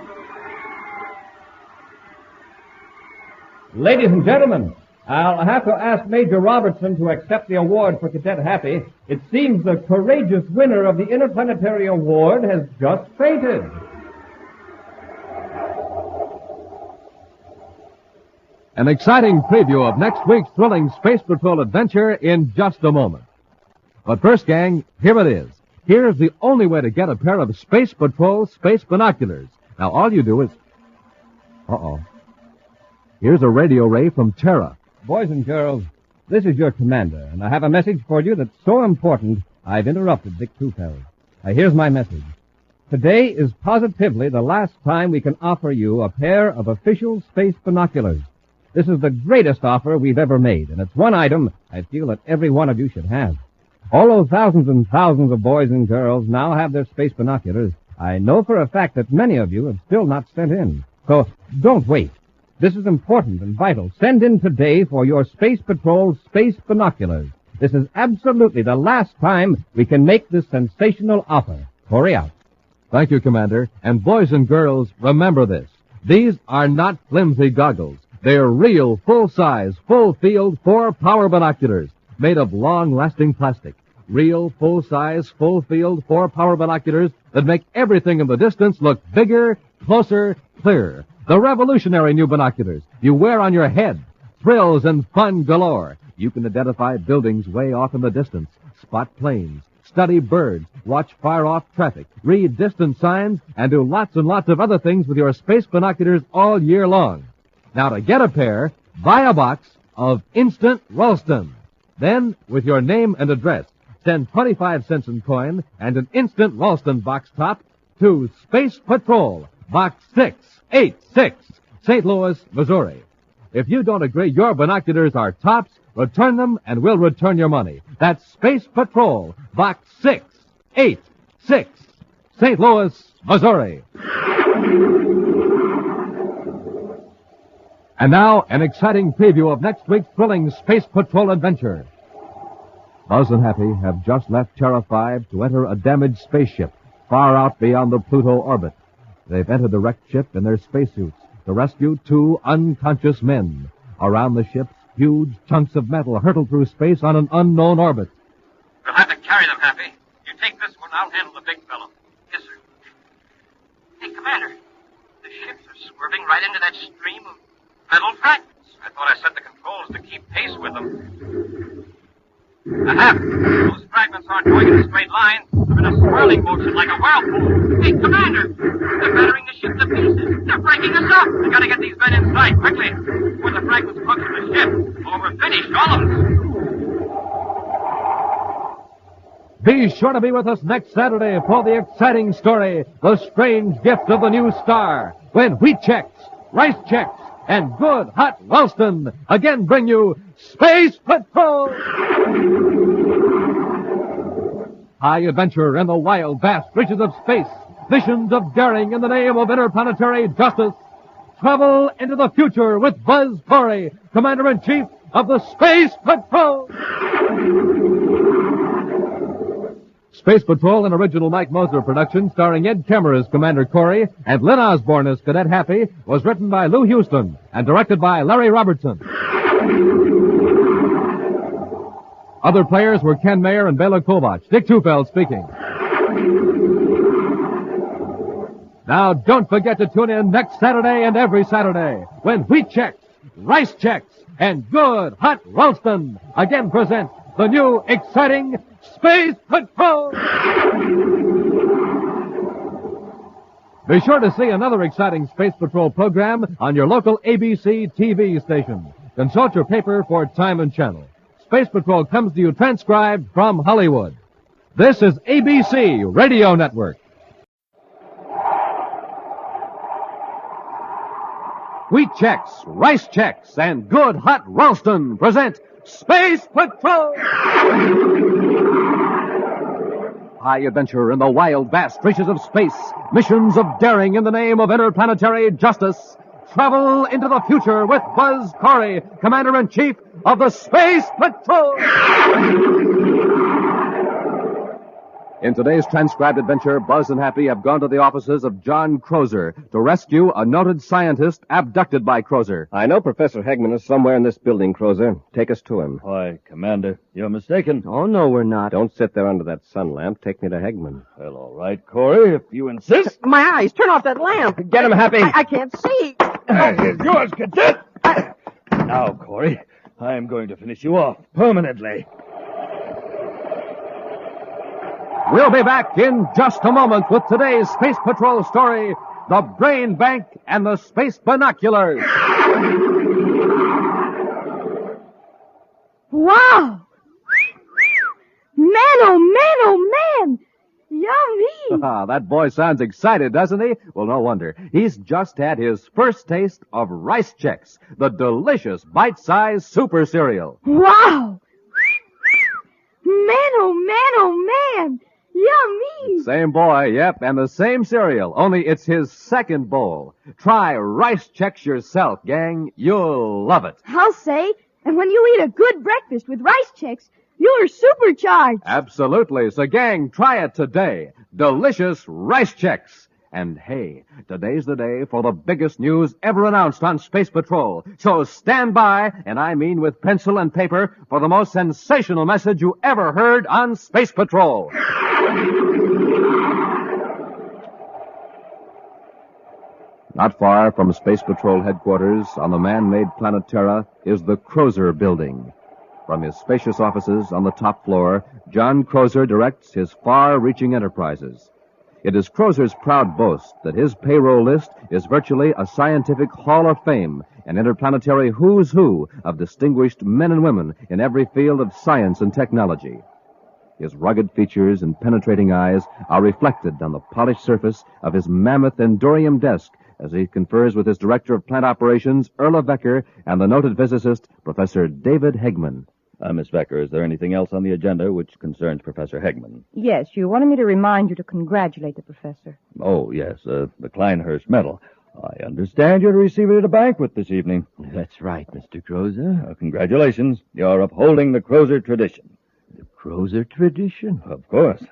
Ladies and gentlemen, I'll have to ask Major Robertson to accept the award for Cadet Happy. It seems the courageous winner of the Interplanetary Award has just fainted. An exciting preview of next week's thrilling Space Patrol adventure in just a moment. But first, gang, here it is. Here's the only way to get a pair of Space Patrol space binoculars. Now, all you do is... Uh-oh. Here's a radio ray from Terra. Boys and girls, this is your commander, and I have a message for you that's so important, I've interrupted Dick Tufeld. Here's my message. Today is positively the last time we can offer you a pair of official space binoculars. This is the greatest offer we've ever made, and it's one item I feel that every one of you should have. Although thousands and thousands of boys and girls now have their space binoculars, I know for a fact that many of you have still not sent in. So don't wait. This is important and vital. Send in today for your Space Patrol space binoculars. This is absolutely the last time we can make this sensational offer. Corry out. Thank you, Commander. And boys and girls, remember this. These are not flimsy goggles. They're real, full-size, full-field, 4-power binoculars made of long-lasting plastic. Real, full-size, full-field, 4-power binoculars that make everything in the distance look bigger, closer, clearer. The revolutionary new binoculars you wear on your head. Thrills and fun galore. You can identify buildings way off in the distance, spot planes, study birds, watch far-off traffic, read distant signs, and do lots and lots of other things with your space binoculars all year long. Now, to get a pair, buy a box of Instant Ralston. Then, with your name and address, send 25 cents in coin and an Instant Ralston box top to Space Patrol, Box 686, St. Louis, Missouri. If you don't agree your binoculars are tops, return them and we'll return your money. That's Space Patrol, Box 686, St. Louis, Missouri. And now, an exciting preview of next week's thrilling Space Patrol adventure. Buzz and Happy have just left Terra 5 to enter a damaged spaceship far out beyond the Pluto orbit. They've entered the wrecked ship in their spacesuits to rescue 2 unconscious men. Around the ship, huge chunks of metal hurtle through space on an unknown orbit. We'll have to carry them, Happy. You take this one, I'll handle the big fellow. Yes, sir. Hey, Commander, the ships are swerving right into that stream of metal fragments. I thought I set the controls to keep pace with them. Hap, those fragments aren't going in a straight line. They're in a swirling motion like a whirlpool. Hey, Commander, they're battering the ship to pieces. They're breaking us up. We gotta get these men inside quickly before the fragments puncture the ship. Or we're finished, all of us. Be sure to be with us next Saturday for the exciting story, The Strange Gift of the New Star, when wheat checks, rice checks, and good hot Ralston again bring you Space Patrol! High adventure in the wild, vast reaches of space. Missions of daring in the name of interplanetary justice. Travel into the future with Buzz Corry, Commander-in-Chief of the Space Patrol! Space Patrol, an original Mike Moser production starring Ed Kemmer as Commander Corry and Lynn Osborne as Cadet Happy, was written by Lou Houston and directed by Larry Robertson. Other players were Ken Mayer and Bela Kovach. Dick Tufeld speaking. Now, don't forget to tune in next Saturday and every Saturday when wheat checks, rice checks, and good hot Ralston again present the new exciting Space Patrol! Be sure to see another exciting Space Patrol program on your local ABC TV station. Consult your paper for time and channel. Space Patrol comes to you transcribed from Hollywood. This is ABC Radio Network. Wheat checks, rice checks, and good hot Ralston present Space Patrol! High adventure in the wild, vast reaches of space. Missions of daring in the name of interplanetary justice. Travel into the future with Buzz Corry, Commander-in-Chief of the Space Patrol! In today's transcribed adventure, Buzz and Happy have gone to the offices of John Crozer to rescue a noted scientist abducted by Crozer. I know Professor Hegman is somewhere in this building, Crozer. Take us to him. Why, Commander, you're mistaken. Oh, no, we're not. Don't sit there under that sun lamp. Take me to Hegman. Well, all right, Corry, if you insist. My eyes! Turn off that lamp! Get him, Happy! I can't see! Here's yours, Cadet! Now, Corry, I'm going to finish you off permanently. We'll be back in just a moment with today's Space Patrol story, The Brain Bank and the Space Binoculars. Wow! Man, oh man, oh man! Yummy! That boy sounds excited, doesn't he? Well, no wonder. He's just had his first taste of Rice Chex, the delicious bite-sized super cereal. Wow! Man, oh man, oh man! Yummy! Same boy, yep, and the same cereal, only it's his second bowl. Try Rice Chex yourself, gang. You'll love it. I'll say, and when you eat a good breakfast with Rice Chex, you're supercharged. Absolutely. So, gang, try it today. Delicious Rice Chex. And hey, today's the day for the biggest news ever announced on Space Patrol. So stand by, and I mean with pencil and paper, for the most sensational message you ever heard on Space Patrol. Not far from Space Patrol headquarters on the man-made planet Terra is the Crozer Building. From his spacious offices on the top floor, John Crozer directs his far-reaching enterprises. It is Crozer's proud boast that his payroll list is virtually a scientific hall of fame, an interplanetary who's who of distinguished men and women in every field of science and technology. His rugged features and penetrating eyes are reflected on the polished surface of his mammoth Endorium desk as he confers with his director of plant operations, Erla Becker, and the noted physicist, Professor David Hegman. Miss Becker, is there anything else on the agenda which concerns Professor Hegman? Yes, you wanted me to remind you to congratulate the professor. Oh, yes, the Kleinhurst medal. I understand you're to receive it at a banquet this evening. That's right, Mr. Crozer. Congratulations. You're upholding the Crozer tradition. The Crozer tradition? Of course.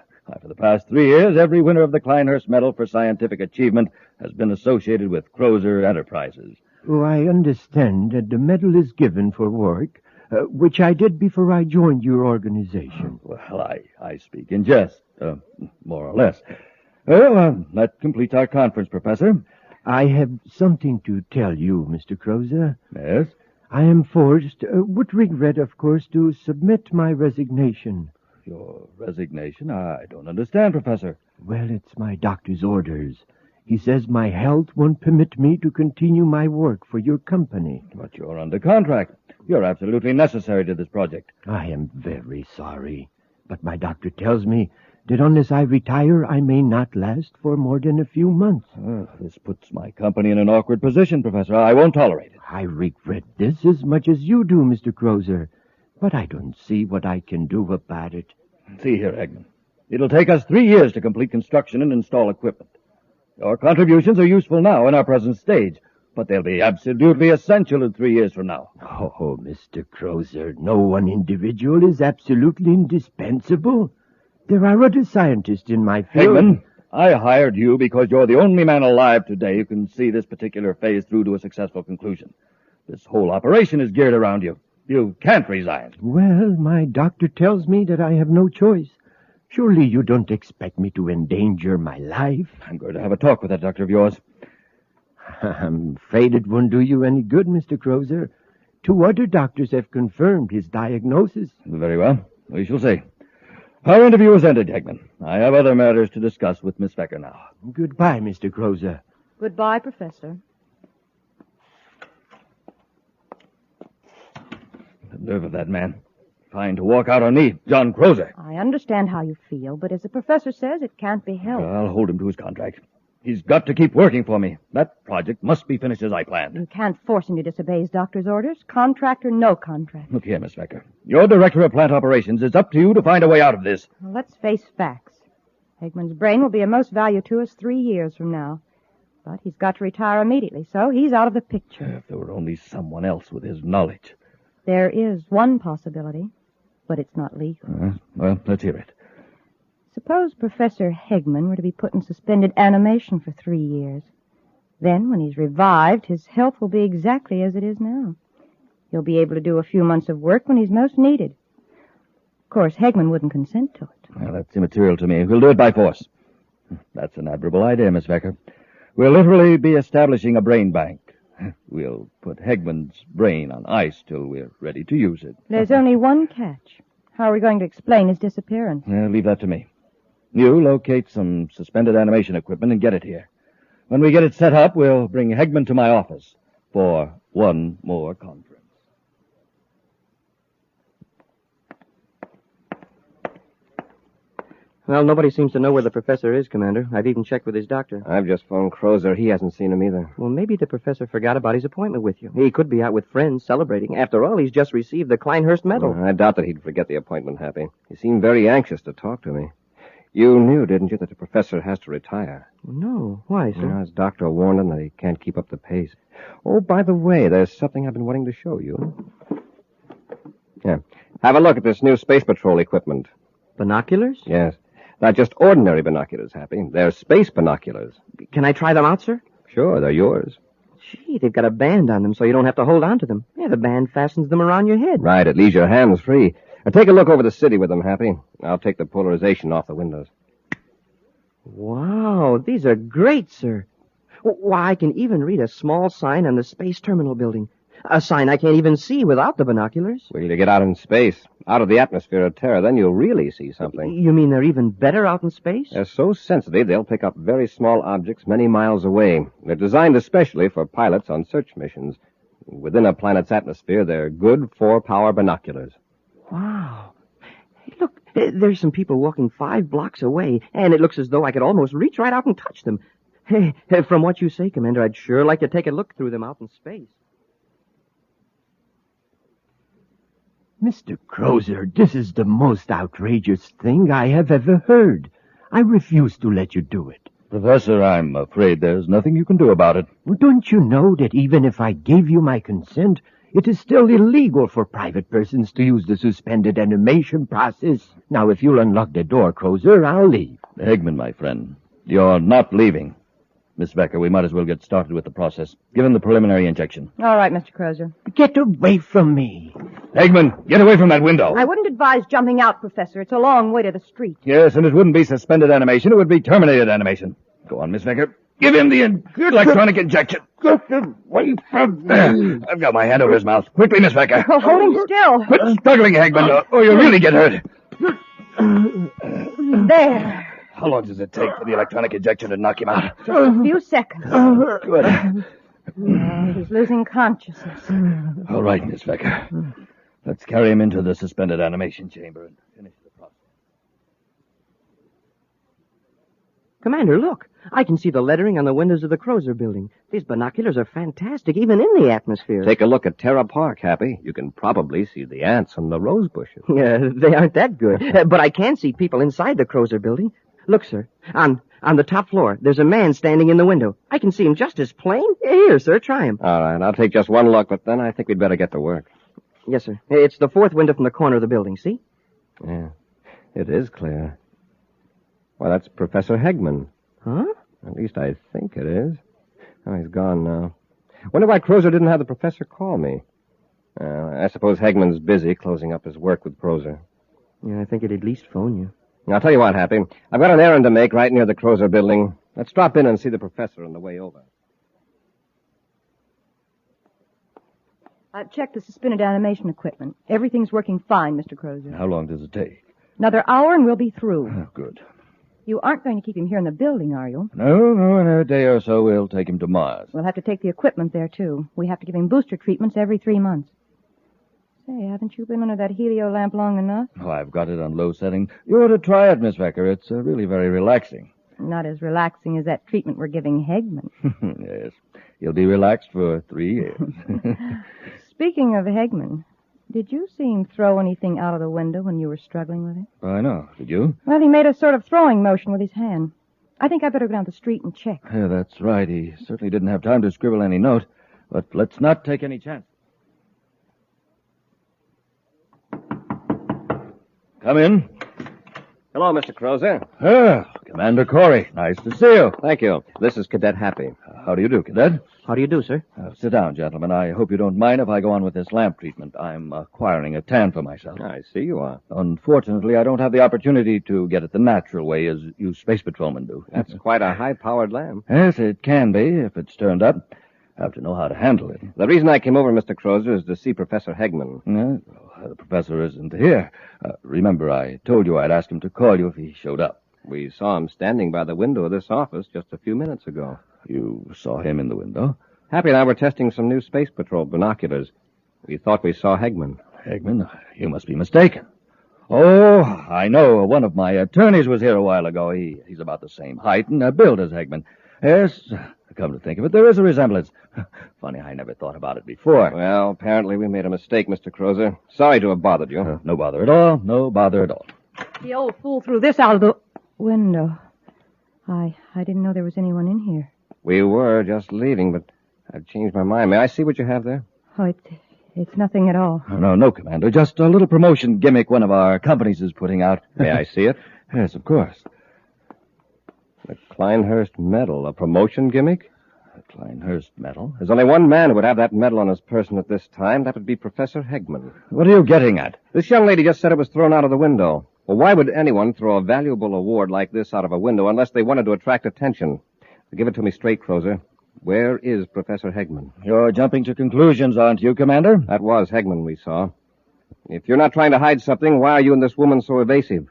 For the past 3 years, every winner of the Kleinhurst Medal for Scientific Achievement has been associated with Crozer Enterprises. Oh, I understand that the medal is given for work, which I did before I joined your organization. Well, I speak in jest, more or less. Well, that completes our conference, Professor. I have something to tell you, Mr. Crozer. Yes? I am forced, with regret, of course, to submit my resignation. Your resignation? I don't understand, Professor. Well, it's my doctor's orders. He says my health won't permit me to continue my work for your company. But you're under contract. You're absolutely necessary to this project. I am very sorry. But my doctor tells me that unless I retire, I may not last for more than a few months. This puts my company in an awkward position, Professor. I won't tolerate it. I regret this as much as you do, Mr. Crozer. But I don't see what I can do about it. See here, Hegman. It'll take us 3 years to complete construction and install equipment. Your contributions are useful now in our present stage, but they'll be absolutely essential in 3 years from now. Oh, Mr. Crozer, no one individual is absolutely indispensable. There are other scientists in my field. Hegman, I hired you because you're the only man alive today who can see this particular phase through to a successful conclusion. This whole operation is geared around you. You can't resign. Well, my doctor tells me that I have no choice. Surely you don't expect me to endanger my life? I'm going to have a talk with that doctor of yours. I'm afraid it won't do you any good, Mr. Crozer. 2 other doctors have confirmed his diagnosis. Very well. We shall see. Our interview is ended, Hegman. I have other matters to discuss with Miss Becker now. Goodbye, Mr. Crozer. Goodbye, Professor. The nerve of that man. Trying to walk out on me, John Crozer. I understand how you feel, but as the professor says, it can't be helped. I'll hold him to his contract. He's got to keep working for me. That project must be finished as I planned. You can't force him to disobey his doctor's orders. Contract or no contract. Look here, Miss Becker. You're director of plant operations. It's up to you to find a way out of this. Well, let's face facts. Hegman's brain will be of most value to us 3 years from now. But he's got to retire immediately, so he's out of the picture. If there were only someone else with his knowledge. There is one possibility, but it's not legal. Well, let's hear it. Suppose Professor Hegman were to be put in suspended animation for 3 years. Then, when he's revived, his health will be exactly as it is now. He'll be able to do a few months of work when he's most needed. Of course, Hegman wouldn't consent to it. Well, that's immaterial to me. We'll do it by force. That's an admirable idea, Miss Becker. We'll literally be establishing a brain bank. We'll put Hegman's brain on ice till we're ready to use it. There's only one catch. How are we going to explain his disappearance? Leave that to me. You locate some suspended animation equipment and get it here. When we get it set up, we'll bring Hegman to my office for one more conference. Well, nobody seems to know where the professor is, Commander. I've even checked with his doctor. I've just phoned Crozer. He hasn't seen him either. Well, maybe the professor forgot about his appointment with you. He could be out with friends celebrating. After all, he's just received the Kleinhurst Medal. I doubt that he'd forget the appointment, Happy. He seemed very anxious to talk to me. You knew, didn't you, that the professor has to retire? No. Why, sir? His doctor warned him that he can't keep up the pace. Oh, by the way, there's something I've been wanting to show you. Here. Have a look at this new Space Patrol equipment. Binoculars? Yes. Not just ordinary binoculars, Happy. They're space binoculars. Can I try them out, sir? Sure, they're yours. Gee, they've got a band on them so you don't have to hold on to them. Yeah, the band fastens them around your head. Right, it leaves your hands free. Now take a look over the city with them, Happy. I'll take the polarization off the windows. Wow, these are great, sir. Why, I can even read a small sign on the space terminal building. A sign I can't even see without the binoculars. Wait till you get out in space, out of the atmosphere of Terra, then you'll really see something. You mean they're even better out in space? They're so sensitive, they'll pick up very small objects many miles away. They're designed especially for pilots on search missions. Within a planet's atmosphere, they're good 4-power binoculars. Wow. Hey, look, there's some people walking 5 blocks away, and it looks as though I could almost reach right out and touch them. Hey, from what you say, Commander, I'd sure like to take a look through them out in space. Mr. Crozer, this is the most outrageous thing I have ever heard. I refuse to let you do it. Professor, I'm afraid there's nothing you can do about it. Well, don't you know that even if I gave you my consent, it is still illegal for private persons to use the suspended animation process? Now, if you'll unlock the door, Crozer, I'll leave. Hegman, my friend, you're not leaving. Miss Becker, we might as well get started with the process. Give him the preliminary injection. All right, Mr. Crozer. Get away from me. Hegman, get away from that window. I wouldn't advise jumping out, Professor. It's a long way to the street. Yes, and it wouldn't be suspended animation. It would be terminated animation. Go on, Miss Becker. Give him the electronic injection. Get away from me. I've got my hand over his mouth. Quickly, Miss Becker. Well, hold him still. Quit struggling, Hegman, or you'll really get hurt. There. How long does it take for the electronic injection to knock him out? Just a few seconds. Good. He's losing consciousness. All right, Miss Becker. Let's carry him into the suspended animation chamber and finish the process. Commander, look. I can see the lettering on the windows of the Crozer building. These binoculars are fantastic, even in the atmosphere. Take a look at Terra Park, Happy. You can probably see the ants on the rose bushes. Yeah, they aren't that good. But I can see people inside the Crozer building. Look, sir. On the top floor, there's a man standing in the window. I can see him just as plain. Here, sir, try him. All right, I'll take just one look, but then I think we'd better get to work. Yes, sir. It's the 4th window from the corner of the building, see? Yeah, it is clear. Well, that's Professor Hegman. Huh? At least I think it is. Oh, he's gone now. Wonder why Crozer didn't have the professor call me. I suppose Hegman's busy closing up his work with Crozer. Yeah, I think he'd at least phone you. I'll tell you what, Happy. I've got an errand to make right near the Crozer building. Let's drop in and see the professor on the way over. I've checked the suspended animation equipment. Everything's working fine, Mr. Crozer. How long does it take? Another hour and we'll be through. Oh, good. You aren't going to keep him here in the building, are you? No, in a day or so we'll take him to Mars. We'll have to take the equipment there, too. We have to give him booster treatments every 3 months. Say, haven't you been under that helio lamp long enough? Oh, I've got it on low setting. You ought to try it, Miss Becker. It's really very relaxing. Not as relaxing as that treatment we're giving Hegman. Yes. He'll be relaxed for 3 years. Speaking of Hegman, did you see him throw anything out of the window when you were struggling with him? I know. Did you? Well, he made a sort of throwing motion with his hand. I think I better go down the street and check. Yeah, that's right. He certainly didn't have time to scribble any note. But let's not take any chances. Come in. Hello, Mr. Crozer. Commander Corry. Nice to see you. Thank you. This is Cadet Happy. How do you do, Cadet? How do you do, sir? Sit down, gentlemen. I hope you don't mind if I go on with this lamp treatment. I'm acquiring a tan for myself. I see you are. Unfortunately, I don't have the opportunity to get it the natural way as you space patrolmen do. That's quite a high-powered lamp. Yes, it can be if it's turned up. Have to know how to handle it. The reason I came over, Mr. Crozer, is to see Professor Hegman. The professor isn't here. Remember, I told you I'd ask him to call you if he showed up. We saw him standing by the window of this office just a few minutes ago. You saw him in the window? Happy and I were testing some new Space Patrol binoculars. We thought we saw Hegman. Hegman? You must be mistaken. Oh, I know. One of my attorneys was here a while ago. He's about the same height and build as Hegman. Yes, come to think of it, there is a resemblance. Funny, I never thought about it before. Well, apparently we made a mistake, Mr. Crozer. Sorry to have bothered you. No bother at all. No bother at all. The old fool threw this out of the window. I didn't know there was anyone in here. We were just leaving, but I've changed my mind. May I see what you have there? Oh, it's nothing at all. No, Commander. Just a little promotion gimmick one of our companies is putting out. May I see it? Yes, of course. The Kleinhurst medal, a promotion gimmick? The Kleinhurst medal? There's only one man who would have that medal on his person at this time. That would be Professor Hegman. What are you getting at? This young lady just said it was thrown out of the window. Well, why would anyone throw a valuable award like this out of a window unless they wanted to attract attention? Give it to me straight, Crozer. Where is Professor Hegman? You're jumping to conclusions, aren't you, Commander? That was Hegman we saw. If you're not trying to hide something, why are you and this woman so evasive?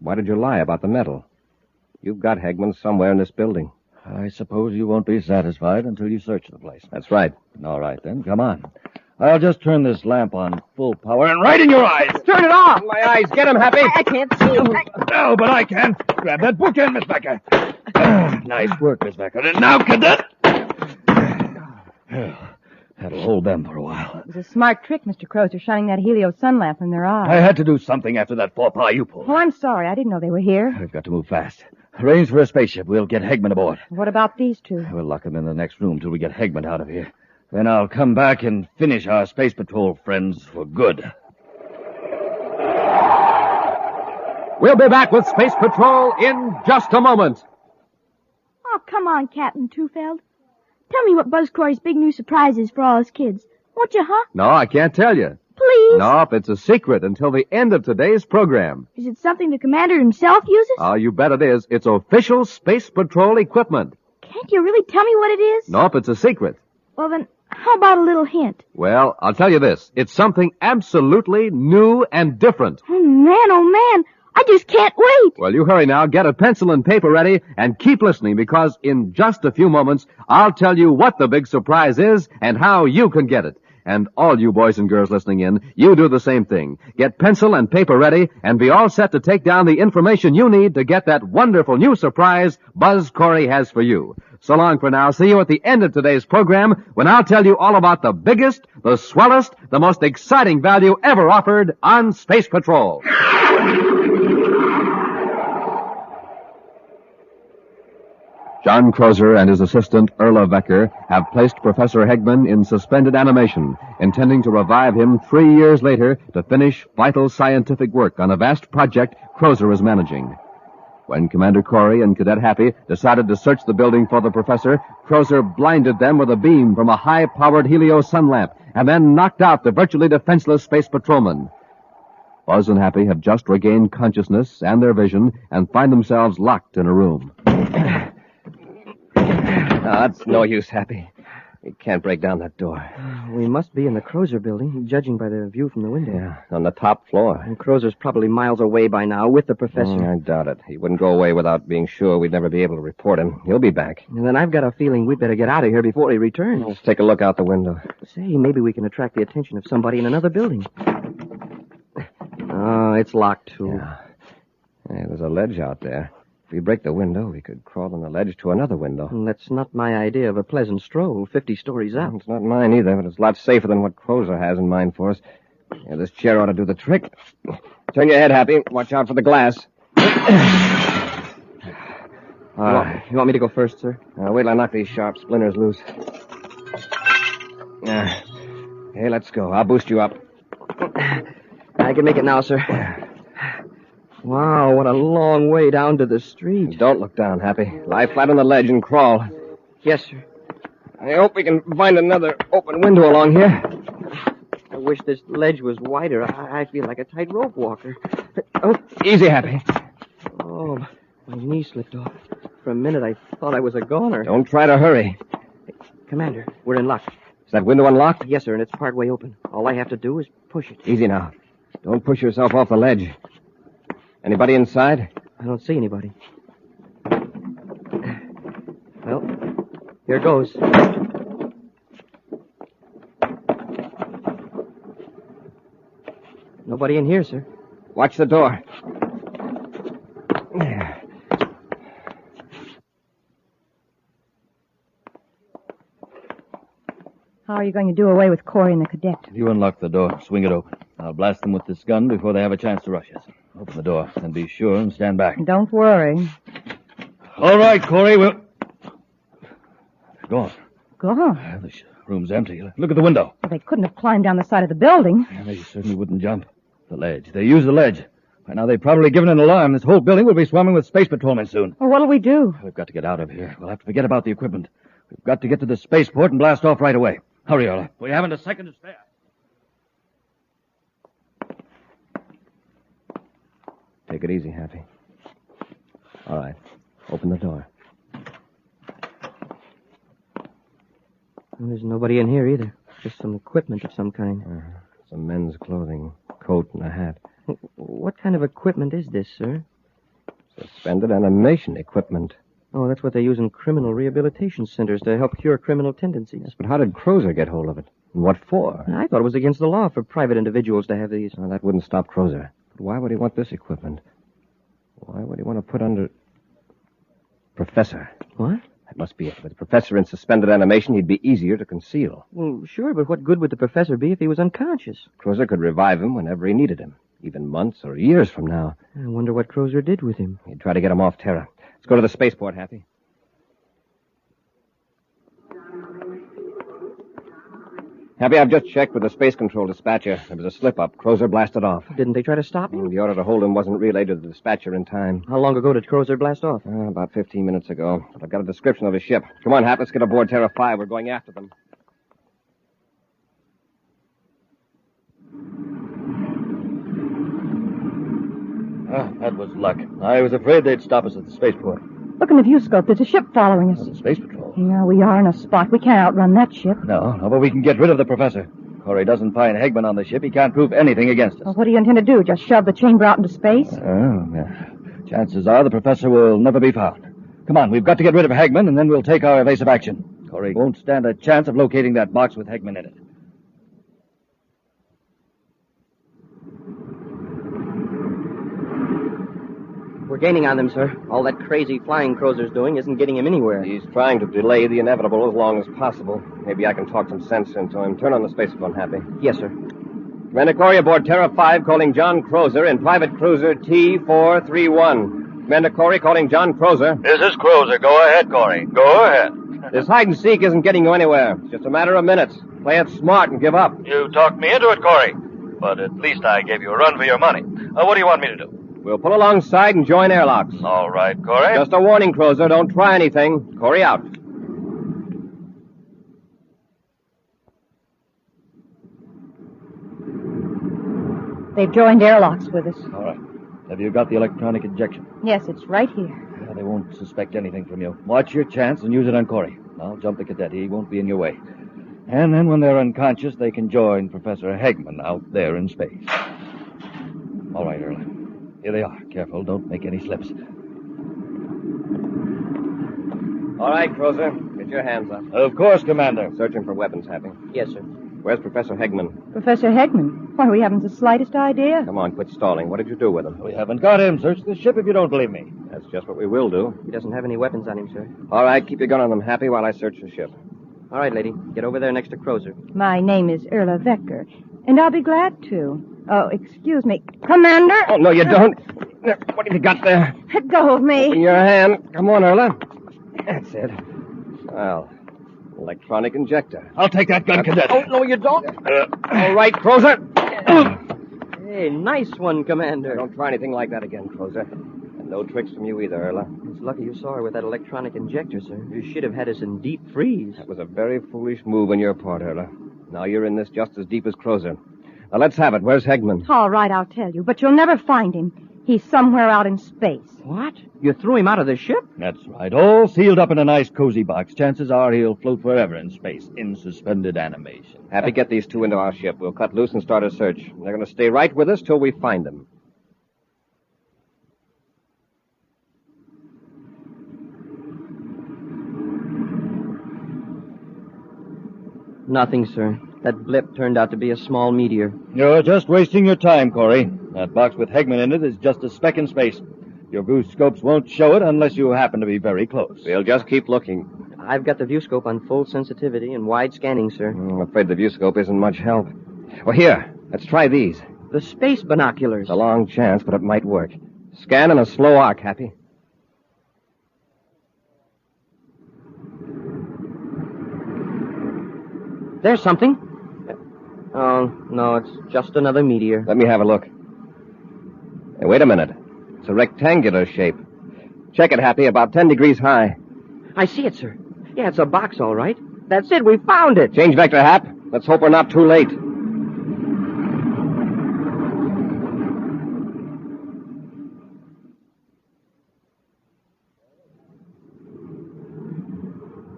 Why did you lie about the medal? You've got Hegman somewhere in this building. I suppose you won't be satisfied until you search the place. That's right. All right, then. Come on. I'll just turn this lamp on full power and right in your eyes. Turn it off! My eyes. Get him, Happy. I can't see. No, but I can. Grab that bookend, Miss Becker. Nice work, Miss Becker. And now, Cadet. That'll hold them for a while. It was a smart trick, Mr. Crozer, shining that helio sun lamp in their eyes. I had to do something after that faux pas you pulled. Well, I'm sorry. I didn't know they were here. We've got to move fast. Arrange for a spaceship. We'll get Hegman aboard. What about these two? We'll lock them in the next room till we get Hegman out of here. Then I'll come back and finish our Space Patrol friends for good. We'll be back with Space Patrol in just a moment. Oh, come on, Captain Tufeld. Tell me what Buzz Corry's big new surprise is for all his kids. Won't you, huh? No, I can't tell you. Please? Nope, it's a secret until the end of today's program. Is it something the commander himself uses? Oh, you bet it is. It's official Space Patrol equipment. Can't you really tell me what it is? Nope, it's a secret. Well, then, how about a little hint? Well, I'll tell you this. It's something absolutely new and different. Oh, man. I just can't wait. Well, you hurry now, get a pencil and paper ready, and keep listening because in just a few moments, I'll tell you what the big surprise is and how you can get it. And all you boys and girls listening in, you do the same thing. Get pencil and paper ready and be all set to take down the information you need to get that wonderful new surprise Buzz Corry has for you. So long for now. See you at the end of today's program when I'll tell you all about the biggest, the swellest, the most exciting value ever offered on Space Patrol. John Crozer and his assistant, Erla Vecker, have placed Professor Hegman in suspended animation, intending to revive him 3 years later to finish vital scientific work on a vast project Crozer is managing. When Commander Corry and Cadet Happy decided to search the building for the professor, Crozer blinded them with a beam from a high-powered helio sun lamp and then knocked out the virtually defenseless space patrolman. Buzz and Happy have just regained consciousness and their vision and find themselves locked in a room. No, it's no use, Happy. We can't break down that door. We must be in the Crozer building, judging by the view from the window. Yeah, on the top floor. And Crozer's probably miles away by now with the professor. I doubt it. He wouldn't go away without being sure we'd never be able to report him. He'll be back. And then I've got a feeling we'd better get out of here before he returns. Let's take a look out the window. Say, maybe we can attract the attention of somebody in another building. Oh, it's locked, too. Yeah. Hey, there's a ledge out there. If we break the window, we could crawl on the ledge to another window. That's not my idea of a pleasant stroll, 50 stories up. It's not mine either, but it's a lot safer than what Crozer has in mind for us. Yeah, this chair ought to do the trick. Turn your head, Happy. Watch out for the glass. You want me to go first, sir? Wait till I knock these sharp splinters loose. Hey, let's go. I'll boost you up. I can make it now, sir. Wow, what a long way down to the street. Don't look down, Happy. Lie flat on the ledge and crawl. Yes, sir. I hope we can find another open window along here. I wish this ledge was wider. I feel like a tightrope walker. Oh, easy, Happy. Oh, my knee slipped off. For a minute, I thought I was a goner. Don't try to hurry. Hey, Commander, we're in luck. Is that window unlocked? Yes, sir, and it's partway open. All I have to do is push it. Easy now. Don't push yourself off the ledge. Anybody inside? I don't see anybody. Well, here goes. Nobody in here, sir. Watch the door. How are you going to do away with Corry and the cadet? You unlock the door. Swing it open. I'll blast them with this gun before they have a chance to rush us. Open the door, and be sure and stand back. Don't worry. All right, Corry, we'll... They're gone. Gone? This room's empty. Look at the window. Well, they couldn't have climbed down the side of the building. Yeah, they certainly wouldn't jump. The ledge. They used the ledge. By now, they've probably given an alarm. This whole building will be swarming with space patrolmen soon. Well, what'll we do? We've got to get out of here. We'll have to forget about the equipment. We've got to get to the spaceport and blast off right away. Hurry, Orla. We haven't a second to spare. Take it easy, Happy. All right. Open the door. Well, there's nobody in here either. Just some equipment of some kind. Some men's clothing, coat and a hat. What kind of equipment is this, sir? Suspended animation equipment. Oh, that's what they use in criminal rehabilitation centers to help cure criminal tendencies. Yes, but how did Crozer get hold of it? And what for? I thought it was against the law for private individuals to have these. Well, that wouldn't stop Crozer. But why would he want this equipment? Why would he want to put under... Professor. What? That must be it. With the professor in suspended animation, he'd be easier to conceal. Well, sure, but what good would the professor be if he was unconscious? Crozer could revive him whenever he needed him, even months or years from now. I wonder what Crozer did with him. He'd try to get him off Terra. Let's go to the spaceport, Happy. Happy, I've just checked with the space control dispatcher. There was a slip-up. Crozer blasted off. Didn't they try to stop him? The order to hold him wasn't relayed to the dispatcher in time. How long ago did Crozer blast off? About 15 minutes ago. But I've got a description of his ship. Come on, Hap, let's get aboard Terra 5. We're going after them. That was luck. I was afraid they'd stop us at the spaceport. Look in the viewscope. There's a ship following us. The space patrol. Yeah, we are in a spot. We can't outrun that ship. No, but we can get rid of the professor. Corry doesn't find Hegman on the ship. He can't prove anything against us. Well, what do you intend to do? Just shove the chamber out into space? Yeah. Chances are the professor will never be found. Come on, we've got to get rid of Hegman, and then we'll take our evasive action. Corry won't stand a chance of locating that box with Hegman in it. We're gaining on them, sir. All that crazy flying Crozer's doing isn't getting him anywhere. He's trying to delay the inevitable as long as possible. Maybe I can talk some sense into him. Turn on the spacephone, Happy. Yes, sir. Commander Corry aboard Terra 5 calling John Crozer in private cruiser T431. Commander Corry calling John Crozer. This is Crozer. Go ahead, Corry. Go ahead. This hide-and-seek isn't getting you anywhere. It's just a matter of minutes. Play it smart and give up. You talked me into it, Corry. But at least I gave you a run for your money. What do you want me to do? We'll pull alongside and join airlocks. All right, Corry. Just a warning, Crozer. Don't try anything. Corry out. They've joined airlocks with us. All right. Have you got the electronic injection? Yes, it's right here. Yeah, they won't suspect anything from you. Watch your chance and use it on Corry. I'll jump the cadet. He won't be in your way. And then when they're unconscious, they can join Professor Hegman out there in space. All right, Earl. Here they are. Careful, don't make any slips. All right, Crozer. Get your hands up. Of course, Commander. Searching for weapons, Happy. Yes, sir. Where's Professor Hegman? Professor Hegman? Why, we haven't the slightest idea. Come on, quit stalling. What did you do with him? We haven't got him. Search the ship if you don't believe me. That's just what we will do. He doesn't have any weapons on him, sir. All right, keep your gun on them, Happy, while I search the ship. All right, lady. Get over there next to Crozer. My name is Erla Vecker, and I'll be glad to. Oh, excuse me. Commander? Oh, no, you don't. What have you got there? Let go of me. Open your hand. Come on, Erla. That's it. Well, electronic injector. I'll take that gun, Cadet. Oh, no, you don't. All right, Crozer. Hey, nice one, Commander. Don't try anything like that again, Crozer. And no tricks from you either, Erla. It's lucky you saw her with that electronic injector, sir. You should have had us in deep freeze. That was a very foolish move on your part, Erla. Now you're in this just as deep as Crozer. Now let's have it. Where's Hegman? All right, I'll tell you, but you'll never find him. He's somewhere out in space. What? You threw him out of the ship? That's right. All sealed up in a nice cozy box. Chances are he'll float forever in space, in suspended animation. Happy, get these two into our ship. We'll cut loose and start a search. They're going to stay right with us till we find them. Nothing, sir. That blip turned out to be a small meteor. You're just wasting your time, Corry. That box with Hegman in it is just a speck in space. Your viewscopes won't show it unless you happen to be very close. We'll just keep looking. I've got the viewscope on full sensitivity and wide scanning, sir. I'm afraid the viewscope isn't much help. Well, here, let's try these. The space binoculars. It's a long chance, but it might work. Scan in a slow arc, Happy. There's something. Oh, no, it's just another meteor. Let me have a look. Hey, wait a minute. It's a rectangular shape. Check it, Happy, about 10 degrees high. I see it, sir. Yeah, it's a box, all right. That's it, we found it. Change vector, Hap. Let's hope we're not too late.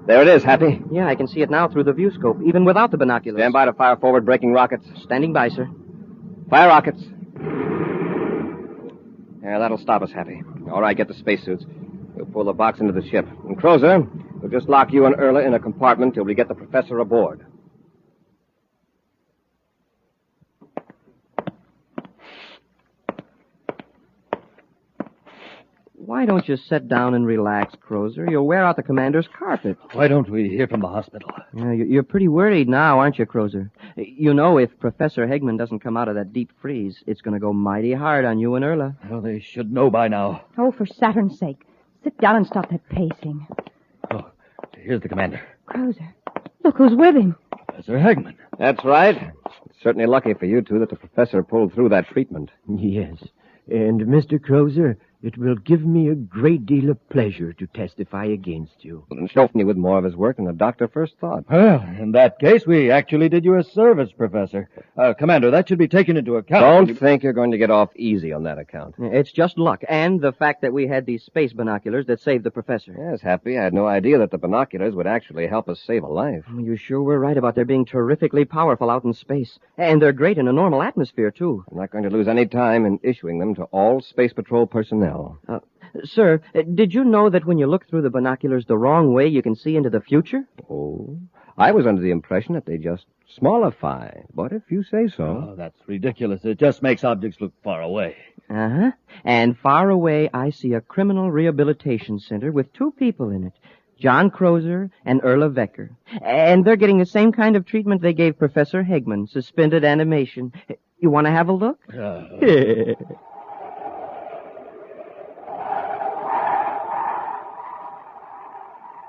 There it is, Happy. Yeah, I can see it now through the viewscope, even without the binoculars. Stand by to fire forward braking rockets. Standing by, sir. Fire rockets. Yeah, that'll stop us, Happy. All right, get the spacesuits. We'll pull the box into the ship. And Crozer, we'll just lock you and Erla in a compartment till we get the professor aboard. Why don't you sit down and relax, Crozer? You'll wear out the commander's carpet. Why don't we hear from the hospital? Yeah, you're pretty worried now, aren't you, Crozer? You know, if Professor Hegman doesn't come out of that deep freeze, it's going to go mighty hard on you and Erla. Well, they should know by now. Oh, for Saturn's sake. Sit down and stop that pacing. Oh, here's the commander. Crozer. Look who's with him. Professor Hegman. That's right. It's certainly lucky for you two that the professor pulled through that treatment. Yes. And, Mr. Crozer, it will give me a great deal of pleasure to testify against you. And show me with more of his work than the doctor first thought. Well, in that case, we actually did you a service, Professor. Commander, that should be taken into account. Don't think you're going to get off easy on that account. It's just luck, and the fact that we had these space binoculars that saved the professor. Yes, Happy. I had no idea that the binoculars would actually help us save a life. You sure were right about their being terrifically powerful out in space. And they're great in a normal atmosphere, too. I'm not going to lose any time in issuing them to all Space Patrol personnel. Sir, did you know that when you look through the binoculars the wrong way, you can see into the future? Oh, I was under the impression that they just smallify. But if you say so. Oh, that's ridiculous. It just makes objects look far away. Uh-huh. And far away, I see a criminal rehabilitation center with two people in it. John Crozer and Erla Vecker. And they're getting the same kind of treatment they gave Professor Hegman, suspended animation. You want to have a look?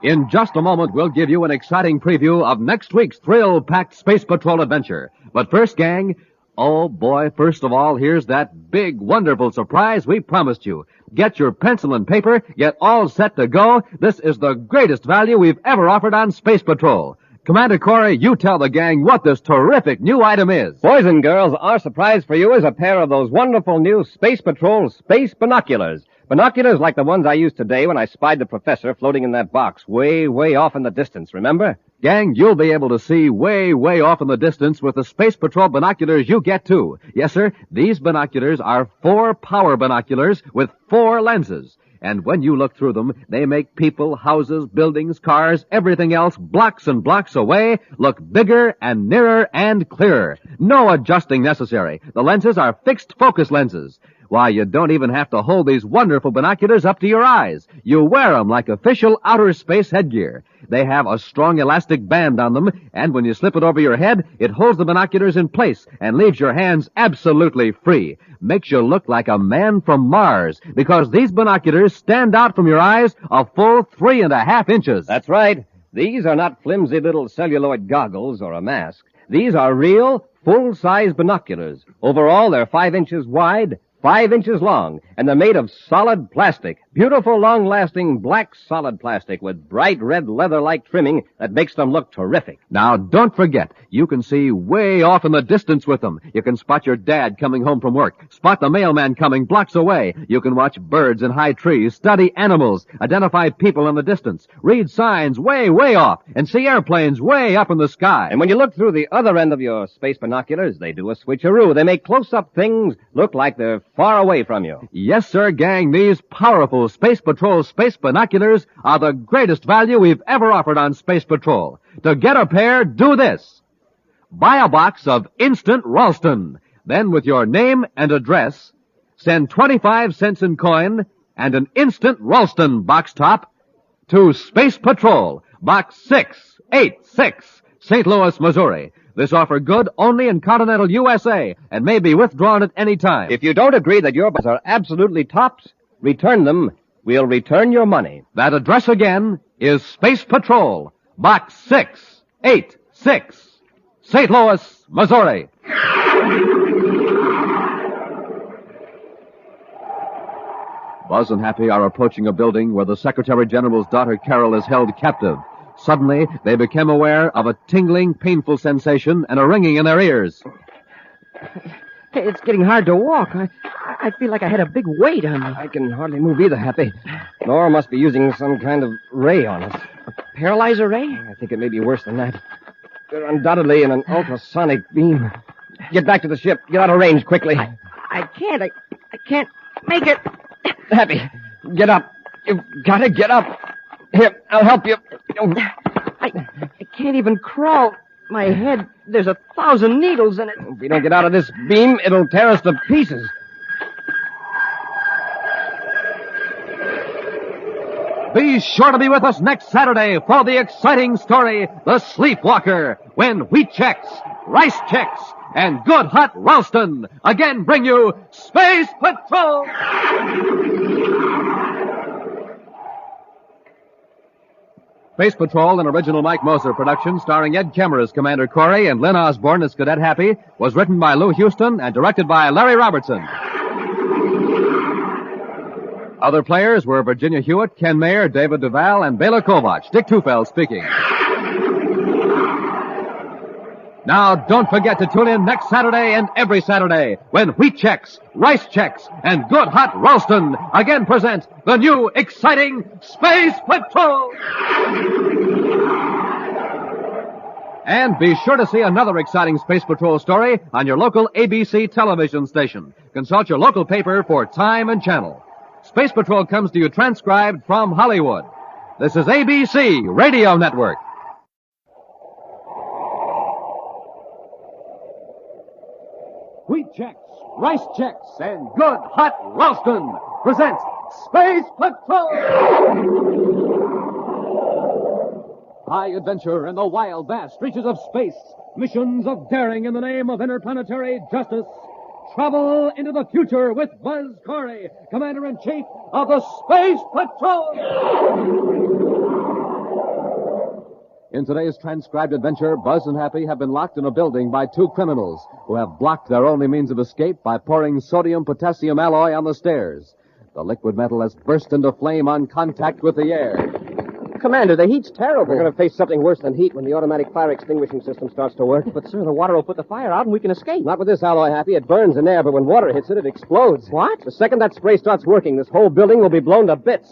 In just a moment, we'll give you an exciting preview of next week's thrill-packed Space Patrol adventure. But first, gang, oh boy, first of all, here's that big, wonderful surprise we promised you. Get your pencil and paper, get all set to go. This is the greatest value we've ever offered on Space Patrol. Commander Corry, you tell the gang what this terrific new item is. Boys and girls, our surprise for you is a pair of those wonderful new Space Patrol space binoculars. Binoculars like the ones I used today when I spied the professor floating in that box way, way off in the distance, remember? Gang, you'll be able to see way, way off in the distance with the Space Patrol binoculars you get, too. Yes, sir, these binoculars are 4 power binoculars with 4 lenses. And when you look through them, they make people, houses, buildings, cars, everything else blocks and blocks away look bigger and nearer and clearer. No adjusting necessary. The lenses are fixed focus lenses. Why, you don't even have to hold these wonderful binoculars up to your eyes. You wear them like official outer space headgear. They have a strong elastic band on them, and when you slip it over your head, it holds the binoculars in place and leaves your hands absolutely free. Makes you look like a man from Mars, because these binoculars stand out from your eyes a full 3.5 inches. That's right. These are not flimsy little celluloid goggles or a mask. These are real, full-size binoculars. Overall, they're 5 inches wide, 5 inches long, and they're made of solid plastic. Beautiful, long-lasting black solid plastic with bright red leather-like trimming that makes them look terrific. Now, don't forget, you can see way off in the distance with them. You can spot your dad coming home from work, spot the mailman coming blocks away. You can watch birds in high trees, study animals, identify people in the distance, read signs way, way off, and see airplanes way up in the sky. And when you look through the other end of your space binoculars, they do a switcheroo. They make close-up things look like they're far away from you. Yes, sir, gang, these powerful Space Patrol space binoculars are the greatest value we've ever offered on Space Patrol. To get a pair, do this. Buy a box of Instant Ralston. Then, with your name and address, send 25 cents in coin and an Instant Ralston box top to Space Patrol, Box 686, St. Louis, Missouri. This offer good only in continental USA and may be withdrawn at any time. If you don't agree that your boxes are absolutely tops, return them. We'll return your money. That address again is Space Patrol, Box 686, St. Louis, Missouri. Buzz and Happy are approaching a building where the Secretary General's daughter Carol is held captive. Suddenly, they become aware of a tingling, painful sensation and a ringing in their ears. It's getting hard to walk. I feel like I had a big weight on me. I can hardly move either, Happy. Nora must be using some kind of ray on us. A paralyzer ray? I think it may be worse than that. They're undoubtedly in an ultrasonic beam. Get back to the ship. Get out of range quickly. I can't. I can't make it. Happy, get up. You've got to get up. Here, I'll help you. I can't even crawl. My head, there's 1,000 needles in it. If we don't get out of this beam, it'll tear us to pieces. Be sure to be with us next Saturday for the exciting story, The Sleepwalker, when wheat checks, rice checks, and good hot Ralston again bring you Space Patrol! Space Patrol, an original Mike Moser production starring Ed Kemmer as Commander Corry and Lynn Osborne as Cadet Happy, was written by Lou Houston and directed by Larry Robertson. Other players were Virginia Hewitt, Ken Mayer, David Duval, and Bela Kovac. Dick Tufeld speaking. Now, don't forget to tune in next Saturday and every Saturday when wheat checks, rice checks, and good hot Ralston again present the new exciting Space Patrol! And be sure to see another exciting Space Patrol story on your local ABC television station. Consult your local paper for time and channel. Space Patrol comes to you transcribed from Hollywood. This is ABC Radio Network. Wheat checks, rice checks, and good hot Ralston presents Space Patrol! High adventure in the wild, vast reaches of space. Missions of daring in the name of interplanetary justice. Travel into the future with Buzz Corry, Commander-in-Chief of the Space Patrol! In today's transcribed adventure, Buzz and Happy have been locked in a building by two criminals who have blocked their only means of escape by pouring sodium-potassium alloy on the stairs. The liquid metal has burst into flame on contact with the air. Commander, the heat's terrible. We're going to face something worse than heat when the automatic fire extinguishing system starts to work. But, sir, the water will put the fire out and we can escape. Not with this alloy, Happy. It burns in air, but when water hits it, it explodes. What? The second that spray starts working, this whole building will be blown to bits.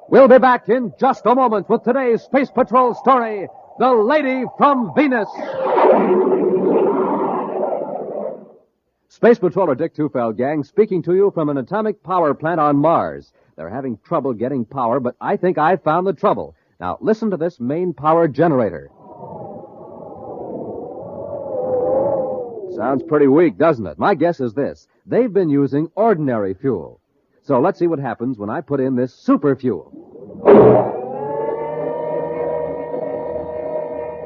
We'll be back in just a moment with today's Space Patrol story, The Lady from Venus. Space Patroller Dick Tufeld, gang, speaking to you from an atomic power plant on Mars. They're having trouble getting power, but I think I've found the trouble. Now, listen to this main power generator. Sounds pretty weak, doesn't it? My guess is this. They've been using ordinary fuel. So let's see what happens when I put in this super fuel.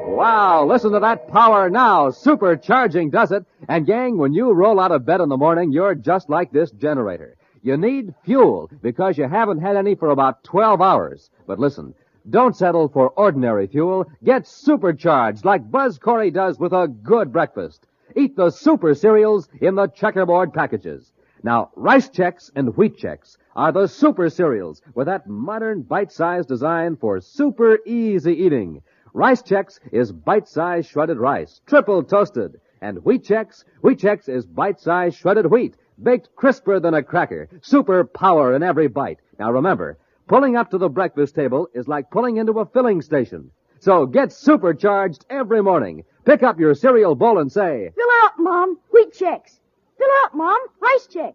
Wow, listen to that power now. Supercharging does it. And gang, when you roll out of bed in the morning, you're just like this generator. You need fuel because you haven't had any for about 12 hours. But listen, don't settle for ordinary fuel. Get supercharged like Buzz Corry does with a good breakfast. Eat the super cereals in the checkerboard packages. Now, Rice Chex and Wheat Chex are the super cereals with that modern bite-sized design for super easy eating. Rice Chex is bite-sized shredded rice, triple toasted. And Wheat Chex is bite-sized shredded wheat, baked crisper than a cracker. Super power in every bite. Now remember, pulling up to the breakfast table is like pulling into a filling station. So get supercharged every morning. Pick up your cereal bowl and say, Fill her up, Mom. Wheat Chex. Fill her up, Mom. Rice Chex.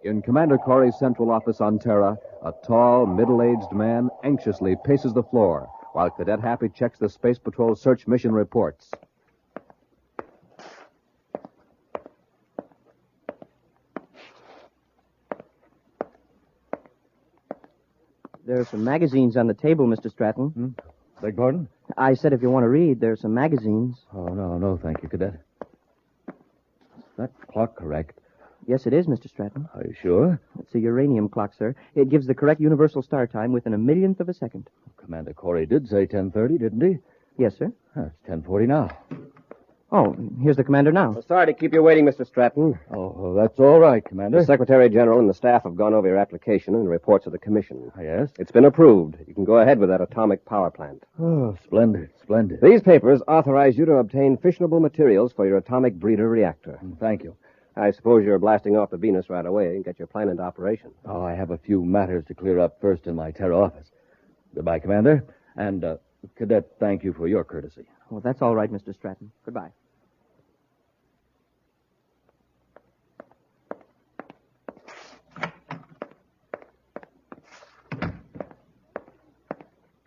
In Commander Corry's central office on Terra, a tall, middle-aged man anxiously paces the floor while Cadet Happy checks the Space Patrol search mission reports. There are some magazines on the table, Mr. Stratton. Beg pardon? I said if you want to read, there are some magazines. Oh, no, thank you, Cadet. Is that clock correct? Yes, it is, Mr. Stratton. Are you sure? It's a uranium clock, sir. It gives the correct universal star time within a millionth of a second. Commander Corry did say 10:30, didn't he? Yes, sir. It's 10:40 now. Oh, here's the commander now. Sorry to keep you waiting, Mr. Stratton. Oh, that's all right, Commander. The Secretary General and the staff have gone over your application and the reports of the Commission. Yes? It's been approved. You can go ahead with that atomic power plant. Oh, splendid. These papers authorize you to obtain fissionable materials for your atomic breeder reactor. Thank you. I suppose you're blasting off to Venus right away and get your plan into operation. Oh, I have a few matters to clear up first in my Terra office. Goodbye, Commander. And, Cadet, thank you for your courtesy. Well, that's all right, Mr. Stratton. Goodbye.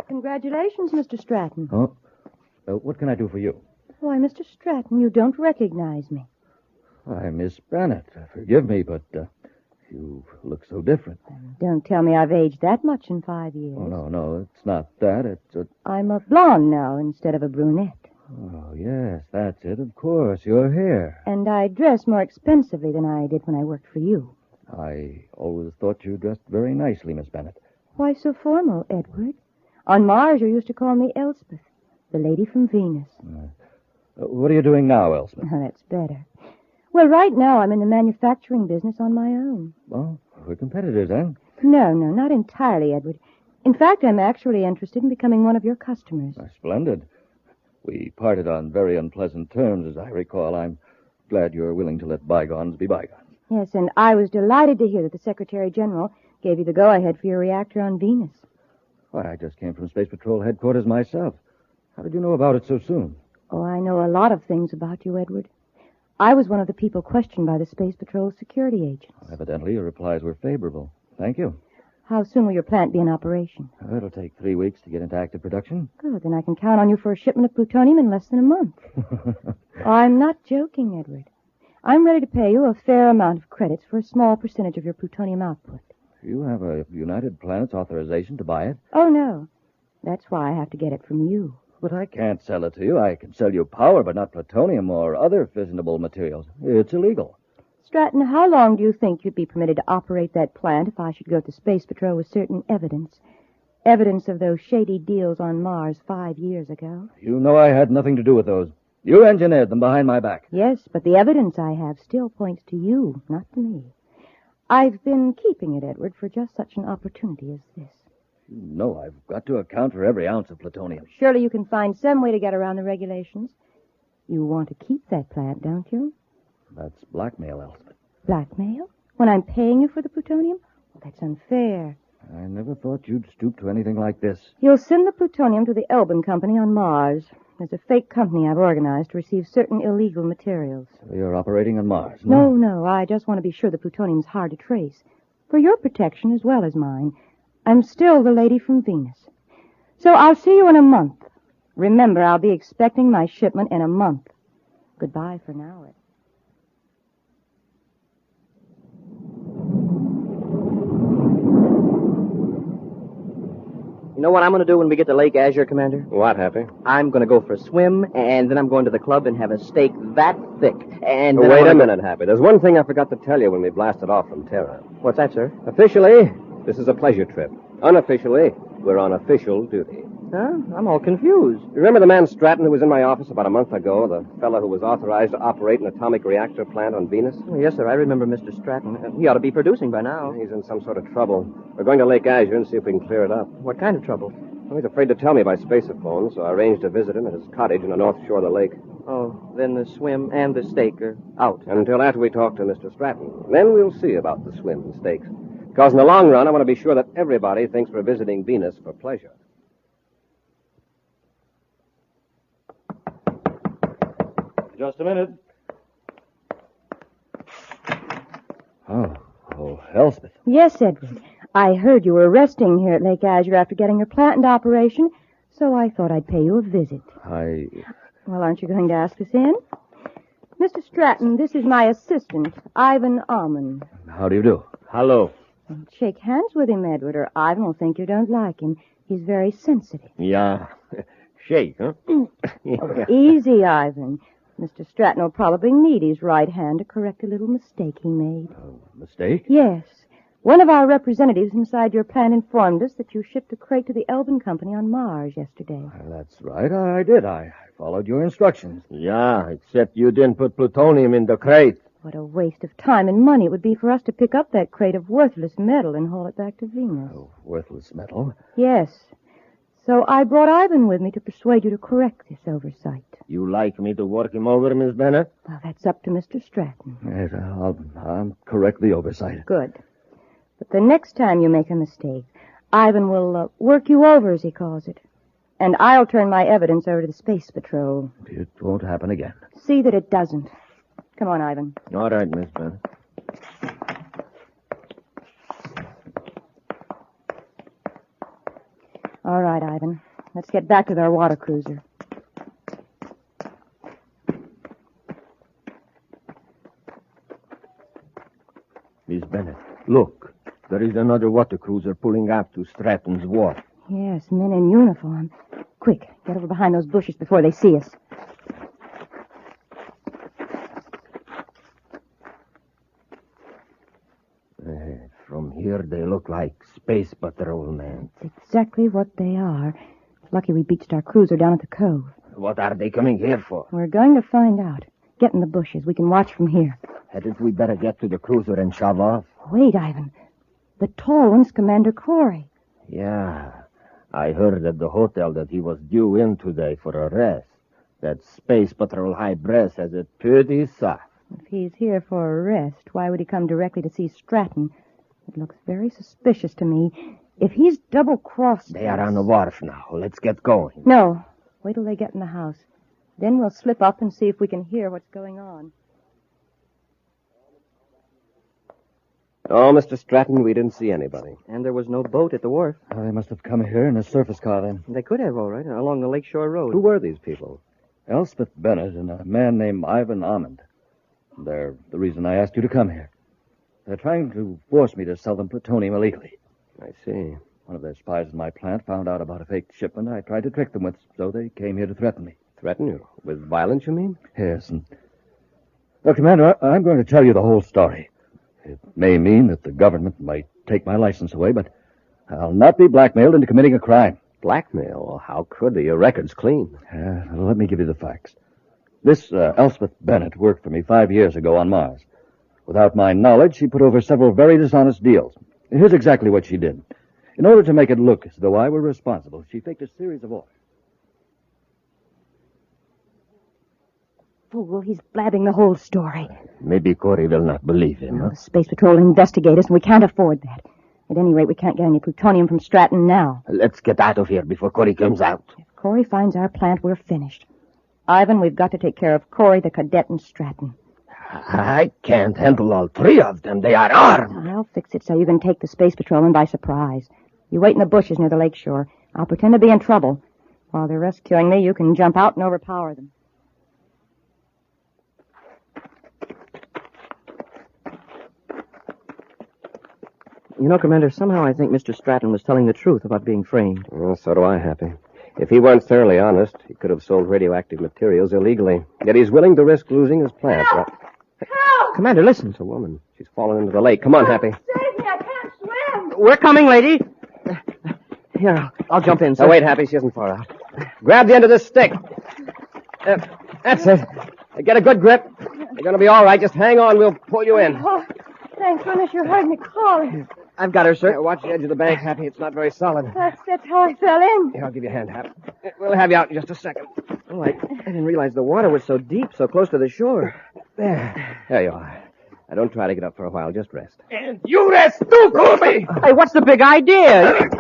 Congratulations, Mr. Stratton. Oh? What can I do for you? Why, Mr. Stratton, you don't recognize me. Why, Miss Bennett, forgive me, but you look so different. Don't tell me I've aged that much in 5 years. Oh, no, it's not that. It's I'm a blonde now instead of a brunette. Oh, yes, that's it, of course, your hair. And I dress more expensively than I did when I worked for you. I always thought you dressed very nicely, Miss Bennett. Why so formal, Edward? On Mars, you used to call me Elspeth, the lady from Venus. What are you doing now, Elspeth? Oh, that's better. Well, right now I'm in the manufacturing business on my own. Well, we're competitors, eh? No, not entirely, Edward. In fact, I'm actually interested in becoming one of your customers. Splendid. We parted on very unpleasant terms, as I recall. I'm glad you're willing to let bygones be bygones. Yes, and I was delighted to hear that the Secretary General gave you the go-ahead for your reactor on Venus. Why, I just came from Space Patrol headquarters myself. How did you know about it so soon? Oh, I know a lot of things about you, Edward. I was one of the people questioned by the Space Patrol security agents. Evidently, your replies were favorable. Thank you. How soon will your plant be in operation? It'll take 3 weeks to get into active production. Good, then I can count on you for a shipment of plutonium in less than a month. I'm not joking, Edward. I'm ready to pay you a fair amount of credits for a small percentage of your plutonium output. You have a United Planets authorization to buy it? Oh, no. That's why I have to get it from you. But I can't sell it to you. I can sell you power, but not plutonium or other fissionable materials. It's illegal. Stratton, how long do you think you'd be permitted to operate that plant if I should go to Space Patrol with certain evidence? Evidence of those shady deals on Mars 5 years ago? You know I had nothing to do with those. You engineered them behind my back. Yes, but the evidence I have still points to you, not to me. I've been keeping it, Edward, for just such an opportunity as this. You know I've got to account for every ounce of plutonium. Surely you can find some way to get around the regulations. You want to keep that plant, don't you? That's blackmail, Elspeth. Blackmail? When I'm paying you for the plutonium? Well, that's unfair. I never thought you'd stoop to anything like this. You'll send the plutonium to the Elbin Company on Mars. There's a fake company I've organized to receive certain illegal materials. You're operating on Mars, No, I just want to be sure the plutonium's hard to trace. For your protection as well as mine. I'm still the lady from Venus. So I'll see you in a month. Remember, I'll be expecting my shipment in a month. Goodbye for now, Ed. You know what I'm going to do when we get to Lake Azure, Commander? What, Happy? I'm going to go for a swim, and then I'm going to the club and have a steak that thick. And then Wait a minute, Happy. There's one thing I forgot to tell you when we blasted off from Terra. What's that, sir? Officially, this is a pleasure trip. Unofficially, we're on official duty. Huh? I'm all confused. Remember the man Stratton who was in my office about a month ago? The fellow who was authorized to operate an atomic reactor plant on Venus? Oh, yes, sir. I remember Mr. Stratton. He ought to be producing by now. He's in some sort of trouble. We're going to Lake Azure and see if we can clear it up. What kind of trouble? Well, he's afraid to tell me by spaceophone, so I arranged to visit him at his cottage on the north shore of the lake. Oh, then the swim and the steak are out. Until after we talk to Mr. Stratton. Then we'll see about the swim and steaks. Because in the long run, I want to be sure that everybody thinks we're visiting Venus for pleasure. Just a minute. Oh, Elspeth. Yes, Edward. I heard you were resting here at Lake Azure after getting your plant into operation, so I thought I'd pay you a visit. Well, aren't you going to ask us in? Mr. Stratton, this is my assistant, Ivan Almond. How do you do? Hello. Shake hands with him, Edward, or Ivan will think you don't like him. He's very sensitive. Yeah. Shake, huh? Easy, Ivan. Mr. Stratton will probably need his right hand to correct a little mistake he made. Mistake? Yes. One of our representatives inside your plant informed us that you shipped a crate to the Elbin Company on Mars yesterday. That's right, I did. I followed your instructions. Yeah, except you didn't put plutonium in the crate. What a waste of time and money it would be for us to pick up that crate of worthless metal and haul it back to Venus. Worthless metal? Yes. So I brought Ivan with me to persuade you to correct this oversight. You like me to work him over, Miss Bennett? Well, that's up to Mr. Stratton. Yes, I'll correct the oversight. Good. But the next time you make a mistake, Ivan will work you over, as he calls it. And I'll turn my evidence over to the Space Patrol. It won't happen again. See that it doesn't. Come on, Ivan. All right, Miss Bennett. All right, Ivan. Let's get back to their water cruiser. Miss Bennett, look. There is another water cruiser pulling out to Stratton's wharf. Yes, men in uniform. Quick, get over behind those bushes before they see us. From here, they look like space patrolmen. It's exactly what they are. Lucky we beached our cruiser down at the cove. What are they coming here for? We're going to find out. Get in the bushes. We can watch from here. Hadn't we better get to the cruiser and shove off? Wait, Ivan. The tall one's Commander Corry. Yeah. I heard at the hotel that he was due in today for a rest. That Space Patrol High Brass has it pretty soft. If he's here for a rest, why would he come directly to see Stratton? It looks very suspicious to me. If he's double-crossed... They are on the wharf now. Let's get going. No. Wait till they get in the house. Then we'll slip up and see if we can hear what's going on. Oh, Mr. Stratton, we didn't see anybody. And there was no boat at the wharf. They must have come here in a surface car then. They could have, all right, along the Lakeshore Road. Who were these people? Elspeth Bennett and a man named Ivan Almond. They're the reason I asked you to come here. They're trying to force me to sell them plutonium illegally. I see. One of their spies in my plant found out about a fake shipment I tried to trick them with, so they came here to threaten me. Threaten you? With violence, you mean? Yes, and... Well, Commander, I'm going to tell you the whole story. It may mean that the government might take my license away, but I'll not be blackmailed into committing a crime. Blackmail? Well, how could they? Your record's clean. Let me give you the facts. This Elspeth Bennett worked for me 5 years ago on Mars. Without my knowledge, she put over several very dishonest deals. Here's exactly what she did. In order to make it look as though I were responsible, she faked a series of orders. Fool, he's blabbing the whole story. Maybe Corry will not believe him, huh? The Space Patrol will investigate us, and we can't afford that. At any rate, we can't get any plutonium from Stratton now. Let's get out of here before Corry comes out. If Corry finds our plant, we're finished. Ivan, we've got to take care of Corry, the cadet, and Stratton. I can't handle all three of them. They are armed. I'll fix it so you can take the space patrolman by surprise. You wait in the bushes near the lakeshore. I'll pretend to be in trouble. While they're rescuing me, you can jump out and overpower them. You know, Commander, somehow I think Mr. Stratton was telling the truth about being framed. Well, so do I, Happy. If he weren't thoroughly honest, he could have sold radioactive materials illegally. Yet he's willing to risk losing his plant. Help! Commander, listen. It's a woman. She's fallen into the lake. Come on, Happy. Save me, I can't swim. We're coming, lady. Here, I'll jump in, sir. Oh, wait, Happy. She isn't far out. Grab the end of this stick. That's it. Get a good grip. You're going to be all right. Just hang on. We'll pull you in. Oh, thank goodness you heard me calling. I've got her, sir. Watch the edge of the bank, Happy. It's not very solid. That's how I fell in. Here, I'll give you a hand, Hap. We'll have you out in just a second. Oh, I didn't realize the water was so deep, so close to the shore. There you are. Now, don't try to get up for a while. Just rest. And you rest too, Corry! Hey, what's the big idea?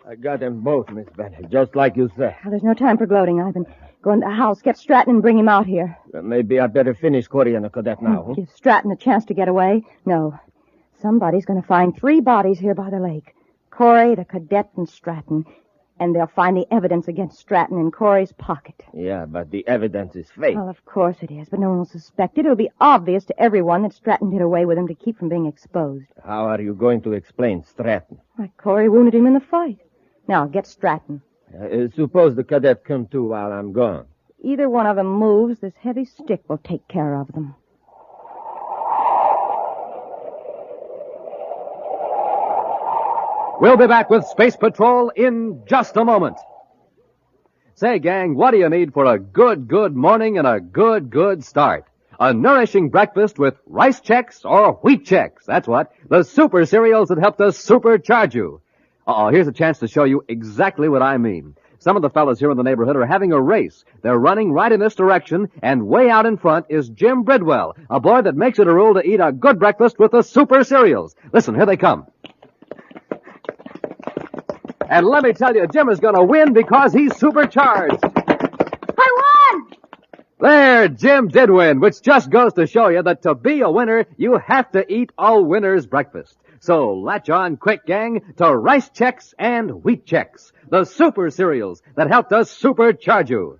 I got them both, Miss Bennett, just like you said. There's no time for gloating, Ivan. Go in the house, get Stratton, and bring him out here. Maybe I'd better finish Corry and the cadet now. Give Stratton a chance to get away? No. Somebody's going to find 3 bodies here by the lake. Corry, the cadet, and Stratton. And they'll find the evidence against Stratton in Corry's pocket. Yeah, but the evidence is fake. Well, of course it is, but no one will suspect it. It'll be obvious to everyone that Stratton did away with him to keep from being exposed. How are you going to explain Stratton? Why, Corry wounded him in the fight. Now, get Stratton. Suppose the cadet come too while I'm gone. Either one of them moves, this heavy stick will take care of them. We'll be back with Space Patrol in just a moment. Say, gang, what do you need for a good morning and a good start? A nourishing breakfast with rice checks or wheat checks. That's what. The super cereals that help to supercharge you. Here's a chance to show you exactly what I mean. Some of the fellas here in the neighborhood are having a race. They're running right in this direction, and way out in front is Jim Bridwell, a boy that makes it a rule to eat a good breakfast with the super cereals. Listen, here they come. And let me tell you, Jim is going to win because he's supercharged. I won! There, Jim did win, which just goes to show you that to be a winner, you have to eat a winner's breakfast. So latch on quick, gang, to Rice Chex and Wheat Chex, the super cereals that helped us supercharge you.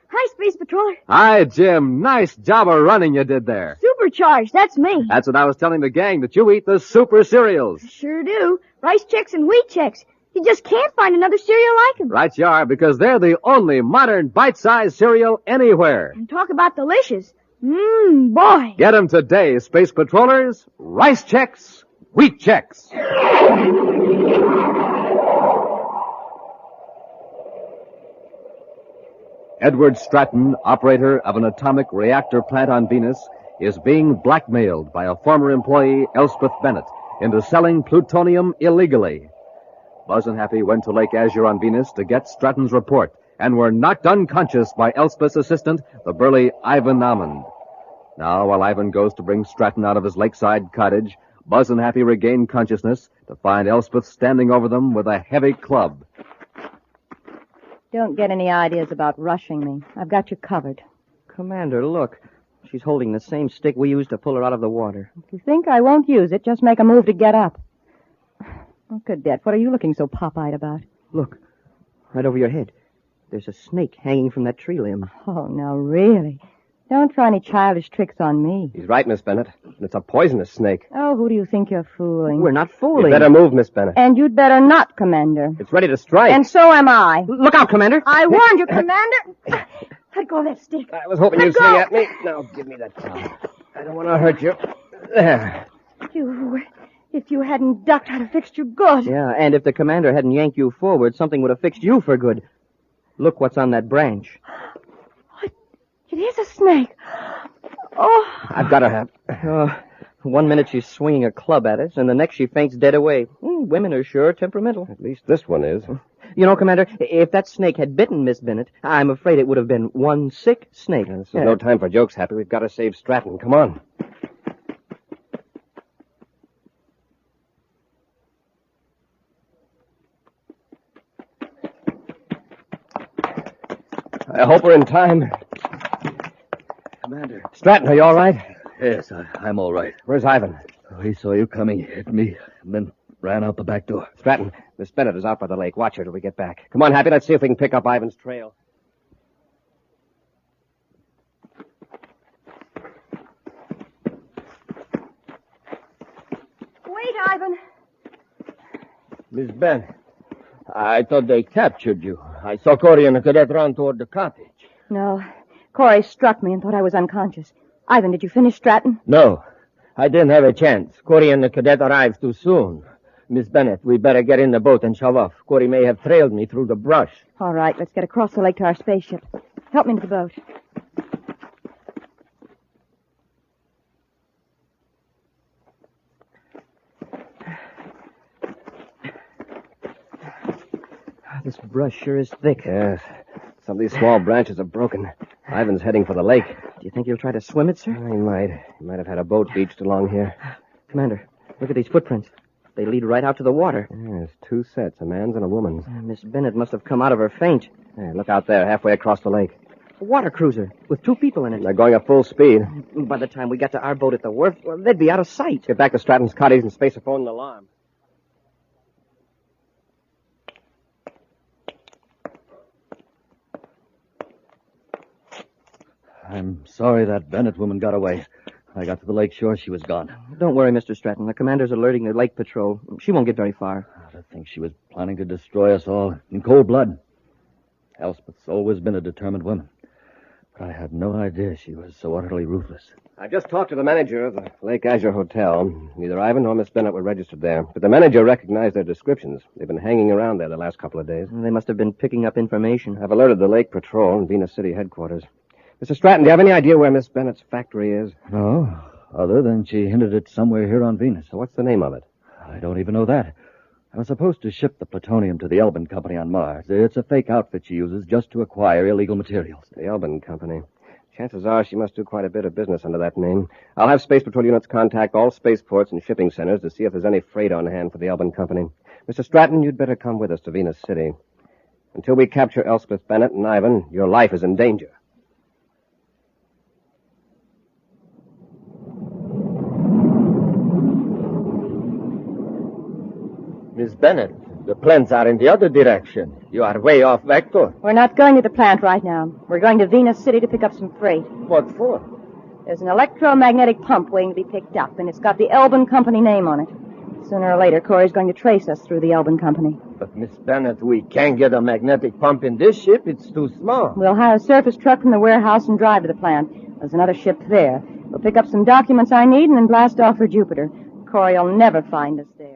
Hi, Space Patroller. Hi, Jim. Nice job of running you did there. Supercharged, that's me. That's what I was telling the gang, that you eat the super cereals. Sure do. Rice Chex and Wheat Chex. You just can't find another cereal like them. Right you are, because they're the only modern bite-sized cereal anywhere. And talk about delicious. Boy. Get them today, Space Patrollers. Rice Chex, Wheat Chex. Edward Stratton, operator of an atomic reactor plant on Venus, is being blackmailed by a former employee, Elspeth Bennett, into selling plutonium illegally. Buzz and Happy went to Lake Azure on Venus to get Stratton's report and were knocked unconscious by Elspeth's assistant, the burly Ivan Almond. Now, while Ivan goes to bring Stratton out of his lakeside cottage, Buzz and Happy regain consciousness to find Elspeth standing over them with a heavy club. Don't get any ideas about rushing me. I've got you covered. Commander, look. She's holding the same stick we used to pull her out of the water. If you think I won't use it, just make a move to get up. Oh, Cadet, what are you looking so pop-eyed about? Look, right over your head. There's a snake hanging from that tree limb. Oh, now, really? Don't try any childish tricks on me. He's right, Miss Bennett. It's a poisonous snake. Oh, who do you think you're fooling? We're not fooling. You better move, Miss Bennett. And you'd better not, Commander. It's ready to strike. And so am I. Look out, Commander. I warned you, Commander. Let go of that stick. I was hoping you'd swing at me. Now, give me that club. I don't want to hurt you. There. If you hadn't ducked, I'd have fixed you good. Yeah, and if the commander hadn't yanked you forward, something would have fixed you for good. Look what's on that branch. It is a snake. Oh. I've got her, Hap. 1 minute she's swinging a club at us, and the next she faints dead away. Women are sure temperamental. At least this one is. You know, Commander, if that snake had bitten Miss Bennett, I'm afraid it would have been one sick snake. This is no time for jokes, Happy. We've got to save Stratton. Come on. I hope we're in time. Commander. Stratton, are you all right? Yes, I'm all right. Where's Ivan? Oh, he saw you coming, hit me, and then ran out the back door. Stratton, Miss Bennett is out by the lake. Watch her till we get back. Come on, Happy. Let's see if we can pick up Ivan's trail. Wait, Ivan. Miss Ben, I thought they captured you. I saw Corry and the cadet run toward the cottage. No. Corry struck me and thought I was unconscious. Ivan, did you finish Stratton? No, I didn't have a chance. Corry and the cadet arrived too soon. Miss Bennett, we better get in the boat and shove off. Corry may have trailed me through the brush. All right, let's get across the lake to our spaceship. Help me into the boat. This brush sure is thick. Yes. Some of these small branches are broken. Ivan's heading for the lake. Do you think he'll try to swim it, sir? He might. He might have had a boat beached along here. Commander, look at these footprints. They lead right out to the water. Yes, two sets, a man's and a woman's. Miss Bennett must have come out of her faint. Hey, look out there, halfway across the lake. A water cruiser with 2 people in it. They're going at full speed. By the time we got to our boat at the wharf, well, they'd be out of sight. Get back to Stratton's cottage and space a phone and alarm. I'm sorry that Bennett woman got away. I got to the lake shore, she was gone. Don't worry, Mr. Stratton. The commander's alerting the lake patrol. She won't get very far. I think she was planning to destroy us all in cold blood. Elspeth's always been a determined woman. But I had no idea she was so utterly ruthless. I just talked to the manager of the Lake Azure Hotel. Neither Ivan nor Miss Bennett were registered there. But the manager recognized their descriptions. They've been hanging around there the last couple of days. They must have been picking up information. I've alerted the Lake Patrol and Venus City headquarters. Mr. Stratton, do you have any idea where Miss Bennett's factory is? No, other than she hinted at somewhere here on Venus. So what's the name of it? I don't even know that. I was supposed to ship the plutonium to the Elbin Company on Mars. It's a fake outfit she uses just to acquire illegal materials. The Elbin Company. Chances are she must do quite a bit of business under that name. I'll have Space Patrol units contact all spaceports and shipping centers to see if there's any freight on hand for the Elbin Company. Mr. Stratton, you'd better come with us to Venus City. Until we capture Elspeth Bennett and Ivan, your life is in danger. Miss Bennett, the plants are in the other direction. You are way off vector. We're not going to the plant right now. We're going to Venus City to pick up some freight. What for? There's an electromagnetic pump waiting to be picked up, and it's got the Elbin Company name on it. Sooner or later, Corey's going to trace us through the Elbin Company. But, Miss Bennett, we can't get a magnetic pump in this ship. It's too small. We'll hire a surface truck from the warehouse and drive to the plant. There's another ship there. We'll pick up some documents I need and then blast off for Jupiter. Corey'll never find us there.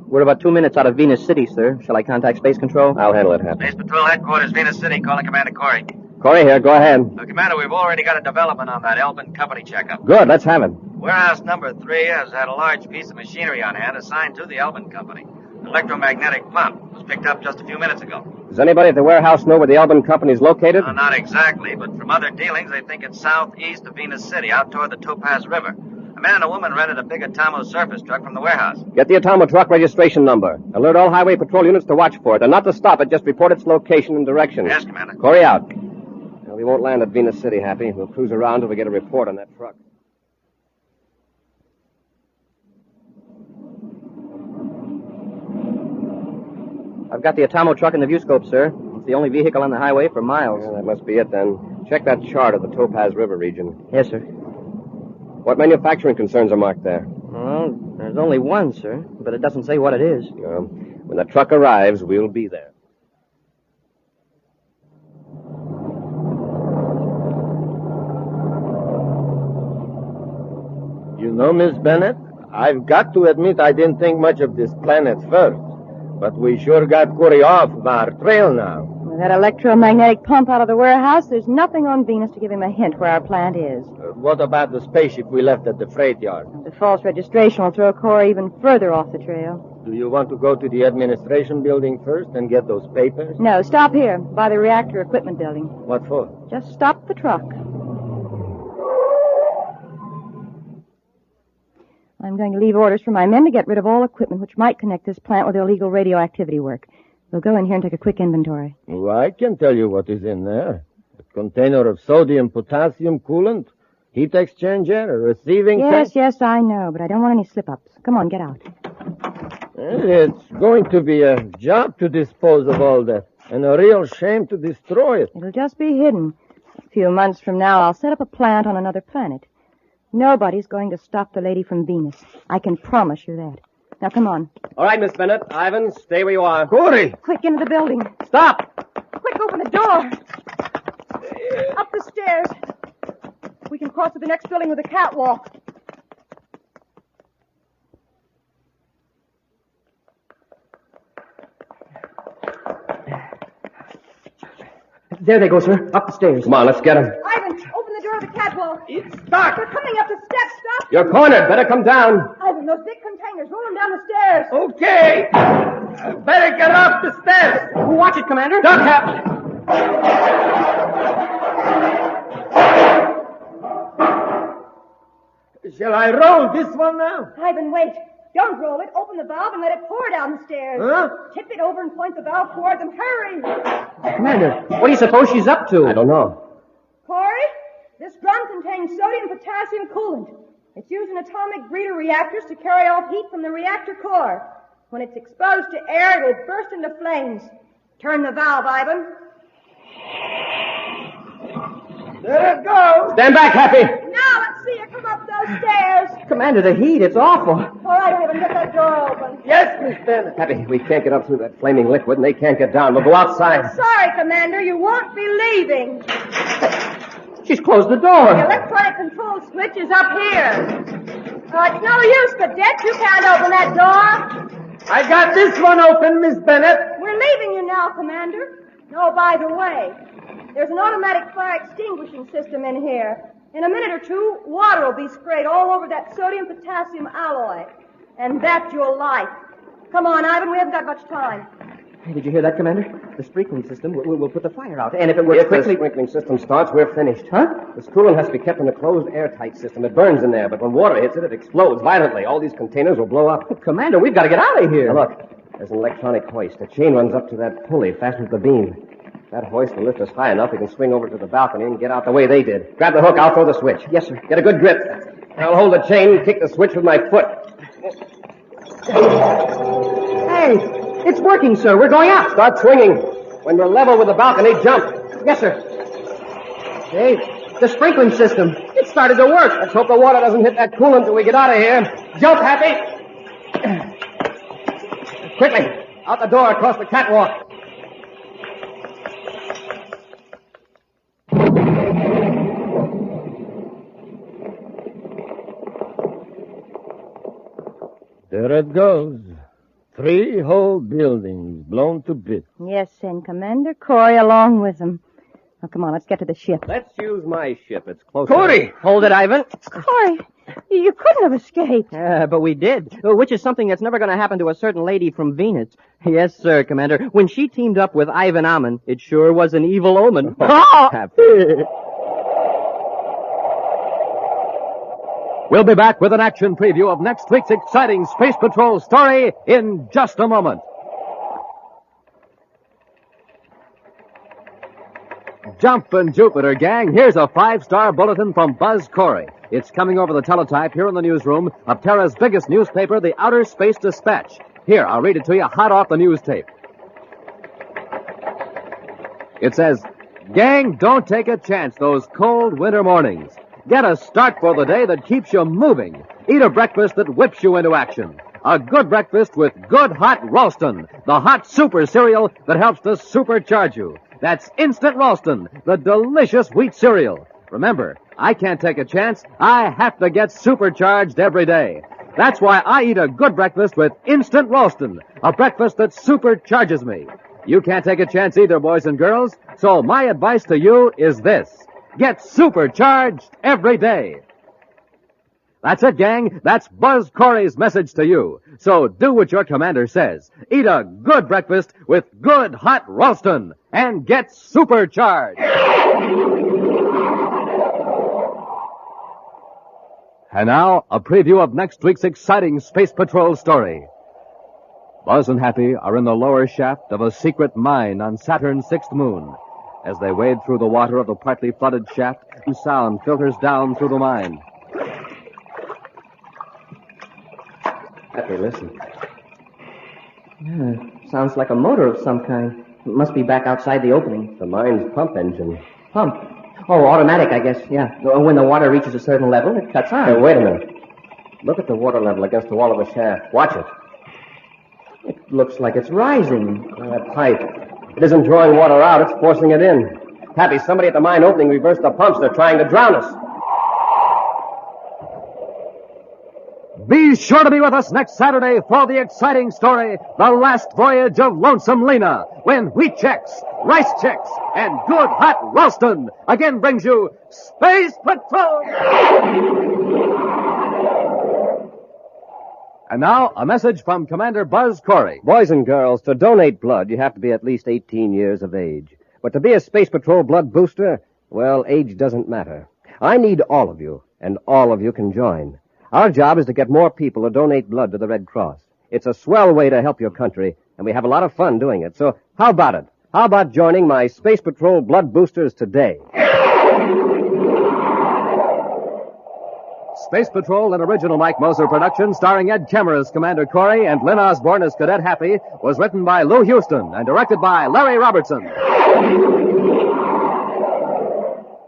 We're about 2 minutes out of Venus City, sir. Shall I contact Space Control? I'll handle it, Happy. Space Patrol Headquarters, Venus City, calling Commander Corry. Corey here, go ahead. Commander, we've already got a development on that Elbin Company checkup. Good, let's have it. Warehouse number 3 has had a large piece of machinery on hand assigned to the Elbin Company. An electromagnetic pump was picked up just a few minutes ago. Does anybody at the warehouse know where the Elbin Company is located? Not exactly, but from other dealings, they think it's southeast of Venus City, out toward the Topaz River. A man and a woman rented a big Atomo surface truck from the warehouse. Get the Atomo truck registration number. Alert all highway patrol units to watch for it, and not to stop it, just report its location and direction. Yes, Commander. Corey out. Well, we won't land at Venus City, Happy. We'll cruise around till we get a report on that truck. I've got the Atomo truck in the viewscope, sir. It's the only vehicle on the highway for miles. Yeah, that must be it, then. Check that chart of the Topaz River region. Yes, sir. What manufacturing concerns are marked there? Well, there's only one, sir, but it doesn't say what it is. When the truck arrives, we'll be there. You know, Miss Bennett, I've got to admit I didn't think much of this planet first. But we sure got Corey off our trail now. With that electromagnetic pump out of the warehouse, there's nothing on Venus to give him a hint where our plant is. What about the spaceship we left at the freight yard? The false registration will throw Corey even further off the trail. Do you want to go to the administration building first and get those papers? No, stop here, by the reactor equipment building. What for? Just stop the truck. I'm going to leave orders for my men to get rid of all equipment which might connect this plant with illegal radioactivity work. We'll go in here and take a quick inventory. Well, I can tell you what is in there. A container of sodium-potassium coolant, heat exchanger, a receiving tank. Yes, I know, but I don't want any slip-ups. Come on, get out. It's going to be a job to dispose of all that, and a real shame to destroy it. It'll just be hidden. A few months from now, I'll set up a plant on another planet. Nobody's going to stop the lady from Venus. I can promise you that. Now, come on. All right, Miss Bennett. Ivan, stay where you are. Corry! Quick, into the building. Stop! Quick, open the door. Up the stairs. We can cross to the next building with a catwalk. There they go, sir. Up the stairs. Come on, let's get him. Ivan, open the door of the catwalk. It's stuck. They're coming up the steps. Stop. You're cornered. Better come down. Ivan, those big containers. Roll them down the stairs. Okay. Better get off the stairs. Watch it, Commander. Duck Happy. Shall I roll this one now? Ivan, wait. Don't roll it. Open the valve and let it pour down the stairs. Huh? Tip it over and point the valve toward them. Hurry. Commander, what do you suppose she's up to? I don't know. Corey, this drum contains sodium-potassium coolant. It's used in atomic breeder reactors to carry off heat from the reactor core. When it's exposed to air, it will burst into flames. Turn the valve, Ivan. There it goes. Stand back, Happy. Now let's see you come up those stairs. Commander, the heat, it's awful. All right, Ivan, get that door open. Yes, Miss Bennett. Happy, we can't get up through that flaming liquid, and they can't get down. We'll go outside. Sorry, Commander, you won't be leaving. She's closed the door. The electronic control switch is up here. It's no use, Cadet. You can't open that door. I got this one open, Miss Bennett. We're leaving you now, Commander. Oh, by the way, there's an automatic fire extinguishing system in here. In a minute or two, water will be sprayed all over that sodium-potassium alloy. And that you'll like. Come on, Ivan, we haven't got much time. Hey, did you hear that, Commander? The sprinkling system will put the fire out. And if it works If quickly... the sprinkling system starts, we're finished. Huh? This coolant has to be kept in a closed, airtight system. It burns in there, but when water hits it, it explodes violently. All these containers will blow up. Commander, we've got to get out of here. Now, look, there's an electronic hoist. A chain runs up to that pulley fastened to the beam. That hoist will lift us high enough we can swing over to the balcony and get out the way they did. Grab the hook, I'll throw the switch. Yes, sir. Get a good grip. I'll hold the chain and kick the switch with my foot. Hey, it's working, sir. We're going out. Start swinging. When we're level with the balcony, jump. Yes, sir. Hey, the sprinkling system. It started to work. Let's hope the water doesn't hit that coolant till we get out of here. Jump, Happy. Quickly, out the door across the catwalk. There it goes. 3 whole buildings blown to bits. Yes, and Commander Corry along with them. Now, come on, let's get to the ship. Let's use my ship. It's closer. Corry! Hold it, Ivan. Corry, you couldn't have escaped. But we did, which is something that's never going to happen to a certain lady from Venus. Yes, sir, Commander. When she teamed up with Ivan Amon, it sure was an evil omen. We'll be back with an action preview of next week's exciting Space Patrol story in just a moment. Jumpin' Jupiter, gang. Here's a 5-star bulletin from Buzz Corry. It's coming over the teletype here in the newsroom of Terra's biggest newspaper, the Outer Space Dispatch. Here, I'll read it to you hot off the news tape. It says, gang, don't take a chance those cold winter mornings. Get a start for the day that keeps you moving. Eat a breakfast that whips you into action. A good breakfast with good hot Ralston, the hot super cereal that helps to supercharge you. That's Instant Ralston, the delicious wheat cereal. Remember, I can't take a chance. I have to get supercharged every day. That's why I eat a good breakfast with Instant Ralston, a breakfast that supercharges me. You can't take a chance either, boys and girls, so my advice to you is this. Get supercharged every day. That's it, gang. That's Buzz Corry's message to you. So do what your commander says. Eat a good breakfast with good hot Ralston and get supercharged. And now, a preview of next week's exciting Space Patrol story. Buzz and Happy are in the lower shaft of a secret mine on Saturn's sixth moon. As they wade through the water of the partly flooded shaft, sound filters down through the mine. Happy, listen. Yeah, sounds like a motor of some kind. It must be back outside the opening. The mine's pump engine. Pump? Oh, automatic, I guess, yeah. When the water reaches a certain level, it cuts on. Hey, wait a minute. Look at the water level against the wall of the shaft. Watch it. It looks like it's rising. That pipe. It isn't drawing water out, it's forcing it in. Happy, somebody at the mine opening reversed the pumps. They're trying to drown us. Be sure to be with us next Saturday for the exciting story, The Last Voyage of Lonesome Lena, when Wheat Chex, Rice Chex, and Good Hot Ralston again brings you Space Patrol! And now, a message from Commander Buzz Corry. Boys and girls, to donate blood, you have to be at least 18 years of age. But to be a Space Patrol blood booster, well, age doesn't matter. I need all of you, and all of you can join. Our job is to get more people to donate blood to the Red Cross. It's a swell way to help your country, and we have a lot of fun doing it. So how about it? How about joining my Space Patrol blood boosters today? Space Patrol, an original Mike Moser production starring Ed Kemmer as Commander Corry and Lynn Osborne as Cadet Happy, was written by Lou Houston and directed by Larry Robertson.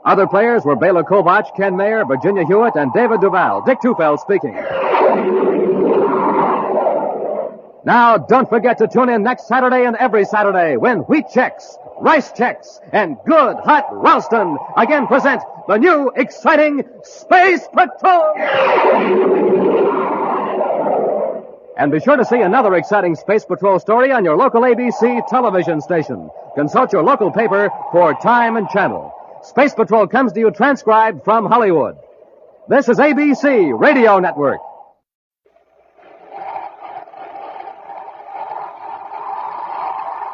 Other players were Bela Kovach, Ken Mayer, Virginia Hewitt, and David Duval. Dick Tufeld speaking. Now, don't forget to tune in next Saturday and every Saturday when Wheat Chex, Rice Chex, and Good Hot Ralston again present the new, exciting Space Patrol! And be sure to see another exciting Space Patrol story on your local ABC television station. Consult your local paper for time and channel. Space Patrol comes to you transcribed from Hollywood. This is ABC Radio Network.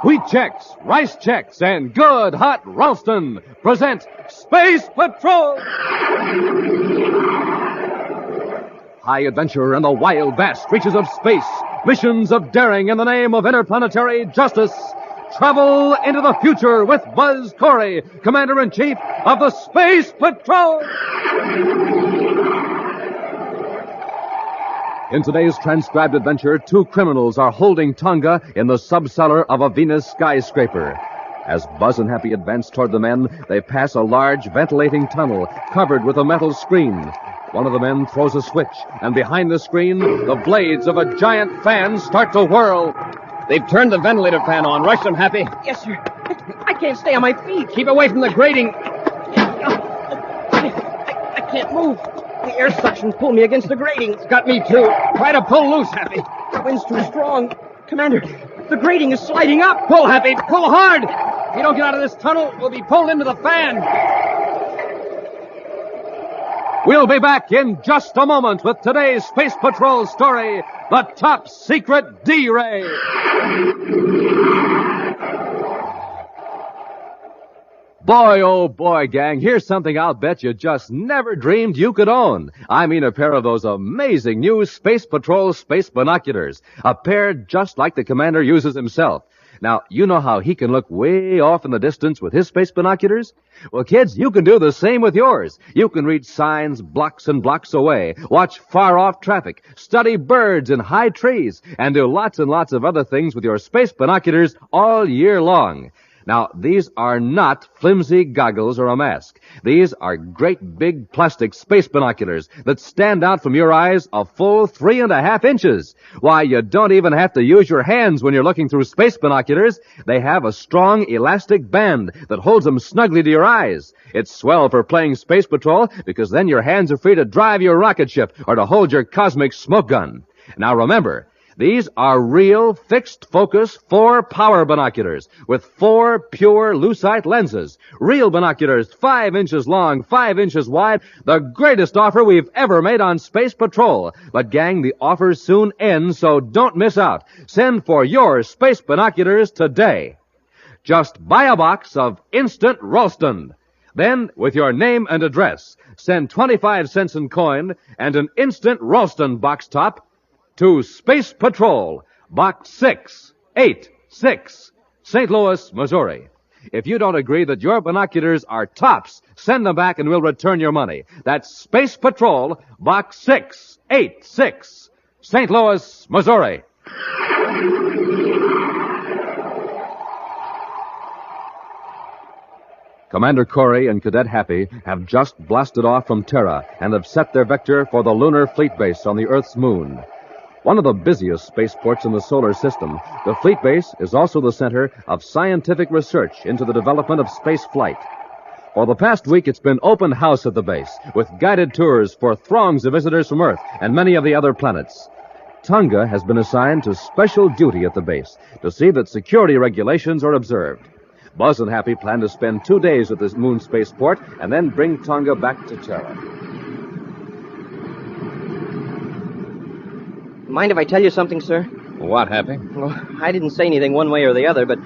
Wheat Chex, Rice Chex, and Good Hot Ralston present Space Patrol! High adventure in the wild, vast reaches of space. Missions of daring in the name of interplanetary justice. Travel into the future with Buzz Corry, Commander-in-Chief of the Space Patrol! In today's transcribed adventure, two criminals are holding Tonga in the subcellar of a Venus skyscraper. As Buzz and Happy advance toward the men, they pass a large ventilating tunnel covered with a metal screen. One of the men throws a switch, and behind the screen, the blades of a giant fan start to whirl. They've turned the ventilator fan on. Rush them, Happy. Yes, sir. I can't stay on my feet. Keep away from the grating. I can't move. The air suction pulled me against the grating. It's got me, too. Try to pull loose, Happy. The wind's too strong. Commander, the grating is sliding up. Pull, Happy. Pull hard. If you don't get out of this tunnel, we'll be pulled into the fan. We'll be back in just a moment with today's Space Patrol story, The Top Secret D-Ray. Boy, oh boy, gang, here's something I'll bet you just never dreamed you could own. I mean a pair of those amazing new Space Patrol space binoculars. A pair just like the Commander uses himself. Now, you know how he can look way off in the distance with his space binoculars? Well, kids, you can do the same with yours. You can read signs blocks and blocks away, watch far-off traffic, study birds in high trees, and do lots and lots of other things with your space binoculars all year long. Now, these are not flimsy goggles or a mask. These are great big plastic space binoculars that stand out from your eyes a full 3.5 inches. Why, you don't even have to use your hands when you're looking through space binoculars. They have a strong elastic band that holds them snugly to your eyes. It's swell for playing Space Patrol because then your hands are free to drive your rocket ship or to hold your cosmic smoke gun. Now remember, these are real fixed-focus 4-power binoculars with 4 pure lucite lenses. Real binoculars 5 inches long, 5 inches wide. The greatest offer we've ever made on Space Patrol. But, gang, the offer soon ends, so don't miss out. Send for your space binoculars today. Just buy a box of Instant Ralston. Then, with your name and address, send 25 cents in coin and an instant Ralston box top to Space Patrol, Box 686, St. Louis, Missouri. If you don't agree that your binoculars are tops, send them back and we'll return your money. That's Space Patrol, Box 686, St. Louis, Missouri. Commander Corry and Cadet Happy have just blasted off from Terra and have set their vector for the lunar fleet base on the Earth's moon. One of the busiest spaceports in the solar system, the fleet base is also the center of scientific research into the development of space flight. For the past week, it's been open house at the base, with guided tours for throngs of visitors from Earth and many of the other planets. Tonga has been assigned to special duty at the base to see that security regulations are observed. Buzz and Happy plan to spend 2 days at this moon spaceport and then bring Tonga back to Terra. Mind if I tell you something, sir? What, Happy? Well, I didn't say anything one way or the other, but,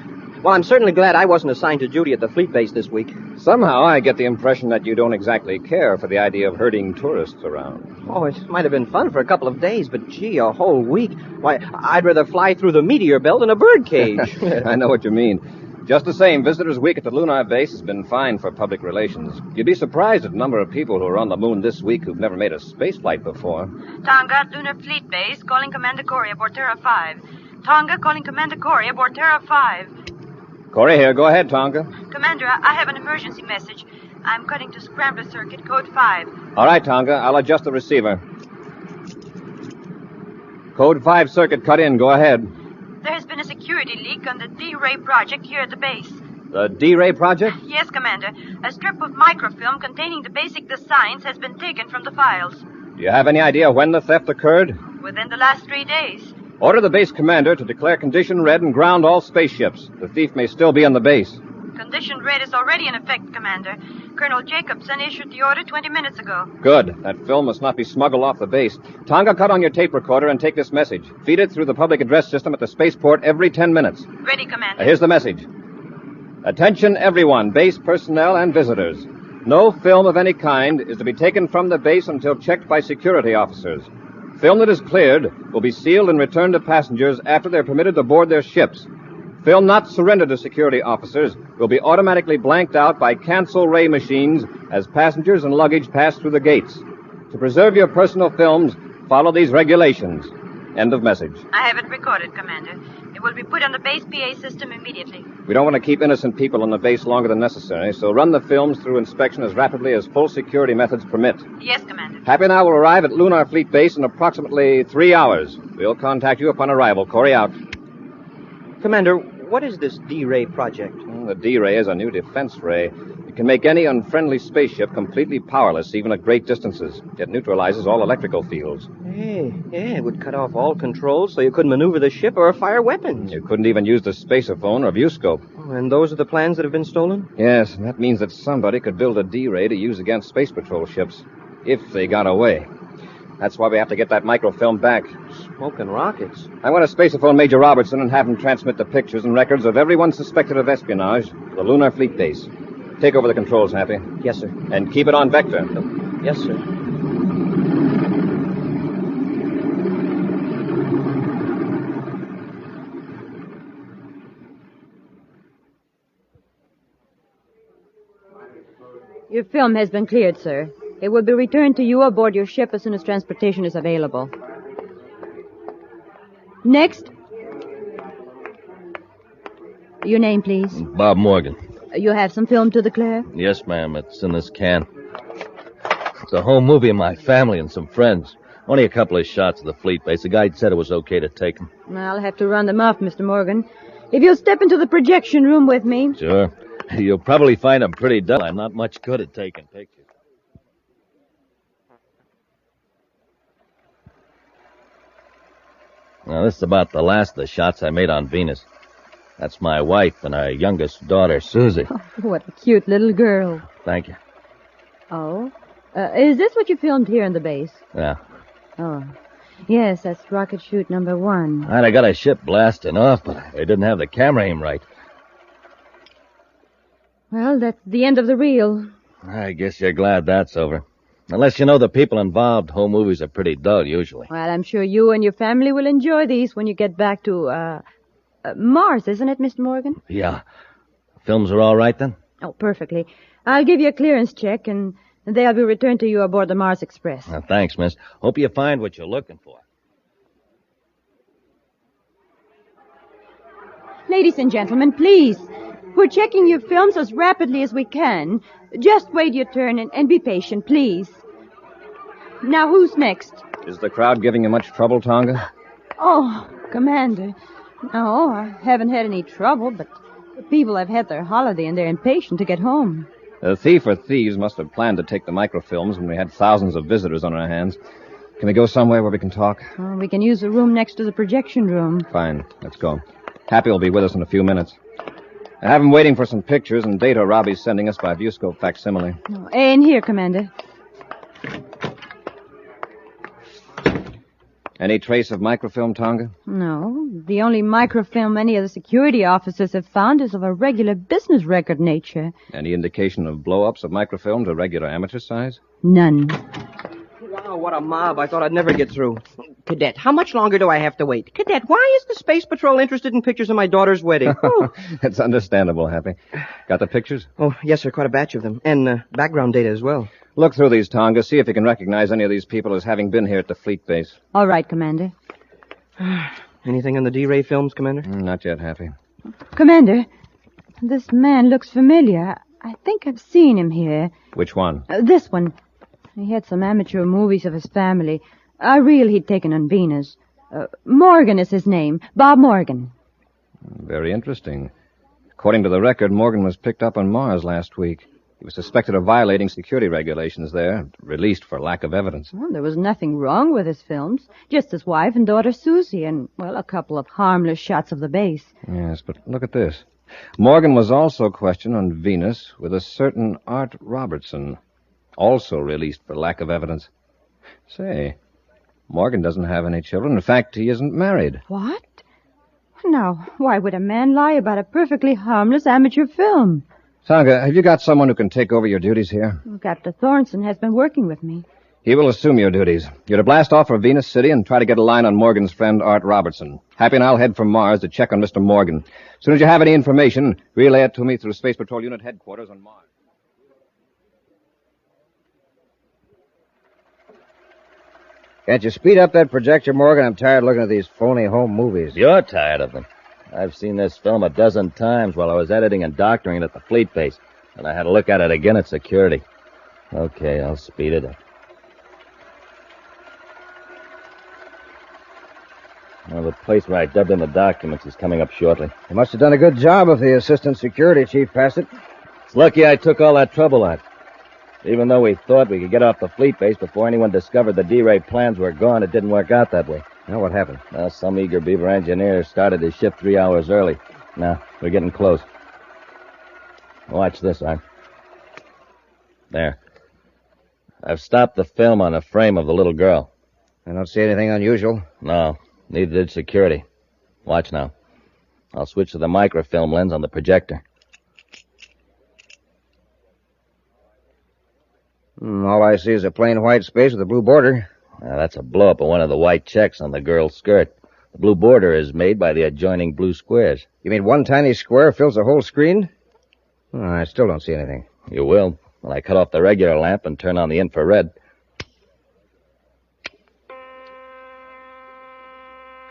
well, I'm certainly glad I wasn't assigned to duty at the fleet base this week. Somehow I get the impression that you don't exactly care for the idea of herding tourists around. Oh, it might have been fun for a couple of days, but gee, a whole week. Why, I'd rather fly through the Meteor belt in a birdcage. I know what you mean. Just the same, Visitors Week at the lunar base has been fine for public relations. You'd be surprised at the number of people who are on the moon this week who've never made a space flight before. Tonga, Lunar Fleet Base, calling Commander Corry aboard Terra 5. Tonga, calling Commander Corry aboard Terra 5. Corry here. Go ahead, Tonga. Commander, I have an emergency message. I'm cutting to Scrambler Circuit, code 5. All right, Tonga. I'll adjust the receiver. Code 5 circuit cut in. Go ahead. There has been a security leak on the D-Ray project here at the base. The D-Ray project? Yes, Commander. A strip of microfilm containing the basic designs has been taken from the files. Do you have any idea when the theft occurred? Within the last 3 days. Order the base commander to declare condition red and ground all spaceships. The thief may still be on the base. Condition red is already in effect, Commander. Colonel Jacobson issued the order 20 minutes ago. Good. That film must not be smuggled off the base. Tonga, cut on your tape recorder and take this message. Feed it through the public address system at the spaceport every 10 minutes. Ready, Commander. Here's the message. Attention everyone, base personnel and visitors. No film of any kind is to be taken from the base until checked by security officers. Film that is cleared will be sealed and returned to passengers after they're permitted to board their ships. Film not surrendered to security officers will be automatically blanked out by cancel ray machines as passengers and luggage pass through the gates. To preserve your personal films, follow these regulations. End of message. I have it recorded, Commander. It will be put on the base PA system immediately. We don't want to keep innocent people on the base longer than necessary, so run the films through inspection as rapidly as full security methods permit. Yes, Commander. Happy and I will arrive at Lunar Fleet Base in approximately 3 hours. We'll contact you upon arrival. Corry out. Commander, what is this D-Ray project? The D-Ray is a new defense ray. It can make any unfriendly spaceship completely powerless, even at great distances. It neutralizes all electrical fields. Hey, yeah, it would cut off all controls so you couldn't maneuver the ship or fire weapons. You couldn't even use the spaceophone or viewscope. Oh, and those are the plans that have been stolen? Yes, and that means that somebody could build a D-Ray to use against Space Patrol ships, if they got away. That's why we have to get that microfilm back. Smoking rockets. I want to spaceophone Major Robertson and have him transmit the pictures and records of everyone suspected of espionage to the Lunar Fleet Base. Take over the controls, Happy. Yes, sir. And keep it on vector. Yes, sir. Your film has been cleared, sir. It will be returned to you aboard your ship as soon as transportation is available. Next. Your name, please. Bob Morgan. You have some film to declare? Yes, ma'am. It's in this can. It's a home movie of my family and some friends. Only a couple of shots of the fleet base. The guide said it was okay to take them. I'll have to run them off, Mr. Morgan. If you'll step into the projection room with me. Sure. You'll probably find them pretty dull. I'm not much good at taking pictures. Now, this is about the last of the shots I made on Venus. That's my wife and our youngest daughter, Susie. Oh, what a cute little girl. Thank you. Oh? Is this what you filmed here in the base? Yeah. Oh. Yes, that's rocket chute number 1. I got a ship blasting off, but they didn't have the camera aim right. Well, that's the end of the reel. I guess you're glad that's over. Unless you know the people involved, home movies are pretty dull usually. Well, I'm sure you and your family will enjoy these when you get back to, Mars, isn't it, Mr. Morgan? Yeah. Films are all right then? Oh, perfectly. I'll give you a clearance check, and they'll be returned to you aboard the Mars Express. Thanks, miss. Hope you find what you're looking for. Ladies and gentlemen, please. We're checking your films as rapidly as we can. Just wait your turn and be patient, please. Now, who's next? Is the crowd giving you much trouble, Tonga? Oh, Commander. No, I haven't had any trouble, but the people have had their holiday and they're impatient to get home. The thief or thieves must have planned to take the microfilms when we had thousands of visitors on our hands. Can we go somewhere where we can talk? Oh, we can use the room next to the projection room. Fine. Let's go. Happy will be with us in a few minutes. I have him waiting for some pictures and data Robbie's sending us by viewscope facsimile. Oh, in here, Commander. Any trace of microfilm, Tonga? No. The only microfilm any of the security officers have found is of a regular business record nature. Any indication of blow-ups of microfilm to regular amateur size? None. Wow, what a mob. I thought I'd never get through. Cadet, how much longer do I have to wait? Cadet, why is the Space Patrol interested in pictures of my daughter's wedding? It's understandable, Happy. Got the pictures? Oh, yes, sir, quite a batch of them. And background data as well. Look through these, Tonga. See if you can recognize any of these people as having been here at the fleet base. All right, Commander. Anything on the D-Ray films, Commander? Not yet, Happy. Commander, this man looks familiar. I think I've seen him here. Which one? This one. He had some amateur movies of his family. A reel he'd taken on Venus. Morgan is his name. Bob Morgan. Very interesting. According to the record, Morgan was picked up on Mars last week. He was suspected of violating security regulations there, released for lack of evidence. Well, there was nothing wrong with his films. Just his wife and daughter Susie, and, well, a couple of harmless shots of the base. Yes, but look at this. Morgan was also questioned on Venus with a certain Art Robertson, also released for lack of evidence. Say, Morgan doesn't have any children. In fact, he isn't married. What? Now, why would a man lie about a perfectly harmless amateur film? Tonga, have you got someone who can take over your duties here? Well, Captain Thornton has been working with me. He will assume your duties. You're to blast off for Venus City and try to get a line on Morgan's friend, Art Robertson. Happy and I'll head for Mars to check on Mr. Morgan. As soon as you have any information, relay it to me through Space Patrol Unit Headquarters on Mars. Can't you speed up that projector, Morgan? I'm tired of looking at these phony home movies. You're tired of them. I've seen this film a dozen times while I was editing and doctoring it at the fleet base, and I had to look at it again at security. Okay, I'll speed it up. Well, the place where I dubbed in the documents is coming up shortly. You must have done a good job if the assistant security chief passed it. It's lucky I took all that trouble out. Even though we thought we could get off the fleet base before anyone discovered the D-Ray plans were gone, it didn't work out that way. Now, what happened? Some eager beaver engineer started his shift 3 hours early. Now, we're getting close. Watch this, Art. There. I've stopped the film on the frame of the little girl. I don't see anything unusual. No, neither did security. Watch now. I'll switch to the microfilm lens on the projector. All I see is a plain white space with a blue border. That's a blow-up of one of the white checks on the girl's skirt. The blue border is made by the adjoining blue squares. You mean one tiny square fills the whole screen? I still don't see anything. You will, when I cut off the regular lamp and turn on the infrared.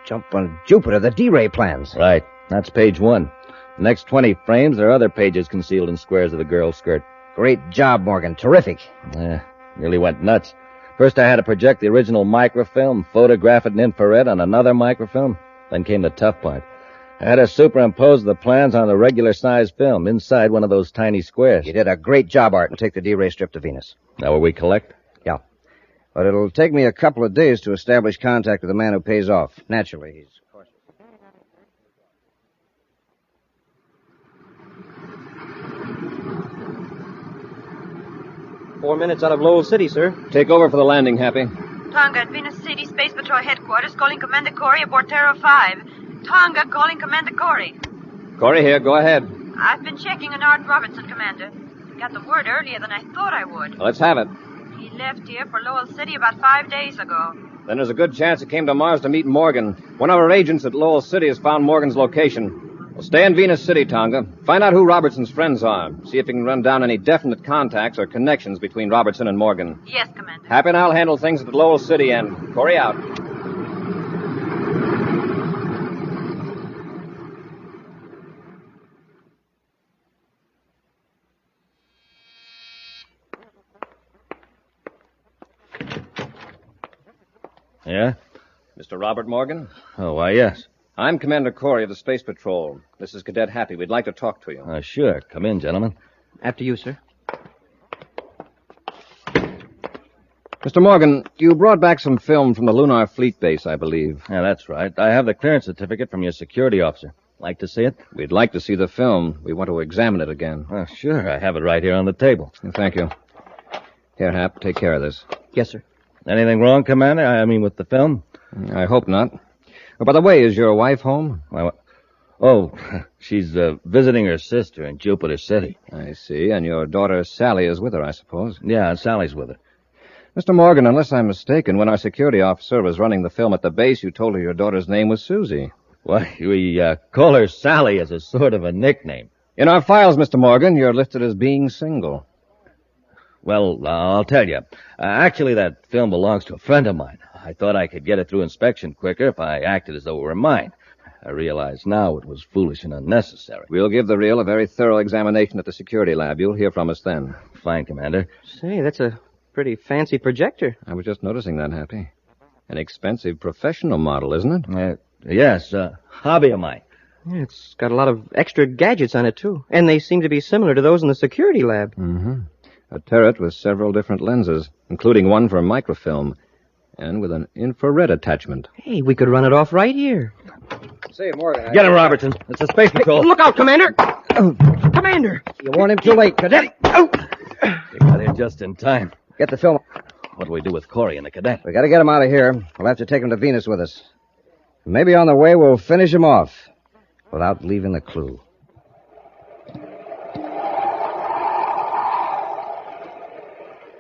Jump on Jupiter, the D-Ray plans. Right. That's page 1. The next 20 frames, there are other pages concealed in squares of the girl's skirt. Great job, Morgan. Terrific. Really went nuts. First I had to project the original microfilm, photograph it in infrared on another microfilm. Then came the tough part. I had to superimpose the plans on a regular-sized film inside one of those tiny squares. You did a great job, Art, and take the D-Ray strip to Venus. Now where we collect? Yeah. But it'll take me a couple of days to establish contact with the man who pays off. Naturally, he's cautious. 4 minutes out of Lowell City, sir. Take over for the landing, Happy. Tonga at Venus City Space Patrol Headquarters calling Commander Corry aboard Terra 5. Tonga calling Commander Corry. Corry here. Go ahead. I've been checking on Art Robertson, Commander. Got the word earlier than I thought I would. Let's have it. He left here for Lowell City about 5 days ago. Then there's a good chance he came to Mars to meet Morgan. One of our agents at Lowell City has found Morgan's location. We'll stay in Venus City, Tonga. Find out who Robertson's friends are. See if you can run down any definite contacts or connections between Robertson and Morgan. Yes, Commander. Happy and I'll handle things at Lowell City, and Corry out. Yeah? Mr. Robert Morgan? Oh, why, yes. I'm Commander Corry of the Space Patrol. This is Cadet Happy. We'd like to talk to you. Sure. Come in, gentlemen. After you, sir. Mr. Morgan, you brought back some film from the Lunar Fleet Base, I believe. Yeah, that's right. I have the clearance certificate from your security officer. Like to see it? We'd like to see the film. We want to examine it again. Sure. I have it right here on the table. Thank you. Here, Hap, take care of this. Yes, sir. Anything wrong, Commander? I mean, with the film? I hope not. Oh, by the way, is your wife home? She's visiting her sister in Jupiter City. I see. And your daughter Sally is with her, I suppose. Yeah, Sally's with her. Mr. Morgan, unless I'm mistaken, when our security officer was running the film at the base, you told her your daughter's name was Susie. Why, we call her Sally as a sort of a nickname. In our files, Mr. Morgan, you're listed as being single. Well, I'll tell you. Actually, that film belongs to a friend of mine. I thought I could get it through inspection quicker if I acted as though it were mine. I realize now it was foolish and unnecessary. We'll give the reel a very thorough examination at the security lab. You'll hear from us then. Fine, Commander. Say, that's a pretty fancy projector. I was just noticing that, Happy. An expensive professional model, isn't it? Yes, hobby of mine. Yeah, it's got a lot of extra gadgets on it, too. And they seem to be similar to those in the security lab. Mm-hmm. A turret with several different lenses, including one for microfilm, and with an infrared attachment. Hey, we could run it off right here. Say, Morgan. Get him, Robertson. It's the Space Patrol. Hey, look out, Commander! Commander! You warned him too late, Cadet. You got here just in time. Get the film. What do we do with Corry and the cadet? We gotta get him out of here. We'll have to take him to Venus with us. Maybe on the way we'll finish him off without leaving a clue.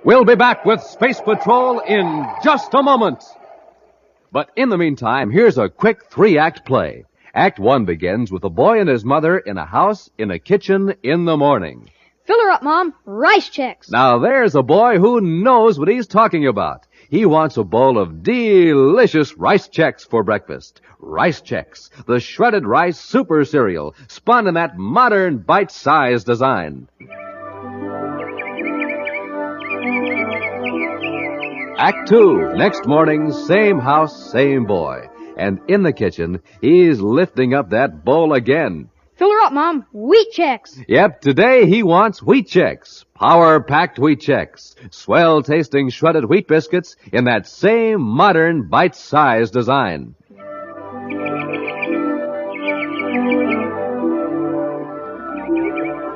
We'll be back with Space Patrol in just a moment. But in the meantime, here's a quick 3-act play. Act 1 begins with a boy and his mother in a house in a kitchen in the morning. Fill her up, Mom. Rice checks. Now there's a boy who knows what he's talking about. He wants a bowl of delicious rice checks for breakfast. Rice Chex, the shredded rice super cereal, spun in that modern bite-sized design. Act 2, next morning, same house, same boy. And in the kitchen, he's lifting up that bowl again. Fill her up, Mom. Wheat checks. Yep, today he wants Wheat Chex. Power-packed Wheat Chex. Swell-tasting shredded wheat biscuits in that same modern bite-sized design.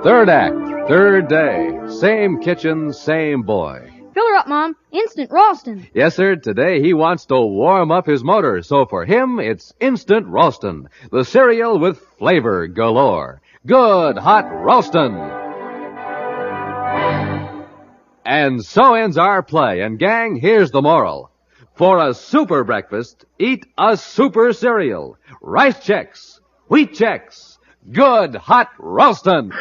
Third act, third day. Same kitchen, same boy. Fill her up, Mom. Instant Ralston. Yes, sir. Today he wants to warm up his motor, so for him it's Instant Ralston, the cereal with flavor galore. Good hot Ralston. And so ends our play. And gang, here's the moral. For a super breakfast, eat a super cereal. Rice Chex, Wheat Chex, good hot Ralston.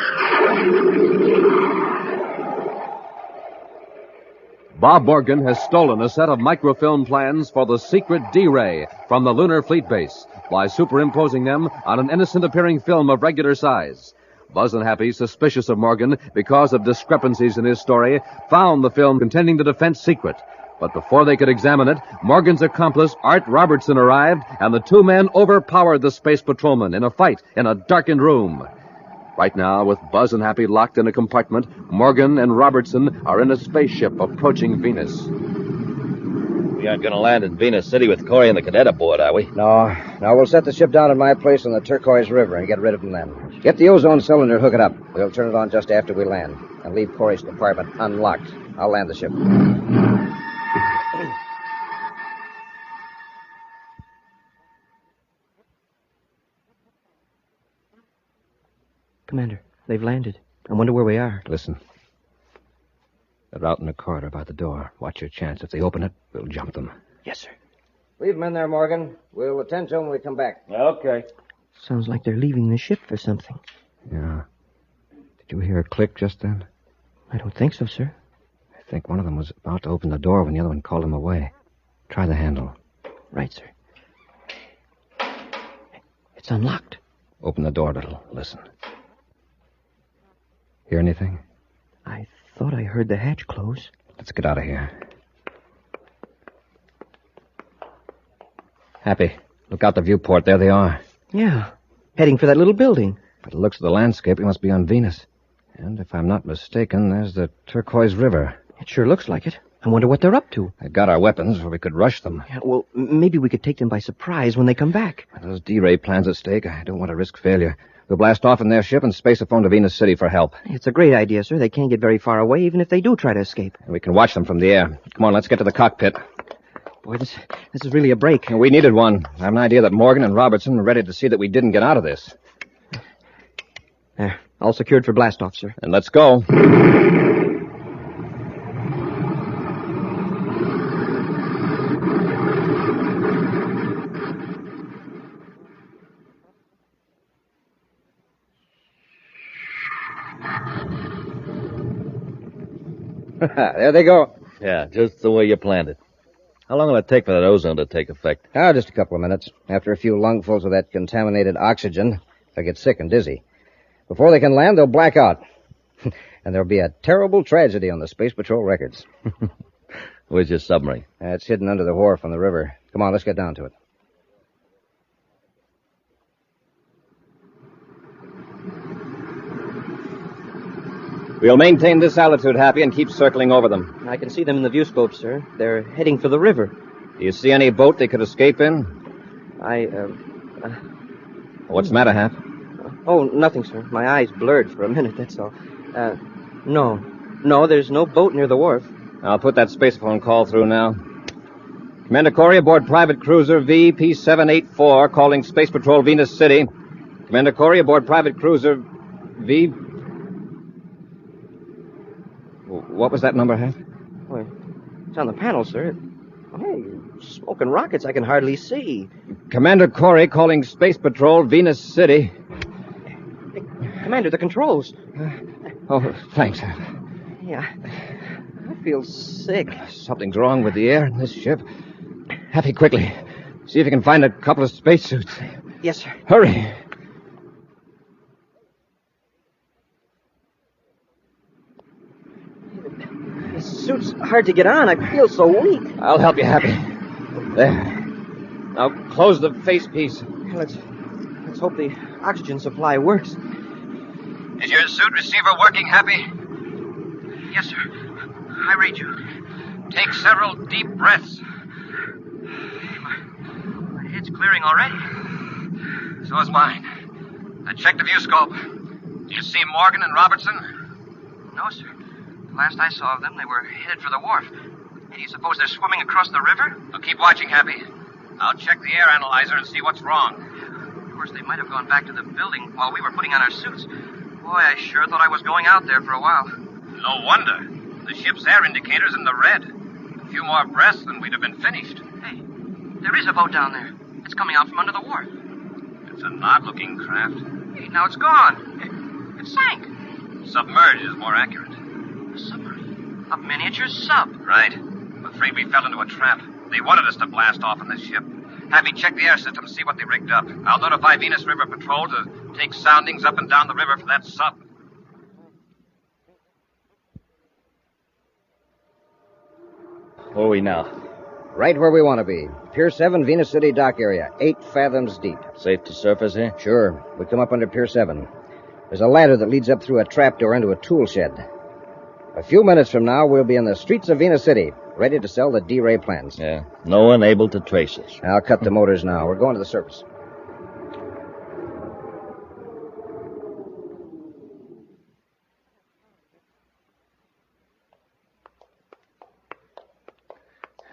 Bob Morgan has stolen a set of microfilm plans for the secret D-Ray from the Lunar Fleet Base by superimposing them on an innocent-appearing film of regular size. Buzz and Happy, suspicious of Morgan because of discrepancies in his story, found the film containing the defense secret. But before they could examine it, Morgan's accomplice, Art Robertson, arrived, and the two men overpowered the space patrolman in a fight in a darkened room. Right now, with Buzz and Happy locked in a compartment, Morgan and Robertson are in a spaceship approaching Venus. We aren't going to land in Venus City with Corry and the cadet aboard, are we? No, we'll set the ship down at my place on the Turquoise River and get rid of them then. Get the ozone cylinder, hook it up. We'll turn it on just after we land, and leave Corry's compartment unlocked. I'll land the ship. Commander, they've landed. I wonder where we are. Listen, They're out in the corridor by the door. Watch your chance. If they open it, we'll jump them. Yes, sir. Leave them in there, Morgan. We'll attend to them when we come back. Okay. Sounds like they're leaving the ship for something. Yeah. Did you hear a click just then? I don't think so, sir. I think one of them was about to open the door when the other one called him away. Try the handle. Right, sir. It's unlocked. Open the door a little. Listen. Hear anything? I thought I heard the hatch close. Let's get out of here. Happy. Look out the viewport. There they are. Yeah. Heading for that little building. By the looks of the landscape, we must be on Venus. And if I'm not mistaken, there's the turquoise river. It sure looks like it. I wonder what they're up to. They've got our weapons, or we could rush them. Yeah, well, maybe we could take them by surprise when they come back. With those D-ray plans at stake, I don't want to risk failure. We'll blast off in their ship and space a phone to Venus City for help. It's a great idea, sir. They can't get very far away, even if they do try to escape. And we can watch them from the air. Come on, let's get to the cockpit. Boy, this is really a break. We needed one. I have an idea that Morgan and Robertson were ready to see that we didn't get out of this. There. All secured for blastoff, sir. And let's go. There they go. Yeah, just the way you planned it. How long will it take for that ozone to take effect? Just a couple of minutes. After a few lungfuls of that contaminated oxygen, they'll get sick and dizzy. Before they can land, they'll black out. And there'll be a terrible tragedy on the Space Patrol records. Where's your submarine? It's hidden under the wharf on the river. Come on, let's get down to it. We'll maintain this altitude, Happy, and keep circling over them. I can see them in the viewscope, sir. They're heading for the river. Do you see any boat they could escape in? What's the matter, Hap? Oh, nothing, sir. My eyes blurred for a minute, that's all. No. No, there's no boat near the wharf. I'll put that spacephone call through now. Commander Corry aboard private cruiser VP-784, calling Space Patrol Venus City. Commander Corry aboard private cruiser V... What was that number, Hap? Well, it's on the panel, sir. Hey, smoking rockets I can hardly see. Commander Corry calling Space Patrol Venus City. Hey, Commander, the controls. Thanks, Hap. Yeah, I feel sick. Something's wrong with the air in this ship. Happy, quickly. See if you can find a couple of spacesuits. Yes, sir. Hurry. The suit's hard to get on. I feel so weak. I'll help you, Happy. There. Now close the facepiece. Let's hope the oxygen supply works. Is your suit receiver working, Happy? Yes, sir. I read you. Take several deep breaths. My head's clearing already. So is mine. I checked the viewscope. Do you see Morgan and Robertson? No, sir. The last I saw of them, they were headed for the wharf. Do you suppose they're swimming across the river? Well, keep watching, Happy. I'll check the air analyzer and see what's wrong. Of course, they might have gone back to the building while we were putting on our suits. Boy, I sure thought I was going out there for a while. No wonder. The ship's air indicator's in the red. A few more breaths and we'd have been finished. Hey, there is a boat down there. It's coming out from under the wharf. It's an odd-looking craft. Hey, now it's gone. It sank. Submerged is more accurate. A submarine? A miniature sub? Right. I'm afraid we fell into a trap. They wanted us to blast off in this ship. Happy, check the air system and see what they rigged up. I'll notify Venus River Patrol to take soundings up and down the river for that sub. Where are we now? Right where we want to be. Pier 7, Venus City dock area. 8 fathoms deep. Safe to surface here? Sure. We come up under Pier 7. There's a ladder that leads up through a trapdoor into a tool shed. A few minutes from now, we'll be in the streets of Venus City, ready to sell the D-ray plans. Yeah. No one able to trace us. I'll cut the motors now. We're going to the surface.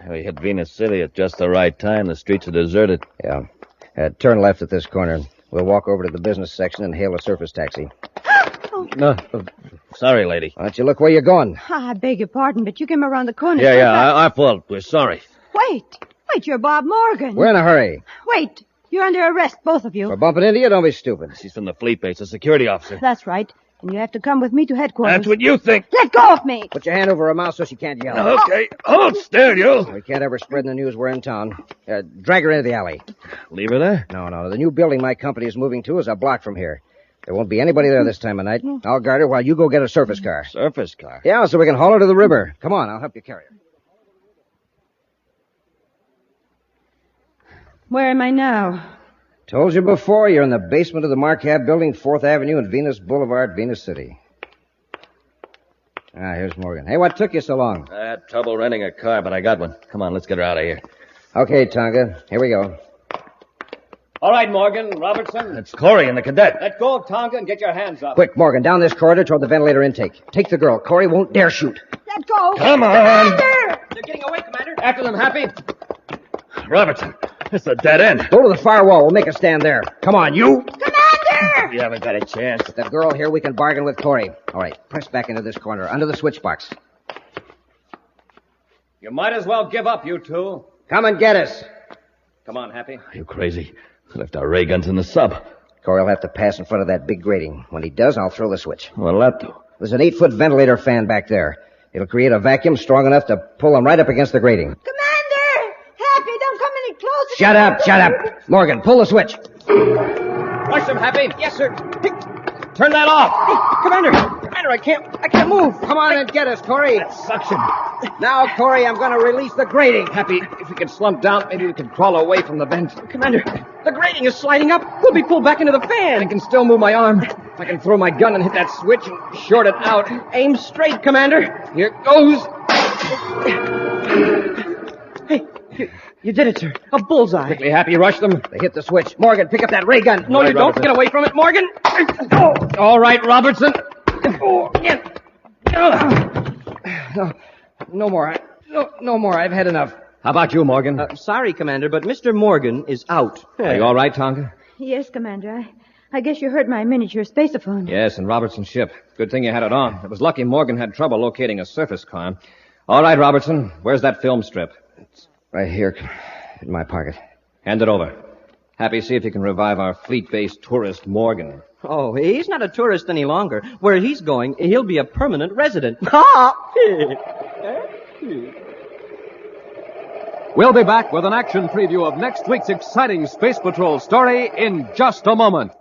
We hit Venus City at just the right time. The streets are deserted. Yeah. Turn left at this corner. We'll walk over to the business section and hail a surface taxi. No. Sorry, lady. Why don't you look where you're going? I beg your pardon, but you came around the corner. Yeah, our fault. We're sorry. Wait, you're Bob Morgan. We're in a hurry. Wait, you're under arrest, both of you. We're bumping into you? Don't be stupid. She's from the fleet base, a security officer. That's right. And you have to come with me to headquarters. That's what you think. Let go of me. Put your hand over her mouth so she can't yell. Okay. Hold still, you. We can't ever spread in the news we're in town. Drag her into the alley. Leave her there? No. The new building my company is moving to is a block from here. There won't be anybody there this time of night. I'll guard her while you go get a surface car. Surface car? Yeah, so we can haul her to the river. Come on, I'll help you carry her. Where am I now? Told you before, you're in the basement of the Marcab building, 4th Avenue and Venus Boulevard, Venus City. Here's Morgan. Hey, what took you so long? I had trouble renting a car, but I got one. Come on, let's get her out of here. Okay, Tonga. Here we go. All right, Morgan, Robertson. It's Corry and the cadet. Let go of Tonga and get your hands up. Quick, Morgan, down this corridor toward the ventilator intake. Take the girl. Corry won't dare shoot. Let go. Come on. Commander! They're getting away, Commander. After them, Happy. Robertson, it's a dead end. Go to the far wall. We'll make a stand there. Come on, you. Commander! You haven't got a chance. With that girl here, we can bargain with Corry. All right, press back into this corner, under the switch box. You might as well give up, you two. Come and get us. Come on, Happy. Are you crazy? Left our ray guns in the sub. Corry will have to pass in front of that big grating. When he does, I'll throw the switch. What'll that do? There's an 8-foot ventilator fan back there. It'll create a vacuum strong enough to pull him right up against the grating. Commander! Happy, don't come any closer. Shut up. Morgan, pull the switch. Rush them, Happy. Yes, sir. Turn that off. Hey, Commander, I can't move. Come on and get us, Corry. Suction. Now, Corry, I'm going to release the grating. Happy, if we could slump down, maybe we could crawl away from the vent. Commander, the grating is sliding up. We'll be pulled back into the fan. I can still move my arm. I can throw my gun and hit that switch and short it out. Aim straight, Commander. Here goes. Hey, you did it, sir. A bullseye. Quickly, Happy, rush them. They hit the switch. Morgan, pick up that ray gun. No, you don't. Robertson. Get away from it, Morgan. All right, Robertson. No more. No more. I've had enough. How about you, Morgan? Sorry, Commander, but Mr. Morgan is out. Are you all right, Tonga? Yes, Commander. I guess you heard my miniature spaceophone. Yes, and Robertson's ship. Good thing you had it on. It was lucky Morgan had trouble locating a surface car. All right, Robertson. Where's that film strip? It's right here in my pocket. Hand it over. Happy, see if you can revive our fleet-based tourist, Morgan. Oh, he's not a tourist any longer. Where he's going, he'll be a permanent resident. We'll be back with an action preview of next week's exciting Space Patrol story in just a moment.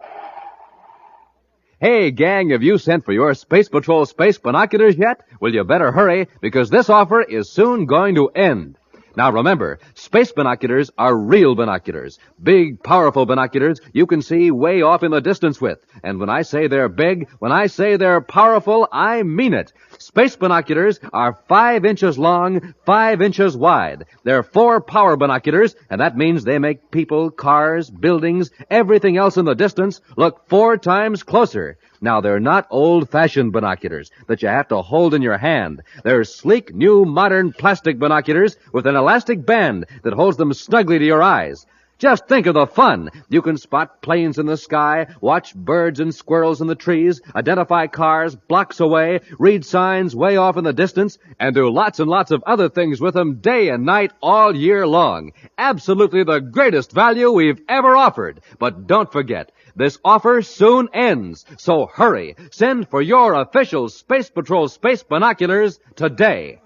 Hey, gang, have you sent for your Space Patrol space binoculars yet? Well, you better hurry, because this offer is soon going to end. Now remember, space binoculars are real binoculars. Big, powerful binoculars you can see way off in the distance with. And when I say they're big, when I say they're powerful, I mean it. Space binoculars are 5 inches long, 5 inches wide. They're 4 power binoculars, and that means they make people, cars, buildings, everything else in the distance look 4 times closer. Now, they're not old-fashioned binoculars that you have to hold in your hand. They're sleek, new, modern plastic binoculars with an elastic band that holds them snugly to your eyes. Just think of the fun. You can spot planes in the sky, watch birds and squirrels in the trees, identify cars blocks away, read signs way off in the distance, and do lots and lots of other things with them day and night all year long. Absolutely the greatest value we've ever offered. But don't forget, this offer soon ends. So hurry. Send for your official Space Patrol space binoculars today.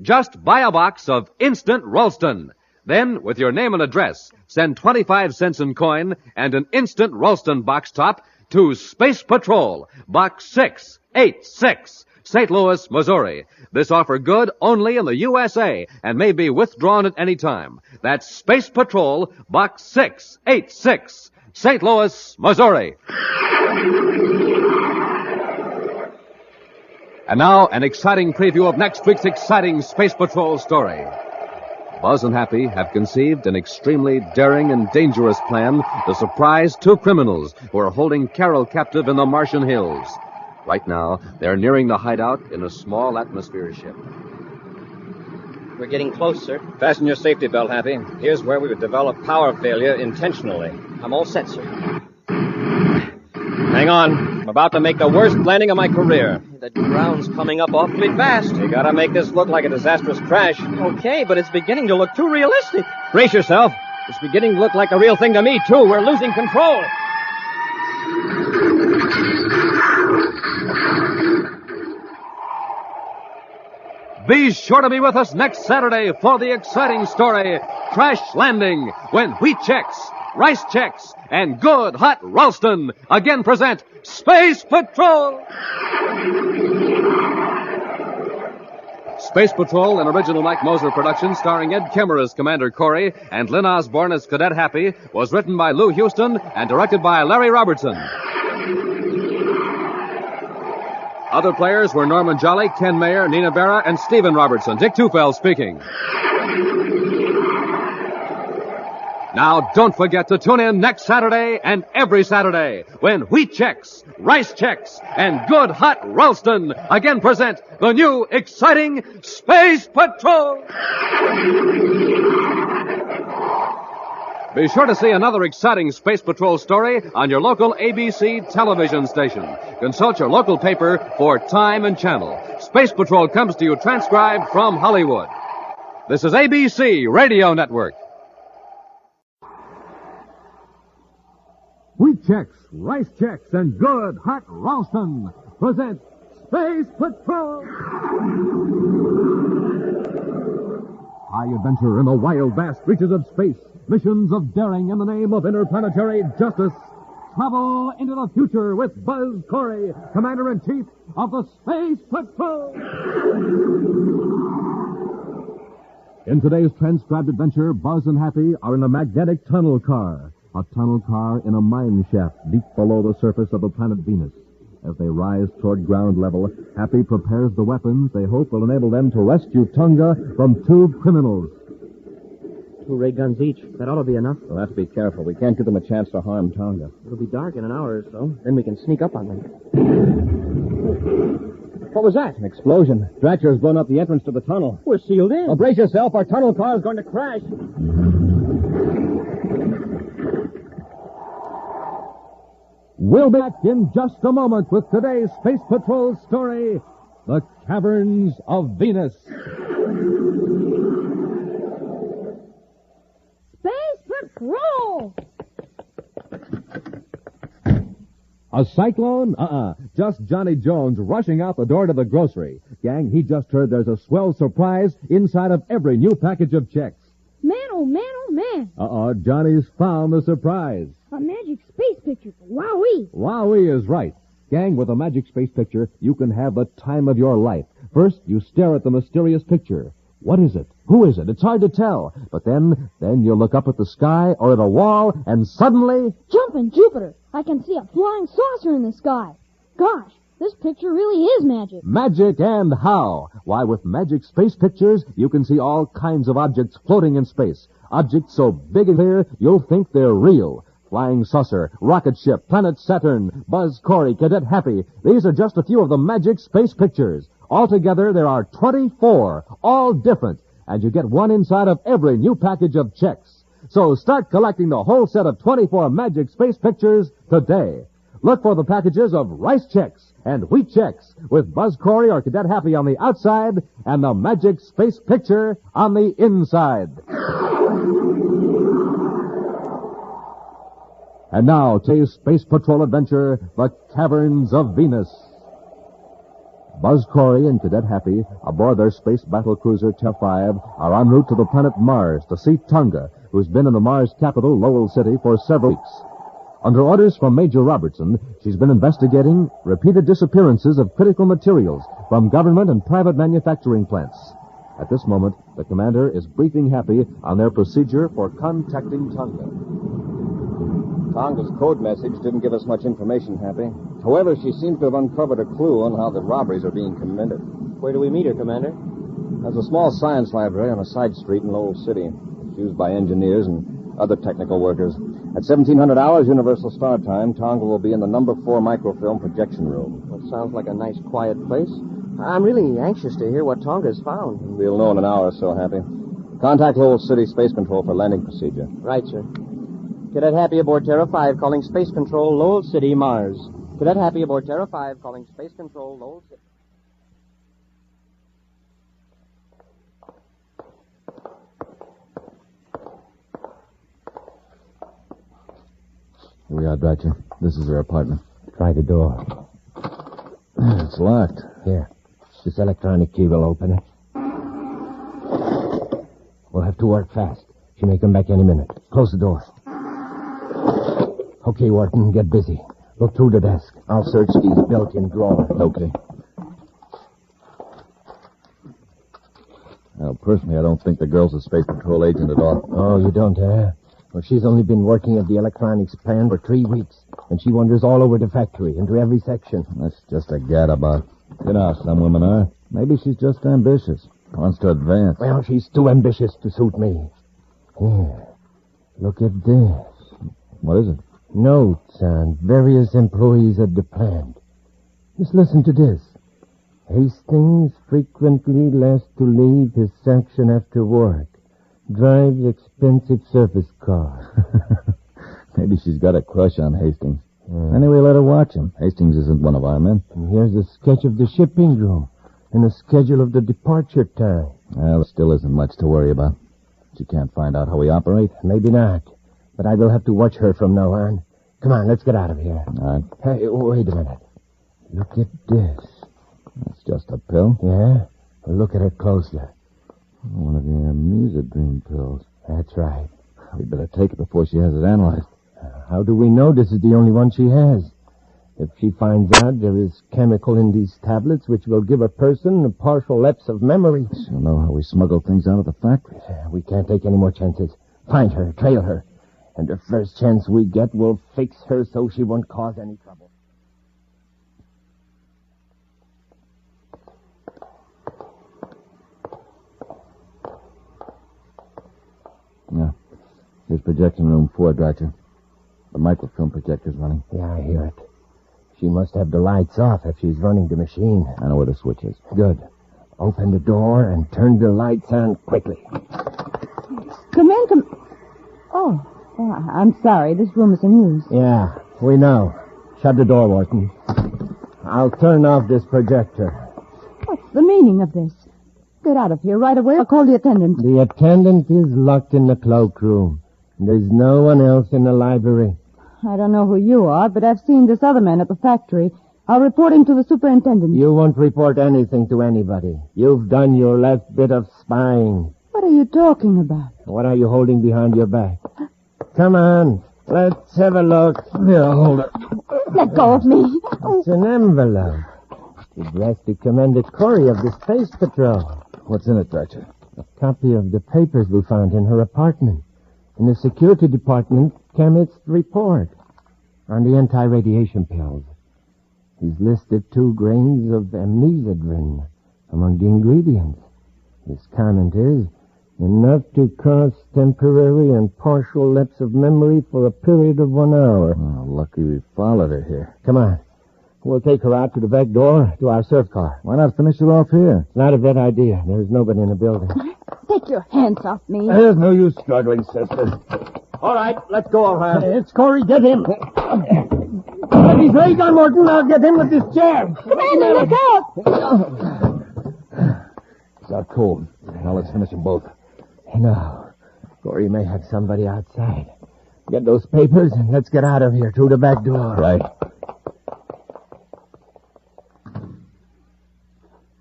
Just buy a box of Instant Ralston. Then, with your name and address, send 25 cents in coin and an Instant Ralston box top to Space Patrol, Box 686, St. Louis, Missouri. This offer good only in the USA and may be withdrawn at any time. That's Space Patrol, Box 686, St. Louis, Missouri. And now, an exciting preview of next week's exciting Space Patrol story. Buzz and Happy have conceived an extremely daring and dangerous plan to surprise 2 criminals who are holding Carol captive in the Martian hills. Right now, they're nearing the hideout in a small atmosphere ship. We're getting close, sir. Fasten your safety belt, Happy. Here's where we would develop power failure intentionally. I'm all set, sir. Hang on. I'm about to make the worst landing of my career. The ground's coming up awfully fast. You gotta make this look like a disastrous crash. Okay, but it's beginning to look too realistic. Brace yourself. It's beginning to look like a real thing to me, too. We're losing control. Be sure to be with us next Saturday for the exciting story, Crash Landing, when Wheat Chex, Rice Chex, and Good Hot Ralston again present Space Patrol! Space Patrol, an original Mike Moser production starring Ed Kemmer as Commander Corry and Lynn Osborne as Cadet Happy, was written by Lou Houston and directed by Larry Robertson. Other players were Norman Jolly, Ken Mayer, Nina Berra, and Stephen Robertson. Dick Tufeld speaking. Now, don't forget to tune in next Saturday and every Saturday when Wheat Chex, Rice Chex, and Good Hot Ralston again present the new, exciting Space Patrol! Be sure to see another exciting Space Patrol story on your local ABC television station. Consult your local paper for time and channel. Space Patrol comes to you transcribed from Hollywood. This is ABC Radio Network. Wheat Chex, Rice Chex, and Good Hot Ralston present Space Patrol! High adventure in the wild, vast reaches of space. Missions of daring in the name of interplanetary justice. Travel into the future with Buzz Corry, Commander-in-Chief of the Space Patrol. In today's transcribed adventure, Buzz and Happy are in a magnetic tunnel car. A tunnel car in a mine shaft deep below the surface of the planet Venus. As they rise toward ground level, Happy prepares the weapons they hope will enable them to rescue Tonga from two criminals. 2 ray guns each. That ought to be enough. We'll have to be careful. We can't give them a chance to harm Tonga. It'll be dark in an hour or so. Then we can sneak up on them. What was that? An explosion. Dratcher has blown up the entrance to the tunnel. We're sealed in. Well, brace yourself. Our tunnel car is going to crash. We'll be back in just a moment with today's Space Patrol story, The Caverns of Venus. Space Patrol! A cyclone? Just Johnny Jones rushing out the door to the grocery. Gang, he just heard there's a swell surprise inside of every new package of checks. Man, oh man, oh man. Johnny's found the surprise. A magic space picture. Wowee. Wowee is right. Gang, with a magic space picture, you can have the time of your life. First, you stare at the mysterious picture. What is it? Who is it? It's hard to tell. But then you look up at the sky or at a wall, and suddenly... Jumping Jupiter! I can see a flying saucer in the sky. Gosh, this picture really is magic. Magic and how? Why, with magic space pictures, you can see all kinds of objects floating in space. Objects so big and clear, you'll think they're real. Flying saucer, rocket ship, planet Saturn, Buzz Corry, Cadet Happy. These are just a few of the magic space pictures. Altogether, there are 24, all different, and you get one inside of every new package of checks. So start collecting the whole set of 24 magic space pictures today. Look for the packages of Rice Checks and Wheat Checks with Buzz Corry or Cadet Happy on the outside and the magic space picture on the inside. And now, today's Space Patrol adventure, The Caverns of Venus. Buzz Corry and Cadet Happy, aboard their space battle cruiser T-5, are en route to the planet Mars to see Tonga, who's been in the Mars capital, Lowell City, for several weeks. Under orders from Major Robertson, she's been investigating repeated disappearances of critical materials from government and private manufacturing plants. At this moment, the commander is briefing Happy on their procedure for contacting Tonga. Tonga's code message didn't give us much information, Happy. However, she seems to have uncovered a clue on how the robberies are being committed. Where do we meet her, Commander? There's a small science library on a side street in Lowell City. It's used by engineers and other technical workers. At 1700 hours Universal Star Time, Tonga will be in the number 4 microfilm projection room. Well, sounds like a nice, quiet place. I'm really anxious to hear what Tonga's found. We'll know in an hour or so, Happy. Contact Lowell City Space Control for landing procedure. Right, sir. Cadet Happy aboard Terra 5 calling Space Control, Lowell City, Mars. Cadet Happy aboard Terra 5, calling Space Control, Lowell 6. Here we are, Dratcher. This is her apartment. Try the door. It's locked. Here. This electronic key will open it. We'll have to work fast. She may come back any minute. Close the door. Okay, Wharton, get busy. Look through the desk. I'll search these built-in drawers. Okay. Well, personally, I don't think the girl's a Space Patrol agent at all. Oh, you don't, eh? Well, she's only been working at the electronics plant for 3 weeks, and she wanders all over the factory, into every section. That's just a gadabout. You know how some women are. Maybe she's just ambitious. Wants to advance. Well, she's too ambitious to suit me. Here. Look at this. What is it? Notes on various employees at the plant. Just listen to this. Hastings frequently last to leave his section after work. Drives expensive service car. Maybe she's got a crush on Hastings. Anyway, let her watch him. Hastings isn't one of our men. And here's a sketch of the shipping room and a schedule of the departure time. Well, it still isn't much to worry about. She can't find out how we operate. Maybe not. But I will have to watch her from now on. Come on, let's get out of here. All right. Hey, wait a minute. Look at this. That's just a pill. Yeah? Well, look at it closely. One of the Amnesidrine pills. That's right. We'd better take it before she has it analyzed. How do we know this is the only one she has? If she finds out there is chemical in these tablets which will give a person a partial lapse of memory. She'll know how we smuggle things out of the factory. We can't take any more chances. Find her, trail her. And the first chance we get, we'll fix her so she won't cause any trouble. Yeah. Here's projection room 4, Dratcher. The microfilm projector's running. Yeah, I hear it. She must have the lights off if she's running the machine. I know where the switch is. Good. Open the door and turn the lights on quickly. Come in. Oh, I'm sorry. This room is unused. Yeah, we know. Shut the door, Wharton. I'll turn off this projector. What's the meaning of this? Get out of here right away or call the attendant. The attendant is locked in the cloakroom. There's no one else in the library. I don't know who you are, but I've seen this other man at the factory. I'll report him to the superintendent. You won't report anything to anybody. You've done your last bit of spying. What are you talking about? What are you holding behind your back? Come on. Let's have a look. Here, hold it. Let go of me. It's an envelope. Addressed to Commander Corry of the Space Patrol. What's in it, Dratcher? A copy of the papers we found in her apartment. In the security department, Hacketts' report on the anti-radiation pills. He's listed 2 grains of Amnesidrine among the ingredients. His comment is, enough to cause temporary and partial lapse of memory for a period of 1 hour. Oh, lucky we followed her here. Come on. We'll take her out to the back door to our surf car. Why not finish it off here? It's not a bad idea. There's nobody in the building. Take your hands off me. There's no use struggling, sister. All right, let's go, O'Hara. It's Corry. Get him. Get his leg on, Morton. I'll get him with this chair. Commander, look out! It's out cold. Now let's finish them both. No. Corry may have somebody outside. Get those papers and let's get out of here through the back door. Right.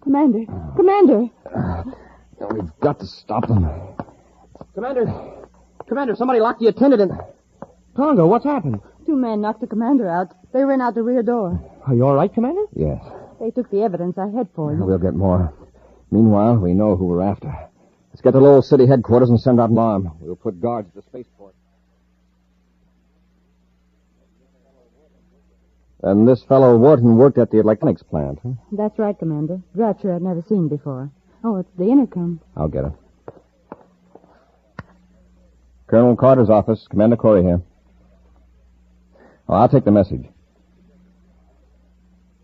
Commander. Commander. We've got to stop them. Commander, somebody locked the attendant in. Tonga, what's happened? 2 men knocked the commander out. They ran out the rear door. Are you all right, Commander? Yes. They took the evidence I had for you. We'll get more. Meanwhile, we know who we're after. Let's get to Lowell City headquarters and send out an alarm. We'll put guards at the spaceport. And this fellow Wharton worked at the electronics plant, huh? That's right, Commander. Dratcher I'd never seen before. Oh, it's the intercom. I'll get it. Colonel Carter's office. Commander Corry here. Oh, I'll take the message.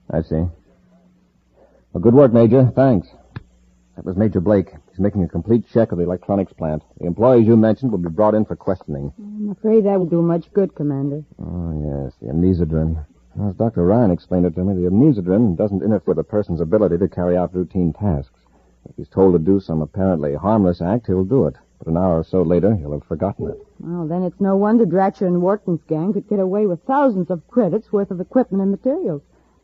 I see. Well, good work, Major. Thanks. That was Major Blake. He's making a complete check of the electronics plant. The employees you mentioned will be brought in for questioning. I'm afraid that won't do much good, Commander. Oh, yes, the Amnesidrine. As Dr. Ryan explained it to me, the immunogen doesn't interfere with a person's ability to carry out routine tasks. If he's told to do some apparently harmless act, he'll do it. But an hour or so later, he'll have forgotten it. Well, then it's no wonder Dratcher and Wharton's gang could get away with thousands of credits worth of equipment and materials.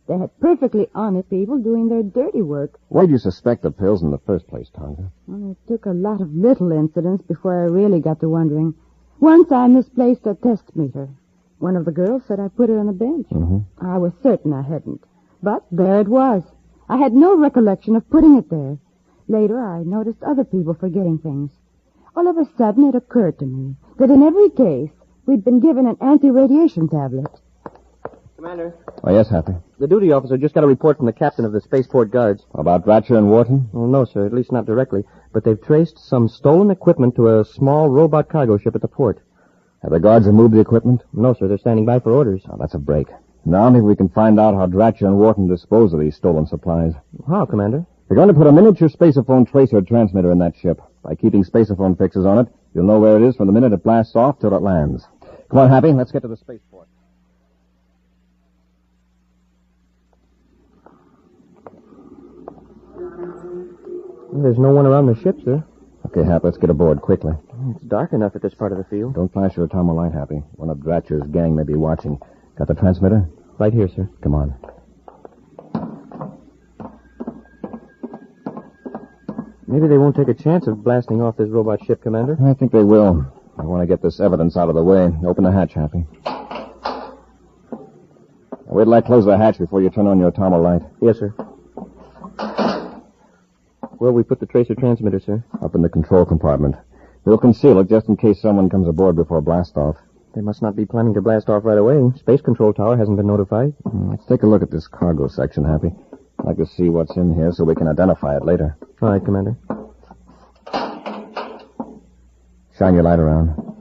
They had perfectly honest people doing their dirty work. Why'd you suspect the pills in the first place, Tonga? Well, it took a lot of little incidents before I really got to wondering. Once I misplaced a test meter. One of the girls said I put it on a bench. Mm-hmm. I was certain I hadn't. But there it was. I had no recollection of putting it there. Later, I noticed other people forgetting things. All of a sudden, it occurred to me that in every case, we'd been given an anti-radiation tablet. Commander, Oh, yes, Happy. the duty officer just got a report from the captain of the spaceport guards. About Dratcher and Wharton? Well, no, sir, at least not directly. But they've traced some stolen equipment to a small robot cargo ship at the port. Have the guards removed the equipment? No, sir, they're standing by for orders. Oh, that's a break. Now maybe we can find out how Dratcher and Wharton dispose of these stolen supplies. How, Commander? We're going to put a miniature spaceophone tracer transmitter in that ship. By keeping spaceophone fixes on it, you'll know where it is from the minute it blasts off till it lands. Come on, Happy, let's get to the spaceport. There's no one around the ship, sir. Okay, Hap, let's get aboard quickly. It's dark enough at this part of the field. Don't flash your atomo light, Happy. One of Dratcher's gang may be watching. Got the transmitter? Right here, sir. Come on. Maybe they won't take a chance of blasting off this robot ship, Commander. I think they will. I want to get this evidence out of the way. Open the hatch, Happy. Wait till I close the hatch before you turn on your atomo light. Yes, sir. Where'll we put the tracer transmitter, sir? Up in the control compartment. We'll conceal it just in case someone comes aboard before blast-off. They must not be planning to blast off right away. Space Control Tower hasn't been notified. Let's take a look at this cargo section, Happy. I'd like to see what's in here so we can identify it later. All right, Commander. Shine your light around.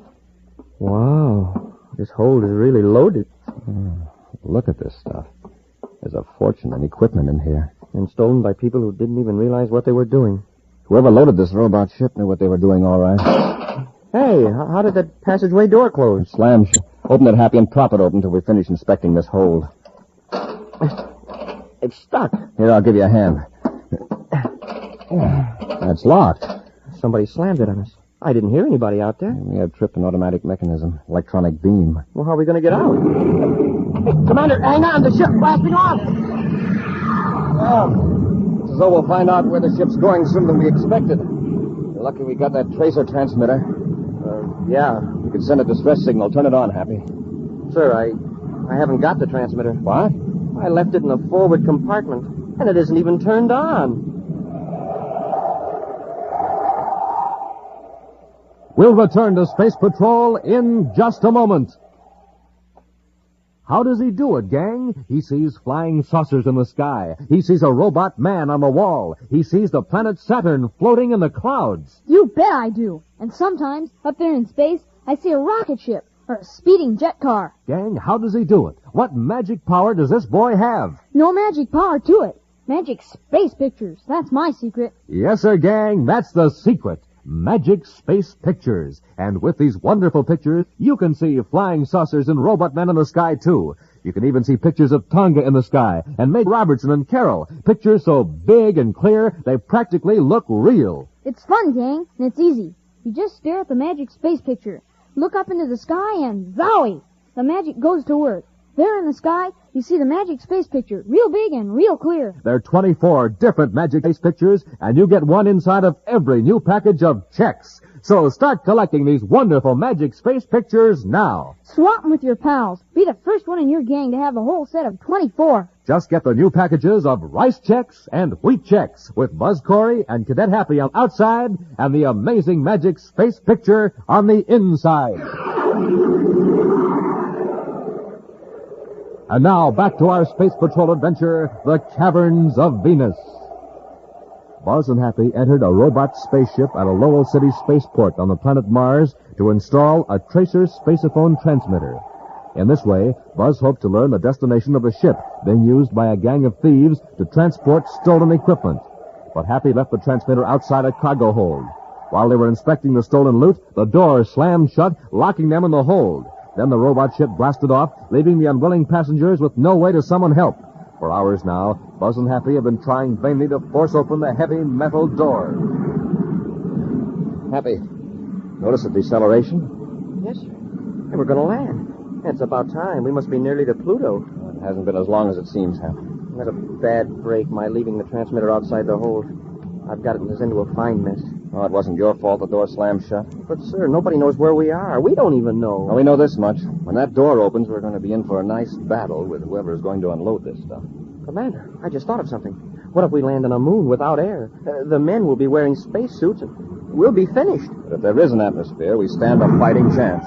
Wow. This hold is really loaded. Look at this stuff. There's a fortune in equipment in here. And stolen by people who didn't even realize what they were doing. Whoever loaded this robot ship knew what they were doing all right. Hey, how did that passageway door close? Slam. Open it, Happy, and prop it open until we finish inspecting this hold. It's stuck. Here, I'll give you a hand. That's locked. Somebody slammed it on us. I didn't hear anybody out there. We have tripped an automatic mechanism. Electronic beam. Well, how are we going to get out? Hey, Commander, hang on. The ship's blasting off. It's as though we'll find out where the ship's going sooner than we expected. You're lucky we got that tracer transmitter. Yeah. You can send a distress signal. Turn it on, Happy. Sir, I haven't got the transmitter. What? I left it in the forward compartment, and it isn't even turned on. We'll return to Space Patrol in just a moment. How does he do it, gang? He sees flying saucers in the sky. He sees a robot man on the wall. He sees the planet Saturn floating in the clouds. You bet I do. And sometimes, up there in space, I see a rocket ship or a speeding jet car. Gang, how does he do it? What magic power does this boy have? No magic power to it. Magic space pictures. That's my secret. Yes, sir, gang, that's the secret. Magic space pictures. And with these wonderful pictures, you can see flying saucers and robot men in the sky, too. You can even see pictures of Tonga in the sky and Meg Robertson and Carol. Pictures so big and clear, they practically look real. It's fun, gang, and it's easy. You just stare at the magic space picture, look up into the sky, and zowie! The magic goes to work. There in the sky, you see the magic space picture, real big and real clear. There are 24 different magic space pictures, and you get one inside of every new package of checks. So start collecting these wonderful magic space pictures now. Swap them with your pals. Be the first one in your gang to have a whole set of 24. Just get the new packages of rice checks and wheat checks with Buzz Corry and Cadet Happy on the outside and the amazing magic space picture on the inside. And now, back to our Space Patrol adventure, the Caverns of Venus. Buzz and Happy entered a robot spaceship at a Lowell City spaceport on the planet Mars to install a tracer spaceophone transmitter. In this way, Buzz hoped to learn the destination of the ship being used by a gang of thieves to transport stolen equipment. But Happy left the transmitter outside a cargo hold. While they were inspecting the stolen loot, the door slammed shut, locking them in the hold. Then the robot ship blasted off, leaving the unwilling passengers with no way to summon help. For hours now, Buzz and Happy have been trying vainly to force open the heavy metal door. Happy, notice the deceleration? Yes, sir. Hey, we're going to land. It's about time. We must be nearly to Pluto. It hasn't been as long as it seems, Happy. That's a bad break, my leaving the transmitter outside the hold. I've gotten us into a fine mess. Oh, it wasn't your fault the door slammed shut. But, sir, nobody knows where we are. We don't even know. Well, we know this much. When that door opens, we're going to be in for a nice battle with whoever is going to unload this stuff. Commander, I just thought of something. What if we land on a moon without air? The men will be wearing spacesuits and we'll be finished. But if there is an atmosphere, we stand a fighting chance.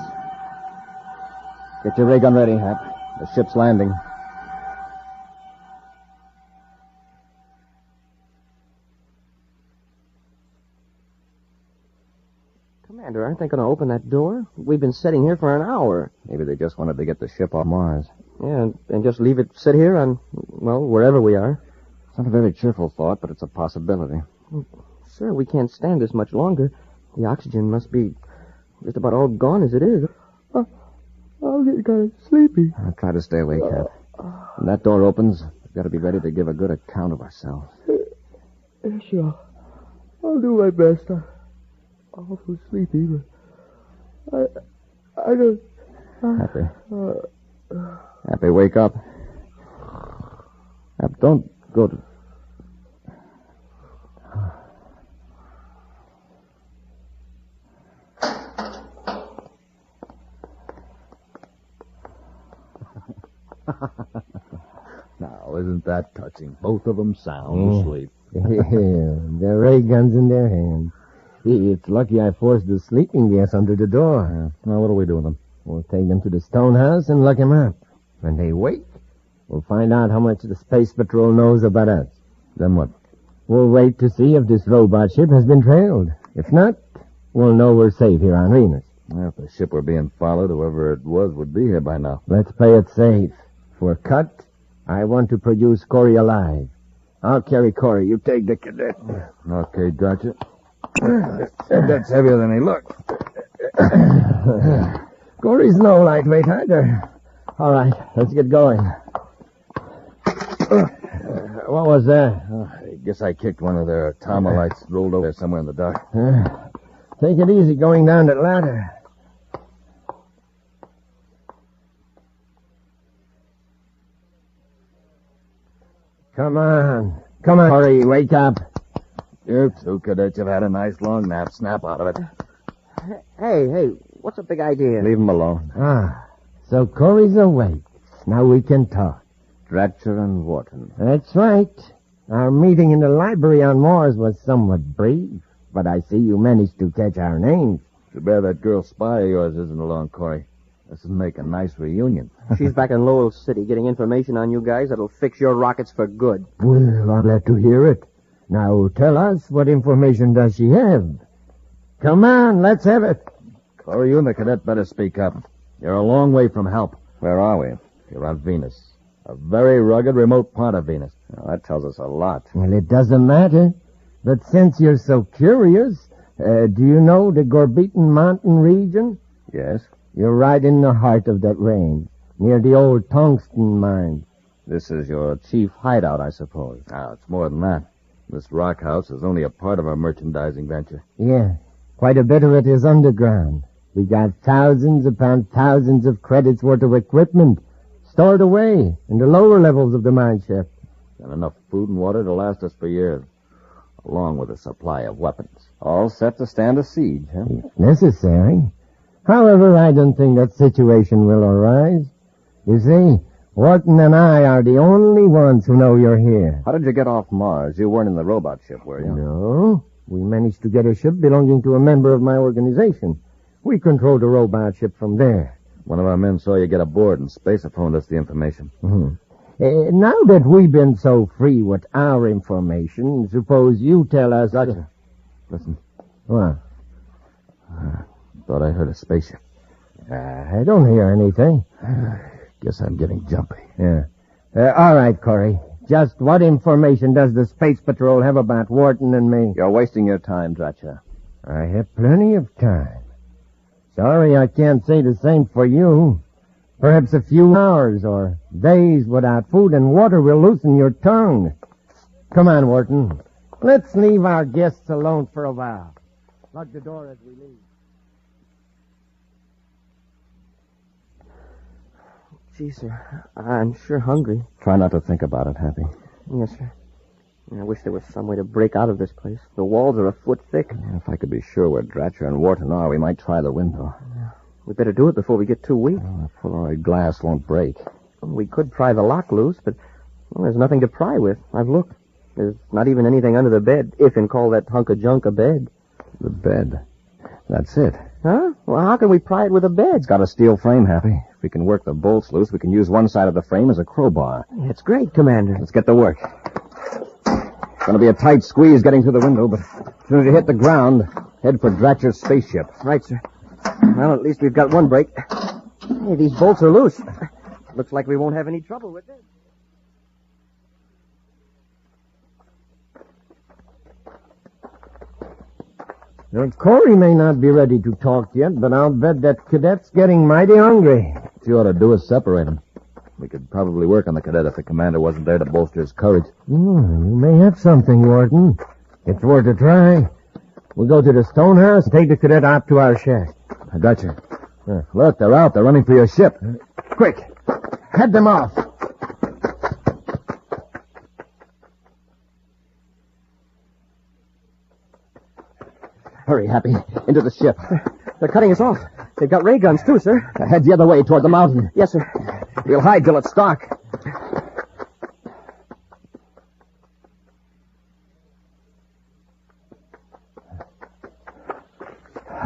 Get your ray gun ready, Hap. The ship's landing. Commander, aren't they going to open that door? We've been sitting here for an hour. Maybe they just wanted to get the ship off Mars. Yeah, and just leave it sit here on, well, wherever we are. It's not a very cheerful thought, but it's a possibility. Sir, we can't stand this much longer. The oxygen must be just about all gone as it is. I'll get kind of sleepy. I'll try to stay awake, Hap. When that door opens, we've got to be ready to give a good account of ourselves. Sure. I'll do my best. I'm awful sleepy, but I don't... Happy. Happy, wake up. Hap, don't go to... Now, isn't that touching? Both of them sound asleep. Yeah, their ray guns in their hands. It's lucky I forced the sleeping gas under the door. Now, what do we do with them? We'll take them to the stone house and lock them up. When they wake, we'll find out how much the Space Patrol knows about us. Then what? We'll wait to see if this robot ship has been trailed. If not, we'll know we're safe here on Venus. Well, if the ship were being followed, whoever it was would be here by now. Let's play it safe. For cut, I want to produce Corry alive. I'll carry Corry. You take the cadet. Okay, gotcha. That's heavier than he looked. Corey's no lightweight either. All right, let's get going. What was that? I guess I kicked one of their Tomalites rolled over there somewhere in the dark. Take it easy going down that ladder. Come on, Corry, wake up. You two cadets have had a nice long nap. Snap out of it. Hey, what's the big idea? Leave him alone. So Corey's awake. Now we can talk. Dratcher and Wharton. That's right. Our meeting in the library on Mars was somewhat brief, but I see you managed to catch our names. Too bad that girl spy of yours isn't along, Corry. This would make a nice reunion. She's back in Lowell City getting information on you guys that'll fix your rockets for good. Well, I'm glad to hear it. Now tell us, what information does she have? Come on, let's have it. Corry, you and the cadet better speak up. You're a long way from help. Where are we? You're on Venus. A very rugged, remote part of Venus. Well, that tells us a lot. Well, it doesn't matter. But since you're so curious, do you know the Gorbeton Mountain region? Yes. You're right in the heart of that range, near the old tungsten mine. This is your chief hideout, I suppose. Now, it's more than that. This rock house is only a part of our merchandising venture. Yeah, quite a bit of it is underground. We got thousands upon thousands of credits worth of equipment stored away in the lower levels of the mine shaft. And enough food and water to last us for years, along with a supply of weapons. All set to stand a siege, huh? If necessary. However, I don't think that situation will arise. You see, Wharton and I are the only ones who know you're here. How did you get off Mars? You weren't in the robot ship, were you? No. We managed to get a ship belonging to a member of my organization. We controlled the robot ship from there. One of our men saw you get aboard and spacer-phoned us the information. Mm-hmm. Now that we've been so free with our information, suppose you tell us... Gotcha. Listen. What? Thought I heard a spaceship. I don't hear anything. Guess I'm getting jumpy. Yeah. All right, Corry. Just what information does the Space Patrol have about Wharton and me? You're wasting your time, Dratcher. I have plenty of time. Sorry I can't say the same for you. Perhaps a few hours or days without food and water will loosen your tongue. Come on, Wharton. Let's leave our guests alone for a while. Lock the door as we leave. Gee, sir, I'm sure hungry. Try not to think about it, Happy. Yes, sir. I wish there was some way to break out of this place. The walls are a foot thick. If I could be sure where Dratcher and Wharton are, we might try the window. We better do it before we get too weak. The Polaroid glass won't break. We could pry the lock loose, but there's nothing to pry with. I've looked. There's not even anything under the bed, if you can call that hunk of junk a bed. The bed. That's it. Huh? Well, how can we pry it with a bed? It's got a steel frame, Happy. If we can work the bolts loose, we can use one side of the frame as a crowbar. That's great, Commander. Let's get to work. It's going to be a tight squeeze getting through the window, but as soon as you hit the ground, head for Dratcher's spaceship. Right, sir. Well, at least we've got one break. Hey, these bolts are loose. Looks like we won't have any trouble with this. Now, Corry may not be ready to talk yet, but I'll bet that cadet's getting mighty hungry. What you ought to do is separate them. We could probably work on the cadet if the commander wasn't there to bolster his courage. You may have something, Wharton. It's worth a try. We'll go to the stonehouse and take the cadet out to our shack. I got you. Look, they're out. They're running for your ship. Quick, head them off. Hurry, Happy. Into the ship. They're cutting us off. They've got ray guns, too, sir. Head the other way, toward the mountain. Yes, sir. We'll hide till it's dark.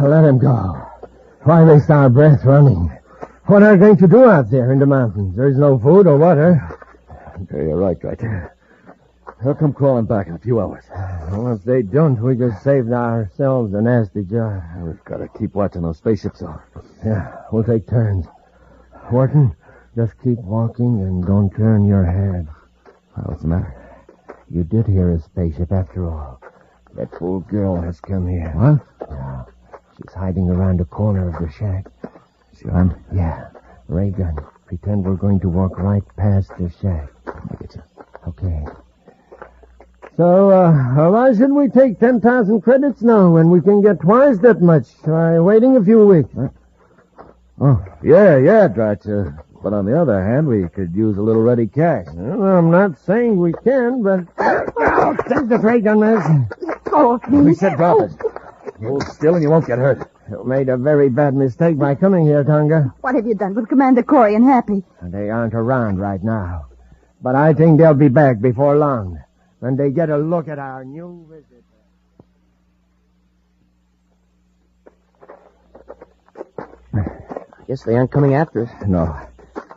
Let him go. Why waste our breath running? What are we going to do out there in the mountains? There's no food or water. You're right, They'll come crawling back in a few hours. Well, if they don't, we just saved ourselves a nasty job. We've got to keep watching those spaceships off. Yeah, we'll take turns. Wharton, just keep walking and don't turn your head. What's the matter? You did hear a spaceship after all. That fool girl has come here. What? Yeah. She's hiding around the corner of the shack. See what I'm... Yeah. Ray gun. Pretend we're going to walk right past the shack. I get you. Okay. So, why should we take 10,000 credits now when we can get twice that much by waiting a few weeks? Huh? Oh, yeah, Dratcher. But on the other hand, we could use a little ready cash. Well, I'm not saying we can, but... Oh, take the ray gun, miss. Oh, We said drop it. Hold still and you won't get hurt. You made a very bad mistake by coming here, Tonga. what have you done with Commander Corry and Happy? They aren't around right now. But I think they'll be back before long. When they get a look at our new visitor. I guess they aren't coming after us. No.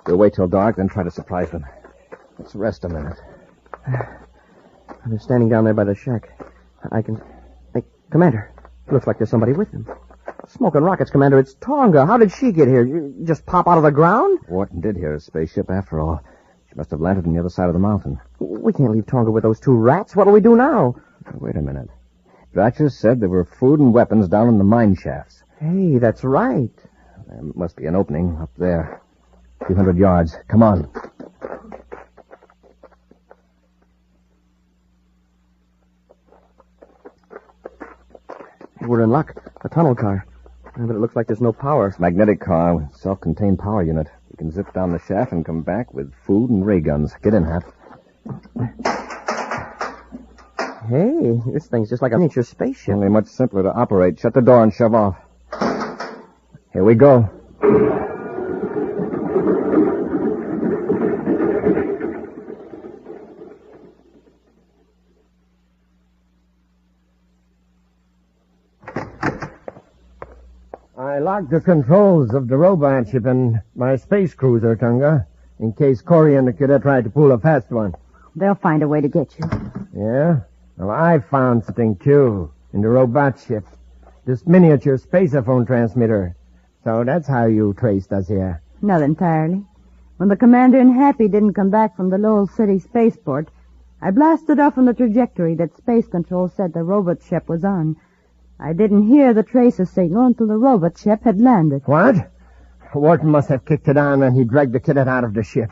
We'll wait till dark, then try to surprise them. Let's rest a minute. They're standing down there by the shack. I can... Hey, Commander, looks like there's somebody with them. Smoking rockets, Commander. It's Tonga. How did she get here? You just pop out of the ground? Wharton did hear a spaceship after all. She must have landed on the other side of the mountain. We can't leave Tonga with those two rats. What'll we do now? Wait a minute. Dratcher said there were food and weapons down in the mine shafts. Hey, that's right. There must be an opening up there. 200 yards. Come on. We're in luck. A tunnel car. But it looks like there's no power. It's a magnetic car with self-contained power unit. We can zip down the shaft and come back with food and ray guns. Get in, Hap. Hey, this thing's just like a miniature spaceship. Only much simpler to operate. Shut the door and shove off. Here we go. I locked the controls of the robot ship and my space cruiser, Tonga, in case Corry and the cadet tried to pull a fast one. They'll find a way to get you. Yeah? Well, I found something, too, in the robot ship. This miniature spaceophone transmitter. So that's how you traced us here. Not entirely. When the commander and Happy didn't come back from the Lowell City spaceport, I blasted off on the trajectory that Space Control said the robot ship was on. I didn't hear the tracer signal until the robot ship had landed. What? Wharton must have kicked it on when he dragged the cadet out of the ship.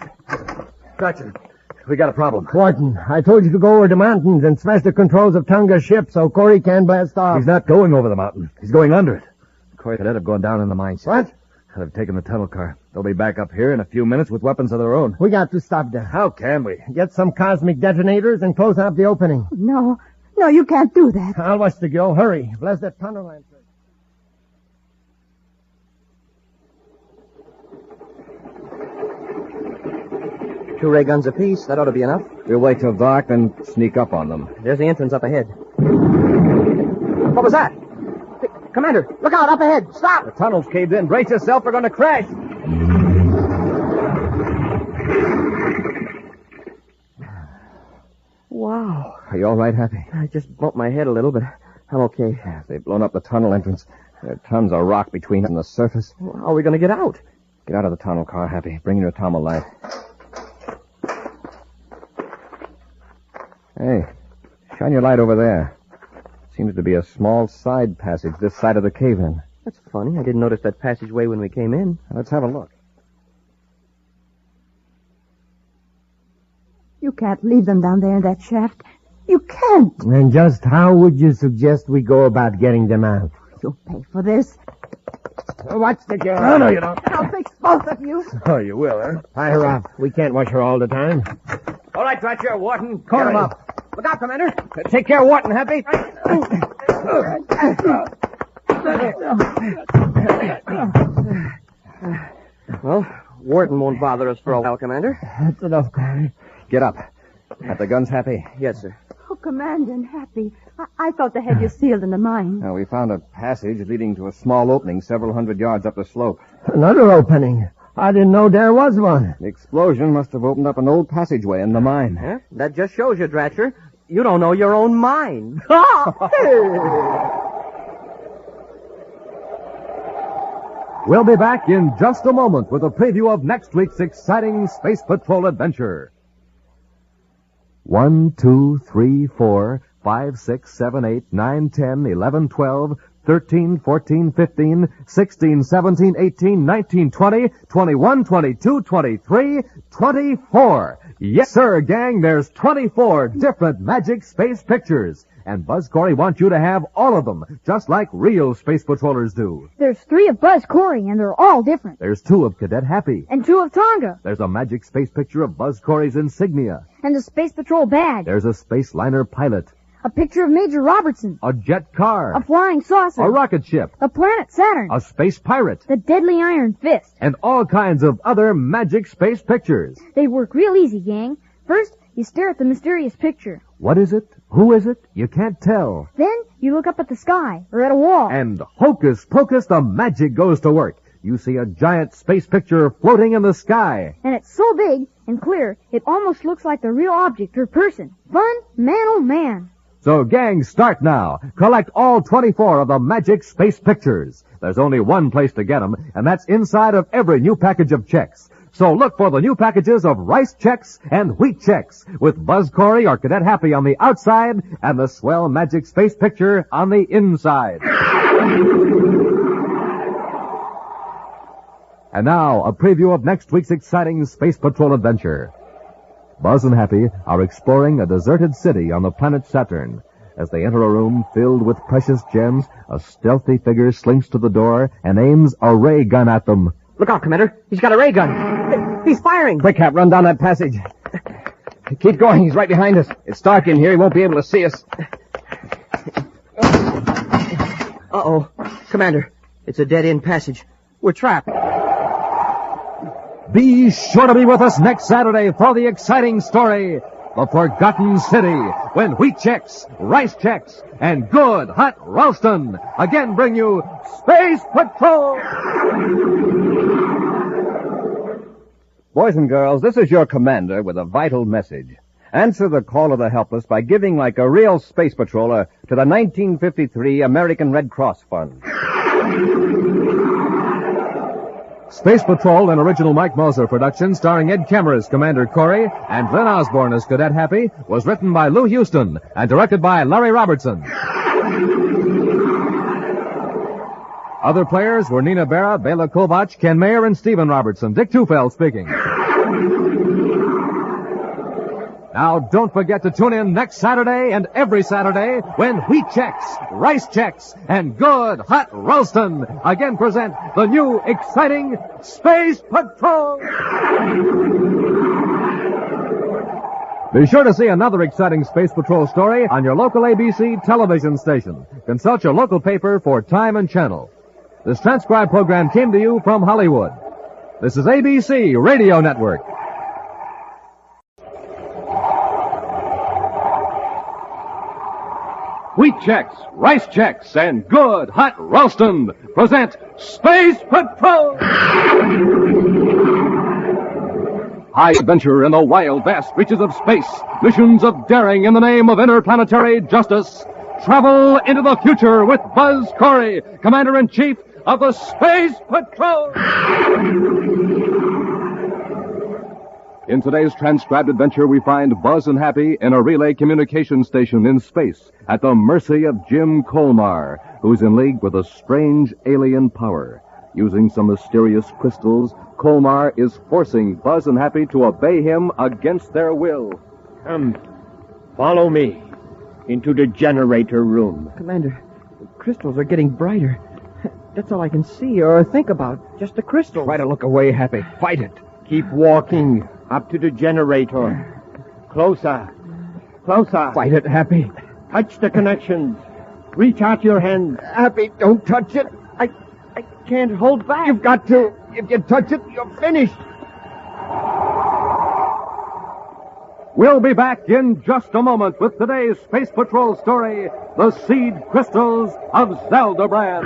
Gotcha. We got a problem. Wharton, I told you to go over the mountains and smash the controls of Tonga's ship so Corry can blast off. He's not going over the mountain. He's going under it. Corry cadet have gone down in the mine shaft. What? They've taken the tunnel car. They'll be back up here in a few minutes with weapons of their own. We got to stop them. How can we? Get some cosmic detonators and close up the opening. No, you can't do that. I'll watch the girl. Hurry. Blast that tunnel entrance. Two ray guns apiece. That ought to be enough. We'll wait till dark, then sneak up on them. There's the entrance up ahead. What was that? Hey, Commander, look out, up ahead. Stop! The tunnel's caved in. Brace yourself. We're going to crash. Wow. Are you all right, Happy? I just bumped my head a little, but I'm okay. Yeah, they've blown up the tunnel entrance. There are tons of rock between it and the surface. Well, how are we going to get out? Get out of the tunnel car, Happy. Bring your atomo light. Hey, shine your light over there. Seems to be a small side passage this side of the cave-in. That's funny. I didn't notice that passageway when we came in. Let's have a look. You can't leave them down there in that shaft. You can't. And just how would you suggest we go about getting them out? You'll pay for this. Watch the girl. No, no, you don't. I'll fix both of you. Oh, you will, eh? Tie her up. We can't watch her all the time. All right, Dratcher, Wharton. Call him up. Look out, Commander. Take care of Wharton, Happy. Well, Wharton won't bother us for a while, Commander. That's enough, Corry. Get up. Have the guns, Happy? Yes, sir. Oh, Commander and Happy. I thought they had you sealed in the mine. Now, we found a passage leading to a small opening several hundred yards up the slope. Another opening. I didn't know there was one. The explosion must have opened up an old passageway in the mine. Huh? That just shows you, Dratcher. You don't know your own mind. We'll be back in just a moment with a preview of next week's exciting Space Patrol adventure. 1, 2, 3, 4, 5, 6, 7, 8, 9, 10, 11, 12, 13, 14, 15, 16, 17, 18, 19, 20, 21, 22, 23, 24. Yes, sir, gang, there's 24 different Magic Space Pictures. And Buzz Corry wants you to have all of them, just like real Space Patrollers do. There's 3 of Buzz Corry, and they're all different. There's 2 of Cadet Happy. And 2 of Tonga. There's a Magic Space picture of Buzz Corry's insignia. And the Space Patrol badge. There's a space liner pilot. A picture of Major Robertson. A jet car. A flying saucer. A rocket ship. The planet Saturn. A space pirate. The Deadly Iron Fist. And all kinds of other Magic Space pictures. They work real easy, gang. First, you stare at the mysterious picture. What is it? Who is it? You can't tell. Then, you look up at the sky, or at a wall. And hocus pocus, the magic goes to work. You see a giant space picture floating in the sky. And it's so big and clear, it almost looks like the real object or person. Fun? Man, oh man. So, gang, start now. Collect all 24 of the Magic Space Pictures. There's only one place to get them, and that's inside of every new package of checks. So look for the new packages of rice checks and wheat checks with Buzz Corry or Cadet Happy on the outside and the swell Magic Space Picture on the inside. And now, a preview of next week's exciting Space Patrol adventure. Buzz and Happy are exploring a deserted city on the planet Saturn. As they enter a room filled with precious gems, a stealthy figure slinks to the door and aims a ray gun at them. Look out, Commander. He's got a ray gun. He's firing. Quick, Hap, run down that passage. Keep going. He's right behind us. It's dark in here. He won't be able to see us. Uh-oh. Commander, it's a dead-end passage. We're trapped. Be sure to be with us next Saturday for the exciting story, The Forgotten City, when wheat checks, rice checks, and good hot Ralston again bring you Space Patrol! Boys and girls, this is your commander with a vital message. Answer the call of the helpless by giving like a real space patroller to the 1953 American Red Cross Fund. Space Patrol, an original Mike Moser production starring Ed Kemmer as Commander Corry and Glenn Osborne as Cadet Happy, was written by Lou Houston and directed by Larry Robertson. Other players were Nina Berra, Bela Kovac, Ken Mayer, and Stephen Robertson. Dick Tufeld speaking. Now, don't forget to tune in next Saturday and every Saturday when Wheat Chex, Rice Chex, and Good Hot Ralston again present the new, exciting Space Patrol! Be sure to see another exciting Space Patrol story on your local ABC television station. Consult your local paper for time and channel. This transcribed program came to you from Hollywood. This is ABC Radio Network. Wheat Chex, Rice Chex, and Good Hot Ralston present Space Patrol! High adventure in the wild, vast reaches of space. Missions of daring in the name of interplanetary justice. Travel into the future with Buzz Corry, Commander-in-Chief of the Space Patrol! In today's transcribed adventure, we find Buzz and Happy in a relay communication station in space at the mercy of Jim Colmar, who's in league with a strange alien power. Using some mysterious crystals, Colmar is forcing Buzz and Happy to obey him against their will. Come, follow me into the generator room. Commander, the crystals are getting brighter. That's all I can see or think about. Just the crystals. Try to look away, Happy. Fight it. Keep walking up to the generator. Closer. Closer. Fight it, Happy. Touch the connections. Reach out your hand. Happy, don't touch it. I can't hold back. You've got to. If you touch it, you're finished. We'll be back in just a moment with today's Space Patrol story, The Seed Crystals of Zeldabran.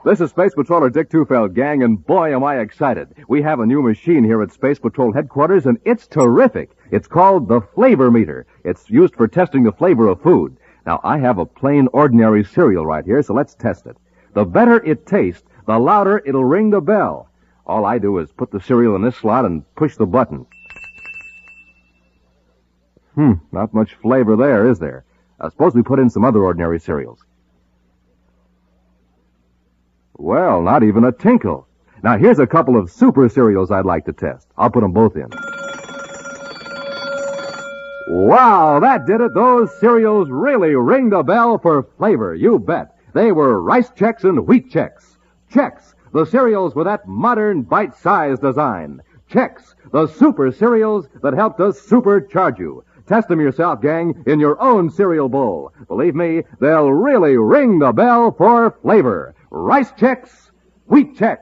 This is Space Patroller Dick Tufeld, gang, and boy, am I excited. We have a new machine here at Space Patrol headquarters, and it's terrific. It's called the Flavor Meter. It's used for testing the flavor of food. Now, I have a plain, ordinary cereal right here, so let's test it. The better it tastes, the louder it'll ring the bell. All I do is put the cereal in this slot and push the button. Not much flavor there, is there? Suppose we put in some other ordinary cereals. Well, not even a tinkle. Now, here's a couple of super cereals I'd like to test. I'll put them both in. Wow, that did it. Those cereals really ring the bell for flavor, you bet. They were Rice Chex and Wheat Chex. Chex, the cereals with that modern bite-sized design. Chex, the super cereals that helped us supercharge you. Test them yourself, gang, in your own cereal bowl. Believe me, they'll really ring the bell for flavor. Rice Chex, Wheat Chex.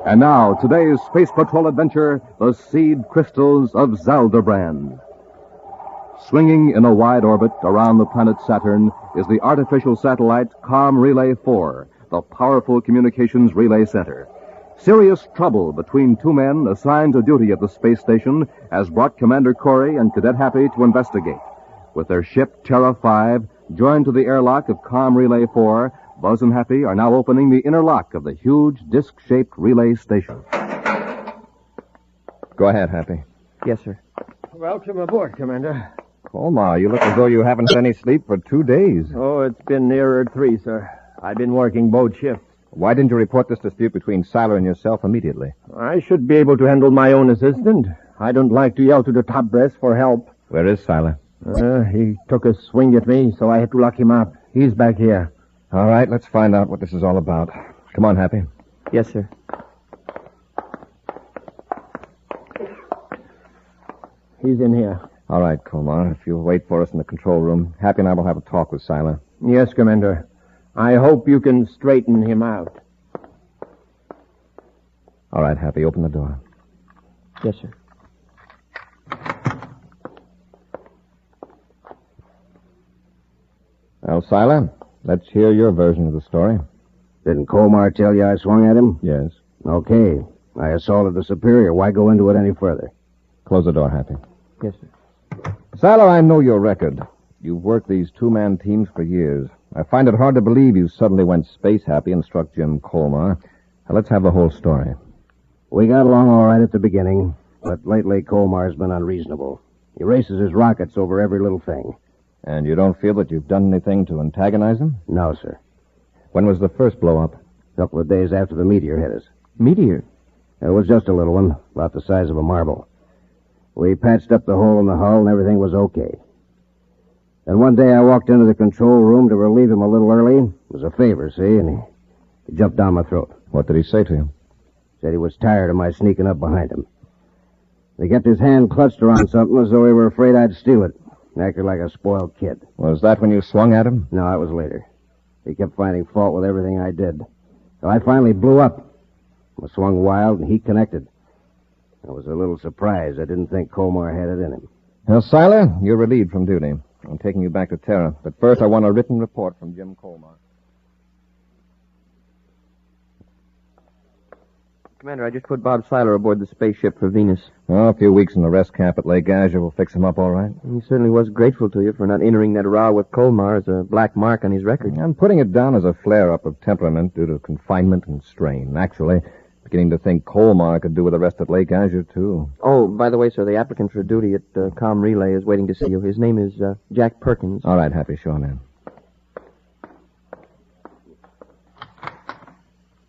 And now, today's Space Patrol adventure, The Seed Crystals of Zeldabran. Swinging in a wide orbit around the planet Saturn is the artificial satellite Com Relay 4, the powerful communications relay center. Serious trouble between two men assigned to duty at the space station has brought Commander Corry and Cadet Happy to investigate. With their ship Terra 5 joined to the airlock of Com Relay 4, Buzz and Happy are now opening the inner lock of the huge disc-shaped relay station. Go ahead, Happy. Yes, sir. Welcome aboard, Commander. Colmar, you look as though you haven't had any sleep for 2 days. Oh, it's been nearer 3, sir. I've been working both shifts. Why didn't you report this dispute between Siler and yourself immediately? I should be able to handle my own assistant. I don't like to yell to the top brass for help. Where is Siler? He took a swing at me, so I had to lock him up. He's back here. All right, let's find out what this is all about. Come on, Happy. Yes, sir. He's in here. All right, Colmar. If you'll wait for us in the control room, Happy and I will have a talk with Siler. Yes, Commander. I hope you can straighten him out. All right, Happy, open the door. Yes, sir. Well, Siler, let's hear your version of the story. Didn't Colmar tell you I swung at him? Yes. Okay. I assaulted the Superior. Why go into it any further? Close the door, Happy. Yes, sir. Siler, I know your record. You've worked these two-man teams for years. I find it hard to believe you suddenly went space-happy and struck Jim Colmar. Now, let's have the whole story. We got along all right at the beginning, but lately Colmar's been unreasonable. He races his rockets over every little thing. And you don't feel that you've done anything to antagonize him? No, sir. When was the first blow-up? A couple of days after the meteor hit us. Meteor? It was just a little one, about the size of a marble. We patched up the hole in the hull and everything was okay. Then one day I walked into the control room to relieve him a little early. It was a favor, see, and he jumped down my throat. What did he say to you? Said he was tired of my sneaking up behind him. He kept his hand clutched around something as though he were afraid I'd steal it. Acted like a spoiled kid. Was that when you swung at him? No, that was later. He kept finding fault with everything I did. So I finally blew up. I swung wild, and he connected. I was a little surprised. I didn't think Colmar had it in him. Now, Siler, you're relieved from duty. I'm taking you back to Terra. But first, I want a written report from Jim Colmar. Commander, I just put Bob Siler aboard the spaceship for Venus. Oh, a few weeks in the rest camp at Lake Azure will fix him up all right. He certainly was grateful to you for not entering that row with Colmar as a black mark on his record. I'm putting it down as a flare-up of temperament due to confinement and strain. Actually, beginning to think Colmar could do with the rest at Lake Azure, too. Oh, by the way, sir, the applicant for duty at Com Relay is waiting to see you. His name is Jack Perkins. All right, Happy, show him in.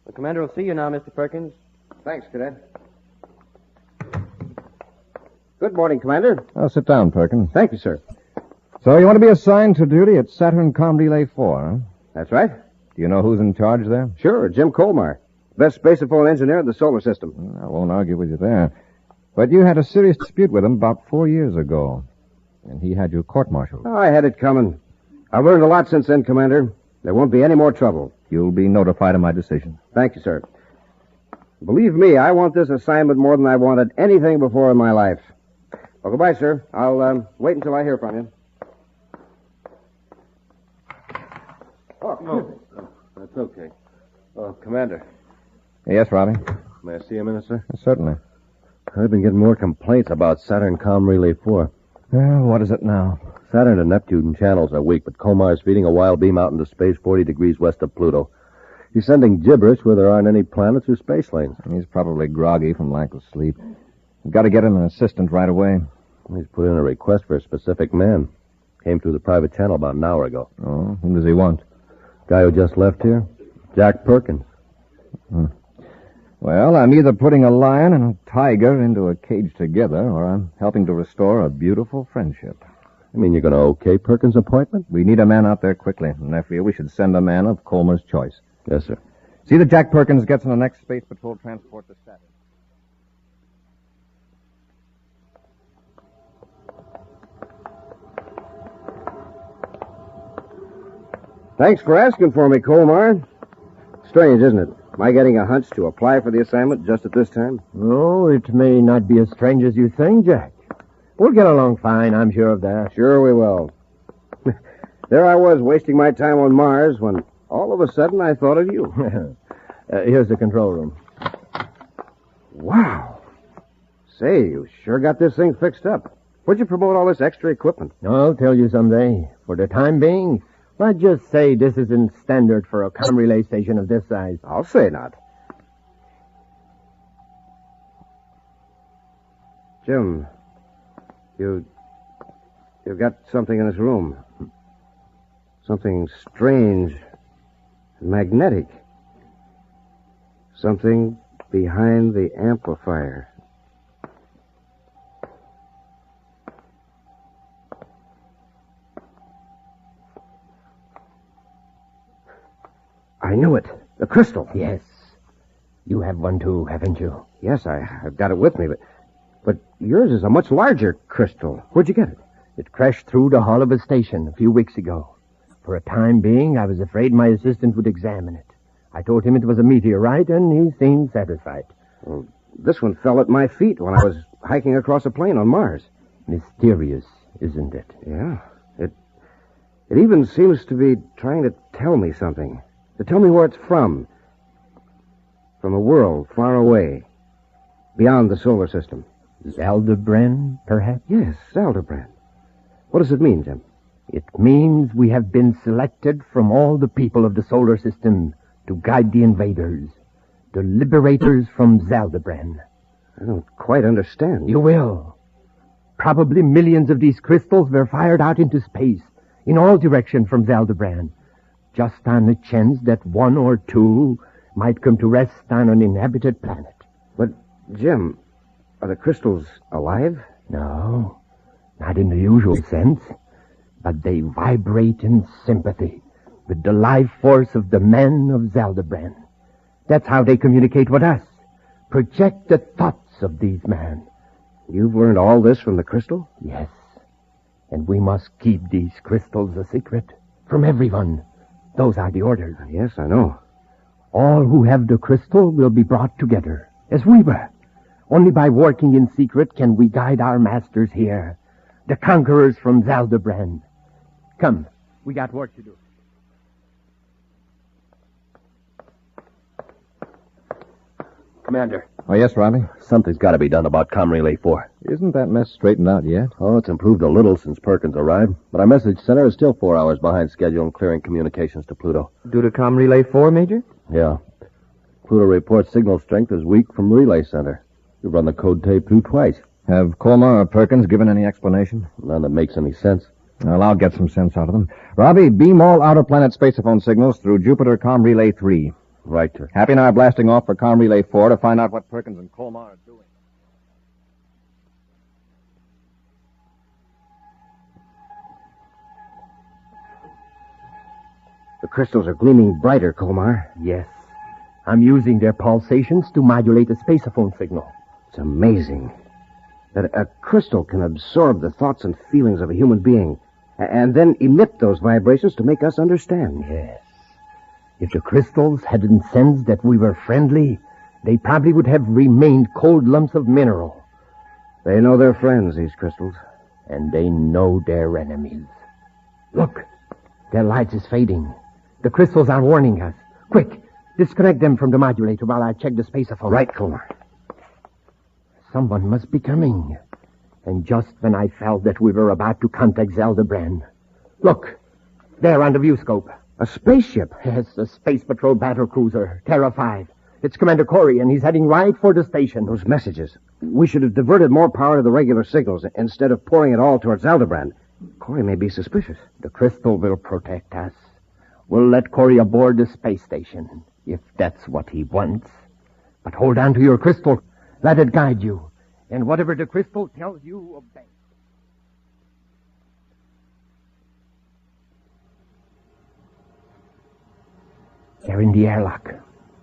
The commander will see you now, Mr. Perkins. Thanks, Cadet. Good morning, Commander. Oh, sit down, Perkins. Thank you, sir. So you want to be assigned to duty at Saturn Com Relay 4, huh? That's right. Do you know who's in charge there? Sure, Jim Colmar. Best spaceophone engineer in the solar system. I won't argue with you there. But you had a serious dispute with him about 4 years ago. And he had you court-martialed. Oh, I had it coming. I've learned a lot since then, Commander. There won't be any more trouble. You'll be notified of my decision. Thank you, sir. Believe me, I want this assignment more than I wanted anything before in my life. Well, goodbye, sir. I'll wait until I hear from you. Oh, no. That's okay. Oh, Commander. Yes, Robbie? May I see a minute, sir? Certainly. I've been getting more complaints about Saturn Com Relay 4. Well, what is it now? Saturn and Neptune channels are weak, but Colmar's feeding a wild beam out into space 40 degrees west of Pluto. He's sending gibberish where there aren't any planets or space lanes. He's probably groggy from lack of sleep. We've got to get him an assistant right away. He's put in a request for a specific man. Came through the private channel about an hour ago. Oh, who does he want? Guy who just left here. Jack Perkins. Well, I'm either putting a lion and a tiger into a cage together, or I'm helping to restore a beautiful friendship. You mean you're going to okay Perkins' appointment? We need a man out there quickly, and I feel we should send a man of Colmar's choice. Yes, sir. See that Jack Perkins gets on the next Space Patrol transport to Saturn. Thanks for asking for me, Colmar. Strange, isn't it? Am I getting a hunch to apply for the assignment just at this time? Oh, it may not be as strange as you think, Jack. We'll get along fine, I'm sure of that. Sure we will. There I was, wasting my time on Mars, when all of a sudden I thought of you. Here's the control room. Wow. Say, you sure got this thing fixed up. Where'd you promote all this extra equipment? I'll tell you someday. For the time being, let's just say this isn't standard for a com relay station of this size. I'll say not. Jim, you've got something in this room. Something strange and magnetic. Something behind the amplifier. I knew it. The crystal. Yes. You have one too, haven't you? Yes, I've got it with me, but yours is a much larger crystal. Where'd you get it? It crashed through the hull of a station a few weeks ago. For a time being, I was afraid my assistant would examine it. I told him it was a meteorite, and he seemed satisfied. Well, this one fell at my feet when I was hiking across a plain on Mars. Mysterious, isn't it? Yeah. It even seems to be trying to tell me something. To tell me where it's from. From a world far away. Beyond the solar system. Zeldabran, perhaps? Yes, Zeldabran. What does it mean, Jim? It means we have been selected from all the people of the solar system to guide the invaders, the liberators from Zeldabran. I don't quite understand. You will. Probably millions of these crystals were fired out into space, in all directions from Zeldabran, just on the chance that one or two might come to rest on an inhabited planet. But, Jim, are the crystals alive? No, not in the usual sense, but they vibrate in sympathy with the life force of the men of Zeldabran. That's how they communicate with us, project the thoughts of these men. You've learned all this from the crystal? Yes, and we must keep these crystals a secret from everyone. Those are the orders. Yes, I know. All who have the crystal will be brought together, as we were. Only by working in secret can we guide our masters here, the conquerors from Zeldabran. Come, we got work to do. Commander. Oh, yes, Robbie? Something's got to be done about Com Relay 4. Isn't that mess straightened out yet? Oh, it's improved a little since Perkins arrived, but our message center is still 4 hours behind schedule in clearing communications to Pluto. Due to Com Relay 4, Major? Yeah. Pluto reports signal strength is weak from Relay Center. We've run the code tape through twice. Have Colmar or Perkins given any explanation? None that makes any sense. Well, I'll get some sense out of them. Robbie, beam all outer planet spaceophone signals through Jupiter Com Relay 3. Right, sir. Happy and I are blasting off for Com Relay 4 to find out what Perkins and Colmar are doing. The crystals are gleaming brighter, Colmar. Yes. I'm using their pulsations to modulate a spaceophone signal. It's amazing that a crystal can absorb the thoughts and feelings of a human being and then emit those vibrations to make us understand. Yes. If the crystals hadn't sensed that we were friendly, they probably would have remained cold lumps of mineral. They know their friends, these crystals. And they know their enemies. Look, their light is fading. The crystals are warning us. Quick, disconnect them from the modulator while I check the spaceophone. Right, Colmar. Someone must be coming. And just when I felt that we were about to contact Zeldabran. Look, there on the view scope. A spaceship? Yes, a Space Patrol battlecruiser, Terra 5. It's Commander Corry, and he's heading right for the station. Those messages. We should have diverted more power to the regular signals instead of pouring it all towards Zeldabran. Corry may be suspicious. The crystal will protect us. We'll let Corry aboard the space station, if that's what he wants. But hold on to your crystal. Let it guide you. And whatever the crystal tells you, obey. They're in the airlock.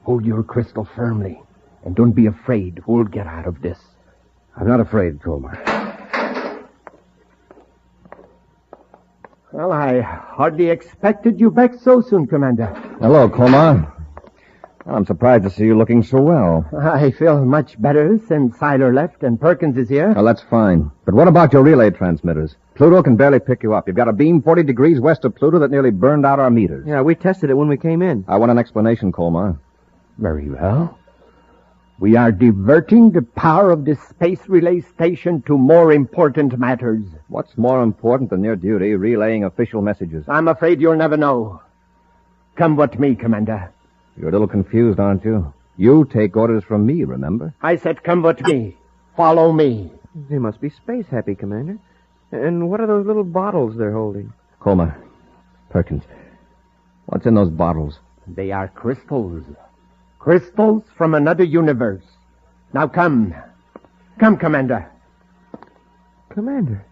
Hold your crystal firmly. And don't be afraid. We'll get out of this. I'm not afraid, Colmar. Well, I hardly expected you back so soon, Commander. Hello, Colmar. I'm surprised to see you looking so well. I feel much better since Siler left and Perkins is here. Well, that's fine. But what about your relay transmitters? Pluto can barely pick you up. You've got a beam 40 degrees west of Pluto that nearly burned out our meters. Yeah, we tested it when we came in. I want an explanation, Colmar. Very well. We are diverting the power of the space relay station to more important matters. What's more important than your duty, relaying official messages? I'm afraid you'll never know. Come with me, Commander. You're a little confused, aren't you? You take orders from me, remember? I said come with me. Follow me. They must be space happy, Commander. And what are those little bottles they're holding? Colmar, Perkins, what's in those bottles? They are crystals. Crystals from another universe. Now come. Come, Commander. Commander,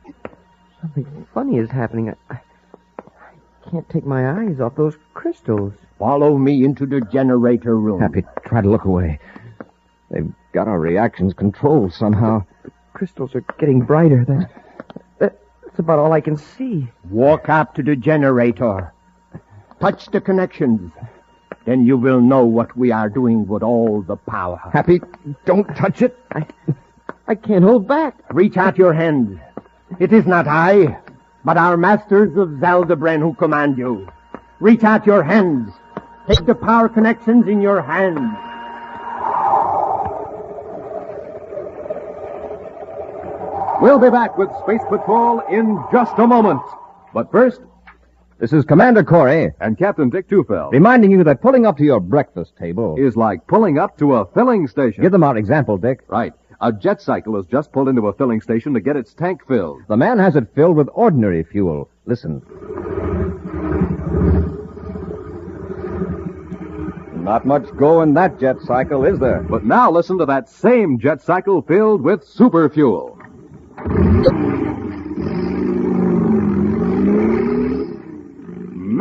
something funny is happening. I can't take my eyes off those crystals. Follow me into the generator room. Happy, try to look away. They've got our reactions controlled somehow. The crystals are getting brighter. That's about all I can see. Walk up to the generator. Touch the connections. Then you will know what we are doing with all the power. Happy, don't touch it. I can't hold back. Reach out your hand. It is not I, but our masters of Zeldabran who command you. Reach out your hands. Take the power connections in your hands. We'll be back with Space Patrol in just a moment. But first, this is Commander Corry and Captain Dick Tufeld, reminding you that pulling up to your breakfast table is like pulling up to a filling station. Give them our example, Dick. Right. A jet cycle has just pulled into a filling station to get its tank filled. The man has it filled with ordinary fuel. Listen. Not much go in that jet cycle, is there? But now listen to that same jet cycle filled with super fuel.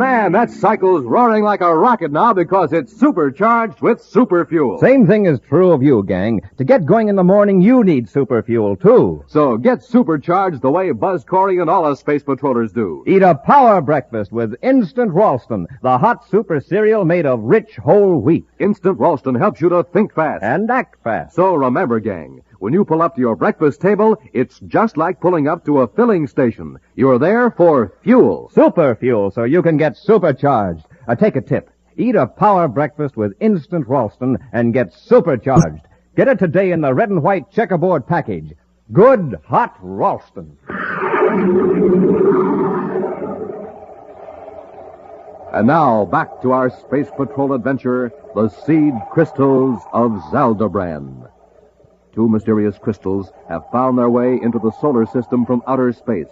Man, that cycle's roaring like a rocket now because it's supercharged with super fuel. Same thing is true of you, gang. To get going in the morning, you need super fuel, too. So get supercharged the way Buzz Corry and all us space patrollers do. Eat a power breakfast with Instant Ralston, the hot super cereal made of rich whole wheat. Instant Ralston helps you to think fast. And act fast. So remember, gang, when you pull up to your breakfast table, it's just like pulling up to a filling station. You're there for fuel. Super fuel, so you can get supercharged. Take a tip. Eat a power breakfast with Instant Ralston and get supercharged. Get it today in the red and white checkerboard package. Good hot Ralston. And now, back to our Space Patrol adventure, the Seed Crystals of Zeldabran. 2 mysterious crystals have found their way into the solar system from outer space.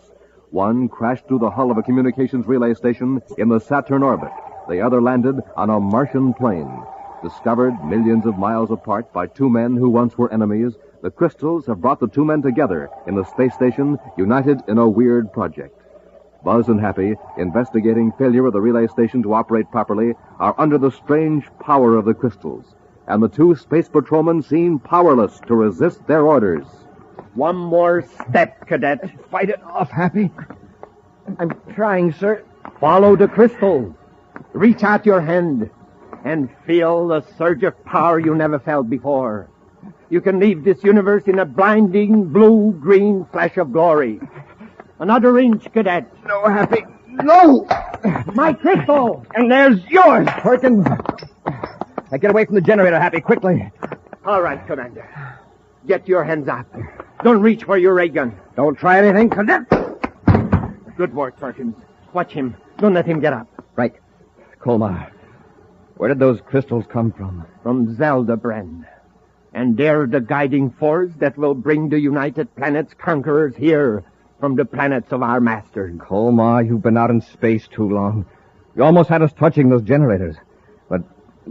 One crashed through the hull of a communications relay station in the Saturn orbit. The other landed on a Martian plane. Discovered millions of miles apart by 2 men who once were enemies, the crystals have brought the 2 men together in the space station, united in a weird project. Buzz and Happy, investigating failure of the relay station to operate properly, are under the strange power of the crystals. And the 2 space patrolmen seem powerless to resist their orders. One more step, Cadet. Fight it off, Happy. I'm trying, sir. Follow the crystal. Reach out your hand and feel the surge of power you never felt before. You can leave this universe in a blinding blue-green flash of glory. Another inch, Cadet. No, Happy. No! My crystal! And there's yours! Perkins. Get away from the generator, Happy, quickly. All right, Commander. Get your hands up. Don't reach for your ray gun. Don't try anything, Cadet. Good work, Perkins. Watch him. Don't let him get up. Right. Colmar, where did those crystals come from? From Zeldabran. And they're the guiding force that will bring the United Planets conquerors here from the planets of our masters. Colmar, you've been out in space too long. You almost had us touching those generators. But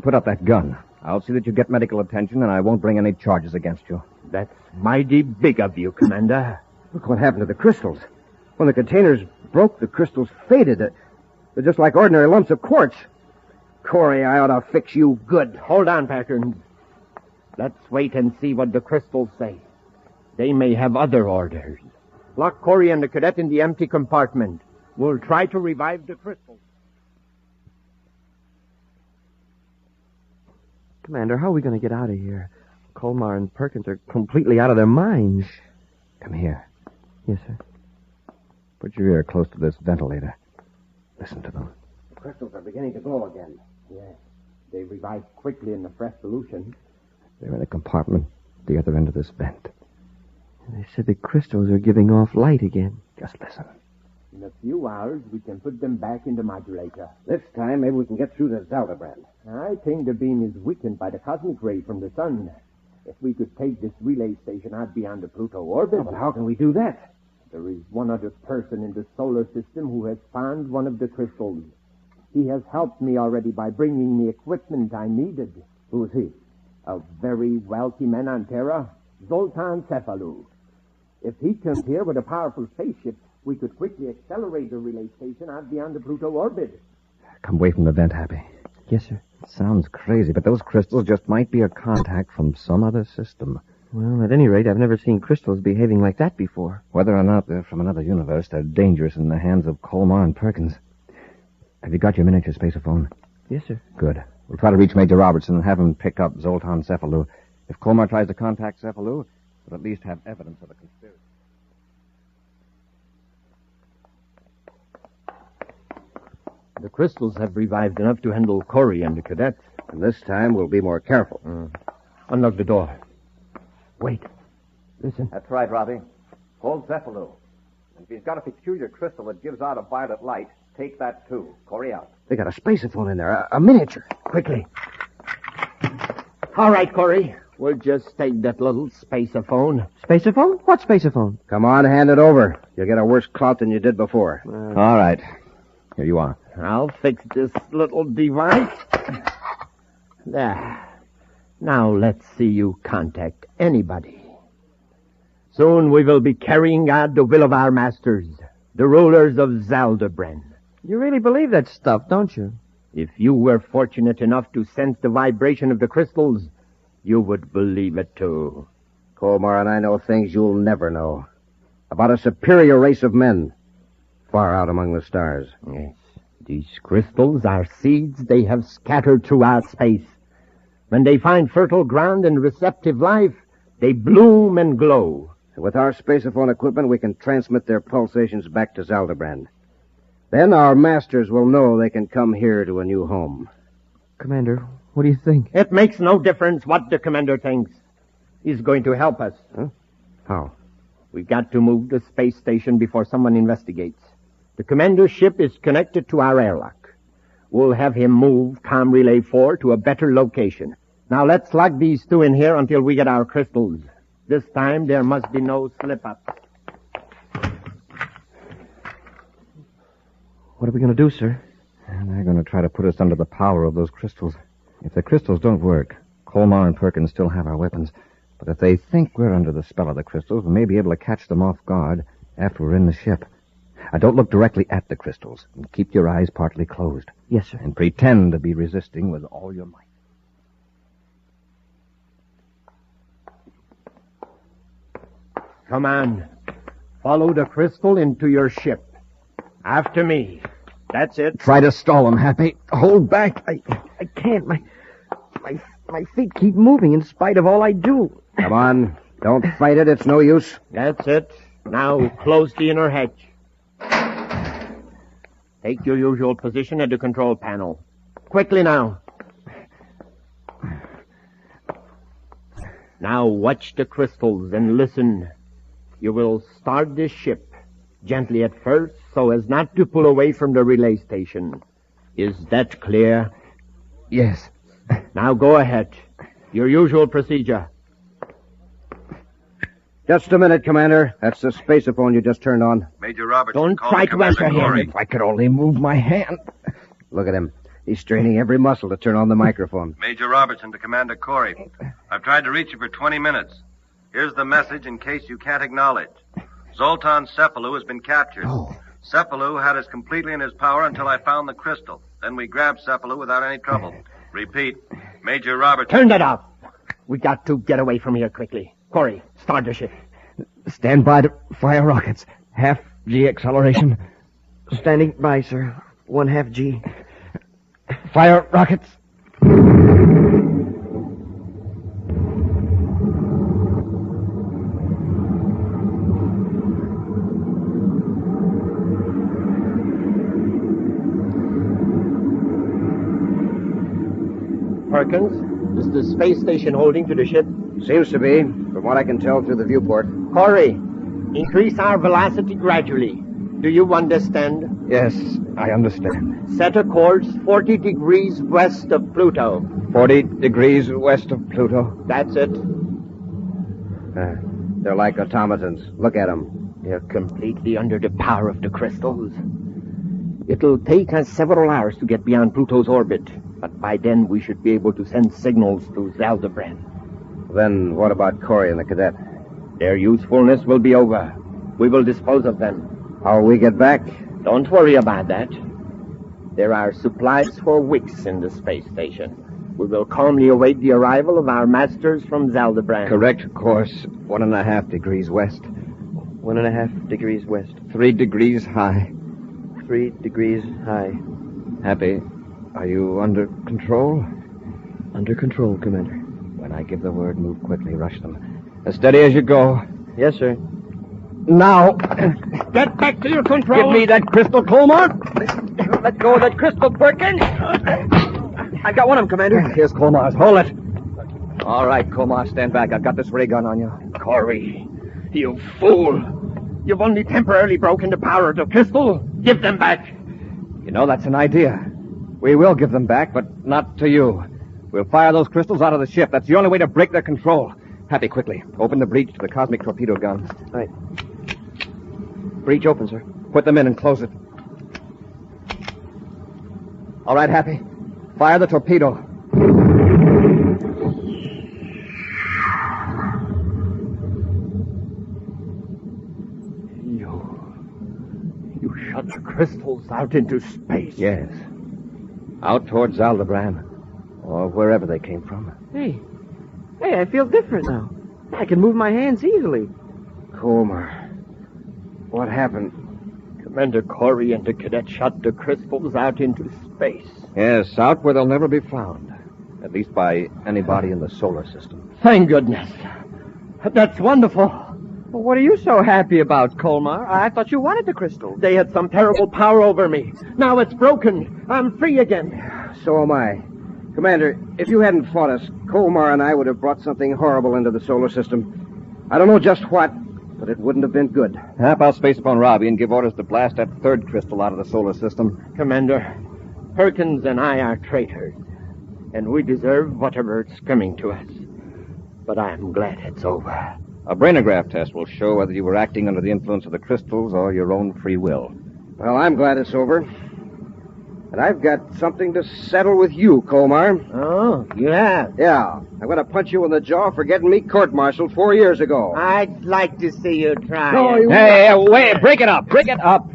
put up that gun. I'll see that you get medical attention, and I won't bring any charges against you. That's mighty big of you, Commander. Look what happened to the crystals. When the containers broke, the crystals faded. They're just like ordinary lumps of quartz. Corry, I ought to fix you good. Hold on, Perkins. Let's wait and see what the crystals say. They may have other orders. Lock Corry and the cadet in the empty compartment. We'll try to revive the crystals. Commander, how are we going to get out of here? Colmar and Perkins are completely out of their minds. Come here. Yes, sir. Put your ear close to this ventilator. Listen to them. The crystals are beginning to glow again. Yes. They revive quickly in the fresh solution. They're in a compartment at the other end of this vent. And they said the crystals are giving off light again. Just listen. In a few hours, we can put them back in the modulator. This time, maybe we can get through to Zeldabran. I think the beam is weakened by the cosmic ray from the sun. If we could take this relay station out beyond the Pluto orbit... Oh, but how can we do that? There is one other person in the solar system who has found one of the crystals. He has helped me already by bringing me equipment I needed. Who is he? A very wealthy man on Terra, Zoltan Cefalu. If he comes here with a powerful spaceship, we could quickly accelerate the relay station out beyond the Pluto orbit. Come away from the vent, Happy. Yes, sir. It sounds crazy, but those crystals just might be a contact from some other system. Well, at any rate, I've never seen crystals behaving like that before. Whether or not they're from another universe, they're dangerous in the hands of Colmar and Perkins. Have you got your miniature spaceophone? Yes, sir. Good. We'll try to reach Major Robertson and have him pick up Zoltan Cefalu. If Colmar tries to contact Cefalu, we'll at least have evidence of a conspiracy. The crystals have revived enough to handle Corry and the cadets. And this time we'll be more careful. Unlock the door. Wait. Listen. That's right, Robbie. Hold Cefalu. If he's got a peculiar crystal that gives out a violet light, take that too. Corry out. They got a spaceophone in there, a miniature. Quickly. All right, Corry. We'll just take that little spaceophone. Spaceophone? What spaceophone? Come on, hand it over. You'll get a worse clout than you did before. All right. Here you are. I'll fix this little device. There. Now let's see you contact anybody. Soon we will be carrying out the will of our masters, the rulers of Zeldabran. You really believe that stuff, don't you? If you were fortunate enough to sense the vibration of the crystals, you would believe it too. Colmar and I know things you'll never know. About a superior race of men, far out among the stars. Yes. These crystals are seeds they have scattered throughout space. When they find fertile ground and receptive life, they bloom and glow. With our spaceophone equipment, we can transmit their pulsations back to Zeldabran. Then our masters will know they can come here to a new home. Commander, what do you think? It makes no difference what the commander thinks. He's going to help us. Huh? How? We've got to move the space station before someone investigates. The commander's ship is connected to our airlock. We'll have him move Com Relay 4 to a better location. Now let's lock these two in here until we get our crystals. This time there must be no slip-up. What are we going to do, sir? They're going to try to put us under the power of those crystals. If the crystals don't work, Colmar and Perkins still have our weapons. But if they think we're under the spell of the crystals, we may be able to catch them off guard after we're in the ship. Don't look directly at the crystals. And keep your eyes partly closed. Yes, sir. And pretend to be resisting with all your might. Come on. Follow the crystal into your ship. After me. That's it. Try to stall them, Happy. Hold back. I can't. My feet keep moving in spite of all I do. Come on. Don't fight it. It's no use. That's it. Now close the inner hatch. Take your usual position at the control panel. Quickly now. Now watch the crystals and listen. You will start this ship gently at first so as not to pull away from the relay station. Is that clear? Yes. Now go ahead. Your usual procedure. Just a minute, Commander. That's the spaceophone you just turned on. Major Robertson, Don't try to answer him. If I could only move my hand. Look at him. He's straining every muscle to turn on the microphone. Major Robertson to Commander Corry. I've tried to reach you for 20 minutes. Here's the message in case you can't acknowledge. Zoltan Cephalou has been captured. Cephalou had us completely in his power until I found the crystal. Then we grabbed Cephalou without any trouble. Repeat, Major Robertson. Turn that off. We got to get away from here quickly. Corry, start the ship. Stand by to fire rockets. Half G acceleration. Standing by, sir. 1/2 G. Fire rockets. Perkins, is the space station holding to the ship? Seems to be, from what I can tell through the viewport. Corry, increase our velocity gradually. Do you understand? Yes, I understand. Set a course 40 degrees west of Pluto. 40 degrees west of Pluto. That's it. They're like automatons. Look at them. They're completely under the power of the crystals. It'll take us several hours to get beyond Pluto's orbit, but by then we should be able to send signals to Zeldabran. Then what about Corry and the cadet? Their usefulness will be over. We will dispose of them. How will we get back? Don't worry about that. There are supplies for weeks in the space station. We will calmly await the arrival of our masters from Zeldabran. Correct course, 1.5 degrees west. 1.5 degrees west. 3 degrees high. 3 degrees high. Happy, are you under control? Under control, Commander. When I give the word, move quickly, rush them. As steady as you go. Yes, sir. Now! Get back to your control! Give me that crystal, Colmar! Let go of that crystal, Perkins! I've got one of them, Commander. Here's Colmar's. Hold it! All right, Colmar, stand back. I've got this ray gun on you. Corry, you fool! You've only temporarily broken the power of the crystal. Give them back. You know, that's an idea. We will give them back, but not to you. We'll fire those crystals out of the ship. That's the only way to break their control. Happy, quickly. Open the breach to the cosmic torpedo gun. Right. Breach open, sir. Put them in and close it. All right, Happy. Fire the torpedo. You shot the crystals out into space. Yes. Out towards Zeldabran. Or wherever they came from. Hey, I feel different now. I can move my hands easily. Colmar, what happened? Commander Corry and the cadet shot the crystals out into space. Yes, out where they'll never be found. At least by anybody in the solar system. Thank goodness. That's wonderful. Well, what are you so happy about, Colmar? I thought you wanted the crystals. They had some terrible power over me. Now it's broken. I'm free again. So am I. Commander, if you hadn't fought us, Colmar and I would have brought something horrible into the solar system. I don't know just what, but it wouldn't have been good. Hap, I'll space upon Robbie and give orders to blast that third crystal out of the solar system. Commander, Perkins and I are traitors, and we deserve whatever is coming to us. But I'm glad it's over. A brainograph test will show whether you were acting under the influence of the crystals or your own free will. Well, I'm glad it's over. And I've got something to settle with you, Colmar. Oh, you have? Yeah. I'm going to punch you in the jaw for getting me court-martialed 4 years ago. I'd like to see you try No, Hey, wait, break it up, break it up.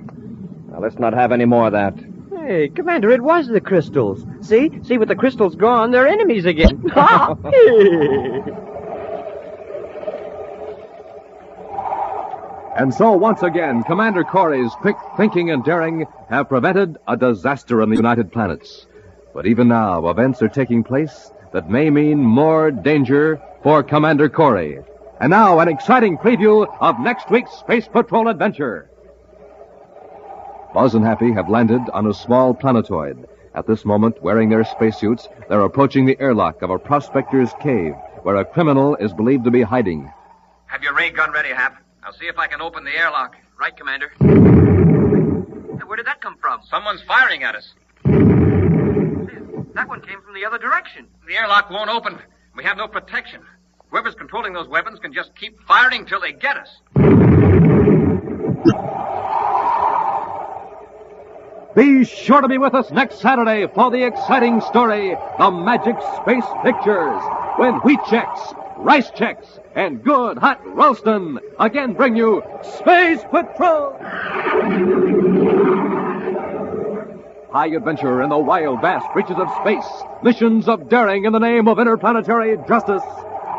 Now, let's not have any more of that. Hey, Commander, it was the crystals. See, with the crystals gone, they're enemies again. And so, once again, Commander Corry's quick thinking and daring have prevented a disaster in the United Planets. But even now, events are taking place that may mean more danger for Commander Corry. And now, an exciting preview of next week's Space Patrol adventure. Buzz and Happy have landed on a small planetoid. At this moment, wearing their spacesuits, they're approaching the airlock of a prospector's cave, where a criminal is believed to be hiding. Have your ray gun ready, Hap. I'll see if I can open the airlock. Right, Commander. Hey, where did that come from? Someone's firing at us. That one came from the other direction. The airlock won't open. We have no protection. Whoever's controlling those weapons can just keep firing till they get us. Be sure to be with us next Saturday for the exciting story, The Magic Space Pictures, when Wheat Chex, Rice Chex, and Good Hot Ralston again bring you Space Patrol! High adventure in the wild, vast reaches of space. Missions of daring in the name of interplanetary justice.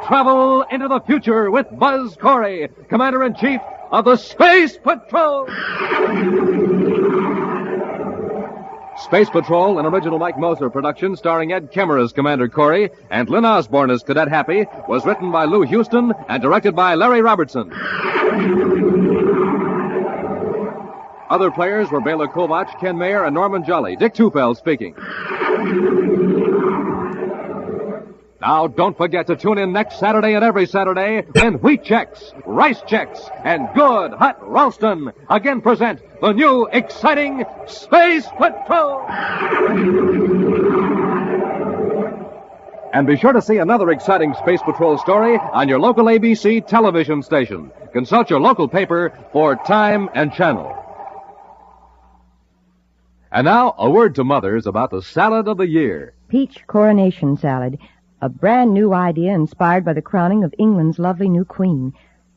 Travel into the future with Buzz Corry, Commander-in-Chief of the Space Patrol! Space Patrol, an original Mike Moser production starring Ed Kemmer as Commander Corry and Lynn Osborne as Cadet Happy, was written by Lou Houston and directed by Larry Robertson. Other players were Bela Kovach, Ken Mayer, and Norman Jolly. Dick Tufeld speaking. Now, don't forget to tune in next Saturday and every Saturday when Wheat Chex, Rice Chex, and Good Hot Ralston again present the new exciting Space Patrol! And be sure to see another exciting Space Patrol story on your local ABC television station. Consult your local paper for time and channel. And now, a word to mothers about the salad of the year. Peach coronation salad. A brand new idea inspired by the crowning of England's lovely new queen.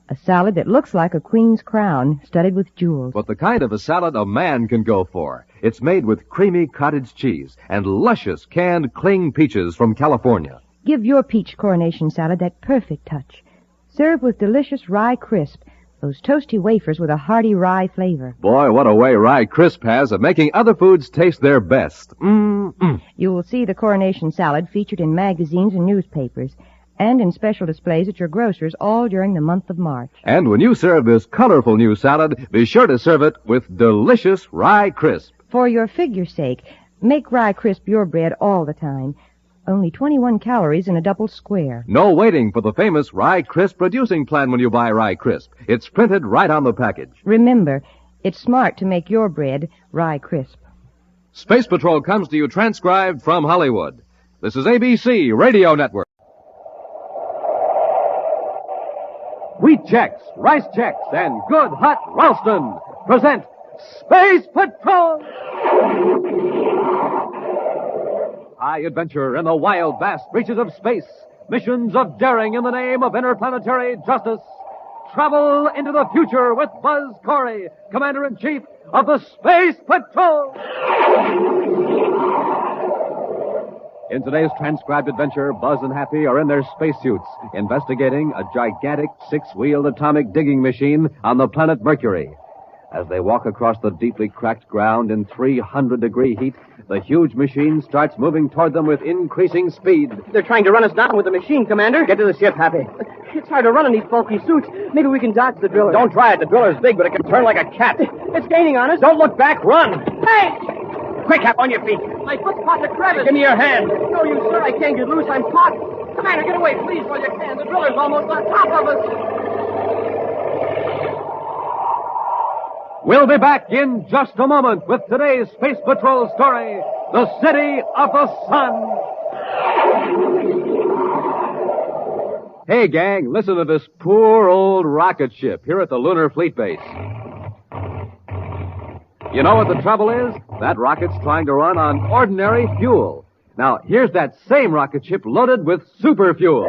A salad that looks like a queen's crown, studded with jewels. But the kind of a salad a man can go for. It's made with creamy cottage cheese and luscious canned cling peaches from California. Give your peach coronation salad that perfect touch. Serve with delicious rye crisp, those toasty wafers with a hearty rye flavor. Boy, what a way Rye Crisp has of making other foods taste their best. You will see the coronation salad featured in magazines and newspapers, and in special displays at your grocer's all during the month of March. And when you serve this colorful new salad, be sure to serve it with delicious Rye Crisp. For your figure's sake, make Rye Crisp your bread all the time. Only 21 calories in a double square. No waiting for the famous Rye Crisp reducing plan when you buy Rye Crisp. It's printed right on the package. Remember, it's smart to make your bread Rye Crisp. Space Patrol comes to you transcribed from Hollywood. This is ABC Radio Network. Wheat Chex, Rice Chex, and Good Hot Ralston present Space Patrol! High adventure in the wild, vast reaches of space. Missions of daring in the name of interplanetary justice. Travel into the future with Buzz Corry, Commander-in-Chief of the Space Patrol! In today's transcribed adventure, Buzz and Happy are in their spacesuits, investigating a gigantic six-wheeled atomic digging machine on the planet Mercury. As they walk across the deeply cracked ground in 300-degree heat, the huge machine starts moving toward them with increasing speed. They're trying to run us down with the machine, Commander. Get to the ship, Happy. It's hard to run in these bulky suits. Maybe we can dodge the driller. Don't try it. The driller's big, but it can turn like a cat. It's gaining on us. Don't look back. Run. Hey! Quick, Hap, on your feet. My foot's caught the crevice. Give me your hand. No, you, sir. I can't get loose. I'm caught. Commander, get away, please, while you can. The driller's almost on top of us. We'll be back in just a moment with today's Space Patrol story, The City of the Sun. Hey, gang, listen to this poor old rocket ship here at the Lunar Fleet Base. You know what the trouble is? That rocket's trying to run on ordinary fuel. Now, here's that same rocket ship loaded with super fuel.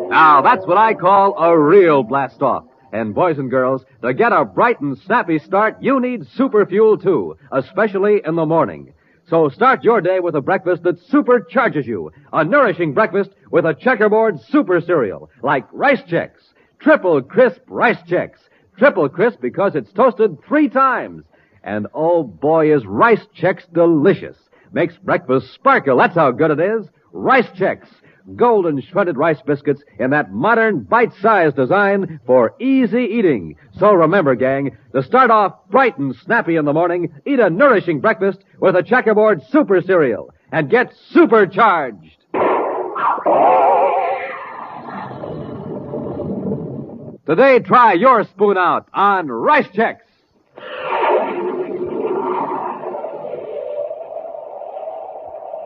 Now, that's what I call a real blast-off. And boys and girls, to get a bright and snappy start, you need super fuel too, especially in the morning. So start your day with a breakfast that supercharges you. A nourishing breakfast with a checkerboard super cereal, like Rice Chex. Triple crisp Rice Chex. Triple crisp because it's toasted 3 times. And oh boy, is Rice Chex delicious. Makes breakfast sparkle, that's how good it is. Rice Chex. Golden shredded rice biscuits in that modern bite-sized design for easy eating. So remember, gang, to start off bright and snappy in the morning, eat a nourishing breakfast with a checkerboard super cereal and get supercharged. Today, try your spoon out on Rice Chex.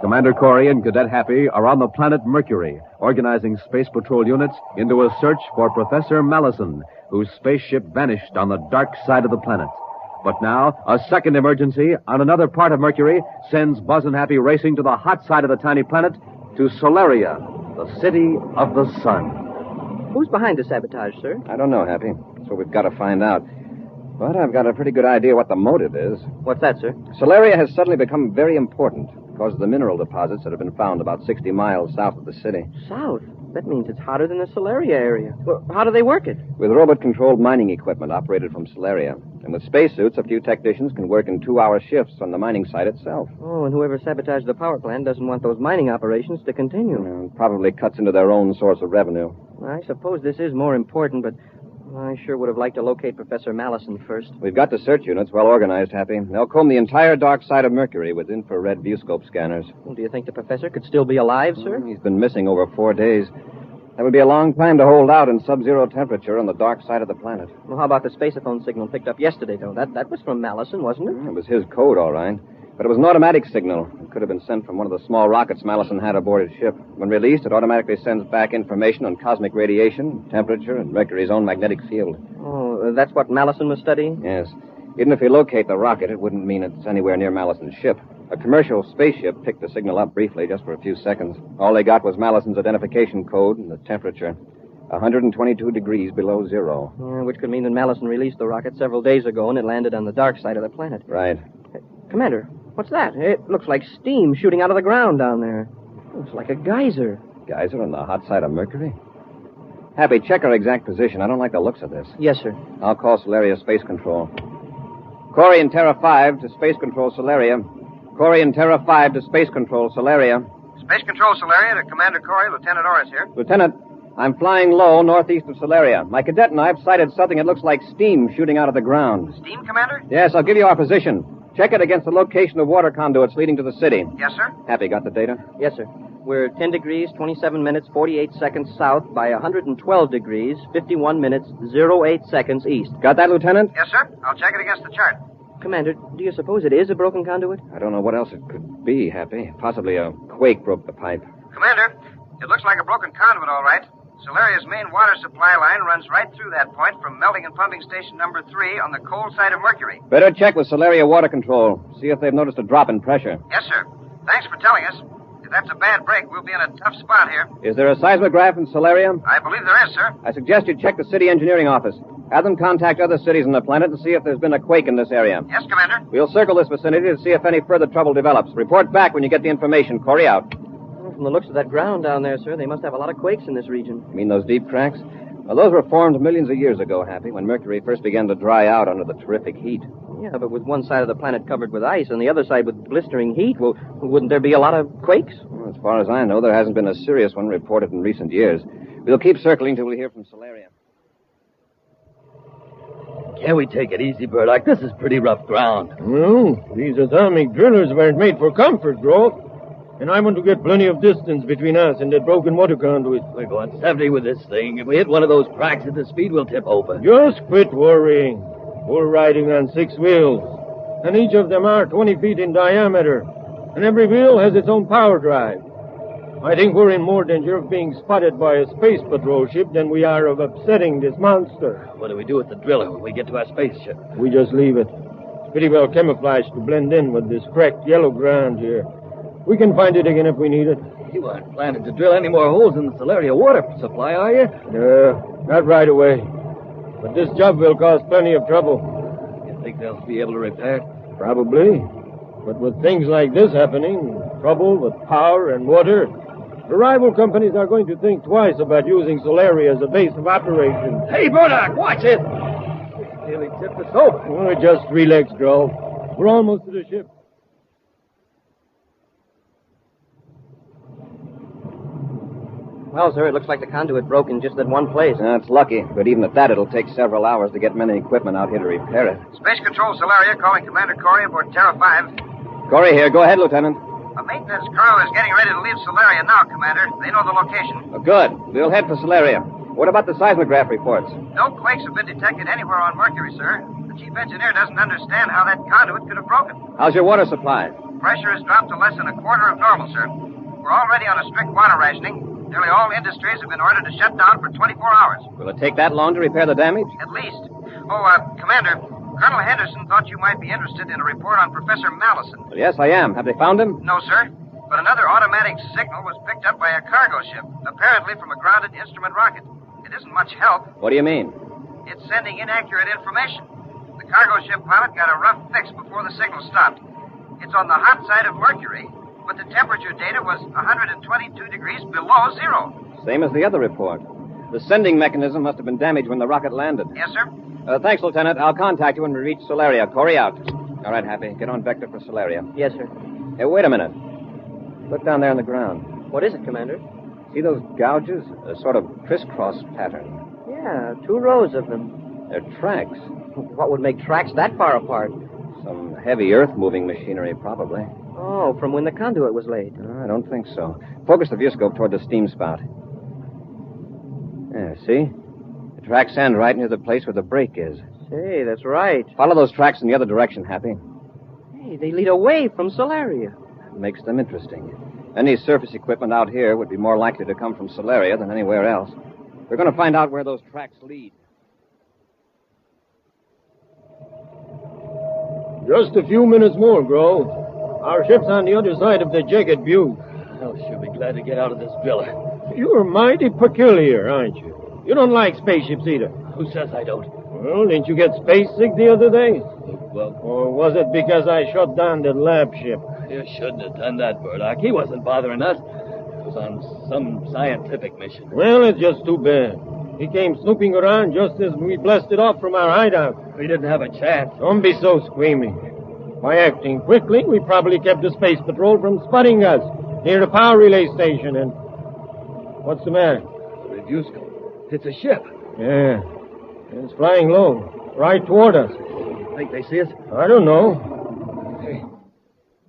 Commander Corry and Cadet Happy are on the planet Mercury, organizing Space Patrol units into a search for Professor Malison, whose spaceship vanished on the dark side of the planet. But now, a second emergency on another part of Mercury sends Buzz and Happy racing to the hot side of the tiny planet, to Solaria, the city of the sun. Who's behind the sabotage, sir? I don't know, Happy. So we've got to find out. But I've got a pretty good idea what the motive is. What's that, sir? Solaria has suddenly become very important because of the mineral deposits that have been found about 60 miles south of the city. South? That means it's hotter than the Solaria area. Well, how do they work it? With robot-controlled mining equipment operated from Solaria. And with spacesuits, a few technicians can work in 2-hour shifts on the mining site itself. Oh, and whoever sabotaged the power plant doesn't want those mining operations to continue. Probably cuts into their own source of revenue. I suppose this is more important, but I sure would have liked to locate Professor Malison first. We've got the search units well organized, Happy. They'll comb the entire dark side of Mercury with infrared viewscope scanners. Well, do you think the professor could still be alive, sir? He's been missing over 4 days. That would be a long time to hold out in sub-zero temperature on the dark side of the planet. Well, how about the spaceophone signal picked up yesterday, though? That was from Malison, wasn't it? It was his code, all right. But it was an automatic signal. It could have been sent from one of the small rockets Malison had aboard his ship. When released, it automatically sends back information on cosmic radiation, temperature, and Mercury's own magnetic field. Oh, that's what Malison was studying? Yes. Even if we locate the rocket, it wouldn't mean it's anywhere near Malison's ship. A commercial spaceship picked the signal up briefly, just for a few seconds. All they got was Malison's identification code and the temperature. 122 degrees below zero. Yeah, which could mean that Malison released the rocket several days ago and it landed on the dark side of the planet. Right. Hey, Commander, what's that? It looks like steam shooting out of the ground down there. Looks like a geyser. Geyser on the hot side of Mercury? Happy, check our exact position. I don't like the looks of this. Yes, sir. I'll call Solaria Space Control. Corry and Terra 5 to Space Control Solaria. Corry and Terra 5 to Space Control Solaria. Space Control Solaria to Commander Corry, Lieutenant Orris here. Lieutenant, I'm flying low northeast of Solaria. My cadet and I have sighted something that looks like steam shooting out of the ground. Steam, Commander? Yes, I'll give you our position. Check it against the location of water conduits leading to the city. Yes, sir. Happy, got the data? Yes, sir. We're 10 degrees, 27 minutes, 48 seconds south by 112 degrees, 51 minutes, 08 seconds east. Got that, Lieutenant? Yes, sir. I'll check it against the chart. Commander, do you suppose it is a broken conduit? I don't know what else it could be, Happy. Possibly a quake broke the pipe. Commander, it looks like a broken conduit, all right. Solaria's main water supply line runs right through that point from melting and pumping station number 3 on the cold side of Mercury. Better check with Solaria Water Control. See if they've noticed a drop in pressure. Yes, sir. Thanks for telling us. If that's a bad break, we'll be in a tough spot here. Is there a seismograph in Solaria? I believe there is, sir. I suggest you check the city engineering office. Have them contact other cities on the planet and see if there's been a quake in this area. Yes, Commander. We'll circle this vicinity to see if any further trouble develops. Report back when you get the information. Corry out. Well, from the looks of that ground down there, sir, they must have a lot of quakes in this region. You mean those deep cracks? Well, those were formed millions of years ago, Happy, when Mercury first began to dry out under the terrific heat. Yeah, but with one side of the planet covered with ice and the other side with blistering heat, well, wouldn't there be a lot of quakes? Well, as far as I know, there hasn't been a serious one reported in recent years. We'll keep circling till we hear from Solaria. Can't we take it easy, Burdock? This is pretty rough ground. Well, these atomic drillers weren't made for comfort, Grove. And I want to get plenty of distance between us and that broken water conduit. We're going 70 with this thing. If we hit one of those cracks at the speed, we'll tip over. Just quit worrying. We're riding on 6 wheels, and each of them are 20 feet in diameter, and every wheel has its own power drive. I think we're in more danger of being spotted by a space patrol ship than we are of upsetting this monster. What do we do with the driller when we get to our spaceship? We just leave it. It's pretty well camouflaged to blend in with this cracked yellow ground here. We can find it again if we need it. You aren't planning to drill any more holes in the Solaria water supply, are you? Not right away. But this job will cause plenty of trouble. You think they'll be able to repair it? Probably. But with things like this happening, trouble with power and water, the rival companies are going to think twice about using Solaria as a base of operations. Hey, Burdock, watch it! Nearly tipped us over. Oh, just relax, Grove. We're almost to the ship. Well, sir, it looks like the conduit broke in just that one place. That's lucky, but even at that, it'll take several hours to get men and equipment out here to repair it. Space Control Solaria calling Commander Corry aboard Terra 5. Corry here. Go ahead, Lieutenant. A maintenance crew is getting ready to leave Solaria now, Commander. They know the location. Oh, good. We'll head for Solaria. What about the seismograph reports? No quakes have been detected anywhere on Mercury, sir. The chief engineer doesn't understand how that conduit could have broken. How's your water supply? Pressure has dropped to less than a quarter of normal, sir. We're already on a strict water rationing. Nearly all industries have been ordered to shut down for 24 hours. Will it take that long to repair the damage? At least. Oh, Commander, Colonel Henderson thought you might be interested in a report on Professor Mallison. Well, yes, I am. Have they found him? No, sir. But another automatic signal was picked up by a cargo ship, apparently from a grounded instrument rocket. It isn't much help. What do you mean? It's sending inaccurate information. The cargo ship pilot got a rough fix before the signal stopped. It's on the hot side of Mercury, but the temperature data was 122 degrees below zero. Same as the other report. The sending mechanism must have been damaged when the rocket landed. Yes, sir. Thanks, Lieutenant. I'll contact you when we reach Solaria. Corry out. All right, Happy. Get on vector for Solaria. Yes, sir. Hey, wait a minute. Look down there on the ground. What is it, Commander? See those gouges? A sort of crisscross pattern. Yeah, 2 rows of them. They're tracks. What would make tracks that far apart? Some heavy earth-moving machinery, probably. Oh, from when the conduit was laid. I don't think so. Focus the viewscope toward the steam spout. There, see? The tracks end right near the place where the break is. Say, that's right. Follow those tracks in the other direction, Happy. Hey, they lead away from Solaria. That makes them interesting. Any surface equipment out here would be more likely to come from Solaria than anywhere else. We're going to find out where those tracks lead. Just a few minutes more, Grove. Our ship's on the other side of the Jagged Butte. I'll sure be glad to get out of this driller. You're mighty peculiar, aren't you? You don't like spaceships either. Who says I don't? Well, didn't you get space sick the other day? Well, or was it because I shut down the lab ship? You shouldn't have done that, Burdock. He wasn't bothering us. He was on some scientific mission. Well, it's just too bad. He came snooping around just as we blasted off from our hideout. We didn't have a chance. Don't be so squeamy. By acting quickly, we probably kept the space patrol from spotting us near the power relay station. And what's the matter? The reviewscope. It's a ship. Yeah. It's flying low, right toward us. Think they see us? I don't know. Hey,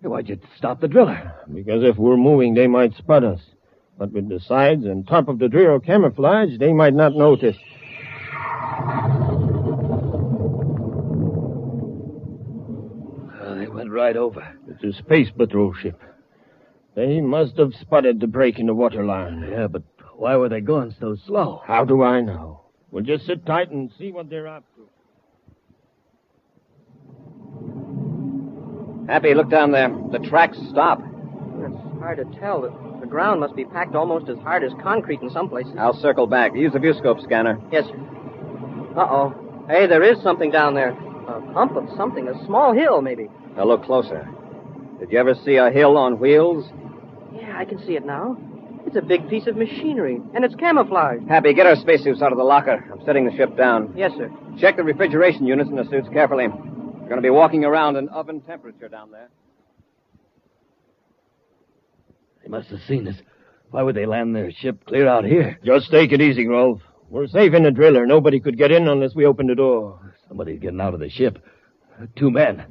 Why'd you stop the driller? Because if we're moving, they might spot us. But with the sides and top of the drill camouflage, they might not notice. They went right over. It's a space patrol ship. They must have spotted the break in the water line. Yeah, but why were they going so slow? How do I know? We'll just sit tight and see what they're up to. Happy, look down there. The tracks stop. It's hard to tell. The ground must be packed almost as hard as concrete in some places. I'll circle back. Use the viewscope scanner. Yes, sir. Uh-oh. Hey, there is something down there. A hump of something. A small hill, maybe. Now look closer. Did you ever see a hill on wheels? Yeah, I can see it now. It's a big piece of machinery, and it's camouflaged. Happy, get our spacesuits out of the locker. I'm setting the ship down. Yes, sir. Check the refrigeration units in the suits carefully. We're going to be walking around in oven temperature down there. They must have seen us. Why would they land their ship clear out here? Just take it easy, Grove. We're safe in the driller. Nobody could get in unless we open the door. Somebody's getting out of the ship. 2 men.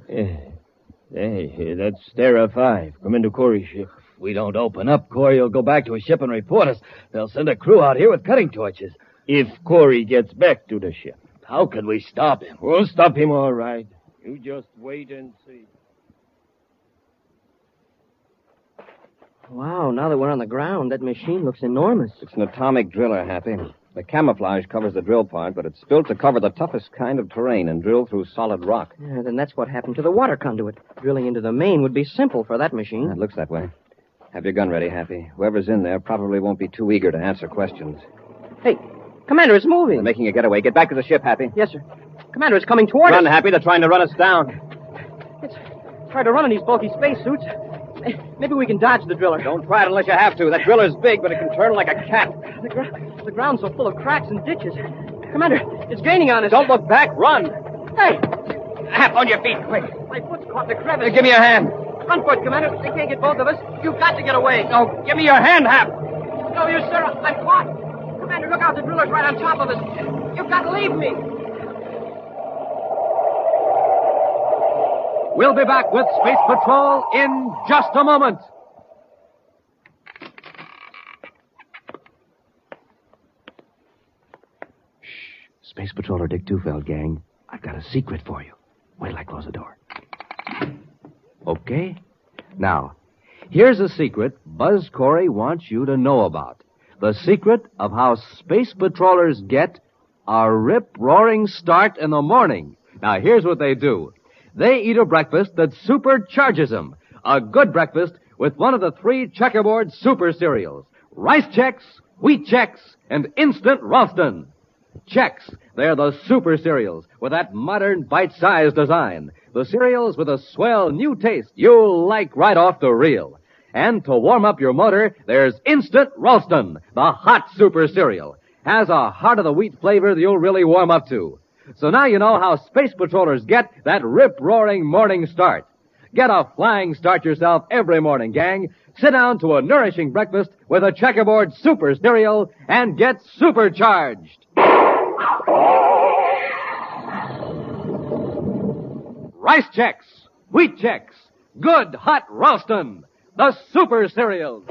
Hey, that's Terra 5, Commander Corry's ship. If we don't open up, Corry will go back to his ship and report us. They'll send a crew out here with cutting torches. If Corry gets back to the ship. How can we stop him? We'll stop him all right. You just wait and see. Wow, now that we're on the ground, that machine looks enormous. It's an atomic driller, Happy. The camouflage covers the drill part, but it's built to cover the toughest kind of terrain and drill through solid rock. Yeah, then that's what happened to the water conduit. Drilling into the main would be simple for that machine. It looks that way. Have your gun ready, Happy. Whoever's in there probably won't be too eager to answer questions. Hey, Commander, it's moving. They're making a getaway. Get back to the ship, Happy. Yes, sir. Commander, it's coming toward us. Run, Happy. They're trying to run us down. It's hard to run in these bulky spacesuits. Maybe we can dodge the driller. Don't try it unless you have to. That driller's big, but it can turn like a cat. The ground's so full of cracks and ditches. Commander, it's gaining on us. Don't look back. Run. Hey! Hap, on your feet, quick. My foot's caught in the crevice. Give me your hand. Front foot, Commander. They can't get both of us. You've got to get away. No, give me your hand, Hap. No, you, sir. I'm caught. Commander, look out. The driller's right on top of us. You've got to leave me. We'll be back with Space Patrol in just a moment. Space Patroller Dick Tufeld, gang. I've got a secret for you. Wait till I close the door. Okay? Now, here's a secret Buzz Corry wants you to know about. The secret of how space patrollers get a rip-roaring start in the morning. Now, here's what they do. They eat a breakfast that supercharges them. A good breakfast with one of the 3 checkerboard super cereals. Rice Chex, Wheat Chex, and Instant Ralston. Chex, they're the super cereals with that modern bite-sized design. The cereals with a swell new taste you'll like right off the reel. And to warm up your motor, there's Instant Ralston, the hot super cereal. Has a heart-of-the-wheat flavor that you'll really warm up to. So now you know how space patrollers get that rip-roaring morning start. Get a flying start yourself every morning, gang. Sit down to a nourishing breakfast with a checkerboard super cereal and get supercharged. Rice Chex, Wheat Chex, good hot Ralston, the super cereals.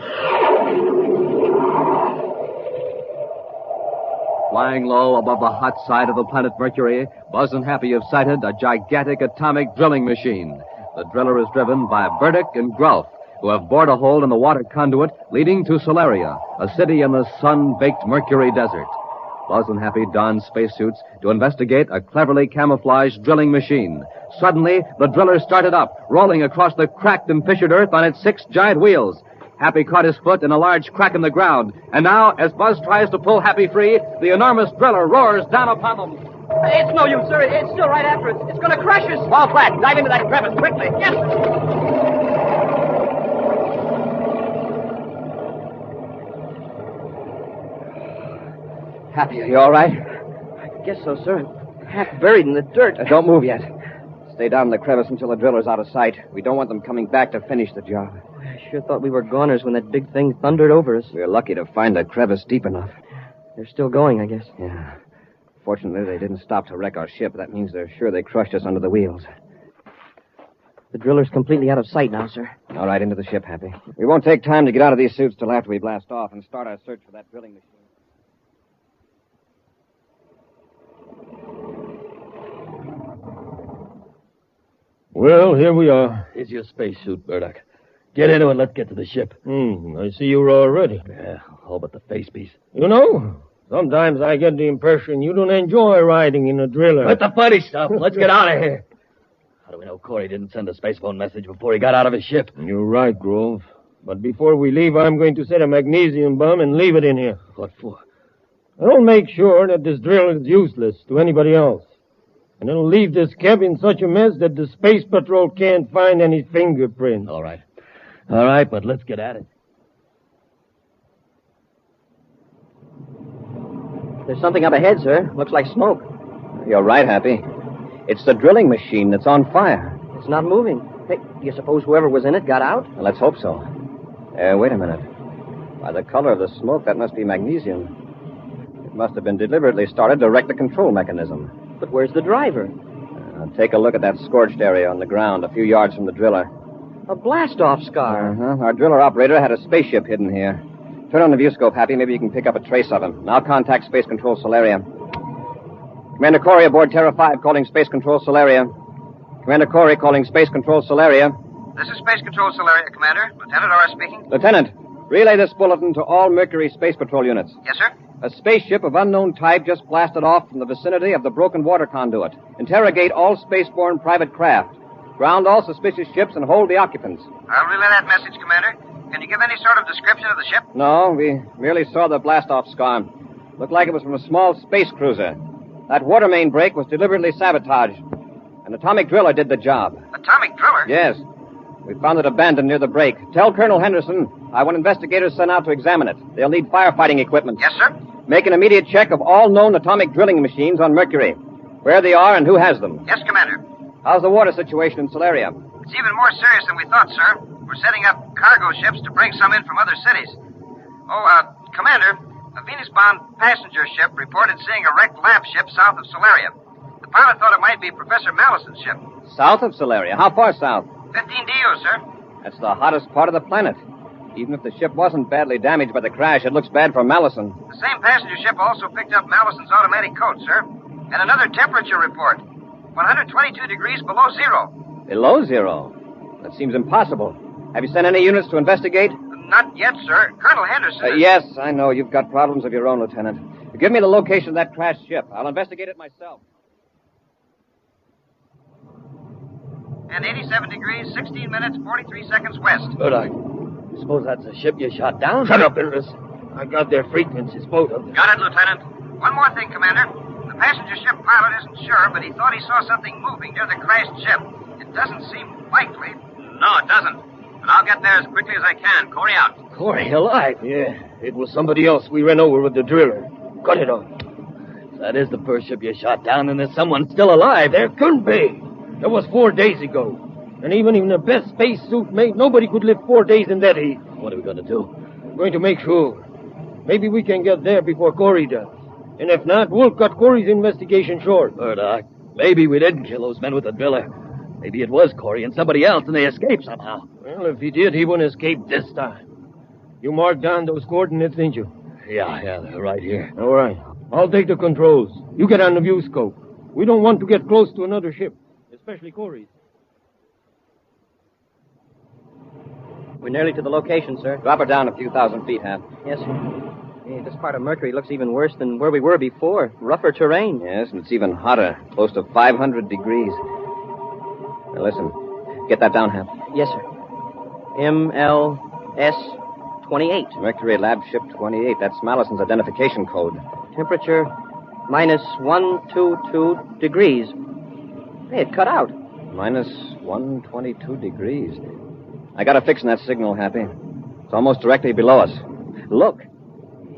Flying low above the hot side of the planet Mercury, Buzz and Happy have sighted a gigantic atomic drilling machine. The driller is driven by Burdick and Grulf, who have bored a hole in the water conduit leading to Solaria, a city in the sun-baked Mercury desert. Buzz and Happy don spacesuits to investigate a cleverly camouflaged drilling machine. Suddenly, the driller started up, rolling across the cracked and fissured earth on its 6 giant wheels. Happy caught his foot in a large crack in the ground. And now, as Buzz tries to pull Happy free, the enormous driller roars down upon them. It's no use, sir. It's still right after us. It's going to crush us. Fall flat. Dive into that crevice quickly. Yes, Happy, are you all right? I guess so, sir. Half buried in the dirt. Don't move yet. Stay down in the crevice until the driller's out of sight. We don't want them coming back to finish the job. I sure thought we were goners when that big thing thundered over us. We're lucky to find the crevice deep enough. They're still going, I guess. Yeah. Fortunately, they didn't stop to wreck our ship. That means they're sure they crushed us under the wheels. The driller's completely out of sight now, sir. All right, into the ship, Happy. We won't take time to get out of these suits till after we blast off and start our search for that drilling machine. Well, here we are. Here's your spacesuit, Burdock. Get into it. Let's get to the ship. I see you're all ready. Yeah, all but the face piece. You know, sometimes I get the impression you don't enjoy riding in a driller. Let the funny stuff. Let's get out of here. How do we know Corry didn't send a space phone message before he got out of his ship? You're right, Grove. But before we leave, I'm going to set a magnesium bomb and leave it in here. What for? I'll make sure that this drill is useless to anybody else. And it'll leave this cab in such a mess that the Space Patrol can't find any fingerprints. All right. All right, but let's get at it. There's something up ahead, sir. Looks like smoke. You're right, Happy. It's the drilling machine that's on fire. It's not moving. Hey, do you suppose whoever was in it got out? Well, let's hope so. Wait a minute. By the color of the smoke, that must be magnesium. It must have been deliberately started to wreck the control mechanism. But where's the driver? Take a look at that scorched area on the ground a few yards from the driller. A blast-off scar. Uh-huh. Our driller operator had a spaceship hidden here. Turn on the viewscope, Happy. Maybe you can pick up a trace of him. And I'll contact Space Control Solaria. Commander Corry aboard Terra 5 calling Space Control Solaria. Commander Corry calling Space Control Solaria. This is Space Control Solaria, Commander. Lieutenant Orr speaking. Lieutenant, relay this bulletin to all Mercury Space Patrol units. Yes, sir. A spaceship of unknown type just blasted off from the vicinity of the broken water conduit. Interrogate all spaceborne private craft. Ground all suspicious ships and hold the occupants. I'll relay that message, Commander. Can you give any sort of description of the ship? No, we merely saw the blast-off scar. Looked like it was from a small space cruiser. That water main break was deliberately sabotaged. An atomic driller did the job. Atomic driller? Yes. We found it abandoned near the break. Tell Colonel Henderson I want investigators sent out to examine it. They'll need firefighting equipment. Yes, sir. Make an immediate check of all known atomic drilling machines on Mercury. Where they are and who has them. Yes, Commander. How's the water situation in Solaria? It's even more serious than we thought, sir. We're setting up cargo ships to bring some in from other cities. Commander, a Venus-bound passenger ship reported seeing a wrecked lab ship south of Solaria. The pilot thought it might be Professor Mallison's ship. South of Solaria? How far south? 15 DU, sir. That's the hottest part of the planet. Even if the ship wasn't badly damaged by the crash, it looks bad for Mallison. The same passenger ship also picked up Mallison's automatic code, sir. And another temperature report. 122 degrees below zero. Below zero? That seems impossible. Have you sent any units to investigate? Not yet, sir. Colonel Henderson... Yes, I know. You've got problems of your own, Lieutenant. Give me the location of that crashed ship. I'll investigate it myself. And 87 degrees, 16 minutes, 43 seconds west. But I suppose that's a ship you shot down? Shut up, Beetles. I got their frequencies, both of them. Got it, Lieutenant. One more thing, Commander. The passenger ship pilot isn't sure, but he thought he saw something moving near the crashed ship. It doesn't seem likely. No, it doesn't. But I'll get there as quickly as I can. Corry out. Corry alive? Yeah, it was somebody else we ran over with the driller. Cut it off. If that is the first ship you shot down, then there's someone still alive. There couldn't be. That was 4 days ago. And even in the best spacesuit made, nobody could live 4 days in that heat. What are we going to do? I'm going to make sure. Maybe we can get there before Corry does. And if not, we'll cut Corry's investigation short. Burdock, maybe we didn't kill those men with the driller. Maybe it was Corry and somebody else, and they escaped somehow. Well, if he did, he wouldn't escape this time. You marked down those coordinates, didn't you? Yeah, they're right here. All right. I'll take the controls. You get on the view scope. We don't want to get close to another ship, especially Corry's. We're nearly to the location, sir. Drop her down a few thousand feet, Hap. Yes, sir. Hey, this part of Mercury looks even worse than where we were before. Rougher terrain. Yes, and it's even hotter. Close to 500 degrees. Now, listen. Get that down, Hap. Yes, sir. MLS 28. Mercury Lab Ship 28. That's Mallison's identification code. Temperature minus 122 degrees. Hey, it cut out. Minus 122 degrees. I got a fix in that signal, Happy. It's almost directly below us. Look.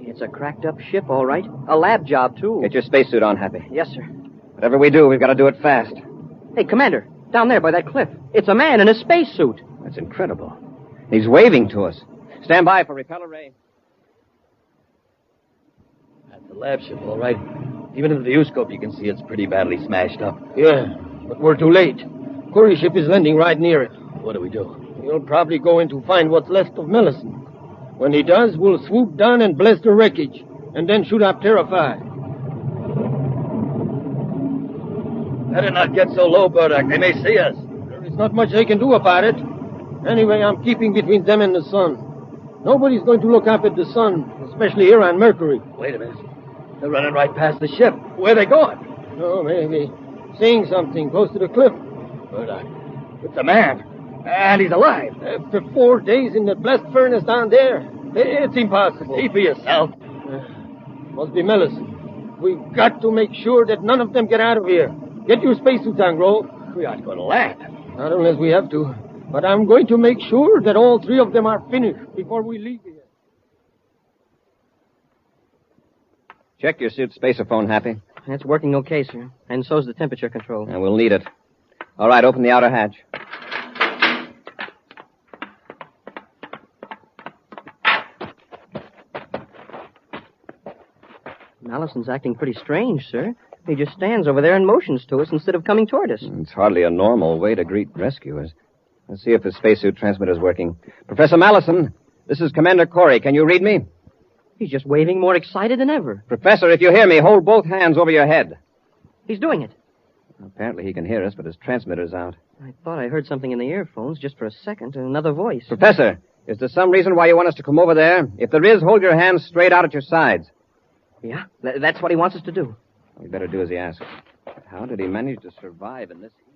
It's a cracked-up ship, all right. A lab job, too. Get your spacesuit on, Happy. Yes, sir. Whatever we do, we've got to do it fast. Hey, Commander, down there by that cliff. It's a man in a spacesuit. That's incredible. He's waving to us. Stand by for repeller ray. That's the lab ship, all right. Even in the viewscope, you can see it's pretty badly smashed up. Yeah, but we're too late. Corry ship is landing right near it. What do we do? He'll probably go in to find what's left of Millicent. When he does, we'll swoop down and blast the wreckage, and then shoot up Terrified. Better not get so low, Burdock. They may see us. There's not much they can do about it. Anyway, I'm keeping between them and the sun. Nobody's going to look up at the sun, especially here on Mercury. Wait a minute. They're running right past the ship. Where are they going? Oh, maybe. Seeing something close to the cliff. Burdock, it's a man. And he's alive. After 4 days in the blast furnace down there, it's impossible. See for yourself. Must be Millicent. We've got to make sure that none of them get out of here. Get your spacesuits on, Grove. We aren't going to land. Not unless we have to. But I'm going to make sure that all 3 of them are finished before we leave here. Check your suit spaceophone, Happy. It's working okay, sir. And so's the temperature control. And we'll need it. All right, open the outer hatch. Allison's acting pretty strange, sir. He just stands over there and motions to us instead of coming toward us. It's hardly a normal way to greet rescuers. Let's see if the spacesuit transmitter's working. Professor Mallison, this is Commander Corry. Can you read me? He's just waving more excited than ever. Professor, if you hear me, hold both hands over your head. He's doing it. Apparently he can hear us, but his transmitter's out. I thought I heard something in the earphones just for a second, and another voice. Professor, is there some reason why you want us to come over there? If there is, hold your hands straight out at your sides. Yeah, that's what he wants us to do. We better do as he asks. How did he manage to survive in this heat?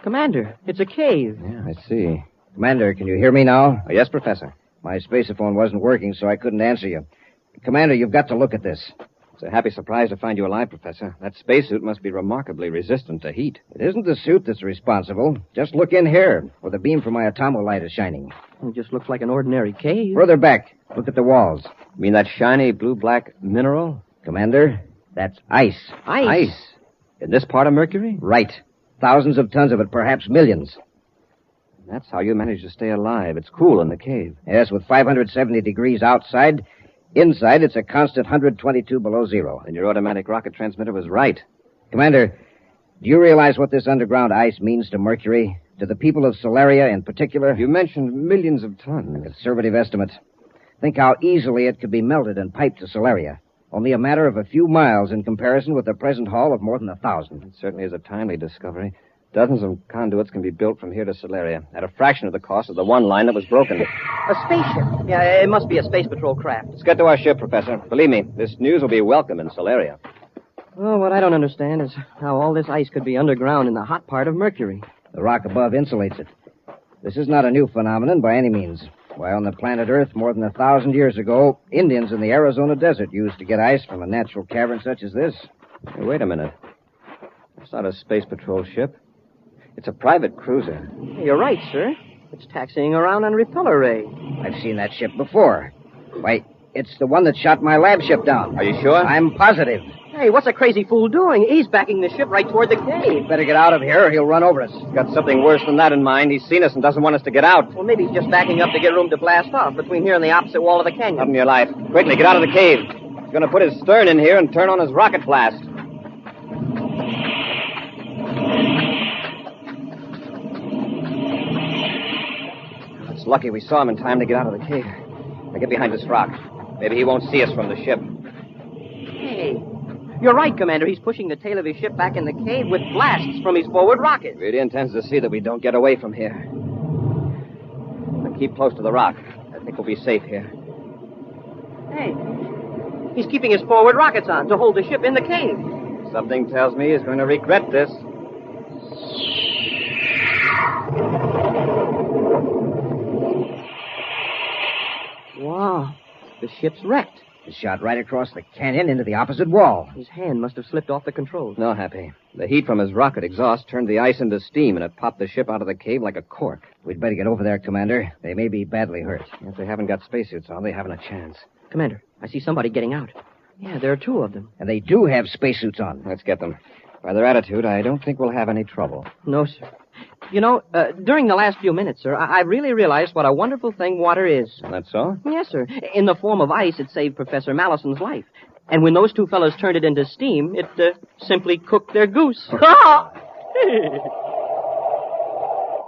Commander, it's a cave. Yeah, I see. Commander, can you hear me now? Oh, yes, Professor. My spaceophone wasn't working, so I couldn't answer you. Commander, you've got to look at this. It's a happy surprise to find you alive, Professor. That spacesuit must be remarkably resistant to heat. It isn't the suit that's responsible. Just look in here, where the beam from my atomolight is shining. It just looks like an ordinary cave. Further back, look at the walls. You mean that shiny blue-black mineral? Commander, that's ice. Ice? In this part of Mercury? Right. Thousands of tons of it, perhaps millions. That's how you manage to stay alive. It's cool in the cave. Yes, with 570 degrees outside. Inside, it's a constant 122 below zero. And your automatic rocket transmitter was right. Commander, do you realize what this underground ice means to Mercury? To the people of Solaria in particular? You mentioned millions of tons. A conservative estimate. Think how easily it could be melted and piped to Solaria. Only a matter of a few miles in comparison with the present haul of more than 1,000. It certainly is a timely discovery. Dozens of conduits can be built from here to Solaria at a fraction of the cost of the one line that was broken. A spaceship. Yeah, it must be a space patrol craft. Let's get to our ship, Professor. Believe me, this news will be welcome in Solaria. Well, what I don't understand is how all this ice could be underground in the hot part of Mercury. The rock above insulates it. This is not a new phenomenon by any means. Why, on the planet Earth, more than 1,000 years ago, Indians in the Arizona desert used to get ice from a natural cavern such as this. Hey, wait a minute. It's not a space patrol ship. It's a private cruiser. You're right, sir. It's taxiing around on repeller ray. I've seen that ship before. Why, it's the one that shot my lab ship down. Are you sure? I'm positive. Hey, what's a crazy fool doing? He's backing the ship right toward the cave. Better get out of here or he'll run over us. He's got something worse than that in mind. He's seen us and doesn't want us to get out. Well, maybe he's just backing up to get room to blast off between here and the opposite wall of the canyon. Up in your life. Quickly, get out of the cave. He's going to put his stern in here and turn on his rocket blast. It's lucky we saw him in time to get out of the cave. Now get behind this rock. Maybe he won't see us from the ship. Hey, you're right, Commander. He's pushing the tail of his ship back in the cave with blasts from his forward rocket. Really intends to see that we don't get away from here. Now keep close to the rock. I think we'll be safe here. Hey, he's keeping his forward rockets on to hold the ship in the cave. Something tells me he's going to regret this. Wow, the ship's wrecked. It shot right across the canyon into the opposite wall. His hand must have slipped off the controls. No, Happy. The heat from his rocket exhaust turned the ice into steam, and it popped the ship out of the cave like a cork. We'd better get over there, Commander. They may be badly hurt. If they haven't got spacesuits on, they haven't a chance. Commander, I see somebody getting out. Yeah, there are 2 of them. And they do have spacesuits on. Let's get them. By their attitude, I don't think we'll have any trouble. No, sir. You know, during the last few minutes, sir, I really realized what a wonderful thing water is. That's so? Yes, sir. In the form of ice, it saved Professor Mallison's life. And when those two fellows turned it into steam, it simply cooked their goose.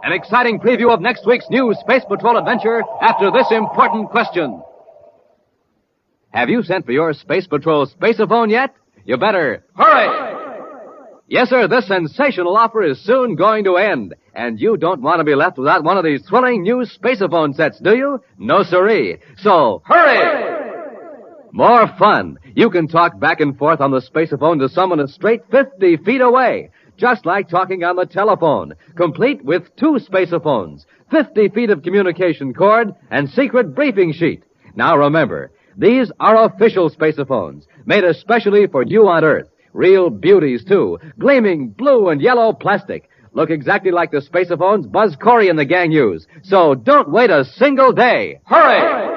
An exciting preview of next week's new Space Patrol adventure after this important question. Have you sent for your Space Patrol Spaceophone yet? You better hurry! Yes, sir, this sensational offer is soon going to end. And you don't want to be left without one of these thrilling new Spaceophone sets, do you? No, siree. So, hurry! More fun. You can talk back and forth on the Spaceophone to someone a straight 50 feet away. Just like talking on the telephone. Complete with 2 Spaceophones, 50 feet of communication cord, and secret briefing sheet. Now remember, these are official Spaceophones, made especially for you on Earth. Real beauties, too. Gleaming blue and yellow plastic. Look exactly like the Spaceophones Buzz Corry and the gang use. So don't wait a single day. Hurry!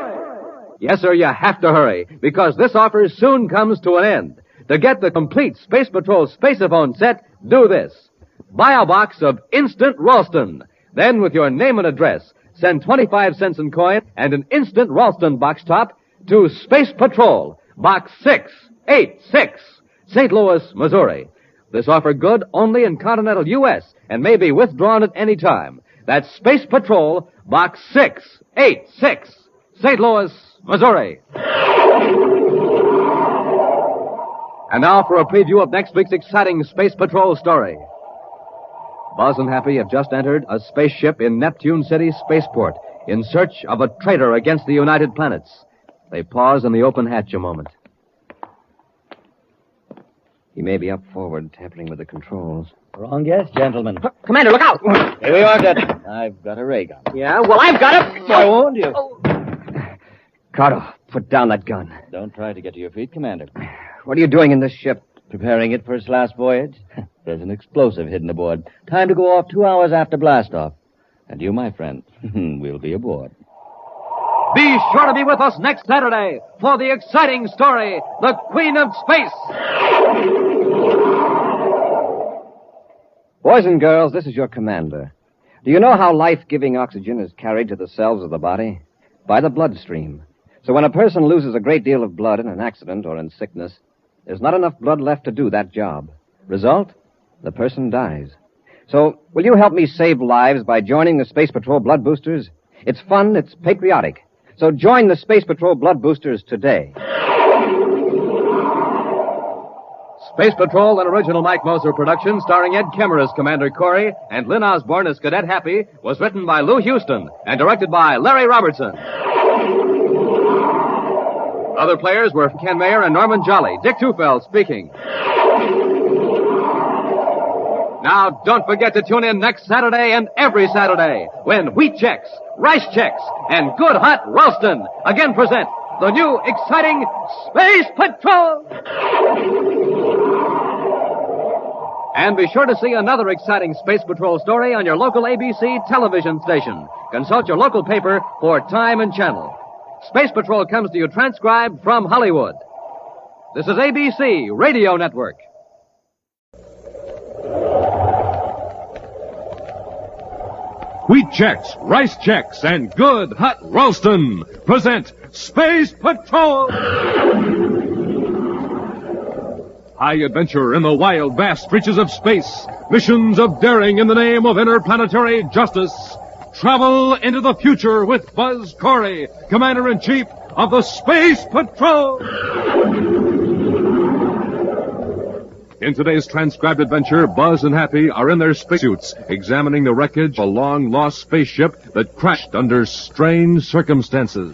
Yes, sir, you have to hurry, because this offer soon comes to an end. To get the complete Space Patrol Spaceophone set, do this. Buy a box of Instant Ralston. Then, with your name and address, send 25 cents in coin and an Instant Ralston box top to Space Patrol, Box 686, St. Louis, Missouri. This offer good only in continental U.S. and may be withdrawn at any time. That's Space Patrol, Box 686, St. Louis, Missouri. And now for a preview of next week's exciting Space Patrol story. Buzz and Happy have just entered a spaceship in Neptune City Spaceport in search of a traitor against the United Planets. They pause in the open hatch a moment. He may be up forward, tampering with the controls. Wrong guess, gentlemen. Commander, look out! Here we are, Detector. I've got a ray gun. Yeah, well, I've got it. I warned you. Carter, put down that gun. Don't try to get to your feet, Commander. What are you doing in this ship? Preparing it for its last voyage. There's an explosive hidden aboard. Time to go off 2 hours after blastoff. And you, my friend, will be aboard. Be sure to be with us next Saturday for the exciting story, The Queen of Space. Boys and girls, this is your commander. Do you know how life-giving oxygen is carried to the cells of the body? By the bloodstream. So when a person loses a great deal of blood in an accident or in sickness, there's not enough blood left to do that job. Result? The person dies. So, will you help me save lives by joining the Space Patrol Blood Boosters? It's fun, it's patriotic. So join the Space Patrol Blood Boosters today. Space Patrol, an original Mike Moser production starring Ed Kemmer as Commander Corry and Lynn Osborne as Cadet Happy, was written by Lou Houston and directed by Larry Robertson. Other players were Ken Mayer and Norman Jolly. Dick Tufeld speaking. Now, don't forget to tune in next Saturday and every Saturday when Wheat Chex, Rice Chex, and Good Hot Ralston again present the new exciting Space Patrol. And be sure to see another exciting Space Patrol story on your local ABC television station. Consult your local paper for time and channel. Space Patrol comes to you transcribed from Hollywood. This is ABC Radio Network. Wheat Chex, Rice Chex, and Good Hot Ralston present Space Patrol! High adventure in the wild, vast reaches of space. Missions of daring in the name of interplanetary justice. Travel into the future with Buzz Corry, Commander-in-Chief of the Space Patrol! In today's transcribed adventure, Buzz and Happy are in their spacesuits, examining the wreckage of a long-lost spaceship that crashed under strange circumstances.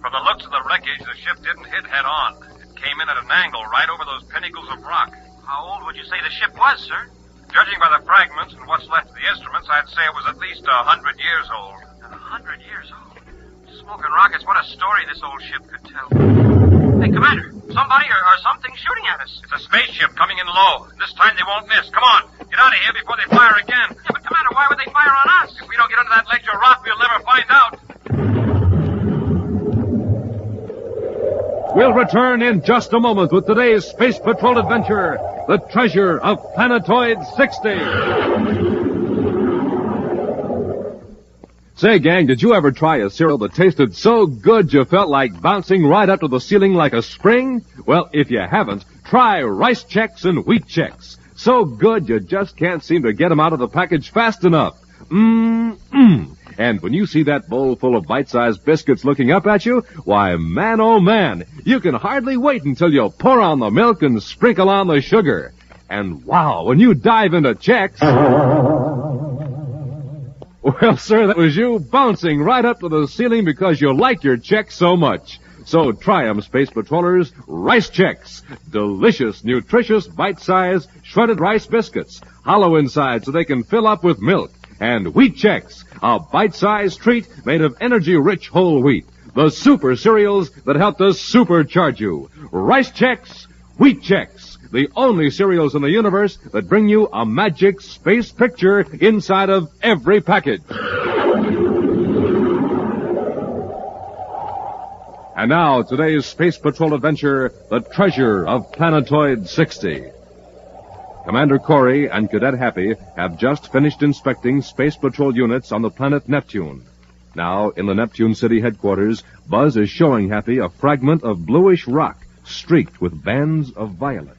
From the looks of the wreckage, the ship didn't hit head-on. It came in at an angle right over those pinnacles of rock. How old would you say the ship was, sir? Judging by the fragments and what's left of the instruments, I'd say it was at least 100 years old. 100 years old? Smoking rockets, what a story this old ship could tell. Hey, Commander, somebody or something shooting at us. It's a spaceship coming in low. This time they won't miss. Come on, get out of here before they fire again. Yeah, but Commander, why would they fire on us? If we don't get under that ledge of rock, we'll never find out. We'll return in just a moment with today's Space Patrol adventure, The Treasure of Planetoid 60. Say, gang, did you ever try a cereal that tasted so good you felt like bouncing right up to the ceiling like a spring? Well, if you haven't, try Rice Chex and Wheat Chex. So good you just can't seem to get them out of the package fast enough. And when you see that bowl full of bite-sized biscuits looking up at you, why, man, oh man, you can hardly wait until you pour on the milk and sprinkle on the sugar. And wow, when you dive into Chex... Well, sir, that was you bouncing right up to the ceiling because you like your Chex so much. So try 'em, Space Patrollers. Rice Chex. Delicious, nutritious, bite-sized, shredded rice biscuits. Hollow inside so they can fill up with milk. And Wheat Chex, a bite-sized treat made of energy-rich whole wheat. The super cereals that help to supercharge you. Rice Chex, Wheat Chex, the only cereals in the universe that bring you a magic space picture inside of every package. And now, today's Space Patrol adventure, The Treasure of Planetoid 60. Commander Corry and Cadet Happy have just finished inspecting Space Patrol units on the planet Neptune. Now, in the Neptune City headquarters, Buzz is showing Happy a fragment of bluish rock streaked with bands of violet.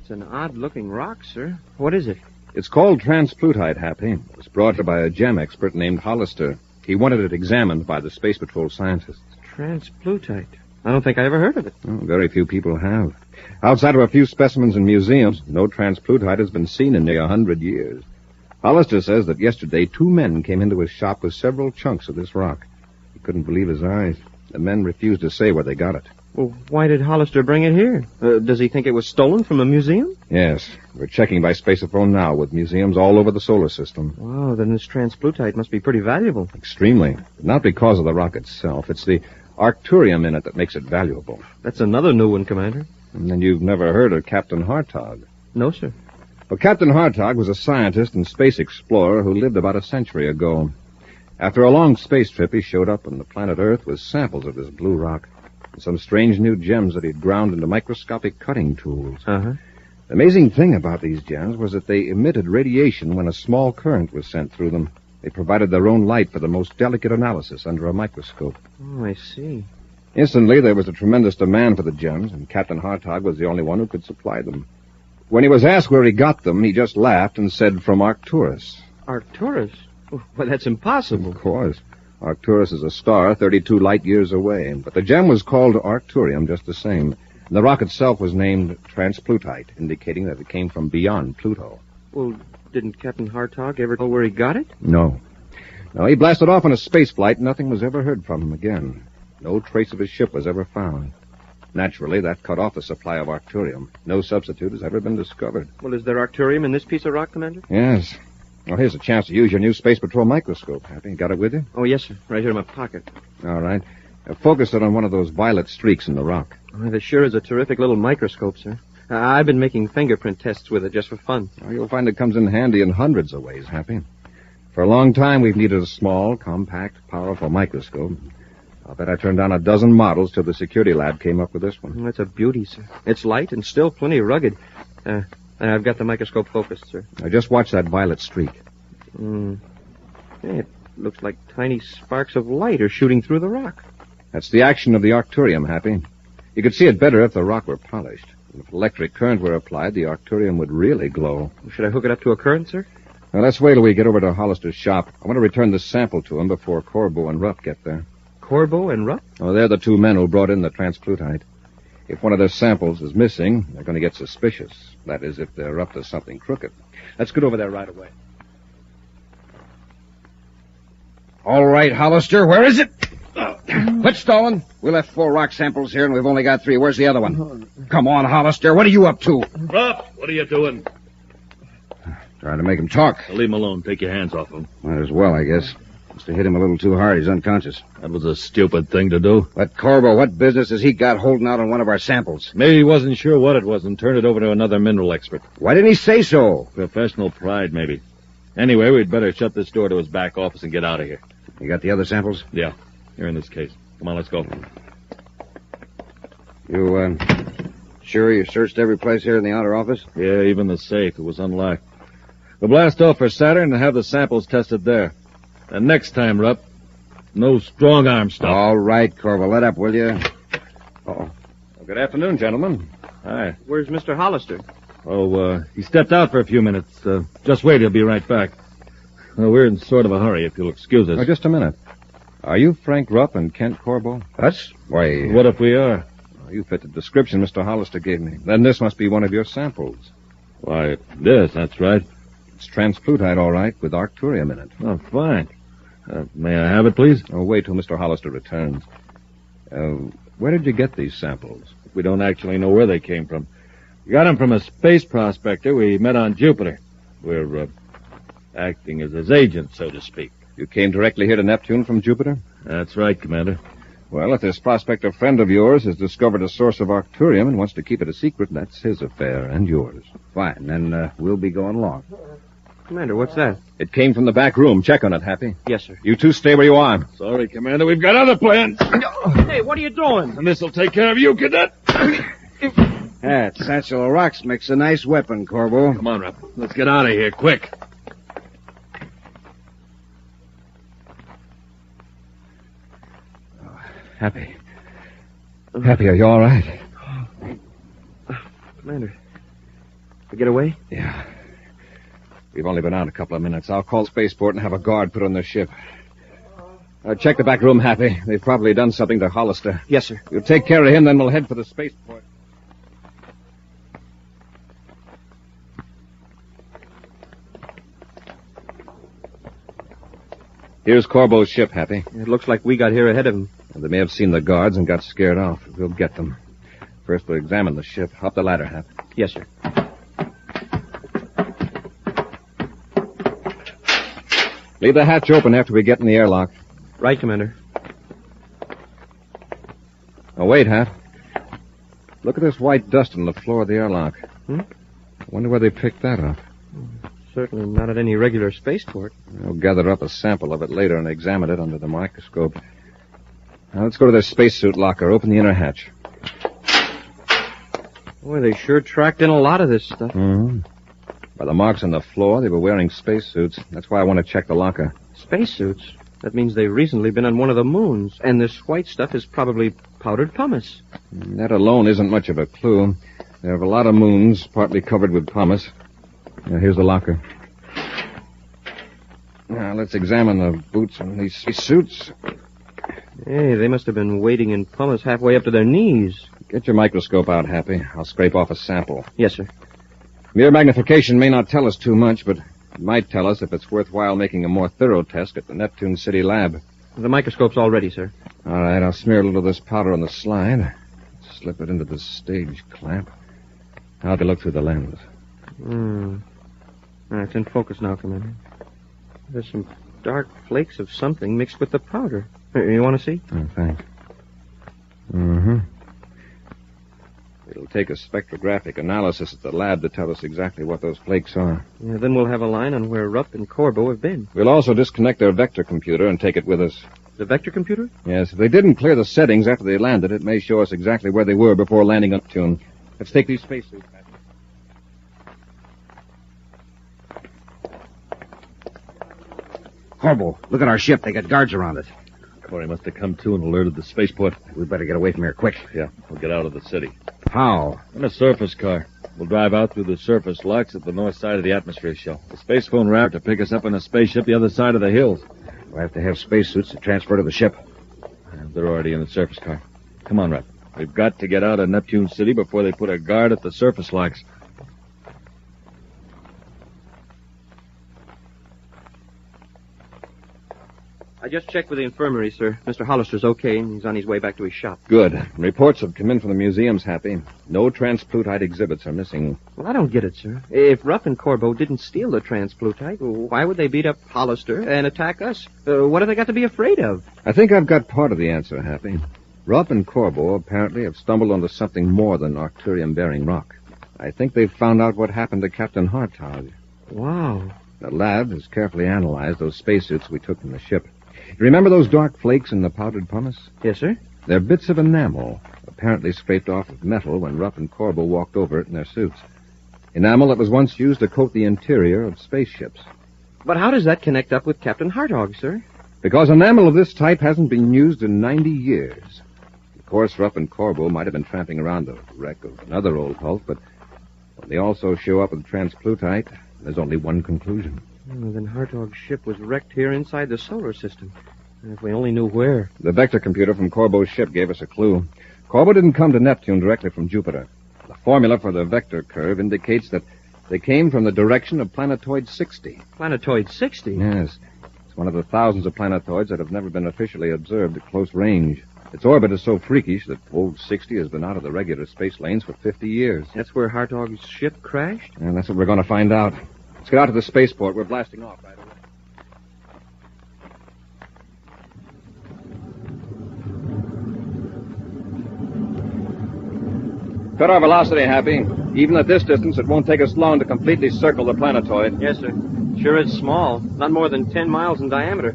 It's an odd-looking rock, sir. What is it? It's called transplutite, Happy. It was brought here by a gem expert named Hollister. He wanted it examined by the Space Patrol scientists. Transplutite? I don't think I ever heard of it. Oh, very few people have. Outside of a few specimens in museums, no transplutite has been seen in nearly 100 years. Hollister says that yesterday 2 men came into his shop with several chunks of this rock. He couldn't believe his eyes. The men refused to say where they got it. Well, why did Hollister bring it here? Does he think it was stolen from a museum? Yes. We're checking by spaceophone now with museums all over the solar system. Wow, then this transplutite must be pretty valuable. Extremely. Not because of the rock itself. It's the arcturium in it that makes it valuable. That's another new one, Commander. And then you've never heard of Captain Hartog? No, sir. Well, Captain Hartog was a scientist and space explorer who lived about a century ago. After a long space trip, he showed up on the planet Earth with samples of this blue rock and some strange new gems that he'd ground into microscopic cutting tools. Uh-huh. The amazing thing about these gems was that they emitted radiation when a small current was sent through them. They provided their own light for the most delicate analysis under a microscope. Oh, I see. Instantly, there was a tremendous demand for the gems, and Captain Hartog was the only one who could supply them. When he was asked where he got them, he just laughed and said from Arcturus. Arcturus? Well, that's impossible. Of course. Arcturus is a star 32 light years away, but the gem was called Arcturium just the same. And the rock itself was named transplutite, indicating that it came from beyond Pluto. Well, didn't Captain Hartog ever know where he got it? No. No, he blasted off on a space flight, and nothing was ever heard from him again. No trace of his ship was ever found. Naturally, that cut off the supply of Arcturium. No substitute has ever been discovered. Well, is there Arcturium in this piece of rock, Commander? Yes. Well, here's a chance to use your new Space Patrol microscope, Happy. Got it with you? Oh, yes, sir. Right here in my pocket. All right. Now, focus it on one of those violet streaks in the rock. Oh, this sure is a terrific little microscope, sir. I've been making fingerprint tests with it just for fun. Well, you'll find it comes in handy in hundreds of ways, Happy. For a long time, we've needed a small, compact, powerful microscope. I'll bet I turned down a dozen models till the security lab came up with this one. That's a beauty, sir. It's light and still plenty rugged. I've got the microscope focused, sir. Now, just watch that violet streak. It looks like tiny sparks of light are shooting through the rock. That's the action of the Arcturium, Happy. You could see it better if the rock were polished. If electric current were applied, the Arcturium would really glow. Should I hook it up to a current, sir? Now, let's wait till we get over to Hollister's shop. I want to return the sample to him before Corbo and Rupp get there. Corbo and Rupp? Oh, they're the 2 men who brought in the transplutite. If one of their samples is missing, they're going to get suspicious. That is, if they're up to something crooked. Let's get over there right away. All right, Hollister, where is it? Quit stalling. We left 4 rock samples here, and we've only got 3. Where's the other one? Come on, Hollister. What are you up to? Rupp, what are you doing? Trying to make him talk. Leave him alone. Take your hands off him. Might as well, I guess. Must have hit him a little too hard. He's unconscious. That was a stupid thing to do. But, Corbo, what business has he got holding out on one of our samples? Maybe he wasn't sure what it was and turned it over to another mineral expert. Why didn't he say so? Professional pride, maybe. Anyway, we'd better shut this door to his back office and get out of here. You got the other samples? Yeah, here in this case. Come on, let's go. You, sure you searched every place here in the outer office? Yeah, even the safe. It was unlocked. We'll blast off for Saturn and have the samples tested there. And next time, Rupp, no strong arm stuff. All right, Corvo, let up, will you? Well, good afternoon, gentlemen. Hi. Where's Mr. Hollister? Oh, he stepped out for a few minutes. Just wait, he'll be right back. We're in sort of a hurry, if you'll excuse us. Oh, just a minute. Are you Frank Rupp and Kent Corbo? Us? Why... What if we are? You fit the description Mr. Hollister gave me. Then this must be one of your samples. Why, this, that's right. It's transplutite, all right, with arcturium in it. Oh, fine. May I have it, please? Oh, wait till Mr. Hollister returns. Where did you get these samples? We don't actually know where they came from. We got them from a space prospector we met on Jupiter. We're acting as his agent, so to speak. You came directly here to Neptune from Jupiter? That's right, Commander. Well, if this prospector friend of yours has discovered a source of arcturium and wants to keep it a secret, that's his affair and yours. Fine, then we'll be going along. Commander, what's that? It came from the back room. Check on it, Happy. Yes, sir. You two stay where you are. Sorry, Commander, we've got other plans. Hey, what are you doing? And this'll take care of you, Cadet. That satchel of rocks makes a nice weapon, Corbo. Come on, Rupp. Let's get out of here, quick. Happy. Happy, are you all right? Commander, we get away? Yeah. We've only been out a couple of minutes. I'll call spaceport and have a guard put on the ship. Check the back room, Happy. They've probably done something to Hollister. Yes, sir. You take care of him, then we'll head for the spaceport. Here's Corbo's ship, Happy. It looks like we got here ahead of him. They may have seen the guards and got scared off. We'll get them. First, we'll examine the ship. Up the ladder, Hap. Yes, sir. Leave the hatch open after we get in the airlock. Right, Commander. Oh, wait, Hap. Look at this white dust on the floor of the airlock. I wonder where they picked that up. Certainly not at any regular spaceport. We'll gather up a sample of it later and examine it under the microscope. Now, let's go to their spacesuit locker. Open the inner hatch. Boy, they sure tracked in a lot of this stuff. Mm-hmm. By the marks on the floor, they were wearing spacesuits. That's why I want to check the locker. Spacesuits? That means they've recently been on one of the moons. And this white stuff is probably powdered pumice. That alone isn't much of a clue. There are a lot of moons, partly covered with pumice. Now, here's the locker. Now, let's examine the boots on these suits. Hey, they must have been wading in pumice halfway up to their knees. Get your microscope out, Happy. I'll scrape off a sample. Yes, sir. Mere magnification may not tell us too much, but it might tell us if it's worthwhile making a more thorough test at the Neptune City lab. The microscope's all ready, sir. All right, I'll smear a little of this powder on the slide. Slip it into the stage clamp. I'll look through the lens. It's in focus now, Commander. There's some dark flakes of something mixed with the powder. You want to see? Oh, thanks. Mm-hmm. It'll take a spectrographic analysis at the lab to tell us exactly what those flakes are. Yeah, then we'll have a line on where Rupp and Corbo have been. We'll also disconnect their vector computer and take it with us. The vector computer? Yes, if they didn't clear the settings after they landed, it may show us exactly where they were before landing on Neptune. Let's take these spacesuits back. Corbo, look at our ship. They got guards around it. Corry must have come to and alerted the spaceport. We better get away from here quick. Yeah, we'll get out of the city. How? In a surface car. We'll drive out through the surface locks at the north side of the atmosphere shell. The space phone route to pick us up in a spaceship the other side of the hills. We'll have to have spacesuits to transfer to the ship. They're already in the surface car. Come on, Rupp. We've got to get out of Neptune City before they put a guard at the surface locks. I just checked with the infirmary, sir. Mr. Hollister's okay, and he's on his way back to his shop. Good. Reports have come in from the museums, Happy. No transplutite exhibits are missing. Well, I don't get it, sir. If Rupp and Corbo didn't steal the transplutite, why would they beat up Hollister and attack us? What have they got to be afraid of? I think I've got part of the answer, Happy. Rupp and Corbo apparently have stumbled onto something more than arcturium-bearing rock. I think they've found out what happened to Captain Hartog. Wow. The lab has carefully analyzed those spacesuits we took from the ship. You remember those dark flakes in the powdered pumice? Yes, sir. They're bits of enamel, apparently scraped off of metal when Rupp and Corbo walked over it in their suits. Enamel that was once used to coat the interior of spaceships. But how does that connect up with Captain Hartog, sir? Because enamel of this type hasn't been used in 90 years. Of course, Rupp and Corbo might have been tramping around the wreck of another old hulk, but when they also show up with transplutite, there's only one conclusion. Well, then Hartog's ship was wrecked here inside the solar system. If we only knew where. The vector computer from Corbo's ship gave us a clue. Corbo didn't come to Neptune directly from Jupiter. The formula for the vector curve indicates that they came from the direction of Planetoid 60. Planetoid 60? Yes. It's one of the thousands of planetoids that have never been officially observed at close range. Its orbit is so freakish that old 60 has been out of the regular space lanes for 50 years. That's where Hartog's ship crashed? And that's what we're going to find out. Let's get out to the spaceport. We're blasting off right away. Cut our velocity, Happy. Even at this distance, it won't take us long to completely circle the planetoid. Yes, sir. Sure is small. Not more than 10 miles in diameter.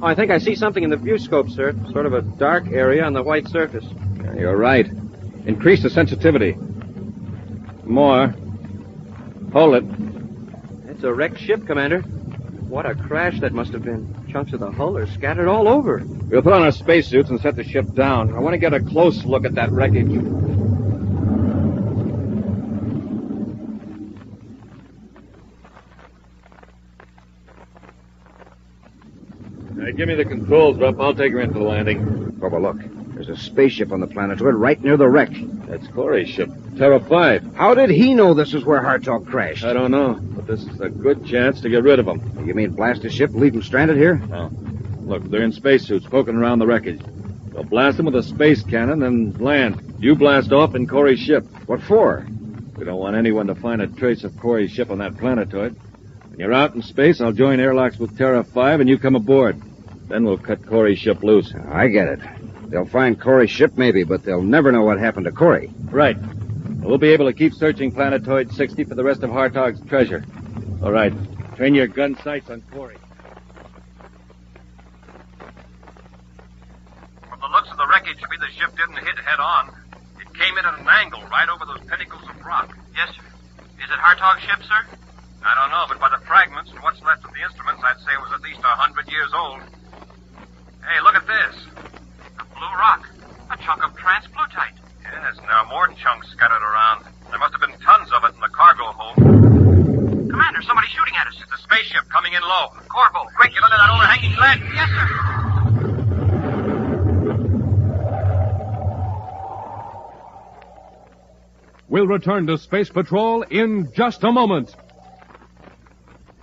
Oh, I think I see something in the viewscope, sir. Sort of a dark area on the white surface. Yeah, you're right. Increase the sensitivity. More. Hold it. It's a wrecked ship, Commander. What a crash that must have been. Chunks of the hull are scattered all over. We'll put on our spacesuits and set the ship down. I want to get a close look at that wreckage. Give me the controls, Rupp. I'll take her in for the landing. Corbo, look. There's a spaceship on the planetoid right near the wreck. That's Corry's ship, Terra 5. How did he know this is where Hartog crashed? I don't know, but this is a good chance to get rid of him. You mean blast his ship, leave him stranded here? No. Look, they're in spacesuits poking around the wreckage. We'll blast them with a space cannon, then land. You blast off in Corry's ship. What for? We don't want anyone to find a trace of Corry's ship on that planetoid. When you're out in space, I'll join airlocks with Terra 5 and you come aboard. Then we'll cut Corry's ship loose. I get it. They'll find Corry's ship maybe, but they'll never know what happened to Corry. Right. We'll be able to keep searching Planetoid 60 for the rest of Hartog's treasure. All right. Train your gun sights on Corry. From the looks of the wreckage, the ship didn't hit head-on. It came in at an angle right over those pinnacles of rock. Yes, sir. Is it Hartog's ship, sir? I don't know, but by the fragments and what's left of the instruments, I'd say it was at least 100 years old. Hey, look at this. A blue rock. A chunk of transplutite. Yes, and there are more chunks scattered around. There must have been tons of it in the cargo hold. Commander, somebody's shooting at us. It's a spaceship coming in low. Corbo, quick, get under that overhanging ledge. Yes, sir. We'll return to Space Patrol in just a moment.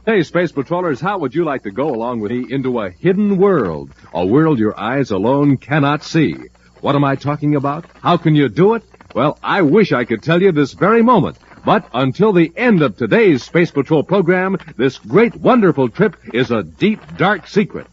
Hey, Space Patrollers, how would you like to go along with me into a hidden world? A world your eyes alone cannot see. What am I talking about? How can you do it? Well, I wish I could tell you this very moment. But until the end of today's Space Patrol program, this great, wonderful trip is a deep, dark secret.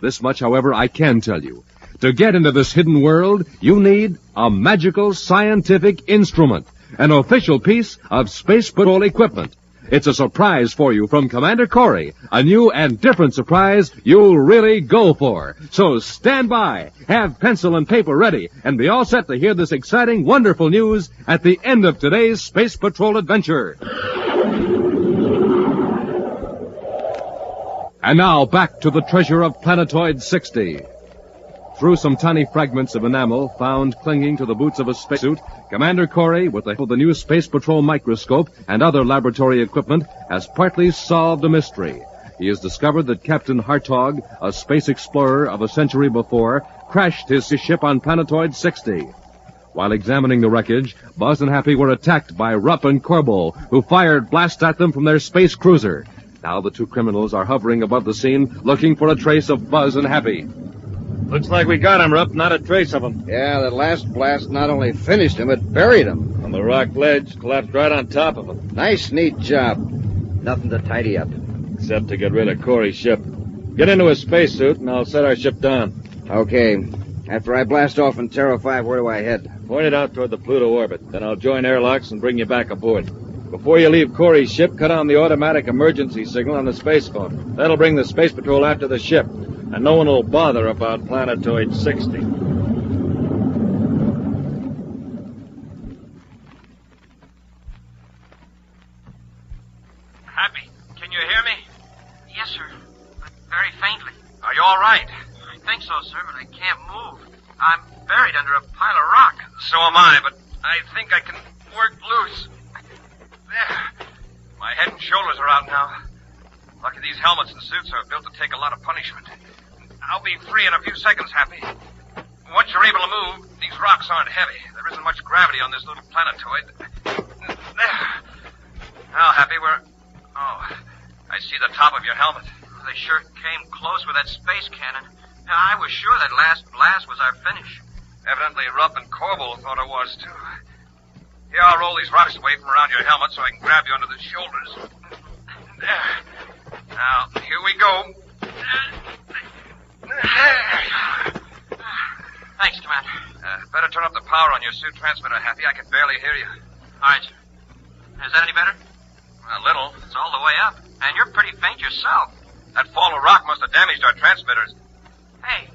This much, however, I can tell you. To get into this hidden world, you need a magical scientific instrument, an official piece of Space Patrol equipment. It's a surprise for you from Commander Corry, a new and different surprise you'll really go for. So stand by, have pencil and paper ready, and be all set to hear this exciting, wonderful news at the end of today's Space Patrol adventure. And now back to the treasure of Planetoid 60. Through some tiny fragments of enamel found clinging to the boots of a spacesuit, Commander Corry, with the help of the new Space Patrol microscope and other laboratory equipment, has partly solved a mystery. He has discovered that Captain Hartog, a space explorer of a century before, crashed his ship on Planetoid 60. While examining the wreckage, Buzz and Happy were attacked by Rupp and Corbo, who fired blasts at them from their space cruiser. Now the two criminals are hovering above the scene, looking for a trace of Buzz and Happy. Looks like we got him, Rupp. Not a trace of him. Yeah, that last blast not only finished him, it buried him. On the rock ledge, collapsed right on top of him. Nice, neat job. Nothing to tidy up. Except to get rid of Corry's ship. Get into a spacesuit, and I'll set our ship down. Okay. After I blast off in Terra 5, where do I head? Point it out toward the Pluto orbit. Then I'll join airlocks and bring you back aboard. Before you leave Corry's ship, cut on the automatic emergency signal on the space phone. That'll bring the Space Patrol after the ship. And no one will bother about Planetoid 60. Happy, can you hear me? Yes, So am I, but I think I can work loose. There. My head and shoulders are out now. Lucky these helmets and suits are built to take a lot of punishment. I'll be free in a few seconds, Happy. Once you're able to move, these rocks aren't heavy. There isn't much gravity on this little planetoid. There. Now, Happy, Oh, I see the top of your helmet. They sure came close with that space cannon. I was sure that last blast was our finish. Evidently, Rupp and Corbel thought it was, too. Here, I'll roll these rocks away from around your helmet so I can grab you under the shoulders. There. Now, here we go. Thanks, Commander. Better turn up the power on your suit transmitter, Happy. I can barely hear you. All right, sir. Is that any better? A little. It's all the way up. And you're pretty faint yourself. That fall of rock must have damaged our transmitters. Hey,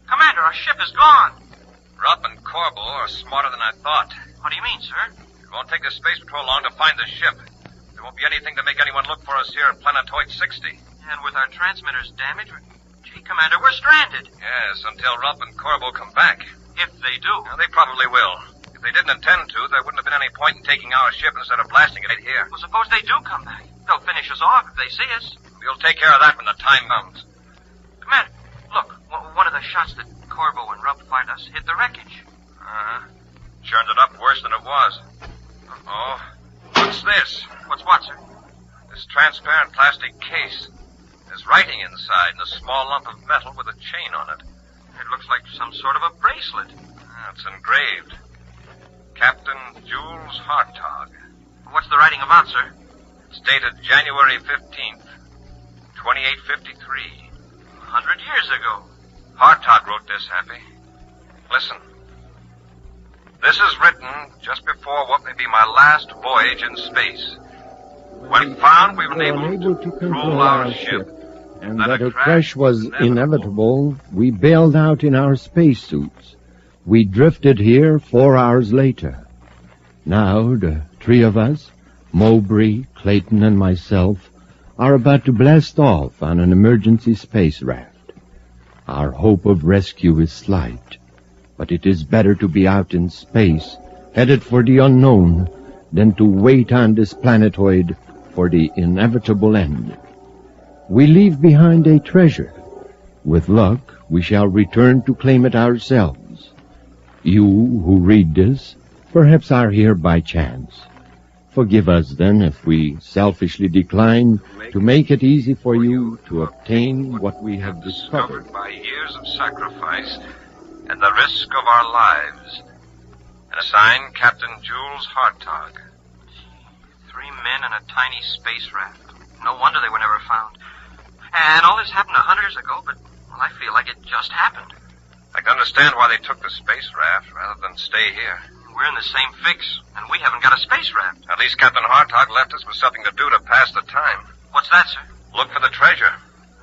Commander, our ship is gone. Rupp and Corbel are smarter than I thought. What do you mean, sir? It won't take the Space Patrol long to find the ship. There won't be anything to make anyone look for us here at Planetoid 60. And with our transmitters damaged, gee, Commander, we're stranded. Yes, until Rupp and Corbel come back. If they do. Now, they probably will. If they didn't intend to, there wouldn't have been any point in taking our ship instead of blasting it right here. Well, suppose they do come back. They'll finish us off if they see us. We'll take care of that when the time comes. Commander, look, one of the shots that Corbo and Rupp fired us hit the wreckage. Uh-huh. Churned it up worse than it was. Uh-oh. What's this? What's what, sir? This transparent plastic case. There's writing inside and a small lump of metal with a chain on it. It looks like some sort of a bracelet. It's engraved. Captain Jules Hartog. What's the writing about, sir? It's dated January 15th, 2853. 100 years ago. Hartog wrote this, Happy. Listen. This is written just before what may be my last voyage in space. When found, we were able to control our ship, and that a crash was inevitable, we bailed out in our spacesuits. We drifted here 4 hours later. Now, the three of us, Mowbray, Clayton, and myself, are about to blast off on an emergency space raft. Our hope of rescue is slight, but it is better to be out in space, headed for the unknown, than to wait on this planetoid for the inevitable end. We leave behind a treasure. With luck, we shall return to claim it ourselves. You who read this perhaps are here by chance. Forgive us, then, if we selfishly decline to make it easy for you to obtain what we have discovered. By years of sacrifice and the risk of our lives. And assigned Captain Jules Hartog. 3 men in a tiny space raft. No wonder they were never found. And all this happened 100 years ago, but well, I feel like it just happened. I can understand why they took the space raft rather than stay here. We're in the same fix, and we haven't got a space raft. At least Captain Hartog left us with something to do to pass the time. What's that, sir? Look for the treasure.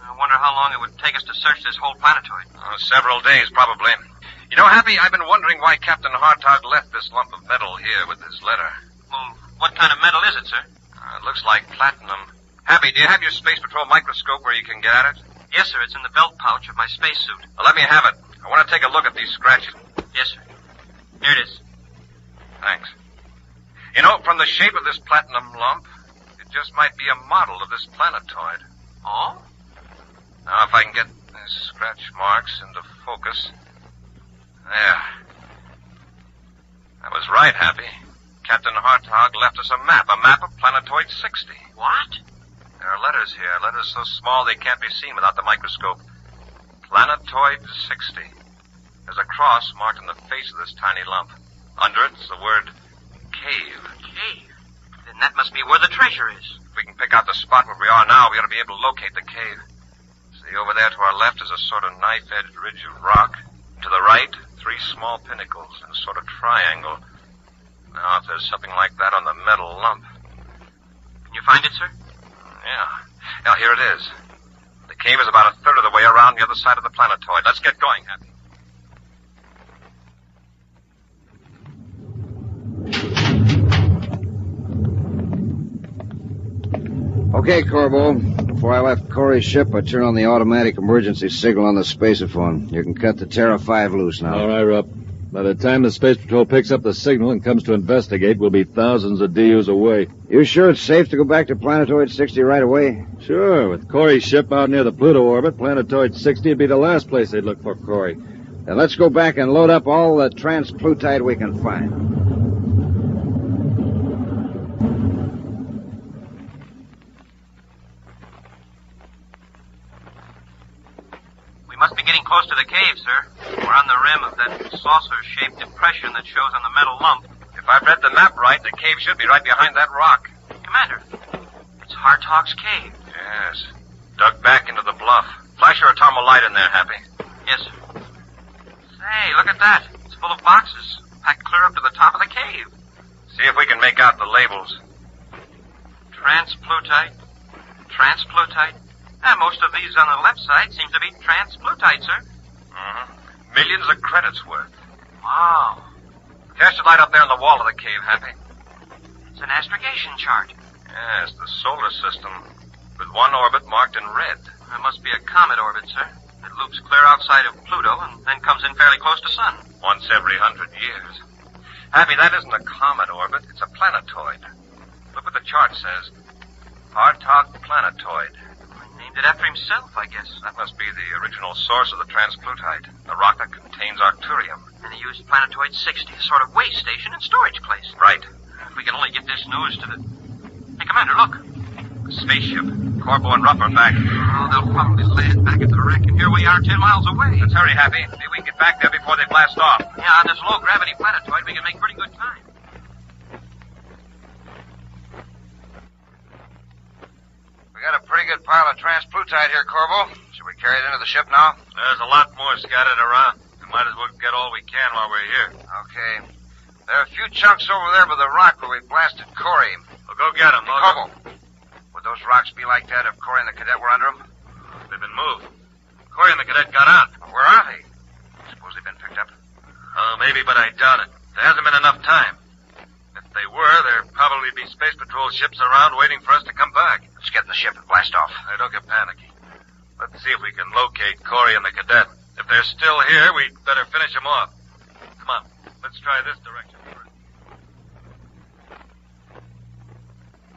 I wonder how long it would take us to search this whole planetoid. Several days, probably. You know, Happy, I've been wondering why Captain Hartog left this lump of metal here with his letter. Well, what kind of metal is it, sir? It looks like platinum. Happy, do you have your Space Patrol microscope where you can get at it? Yes, sir. It's in the belt pouch of my spacesuit. Well, let me have it. I want to take a look at these scratches. Yes, sir. Here it is. Thanks. You know, from the shape of this platinum lump, it just might be a model of this planetoid. Oh? Now, if I can get these scratch marks into focus. There. I was right, Happy. Captain Hartog left us a map of Planetoid 60. What? There are letters here, letters so small they can't be seen without the microscope. Planetoid 60. There's a cross marked on the face of this tiny lump. Under it's the word cave. Cave? Then that must be where the treasure is. If we can pick out the spot where we are now, we ought to be able to locate the cave. See, over there to our left is a sort of knife-edged ridge of rock. To the right, 3 small pinnacles in a sort of triangle. Now, if there's something like that on the metal lump. Can you find it, sir? Yeah. Now, here it is. The cave is about a third of the way around the other side of the planetoid. Let's get going, Happy. Okay, Corbo. Before I left Corry's ship, I turned on the automatic emergency signal on the spacerphone. You can cut the Terra 5 loose now. All right, Rupp. By the time the Space Patrol picks up the signal and comes to investigate, we'll be thousands of DUs away. You sure it's safe to go back to Planetoid 60 right away? Sure. With Corry's ship out near the Pluto orbit, Planetoid 60 would be the last place they'd look for Corry. Then let's go back and load up all the transplutite we can find. We must be getting close to the cave, sir. We're on the rim of that saucer-shaped depression that shows on the metal lump. If I've read the map right, the cave should be right behind that rock. Commander, it's Hartog's cave. Yes. Dug back into the bluff. Flash your atomo light in there, Happy. Yes, sir. Say, look at that. It's full of boxes, packed clear up to the top of the cave. See if we can make out the labels. Transplutite. Most of these on the left side seem to be transplutite, sir. Mm-hmm. Millions of credits worth. Wow. Cast your light up there on the wall of the cave, Happy. It's an astrogation chart. Yes, the solar system, with one orbit marked in red. It must be a comet orbit, sir. It loops clear outside of Pluto and then comes in fairly close to Sun. Once every 100 years. Happy, that isn't a comet orbit. It's a planetoid. Look what the chart says. Hartog Planetoid. Named it after himself, I guess. That must be the original source of the transplutite, the rock that contains arcturium. And he used Planetoid 60, a sort of way station and storage place. Right. If we can only get this news to the... Hey, Commander, look. A spaceship. Corbo and Rupp are back. Oh, they'll probably land back at the wreck, and here we are 10 miles away. Let's hurry, Happy. Maybe we can get back there before they blast off. Yeah, on this low-gravity planetoid, we can make pretty good time. We got a pretty good pile of transplutite here, Corbo. Should we carry it into the ship now? There's a lot more scattered around. We might as well get all we can while we're here. Okay. There are a few chunks over there by the rock where we blasted Corry. We'll go get them. Corbo, would those rocks be like that if Corry and the cadet were under them? They've been moved. Corry and the cadet got out. Where are they? Suppose they've been picked up? Oh, maybe, but I doubt it. There hasn't been enough time. If they were, there'd probably be Space Patrol ships around waiting for us to come back. Let's get in the ship and blast off. Hey, don't get panicky. Let's see if we can locate Corry and the cadet. If they're still here, we'd better finish them off. Come on, let's try this direction first.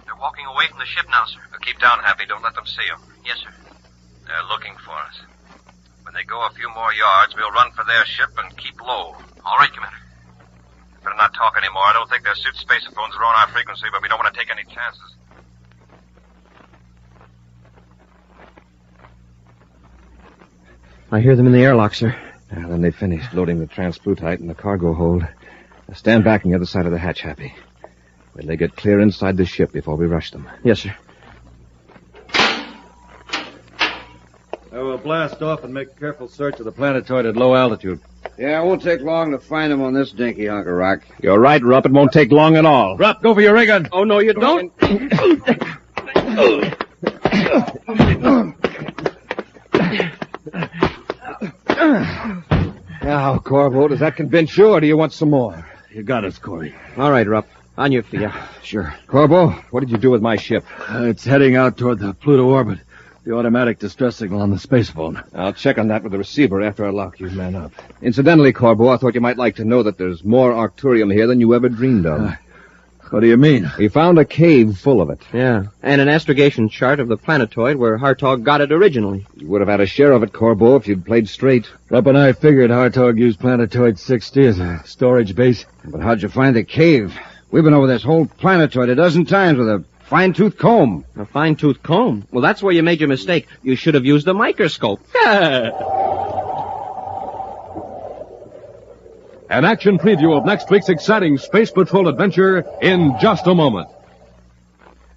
They're walking away from the ship now, sir. Now keep down, Happy. Don't let them see them. Yes, sir. They're looking for us. When they go a few more yards, we'll run for their ship and keep low. All right, Commander. Better not talk anymore. I don't think their suit spacephones are on our frequency, but we don't want to take any chances. I hear them in the airlock, sir. Yeah, then they finished loading the transplutite in the cargo hold. Now stand back on the other side of the hatch, Happy. Wait till they get clear inside the ship before we rush them. Yes, sir. I will blast off and make a careful search of the planetoid at low altitude. Yeah, it won't take long to find them on this dinky hunk of rock. You're right, Rupp. It won't take long at all. Rupp, go for your ray gun. Oh, no, you don't. Now, Corbo, does that convince you, or do you want some more? You got us, Corry. All right, Rupp. On your feet. Sure. Corbo, what did you do with my ship? It's heading out toward the Pluto orbit. The automatic distress signal on the space phone. I'll check on that with the receiver after I lock you men up. Incidentally, Corbo, I thought you might like to know that there's more arcturium here than you ever dreamed of. What do you mean? We found a cave full of it. Yeah, and an astrogation chart of the planetoid where Hartog got it originally. You would have had a share of it, Corbo, if you'd played straight. Rupp and I figured Hartog used Planetoid 60 as a storage base. But how'd you find the cave? We've been over this whole planetoid a dozen times with a fine-tooth comb. A fine-tooth comb? Well, that's where you made your mistake. You should have used a microscope. An action preview of next week's exciting Space Patrol adventure in just a moment.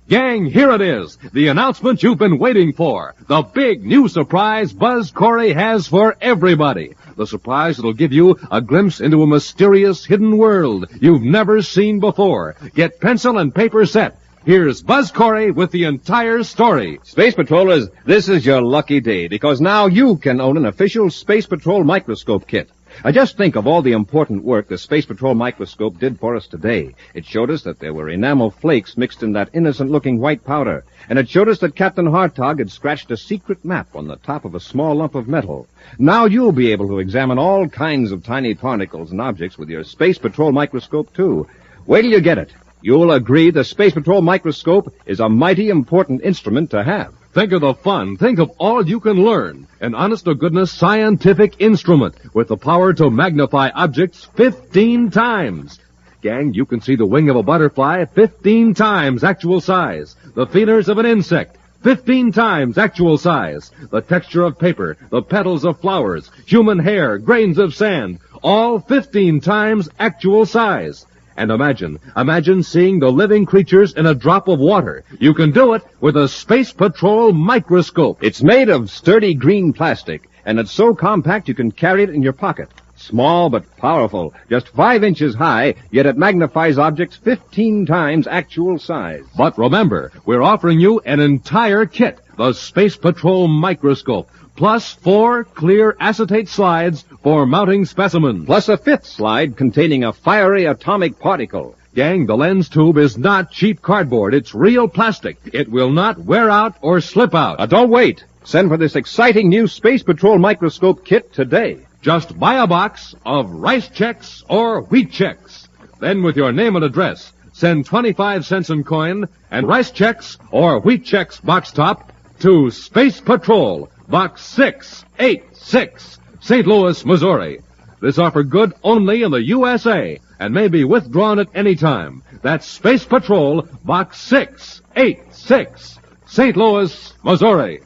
Gang, here it is. The announcement you've been waiting for. The big new surprise Buzz Corry has for everybody. The surprise that'll give you a glimpse into a mysterious hidden world you've never seen before. Get pencil and paper set. Here's Buzz Corry with the entire story. Space Patrollers, this is your lucky day, because now you can own an official Space Patrol microscope kit. Just think of all the important work the Space Patrol microscope did for us today. It showed us that there were enamel flakes mixed in that innocent-looking white powder. And it showed us that Captain Hartog had scratched a secret map on the top of a small lump of metal. Now you'll be able to examine all kinds of tiny particles and objects with your Space Patrol microscope, too. Wait till you get it. You'll agree the Space Patrol microscope is a mighty important instrument to have. Think of the fun. Think of all you can learn. An honest-to-goodness scientific instrument with the power to magnify objects 15 times. Gang, you can see the wing of a butterfly 15 times actual size. The feelers of an insect 15 times actual size. The texture of paper, the petals of flowers, human hair, grains of sand, all 15 times actual size. And imagine seeing the living creatures in a drop of water. You can do it with a Space Patrol microscope. It's made of sturdy green plastic, and it's so compact you can carry it in your pocket. Small but powerful, just 5 inches high, yet it magnifies objects 15 times actual size. But remember, we're offering you an entire kit, the Space Patrol microscope, plus 4 clear acetate slides for mounting specimens. Plus a 5th slide containing a fiery atomic particle. Gang, the lens tube is not cheap cardboard. It's real plastic. It will not wear out or slip out. Don't wait. Send for this exciting new Space Patrol microscope kit today. Just buy a box of rice checks or wheat checks. Then with your name and address, send 25 cents in coin and rice checks or wheat checks box top to Space Patrol, Box 686, St. Louis, Missouri. This offer good only in the USA and may be withdrawn at any time. That's Space Patrol, Box 686, St. Louis, Missouri.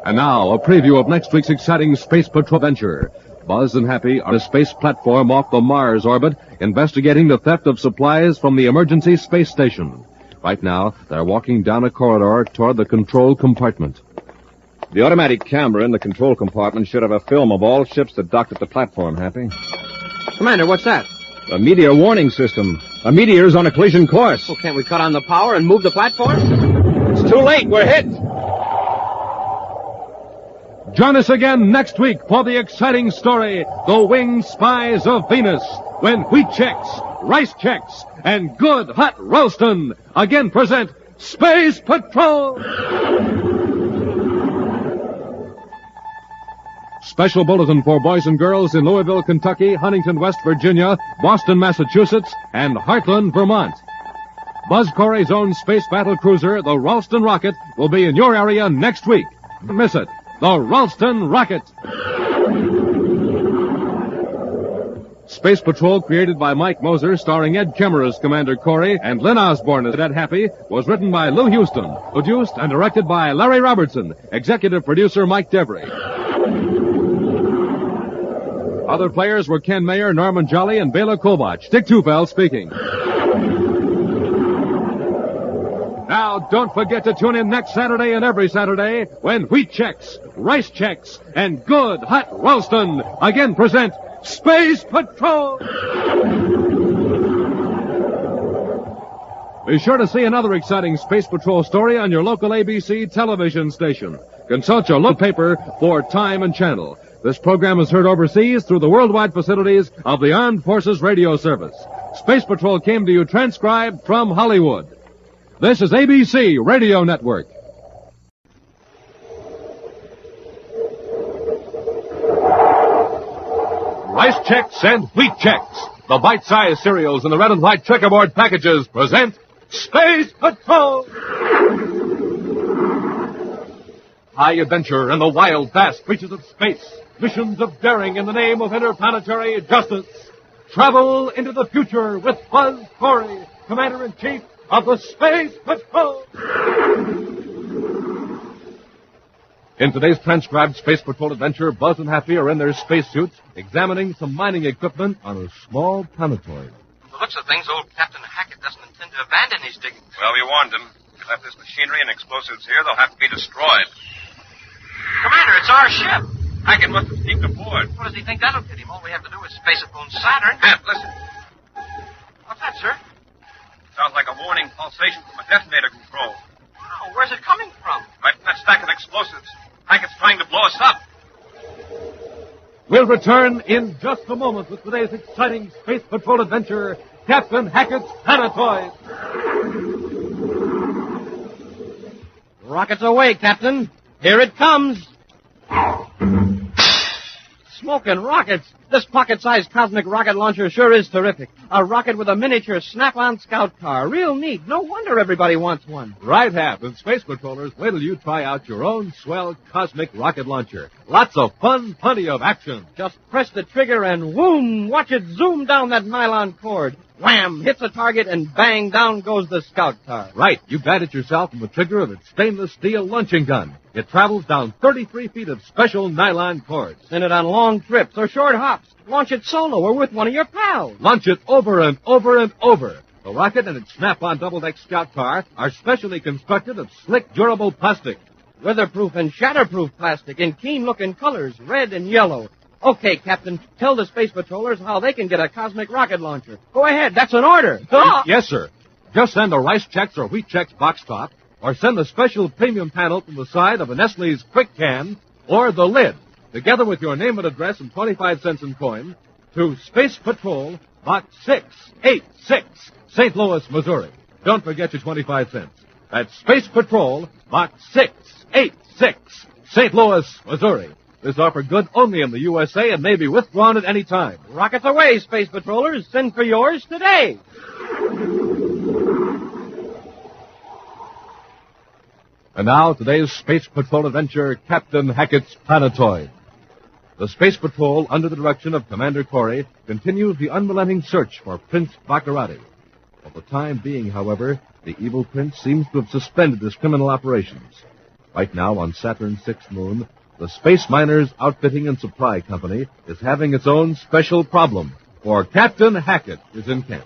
And now, a preview of next week's exciting Space Patrol adventure. Buzz and Happy are on a space platform off the Mars orbit, investigating the theft of supplies from the emergency space station. Right now, they're walking down a corridor toward the control compartment. The automatic camera in the control compartment should have a film of all ships that docked at the platform, Happy. Commander, what's that? A meteor warning system. A meteor's on a collision course. Well, can't we cut on the power and move the platform? It's too late. We're hit. Join us again next week for the exciting story, The Winged Spies of Venus, when wheat checks, rice checks, and good hot Ralston again present Space Patrol! Special bulletin for boys and girls in Louisville, Kentucky, Huntington, West Virginia, Boston, Massachusetts, and Heartland, Vermont. Buzz Corry's own space battle cruiser, the Ralston Rocket, will be in your area next week. Don't miss it. The Ralston Rocket. Space Patrol, created by Mike Moser, starring Ed Kemmer as Commander Corry and Lynn Osborne as Cadet Happy, was written by Lou Houston, produced and directed by Larry Robertson, executive producer Mike Devery. Other players were Ken Mayer, Norman Jolly, and Bela Kobach. Dick Tufeld speaking. Now, don't forget to tune in next Saturday and every Saturday when wheat checks, rice checks, and good hot Ralston again present Space Patrol! Be sure to see another exciting Space Patrol story on your local ABC television station. Consult your local paper for time and channel. This program is heard overseas through the worldwide facilities of the Armed Forces Radio Service. Space Patrol came to you transcribed from Hollywood. This is ABC Radio Network. Rice checks and wheat checks. The bite-sized cereals in the red and white checkerboard packages present Space Patrol! High adventure in the wild, vast reaches of space. Missions of daring in the name of interplanetary justice. Travel into the future with Buzz Corry, Commander-in-Chief of the Space Patrol. In today's transcribed Space Patrol adventure, Buzz and Happy are in their spacesuits examining some mining equipment on a small planetoid. From the looks of things, old Captain Hackett doesn't intend to abandon his diggings. Well, we warned him. If he left this machinery and explosives here, they'll have to be destroyed. Commander, it's our ship. Hackett must have sneaked aboard. What does he think that'll get him? All we have to do is space it from Saturn. Hap, listen. What's that, sir? Sounds like a warning pulsation from a detonator control. Wow, where's it coming from? Right from that stack of explosives. Hackett's trying to blow us up. We'll return in just a moment with today's exciting Space Patrol adventure, Captain Hackett's Planetoid. Rockets away, Captain. Here it comes. Smoking rockets. This pocket-sized cosmic rocket launcher sure is terrific. A rocket with a miniature snap-on scout car. Real neat. No wonder everybody wants one. Right, Hap. And Space Patrollers, wait till you try out your own swell cosmic rocket launcher. Lots of fun, plenty of action. Just press the trigger and whoom, watch it zoom down that nylon cord. Wham, hits a target and bang, down goes the scout car. Right, you got it yourself from the trigger of its stainless steel launching gun. It travels down 33 feet of special nylon cords. Send it on long trips or short hops. Launch it solo or with one of your pals. Launch it over and over and over. The rocket and its snap-on double-deck scout car are specially constructed of slick, durable plastic. Weatherproof and shatterproof plastic in keen-looking colors, red and yellow. Okay, Captain, tell the Space Patrollers how they can get a cosmic rocket launcher. Go ahead, that's an order. Yes, sir. Just send a Rice Chex or Wheat Chex box top, or send the special premium panel from the side of a Nestle's Quick Can, or the lid, together with your name and address and 25 cents in coin, to Space Patrol, Box 686, St. Louis, Missouri. Don't forget your 25 cents. That's Space Patrol, Box 686, St. Louis, Missouri. This offer good only in the USA and may be withdrawn at any time. Rockets away, Space Patrollers. Send for yours today. And now, today's Space Patrol adventure, Captain Hackett's Planetoid. The Space Patrol, under the direction of Commander Corry, continues the unrelenting search for Prince Masquerade. For the time being, however, the evil prince seems to have suspended his criminal operations. Right now, on Saturn's sixth moon, the Space Miners Outfitting and Supply Company is having its own special problem, for Captain Hackett is in camp.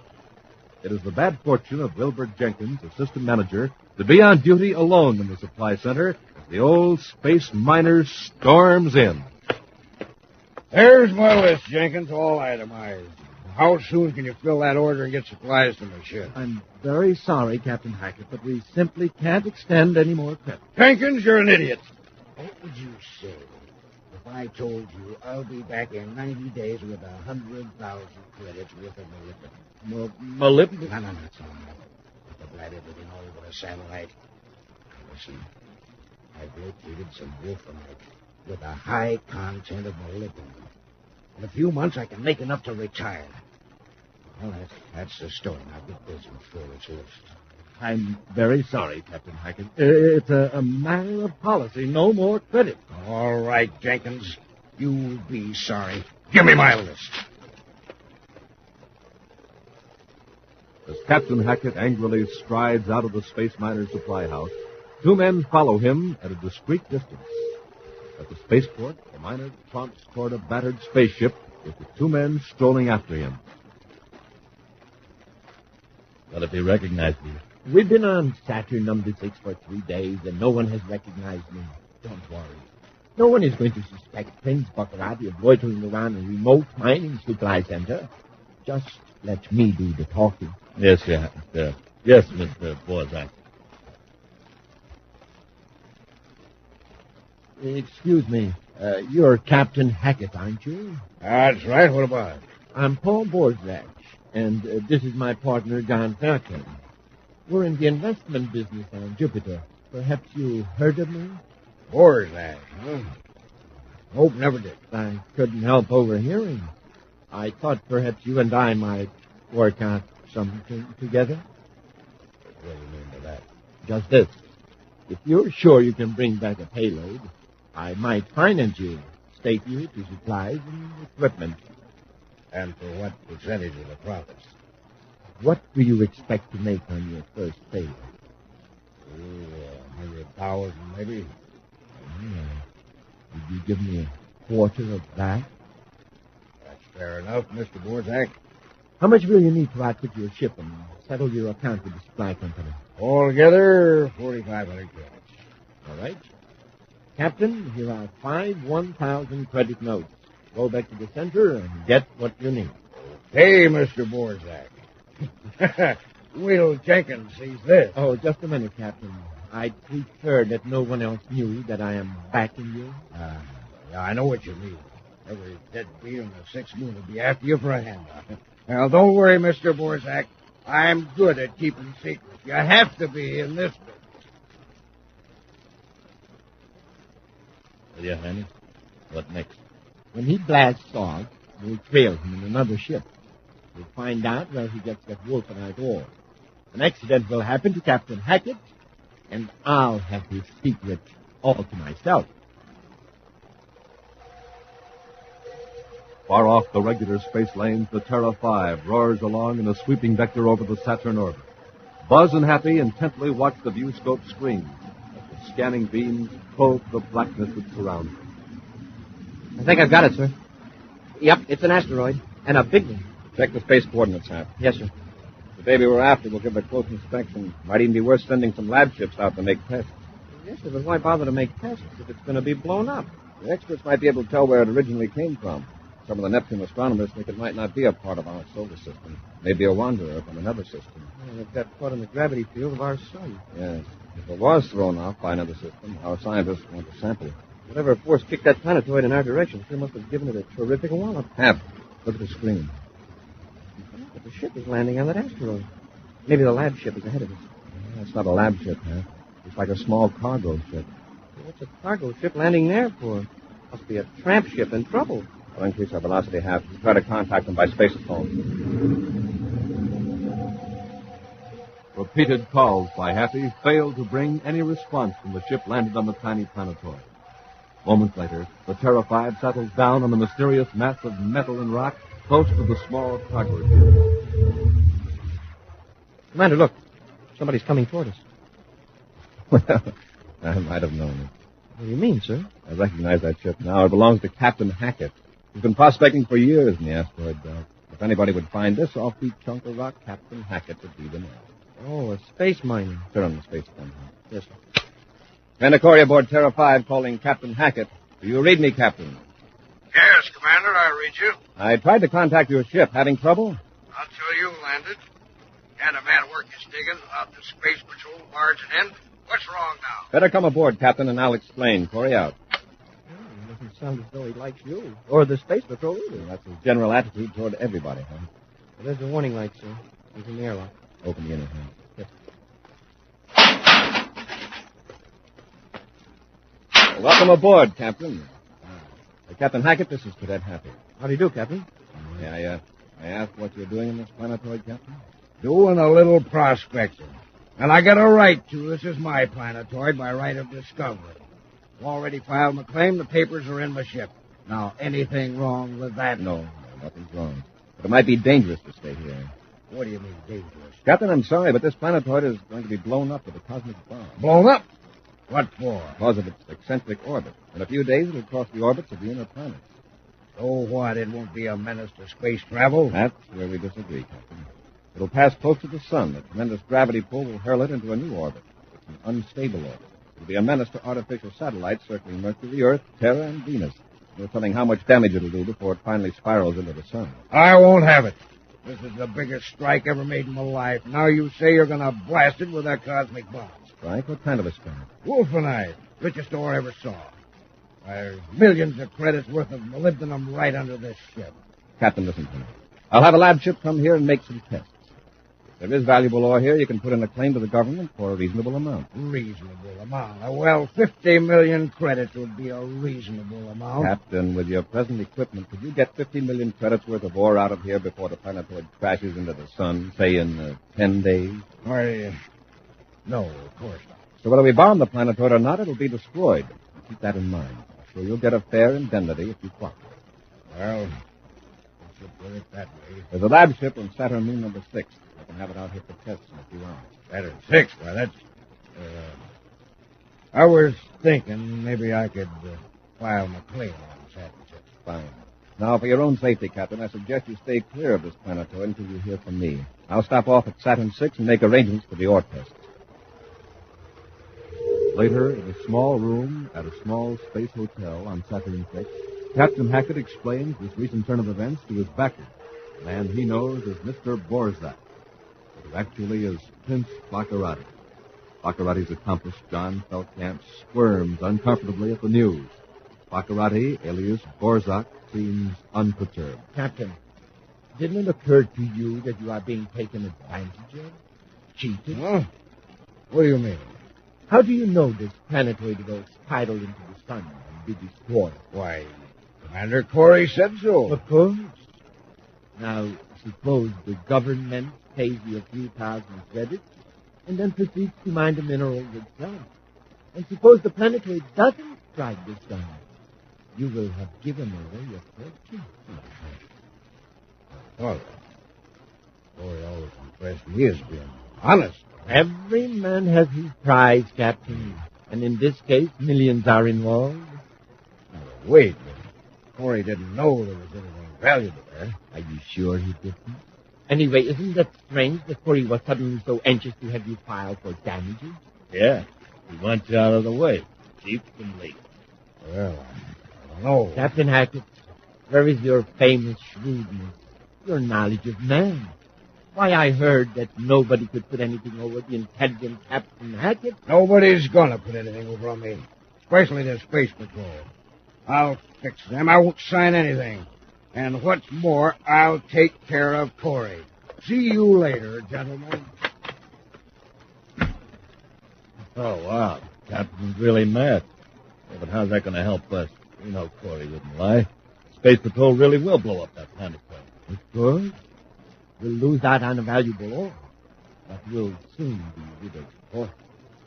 It is the bad fortune of Wilbur Jenkins, assistant manager, to be on duty alone in the supply center as the old Space Miner storms in. There's my list, Jenkins, all itemized. How soon can you fill that order and get supplies to my ship? I'm very sorry, Captain Hackett, but we simply can't extend any more credit. Jenkins, you're an idiot. What would you say if I told you I'll be back in 90 days with 100,000 credits worth of molybdenum? Molybdenum? No, it's all right. To blab everything all over a satellite. Listen, I've located some wolframite with a high content of molybdenum. In a few months, I can make enough to retire. Well, that's the story. Now get busy before it's lost. I'm very sorry, Captain Hackett. It's a matter of policy. No more credit. All right, Jenkins. You'll be sorry. Give me my list. As Captain Hackett angrily strides out of the Space Miners' supply house, two men follow him at a discreet distance. At the spaceport, the miner trots toward a battered spaceship with the two men strolling after him. What if he recognized me? We've been on Saturn number 6 for 3 days, and no one has recognized me. Don't worry. No one is going to suspect Prince Masquerade of loitering around a remote mining supply center. Just let me do the talking. Yes, sir. Yes, Mr. Borzak. Excuse me. You're Captain Hackett, aren't you? That's right. What about it? I'm Paul Borzak, and this is my partner, John Fairton. We're in the investment business on Jupiter. Perhaps you heard of me? Borzak, huh? Hope never did. I couldn't help overhearing. I thought perhaps you and I might work out something together. What do you mean by that? Just this. If you're sure you can bring back a payload, I might finance you, stake you to supplies and equipment. And for what percentage of the profits? What do you expect to make on your first payload? 100,000, maybe. Would you give me a quarter of that? That's fair enough, Mr. Borzak. How much will you need to outfit your ship and settle your account with the supply company? Altogether, 4,500 credits. All right. Captain, here are 5 1,000 credit notes. Go back to the center and get what you need. Hey, Mr. Borzak. Will Jenkins sees this. Oh, just a minute, Captain. I'd prefer that no one else knew that I am backing you. Yeah, I know what you mean. Every deadbeat on the 6th moon will be after you for a handout. Now, don't worry, Mr. Borzak. I'm good at keeping secrets. You have to be in this business. Yeah, Hanny. What next? When he blasts off, we'll trail him in another ship. We'll find out where he gets that wolfenite ore. An accident will happen to Captain Hackett, and I'll have his secret all to myself. Far off the regular space lanes, the Terra 5 roars along in a sweeping vector over the Saturn orbit. Buzz and Happy intently watch the viewscope screen as the scanning beams probe the blackness that surrounds them. I think I've got it, sir. Yep, it's an asteroid, and a big one. Check the space coordinates, Hap. Yes, sir. The baby we're after will give a close inspection. Might even be worth sending some lab ships out to make tests. Yes, sir, but why bother to make tests if it's going to be blown up? The experts might be able to tell where it originally came from. Some of the Neptune astronomers think it might not be a part of our solar system. Maybe a wanderer from another system. Well, it got caught in the gravity field of our sun. Yes. If it was thrown off by another system, our scientists want to sample it. Whatever force kicked that planetoid in our direction sure must have given it a terrific wallop. Hap, look at the screen. But the ship is landing on that asteroid. Maybe the lab ship is ahead of us. That's not a lab ship, Hap. It's like a small cargo ship. What's a cargo ship landing there for? Must be a tramp ship in trouble. We'll increase our velocity half. We'll try to contact them by spacephone. Repeated calls by Happy failed to bring any response from the ship landed on the tiny planetoid. Moments later, the Terra 5 settles down on the mysterious mass of metal and rock close to the small cargo ship. Commander, look. Somebody's coming toward us. Well, I might have known it. What do you mean, sir? I recognize that ship now. It belongs to Captain Hackett. He's been prospecting for years in the asteroid belt. If anybody would find this offbeat chunk of rock, Captain Hackett would be the man. Oh, a space miner. Turn on the space phone. Yes, sir. Commander Corry aboard Terra 5 calling Captain Hackett. Do you read me, Captain? Yes, Commander, I read you. I tried to contact your ship. Having trouble? Not till you landed. And a man work is digging out the space patrol barging in. What's wrong now? Better come aboard, Captain, and I'll explain. Corry out. It doesn't sound as though he likes you. Or the space patrol either. That's his general attitude toward everybody, huh? Well, there's a warning light, sir. He's in the airlock. Open the inner hand. Yes. Welcome aboard, Captain. Captain Hackett, this is Cadet Happy. How do you do, Captain? I asked what you're doing in this planetoid, Captain? Doing a little prospecting. And I got a right to. This is my planetoid by right of discovery. Already filed my claim. The papers are in my ship. Now, anything wrong with that? No, nothing's wrong. But it might be dangerous to stay here. What do you mean, dangerous? Captain, I'm sorry, but this planetoid is going to be blown up with a cosmic bomb. Blown up? What for? Because of its eccentric orbit. In a few days, it'll cross the orbits of the inner planets. So what? It won't be a menace to space travel? That's where we disagree, Captain. It'll pass close to the sun. A tremendous gravity pull will hurl it into a new orbit. It's an unstable orbit. It'll be a menace to artificial satellites circling Mercury, Earth, Terra, and Venus. No telling how much damage it'll do before it finally spirals into the sun. I won't have it. This is the biggest strike ever made in my life. Now you say you're going to blast it with that cosmic bomb. Strike? What kind of a strike? Wolfenite. Richest ore I ever saw. There's millions of credits worth of molybdenum right under this ship. Captain, listen to me. I'll have a lab ship come here and make some tests. If there is valuable ore here, you can put in a claim to the government for a reasonable amount. Reasonable amount? Well, 50 million credits would be a reasonable amount. Captain, with your present equipment, could you get 50 million credits worth of ore out of here before the planetoid crashes into the sun, say in 10 days? Why, no, of course not. So whether we bomb the planetoid or not, it'll be destroyed. Keep that in mind. I'm sure you'll get a fair indemnity if you cooperate. Well, we should put it that way. There's a lab ship on Saturn moon number 6. I can have it out here for tests in a few hours. Saturn 6? Well, that's... I was thinking maybe I could file my claim on Saturn 6. Fine. Now, for your own safety, Captain, I suggest you stay clear of this planetoid until you hear from me. I'll stop off at Saturn 6 and make arrangements for the ore tests. Later, in a small room at a small space hotel on Saturn 6, Captain Hackett explains this recent turn of events to his backer, a man he knows as Mr. Borzak, who actually is Prince Baccarati. Baccarati's accomplice, John Feldkamp, squirms uncomfortably at the news. Baccarati, alias Borzak, seems unperturbed. Captain, didn't it occur to you that you are being taken advantage of? Cheated? Huh? What do you mean? How do you know this planetoid goes tidal into the sun and biggest quarter? Why, Commander Corry said so. Of course. Now, suppose the government pays you a few thousand credits and then proceeds to mine the minerals itself. And suppose the planetoid doesn't strike the sun. You will have given away your fortune. Well, Corry always impressed me as being honest. Every man has his price, Captain. And in this case, millions are involved. Now, wait a minute. Corry didn't know there was anything valuable there. Are you sure he didn't? Anyway, isn't that strange that Corry was suddenly so anxious to have you file for damages? Yeah. He wants you out of the way. Cheap and late. Well, I don't know. Captain Hackett, where is your famous shrewdness, your knowledge of man? Why, I heard that nobody could put anything over the intelligent Captain Hackett. Nobody's gonna put anything over on me, especially the Space Patrol. I'll fix them. I won't sign anything. And what's more, I'll take care of Corry. See you later, gentlemen. Oh, wow. Captain's really mad. Yeah, but how's that going to help us? We know Corry wouldn't lie. Space Patrol really will blow up that planet. Of course. We'll lose out on a valuable ore. But we'll soon be rid of ore.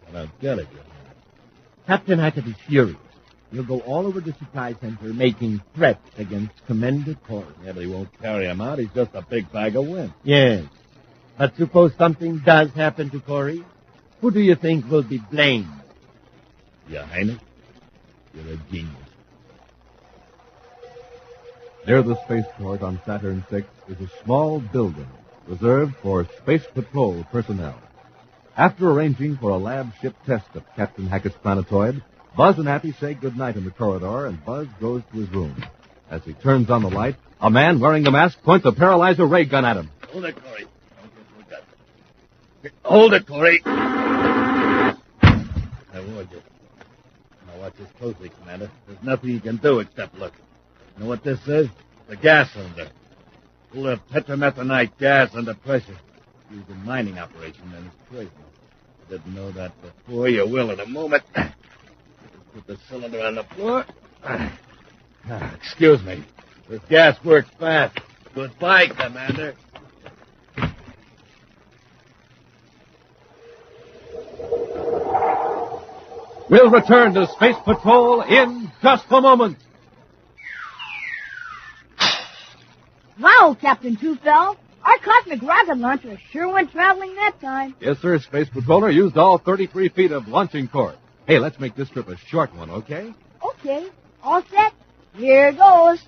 I don't get it yet. Captain Hackett is furious. He'll go all over the supply center making threats against Commander Corry. Yeah, but he won't carry him out. He's just a big bag of wind. Yes. But suppose something does happen to Corry, who do you think will be blamed? Your Highness, you're a genius. Near the spaceport on Saturn VI is a small building reserved for Space Patrol personnel. After arranging for a lab ship test of Captain Hackett's planetoid, Buzz and Happy say goodnight in the corridor, and Buzz goes to his room. As he turns on the light, a man wearing a mask points a paralyzer ray gun at him. Hold it, Corry. Hold it, Corry. I warned you. Now watch this closely, Commander. There's nothing you can do except look. You know what this is? The gas cylinder. Full of tetramethanite gas under pressure. Used in mining operation and it's poison. Didn't know that before. You will in a moment. Put the cylinder on the floor. Excuse me. This gas works fast. Goodbye, Commander. We'll return to Space Patrol in just a moment. Wow, Captain Two-Fell. Our cosmic rocket launcher sure went traveling that time. Yes, sir. Space Patroller used all 33 feet of launching cord. Hey, let's make this trip a short one, okay? Okay. All set? Here goes.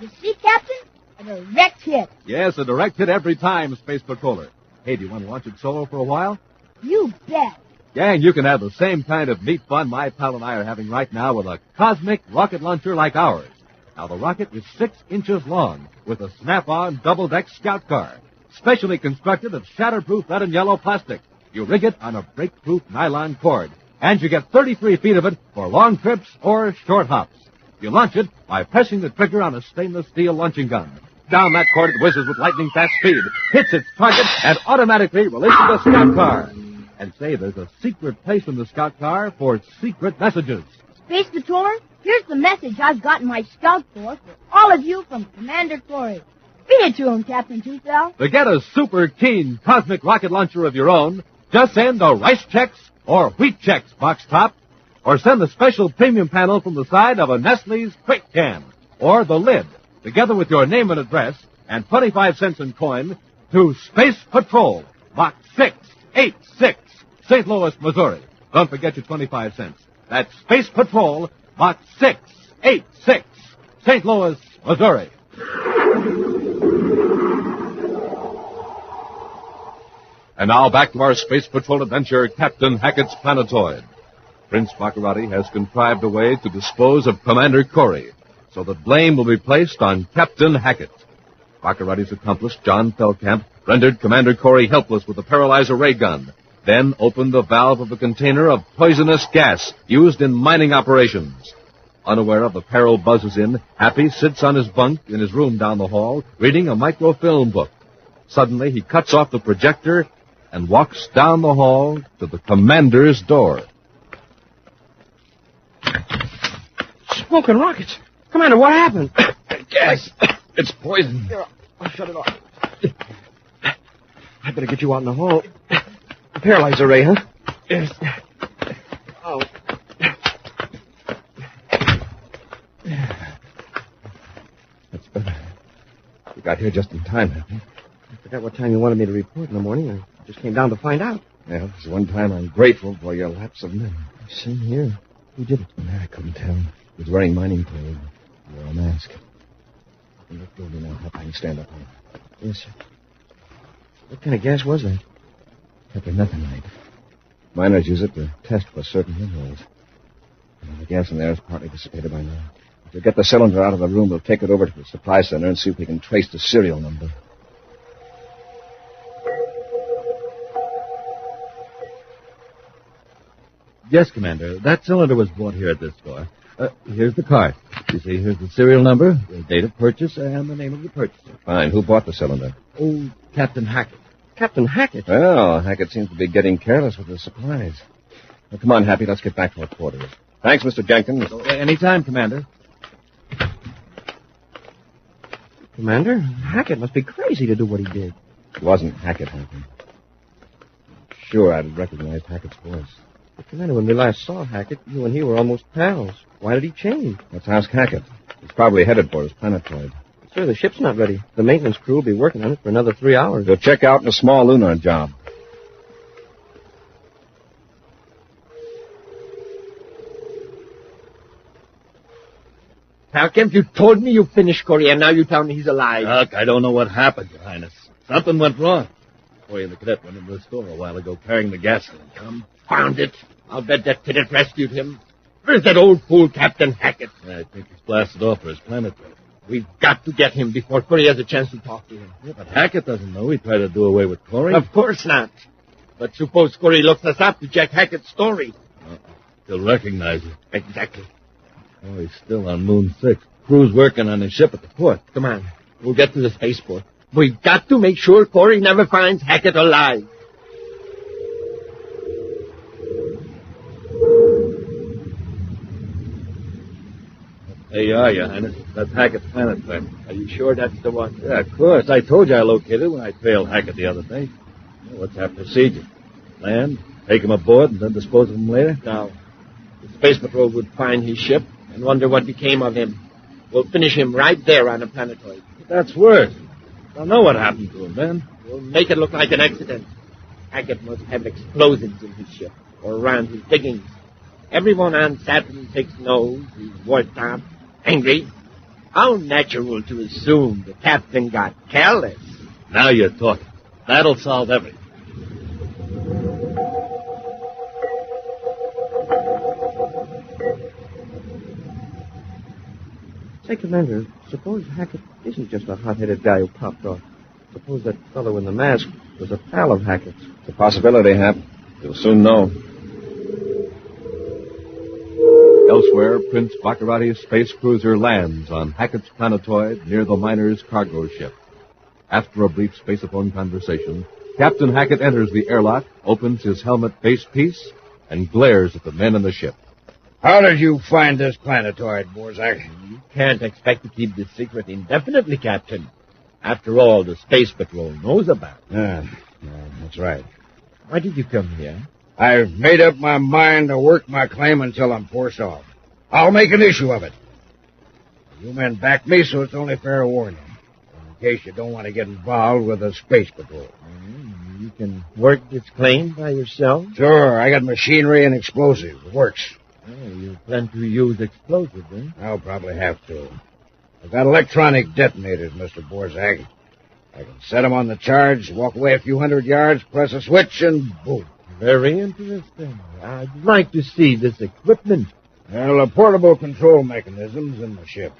You see, Captain? A direct hit. Yes, a direct hit every time, Space Patroller. Hey, do you want to launch it solo for a while? You bet. Gang, you can have the same kind of neat fun my pal and I are having right now with a cosmic rocket launcher like ours. Now, the rocket is 6 inches long with a snap-on double-deck scout car, specially constructed of shatterproof red and yellow plastic. You rig it on a break-proof nylon cord, and you get 33 feet of it for long trips or short hops. You launch it by pressing the trigger on a stainless steel launching gun. Down that cord it whizzes with lightning-fast speed, hits its target, and automatically releases the scout car. And say, there's a secret place in the scout car for secret messages. Space Patroller, here's the message I've got in my scout force for all of you from Commander Corry. Read it to him, Captain Two-Fell. To get a super keen cosmic rocket launcher of your own, just send a Rice Chex or Wheat Chex box top, or send the special premium panel from the side of a Nestle's Quick Can, or the lid, together with your name and address, and 25 cents in coin, to Space Patrol, Box 686, St. Louis, Missouri. Don't forget your 25 cents. That's Space Patrol, Box 686, St. Louis, Missouri. And now back to our Space Patrol adventure, Captain Hackett's Planetoid. Prince Baccarati has contrived a way to dispose of Commander Corry, so that blame will be placed on Captain Hackett. Baccarati's accomplice, John Feldkamp, rendered Commander Corry helpless with a paralyzer ray gun, then opened the valve of a container of poisonous gas used in mining operations. Unaware of the peril Buzz is in, Happy sits on his bunk in his room down the hall, reading a microfilm book. Suddenly, he cuts off the projector and walks down the hall to the commander's door. Smoking rockets. Commander, what happened? Gas. It's poison. Here, I'll shut it off. I better get you out in the hall. A paralyzer ray, huh? Yes. Oh. That's better. You got here just in time, Happy. I forgot what time you wanted me to report in the morning. I just came down to find out. Yeah, this is one time I'm grateful for your lapse of memory. Same here. Who did it? I couldn't tell. He was wearing mining clothes. He wore a mask. Look over now, Happy. I can stand up here. Yes, sir. What kind of gas was that? Methanite. Miners use it to test for certain minerals. And the gas in there is partly dissipated by now. If we get the cylinder out of the room, we'll take it over to the supply center and see if we can trace the serial number. Yes, Commander. That cylinder was bought here at this store. Here's the card. You see, here's the serial number, the date of purchase, and the name of the purchaser. Fine. Who bought the cylinder? Oh, Captain Hackett. Captain Hackett? Well, Hackett seems to be getting careless with his supplies. Now, come on, Happy. Let's get back to our quarters. Thanks, Mr. Jenkins. Anytime, Commander. Commander, Hackett must be crazy to do what he did. It wasn't Hackett, Happy. Sure, I'd recognized Hackett's voice. But, Commander, when we last saw Hackett, you and he were almost pals. Why did he change? Let's ask Hackett. He's probably headed for his planetoid. Sir, the ship's not ready. The maintenance crew will be working on it for another 3 hours. They'll check out in a small lunar job. How come you told me you finished Corry, and now you tell me he's alive? Look, I don't know what happened, Your Highness. Something went wrong. Corry and the cadet went into the store a while ago carrying the gasoline. Found it. I'll bet that cadet rescued him. Where's that old fool, Captain Hackett? I think he's blasted off for his planetoid. We've got to get him before Corry has a chance to talk to him. Yeah, but Hackett doesn't know we tried to do away with Corry. Of course not. But suppose Corry looks us up to check Hackett's story. He'll recognize it. Exactly. Oh, he's still on Moon 6. Crew's working on his ship at the port. Come on. We'll get to the spaceport. We've got to make sure Corry never finds Hackett alive. There you are, Your Highness. That's Hackett's planetoid. Are you sure that's the one? Yeah, of course. I told you I located it when I trailed Hackett the other day. Well, what's our procedure? Land, take him aboard, and then dispose of him later? No. The Space Patrol would find his ship and wonder what became of him. We'll finish him right there on the planetoid. That's worse. They'll know what happened to him, then. We'll make it look like an accident. Hackett must have explosives in his ship or around his diggings. Everyone on Saturn 6 knows he's worked out, angry. How natural to assume the captain got careless. Now you're talking. That'll solve everything. Say, Commander, suppose Hackett isn't just a hot-headed guy who popped off. Suppose that fellow in the mask was a pal of Hackett's. It's a possibility, Hap. You'll soon know. Elsewhere, Prince Baccarati's space cruiser lands on Hackett's planetoid near the miner's cargo ship. After a brief spaceophone conversation, Captain Hackett enters the airlock, opens his helmet facepiece, and glares at the men in the ship. How did you find this planetoid, Borzak? You can't expect to keep this secret indefinitely, Captain. After all, the Space Patrol knows about it. Yeah, that's right. Why did you come here? I've made up my mind to work my claim until I'm forced off. I'll make an issue of it. You men back me, so it's only fair warning. In case you don't want to get involved with the Space Patrol. You can work this claim by yourself? Sure, I got machinery and explosives. It works. Oh, you plan to use explosives, eh? I'll probably have to. I've got electronic detonators, Mr. Borzak. I can set them on the charge, walk away a few hundred yards, press a switch, and boom. Very interesting. I'd like to see this equipment. Well, the portable control mechanism's in the ship.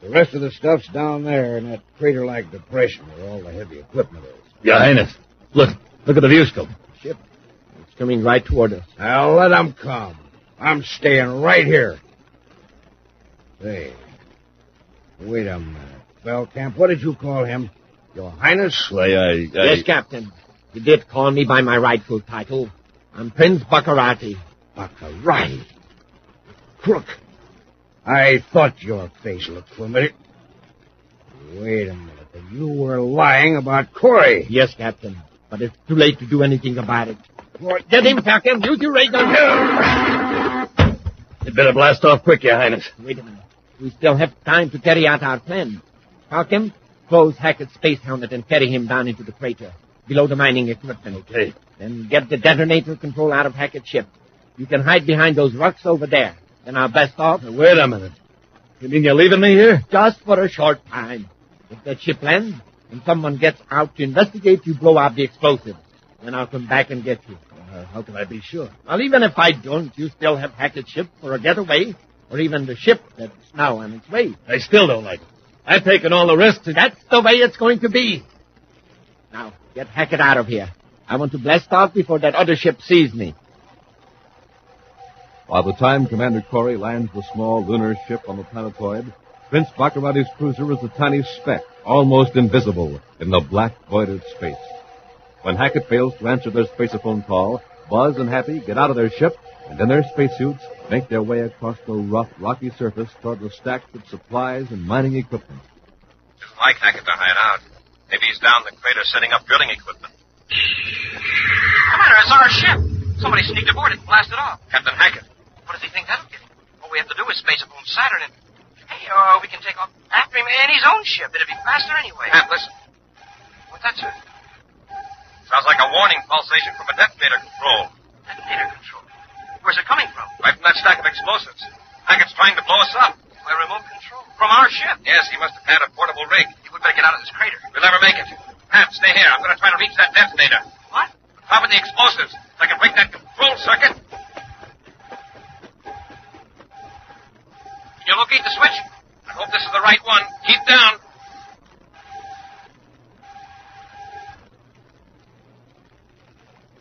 The rest of the stuff's down there in that crater-like depression where all the heavy equipment is. Your Highness, look at the view scope. Ship. It's coming right toward us. Now let them come. I'm staying right here. Hey, wait a minute. Feldkamp, what did you call him? Your Highness? Yes, Captain. You did call me by my rightful title. I'm Prince Baccarati. Baccarati? Crook. I thought your face looked familiar. Wait a minute. You were lying about Corry. Yes, Captain. But it's too late to do anything about it. Get him, Falcon. Use your ray gun. You better blast off quick, Your Highness. Wait a minute. We still have time to carry out our plan. Falcon, close Hackett's space helmet and carry him down into the crater, below the mining equipment. Okay. Then get the detonator control out of Hackett's ship. You can hide behind those rocks over there. Then I'll blast off. Wait a minute. You mean you're leaving me here? Just for a short time. If that ship lands and someone gets out to investigate, you blow out the explosive. Then I'll come back and get you. How can I be sure? Well, even if I don't, you still have Hackett's ship for a getaway, or even the ship that's now on its way. I still don't like it. I've taken all the risks. That's the way it's going to be. Now, get Hackett out of here. I want to blast off before that other ship sees me. By the time Commander Corry lands the small lunar ship on the Planetoid, Prince Baccarati's cruiser is a tiny speck, almost invisible in the black void of space. When Hackett fails to answer their spaceophone call, Buzz and Happy get out of their ship and in their spacesuits make their way across the rough, rocky surface toward the stacks of supplies and mining equipment. I'd like Hackett to hide out. Maybe he's down the crater setting up drilling equipment. Commander, it's our ship. Somebody sneaked aboard it and blasted off. Captain Hackett. What does he think that'll get him? All we have to do is space upon Saturn and... Hey, we can take off after him in his own ship. It'd be faster anyway. Pat, listen. What's that, sir? Sounds like a warning pulsation from a detonator control. Detonator control? Where's it coming from? Right from that stack of explosives. Hackett's trying to blow us up. By remote control? From our ship? Yes, he must have had a portable rig. We better get out of this crater. We'll never make it. Pat, stay here. I'm going to try to reach that detonator. What? On top of the explosives. If I can break that control circuit. Can you locate the switch? I hope this is the right one. Keep down.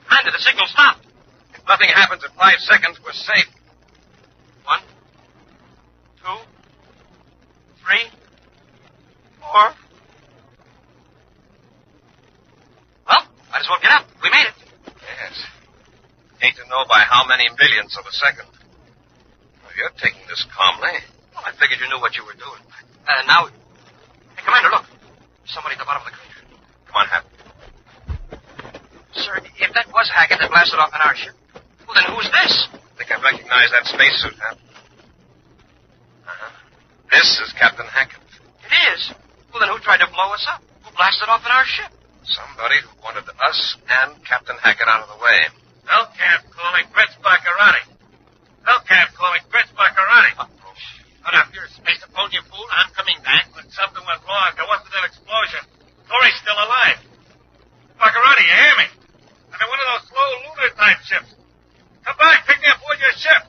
Commander, the signal stopped. If nothing happens in 5 seconds, we're safe. 1, 2, 3, 4. Well, might as well get up. We made it. Yes. Hate to know by how many millionths of a second. Well, you're taking this calmly. Well, I figured you knew what you were doing. Now... Hey, Commander, look. There's somebody at the bottom of the crater. Come on, Hap. Sir, if that was Hackett that blasted off in our ship, well, then who's this? I think I recognize that spacesuit, Hap. This is Captain Hackett. It is? Well, then who tried to blow us up? Who blasted off in our ship? Somebody who wanted us and Captain Hackett out of the way. Feldkamp calling Prince Baccarati. Feldkamp calling Prince Baccarati. Shut up, you're a space upon you fool. I'm coming back. When something went wrong, there wasn't an explosion. Corry's still alive. Baccarati, you hear me? I'm in one of those slow lunar type ships. Come back, pick me aboard your ship.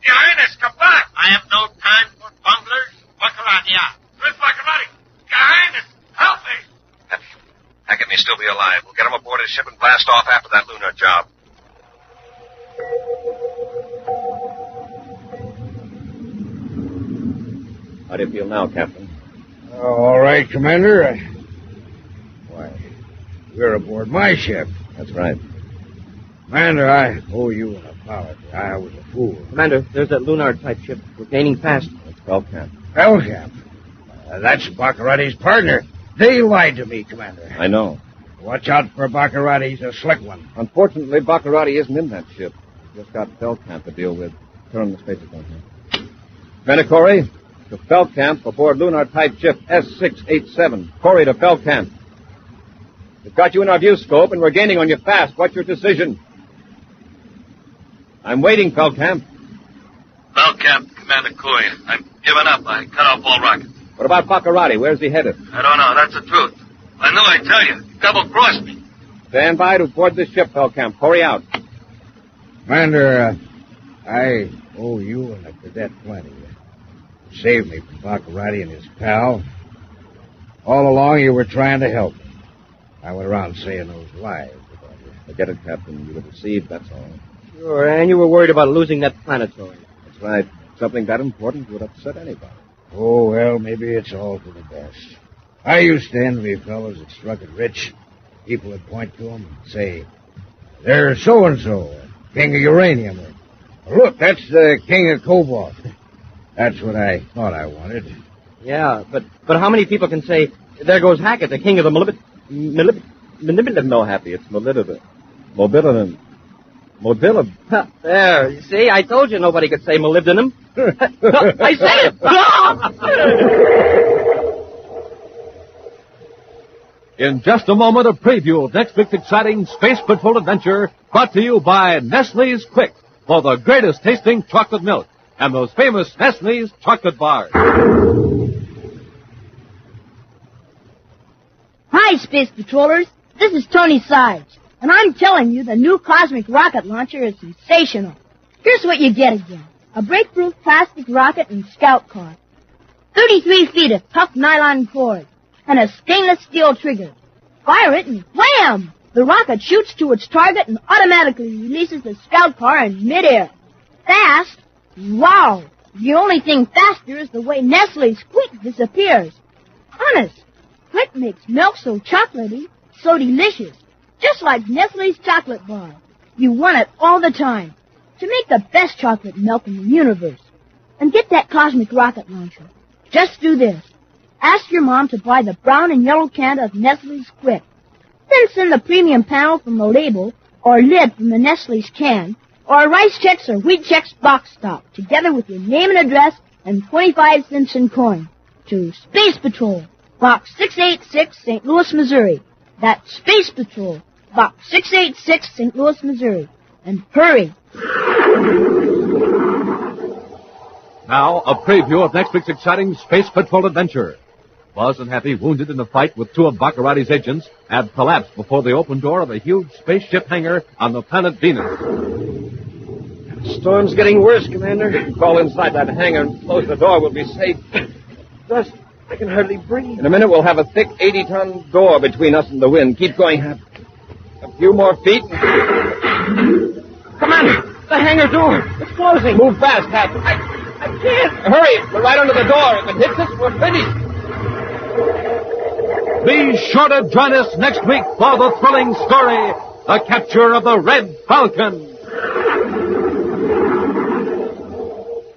Your Highness, come back. I have no time for bunglers. Baccarati, Prince Baccarati, Your Highness, help me. Hackett may still be alive. We'll get him aboard his ship and blast off after that lunar job. How do you feel now, Captain? All right, Commander. Why, you're aboard my ship. That's right. Commander, I owe you an apology. I was a fool. Commander, there's that lunar-type ship. We're gaining fast. It's Feldkamp. Feldkamp? That's Baccarati's partner. They lied to me, Commander. I know. Watch out for Baccarati. He's a slick one. Unfortunately, Baccarati isn't in that ship. We've just got Feldkamp to deal with. Turn the spaces on here. Commander Corry, to Feldkamp aboard lunar-type ship S687. Corry to Feldkamp. We've got you in our view scope, and we're gaining on you fast. What's your decision? I'm waiting, Feldkamp. Feldkamp, Commander Corry. I've given up. I cut off all rockets. What about Baccarati? Where's he headed? I don't know. That's the truth. I knew I'd tell you. You double-crossed me. Stand by to board this ship, Feldkamp. Corry out. Commander, I owe you and the cadet plenty. You saved me from Baccarati and his pal. All along, you were trying to help me. I went around saying those lies about you. Forget it, Captain. You were deceived, that's all. Sure, and you were worried about losing that planetoid. That's right. Something that important would upset anybody. Oh, well, maybe it's all for the best. I used to envy fellows that struck it rich. People would point to them and say, there's so-and-so, king of uranium. Or, look, that's the king of cobalt. That's what I thought I wanted. Yeah, but how many people can say, there goes Hackett, the king of the No, Happy, it's molybdenum. Molybdenum. There, you see, I told you nobody could say molybdenum. I said it! In just a moment, a preview of next week's exciting Space Patrol adventure brought to you by Nestle's Quick for the greatest tasting chocolate milk and those famous Nestle's chocolate bars. Hi, Space Patrollers. This is Tony Sarge, and I'm telling you the new cosmic rocket launcher is sensational. Here's what you get again. A break-proof plastic rocket and scout car. 33 feet of tough nylon cord. And a stainless steel trigger. Fire it and wham! The rocket shoots to its target and automatically releases the scout car in midair. Fast? Wow! The only thing faster is the way Nestle's Quick disappears. Honest, Quick makes milk so chocolatey, so delicious. Just like Nestle's chocolate bar. You want it all the time. To make the best chocolate milk in the universe. And get that cosmic rocket launcher. Just do this. Ask your mom to buy the brown and yellow can of Nestle's Quick. Then send the premium panel from the label, or lid from the Nestle's can, or a Rice Chex or Wheat Chex box top, together with your name and address and 25 cents in coin, to Space Patrol, Box 686, St. Louis, Missouri. That's Space Patrol, Box 686, St. Louis, Missouri. And hurry! Now, a preview of next week's exciting Space Patrol adventure. Buzz and Happy, wounded in a fight with two of Baccarati's agents, had collapsed before the open door of a huge spaceship hangar on the planet Venus. The storm's getting worse, Commander. Crawl inside that hangar and close the door. We'll be safe. Dust. I can hardly breathe. In a minute, we'll have a thick 80-ton door between us and the wind. Keep going, Hap. A few more feet. Commander, the hangar door. It's closing. Move fast, Hap. I can't. Hurry. We're right under the door. If it hits us, we're finished. Be sure to join us next week for the thrilling story, The Capture of the Red Falcon.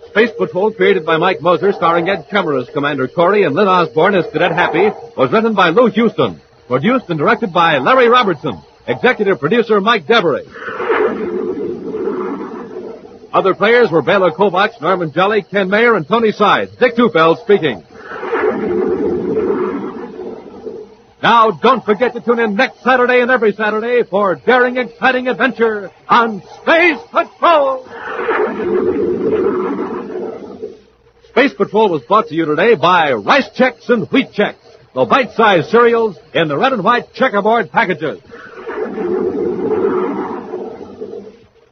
Space Patrol, created by Mike Moser, starring Ed Kemmer as Commander Corry and Lynn Osborne as Cadet Happy, was written by Lou Houston, produced and directed by Larry Robertson, executive producer Mike Devery. Other players were Bela Kovacs, Norman Jelly, Ken Mayer, and Tony Sides. Dick Tufeld speaking. Now, don't forget to tune in next Saturday and every Saturday for daring, exciting adventure on Space Patrol! Space Patrol was brought to you today by Rice Chex and Wheat Chex, the bite-sized cereals in the red and white checkerboard packages.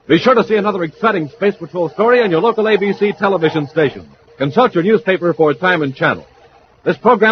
Be sure to see another exciting Space Patrol story on your local ABC television station. Consult your newspaper for time and channel. This program